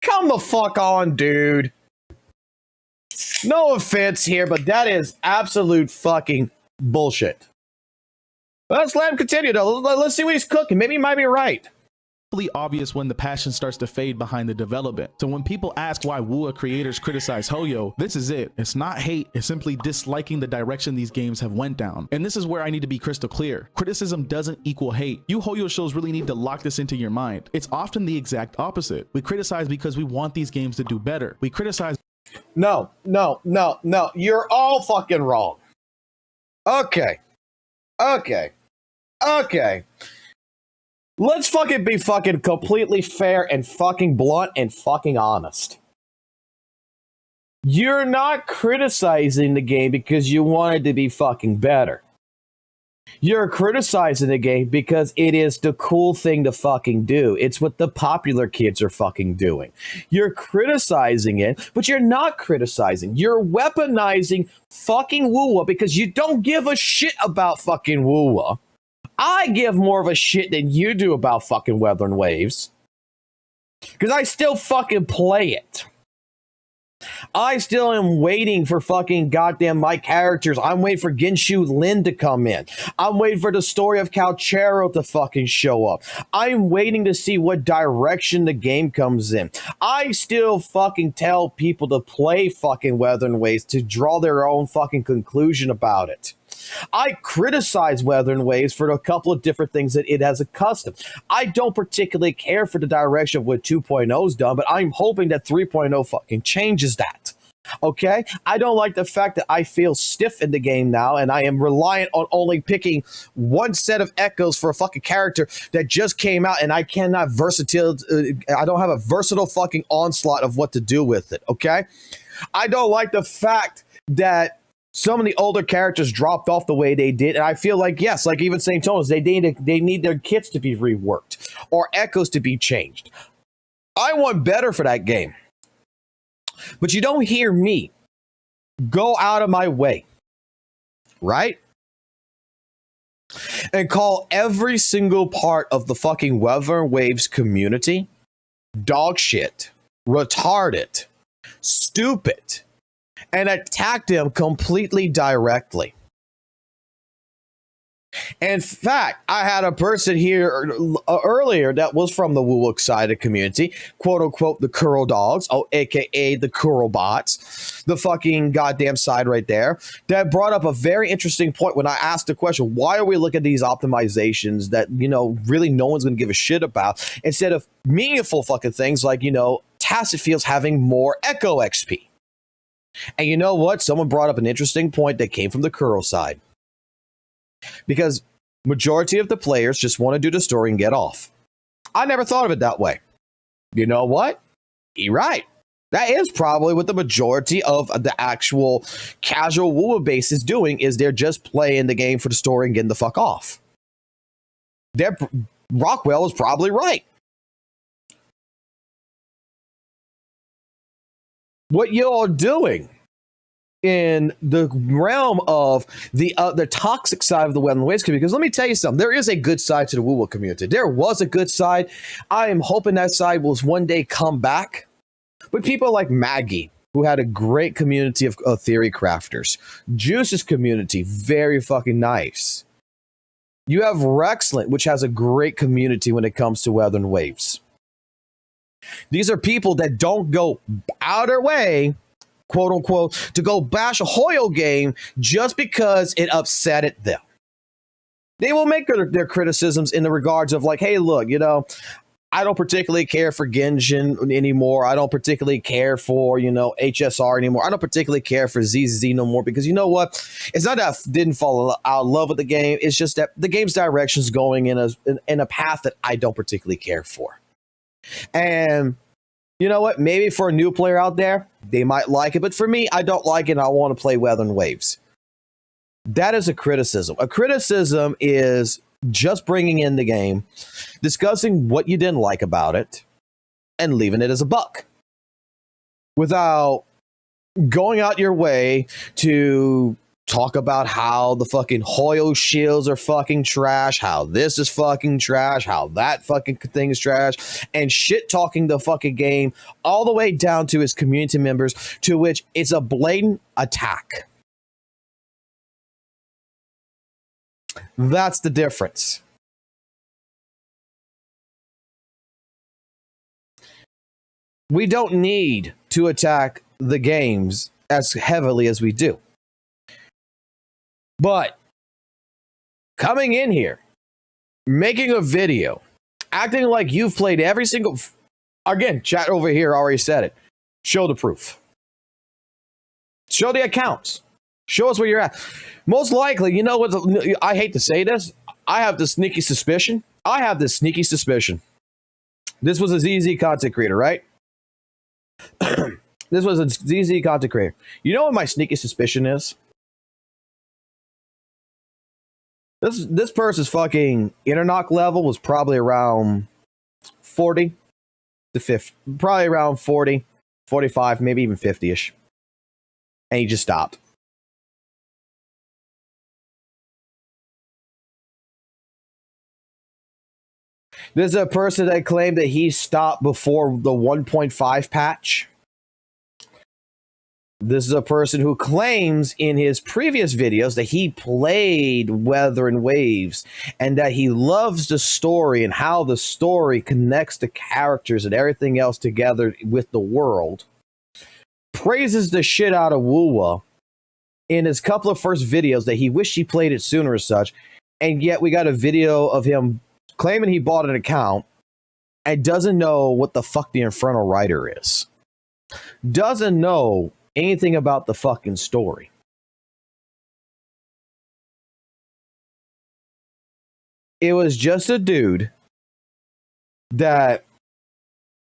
Come the fuck on, dude. No offense here, but that is absolute fucking bullshit. Let's let him continue, though. Let's see what he's cooking. Maybe he might be right. Obvious when the passion starts to fade behind the development. So when people ask why WUWA creators criticize Hoyo, this is it. It's not hate, it's simply disliking the direction these games have went down. And this is where I need to be crystal clear. Criticism doesn't equal hate. You Hoyo shows really need to lock this into your mind. It's often the exact opposite. We criticize because we want these games to do better. We criticize. No. You're all fucking wrong. Okay. Let's fucking be fucking completely fair and fucking blunt and fucking honest. You're not criticizing the game because you want it to be fucking better. You're criticizing the game because it is the cool thing to fucking do. It's what the popular kids are fucking doing. You're criticizing it, but you're not criticizing. You're weaponizing fucking WUWA because you don't give a shit about fucking WUWA. I give more of a shit than you do about fucking Weathering Waves. Because I still fucking play it. I still am waiting for fucking goddamn my characters. I'm waiting for Genshu Lin to come in. I'm waiting for the story of Calchero to fucking show up. I'm waiting to see what direction the game comes in. I still fucking tell people to play fucking Weathering Waves to draw their own fucking conclusion about it. I criticize Weathering Waves for a couple of different things that it has accustomed. I don't particularly care for the direction of what 2.0's done, but I'm hoping that 3.0 fucking changes that. Okay? I don't like the fact that I feel stiff in the game now and I am reliant on only picking one set of echoes for a fucking character that just came out and I cannot I don't have a versatile fucking onslaught of what to do with it, okay? I don't like the fact that some of the older characters dropped off the way they did, and I feel like, yes, like even St. Tones, they need their kits to be reworked or echoes to be changed. I want better for that game. But you don't hear me go out of my way, right? And call every single part of the fucking Weather Waves community dog shit, retarded, stupid, and attack them completely directly. In fact, I had a person here earlier that was from the WUWA side of community, quote unquote, the Kuro dogs, aka the Kuro bots, the fucking goddamn side right there, that brought up a very interesting point when I asked the question, why are we looking at these optimizations that, you know, really no one's going to give a shit about, instead of meaningful fucking things like, you know, Tacit Fields having more Echo XP. And you know what? Someone brought up an interesting point that came from the Kuro side. Because majority of the players just want to do the story and get off. I never thought of it that way. You know what? You're right. That is probably what the majority of the actual casual WUWA base is doing, is they're just playing the game for the story and getting the fuck off. Rockwell is probably right. What y'all are doing in the realm of the toxic side of the Weather Waves community, because let me tell you something, there is a good side to the WUWA community. There was a good side. I am hoping that side will one day come back. But people like Maggie, who had a great community of theory crafters. Juice's community, very fucking nice. You have Rexlent, which has a great community when it comes to Weather and Waves. These are people that don't go out of their way, quote unquote, to go bash a Hoyo game just because it upset them. They will make their criticisms in the regards of like, hey, look, you know, I don't particularly care for Genshin anymore. I don't particularly care for, you know, HSR anymore. I don't particularly care for ZZZ no more, because you know what? It's not that I didn't fall out of love with the game. It's just that the game's direction is going in a path that I don't particularly care for. And you know what? Maybe for a new player out there, they might like it. But for me, I don't like it. And I want to play Weather and Waves. That is a criticism. A criticism is just bringing in the game, discussing what you didn't like about it, and leaving it as a buck. Without going out your way to talk about how the fucking Hoyo shields are fucking trash, how this is fucking trash, how that fucking thing is trash, and shit talking the fucking game all the way down to his community members, to which it's a blatant attack. That's the difference. We don't need to attack the games as heavily as we do. But coming in here, making a video, acting like you've played every single... Again, chat over here already said it. Show the proof. Show the accounts. Show us where you're at. Most likely, you know what? I hate to say this. I have this sneaky suspicion. This was a ZZ content creator, right? This was a ZZ content creator. You know what my sneaky suspicion is? This person's fucking internock level was probably around 40 to 50. Probably around 40, 45, maybe even 50-ish. And he just stopped. There's a person that claimed that he stopped before the 1.5 patch. This is a person who claims in his previous videos that he played Weather and Waves and that he loves the story and how the story connects the characters and everything else together with the world. Praises the shit out of WUWA in his couple of first videos that he wished he played it sooner or such. And yet we got a video of him claiming he bought an account and doesn't know what the fuck the Infernal Rider is. Doesn't know anything about the fucking story. It was just a dude that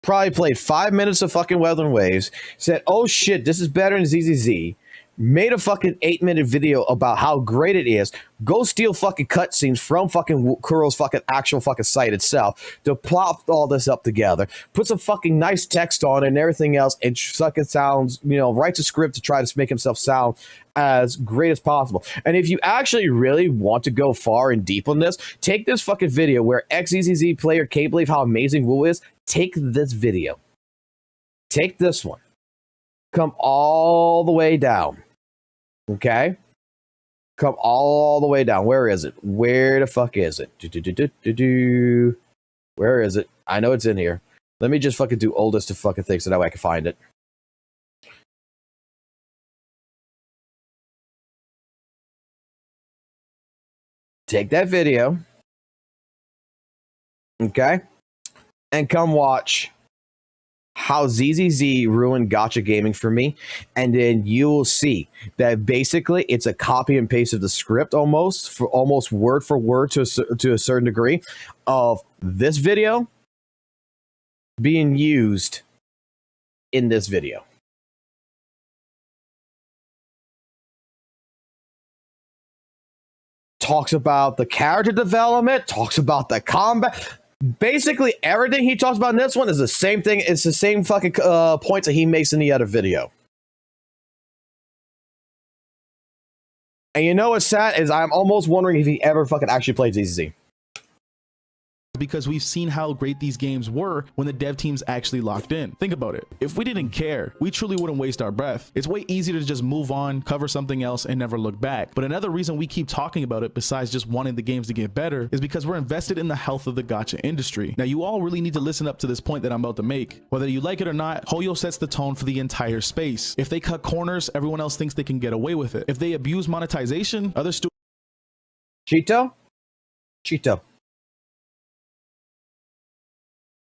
probably played 5 minutes of fucking Wuthering Waves, said, oh shit, this is better than ZZZ, made a fucking 8-minute video about how great it is, go steal fucking cutscenes from fucking Kuro's fucking actual fucking site itself to plop all this up together, put some fucking nice text on it and everything else, and fucking sounds, writes a script to try to make himself sound as great as possible. And if you actually really want to go far and deep on this, take this fucking video where XZZ player can't believe how amazing WUWA is. Take this video. Take this one. Come all the way down. Okay? Come all the way down. Where is it? Where the fuck is it? Where is it? I know it's in here. Let me just fucking do oldest of fucking things so that way I can find it. Take that video. Okay? And come watch how ZZZ ruined gacha gaming for me, and then you will see that basically it's a copy and paste of the script almost word for word to a certain degree of this video being used in this video. Talks about the character development, talks about the combat. Basically, everything he talks about in this one is the same thing. It's the same fucking points that he makes in the other video. And you know what's sad is I'm almost wondering if he ever fucking actually played ZZZ. Because we've seen how great these games were when the dev teams actually locked in. Think about it. If we didn't care, we truly wouldn't waste our breath. It's way easier to just move on, cover something else, and never look back. But another reason we keep talking about it, besides just wanting the games to get better, is because we're invested in the health of the gacha industry. Now, you all really need to listen up to this point that I'm about to make. Whether you like it or not, Hoyo sets the tone for the entire space. If they cut corners, everyone else thinks they can get away with it. If they abuse monetization, other Cheeto?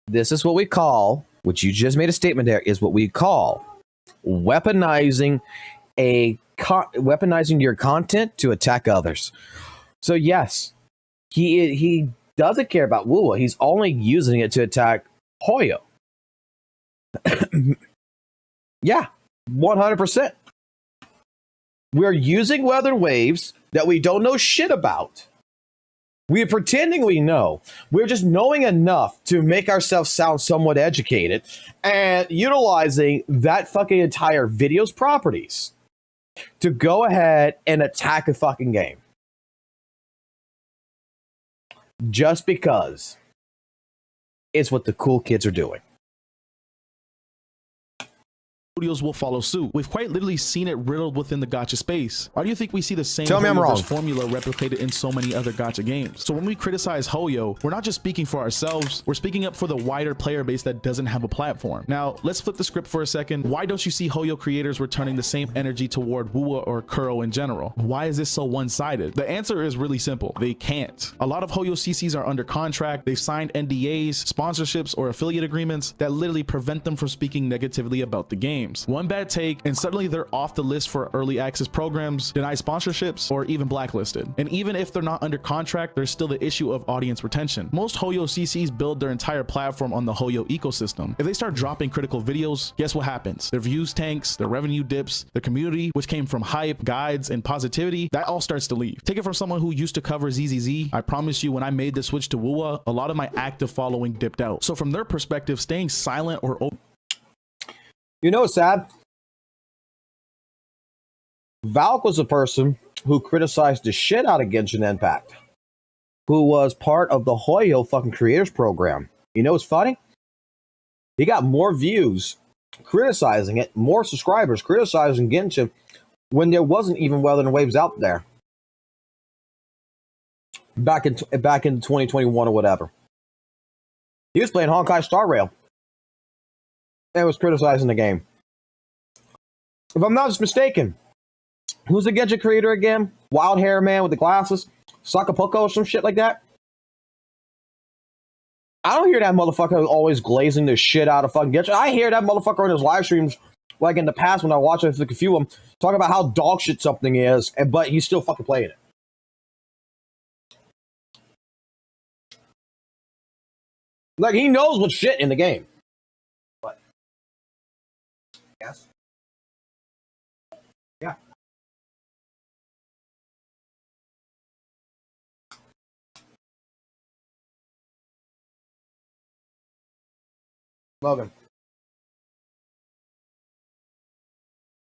This is what we call, which you just made a statement there, is what we call weaponizing your content to attack others. So yes, he doesn't care about WUWA. He's only using it to attack Hoyo. Yeah, 100%. We're using Wuthering Waves that we don't know shit about. We're pretending we know. We're just knowing enough to make ourselves sound somewhat educated and utilizing that fucking entire video's properties to go ahead and attack a fucking game. Just because it's what the cool kids are doing. Studios will follow suit. We've quite literally seen it riddled within the gacha space. Why do you think we see the same formula replicated in so many other gacha games? So when we criticize Hoyo, we're not just speaking for ourselves, we're speaking up for the wider player base that doesn't have a platform. Now, let's flip the script for a second. Why don't you see Hoyo creators returning the same energy toward WUWA or Kuro in general? Why is this so one-sided? The answer is really simple. They can't. A lot of Hoyo CCs are under contract. They've signed NDAs, sponsorships, or affiliate agreements that literally prevent them from speaking negatively about the game. One bad take and suddenly they're off the list for early access programs, denied sponsorships, or even blacklisted. And even if they're not under contract, there's still the issue of audience retention. Most Hoyo CCs build their entire platform on the Hoyo ecosystem. If they start dropping critical videos, guess what happens? Their views tanks, their revenue dips, their community, which came from hype, guides, and positivity, that all starts to leave. Take it from someone who used to cover ZZZ. I promise you, when I made the switch to WUWA, a lot of my active following dipped out. So from their perspective, staying silent or open. You know what's sad? Valk was a person who criticized the shit out of Genshin Impact, who was part of the Hoyo fucking creators program. You know what's funny? He got more views criticizing it, more subscribers criticizing Genshin when there wasn't even Wuthering Waves out there. Back in 2021 or whatever. He was playing Honkai Star Rail and was criticizing the game. If I'm not mistaken, who's the Genshin creator again? Wild hair man with the glasses? Sakapoko or some shit like that? I don't hear that motherfucker always glazing the shit out of fucking Genshin. I hear that motherfucker in his live streams Like in the past when I watched a few of them talk about how dog shit something is, but he's still fucking playing it. Like he knows what's shit in the game. But yes. Yeah. Logan.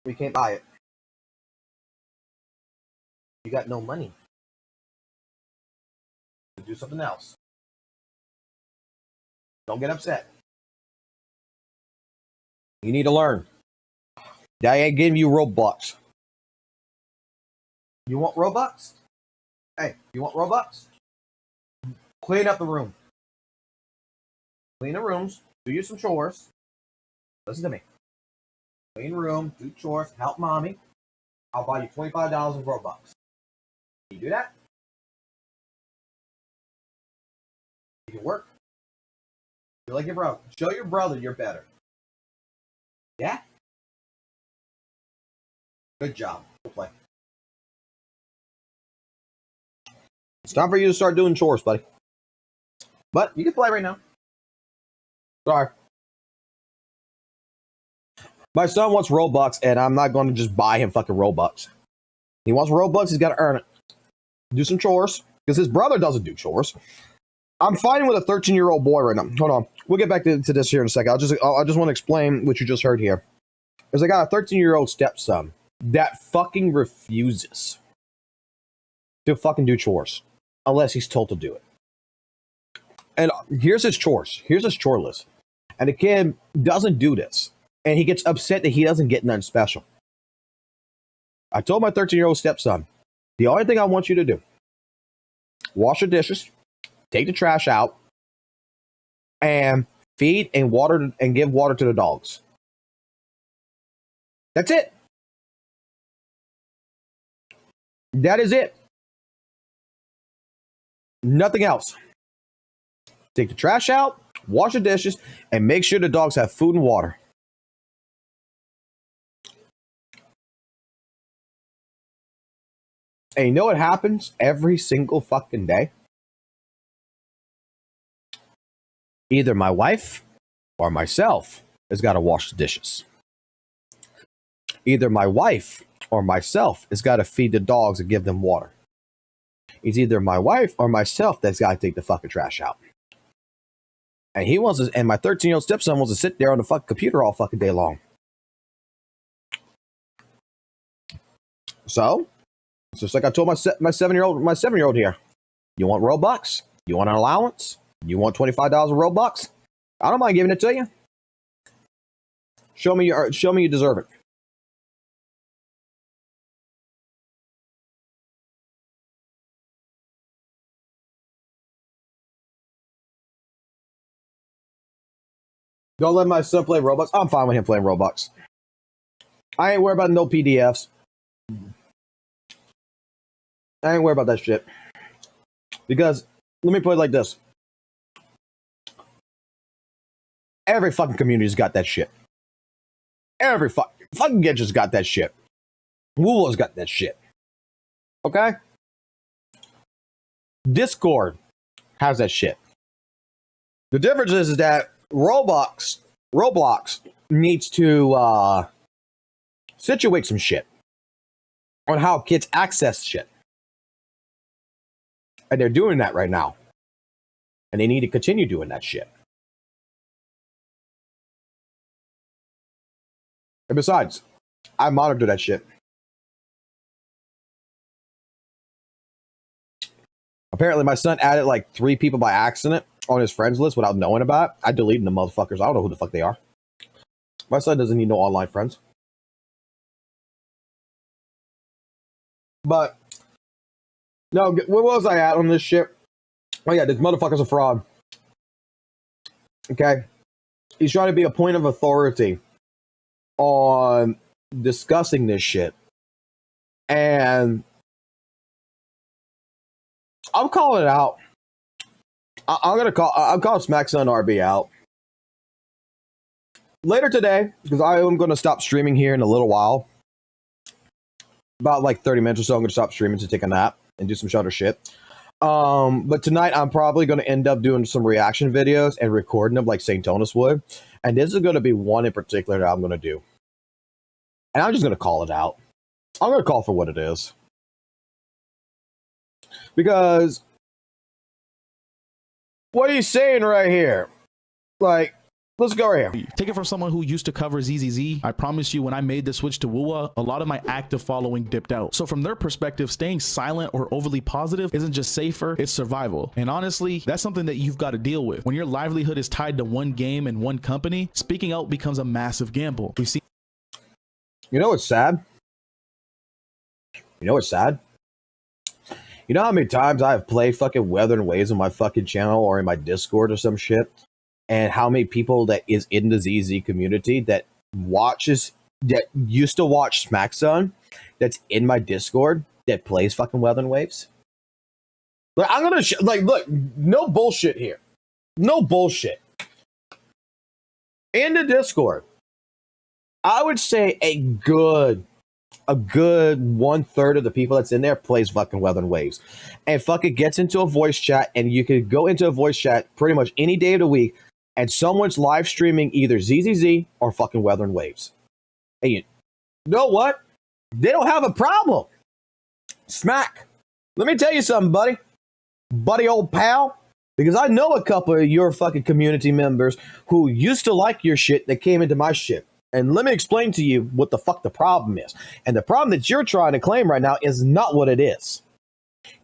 We can't buy it. You got no money. Do something else. Don't get upset. You need to learn. I ain't giving you Robux. You want Robux? Hey, you want Robux? Clean up the room. Clean the rooms. Do you some chores. Listen to me. Clean room. Do chores. Help mommy. I'll buy you $25 in Robux. Can you do that? You can work. You're like your brother. Show your brother you're better. Yeah? Good job. Go play. It's time for you to start doing chores, buddy. But you can play right now. Sorry. My son wants Robux, and I'm not going to just buy him fucking Robux. He wants Robux, he's got to earn it. Do some chores, because his brother doesn't do chores. I'm fighting with a 13-year-old boy right now. Hold on. We'll get back to this here in a second. I just want to explain what you just heard here. Because I got a 13-year-old stepson that fucking refuses to fucking do chores unless he's told to do it. And here's his chores. Here's his chore list. And the kid doesn't do this. And he gets upset that he doesn't get nothing special. I told my 13-year-old stepson, the only thing I want you to do, wash your dishes, take the trash out, and feed and water and give water to the dogs. That's it. That is it. Nothing else. Take the trash out, wash the dishes, and make sure the dogs have food and water. And you know what happens every single fucking day? Either my wife or myself has got to wash the dishes. Either my wife or myself has got to feed the dogs and give them water. It's either my wife or myself that's got to take the fucking trash out. And he wants to, and my 13-year-old stepson wants to sit there on the fucking computer all fucking day long. So, it's just like I told my 7-year-old here. You want Robux? You want an allowance? You want $25 of Robux? I don't mind giving it to you. Show me you deserve it. Don't let my son play Robux. I'm fine with him playing Robux. I ain't worried about no PDFs. I ain't worried about that shit. Because, let me put it like this. Every fucking community's got that shit. Every fucking Genshin's got that shit. WUWA's got that shit. Okay? Discord has that shit. The difference is that Roblox needs to situate some shit on how kids access shit. And they're doing that right now. And they need to continue doing that shit. And besides, I monitor that shit. Apparently, my son added like 3 people by accident on his friends list without knowing about it. I deleted the motherfuckers. I don't know who the fuck they are. My son doesn't need no online friends. But, no, where was I at on this shit? Oh yeah, this motherfucker's a fraud. Okay? He's trying to be a point of authority on discussing this shit. And I'm calling it out. I'm calling Smack Son RB out. later today, because I am going to stop streaming here in a little while, about like 30 minutes or so, I'm going to stop streaming to take a nap and do some shutter shit. But tonight I'm probably going to end up doing some reaction videos and recording them like St. Tonus would. And this is going to be one in particular that I'm going to do. And I'm just going to call it out. I'm going to call for what it is. Because what he's saying right here, like, let's go right here. Take it from someone who used to cover ZZZ. I promise you, when I made the switch to WUWA, a lot of my active following dipped out. So from their perspective, staying silent or overly positive isn't just safer, it's survival. And honestly, that's something that you've got to deal with. When your livelihood is tied to one game and one company, speaking out becomes a massive gamble. We see. You know what's sad? You know what's sad? You know how many times I've played fucking Weather and Waves on my fucking channel or in my Discord or some shit? And how many people that is in the ZZ community that watches, that used to watch Smack Zone, that's in my Discord, that plays fucking Weather and Waves? Like, I'm gonna, like, look, no bullshit here. No bullshit. In the Discord, I would say a good 1/3 of the people that's in there plays fucking Weather and Waves. And fucking gets into a voice chat, and you can go into a voice chat pretty much any day of the week, and someone's live streaming either ZZZ or fucking Weather and Waves. And you know what? They don't have a problem. Smack. Let me tell you something, buddy. Buddy, old pal. Because I know a couple of your fucking community members who used to like your shit that came into my shit. And let me explain to you what the fuck the problem is. And the problem that you're trying to claim right now is not what it is.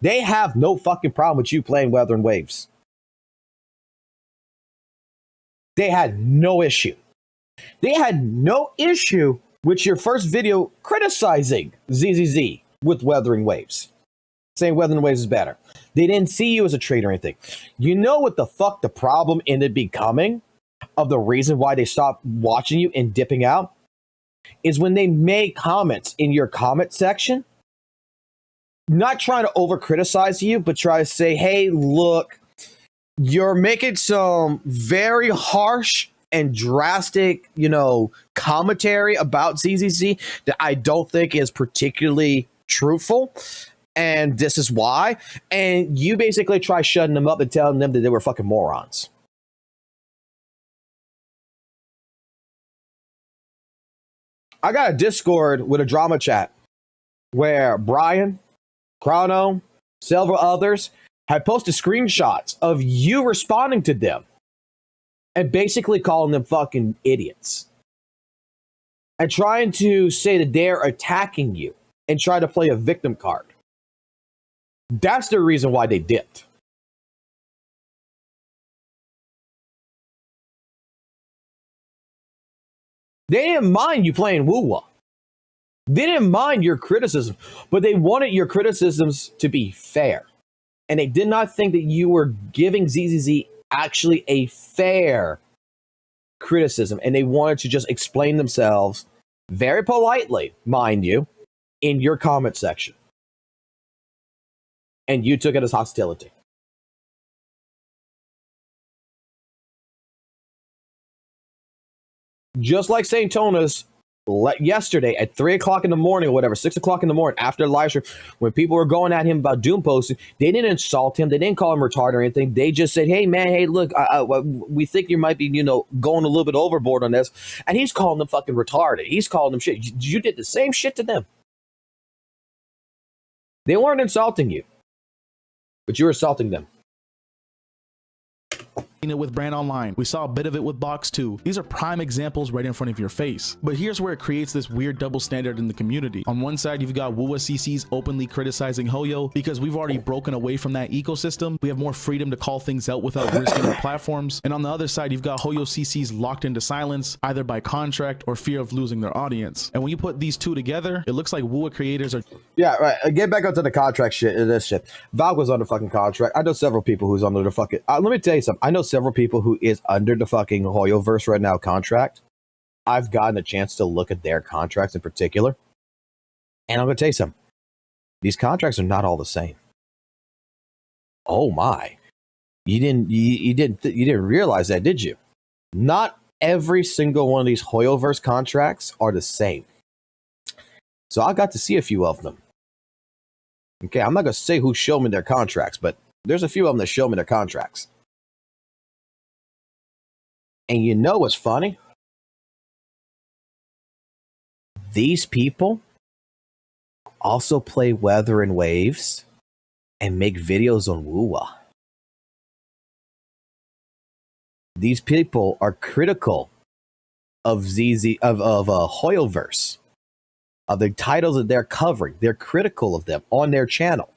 They have no fucking problem with you playing Weather and Waves. They had no issue. They had no issue with your first video criticizing ZZZ with Weathering Waves. Saying Weathering Waves is better. They didn't see you as a traitor or anything. You know what the fuck the problem ended becoming of the reason why they stopped watching you and dipping out? Is when they make comments in your comment section, not trying to over criticize you, but try to say, hey, look, you're making some very harsh and drastic, commentary about ZZZ that I don't think is particularly truthful. And this is why. And you basically try shutting them up and telling them that they were fucking morons. I got a Discord with a drama chat where Brian, Chrono, several others had posted screenshots of you responding to them and basically calling them fucking idiots and trying to say that they're attacking you and try to play a victim card. That's the reason why they dipped. They didn't mind you playing WUWA. They didn't mind your criticism, but they wanted your criticisms to be fair. And they did not think that you were giving ZZZ actually a fair criticism. And they wanted to just explain themselves very politely, mind you, in your comment section. And you took it as hostility. Just like St. Tonus yesterday at 3 o'clock in the morning or whatever, 6 o'clock in the morning after the live stream, when people were going at him about Doom posting, they didn't insult him. They didn't call him retarded or anything. They just said, hey, man, hey, look, we think you might be, going a little bit overboard on this. And he's calling them fucking retarded. He's calling them shit. You did the same shit to them. They weren't insulting you, but you were assaulting them. It with Brand Online. We saw a bit of it with Box 2. These are prime examples right in front of your face. But here's where it creates this weird double standard in the community. On one side, you've got WUWA CCs openly criticizing Hoyo because we've already broken away from that ecosystem. We have more freedom to call things out without risking our platforms. And on the other side, you've got Hoyo CCs locked into silence, either by contract or fear of losing their audience. And when you put these two together, it looks like WUWA creators are... Yeah, right. Get back onto the contract shit. This shit. Valve was under fucking contract. I know several people who's under the fucking... let me tell you something. I know several people who is under the fucking Hoyoverse right now contract. I've gotten a chance to look at their contracts in particular. And I'm going to tell you something. These contracts are not all the same. Oh my. You didn't realize that, did you? Not every single one of these Hoyoverse contracts are the same. So I got to see a few of them. Okay, I'm not going to say who showed me their contracts, but there's a few of them that show me their contracts. And you know what's funny? These people also play Weather and Waves and make videos on WUWA. These people are critical of Hoyoverse, of the titles that they're covering. They're critical of them on their channel.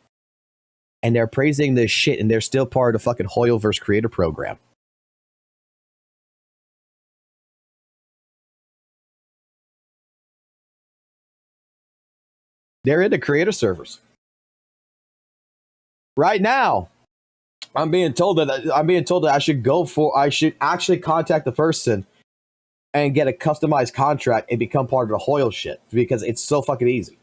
And they're praising this shit, and they're still part of the fucking Hoyoverse creator program. They're in the creator servers. Right now, I'm being told that I should actually contact the person and get a customized contract and become part of the Hoyle shit because it's so fucking easy.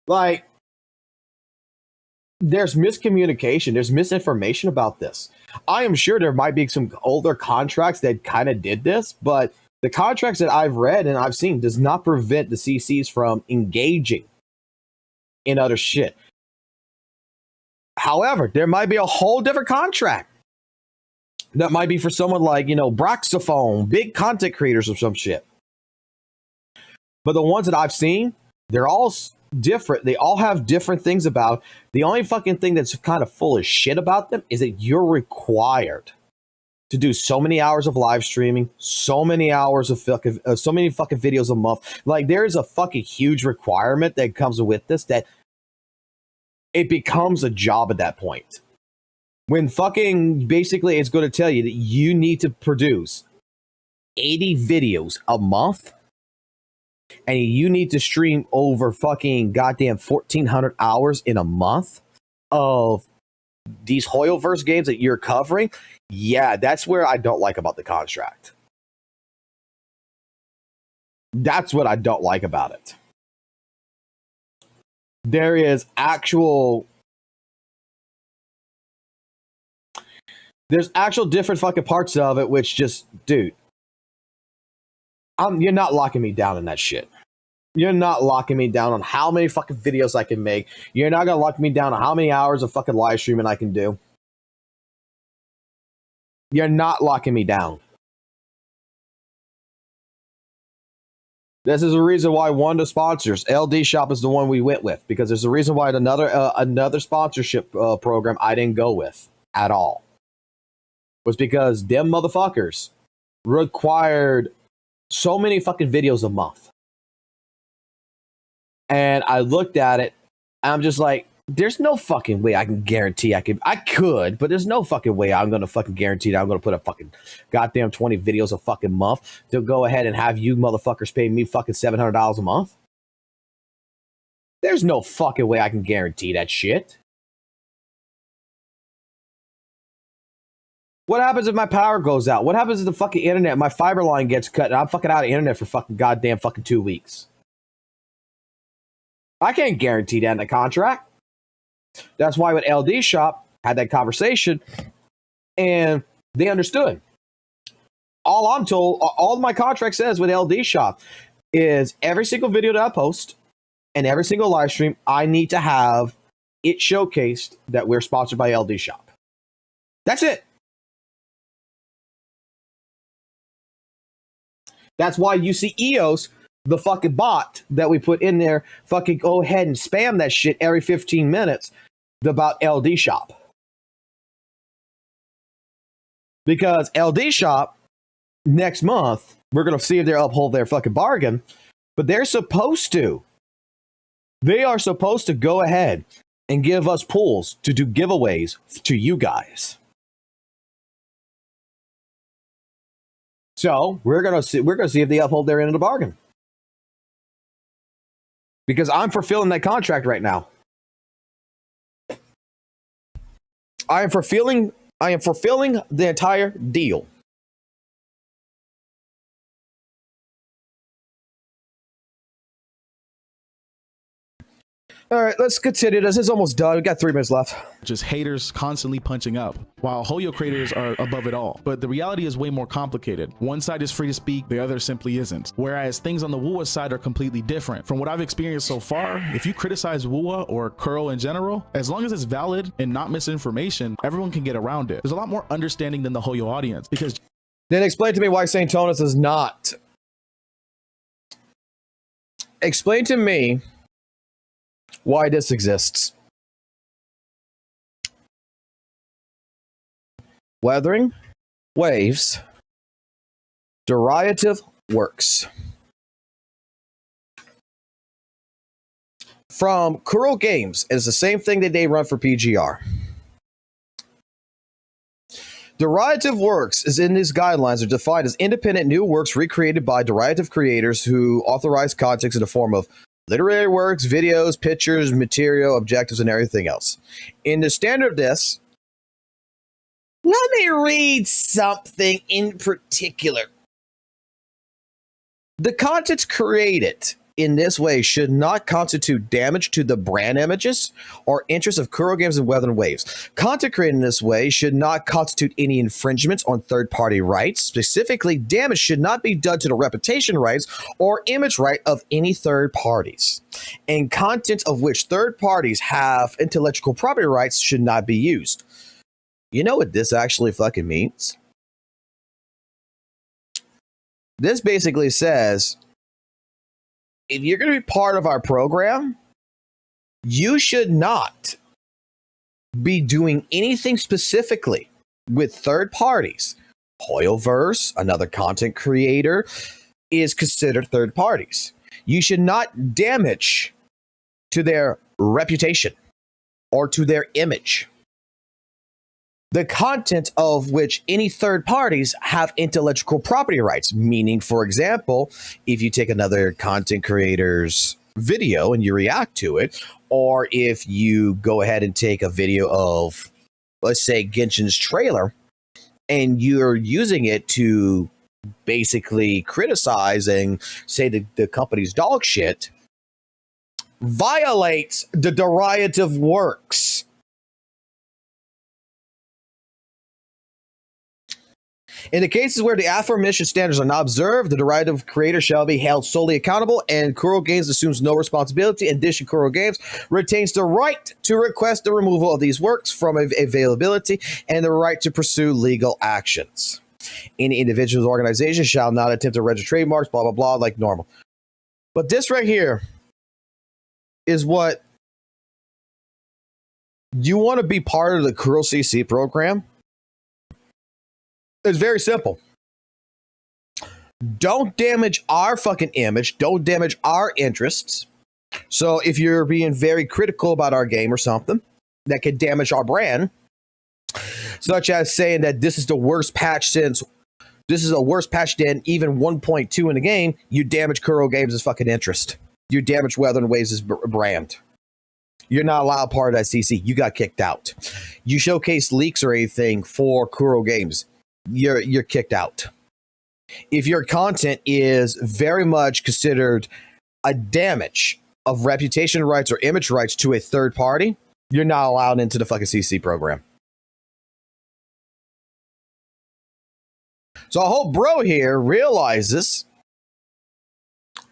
Like, there's miscommunication, there's misinformation about this. I am sure there might be some older contracts that kind of did this, but the contracts that I've read and I've seen does not prevent the CCs from engaging in other shit. However, there might be a whole different contract that might be for someone like, Broxophone, big content creators or some shit. But the ones that I've seen, they're all different. They all have different things about. The only fucking thing that's kind of full of shit about them is that you're required to do so many hours of live streaming, so many hours of so many fucking videos a month. Like, there is a fucking huge requirement that comes with this that it becomes a job at that point. When fucking basically it's going to tell you that you need to produce 80 videos a month and you need to stream over fucking goddamn 1,400 hours in a month of these Hoyoverse games that you're covering. Yeah, that's where I don't like about the contract. That's what I don't like about it. There's actual different fucking parts of it, which just, dude, you're not locking me down in that shit. You're not locking me down on how many fucking videos I can make. You're not gonna lock me down on how many hours of fucking live streaming I can do. You're not locking me down. This is the reason why one of the sponsors, LDSHOP, is the one we went with, because there's a reason why another sponsorship program I didn't go with at all. Was because them motherfuckers required so many fucking videos a month. And I looked at it, and I'm just like, there's no fucking way I can guarantee I could, but there's no fucking way I'm going to fucking guarantee that I'm going to put a fucking goddamn 20 videos a fucking month to go ahead and have you motherfuckers pay me fucking $700 a month. There's no fucking way I can guarantee that shit. What happens if my power goes out? What happens if the fucking internet, my fiber line gets cut and I'm fucking out of internet for fucking goddamn fucking 2 weeks? I can't guarantee that in the contract. That's why with LDSHOP had that conversation and they understood. All I'm told, all my contract says with LDSHOP is every single video that I post and every single live stream, I need to have it showcased that we're sponsored by LDSHOP. That's it. That's why you see EOS, the fucking bot that we put in there, fucking go ahead and spam that shit every 15 minutes about LDSHOP. Because LDSHOP, next month, we're going to see if they uphold their fucking bargain, but they're supposed to. They are supposed to go ahead and give us pools to do giveaways to you guys. So we're gonna see if they uphold their end of the bargain. Because I'm fulfilling that contract right now. I am fulfilling the entire deal. All right, let's continue this. It's almost done. We got 3 minutes left. Just haters constantly punching up, while Hoyo creators are above it all. But the reality is way more complicated. One side is free to speak, the other simply isn't. Whereas things on the WUWA side are completely different. From what I've experienced so far, if you criticize WUWA or Curl in general, as long as it's valid and not misinformation, everyone can get around it. There's a lot more understanding than the Hoyo audience, because... Then explain to me why St. Tonus is not. Explain to me why this exists. Weathering waves, derivative works. From Kuro Games, it's the same thing that they run for PGR. Derivative works is in these guidelines are defined as independent new works recreated by derivative creators who authorize context in the form of literary works, videos, pictures, material, objectives, and everything else. In the standard of this, let me read something in particular. The contents created in this way should not constitute damage to the brand images or interests of Kuro Games and Weathering Waves. Content created in this way should not constitute any infringements on third-party rights. Specifically, damage should not be done to the reputation rights or image right of any third parties. And content of which third parties have intellectual property rights should not be used. You know what this actually fucking means? This basically says, if you're going to be part of our program, you should not be doing anything specifically with third parties. Hoyoverse, another content creator, is considered third parties. You should not damage to their reputation or to their image. The content of which any third parties have intellectual property rights, meaning, for example, if you take another content creator's video and you react to it, or if you go ahead and take a video of, let's say, Genshin's trailer, and you're using it to basically criticize and say that the company's dog shit, violates the derivative works. In the cases where the aforementioned standards are not observed, the derivative creator shall be held solely accountable, and Kuro Games assumes no responsibility. In addition, Kuro Games retains the right to request the removal of these works from availability and the right to pursue legal actions. Any individual's organization shall not attempt to register trademarks, blah, blah, blah, like normal. But this right here is what you want to be part of the Kuro CC program. It's very simple. Don't damage our fucking image. Don't damage our interests. So if you're being very critical about our game or something that could damage our brand, such as saying that this is the worst patch since this is a worse patch than even 1.2 in the game, you damage Kuro Games' fucking interest. You damage Weathering Waves' brand. You're not allowed part of that CC. You got kicked out. You showcase leaks or anything for Kuro Games, you're kicked out. If your content is very much considered a damage of reputation rights or image rights to a third party, you're not allowed into the fucking CC program. So I hope bro here realizes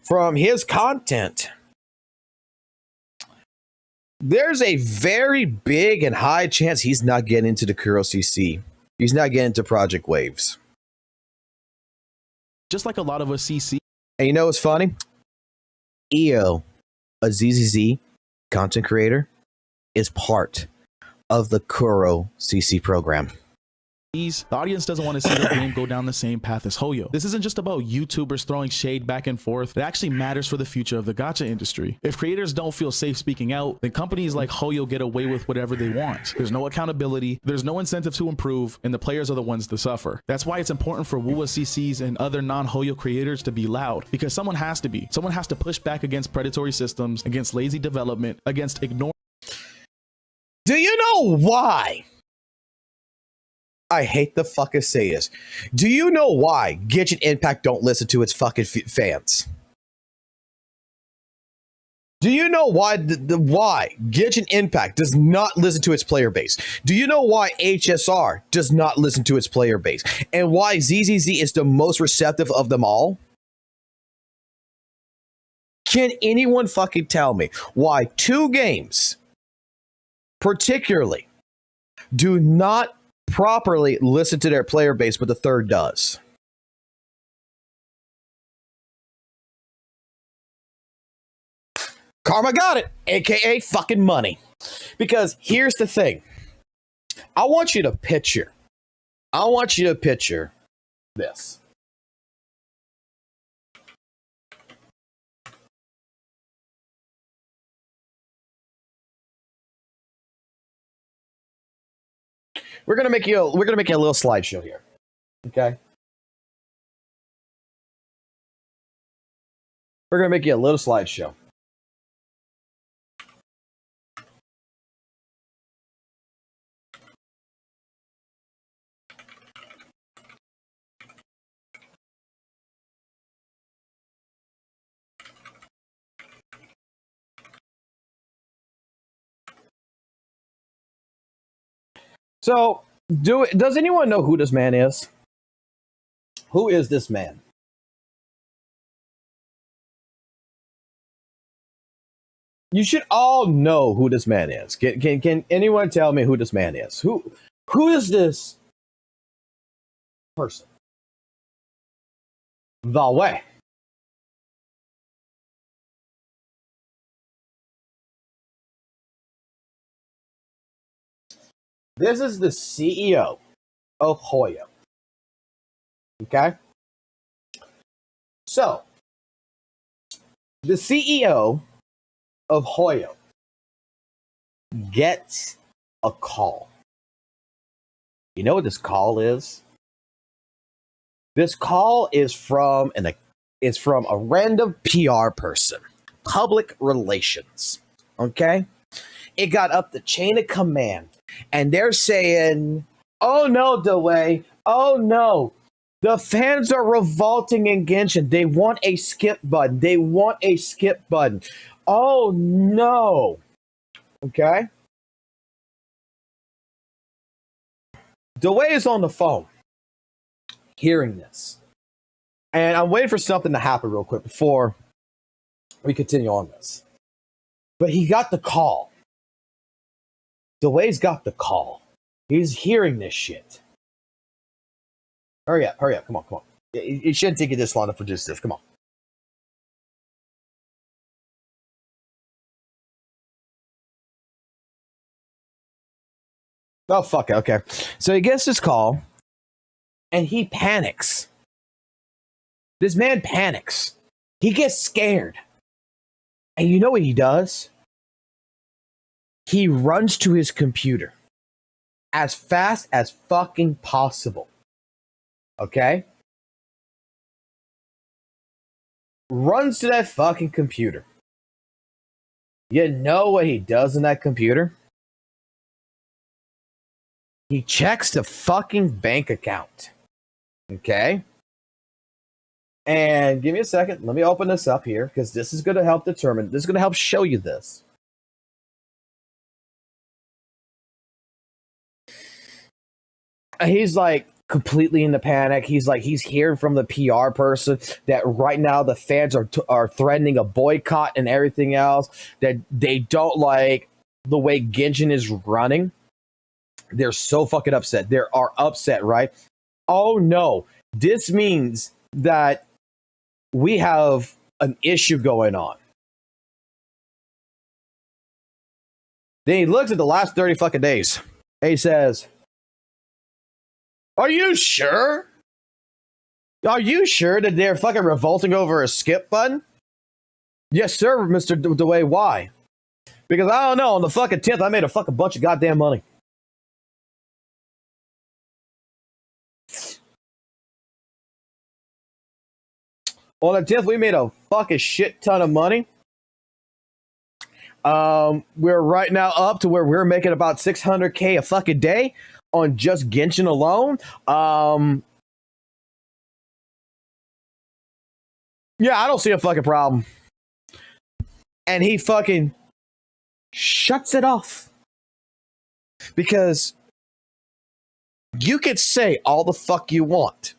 from his content, there's a very big and high chance he's not getting into the Kuro CC. He's not getting into Project Waves. Just like a lot of us CC. And you know what's funny? EO, a ZZZ content creator, is part of the Kuro CC program. The audience doesn't want to see the game go down the same path as Hoyo. This isn't just about YouTubers throwing shade back and forth. It actually matters for the future of the gacha industry. If creators don't feel safe speaking out, then companies like Hoyo get away with whatever they want. There's no accountability, there's no incentive to improve, and the players are the ones to suffer. That's why it's important for WUWA CCs and other non-Hoyo creators to be loud, because someone has to be. Someone has to push back against predatory systems, against lazy development, against ignoring. Do you know why? I hate to fucking say this. Do you know why Genshin Impact don't listen to its fucking fans? Do you know why why Genshin Impact does not listen to its player base? Do you know why HSR does not listen to its player base? And why ZZZ is the most receptive of them all? Can anyone fucking tell me why 2 games, particularly, do not properly listen to their player base, but the third does? Karma got it, aka fucking money. Because here's the thing. I want you to picture this. We're gonna make you a little slideshow here. Okay? We're gonna make you a little slideshow. So, does anyone know who this man is? Who is this man? You should all know who this man is. Can anyone tell me who this man is? Who is this person? The way. This is the CEO of Hoyo. Okay? So, the CEO of Hoyo gets a call. You know what this call is? This call is from a random PR person, public relations. Okay? It got up the chain of command, and they're saying, "Oh no, DeWay! Oh no! The fans are revolting in Genshin. They want a skip button. They want a skip button. Oh no!" Okay? DeWay is on the phone, hearing this, and I'm waiting for something to happen real quick before we continue on this. But he got the call. DeWay's got the call. He's hearing this shit. Hurry up, come on. It shouldn't take you this long to produce this. Come on. Oh, fuck it. Okay. So he gets this call, and he panics. This man panics. He gets scared. And you know what he does? He runs to his computer as fast as fucking possible. Okay? Runs to that fucking computer. You know what he does in that computer? He checks the fucking bank account. Okay? And give me a second. Let me open this up here, because this is going to help determine, this is going to help show you this. He's like completely in the panic. He's like, he's hearing from the PR person that right now the fans are threatening a boycott and everything else, that they don't like the way Genshin is running. They're so fucking upset. They are upset, right? Oh no, this means that we have an issue going on. Then he looks at the last 30 fucking days. And he says, "Are you sure? Are you sure that they're fucking revolting over a skip button?" "Yes, sir, Mr. DeWay. Why?" "Because I don't know. On the fucking 10th, I made a fucking bunch of goddamn money." On the 10th, we made a fucking shit ton of money. We're right now up to where we're making about 600K a fucking day on just Genshin alone. Yeah, I don't see a fucking problem. And he fucking shuts it off. Because you could say all the fuck you want.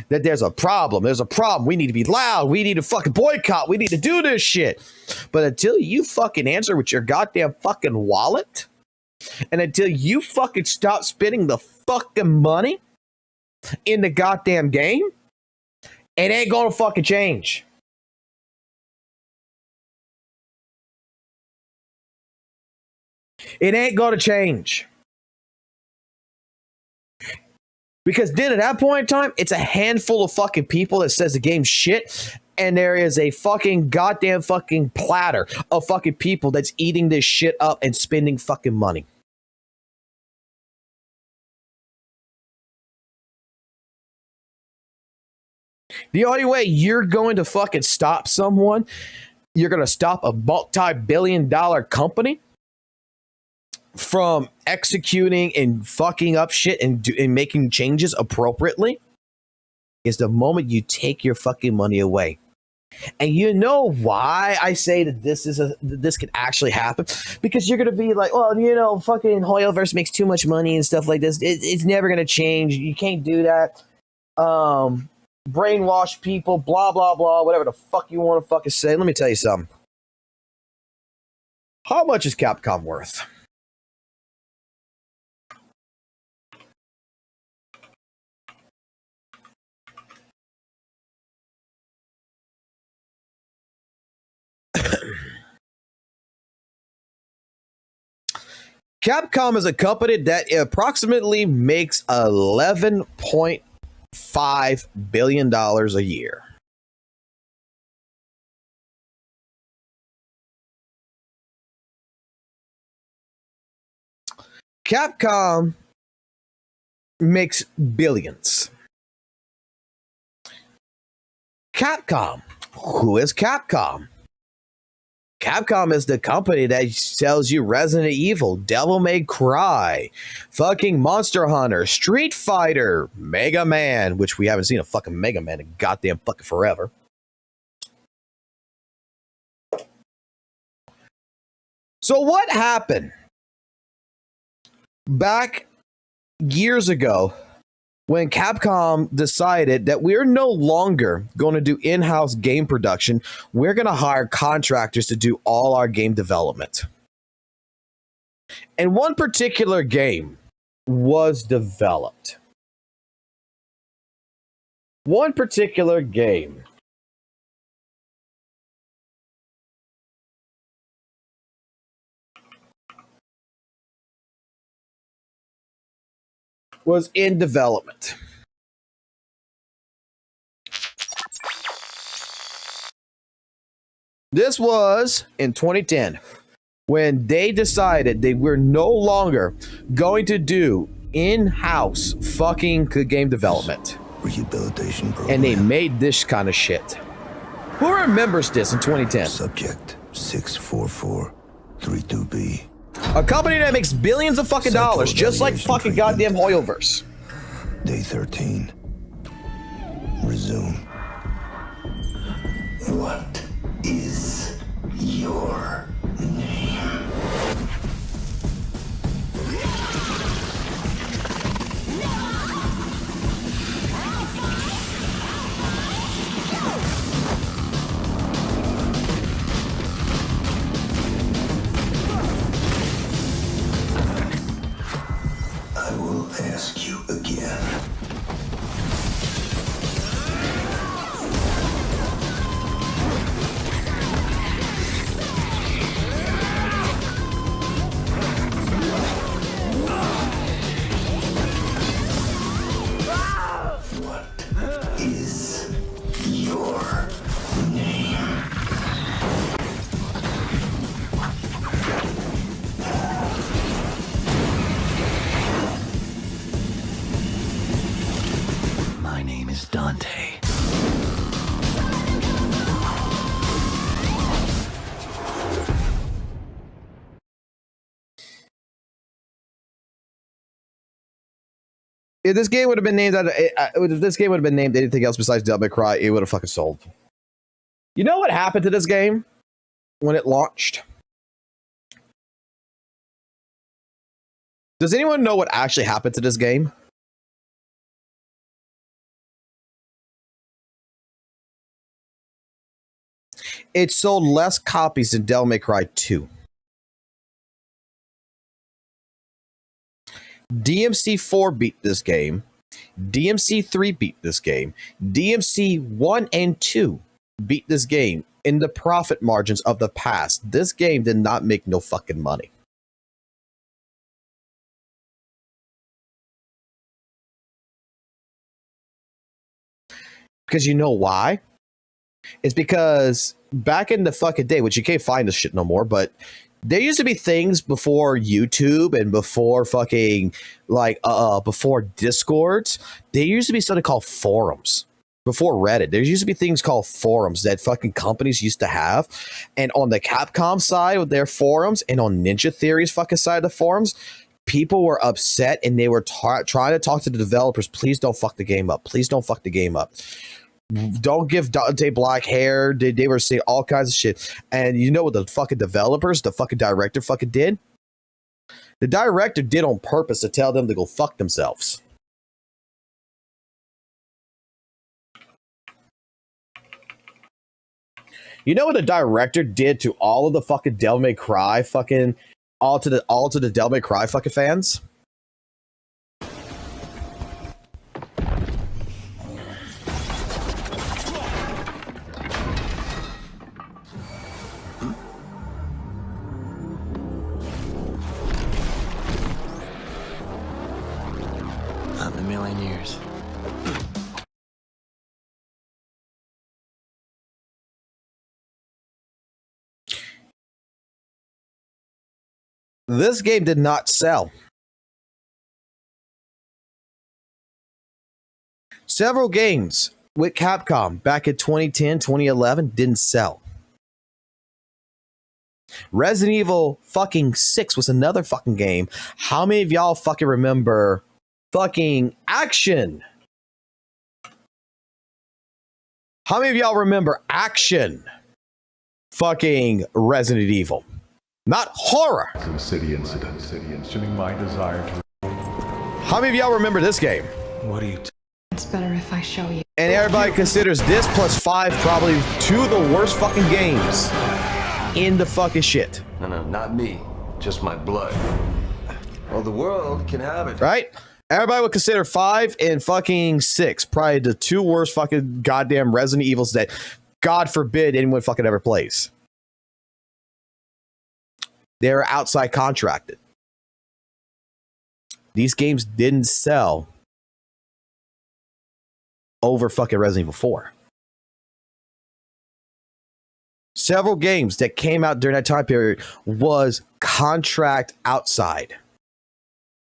That there's a problem. There's a problem. We need to be loud. We need to fucking boycott. We need to do this shit. But until you fucking answer with your goddamn fucking wallet, and until you fucking stop spending the fucking money in the goddamn game, it ain't gonna fucking change. It ain't gonna change. Because then at that point in time, it's a handful of fucking people that says the game's shit, and there is a fucking goddamn fucking platter of fucking people that's eating this shit up and spending fucking money. The only way you're going to fucking stop someone, you're going to stop a multi-billion-dollar company from executing and fucking up shit and making changes appropriately, is the moment you take your fucking money away. And you know why I say that this could actually happen? Because you're gonna be like, well, you know, fucking Hoyoverse makes too much money and stuff like this. It's never gonna change. You can't do that. Brainwash people, blah blah blah, whatever the fuck you want to fucking say. Let me tell you something. How much is Capcom worth? Capcom is a company that approximately makes $11.5 billion a year. Capcom makes billions. Capcom. Who is Capcom? Capcom is the company that sells you Resident Evil, Devil May Cry, fucking Monster Hunter, Street Fighter, Mega Man, which we haven't seen a fucking Mega Man in goddamn fucking forever. So what happened back years ago when Capcom decided that we're no longer going to do in-house game production, we're going to hire contractors to do all our game development. And one particular game was developed. One particular game was in development. This was in 2010 when they decided they were no longer going to do in-house fucking game development. Rehabilitation program. And they made this kind of shit. Who remembers this in 2010? Subject 64432B. A company that makes billions of fucking dollars, just like fucking goddamn Hoyoverse. Day 13. Resume. What is your name? I will ask you again. What is your name? My name is Dante. If this game would have been named if this game would have been named anything else besides Devil May Cry, it would have fucking sold. You know what happened to this game? when it launched? Does anyone know what actually happened to this game? It sold less copies than Devil May Cry 2. DMC 4 beat this game. DMC 3 beat this game. DMC 1 and 2 beat this game in the profit margins of the past. This game did not make no fucking money. Because you know why? It's because back in the fucking day, which you can't find this shit no more, but there used to be things before YouTube and before fucking like before Discords. There used to be something called forums. Before Reddit, there used to be things called forums that fucking companies used to have. And on the Capcom side with their forums and on Ninja Theory's fucking side of the forums, people were upset and they were trying to talk to the developers. Please don't fuck the game up. Please don't fuck the game up. Don't give Dante black hair. They were saying all kinds of shit. And you know what the fucking developers, the fucking director fucking did? The director did on purpose to tell them to go fuck themselves. You know what the director did to all of the fucking Devil May Cry fucking all to the Devil May Cry fucking fans? Not in a million years. This game did not sell. Several games with Capcom back in 2010, 2011 didn't sell. Resident Evil fucking 6 was another fucking game. How many of y'all fucking remember fucking Action? How many of y'all remember Action? Fucking Resident Evil. Not horror. City incident. Mentioning my desire to. How many of y'all remember this game? What are you? It's better if I show you. And everybody considers this plus 5 probably 2 of the worst fucking games in the fucking shit. No, not me. Just my blood. Well, the world can have it. Right? Everybody would consider 5 and fucking 6 probably the 2 worst fucking goddamn Resident Evils that God forbid anyone fucking ever plays. They're outside contracted. These games didn't sell over fucking Resident Evil 4. Several games that came out during that time period was contract outside.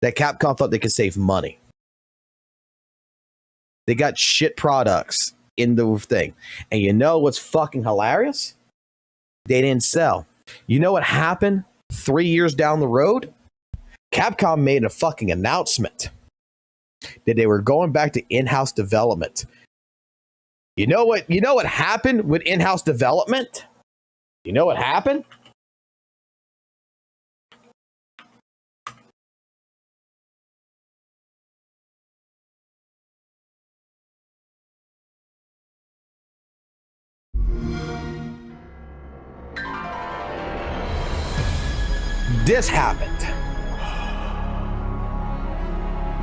That Capcom thought they could save money. They got shit products in the thing. And you know what's fucking hilarious? They didn't sell. You know what happened 3 years down the road? Capcom made a fucking announcement that they were going back to in-house development. You know what happened with in-house development? You know what happened? This happened.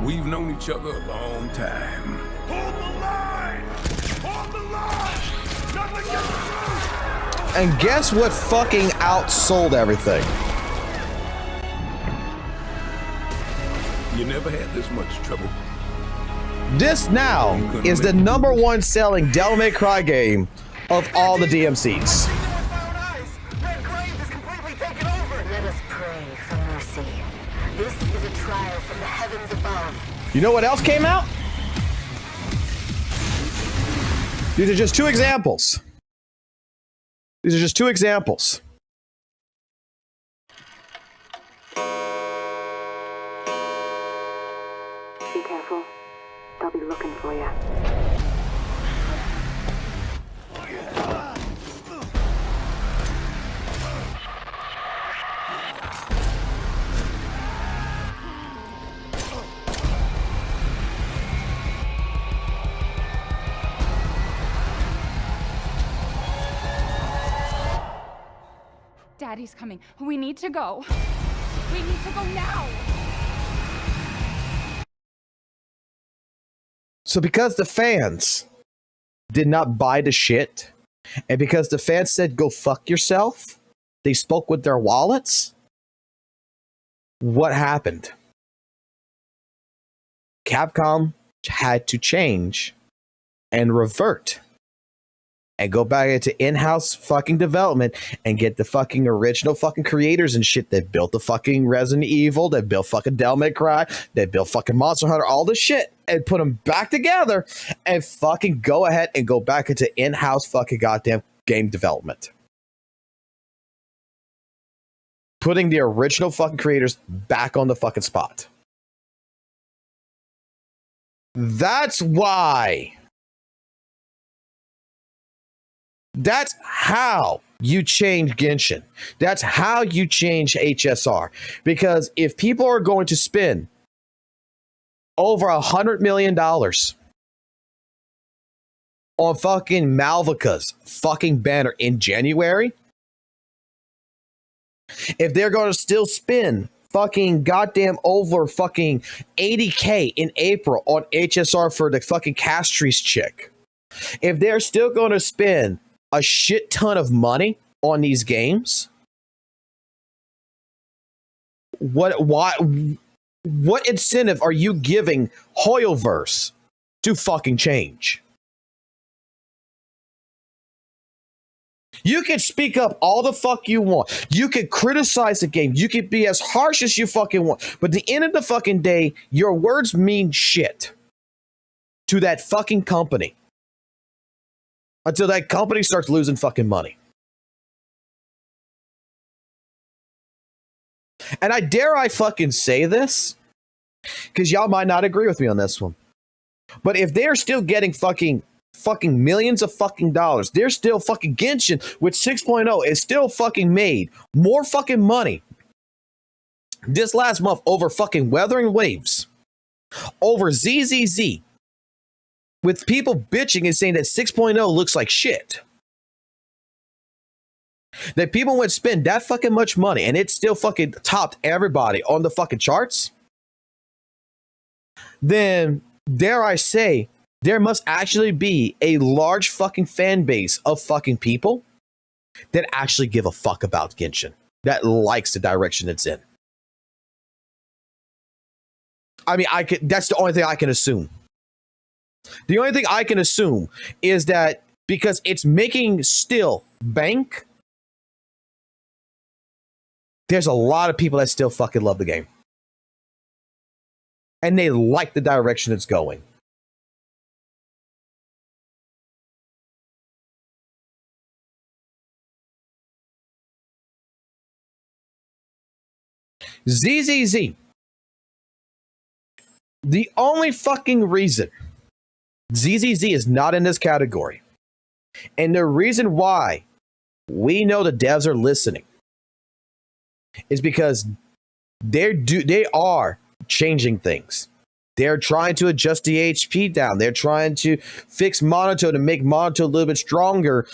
We've known each other a long time. Hold the line! Hold the line! Nothing gets through! And guess what fucking outsold everything? You never had this much trouble. This now is the #1 selling Devil May Cry game of all the DMCs. Let us pray for mercy. This is a trial from the heavens above. You know what else came out? These are just 2 examples. These are just 2 examples. Be careful. They'll be looking for you. Daddy's coming. We need to go. We need to go now. So because the fans did not buy the shit, and because the fans said go fuck yourself, they spoke with their wallets. What happened? Capcom had to change and revert and go back into in-house fucking development and get the fucking original fucking creators and shit that built the fucking Resident Evil, that built fucking Devil May Cry, that built fucking Monster Hunter, all this shit, and put them back together and fucking go ahead and go back into in-house fucking goddamn game development. Putting the original fucking creators back on the fucking spot. That's why. That's how you change Genshin. That's how you change HSR. Because if people are going to spend over $100 million on fucking Malvika's fucking banner in January, if they're going to still spend fucking goddamn over fucking $80K in April on HSR for the fucking Castries chick, if they're still going to spend a shit ton of money on these games, what incentive are you giving Hoyoverse to fucking change? You can speak up all the fuck you want. You can criticize the game. You can be as harsh as you fucking want. But at the end of the fucking day, your words mean shit to that fucking company. Until that company starts losing fucking money. And I fucking say this, because y'all might not agree with me on this one. But if they're still getting fucking millions of fucking dollars, they're still fucking Genshin with 6.0 is still fucking made more fucking money this last month over fucking Weathering Waves, over ZZZ, with people bitching and saying that 6.0 looks like shit. That people would spend that fucking much money and it still fucking topped everybody on the fucking charts. Then, dare I say, there must actually be a large fucking fan base of fucking people that actually give a fuck about Genshin, that likes the direction it's in. I mean, that's the only thing I can assume. The only thing I can assume is that because it's making still bank, there's a lot of people that still fucking love the game. And they like the direction it's going. ZZZ. The only fucking reason ZZZ is not in this category, and the reason why we know the devs are listening, is because they are changing things. They're trying to adjust the HP down. They're trying to fix Monato to make Monato a little bit stronger,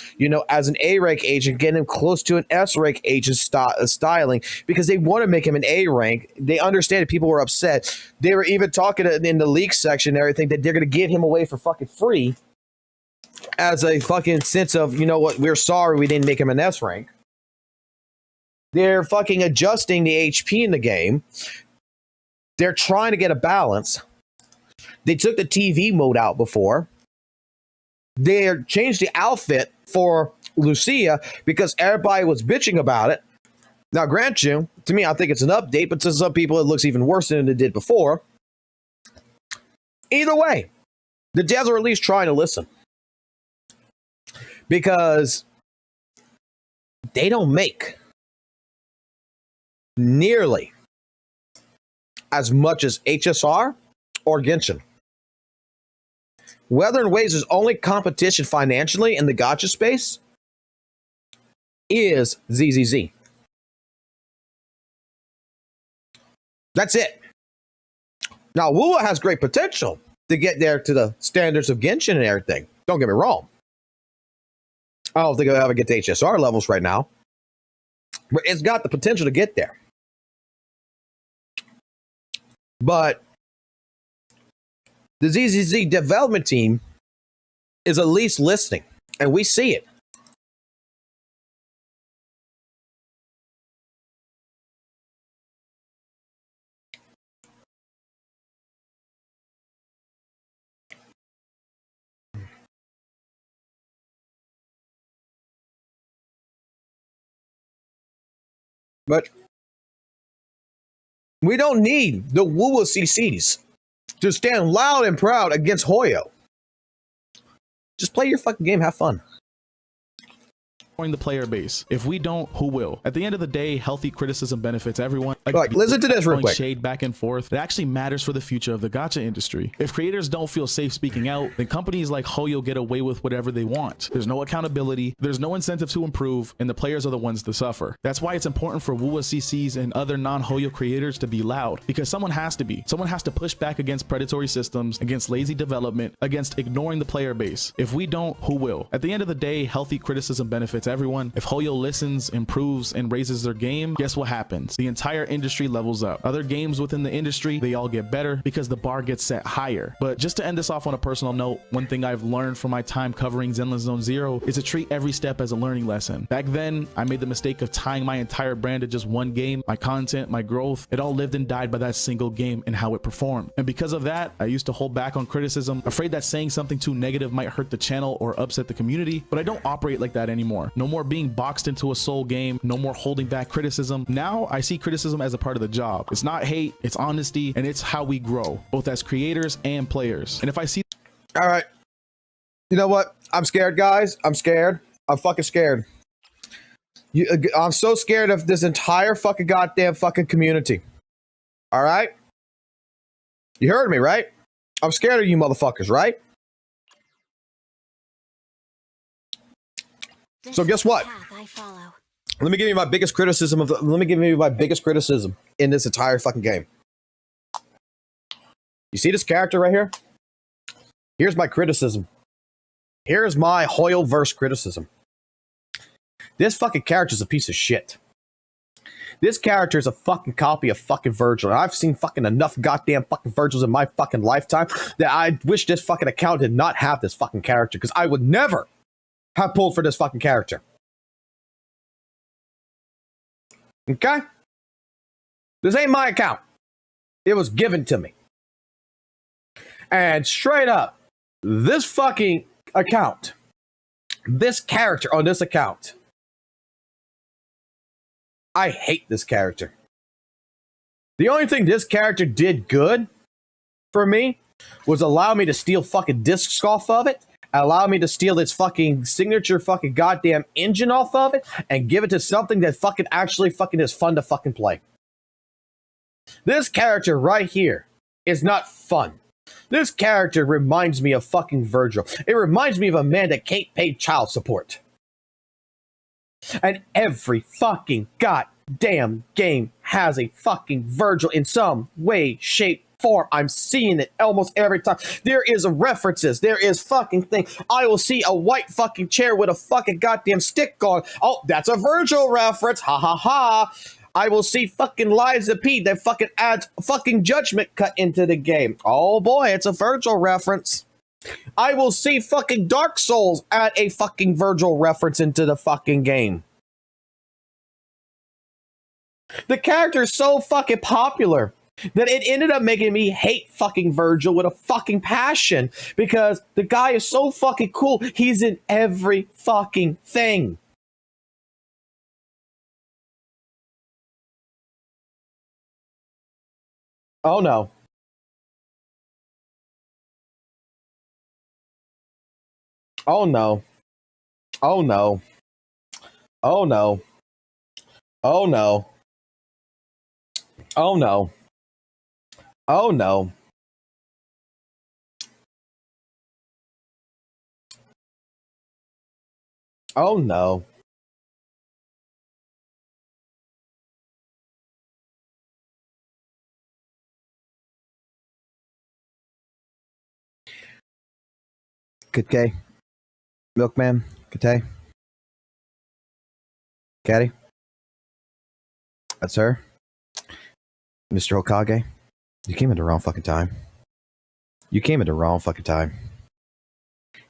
as an A rank agent, get him close to an S rank agent styling, because they want to make him an A rank. They understand that people were upset. They were even talking in the leak section and everything that they're going to give him away for fucking free as a fucking sense of, we're sorry we didn't make him an S rank. They're fucking adjusting the HP in the game. They're trying to get a balance. They took the TV mode out before. They changed the outfit for Lucia because everybody was bitching about it. Now, grant you, to me, I think it's an update, but to some people, it looks even worse than it did before. Either way, the devs are at least trying to listen. Because they don't make nearly as much as HSR or Genshin. Weathering Waves' only competition financially in the gacha space is ZZZ. That's it. Now, WUWA has great potential to get there to the standards of Genshin and everything. Don't get me wrong. I don't think I'll ever get to HSR levels right now. But it's got the potential to get there. But the ZZZ development team is at least listening, and we see it. But we don't need the WUWA CCs to stand loud and proud against Hoyo. Just play your fucking game, have fun. The player base. If we don't, who will? At the end of the day, healthy criticism benefits everyone. Like, listen to this real quick. Shade back and forth. It actually matters for the future of the gacha industry. If creators don't feel safe speaking out, then companies like Hoyo get away with whatever they want. There's no accountability, there's no incentive to improve, and the players are the ones to suffer. That's why it's important for WUWA CCs and other non-Hoyo creators to be loud, because someone has to be. Someone has to push back against predatory systems, against lazy development, against ignoring the player base. If we don't, who will? At the end of the day, healthy criticism benefits everyone. If Hoyo listens, improves, and raises their game, guess what happens? The entire industry levels up. Other games within the industry, they all get better because the bar gets set higher. But just to end this off on a personal note, one thing I've learned from my time covering Zenless Zone Zero is to treat every step as a learning lesson. Back then, I made the mistake of tying my entire brand to just one game. My content, my growth, it all lived and died by that single game and how it performed. And because of that, I used to hold back on criticism, afraid that saying something too negative might hurt the channel or upset the community. But I don't operate like that anymore. No more being boxed into a soul game, no more holding back criticism. Now I see criticism as a part of the job. It's not hate, it's honesty, and it's how we grow, both as creators and players. And if I see... All right. You know what? I'm scared, guys. I'm scared. I'm fucking scared. I'm so scared of this entire fucking goddamn fucking community. All right? You heard me, right? I'm scared of you motherfuckers, right? So guess what? Let me give you my biggest criticism in this entire fucking game. You see this character right here? Here's my criticism. Here's my Hoyo-verse criticism. This fucking character is a piece of shit. This character is a fucking copy of fucking Virgil. And I've seen fucking enough goddamn fucking Virgils in my fucking lifetime that I wish this fucking account did not have this fucking character, because I would never have pulled for this fucking character. Okay? This ain't my account. It was given to me. And straight up, this fucking account, this character on this account, I hate this character. The only thing this character did good for me was allow me to steal fucking discs off of it, allow me to steal its fucking signature fucking goddamn engine off of it, and give it to something that fucking actually fucking is fun to fucking play. This character right here is not fun. This character reminds me of fucking Virgil. It reminds me of a man that can't pay child support. And every fucking goddamn game has a fucking Virgil in some way, shape, form. I'm seeing it almost every time. There is references. There is fucking thing. I will see a white fucking chair with a fucking goddamn stick on. Oh, that's a Virgil reference. Ha ha ha. I will see fucking Liza P that fucking adds fucking Judgment Cut into the game. Oh boy, it's a Virgil reference. I will see fucking Dark Souls add a fucking Virgil reference into the fucking game. The character is so fucking popular that it ended up making me hate fucking Virgil with a fucking passion, because the guy is so fucking cool. He's in every fucking thing. Oh no. Oh no. Oh no. Oh no. Oh no. Oh no. Oh no. Oh no. Good Milkman, Kate, Caddy. That's her. Mr. Hokage, you came at the wrong fucking time. You came at the wrong fucking time.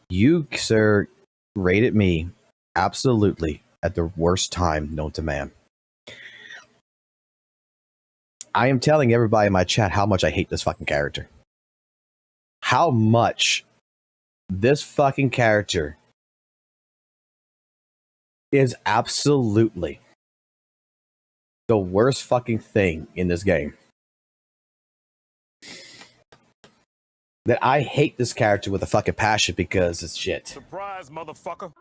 You, sir, rated me absolutely at the worst time known to man. I am telling everybody in my chat how much I hate this fucking character. How much this fucking character is absolutely the worst fucking thing in this game. That I hate this character with a fucking passion because it's shit. Surprise, motherfucker.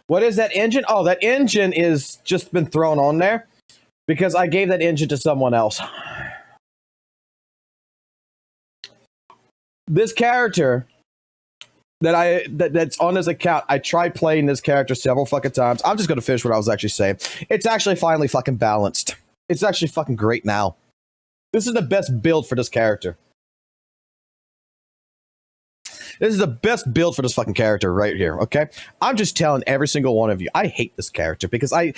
What is that engine? Oh, that engine is just been thrown on there because I gave that engine to someone else. This character that's on this account, I tried playing this character several fucking times. I'm just gonna finish what I was actually saying. It's actually finally fucking balanced. It's actually fucking great now. This is the best build for this character. This is the best build for this fucking character right here, okay? I'm just telling every single one of you, I hate this character because and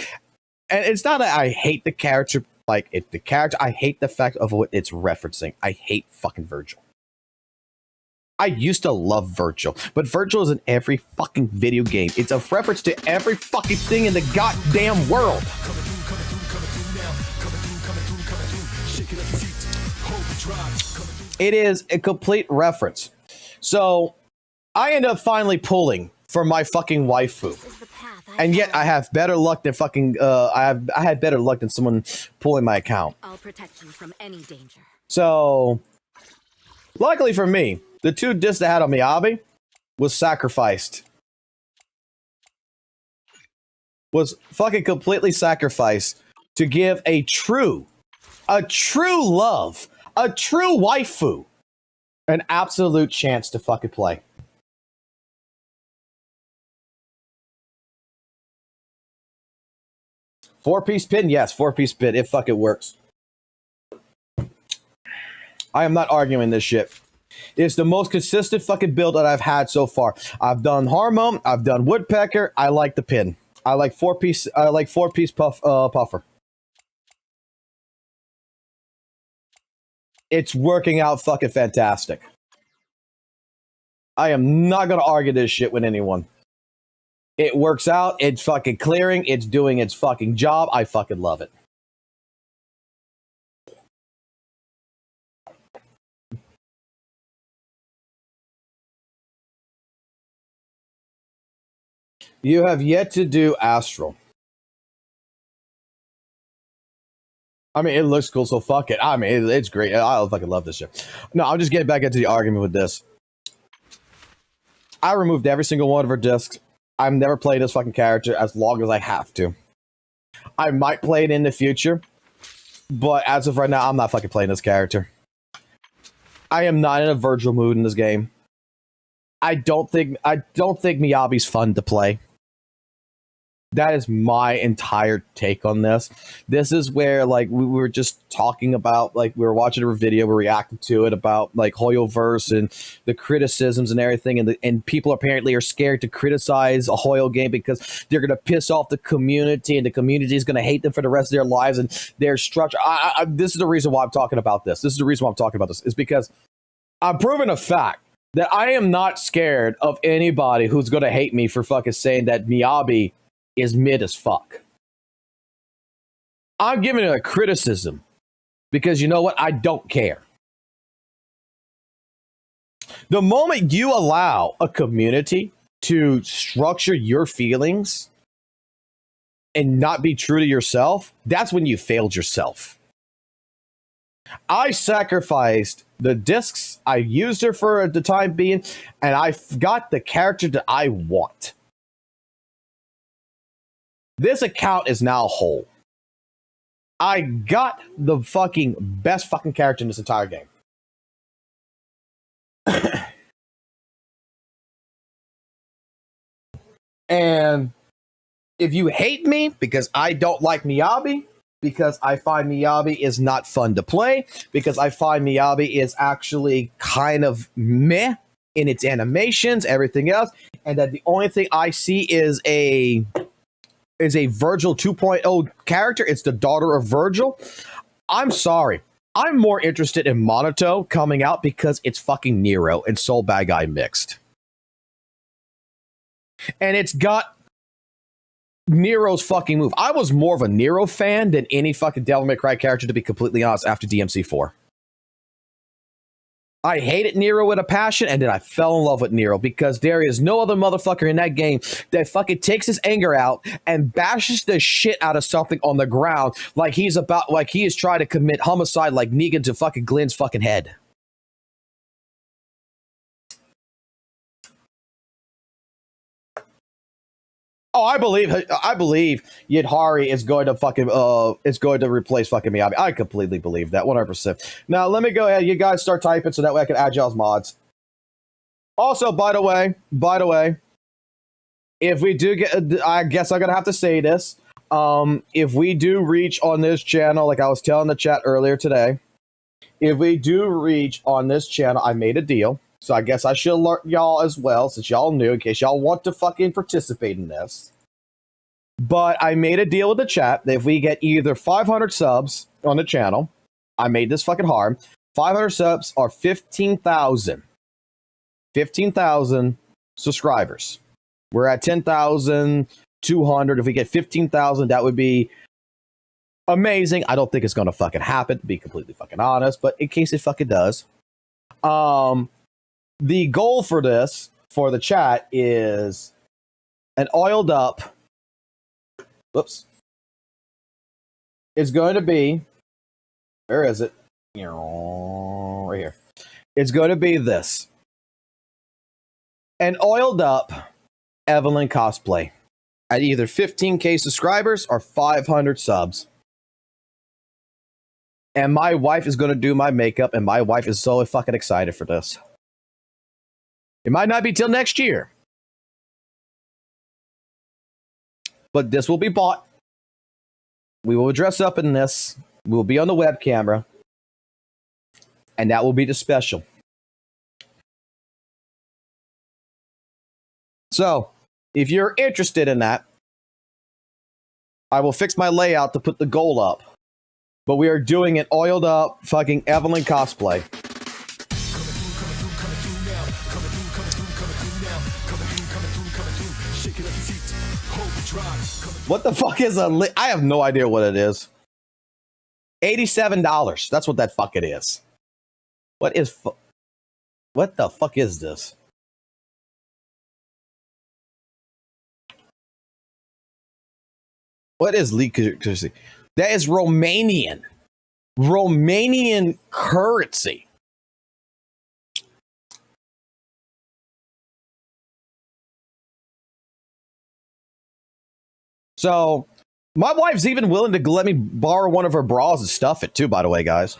it's not that I hate the character, like, the character, I hate the fact of what it's referencing. I hate fucking Virgil. I used to love Virgil, but Virgil is in every fucking video game. It's a reference to every fucking thing in the goddamn world. It is a complete reference. So I end up finally pulling for my fucking waifu, and yet I have better luck than fucking. I had better luck than someone pulling my account. I'll protect you from any danger. So, luckily for me, the 2 discs that had on Miyabi was sacrificed. Was fucking completely sacrificed to give a true love, a true waifu, an absolute chance to fucking play. Four-piece pin? Yes, 4-piece pin. It fucking works. I am not arguing this shit. It's the most consistent fucking build that I've had so far. I've done Hormone. I've done Woodpecker. I like the pin. I like 4-piece. I like 4-piece puffer. It's working out fucking fantastic. I am not gonna argue this shit with anyone. It works out. It's fucking clearing. It's doing its fucking job. I fucking love it. You have yet to do Astral. I mean, it looks cool, so fuck it. I mean, it's great. I fucking love this shit. No, I'm just getting back into the argument with this. I removed every single one of her discs. I'm never playing this fucking character as long as I have to. I might play it in the future, but as of right now, I'm not fucking playing this character. I am not in a Virgil mood in this game. I don't think Miyabi's fun to play. That is my entire take on this. This is where, like, we were just talking about, like, we were watching a video, we reacted to it about, like, Hoyoverse and the criticisms and everything, and people apparently are scared to criticize a Hoyo game because they're going to piss off the community, and the community is going to hate them for the rest of their lives, and their structure. This is the reason why I'm talking about this. This is the reason why I'm talking about this, is because I'm proving a fact that I am not scared of anybody who's going to hate me for fucking saying that Miyabi is mid as fuck. I'm giving it a criticism because you know what? I don't care. The moment you allow a community to structure your feelings and not be true to yourself, that's when you failed yourself. I sacrificed the discs. I used her for the time being, and I got the character that I want. This account is now whole. I got the fucking best fucking character in this entire game. And if you hate me because I don't like Miyabi, because I find Miyabi is not fun to play, because I find Miyabi is actually kind of meh in its animations, everything else, and that the only thing I see is a Virgil 2.0 character. It's the daughter of Virgil. I'm sorry. I'm more interested in Monoto coming out because it's fucking Nero and Soul Bad Guy mixed. And it's got Nero's fucking move. I was more of a Nero fan than any fucking Devil May Cry character, to be completely honest, after DMC4. I hated Nero with a passion, and then I fell in love with Nero because there is no other motherfucker in that game that fucking takes his anger out and bashes the shit out of something on the ground like he is trying to commit homicide like Negan to fucking Glenn's fucking head. Oh, I believe Yidhari is going to replace fucking Miyabi. I completely believe that 100%. Now let me go ahead. You guys start typing so that way I can add y'all's mods. Also, by the way, if we do get, I guess I'm gonna have to say this. If we do reach on this channel, like I was telling the chat earlier today, if we do reach on this channel, I made a deal. So I guess I should alert y'all as well, since y'all knew, in case y'all want to fucking participate in this. But I made a deal with the chat that if we get either 500 subs on the channel, I made this fucking hard. 500 subs are 15,000. 15,000 subscribers. We're at 10,200. If we get 15,000, that would be amazing. I don't think it's going to fucking happen, to be completely fucking honest, but in case it fucking does. The goal for this, for the chat, is an oiled up. Whoops. It's going to be. Where is it? Right here. It's going to be this. An oiled up Evelyn cosplay at either 15k subscribers or 500 subs. And my wife is going to do my makeup, and my wife is so fucking excited for this. It might not be till next year. But this will be bought. We will dress up in this. We'll be on the web camera. And that will be the special. So, if you're interested in that, I will fix my layout to put the goal up. But we are doing an oiled up fucking Evelyn cosplay. What the fuck is I have no idea what it is. $87. That's what that fuck it is. What the fuck is this? What is leak currency? That is Romanian. Romanian currency. So, my wife's even willing to let me borrow one of her bras and stuff it too, by the way, guys.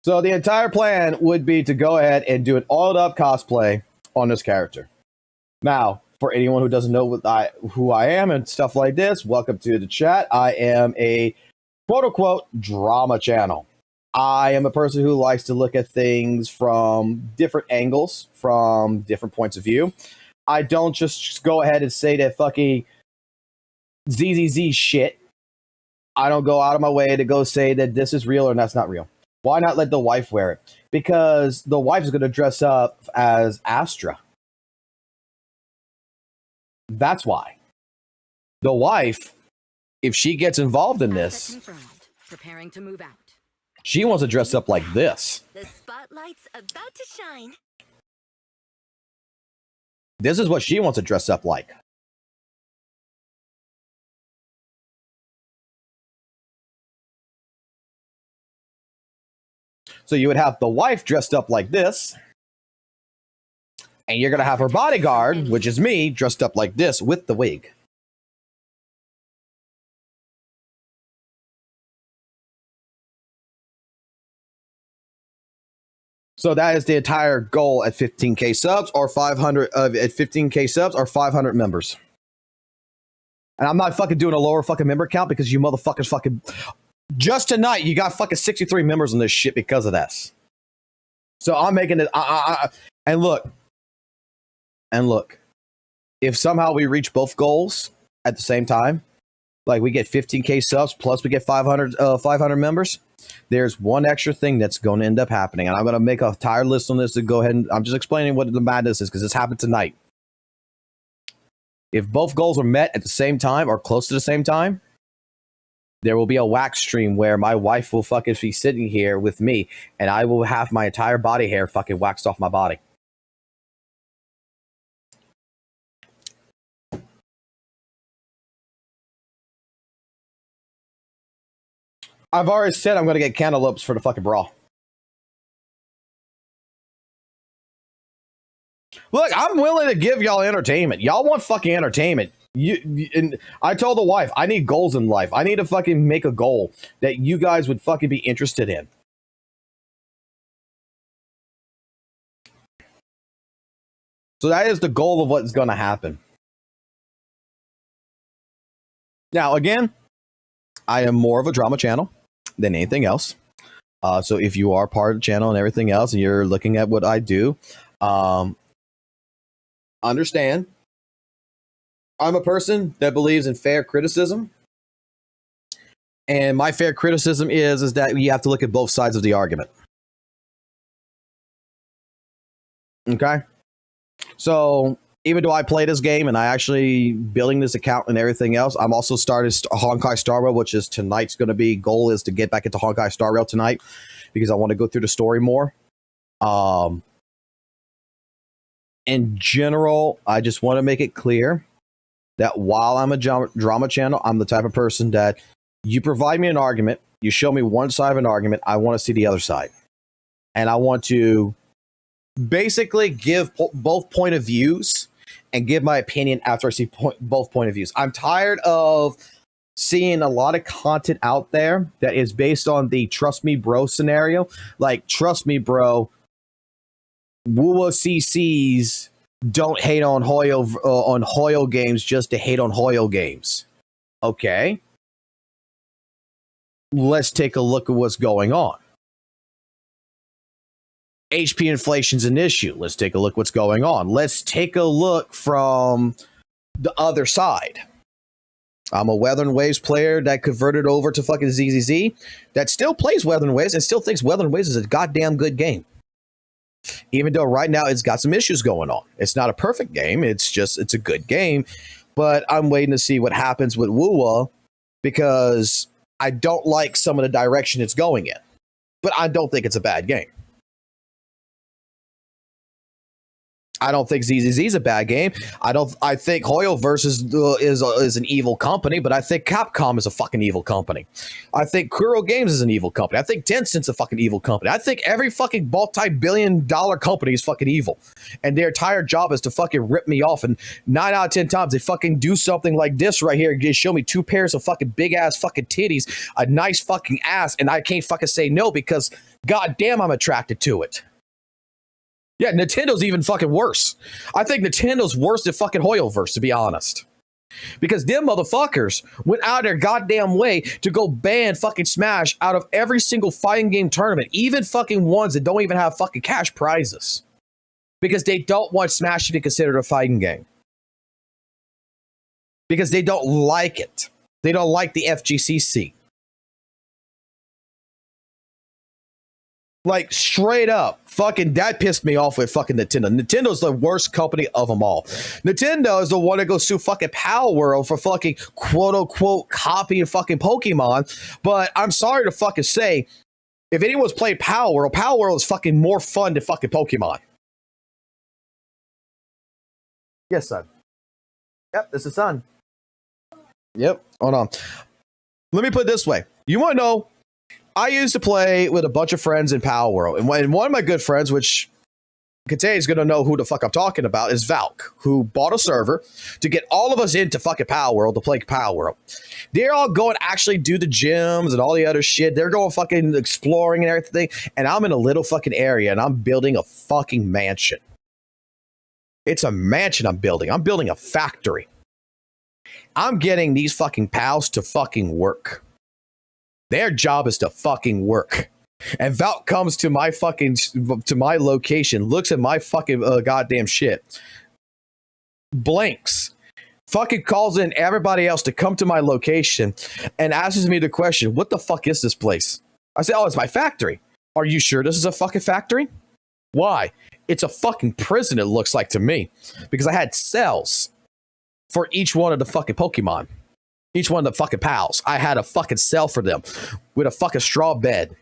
So the entire plan would be to go ahead and do an oiled up cosplay on this character. Now, for anyone who doesn't know who I am and stuff like this, welcome to the chat. I am a quote-unquote drama channel. I am a person who likes to look at things from different angles, from different points of view. I don't just go ahead and say that fucking ZZZ shit. I don't go out of my way to go say that this is real or that's not real. Why not let the wife wear it? Because the wife is going to dress up as Astra. That's why. The wife, if she gets involved in this, Preparing to move out. she wants to dress up like this. The spotlight's about to shine. This is what she wants to dress up like. So you would have the wife dressed up like this. And you're going to have her bodyguard, which is me, dressed up like this with the wig. So that is the entire goal at 15K subs or 500 at 15K subs or 500 members. And I'm not fucking doing a lower fucking member count because you motherfuckers fucking just tonight you got fucking 63 members on this shit because of this. So I'm making it and look. If somehow we reach both goals at the same time, like we get 15K subs plus we get 500 members, there's one extra thing that's going to end up happening. And I'm going to make a entire list on this to go ahead and I'm just explaining what the madness is because this happened tonight. If both goals are met at the same time or close to the same time, there will be a wax stream where my wife will fucking be sitting here with me and I will have my entire body hair fucking waxed off my body. I've already said I'm going to get cantaloupes for the fucking bra. Look, I'm willing to give y'all entertainment. Y'all want fucking entertainment. And I told the wife, I need goals in life. I need to fucking make a goal that you guys would fucking be interested in. So that is the goal of what's going to happen. Now, again, I am more of a drama channel than anything else. So if you are part of the channel and everything else, and you're looking at what I do, understand, I'm a person that believes in fair criticism. And my fair criticism is that you have to look at both sides of the argument. Okay? So even though I play this game and I actually building this account and everything else, I'm also started Honkai Star Rail, which is tonight's going to be goal is to get back into Honkai Star Rail tonight because I want to go through the story more. In general, I just want to make it clear that while I'm a drama channel, I'm the type of person that you provide me an argument, you show me one side of an argument, I want to see the other side. And I want to basically give both point of views and give my opinion after I see both point of views. I'm tired of seeing a lot of content out there that is based on the trust me bro scenario. Like, trust me bro, WUWA CCs don't hate on Hoyo games just to hate on Hoyo games. Okay. Let's take a look at what's going on. HP inflation's an issue. Let's take a look what's going on. Let's take a look from the other side. I'm a Weather & Waves player that converted over to fucking ZZZ that still plays Weather & Waves and still thinks Weather & Waves is a goddamn good game. Even though right now it's got some issues going on. It's not a perfect game. It's a good game. But I'm waiting to see what happens with WUWA because I don't like some of the direction it's going in. But I don't think it's a bad game. I don't think ZZZ is a bad game. I think Hoyoverse is an evil company, but I think Capcom is a fucking evil company. I think Kuro Games is an evil company. I think Tencent's a fucking evil company. I think every fucking multi-billion-dollar company is fucking evil. And their entire job is to fucking rip me off. And 9 out of 10 times they fucking do something like this right here. Just show me 2 pairs of fucking big-ass fucking titties, a nice fucking ass, and I can't fucking say no because goddamn I'm attracted to it. Yeah, Nintendo's even fucking worse. I think Nintendo's worse than fucking Hoyoverse, to be honest. Because them motherfuckers went out of their goddamn way to go ban fucking Smash out of every single fighting game tournament, even fucking ones that don't even have fucking cash prizes. Because they don't want Smash to be considered a fighting game. Because they don't like it. They don't like the FGCC. Like, straight up, fucking, that pissed me off with fucking Nintendo. Nintendo's the worst company of them all. Nintendo is the one that goes sue fucking Power World for fucking quote-unquote copying fucking Pokemon. But I'm sorry to fucking say, if anyone's played Power World is fucking more fun than fucking Pokemon. Yes, son. Yep, this is son. Yep, hold on. Let me put it this way. You want to know, I used to play with a bunch of friends in Power World. And one of my good friends, which Kate's gonna know who the fuck I'm talking about, is Valk, who bought a server to get all of us into fucking Power World to play Power World. They're all going to actually do the gyms and all the other shit. They're going fucking exploring and everything. And I'm in a little fucking area and I'm building a fucking mansion. It's a mansion I'm building. I'm building a factory. I'm getting these fucking pals to fucking work. Their job is to fucking work. And Valk comes to my location, looks at my fucking goddamn shit, blinks, fucking calls in everybody else to come to my location and asks me the question, what the fuck is this place? I say, oh, it's my factory. Are you sure this is a fucking factory? Why? It's a fucking prison, it looks like to me, because I had cells for each one of the fucking Pokemon, each one of the fucking pals. I had a fucking cell for them with a fucking straw bed.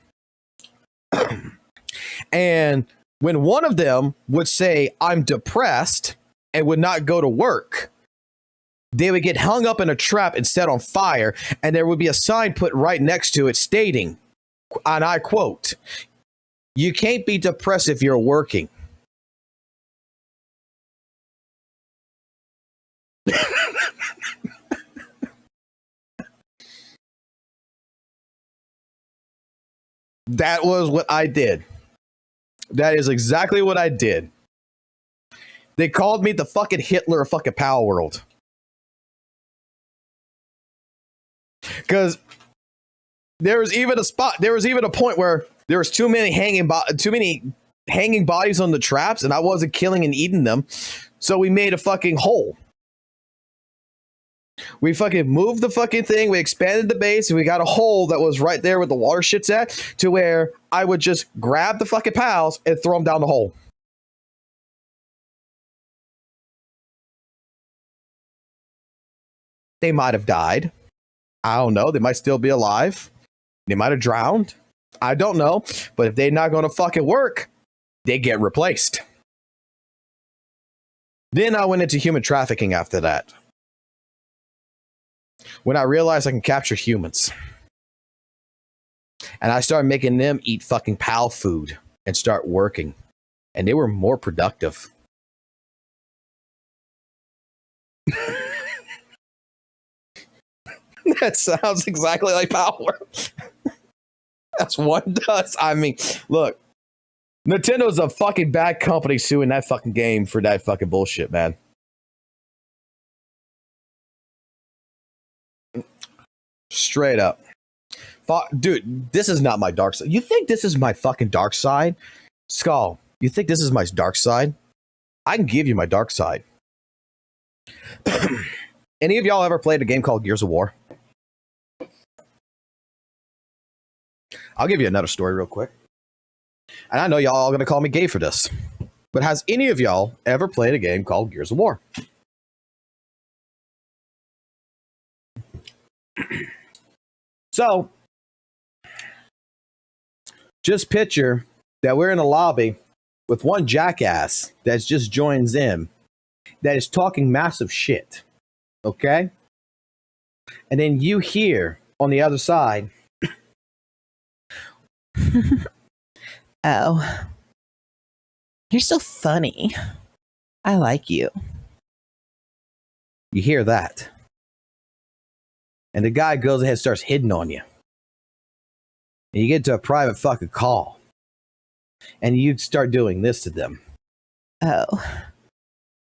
And when one of them would say, I'm depressed and would not go to work, they would get hung up in a trap and set on fire. And there would be a sign put right next to it stating, and I quote, you can't be depressed if you're working. That was what I did. That is exactly what I did. They called me the fucking Hitler of fucking Power World. Because there was even a point where there was too many hanging bodies on the traps, and I wasn't killing and eating them. So we made a fucking hole. We fucking moved the fucking thing. We expanded the base, and we got a hole that was right there where the water shit's at, to where I would just grab the fucking pals and throw them down the hole. They might have died. I don't know. They might still be alive. They might have drowned. I don't know. But if they're not going to fucking work, they get replaced. Then I went into human trafficking after that. When I realized I can capture humans. And I started making them eat fucking pal food and start working. And they were more productive. That sounds exactly like Power. That's what it does. I mean, look. Nintendo's a fucking bad company suing that fucking game for that fucking bullshit, man. Straight up. Dude, this is not my dark side. You think this is my fucking dark side? Skull, you think this is my dark side? I can give you my dark side. Any of y'all ever played a game called Gears of War? I'll give you another story real quick. And I know y'all are going to call me gay for this. But has any of y'all ever played a game called Gears of War? So, just picture that we're in a lobby with one jackass that's just joins in, that is talking massive shit. Okay? And then you hear on the other side, oh, you're so funny. I like you. You hear that. And the guy goes ahead and starts hitting on you. And you get to a private fucking call. And you start doing this to them. Oh,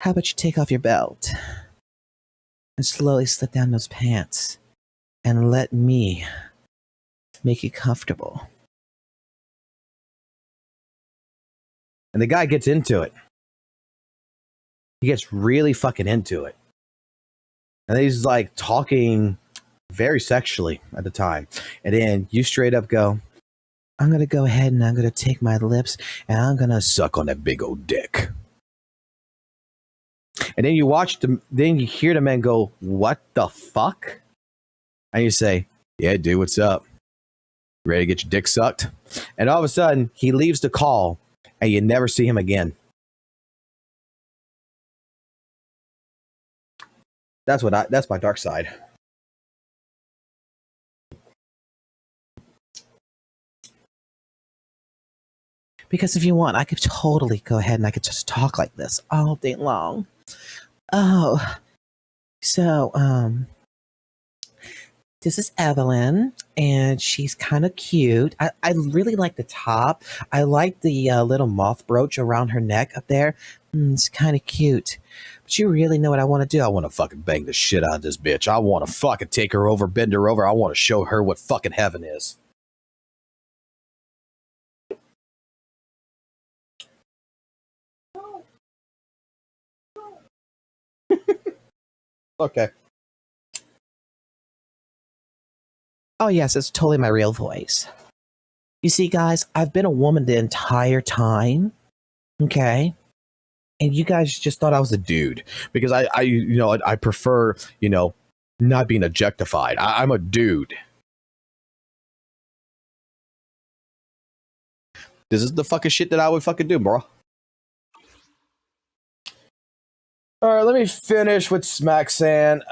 how about you take off your belt and slowly slip down those pants and let me make you comfortable. And the guy gets into it. He gets really fucking into it. And he's like talking very sexually at the time. And then you straight up go, I'm going to go ahead and I'm going to take my lips and I'm going to suck on that big old dick. And then you watch them, then you hear the man go, what the fuck? And you say, yeah, dude, what's up? Ready to get your dick sucked? And all of a sudden, he leaves the call and you never see him again. That's my dark side. Because if you want, I could totally go ahead and I could just talk like this all day long. Oh, so, this is Evelyn, and she's kind of cute. I really like the top. I like the little moth brooch around her neck up there. It's kind of cute. But you really know what I want to do? I want to fucking bang the shit out of this bitch. I want to fucking take her over, bend her over. I want to show her what fucking heaven is. Okay. Oh, yes, it's totally my real voice. You see, guys, I've been a woman the entire time. Okay? And you guys just thought I was a dude. Because I prefer, not being objectified. I'm a dude. This is the fucking shit that I would fucking do, bro. All right, let me finish with Smacksan.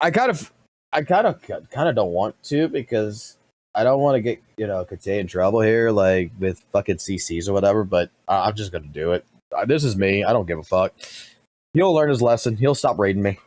I kind of don't want to because I don't want to get Kate in trouble here, like with fucking CCs or whatever. But I'm just gonna do it. This is me. I don't give a fuck. He'll learn his lesson. He'll stop raiding me.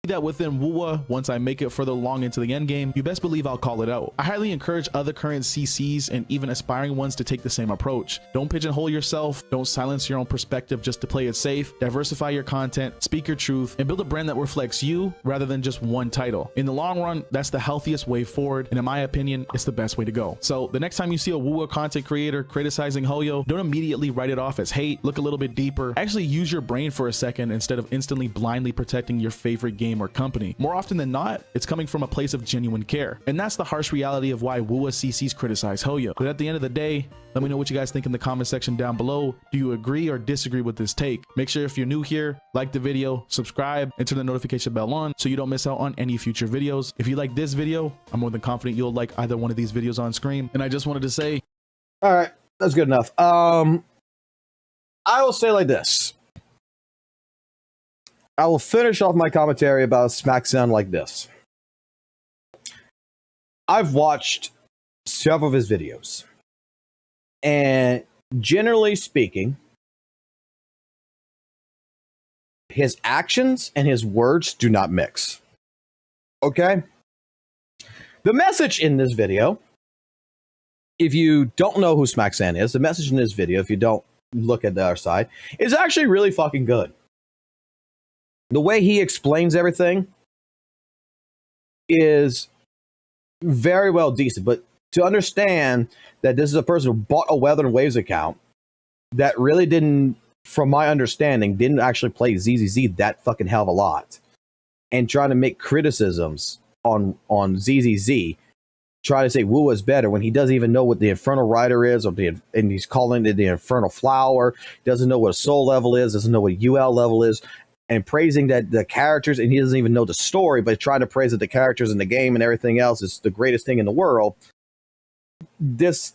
That within WUWA, once I make it further along into the end game, you best believe I'll call it out. I highly encourage other current CCs and even aspiring ones to take the same approach. Don't pigeonhole yourself, don't silence your own perspective just to play it safe, diversify your content, speak your truth, and build a brand that reflects you rather than just one title. In the long run, that's the healthiest way forward, and in my opinion, it's the best way to go. So the next time you see a WUWA content creator criticizing Hoyo, don't immediately write it off as hate, look a little bit deeper, actually use your brain for a second instead of instantly blindly protecting your favorite game or company. More often than not, it's coming from a place of genuine care. And that's the harsh reality of why WUWA CCs criticize Hoyo. But at the end of the day, let me know what you guys think in the comment section down below. Do you agree or disagree with this take? Make sure if you're new here, like the video, subscribe, and turn the notification bell on so you don't miss out on any future videos. If you like this video, I'm more than confident you'll like either one of these videos on screen. And I just wanted to say, all right, that's good enough. I will say like this. I will finish off my commentary about Smackdown like this. I've watched several of his videos, and generally speaking, his actions and his words do not mix. Okay? The message in this video, if you don't know who Smackdown is, the message in this video, if you don't look at the other side, is actually really fucking good. The way he explains everything is very well decent, but to understand that this is a person who bought a Weather and Waves account that really didn't, from my understanding, didn't actually play ZZZ that fucking hell of a lot, and trying to make criticisms on ZZZ, try to say WUWA is better when he doesn't even know what the Infernal Rider is, and he's calling it the Infernal Flower, doesn't know what a soul level is, doesn't know what a UL level is, and praising that the characters, and he doesn't even know the story, but trying to praise that the characters in the game and everything else is the greatest thing in the world. This,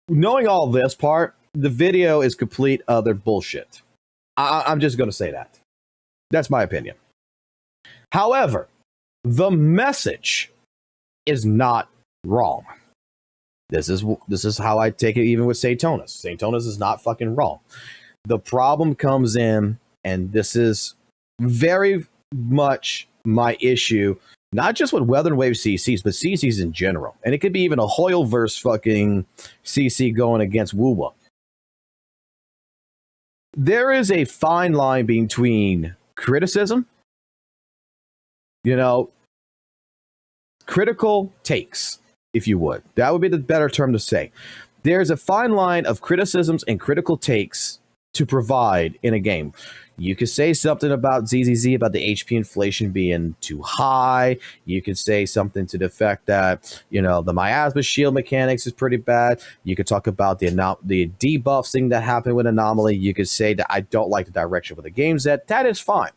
knowing all this part, the video is complete other bullshit. I'm just going to say that. That's my opinion. However, the message is not wrong. This is how I take it even with Saintonus. Saintonus is not fucking wrong. The problem comes in, and this is very much my issue, not just with Weather and Wave CCs, but CCs in general. And it could be even a Hoyleverse fucking CC going against WUWA. There is a fine line between criticism, critical takes, if you would. That would be the better term to say. There's a fine line of criticisms and critical takes to provide in a game. You could say something about ZZZ, about the HP inflation being too high. You could say something to the effect that, the miasma shield mechanics is pretty bad. You could talk about the debuff thing that happened with Anomaly. You could say that I don't like the direction where the game's at. That is fine.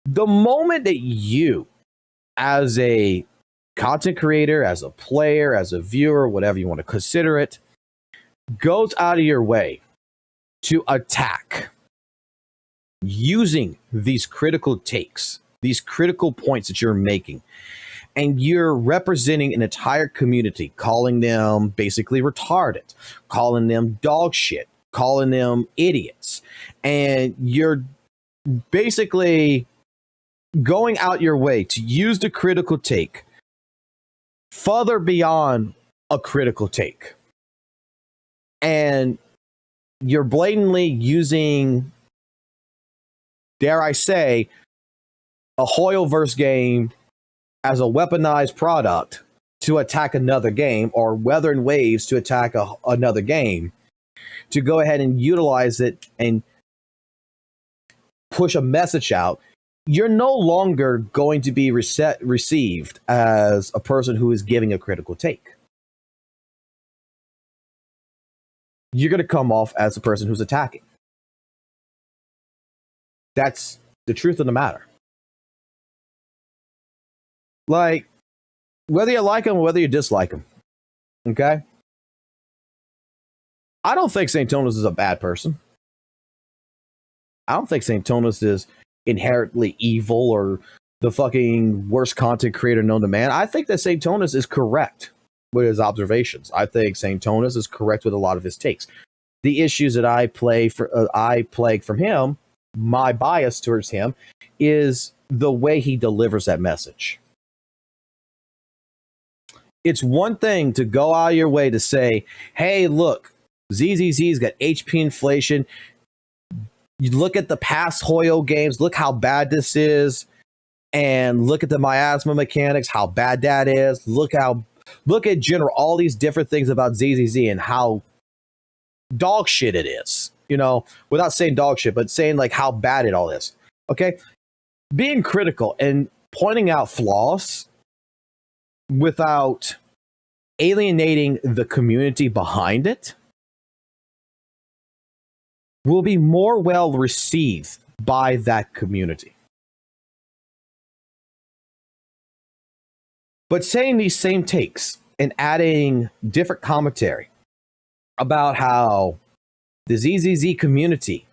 The moment that you, as a content creator, as a player, as a viewer, whatever you want to consider it, goes out of your way to attack using these critical takes, these critical points that you're making, and you're representing an entire community, calling them basically retarded, calling them dog shit, calling them idiots, and you're basically going out your way to use the critical take further beyond a critical take. And you're blatantly using, dare I say, a Hoyoverse game as a weaponized product to attack another game, or Weathering Waves to attack another game, to go ahead and utilize it and push a message out. You're no longer going to be received as a person who is giving a critical take. You're going to come off as a person who's attacking. That's the truth of the matter. Like, whether you like him or whether you dislike him, okay? I don't think St. Tonus is a bad person. I don't think St. Tonus is inherently evil or the fucking worst content creator known to man. I think that St. Tonus is correct with his observations. I think St. Tonus is correct with a lot of his takes. The issues that I plague from him, my bias towards him, is the way he delivers that message. It's one thing to go out of your way to say, hey, look, ZZZ's got HP inflation. You look at the past Hoyo games, look how bad this is, and look at the miasma mechanics, how bad that is. Look at general all these different things about ZZZ and how dog shit it is. You know, without saying dog shit, but saying like how bad it all is. Okay? Being critical and pointing out flaws without alienating the community behind it will be more well received by that community. But saying these same takes and adding different commentary about how the ZZZ community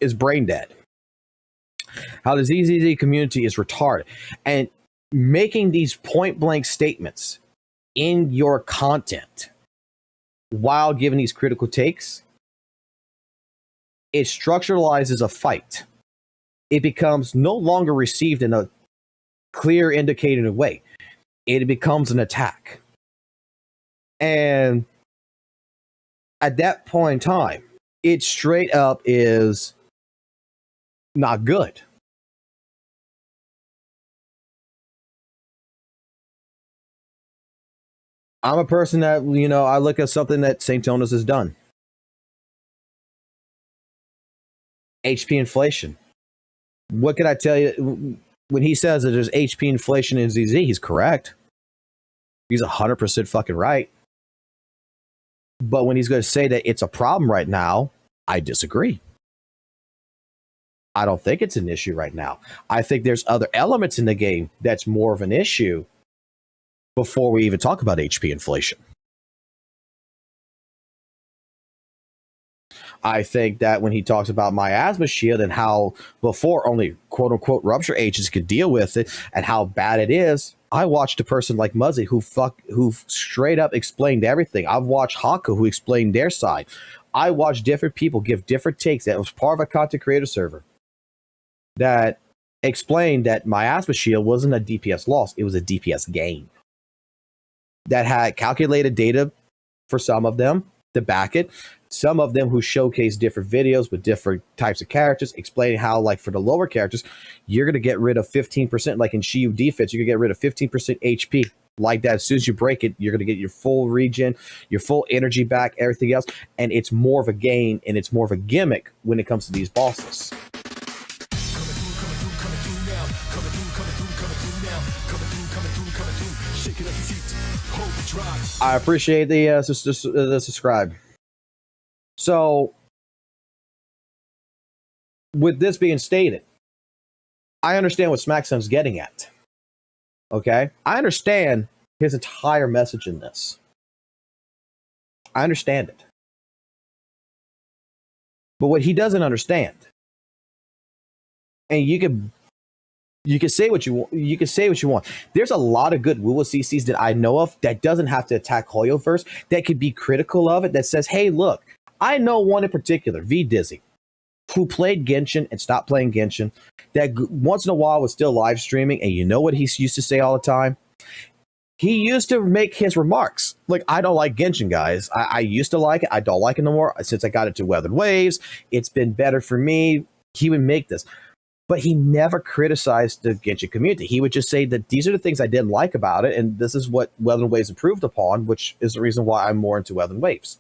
is brain dead, how the ZZZ community is retarded, and making these point blank statements in your content while giving these critical takes, it structuralizes a fight. It becomes no longer received in a clear, indicated way. It becomes an attack. And at that point in time, it straight up is not good. I'm a person that, you know, I look at something that St. Tonus has done. HP inflation. What can I tell you? When he says that there's HP inflation in ZZ, he's correct. He's 100% fucking right. But when he's going to say that it's a problem right now, I disagree. I don't think it's an issue right now. I think there's other elements in the game that's more of an issue before we even talk about HP inflation. I think that when he talks about miasma shield and how before only quote unquote rupture agents could deal with it and how bad it is, I watched a person like Muzzy who straight up explained everything. I've watched Haku who explained their side. I watched different people give different takes that was part of a content creator server that explained that miasma shield wasn't a DPS loss, it was a DPS gain. That had calculated data for some of them to back it. Some of them who showcase different videos with different types of characters, explaining how, like, for the lower characters, you're going to get rid of 15%, like in Shiyu defense, you're going to get rid of 15% HP. Like that, as soon as you break it, you're going to get your full regen, your full energy back, everything else. And it's more of a gain and it's more of a gimmick when it comes to these bosses. I appreciate the subscribe. So, with this being stated, I understand what SmackSon's getting at. Okay? I understand his entire message in this. I understand it. But what he doesn't understand, and you can You can say what you want. You can say what you want. There's a lot of good WUWA CCs that I know of that doesn't have to attack Hoyoverse, that could be critical of it, that says, hey, look, I know one in particular, V Dizzy, who played Genshin and stopped playing Genshin, that once in a while was still live streaming, and you know what he used to say all the time? He used to make his remarks like, I don't like Genshin, guys. I used to like it. I don't like it no more. Since I got into Weathered Waves, it's been better for me. He would make this. But he never criticized the Genshin community. He would just say that these are the things I didn't like about it, and this is what Weathered Waves improved upon, which is the reason why I'm more into Weathered Waves.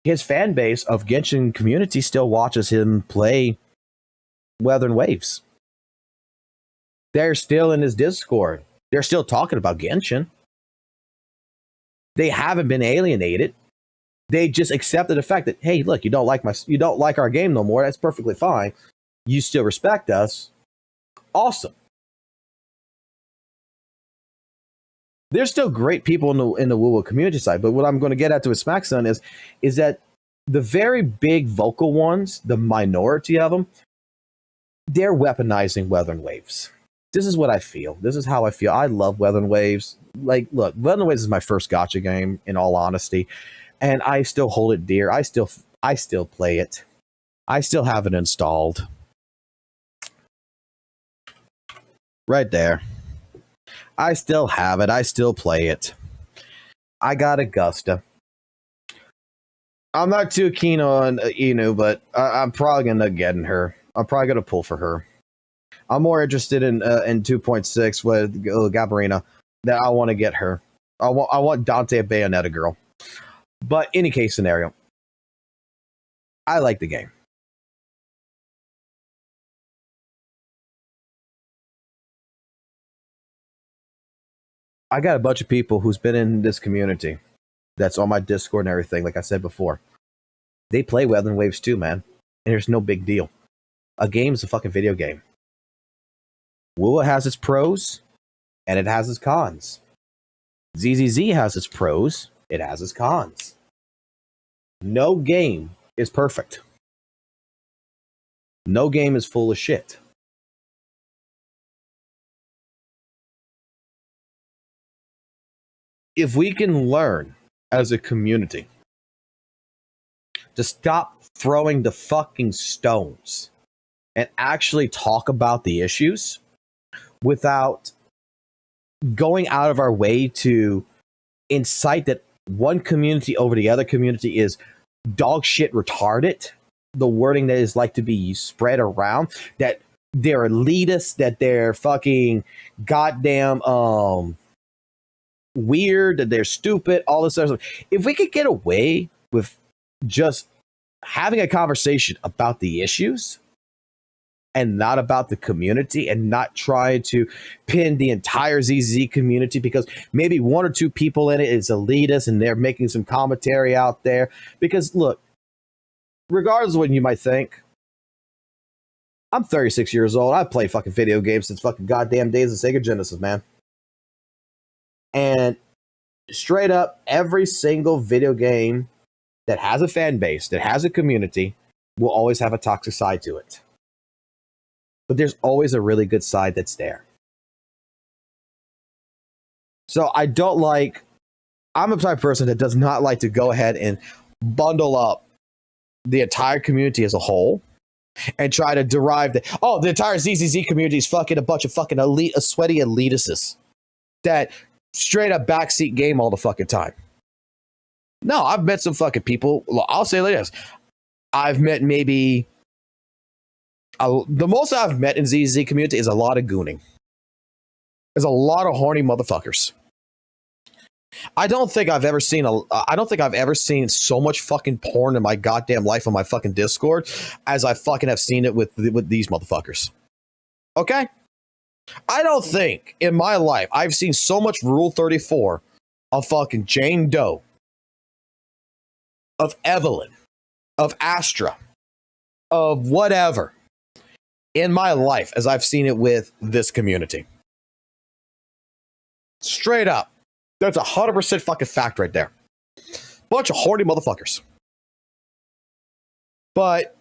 His fan base of Genshin community still watches him play Weathered Waves. They're still in his Discord. They're still talking about Genshin. They haven't been alienated. They just accepted the fact that, hey, look, you don't like our game no more. That's perfectly fine. You still respect us. Awesome. There's still great people in the WUWA community side, but what I'm going to get at with SmackSun is that the very big vocal ones, the minority of them, they're weaponizing Weathered Waves. This is what I feel. This is how I feel. I love Weathered Waves. Like, look, Weathered Waves is my first gacha game, in all honesty, and I still hold it dear. I still play it. I still have it installed. Right there. I still have it. I still play it. I got Augusta. I'm not too keen on Inu, but I'm probably going to end up getting her. I'm probably going to pull for her. I'm more interested in 2.6 with Gabarina. That I want to get her. I want Dante a Bayonetta girl. But any case scenario, I like the game. I got a bunch of people who's been in this community that's on my Discord and everything, like I said before. They play Weathered Waves too, man. And there's no big deal. A game's a fucking video game. WUWA has its pros, and it has its cons. ZZZ has its pros, it has its cons. No game is perfect. No game is full of shit. If we can learn as a community to stop throwing the fucking stones and actually talk about the issues without going out of our way to incite that one community over the other community is dog shit retarded, the wording that is like to be spread around, that they're elitist, that they're fucking goddamn weird, that they're stupid, all this other stuff. If we could get away with just having a conversation about the issues and not about the community, and not trying to pin the entire ZZ community because maybe one or two people in it is elitist and they're making some commentary out there. Because look, regardless of what you might think, I'm 36 years old. I play fucking video games since fucking goddamn days of Sega Genesis, man. And straight up, every single video game that has a fan base, that has a community, will always have a toxic side to it. But there's always a really good side that's there. So I'm a type of person that does not like to go ahead and bundle up the entire community as a whole and try to derive the entire ZZZ community is fucking a bunch of fucking sweaty elitists that straight up backseat game all the fucking time. No, I've met some fucking people. I'll say it like this. I've met maybe the most I've met in ZZ community is a lot of gooning. There's a lot of horny motherfuckers. I don't think I've ever seen so much fucking porn in my goddamn life on my fucking Discord as I fucking have seen it with these motherfuckers. Okay? I don't think in my life I've seen so much Rule 34 of fucking Jane Doe, of Evelyn, of Astra, of whatever in my life as I've seen it with this community. Straight up. That's 100% fucking fact right there. Bunch of horny motherfuckers. But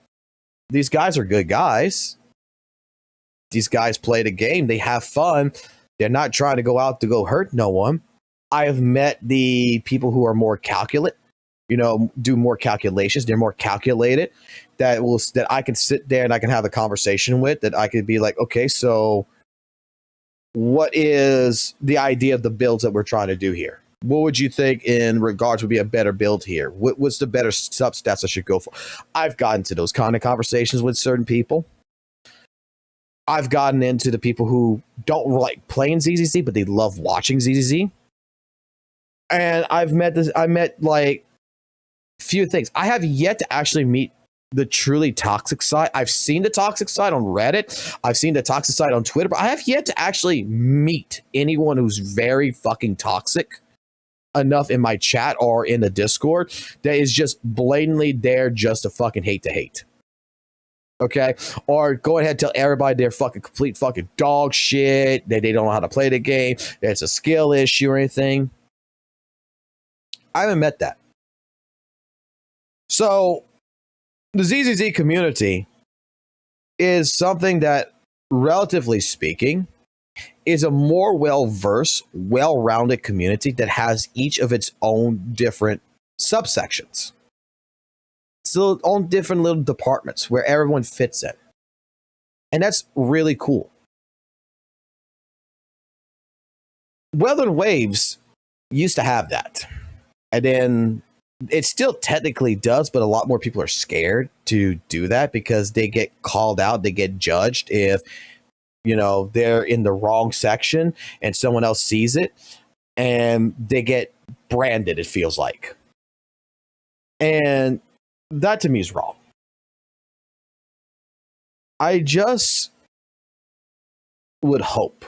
these guys are good guys. These guys play the game. They have fun. They're not trying to go out to go hurt no one. I have met the people who are more calculate, do more calculations. They're more calculated. That I can sit there and I can have a conversation with. That I could be like, okay, so what is the idea of the builds that we're trying to do here? What would you think in regards would be a better build here? What's the better substats I should go for? I've gotten to those kind of conversations with certain people. I've gotten into the people who don't like playing ZZZ, but they love watching ZZZ. And I met like few things. I have yet to actually meet the truly toxic side. I've seen the toxic side on Reddit. I've seen the toxic side on Twitter, but I have yet to actually meet anyone who's very fucking toxic enough in my chat or in the Discord that is just blatantly there just to fucking hate. Okay? Or go ahead and tell everybody they're fucking complete fucking dog shit, that they don't know how to play the game, that it's a skill issue or anything. I haven't met that. So, the ZZZ community is something that, relatively speaking, is a more well-versed, well-rounded community that has each of its own different subsections. So own different little departments where everyone fits in. And that's really cool. Weather and Waves used to have that. And then it still technically does, but a lot more people are scared to do that because they get called out, they get judged if, they're in the wrong section and someone else sees it and they get branded, it feels like. And that to me is wrong. I just would hope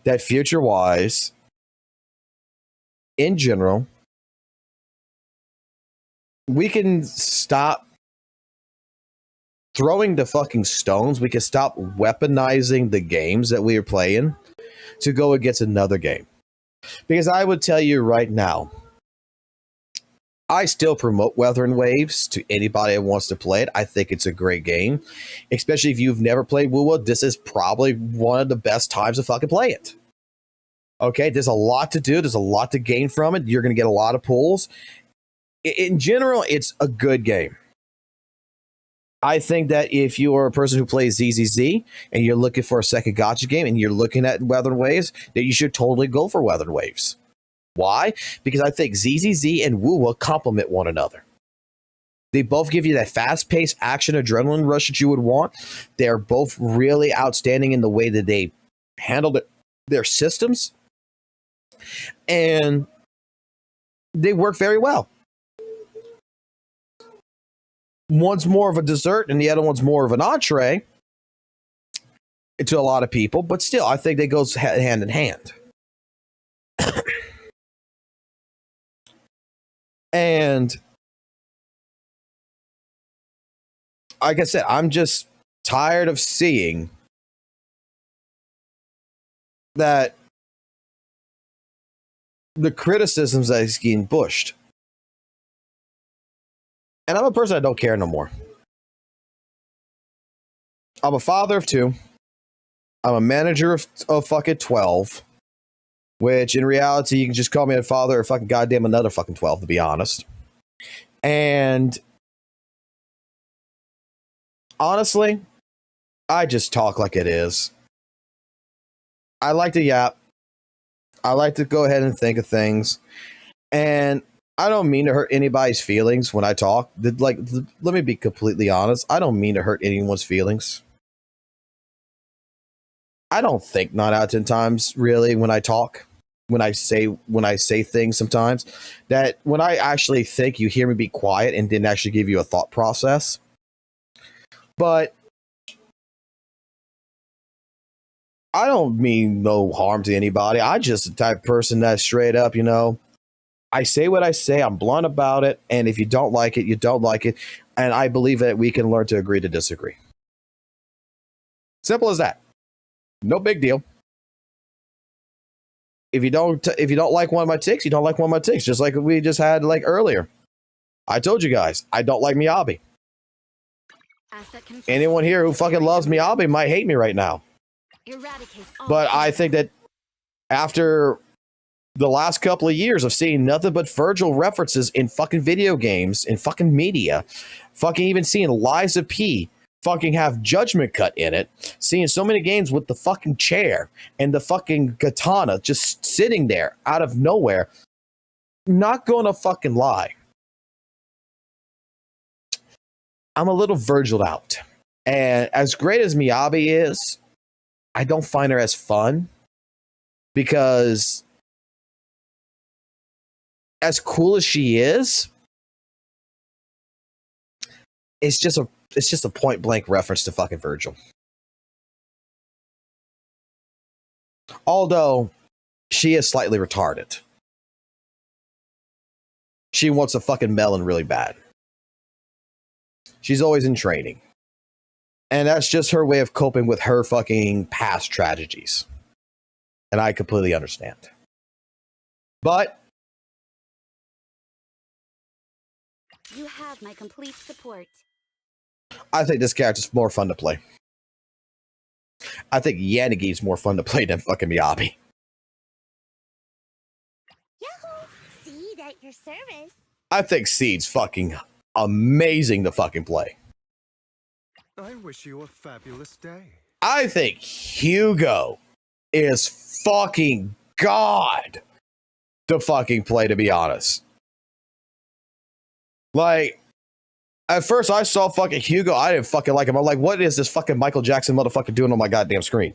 that future-wise, in general, we can stop throwing the fucking stones. We can stop weaponizing the games that we are playing to go against another game. Because I would tell you right now, I still promote Weather and Waves to anybody that wants to play it. I think it's a great game. Especially if you've never played WUWA, this is probably one of the best times to fucking play it. Okay, there's a lot to do. There's a lot to gain from it. You're going to get a lot of pulls. In general, it's a good game. I think that if you are a person who plays ZZZ and you're looking for a second gacha game and you're looking at Weather and Waves, that you should totally go for Weather and Waves. Why? Because I think ZZZ and WUWA complement one another. They both give you that fast-paced action adrenaline rush that you would want. They're both really outstanding in the way that they handle their systems. And they work very well. One's more of a dessert and the other one's more of an entree to a lot of people, but still, I think they go hand in hand. And like I said, I'm just tired of seeing that the criticisms that is getting pushed. And I'm a person that don't care no more. I'm a father of 2. I'm a manager of fucking 12. Which, in reality, you can just call me a father or fucking goddamn another fucking 12, to be honest. And honestly, I just talk like it is. I like to yap. I like to go ahead and think of things. And I don't mean to hurt anybody's feelings when I talk. Let me be completely honest. I don't mean to hurt anyone's feelings. I don't think 9 out of 10 times, really, when I talk. When I say things sometimes, that when I actually think, you hear me be quiet and didn't actually give you a thought process. But I don't mean no harm to anybody. I just the type of person that's straight up, I say what I say. I'm blunt about it. And if you don't like it, you don't like it. And I believe that we can learn to agree to disagree. Simple as that. No big deal. If you don't like one of my ticks, you don't like one of my ticks. Just like we just had earlier. I told you guys, I don't like Miyabi. Asset confirmed. Anyone here who fucking loves Miyabi might hate me right now. Eradicate all But I think that after the last couple of years of seeing nothing but Virgil references in fucking video games, in fucking media, fucking even seeing Liza P fucking have Judgment Cut in it, seeing so many games with the fucking chair and the fucking katana just sitting there out of nowhere, not gonna fucking lie, I'm a little Virgiled out. And as great as Miyabi is, I don't find her as fun, because as cool as she is, it's just a point blank reference to fucking Virgil. Although she is slightly retarded. She wants a fucking melon really bad. She's always in training. And that's just her way of coping with her fucking past tragedies. And I completely understand. But You have my complete support. I think this character's more fun to play. I think Yanagi's more fun to play than fucking Miyabi. Yahoo! See that your service. I think Seed's fucking amazing to fucking play. I wish you a fabulous day. I think Hugo is fucking God to fucking play, to be honest. Like, at first I saw fucking Hugo, I didn't fucking like him. I'm like, what is this fucking Michael Jackson motherfucker doing on my goddamn screen?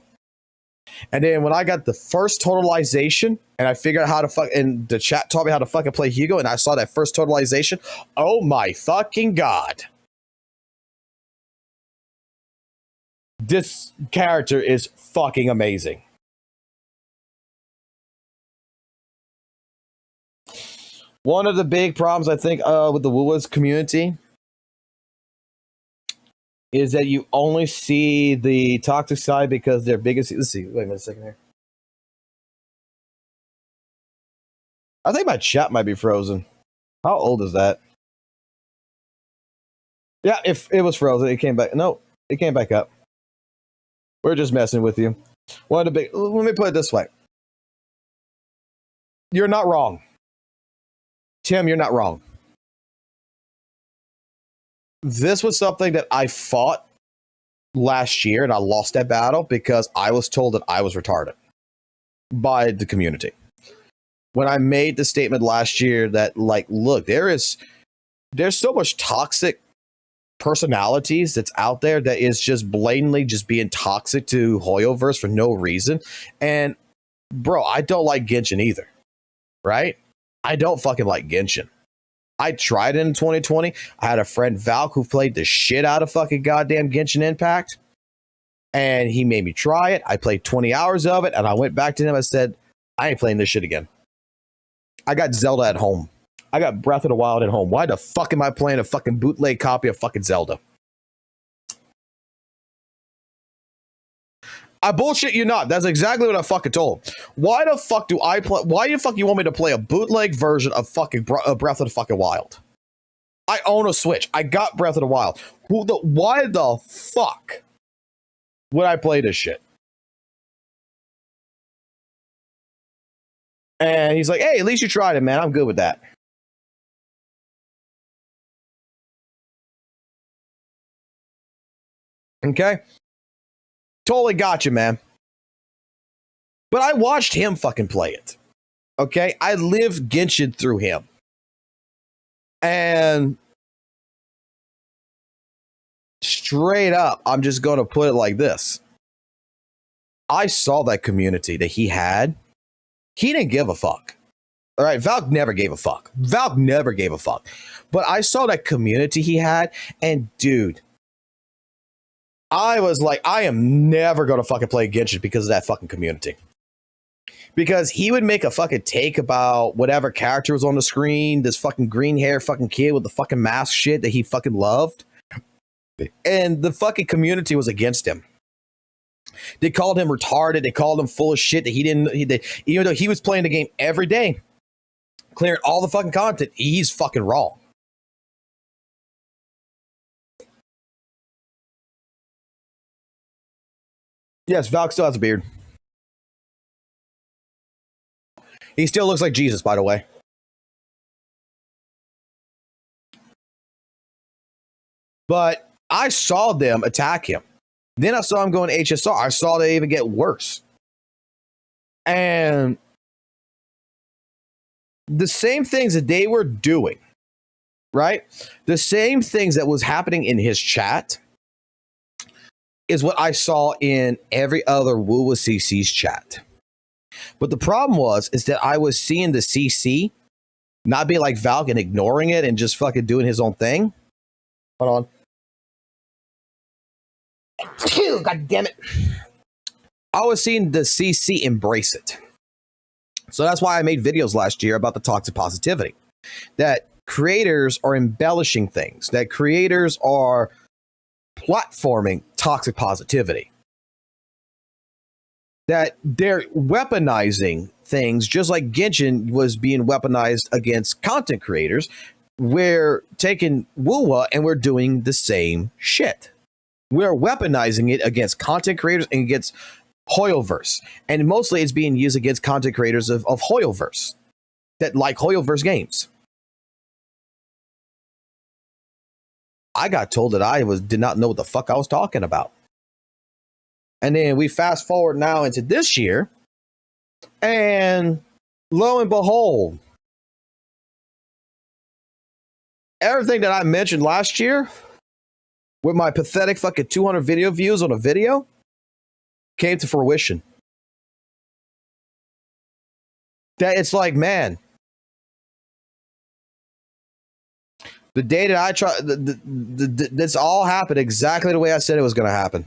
And then when I got the first totalization and I figured out how to fuck, and the chat taught me how to fucking play Hugo, and I saw that first totalization, oh my fucking God. This character is fucking amazing. One of the big problems, I think, with the WUWA's community is that you only see the toxic side because they're biggest. Let's see. Wait a minute, a second here. I think my chat might be frozen. How old is that? Yeah, if it was frozen, it came back. No, it came back up. We're just messing with you. One of the big. Let me put it this way. You're not wrong. Tim, you're not wrong. This was something that I fought last year, and I lost that battle because I was told that I was retarded by the community. When I made the statement last year that, like, look, there's so much toxic personalities that's out there that is just blatantly just being toxic to Hoyoverse for no reason. And bro, I don't like Genshin either, right? I don't fucking like Genshin. I tried it in 2020. I had a friend, Valk, who played the shit out of fucking goddamn Genshin Impact. And he made me try it. I played 20 hours of it, and I went back to him and said, I ain't playing this shit again. I got Zelda at home. I got Breath of the Wild at home. Why the fuck am I playing a fucking bootleg copy of fucking Zelda? I bullshit you not. That's exactly what I fucking told. Why the fuck do I play? Why the fuck you want me to play a bootleg version of fucking Breath of the fucking Wild? I own a Switch. I got Breath of the Wild. Why the fuck would I play this shit? And he's like, hey, at least you tried it, man. I'm good with that. Okay? Totally got you, man. But I watched him fucking play it. Okay? I lived Genshin through him. And straight up, I'm just going to put it like this. I saw that community that he had. He didn't give a fuck. All right, Valk never gave a fuck. Valk never gave a fuck. But I saw that community he had, and dude, I was like, I am never going to fucking play Genshin because of that fucking community. Because he would make a fucking take about whatever character was on the screen, this fucking green hair fucking kid with the fucking mask shit that he fucking loved. And the fucking community was against him. They called him retarded. They called him full of shit that even though he was playing the game every day, clearing all the fucking content, he's fucking wrong. Yes, Valk still has a beard. He still looks like Jesus, by the way. But I saw them attack him. Then I saw him go in HSR. I saw they even get worse. And the same things that they were doing, right? The same things that was happening in his chat is what I saw in every other WUWA CC's chat. But the problem is that I was seeing the CC not be like Valk and ignoring it and just fucking doing his own thing. Hold on. God damn it. I was seeing the CC embrace it. So that's why I made videos last year about the toxic positivity. That creators are embellishing things. That creators are platforming toxic positivity. That they're weaponizing things just like Genshin was being weaponized against content creators. We're taking WUWA and we're doing the same shit. We're weaponizing it against content creators and against Hoyoverse. And mostly it's being used against content creators of Hoyoverse that like Hoyoverse games. I got told that I did not know what the fuck I was talking about. And then we fast forward now into this year, and lo and behold, everything that I mentioned last year with my pathetic fucking 200 video views on a video came to fruition. That it's like, man, the day that I tried, this all happened exactly the way I said it was going to happen.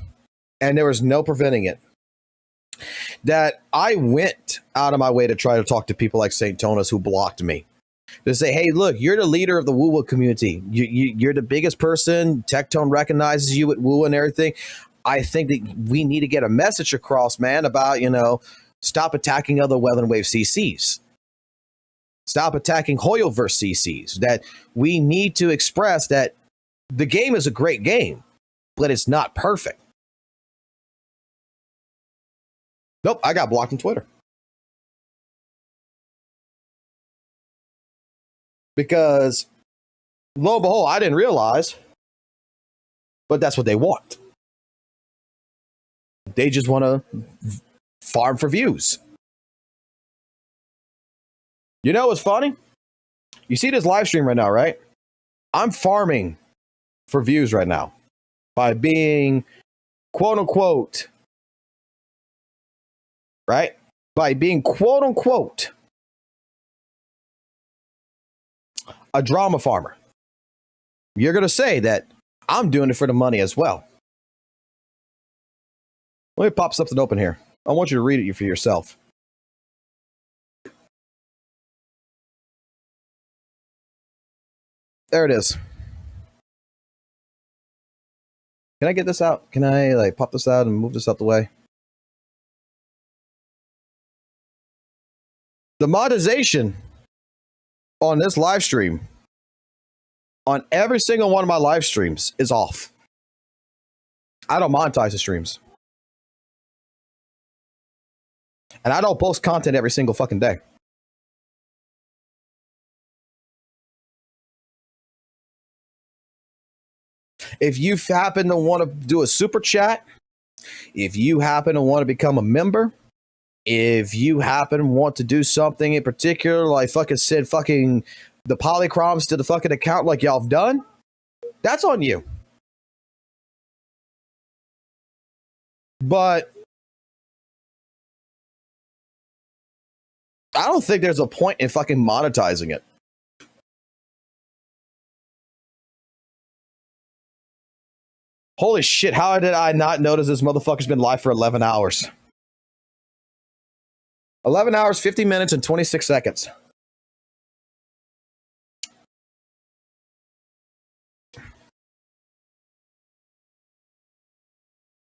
And there was no preventing it. That I went out of my way to try to talk to people like St. Tonas who blocked me. To say, hey, look, you're the leader of the WUWA community. You're the biggest person. Tectone recognizes you at WUWA and everything. I think that we need to get a message across, man, about, stop attacking other Weather Wave CCs. Stop attacking Hoyoverse CCs. That we need to express that the game is a great game, but it's not perfect. Nope, I got blocked on Twitter. Because, lo and behold, I didn't realize, but that's what they want. They just want to farm for views. You know what's funny? You see this live stream right now, right? I'm farming for views right now by being, quote unquote, right? By being, quote unquote, a drama farmer. You're going to say that I'm doing it for the money as well. Let me pop something open here. I want you to read it for yourself. There it is. Can I get this out? Can I pop this out and move this out the way? The monetization on this live stream, on every single one of my live streams, is off. I don't monetize the streams. And I don't post content every single fucking day. If you happen to want to do a super chat, if you happen to want to become a member, if you happen to want to do something in particular, like fucking send fucking the polychroms to the fucking account like y'all have done, that's on you. But I don't think there's a point in fucking monetizing it. Holy shit, how did I not notice this motherfucker's been live for 11 hours? 11 hours, 50 minutes, and 26 seconds.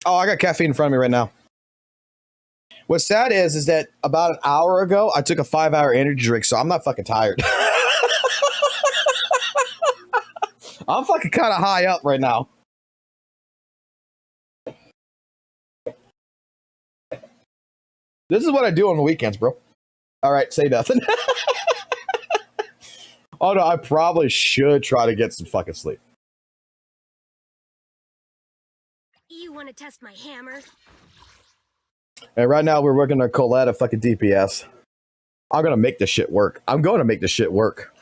Oh, I got caffeine in front of me right now. What's sad is that about an hour ago, I took a 5-hour energy drink, so I'm not fucking tired. I'm fucking kind of high up right now. This is what I do on the weekends, bro. All right, say nothing. Oh, no, I probably should try to get some fucking sleep. You want to test my hammer? And right now, we're working on Colette at fucking DPS. I'm going to make this shit work. I'm going to make this shit work.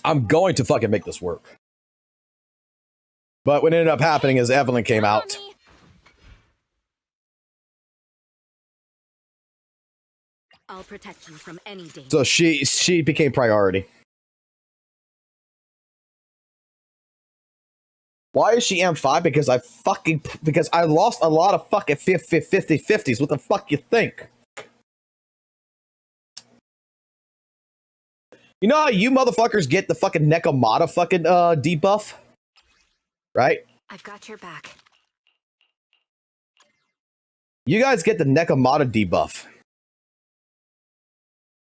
I'm going to fucking make this work. But what ended up happening is Evelyn came out. I'll protect you from any danger. So she became priority. Why is she M5? Because I lost a lot of fucking 50-50s. What the fuck you think? You know how you motherfuckers get the fucking Nekomata fucking debuff? Right? I've got your back. You guys get the Nekomata debuff.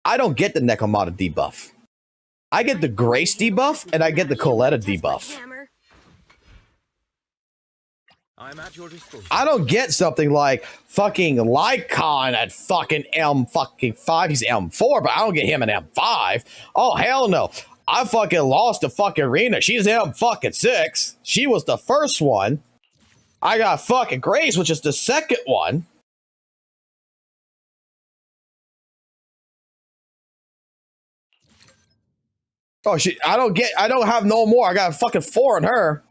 I don't get the Nekomata debuff. I get the Grace debuff, and I get the Coletta debuff. I'm at your disposal. I don't get something like fucking Lycon at fucking M5. He's M4, but I don't get him an M5. Oh, hell no. I fucking lost to fucking Rena. She's M6. She was the first one. I got fucking Grace, which is the second one. Oh, I don't have no more. I got fucking 4 on her.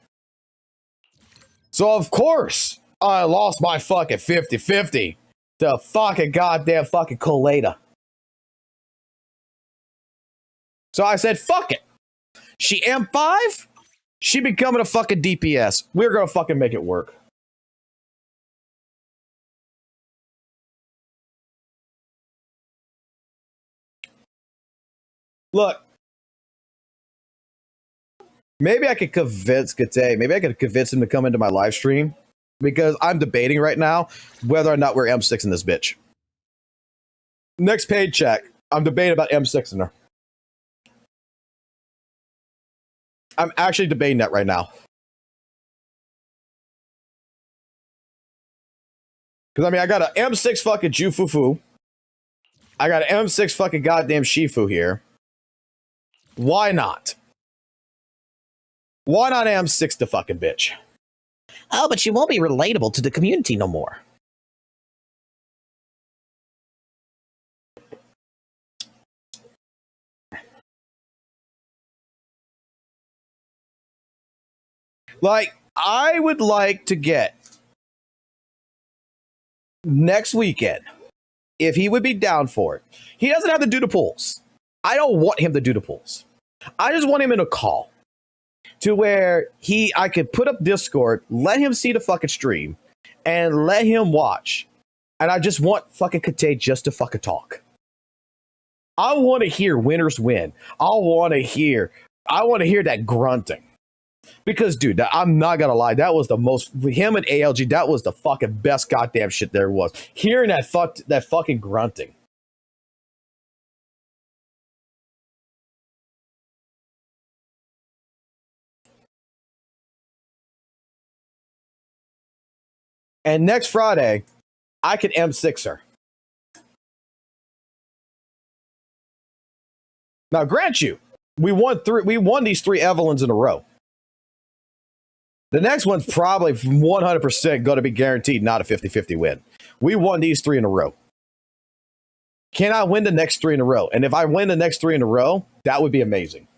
So, of course, I lost my fucking 50-50 to fucking goddamn fucking Coletta. So I said, fuck it. She M5? She becoming a fucking DPS. We're gonna fucking make it work. Look. Maybe I could convince Kate. Maybe I could convince him to come into my live stream. Because I'm debating right now whether or not we're M6 in this bitch. Next paid check. I'm debating about M6 in her. I'm actually debating that right now. Because, I mean, I got an M6 fucking Jufufu. I got an M6 fucking goddamn Shifu here. Why not? Why not M6 the fucking bitch? Oh, but she won't be relatable to the community no more. Like, I would like to get next weekend, if he would be down for it. He doesn't have to do the pulls. I don't want him to do the pulls. I just want him in a call to where I could put up Discord, let him see the fucking stream, and let him watch. And I just want fucking Kate just to fucking talk. I want to hear winners win. I want to hear that grunting. Because, dude, I'm not gonna lie, that was the most, him and ALG, that was the fucking best goddamn shit there was. Hearing that fucking grunting. And next Friday, I can M6 her. Now, grant you, we won these 3 Evelyns in a row. The next one's probably 100% going to be guaranteed not a 50-50 win. We won these 3 in a row. Can I win the next 3 in a row? And if I win the next 3 in a row, that would be amazing.